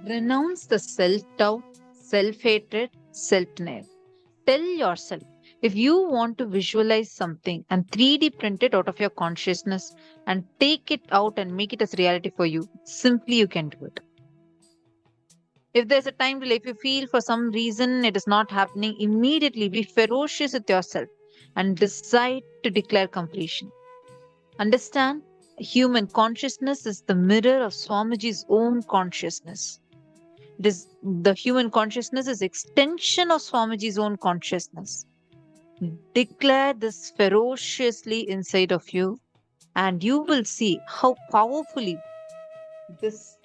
renounce the self-doubt, self-hatred, self-denial. Tell yourself, if you want to visualize something and 3D print it out of your consciousness and take it out and make it as reality for you, simply you can do it. If there's a time delay, if you feel for some reason it is not happening, immediately be ferocious with yourself and decide to declare completion. Understand, human consciousness is the mirror of Swamiji's own consciousness. The human consciousness is extension of Swamiji's own consciousness. Declare this ferociously inside of you, and you will see how powerfully this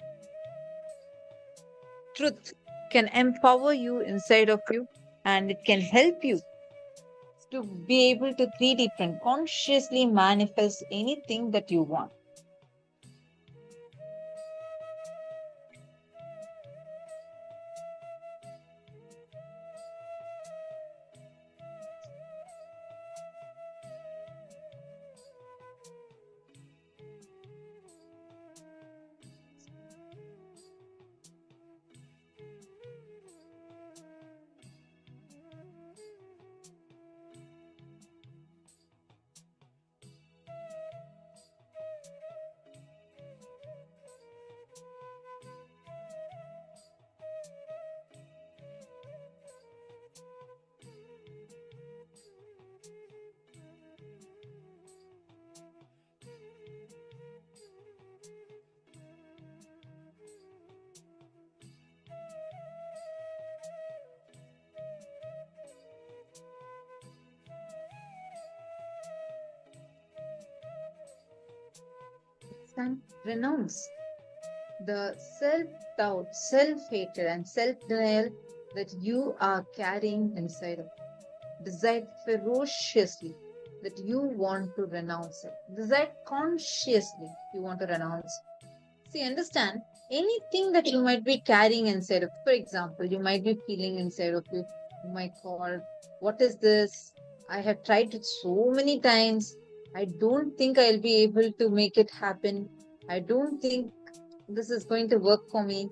truth can empower you inside of you, and it can help you to be able to 3D print, consciously manifest anything that you want. Renounce the self-doubt, self-hatred, and self-denial that you are carrying inside of you. Decide ferociously that you want to renounce it. Decide consciously you want to renounce. See, understand, anything that you might be carrying inside of, for example, you might be feeling inside of you, oh my God, what is this? I have tried it so many times. I don't think I'll be able to make it happen. I don't think this is going to work for me.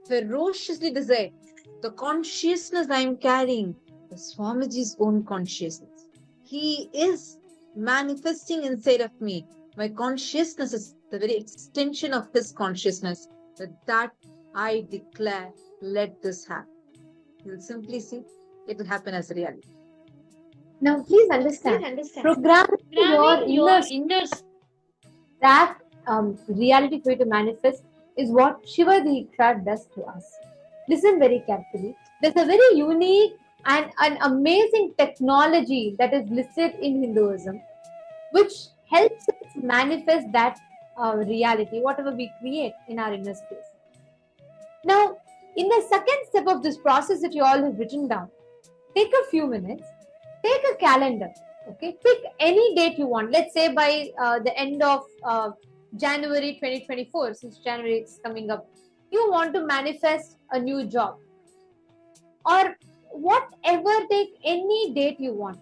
Ferociously decide. The consciousness I am carrying is Swamiji's own consciousness. He is manifesting inside of me. My consciousness is the very extension of his consciousness. That I declare, let this happen. You'll simply see it will happen as reality. Now, please understand, programming your inner that reality for you to manifest is what Shiva the Iksha does to us. Listen very carefully. There's a very unique and an amazing technology that is listed in Hinduism, which helps us manifest that reality, whatever we create in our inner space. Now, in the second step of this process that you all have written down, take a few minutes, take a calendar, okay? Pick any date you want. Let's say by the end of January 2024, since January is coming up, you want to manifest a new job. Or whatever, take any date you want.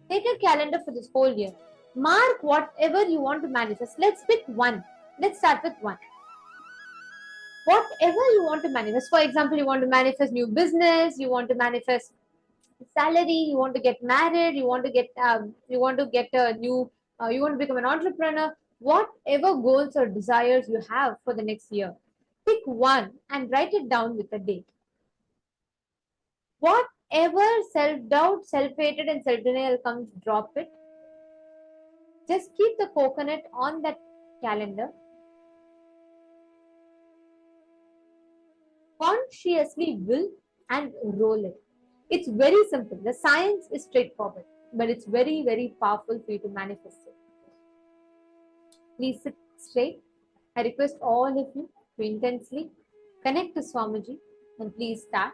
Take a calendar for this whole year. Mark whatever you want to manifest. Let's pick one. Let's start with one. Whatever you want to manifest. For example, you want to manifest new business, you want to manifest salary, you want to get married, you want to get a new you want to become an entrepreneur. Whatever goals or desires you have for the next year, pick one and write it down with a date. Whatever self-doubt, self-hatred, and self-denial comes, drop it. Just keep the coconut on that calendar. Consciously will and roll it. It's very simple. The science is straightforward, but it's very, very powerful for you to manifest it. Please sit straight. I request all of you to intensely connect to Swamiji and please start.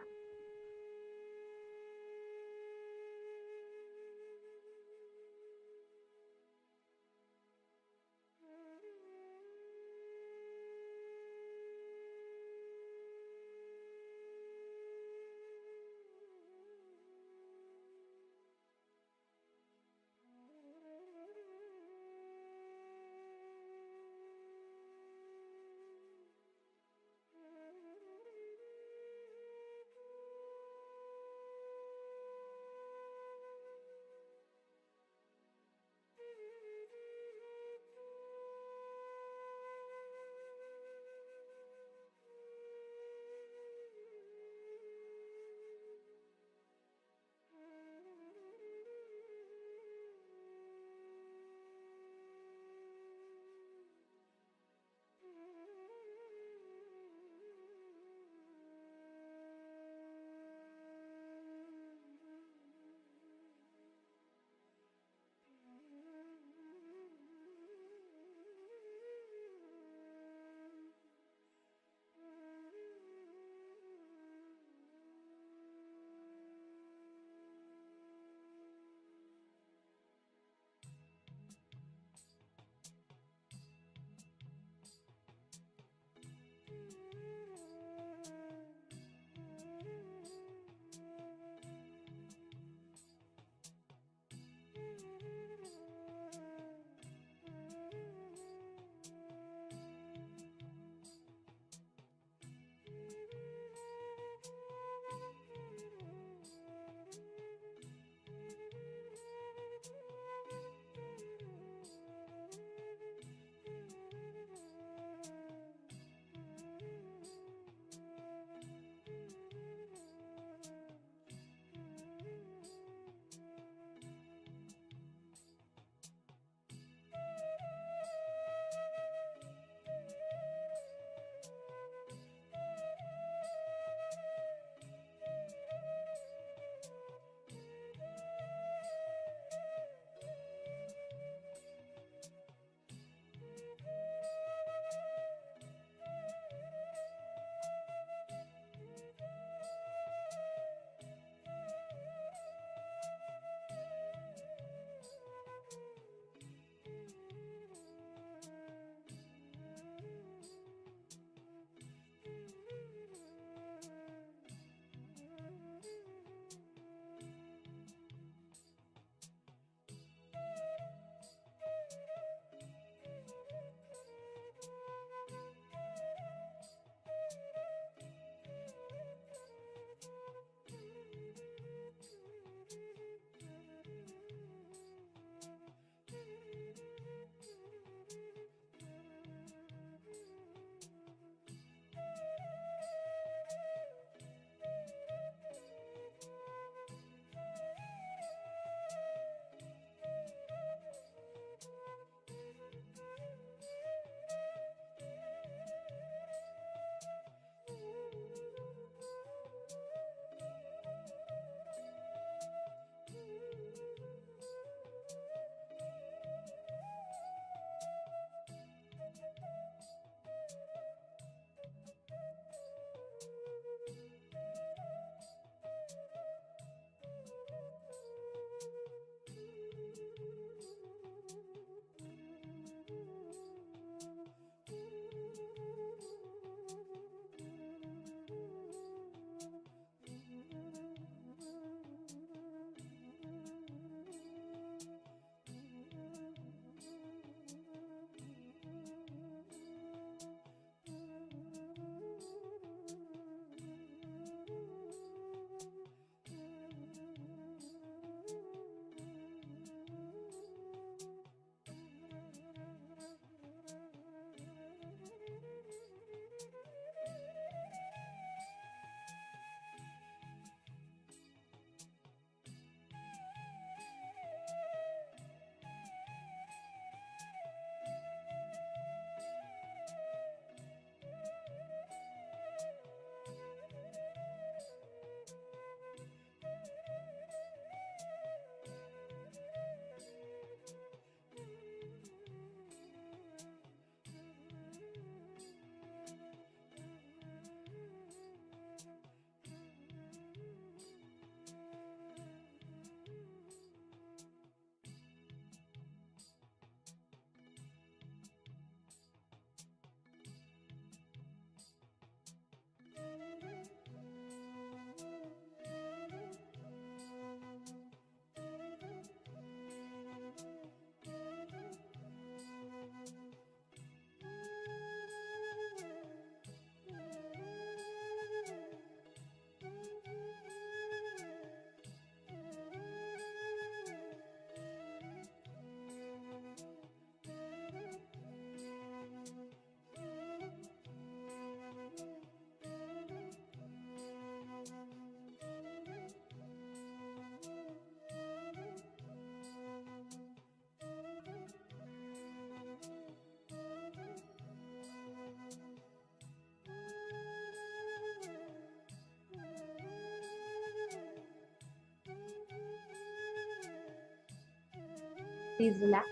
Please relax.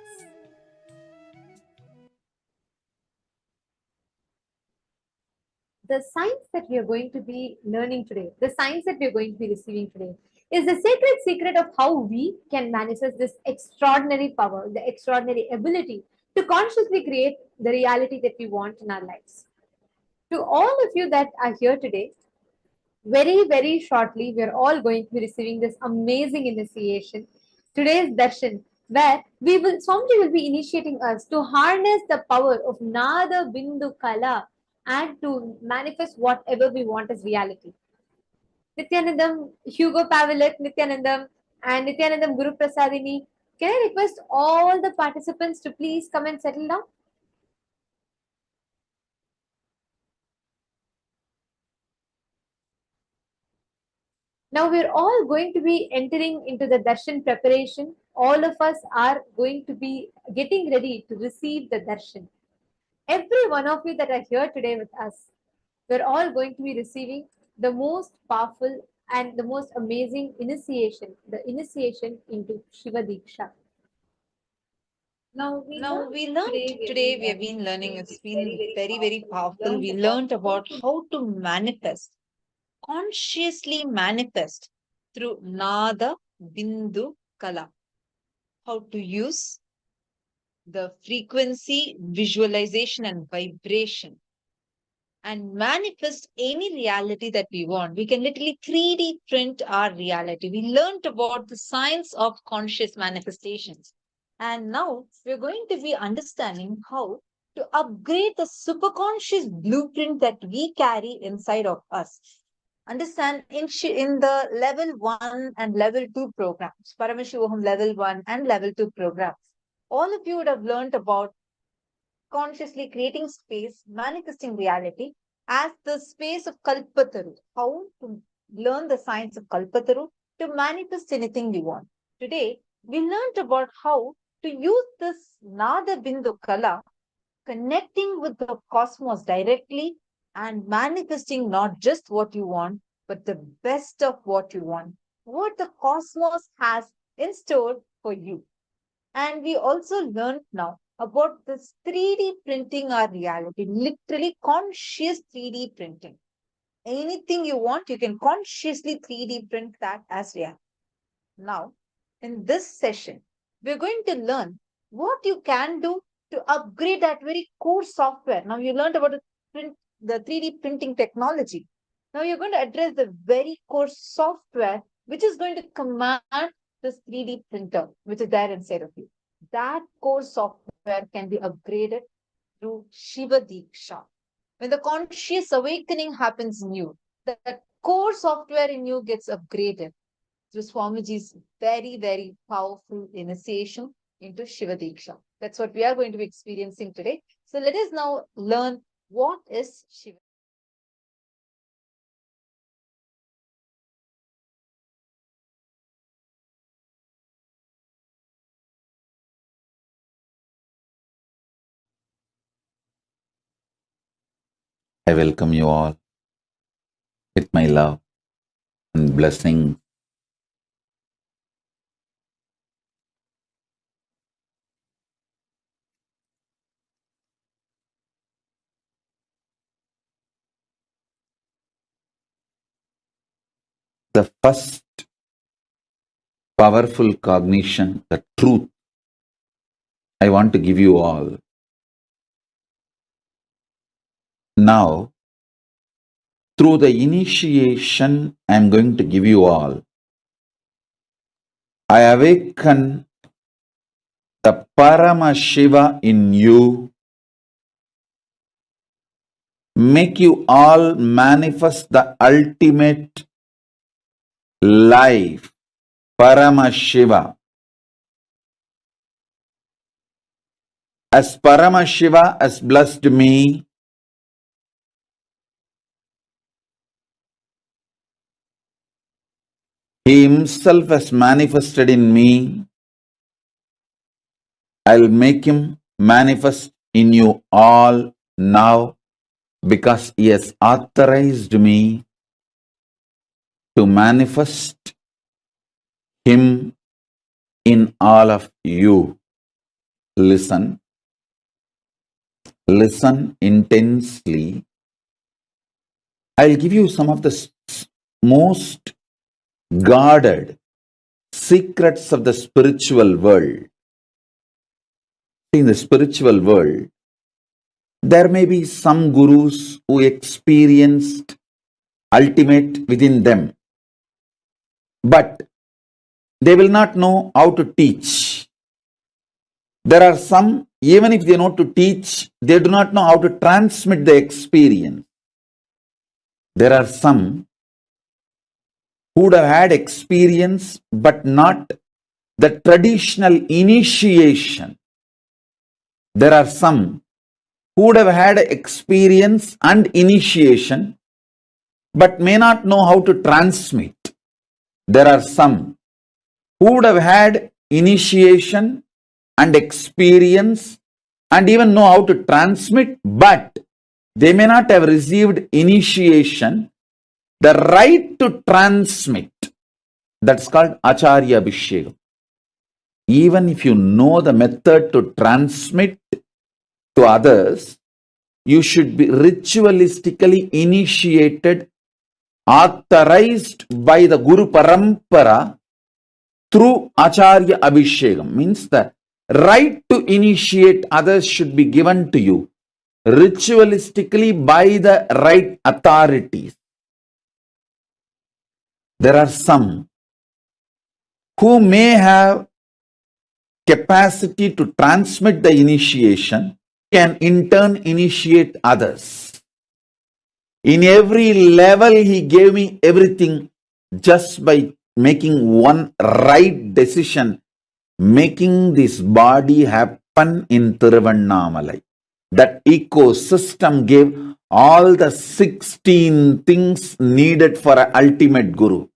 The science that we are going to be learning today, the science that we are going to be receiving today, is the sacred secret of how we can manifest this extraordinary power, the extraordinary ability to consciously create the reality that we want in our lives. To all of you that are here today, very, very shortly, we are all going to be receiving this amazing initiation, today's darshan, where Swamiji will be initiating us to harness the power of Nada Bindu Kala and to manifest whatever we want as reality. Nithyanandam, Hugo Pavelik, Nithyanandam, and Nithyanandam Guru Prasadini, can I request all the participants to please come and settle down? Now we're all going to be entering into the darshan preparation. All of us are going to be getting ready to receive the darshan. Every one of you that are here today with us, we're all going to be receiving the most powerful and the most amazing initiation, the initiation into Shiva Diksha. Now we learned today, we have been learning, it's been very, very powerful. We learned about how to manifest, consciously manifest through Nada Bindu Kala. How to use the frequency, visualization, and vibration and manifest any reality that we want. We can literally 3D print our reality. We learned about the science of conscious manifestations. And now we're going to be understanding how to upgrade the superconscious blueprint that we carry inside of us. Understand in the level 1 and level 2 programs, Paramashivoham level 1 and level 2 programs, all of you would have learned about consciously creating space, manifesting reality as the space of Kalpataru. How to learn the science of Kalpataru to manifest anything we want. Today, we learned about how to use this Nada Bindu Kala, connecting with the cosmos directly and manifesting not just what you want, but the best of what you want, what the cosmos has in store for you. And we also learned now about this 3D printing our reality, literally conscious 3D printing. Anything you want, you can consciously 3D print that as reality. Now, in this session, we're going to learn what you can do to upgrade that very core software. Now, you learned about the 3D printing technology. Now, you're going to address the very core software, which is going to command this 3D printer, which is there inside of you. That core software can be upgraded through Shiva Diksha. When the conscious awakening happens in you, that core software in you gets upgraded through Swamiji's very, very powerful initiation into Shiva Diksha. That's what we are going to be experiencing today. So let us now learn what is Shiva. I welcome you all with my love and blessing. The first powerful cognition, the truth, I want to give you all. Now, through the initiation I am going to give you all, I awaken the Paramashiva in you, make you all manifest the ultimate life, Paramashiva. As Paramashiva has blessed me, He Himself has manifested in me, I'll make Him manifest in you all now, because He has authorized me to manifest Him in all of you. listen. Listen intensely. I'll give you some of the most guarded secrets of the spiritual world. In the spiritual world, there may be some gurus who experienced ultimate within them, but they will not know how to teach. There are some, even if they know to teach, they do not know how to transmit the experience. There are some who would have had experience, but not the traditional initiation. There are some who would have had experience and initiation, but may not know how to transmit. There are some who would have had initiation and experience and even know how to transmit, but they may not have received initiation, the right to transmit. That's called Acharya Abhishekam. Even if you know the method to transmit to others, you should be ritualistically initiated, authorized by the Guru Parampara through Acharya Abhishekam. Means the right to initiate others should be given to you ritualistically by the right authorities. There are some who may have capacity to transmit the initiation, can in turn initiate others. In every level, he gave me everything just by making one right decision, making this body happen in Tiruvannamalai. That ecosystem gave all the 16 things needed for an ultimate guru.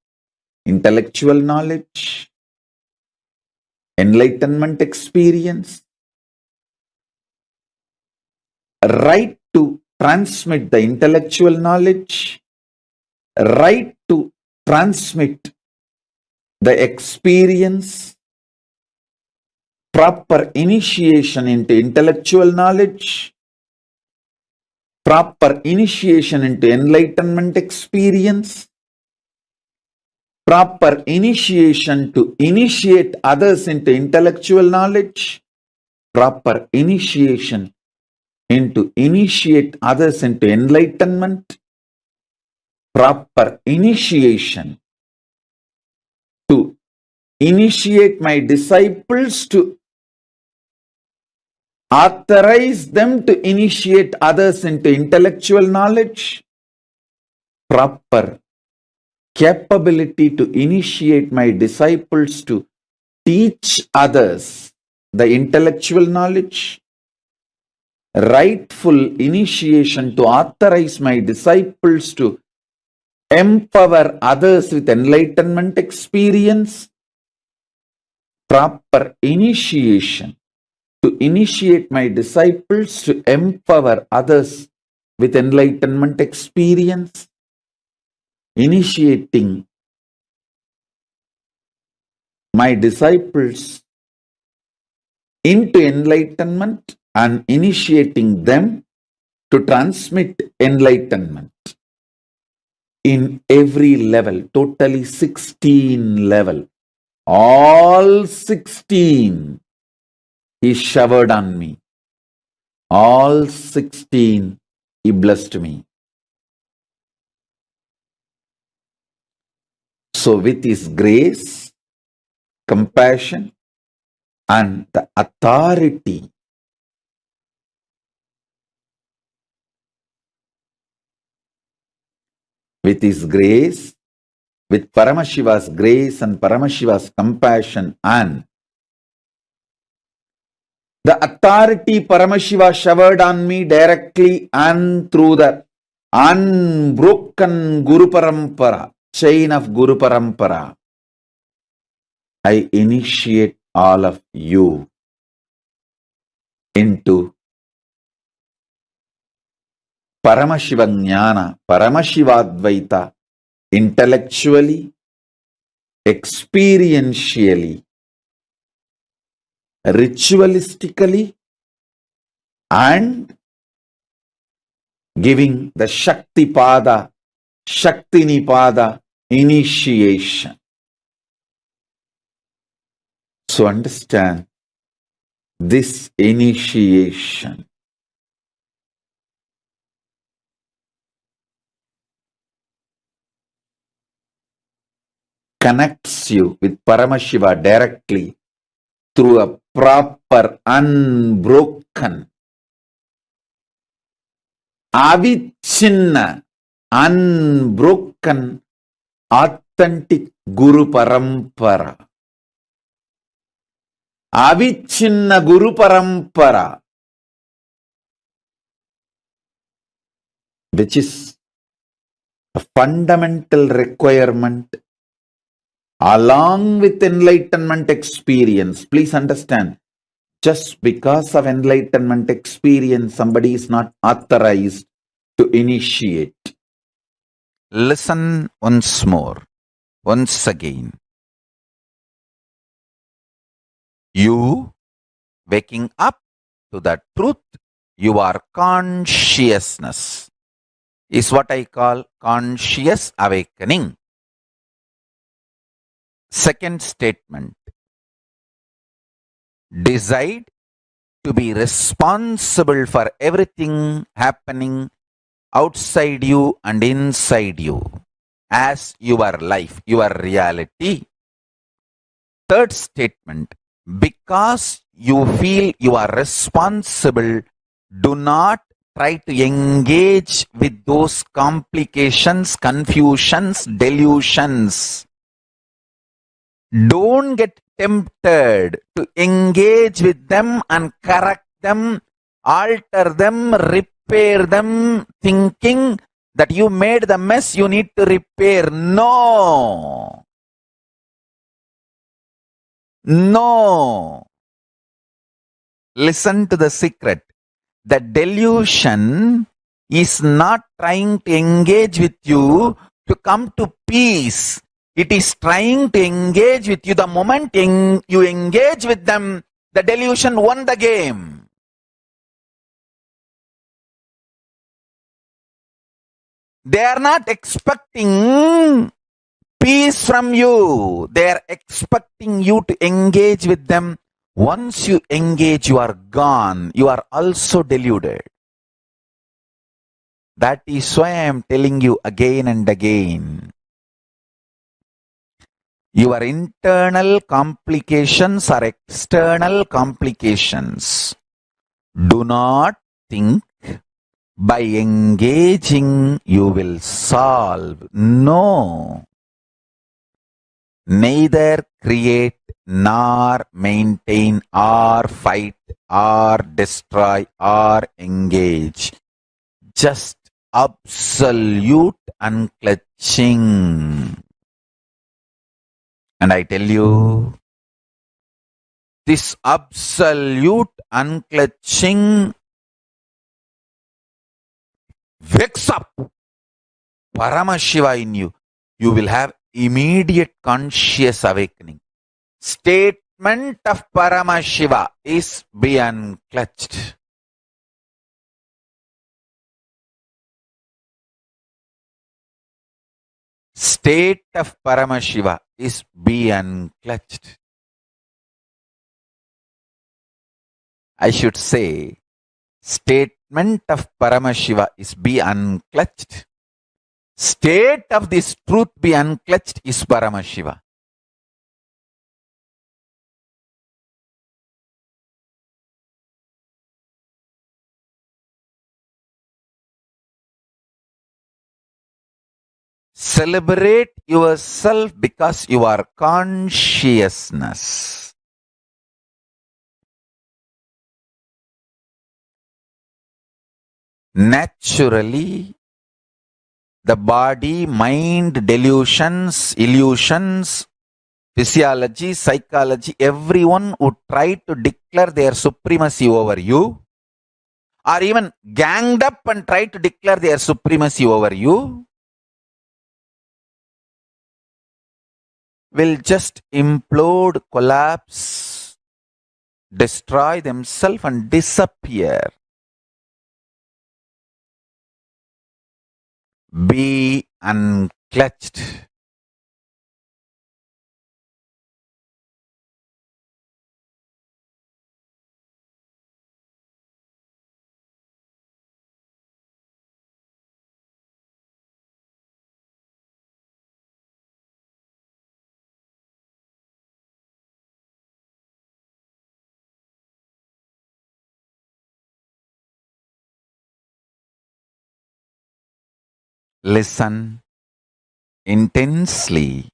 Intellectual knowledge, enlightenment experience, right to transmit the intellectual knowledge, right to transmit the experience, proper initiation into intellectual knowledge, proper initiation into enlightenment experience, proper initiation to initiate others into intellectual knowledge, proper initiation into initiate others into enlightenment, proper initiation to initiate my disciples to authorize them to initiate others into intellectual knowledge, proper capability to initiate my disciples to teach others the intellectual knowledge, rightful initiation to authorize my disciples to empower others with enlightenment experience, proper initiation to initiate my disciples to empower others with enlightenment experience, initiating my disciples into enlightenment and initiating them to transmit enlightenment in every level, totally 16 level. All 16 he showered on me. All 16 he blessed me. So with his grace, compassion, and the authority, with his grace, with Paramashiva's grace and Paramashiva's compassion and the authority Paramashiva showered on me directly and through the unbroken Guru Parampara, chain of Guru Parampara, I initiate all of you into Paramashiva Jnana, Paramashivadvaita, intellectually, experientially, ritualistically and giving the Shakti Pada, Shakti Nipada initiation. So understand this initiation connects you with Paramashiva directly through a proper, unbroken, avichinna, unbroken, authentic Guru Parampara. Avichinna Guru Parampara, which is a fundamental requirement along with enlightenment experience. Please understand, just because of enlightenment experience, somebody is not authorized to initiate. Listen once more, once again. You waking up to the truth, your consciousness is what I call conscious awakening. Second statement, decide to be responsible for everything happening outside you and inside you as your life, your reality. Third statement, because you feel you are responsible, do not try to engage with those complications, confusions, delusions. Don't get tempted to engage with them and correct them, alter them, repair them, thinking that you made the mess, you need to repair. No. No. Listen to the secret. The delusion is not trying to engage with you to come to peace. It is trying to engage with you. The moment you engage with them, the delusion won the game. They are not expecting peace from you. They are expecting you to engage with them. Once you engage, you are gone. You are also deluded. That is why I am telling you again and again. Your internal complications are external complications. Do not think by engaging you will solve. No. Neither create nor maintain or fight or destroy or engage. Just absolute unclutching. And I tell you, this absolute unclutching wakes up Paramashiva in you. You will have immediate conscious awakening. Statement of Paramashiva is be unclutched. State of Paramashiva is be unclutched. I should say, statement of Paramashiva is be unclutched. State of this truth be unclutched is Paramashiva. Celebrate yourself because you are consciousness. Naturally, the body, mind, delusions, illusions, physiology, psychology, everyone would try to declare their supremacy over you, or even ganged up and try to declare their supremacy over you, will just implode, collapse, destroy themselves and disappear. Be unclutched. Listen intensely.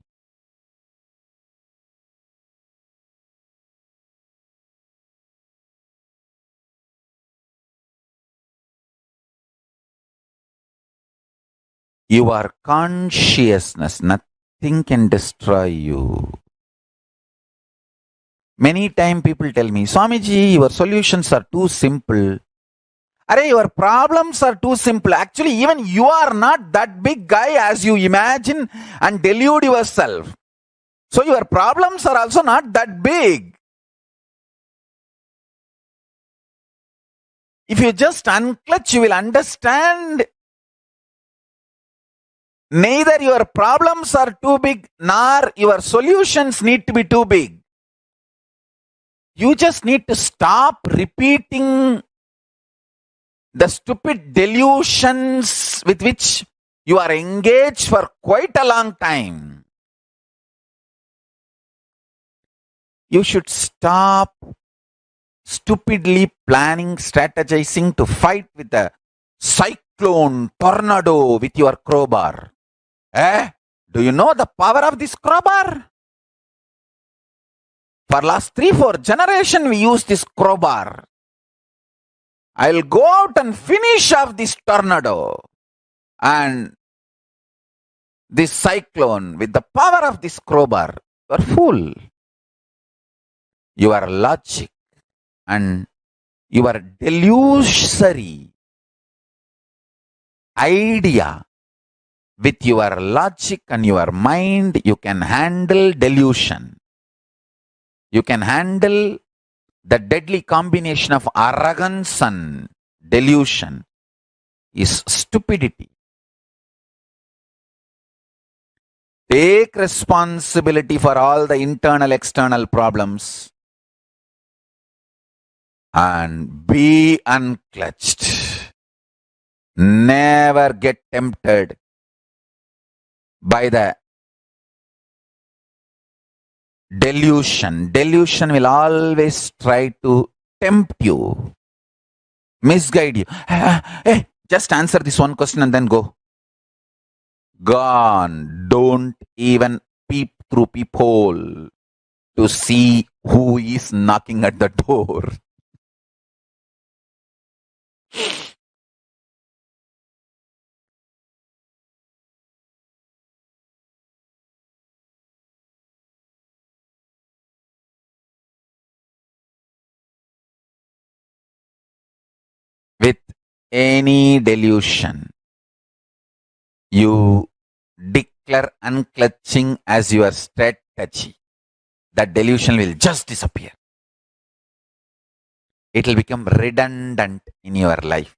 Your consciousness, nothing can destroy you. Many times people tell me, Swamiji, your solutions are too simple. Arey, your problems are too simple. Actually, even you are not that big guy as you imagine and delude yourself. So your problems are also not that big. If you just unclutch, you will understand neither your problems are too big nor your solutions need to be too big. You just need to stop repeating the stupid delusions with which you are engaged for quite a long time. You should stop stupidly planning, strategizing to fight with a cyclone, tornado with your crowbar. Do you know the power of this crowbar? For last 3-4 generations, we use this crowbar. I'll go out and finish off this tornado and this cyclone with the power of this crowbar. You are fool. Your logic and your delusory idea, with your logic and your mind, you can handle delusion. You can handle the deadly combination of arrogance and delusion is stupidity. Take responsibility for all the internal, external problems and be unclutched. Never get tempted by the delusion. Delusion will always try to tempt you, misguide you. Hey, just answer this one question and then go. Gone. Don't even peep through peephole to see who is knocking at the door. With any delusion, you declare unclutching as your strategy. That delusion will just disappear. It will become redundant in your life.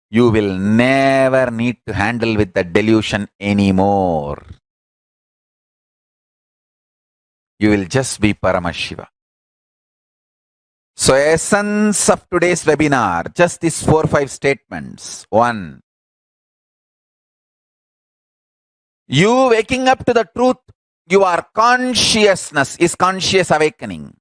You will never need to handle with the delusion anymore. You will just be Paramashiva. So, essence of today's webinar, just these 4-5 statements. 1. You waking up to the truth, your consciousness is conscious awakening.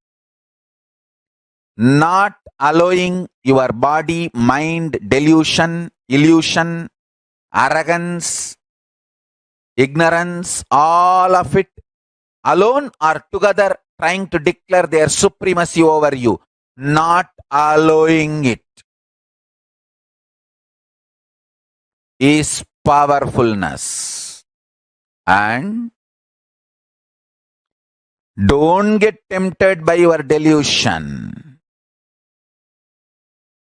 Not allowing your body, mind, delusion, illusion, arrogance, ignorance, all of it alone or together trying to declare their supremacy over you. Not allowing it is powerfulness. And don't get tempted by your delusion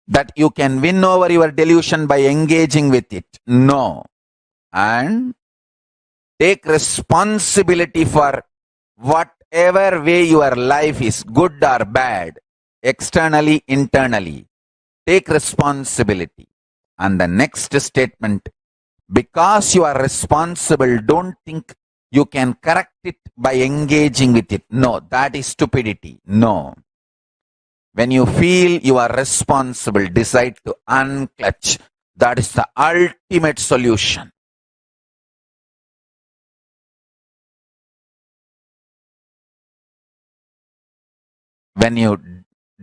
that you can win over your delusion by engaging with it. No. And take responsibility for whatever way your life is, good or bad. externally, internally. Take responsibility. And the next statement, because you are responsible, don't think you can correct it by engaging with it. No, that is stupidity. No. When you feel you are responsible, decide to unclutch. That is the ultimate solution. When you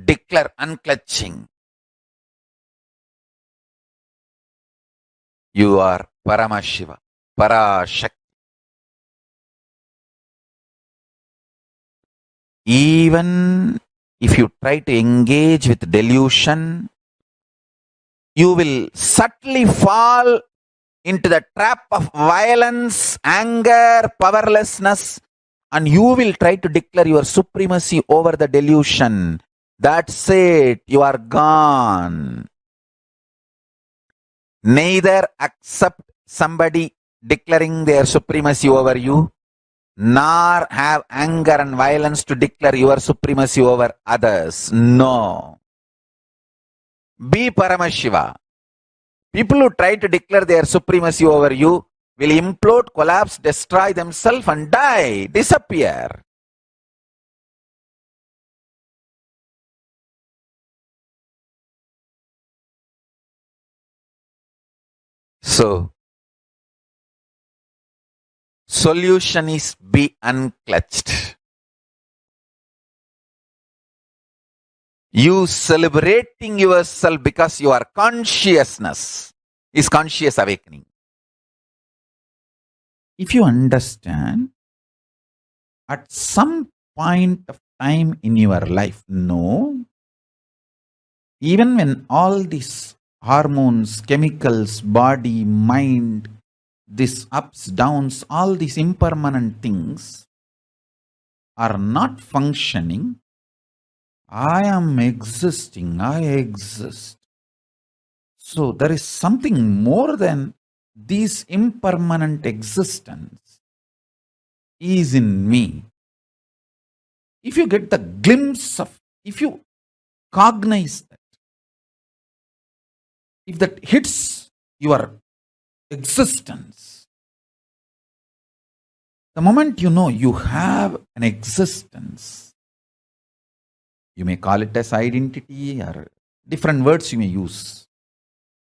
declare unclutching, you are Paramashiva, Parashakti. Even if you try to engage with delusion, you will subtly fall into the trap of violence, anger, powerlessness, and you will try to declare your supremacy over the delusion. That's it, you are gone. Neither accept somebody declaring their supremacy over you, nor have anger and violence to declare your supremacy over others. No. Be Paramashiva. People who try to declare their supremacy over you will implode, collapse, destroy themselves and die, disappear. So, solution is be unclutched. You celebrating yourself because your consciousness is conscious awakening. If you understand, at some point of time in your life, no, even when all these hormones, chemicals, body, mind, these ups, downs, all these impermanent things are not functioning, I am existing, I exist. So there is something more than this impermanent existence is in me. If you get the glimpse of, if you cognize that, if that hits your existence, the moment you know you have an existence, you may call it as identity or different words you may use.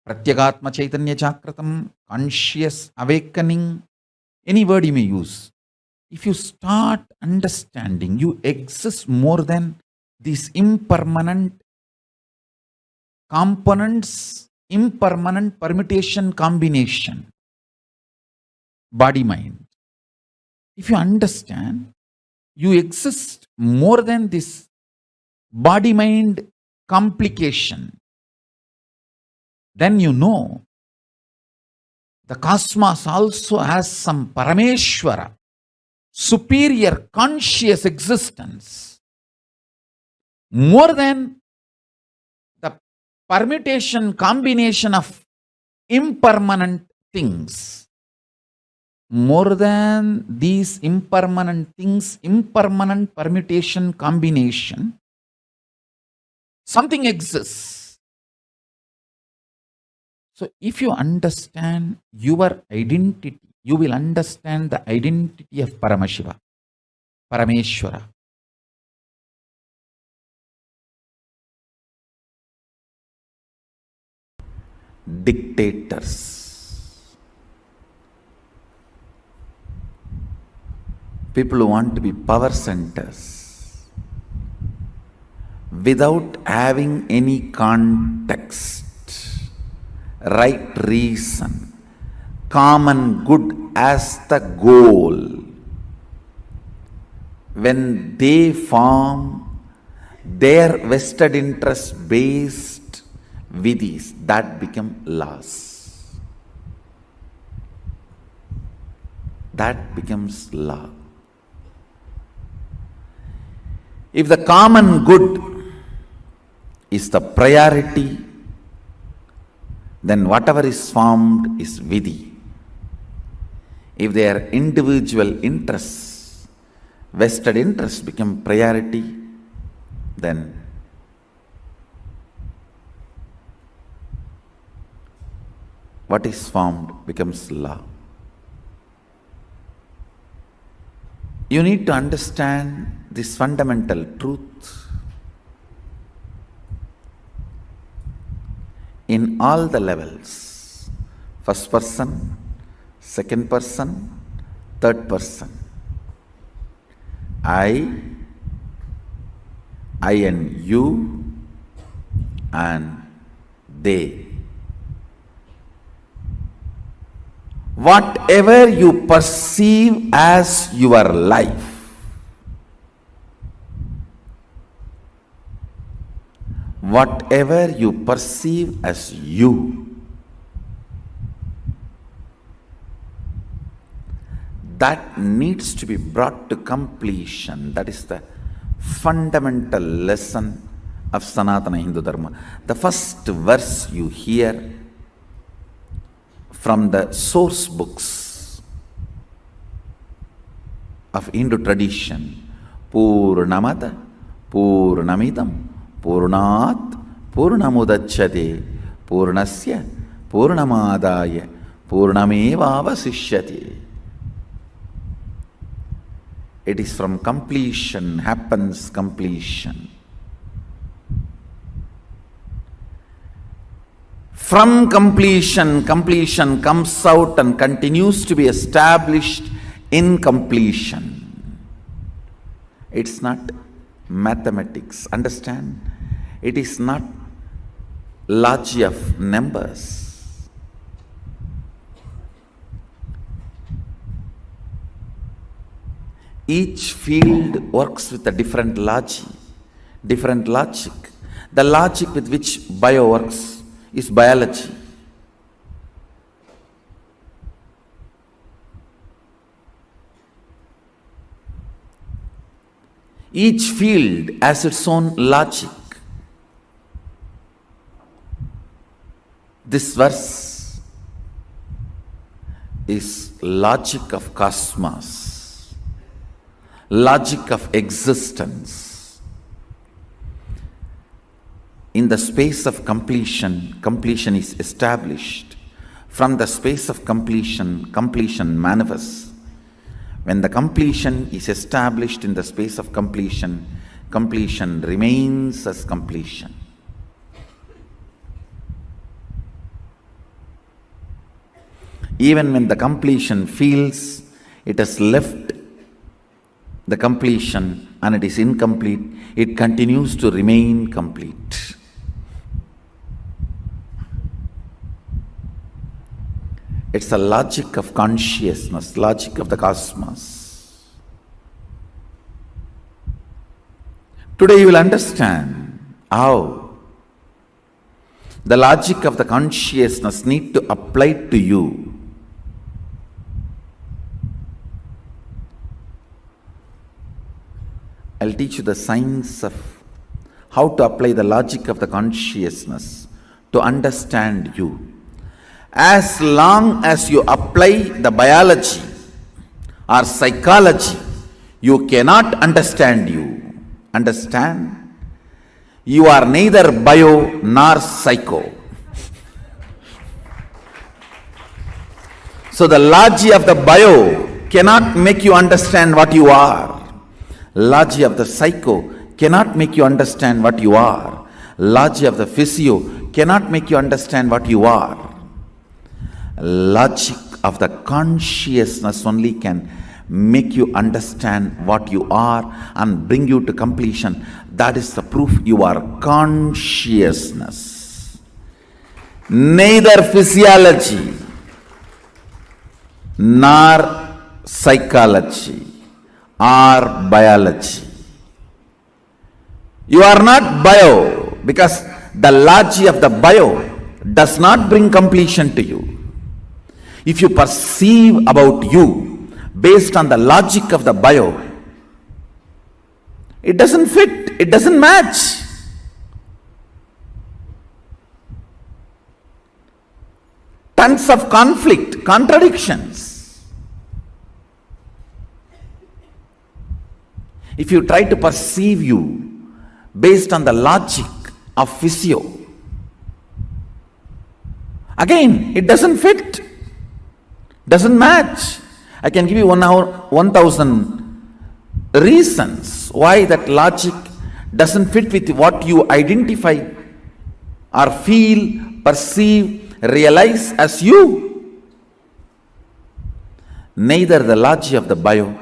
Pratyagatma Chaitanya Chakratam, conscious awakening, any word you may use. If you start understanding you exist more than these impermanent components, impermanent permutation combination, body mind. If you understand you exist more than this body mind complication, then you know the cosmos also has some Parameshwara, superior conscious existence, more than the permutation combination of impermanent things. More than these impermanent things, impermanent permutation combination, something exists. So if you understand your identity, you will understand the identity of Paramashiva, Parameshwara. Dictators, people who want to be power centers, without having any context, right reason, common good as the goal. When they form their vested interest based vidhis, that become laws. That becomes law. If the common good is the priority, then whatever is formed is vidhi. If their individual interests, vested interests become priority, then what is formed becomes law. You need to understand this fundamental truth in all the levels. First person, second person, third person. I and you, and they. Whatever you perceive as your life, whatever you perceive as you, that needs to be brought to completion. That is the fundamental lesson of Sanatana Hindu Dharma. The first verse you hear from the source books of Hindu tradition, Purnamata, Purnamidam, Purnat, Purnamudachyate, Purnasya, Purnamadaya, Purnamevavasishyate. It is from completion happens completion. From completion, completion comes out and continues to be established in completion. It's not mathematics, understand? It is not logic of numbers. Each field works with a different logic. The logic with which bio works is biology. Each field has its own logic. This verse is logic of cosmos, logic of existence. In the space of completion, completion is established. From the space of completion, completion manifests. When the completion is established in the space of completion, completion remains as completion. Even when the completion feels it has left the completion and it is incomplete, it continues to remain complete. It's a logic of consciousness, logic of the cosmos. Today you will understand how the logic of the consciousness need to apply to you. I'll teach you the science of how to apply the logic of the consciousness to understand you. As long as you apply the biology or psychology, you cannot understand you. Understand? You are neither bio nor psycho. So the logic of the bio cannot make you understand what you are. Logic of the psycho cannot make you understand what you are. Logic of the physio cannot make you understand what you are. Logic of the consciousness only can make you understand what you are and bring you to completion. That is the proof you are consciousness. Neither physiology nor psychology or biology. You are not bio because the logic of the bio does not bring completion to you. If you perceive about you based on the logic of the bio, it doesn't fit, it doesn't match. Tons of conflict, contradictions. If you try to perceive you based on the logic of physio Again, it doesn't fit, doesn't match. I can give you 1,000 reasons why that logic doesn't fit with what you identify or feel, perceive, realize as you. Neither the logic of the bio,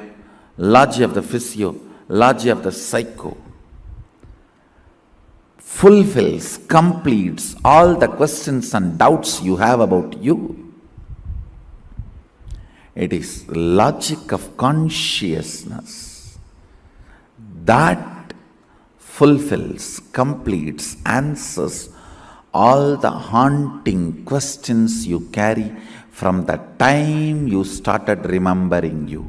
logic of the physio, logic of the psycho fulfills, completes all the questions and doubts you have about you. It is logic of consciousness that fulfills, completes, answers all the haunting questions you carry from the time you started remembering you.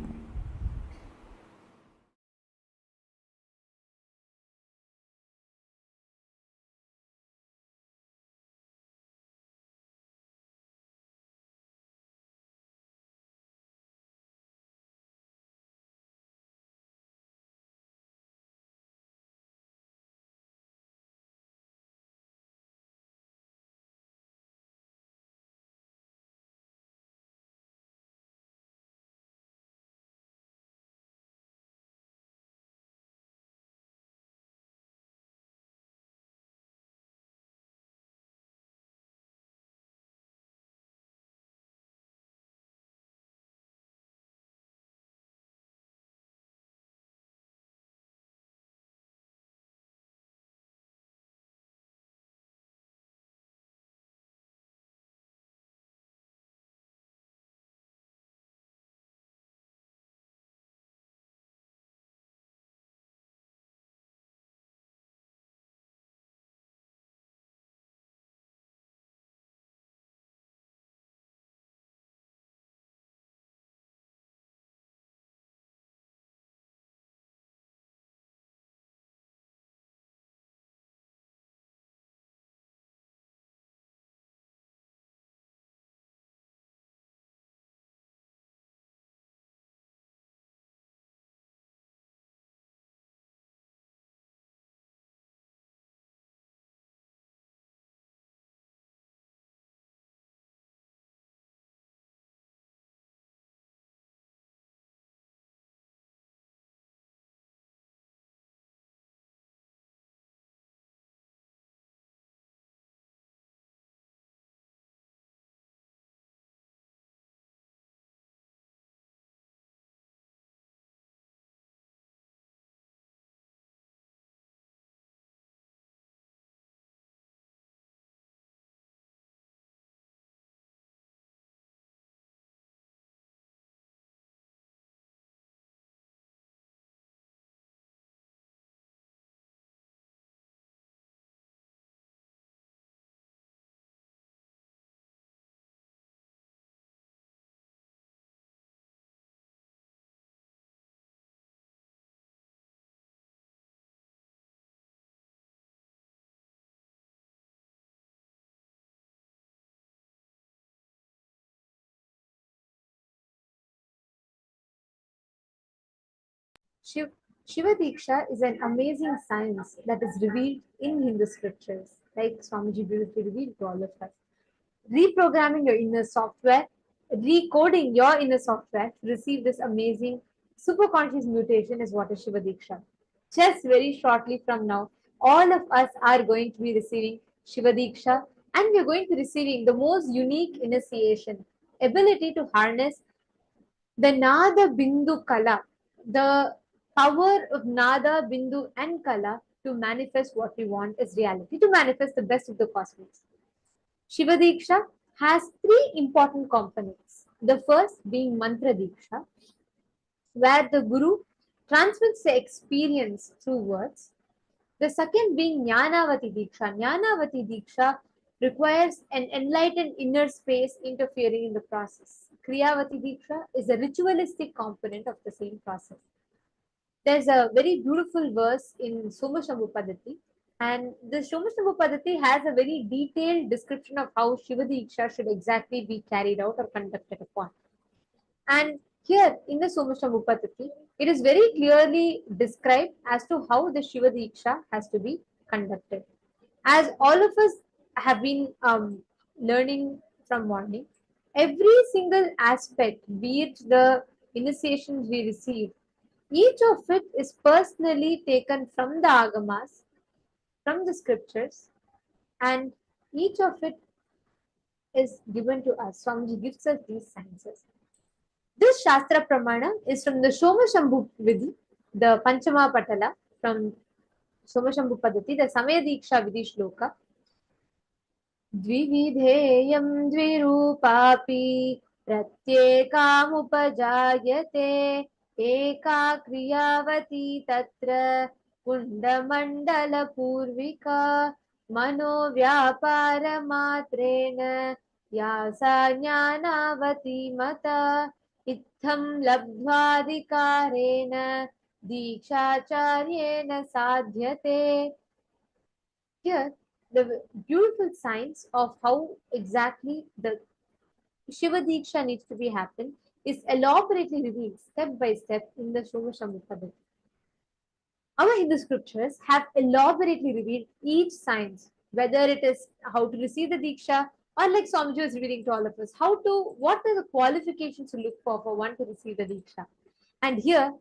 Shiv, Shiva Diksha is an amazing science that is revealed in Hindu scriptures, like Swamiji beautifully revealed to all of us. Reprogramming your inner software, recoding your inner software to receive this amazing superconscious mutation is what is Shiva Diksha. Just very shortly from now, all of us are going to be receiving Shiva Diksha, and we are going to be receiving the most unique initiation, ability to harness the Nada Bindu Kala, the power of Nada, Bindu, and Kala to manifest what we want as reality, to manifest the best of the cosmos. Shiva Diksha has three important components. The first being Mantra Diksha, where the Guru transmits the experience through words. The second being Jnanavati Diksha. Jnanavati Diksha requires an enlightened inner space interfering in the process. Kriyavati Diksha is a ritualistic component of the same process. There's a very beautiful verse in Somashambhu Padati, and the Somashambhu Padati has a very detailed description of how Shiva Diksha should exactly be carried out or conducted upon. And here in the Somashambhu Padati, it is very clearly described as to how the Shiva Diksha has to be conducted. As all of us have been learning from morning, every single aspect, be it the initiations we receive, each of it is personally taken from the agamas, from the scriptures, and each of it is given to us. Swamiji gives us these sciences. This Shastra Pramana is from the Somashambhu Vidhi, the Panchama Patala, from Somashambhu Padati, the Samaya Diksha Vidhi Shloka. द्विविधेयं द्विरूपापि प्रत्येकामुपजायते एका क्रियावती तत्र कुण्डमण्डलपूर्विका मनोव्यापारमात्रेण या सा ज्ञानावती मता इत्थं लब्ध्वाधिकारेण दीक्षाचार्येण साध्यते. Here, the beautiful science of how exactly the Shiva Diksha needs to be happen is elaborately revealed step by step in the Somashambhu Padati. Our Hindu scriptures have elaborately revealed each science, whether it is how to receive the Diksha or like Swamiji was revealing to all of us, what are the qualifications to look for one to receive the Diksha. And here,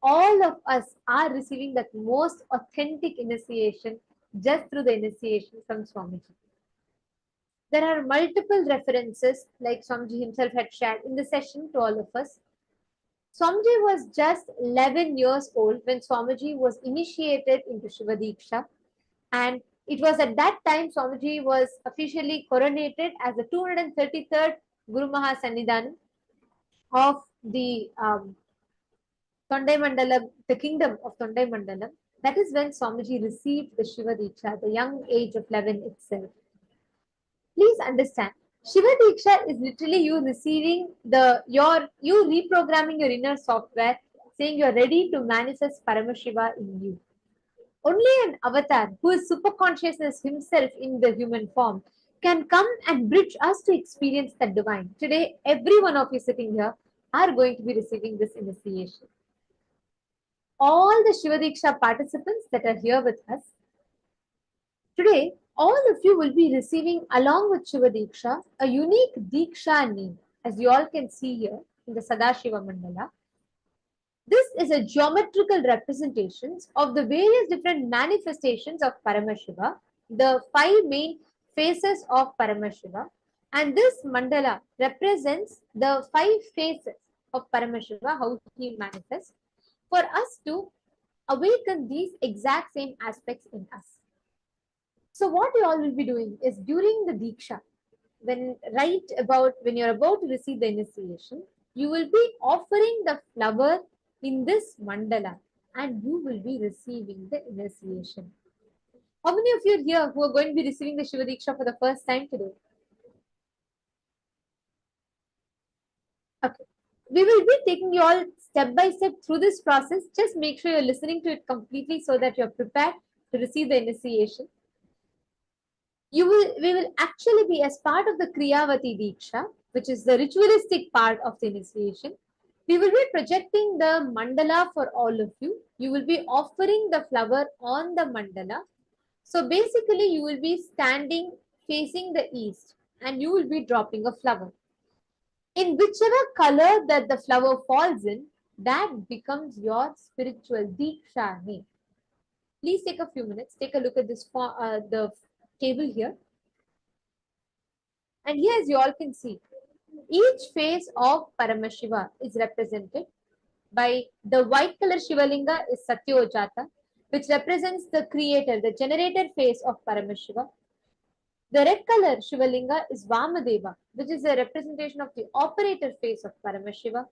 all of us are receiving that most authentic initiation just through the initiation from Swamiji. There are multiple references, like Swamiji himself had shared in the session to all of us. Swamiji was just 11 years old when Swamiji was initiated into Shiva Diksha, and it was at that time Swamiji was officially coronated as the 233rd Guru Mahasannidhanam of the Tondai Mandalam, the kingdom of Tondai Mandalam. That is when Swamiji received the Shiva Diksha at the young age of 11 itself. Please understand, Shiva Diksha is literally you receiving you reprogramming your inner software, saying you're ready to manifest Paramashiva in you. Only an avatar who is super consciousness himself in the human form can come and bridge us to experience the divine. Today, every one of you sitting here are going to be receiving this initiation. All the Shiva Diksha participants that are here with us, today, all of you will be receiving along with Shiva Diksha a unique Diksha name, as you all can see here in the Sadashiva Mandala. This is a geometrical representations of the various different manifestations of Paramashiva, the 5 main faces of Paramashiva, and this mandala represents the 5 faces of Paramashiva, how he manifests, for us to awaken these exact same aspects in us. So what you all will be doing is during the Diksha, when you're about to receive the initiation, you will be offering the flower in this mandala and you will be receiving the initiation. How many of you are here who are going to be receiving the Shiva Diksha for the first time today? Okay. We will be taking you all step by step through this process. Just make sure you're listening to it completely so that you're prepared to receive the initiation. We will actually be as part of the Kriyavati Diksha, which is the ritualistic part of the initiation. We will be projecting the mandala for all of you. You will be offering the flower on the mandala. So basically, you will be standing facing the east and you will be dropping a flower. In whichever color that the flower falls in, that becomes your spiritual Diksha name. Please take a few minutes. Take a look at this the table here. And here, as you all can see, each face of Paramashiva is represented by the white color Shivalinga is Satyojata, which represents the creator, the generator face of Paramashiva. The red color Shivalinga is Vamadeva, which is a representation of the operator face of Paramashiva.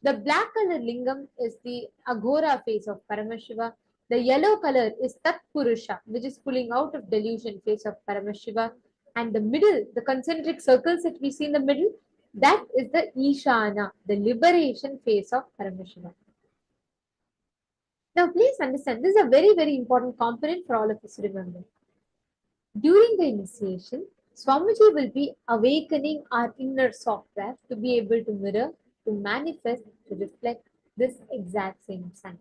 The black color Lingam is the Aghora face of Paramashiva. The yellow color is Tat Purusha, which is pulling out of delusion face of Paramashiva. And the middle, the concentric circles that we see in the middle, that is the Ishana, the liberation face of Paramashiva. Now, please understand, this is a very, very important component for all of us to remember. During the initiation, Swamiji will be awakening our inner software to be able to mirror, to manifest, to reflect this exact same science.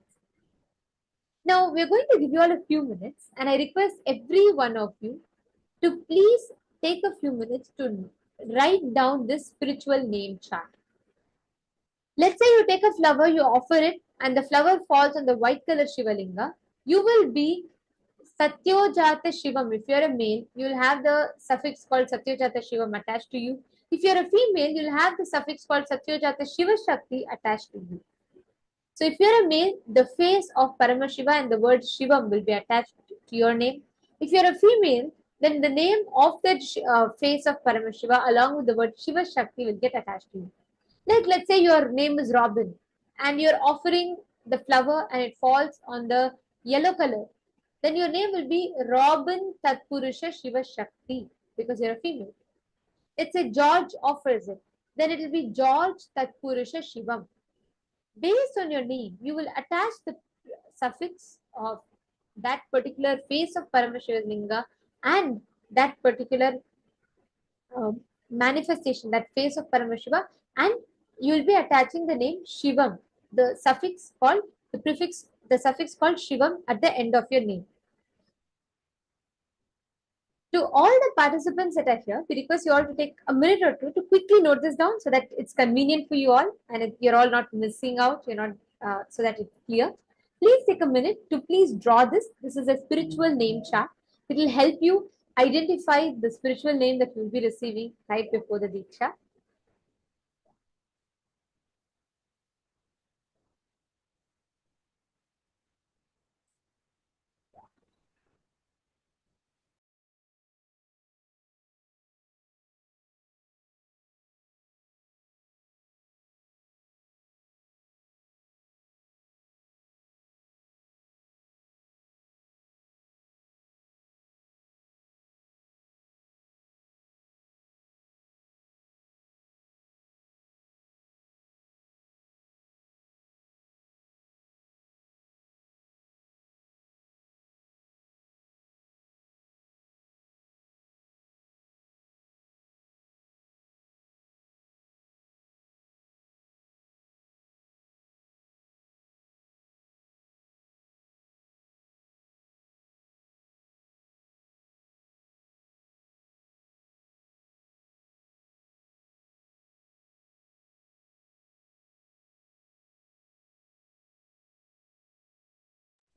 Now, we're going to give you all a few minutes, and I request every one of you to please take a few minutes to write down this spiritual name chart. Let's say you take a flower, you offer it, and the flower falls on the white color Shivalinga. You will be Satyojata Shivam. If you're a male, you'll have the suffix called Satyojata Shivam attached to you. If you're a female, you'll have the suffix called Satyojata Shiva Shakti attached to you. So if you're a male, the face of Paramashiva and the word Shivam will be attached to your name. If you're a female, then the name of that face of Paramashiva along with the word Shiva Shakti will get attached to you. Like let's say your name is Robin and you're offering the flower and it falls on the yellow color, then your name will be Robin Tatpurusha Shiva Shakti because you're a female. Let's say George offers it, then it will be George Tatpurusha Shivam. Based on your name, you will attach the suffix of that particular face of Paramashiva Linga and that particular manifestation, that face of Paramashiva, and you will be attaching the name Shivam, the suffix called, the suffix called Shivam at the end of your name. To all the participants that are here, we request you all to take a minute or two to quickly note this down so that it's convenient for you all and you're all not missing out, you're not, so that it's clear. Please take a minute to please draw this. This is a spiritual name chart. It will help you identify the spiritual name that you'll be receiving right before the Diksha.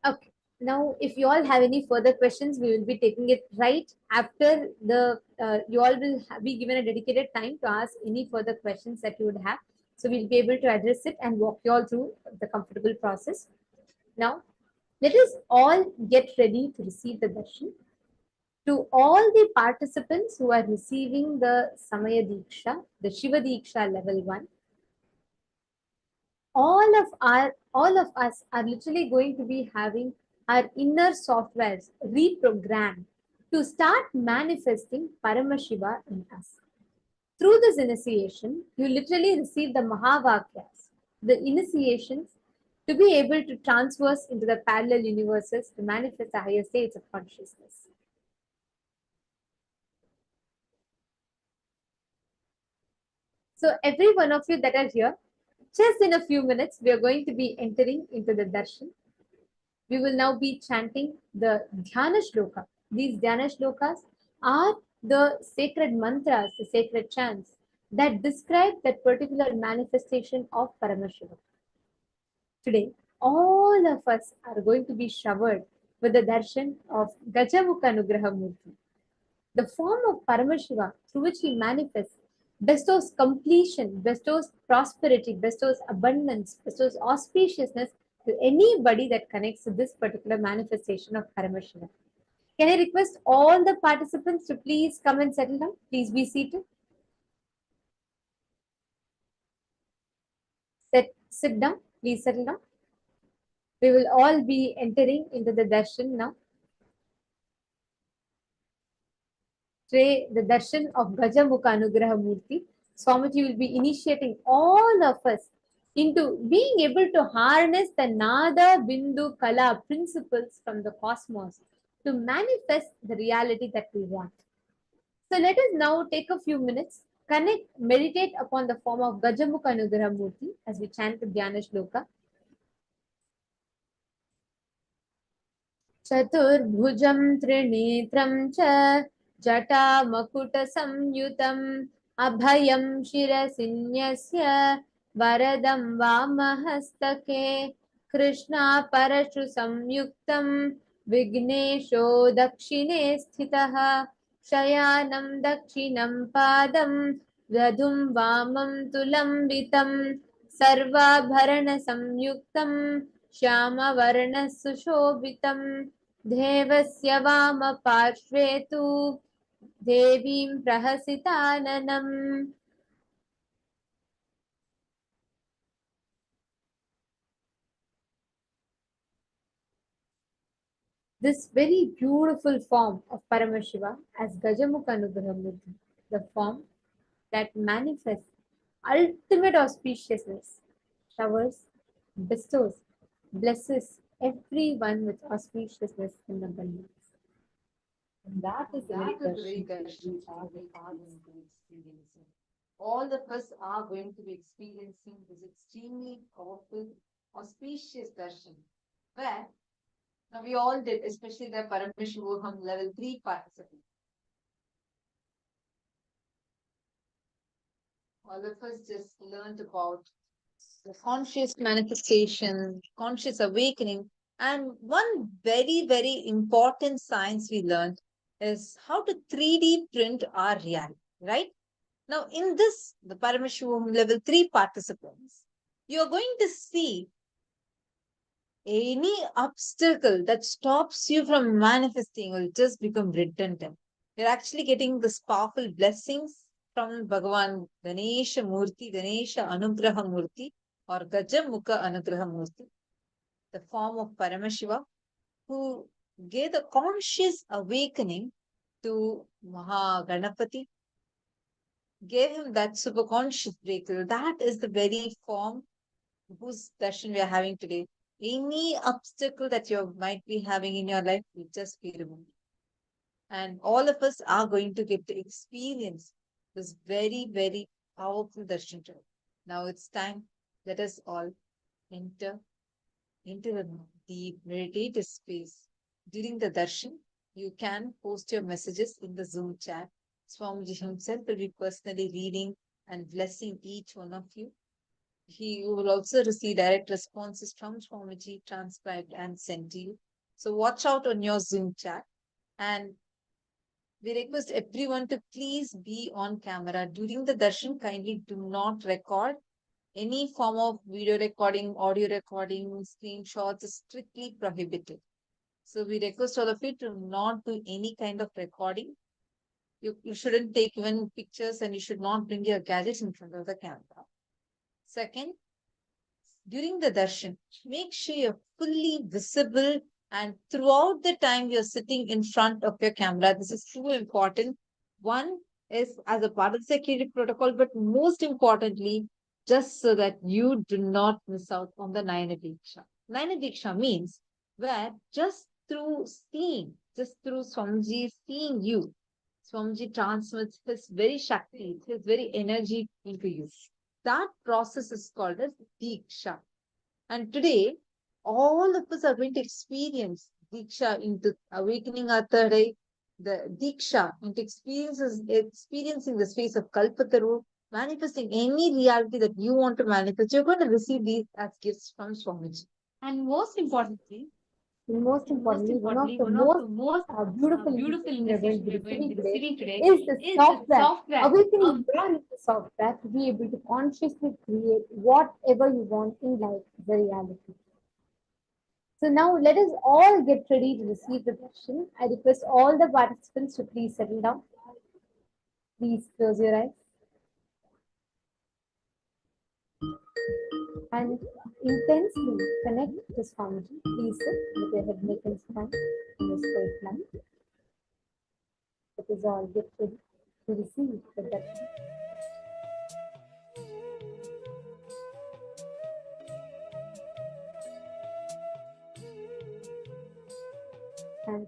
Okay. Now, if you all have any further questions, we will be taking it right after the, you all will be given a dedicated time to ask any further questions that you would have. So we'll be able to address it and walk you all through the comfortable process. Now, let us all get ready to receive the darshan. To all the participants who are receiving the Samaya Diksha, the Shiva Diksha level 1, all of us are literally going to be having our inner softwares reprogrammed to start manifesting Paramashiva in us. Through this initiation, you literally receive the Mahavakyas, the initiations to be able to transverse into the parallel universes to manifest the higher states of consciousness. So every one of you that are here, just in a few minutes, we are going to be entering into the darshan. We will now be chanting the Dhyana Shloka. These Dhyana Shlokas are the sacred mantras, the sacred chants that describe that particular manifestation of Paramashiva. Today, all of us are going to be showered with the darshan of Gajamukha Nugraha Murti, the form of Paramashiva through which he manifests, bestows completion, bestows prosperity, bestows abundance, bestows auspiciousness to anybody that connects to this particular manifestation of Paramashiva. Can I request all the participants to please come and settle down? Please be seated. Sit down. Please settle down. We will all be entering into the darshan now. Today, the darshan of Gajamukha Anugraha Murti, Swamiji will be initiating all of us into being able to harness the Nada Bindu Kala principles from the cosmos to manifest the reality that we want. So let us now take a few minutes, connect, meditate upon the form of Gajamukha Anugraha Murti as we chant the Dhyana Shloka. Chaturbhujam Trinetram cha Jata Makuta Samyutam अभयं शिरसिन्यस्य वरदं वामहस्तके कृष्णापरशु संयुक्तं विघ्नेशो दक्षिणे स्थितः शयानं दक्षिणं पादं दधुं वामं तुलम्बितं सर्वाभरणसंयुक्तं श्यामवर्णः सुशोभितं देवस्य वामपार्श्वे तु देवीं प्रहसिताननम्. This very beautiful form of Paramashiva as Gajamukha Anugrahamurti, the form that manifests ultimate auspiciousness, showers, bestows, blesses everyone with auspiciousness and abundance. And that is the very darshan we are going to be experiencing. All of us are going to be experiencing this extremely powerful, auspicious darshan, where now we all did, especially the Paramashivoham level 3 participants. All of us just learned about the conscious manifestation, conscious awakening, and one very, very important science we learned is how to 3D print our reality, right? Now, in this, the Paramashivoham level 3 participants, you are going to see any obstacle that stops you from manifesting will just become redundant. You're actually getting this powerful blessings from Bhagavan Ganesha Murti, Ganesha Anugraha Murti, or Gajamukha Anugraha Murti, the form of Paramashiva, who gave the conscious awakening to Mahaganapati, gave him that superconscious breakthrough. That is the very form whose darshan we are having today. Any obstacle that you might be having in your life will just be removed. And all of us are going to get to experience this very, very powerful darshan today. Now it's time. Let us all enter into the deep meditative space. During the darshan, you can post your messages in the Zoom chat. Swamiji himself will be personally reading and blessing each one of you. He will also receive direct responses from Swamiji, transcribed and sent to you. So watch out on your Zoom chat. And we request everyone to please be on camera. During the darshan, kindly do not record. Any form of video recording, audio recording, screenshots is strictly prohibited. So we request all of you to not do any kind of recording. You shouldn't take even pictures, and you should not bring your gadgets in front of the camera. Second, during the darshan, make sure you're fully visible, and throughout the time you're sitting in front of your camera. This is too important. One is as a part of the security protocol, but most importantly, just so that you do not miss out on the Nayana Diksha. Nayana Diksha means where just through seeing, just through Swamiji seeing you, Swamiji transmits his very Shakti, his very energy into you. That process is called as Diksha. And today, all of us are going to experience Diksha into awakening our third eye, the Diksha into experiencing the space of Kalpataru, manifesting any reality that you want to manifest. You're going to receive these as gifts from Swamiji. And most importantly, one of the most beautiful messages we are going to be receiving today is the software. Awakening beyond the software to be able to consciously create whatever you want in life as a reality. So now let us all get ready to receive the darshan. I request all the participants to please settle down. Please close your eyes. And intensely connect to Swamiji. Please sit with your head, neck, and spine in a straight line. Let us all get ready to receive the darshan. And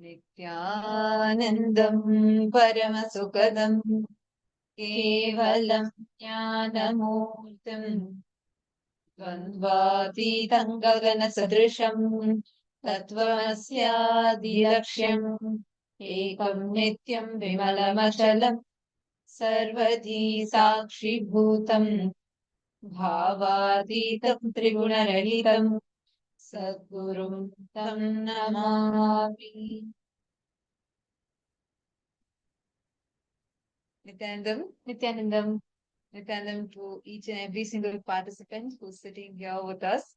Nithyanandam Paramasukadam Kevalam Jnanamurtam Dvandvaतीतं गगनसदृशं तत्त्वमस्यादिलक्ष्यम् एकं नित्यं विमलमचलं सर्वधी साक्षिभूतं भावातीतं त्रिगुणरहितं सद्गुरुं तं Namami. Nithyanandam to each and every single participant who's sitting here with us.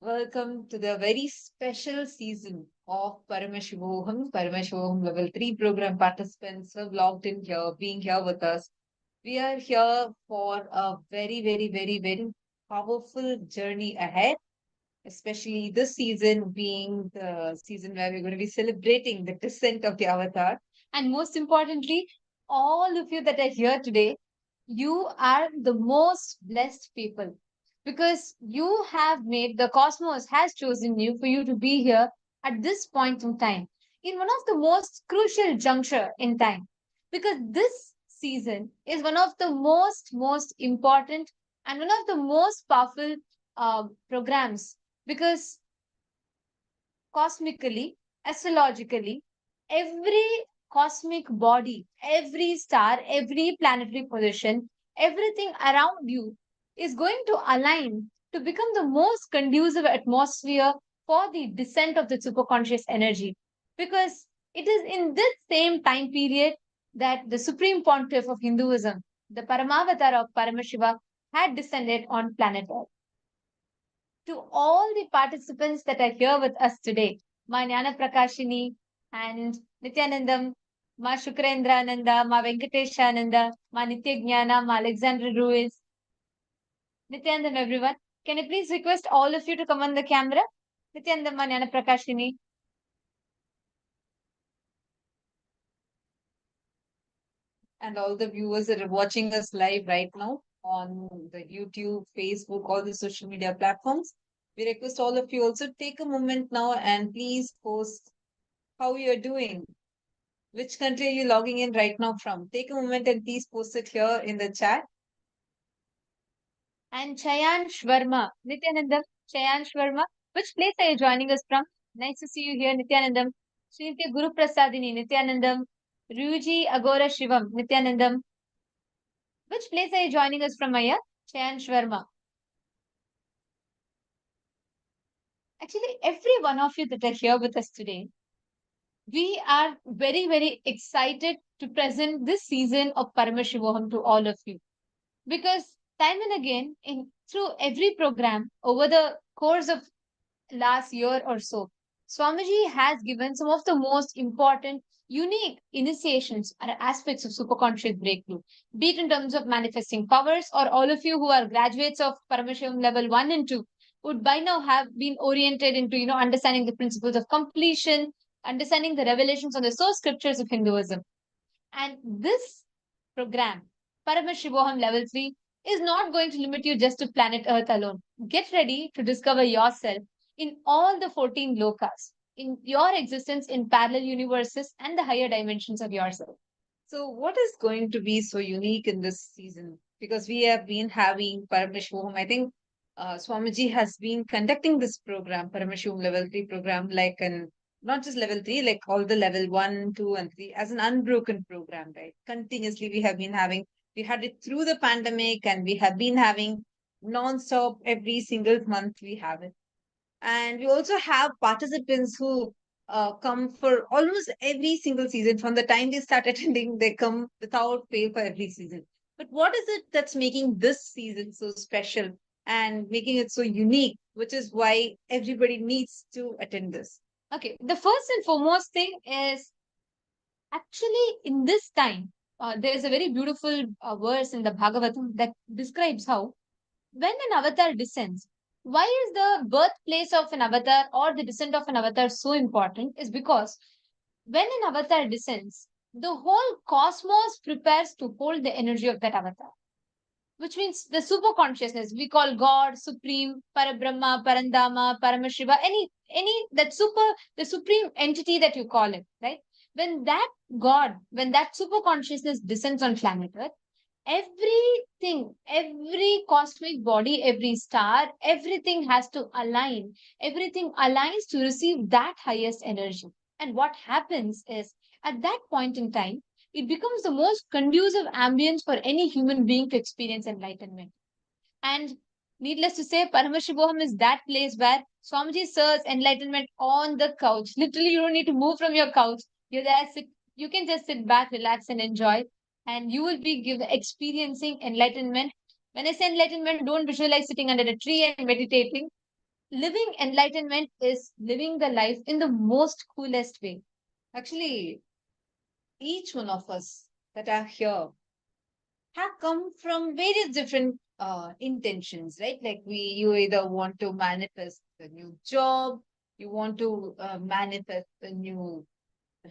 Welcome to the very special season of Paramashivoham, Paramashivoham Level 3 program participants who have logged in here, being here with us. We are here for a very, very, very, very powerful journey ahead, especially this season being the season where we're going to be celebrating the descent of the Avatar. And most importantly, all of you that are here today, you are the most blessed people because you have made the cosmos has chosen you for you to be here at this point in time in one of the most crucial juncture in time, because this season is one of the most important and one of the most powerful programs, because cosmically, astrologically, every cosmic body, every star, every planetary position, everything around you is going to align to become the most conducive atmosphere for the descent of the superconscious energy. Because it is in this same time period that the supreme pontiff of Hinduism, the Paramavatar of Paramashiva, had descended on planet Earth. To all the participants that are here with us today, Ma Jnana Prakashini and Nithyanandam, Ma Shukrendraananda, Ma Venkateshananda, Ma Nityagnana, Ma Alexandra Ruiz, Nithyanandam, everyone. Can I please request all of you to come on the camera? Nithyanandam, Ma Jnana Prakashini. And all the viewers that are watching us live right now on the YouTube, Facebook, all the social media platforms. We request all of you also take a moment now and please post how you're doing. Which country are you logging in right now from? Take a moment and please post it here in the chat. And Chayan Shvarma, Nithyanandam, Chayan Shvarma, which place are you joining us from? Nice to see you here, Nithyanandam. Srinitya Guru Prasadini, Nithyanandam. Ruji Agora Shivam, Nithyanandam. Which place are you joining us from, Maya? Chayan Shvarma. Actually, every one of you that are here with us today, we are very, very excited to present this season of Paramashivoham to all of you. Because time and again, through every program over the course of last year or so, Swamiji has given some of the most important, unique initiations and aspects of superconscious breakthrough, be it in terms of manifesting powers, or all of you who are graduates of Paramashivam level 1 and 2 would by now have been oriented into, understanding the principles of completion, understanding the revelations on the source scriptures of Hinduism. And this program, Paramashivoham Level 3, is not going to limit you just to planet Earth alone. Get ready to discover yourself in all the 14 lokas, in your existence in parallel universes and the higher dimensions of yourself. So, what is going to be so unique in this season? Because we have been having Paramashivoham, I think Swamiji has been conducting this program, Paramashivoham Level 3 program, like an not just level 3, like all the level 1, 2, and 3 as an unbroken program, right? Continuously, we have been having, we had it through the pandemic and we have been having non-stop every single month we have it. And we also have participants who come for almost every single season. From the time they start attending, they come without fail for every season. But what is it that's making this season so special and making it so unique, which is why everybody needs to attend this? Okay, the first and foremost thing is actually in this time, there's a very beautiful verse in the Bhagavatam that describes how when an avatar descends, why is the birthplace of an avatar or the descent of an avatar so important? Is because when an avatar descends, the whole cosmos prepares to hold the energy of that avatar. which means the super consciousness we call God, Supreme, Parabrahma, Parandama, Paramashiva, any that super, the supreme entity that you call it, right? When that God, when that super consciousness descends on planet Earth, everything, every cosmic body, every star, everything has to align. Everything aligns to receive that highest energy. And what happens is, at that point in time, it becomes the most conducive ambience for any human being to experience enlightenment. And needless to say, Paramashivoham is that place where Swamiji serves enlightenment on the couch. Literally, you don't need to move from your couch. You're there, you can just sit back, relax, and enjoy. And you will be experiencing enlightenment. When I say enlightenment, don't visualize sitting under a tree and meditating. Living enlightenment is living the life in the most coolest way. Actually, each one of us that are here have come from various different intentions, right? Like you either want to manifest a new job, you want to manifest a new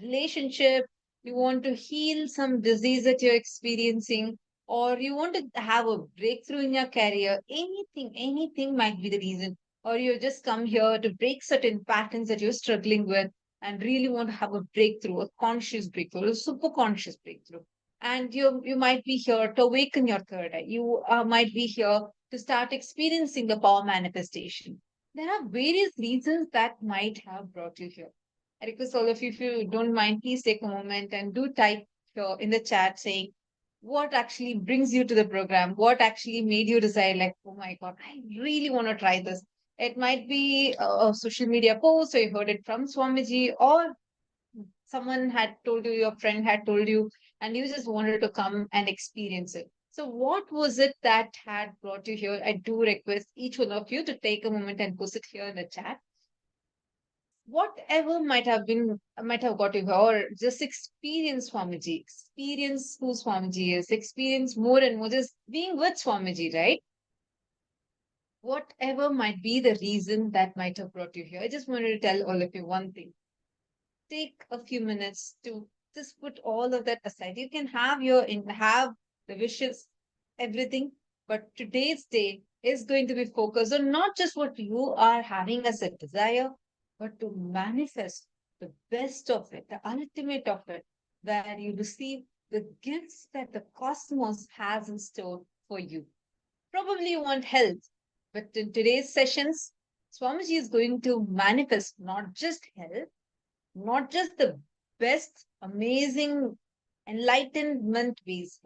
relationship, you want to heal some disease that you're experiencing, or you want to have a breakthrough in your career. Anything might be the reason. Or you just come here to break certain patterns that you're struggling with and really want to have a breakthrough, a conscious breakthrough, a super conscious breakthrough. And you might be here to awaken your third eye. You might be here to start experiencing the power manifestation. There are various reasons that might have brought you here. I request all of you, if you don't mind, please take a moment and do type here in the chat saying what actually brings you to the program, what actually made you decide, like, oh my God, I really want to try this. It might be a social media post, or you heard it from Swamiji, or someone had told you, your friend had told you, and you just wanted to come and experience it. So, what was it that had brought you here? I do request each one of you to take a moment and post it here in the chat. Whatever might have got you here, or just experience Swamiji, experience who Swamiji is, experience more and more just being with Swamiji, right? Whatever might be the reason that might have brought you here, I just wanted to tell all of you one thing. Take a few minutes to just put all of that aside. You can have have the wishes, everything, but today's day is going to be focused on not just what you are having as a desire, but to manifest the best of it, the ultimate of it, where you receive the gifts that the cosmos has in store for you. Probably you want health, but in today's sessions, Swamiji is going to manifest not just health, not just the best, amazing enlightenment ways,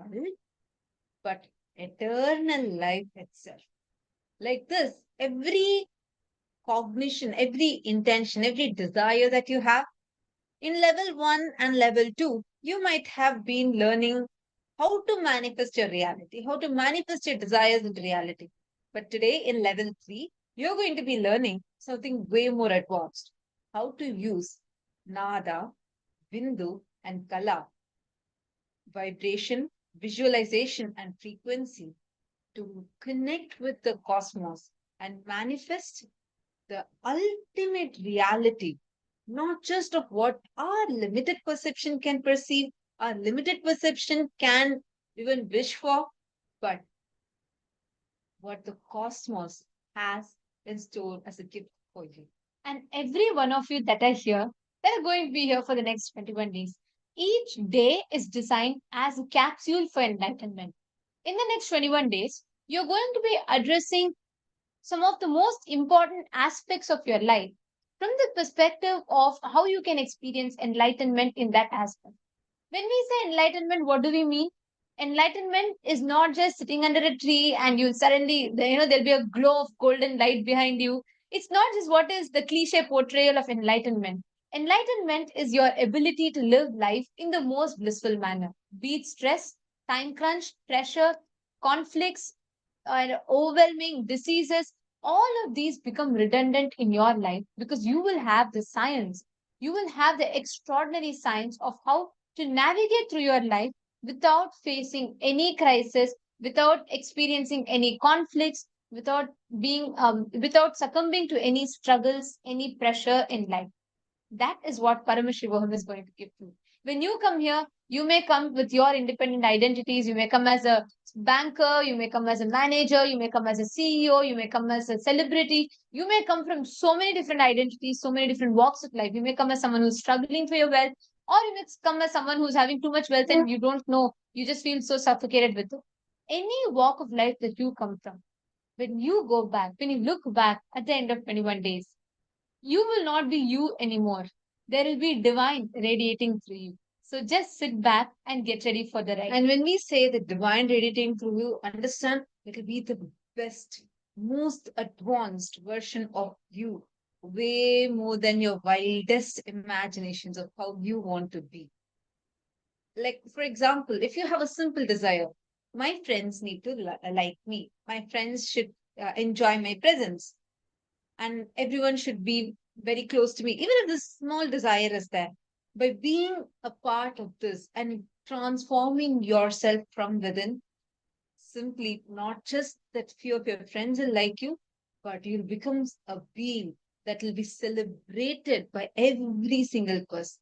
but eternal life itself. Like this, every cognition, every intention, every desire that you have in level 1 and level 2, you might have been learning how to manifest your reality, how to manifest your desires into reality. But today in level 3, you're going to be learning something way more advanced, how to use Nada, Bindu, and Kala, vibration, visualization, and frequency to connect with the cosmos and manifest the ultimate reality, not just of what our limited perception can perceive, our limited perception can even wish for, but what the cosmos has in store as a gift for you. And every one of you that are here, that are going to be here for the next 21 days, each day is designed as a capsule for enlightenment. In the next 21 days, you're going to be addressing some of the most important aspects of your life from the perspective of how you can experience enlightenment in that aspect. When we say enlightenment, what do we mean? Enlightenment is not just sitting under a tree and you suddenly, there'll be a glow of golden light behind you. It's not just what is the cliche portrayal of enlightenment. Enlightenment is your ability to live life in the most blissful manner, be it stress, time crunch, pressure, conflicts, or overwhelming diseases. All of these become redundant in your life because you will have the science. You will have the extraordinary science of how to navigate through your life without facing any crisis, without experiencing any conflicts, without succumbing to any struggles, any pressure in life. That is what Paramashivoham is going to give you. When you come here, you may come with your independent identities. You may come as a banker, you may come as a manager, you may come as a CEO, you may come as a celebrity. You may come from so many different identities, so many different walks of life. You may come as someone who's struggling for your wealth, or you may come as someone who's having too much wealth and you don't know, you just feel so suffocated with it. Any walk of life that you come from, when you go back, when you look back at the end of 21 days, you will not be you anymore. There will be divine radiating through you. So just sit back and get ready for the ride. And when we say the divine radiating through you, understand it will be the best, most advanced version of you, way more than your wildest imaginations of how you want to be. Like, for example, if you have a simple desire, my friends need to like me, my friends should enjoy my presence, and everyone should be very close to me, even if this small desire is there. By being a part of this and transforming yourself from within, simply not just that few of your friends will like you, but you'll become a being that will be celebrated by every single person.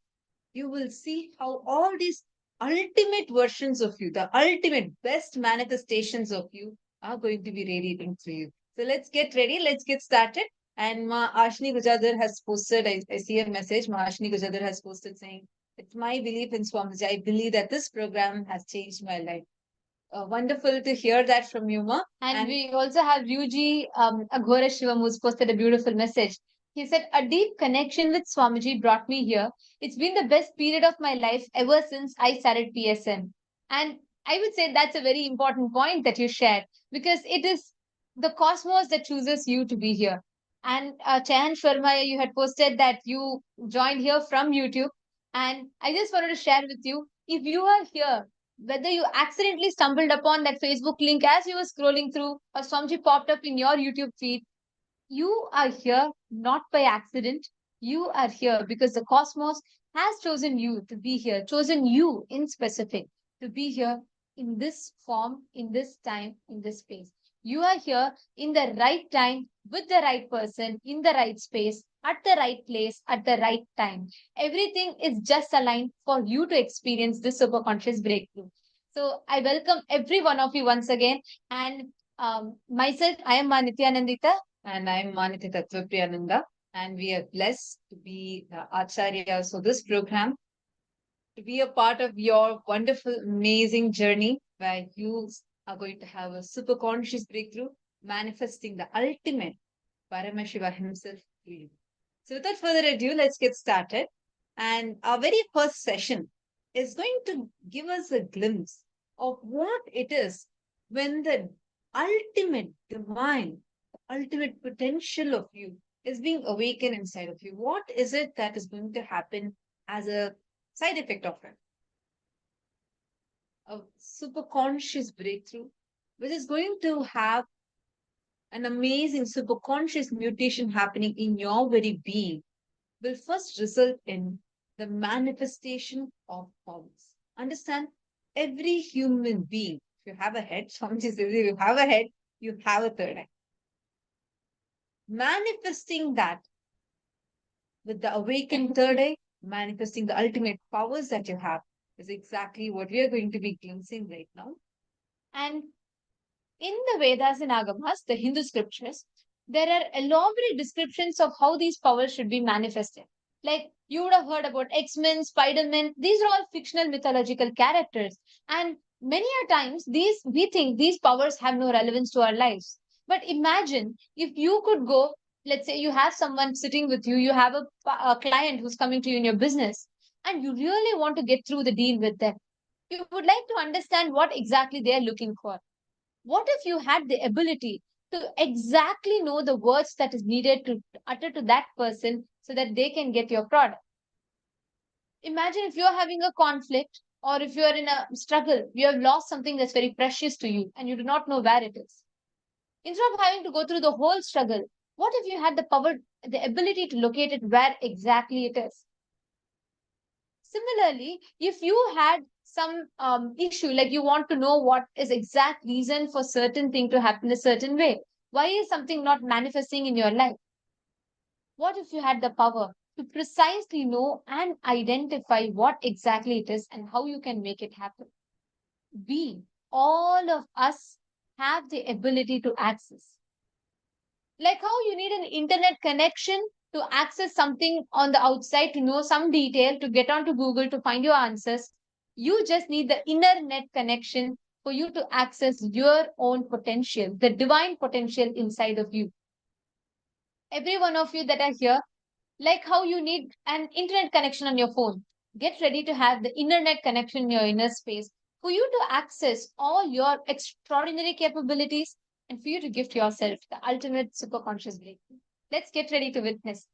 You will see how all these ultimate versions of you, the ultimate best manifestations of you, are going to be radiating through you. So let's get ready, let's get started. And Ma Ashni Gujadhar has posted, I see a message, Ma Ashni Gujadhar has posted saying, it's my belief in Swamiji. I believe that this program has changed my life. Wonderful to hear that from you, Ma. And we also have Ryuji Aghora Shivam, who's posted a beautiful message. He said, a deep connection with Swamiji brought me here. It's been the best period of my life ever since I started PSN. And I would say that's a very important point that you shared, because it is the cosmos that chooses you to be here. And Chahan Sharma, you had posted that you joined here from YouTube. And I just wanted to share with you, if you are here, whether you accidentally stumbled upon that Facebook link as you were scrolling through, or Swamiji popped up in your YouTube feed, you are here not by accident. You are here because the cosmos has chosen you to be here, chosen you in specific to be here in this form, in this time, in this space. You are here in the right time, with the right person, in the right space, at the right place, at the right time. Everything is just aligned for you to experience this superconscious breakthrough. So I welcome every one of you once again. And myself, I am Nithyanandita, and I'm Maniti Tattvapriyananda, and we are blessed to be the Acharyas of this program, to be a part of your wonderful, amazing journey where you are going to have a super conscious breakthrough, manifesting the ultimate Paramashiva himself to you. So without further ado, let's get started. And our very first session is going to give us a glimpse of what it is when the ultimate divine, the ultimate potential of you is being awakened inside of you. What is it that is going to happen as a side effect of it? A super conscious breakthrough, which is going to have an amazing super conscious mutation happening in your very being, will first result in the manifestation of powers. Understand, every human being, if you have a head, Swamiji says, if you have a head, you have a third eye. Manifesting that with the awakened third eye, manifesting the ultimate powers that you have, is exactly what we are going to be glimpsing right now. And in the Vedas and Agamas, the Hindu scriptures, there are elaborate descriptions of how these powers should be manifested. Like you would have heard about X-Men, Spider-Man, these are all fictional mythological characters. And many a times we think these powers have no relevance to our lives. But imagine if you could go, let's say you have someone sitting with you, you have a client who's coming to you in your business, and you really want to get through the deal with them. You would like to understand what exactly they're looking for. What if you had the ability to exactly know the words that is needed to utter to that person so that they can get your product? Imagine if you're having a conflict, or if you're in a struggle, you have lost something that's very precious to you and you do not know where it is. Instead of having to go through the whole struggle, what if you had the power, the ability to locate it where exactly it is? Similarly, if you had some issue, like you want to know what is exact reason for certain thing to happen a certain way, why is something not manifesting in your life? What if you had the power to precisely know and identify what exactly it is and how you can make it happen. We, all of us, have the ability to access. Like how you need an internet connection to access something on the outside, to know some detail, to get onto Google to find your answers. You just need the inner net connection for you to access your own potential, the divine potential inside of you. Every one of you that are here, like how you need an internet connection on your phone, get ready to have the internet connection in your inner space for you to access all your extraordinary capabilities and for you to gift yourself the ultimate superconscious breakthrough. Let's get ready to witness.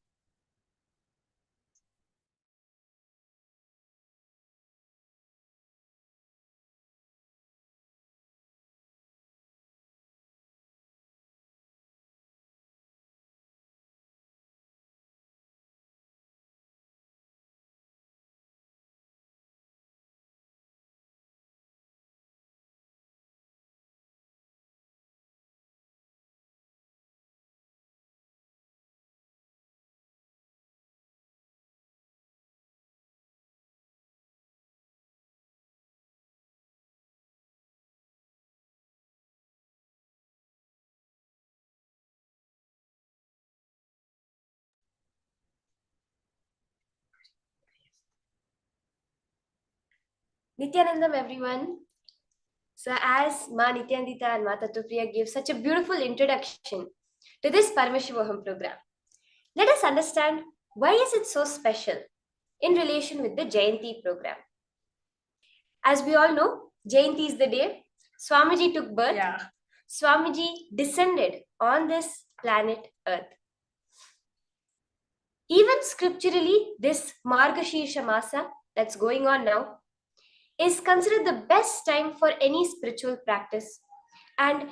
Nithyanandam, everyone. So, as Ma Nityandita and Ma Tattupriya gave such a beautiful introduction to this Paramashivoham program, let us understand why is it so special in relation with the Jayanti program. As we all know, Jayanti is the day Swamiji took birth. Swamiji descended on this planet Earth. Even scripturally, this Margashirsha Masa that's going on now is considered the best time for any spiritual practice. And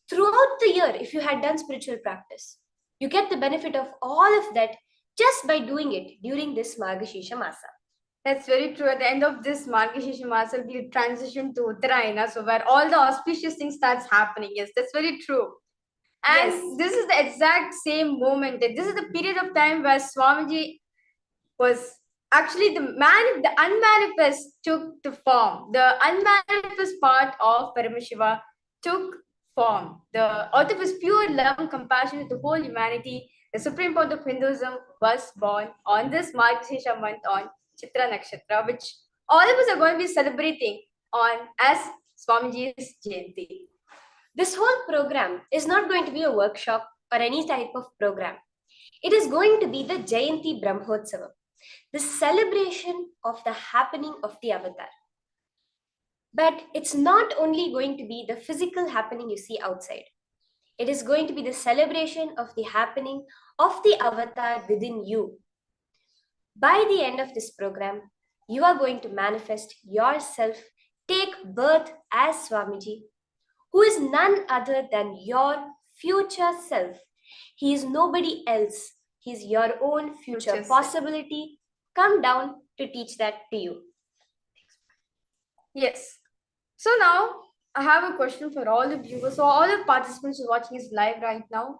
throughout the year, if you had done spiritual practice, you get the benefit of all of that just by doing it during this Margashirsha Masa. That's very true. At the end of this Margashirsha Masa, we'll transition to Uttarayana, so where all the auspicious things starts happening. Yes, that's very true. And this is the exact same moment. This is the period of time where Swamiji was actually the unmanifest took the form. The unmanifest part of Paramashiva took form. Out of his pure love and compassion to the whole humanity, the supreme point of Hinduism was born on this Margashirsha month on Chitra Nakshatra, which all of us are going to be celebrating on as Swamiji's Jayanti. This whole program is not going to be a workshop or any type of program. It is going to be the Jayanti Brahmotsava, the celebration of the happening of the avatar. But it's not only going to be the physical happening you see outside. It is going to be the celebration of the happening of the avatar within you. By the end of this program, you are going to manifest yourself, take birth as Swamiji, who is none other than your future self. He is nobody else. He is your own future possibility. Come down to teach that to you. Yes. So now I have a question for all the viewers. So all the participants who are watching us live right now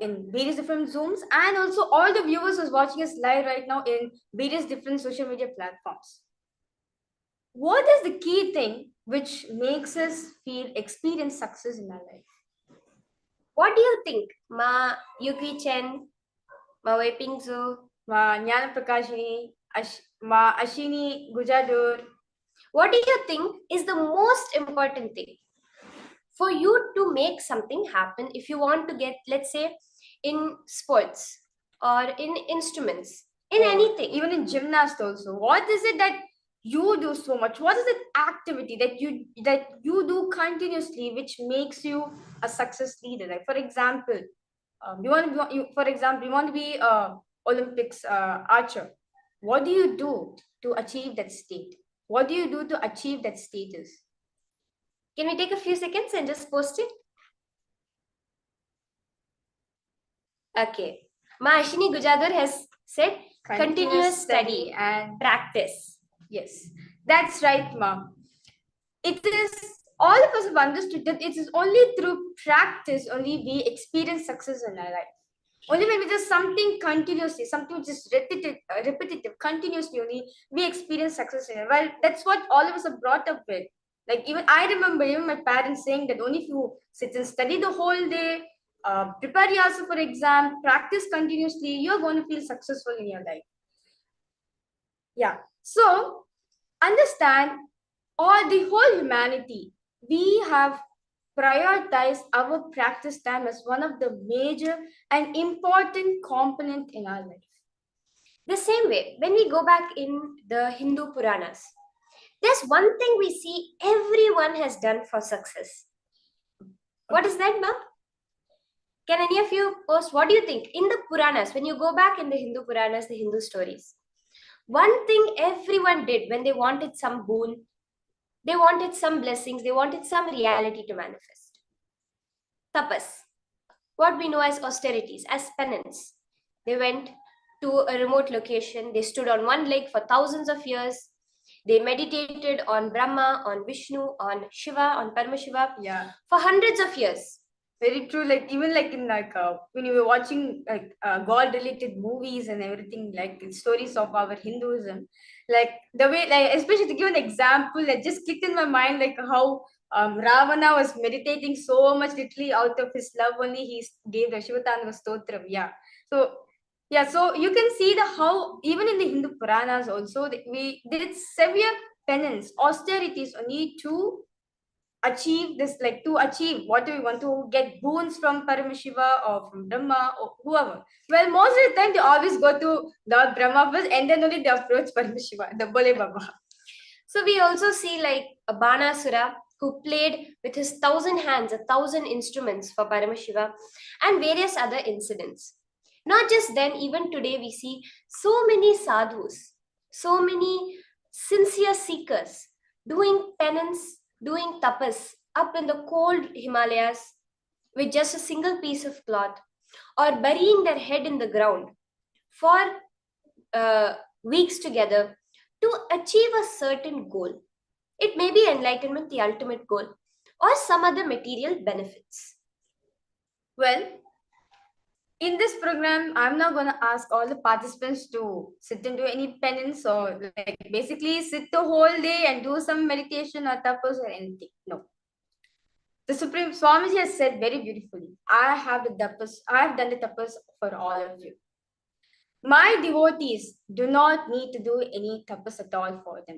in various different Zooms, and also all the viewers who are watching us live right now in various different social media platforms. What is the key thing which makes us experience success in our life? What do you think, Ma Yuki Chen, Ma Wei Pingzu, Ma Jnana Prakashini, Ma Ashini Gujadur? What do you think is the most important thing for you to make something happen if you want to get, let's say, in sports or in instruments, in anything? Even in gymnast also. What is it that you do so much? What is the activity that you do continuously which makes you a success leader? Like for example, you want to be Olympics archer. What do you do to achieve that state? What do you do to achieve that status? Can we take a few seconds and just post it? Okay. Ma Ashini Gujadur has said continuous study and practice. Yes, that's right, Mom. It is all of us have understood that it is only through practice only we experience success in our life. Only when we do something continuously, something just repetitive, continuously only, we experience success in it. Well, that's what all of us are brought up with. Like even I remember even my parents saying that only if you sit and study the whole day, prepare yourself for exam, practice continuously, you're going to feel successful in your life. Yeah. So understand, or the whole humanity, we have prioritized our practice time as one of the major and important component in our life. The same way, when we go back in the Hindu Puranas, there's one thing we see everyone has done for success. What is that, ma'am? Can any of you post? What do you think? In the Puranas, when you go back in the Hindu Puranas, the Hindu stories, one thing everyone did when they wanted some boon, they wanted some blessings, they wanted some reality to manifest. Tapas, what we know as austerities, as penance. They went to a remote location, they stood on one leg for thousands of years. They meditated on Brahma, on Vishnu, on Shiva, on Paramashiva for hundreds of years. Very true. Like even like in when you were watching like God-related movies and everything, like stories of our Hinduism, like the way, like especially to give an example that just clicked in my mind, like how Ravana was meditating so much, literally out of his love only he gave the Shivatandava Stotram. Yeah. So yeah, so you can see the how even in the Hindu Puranas also we did severe penance, austerities only to achieve this, like to achieve what do we want to get boons from Paramashiva or from Brahma or whoever. Well, most of the time they always go to Lord Brahma first and then only they approach Paramashiva, the Bole Baba. So we also see like a Banasura who played with his 1,000 hands, 1,000 instruments for Paramashiva, and various other incidents. Not just then, even today we see so many sadhus, so many sincere seekers doing penance, doing tapas up in the cold Himalayas with just a single piece of cloth, or burying their head in the ground for weeks together to achieve a certain goal. It may be enlightenment, the ultimate goal, or some other material benefits. Well, in this program, I'm not going to ask all the participants to sit and do any penance or like basically sit the whole day and do some meditation or tapas or anything. No. The Supreme Swamiji has said very beautifully, I have done the tapas for all of you. My devotees do not need to do any tapas at all for themselves.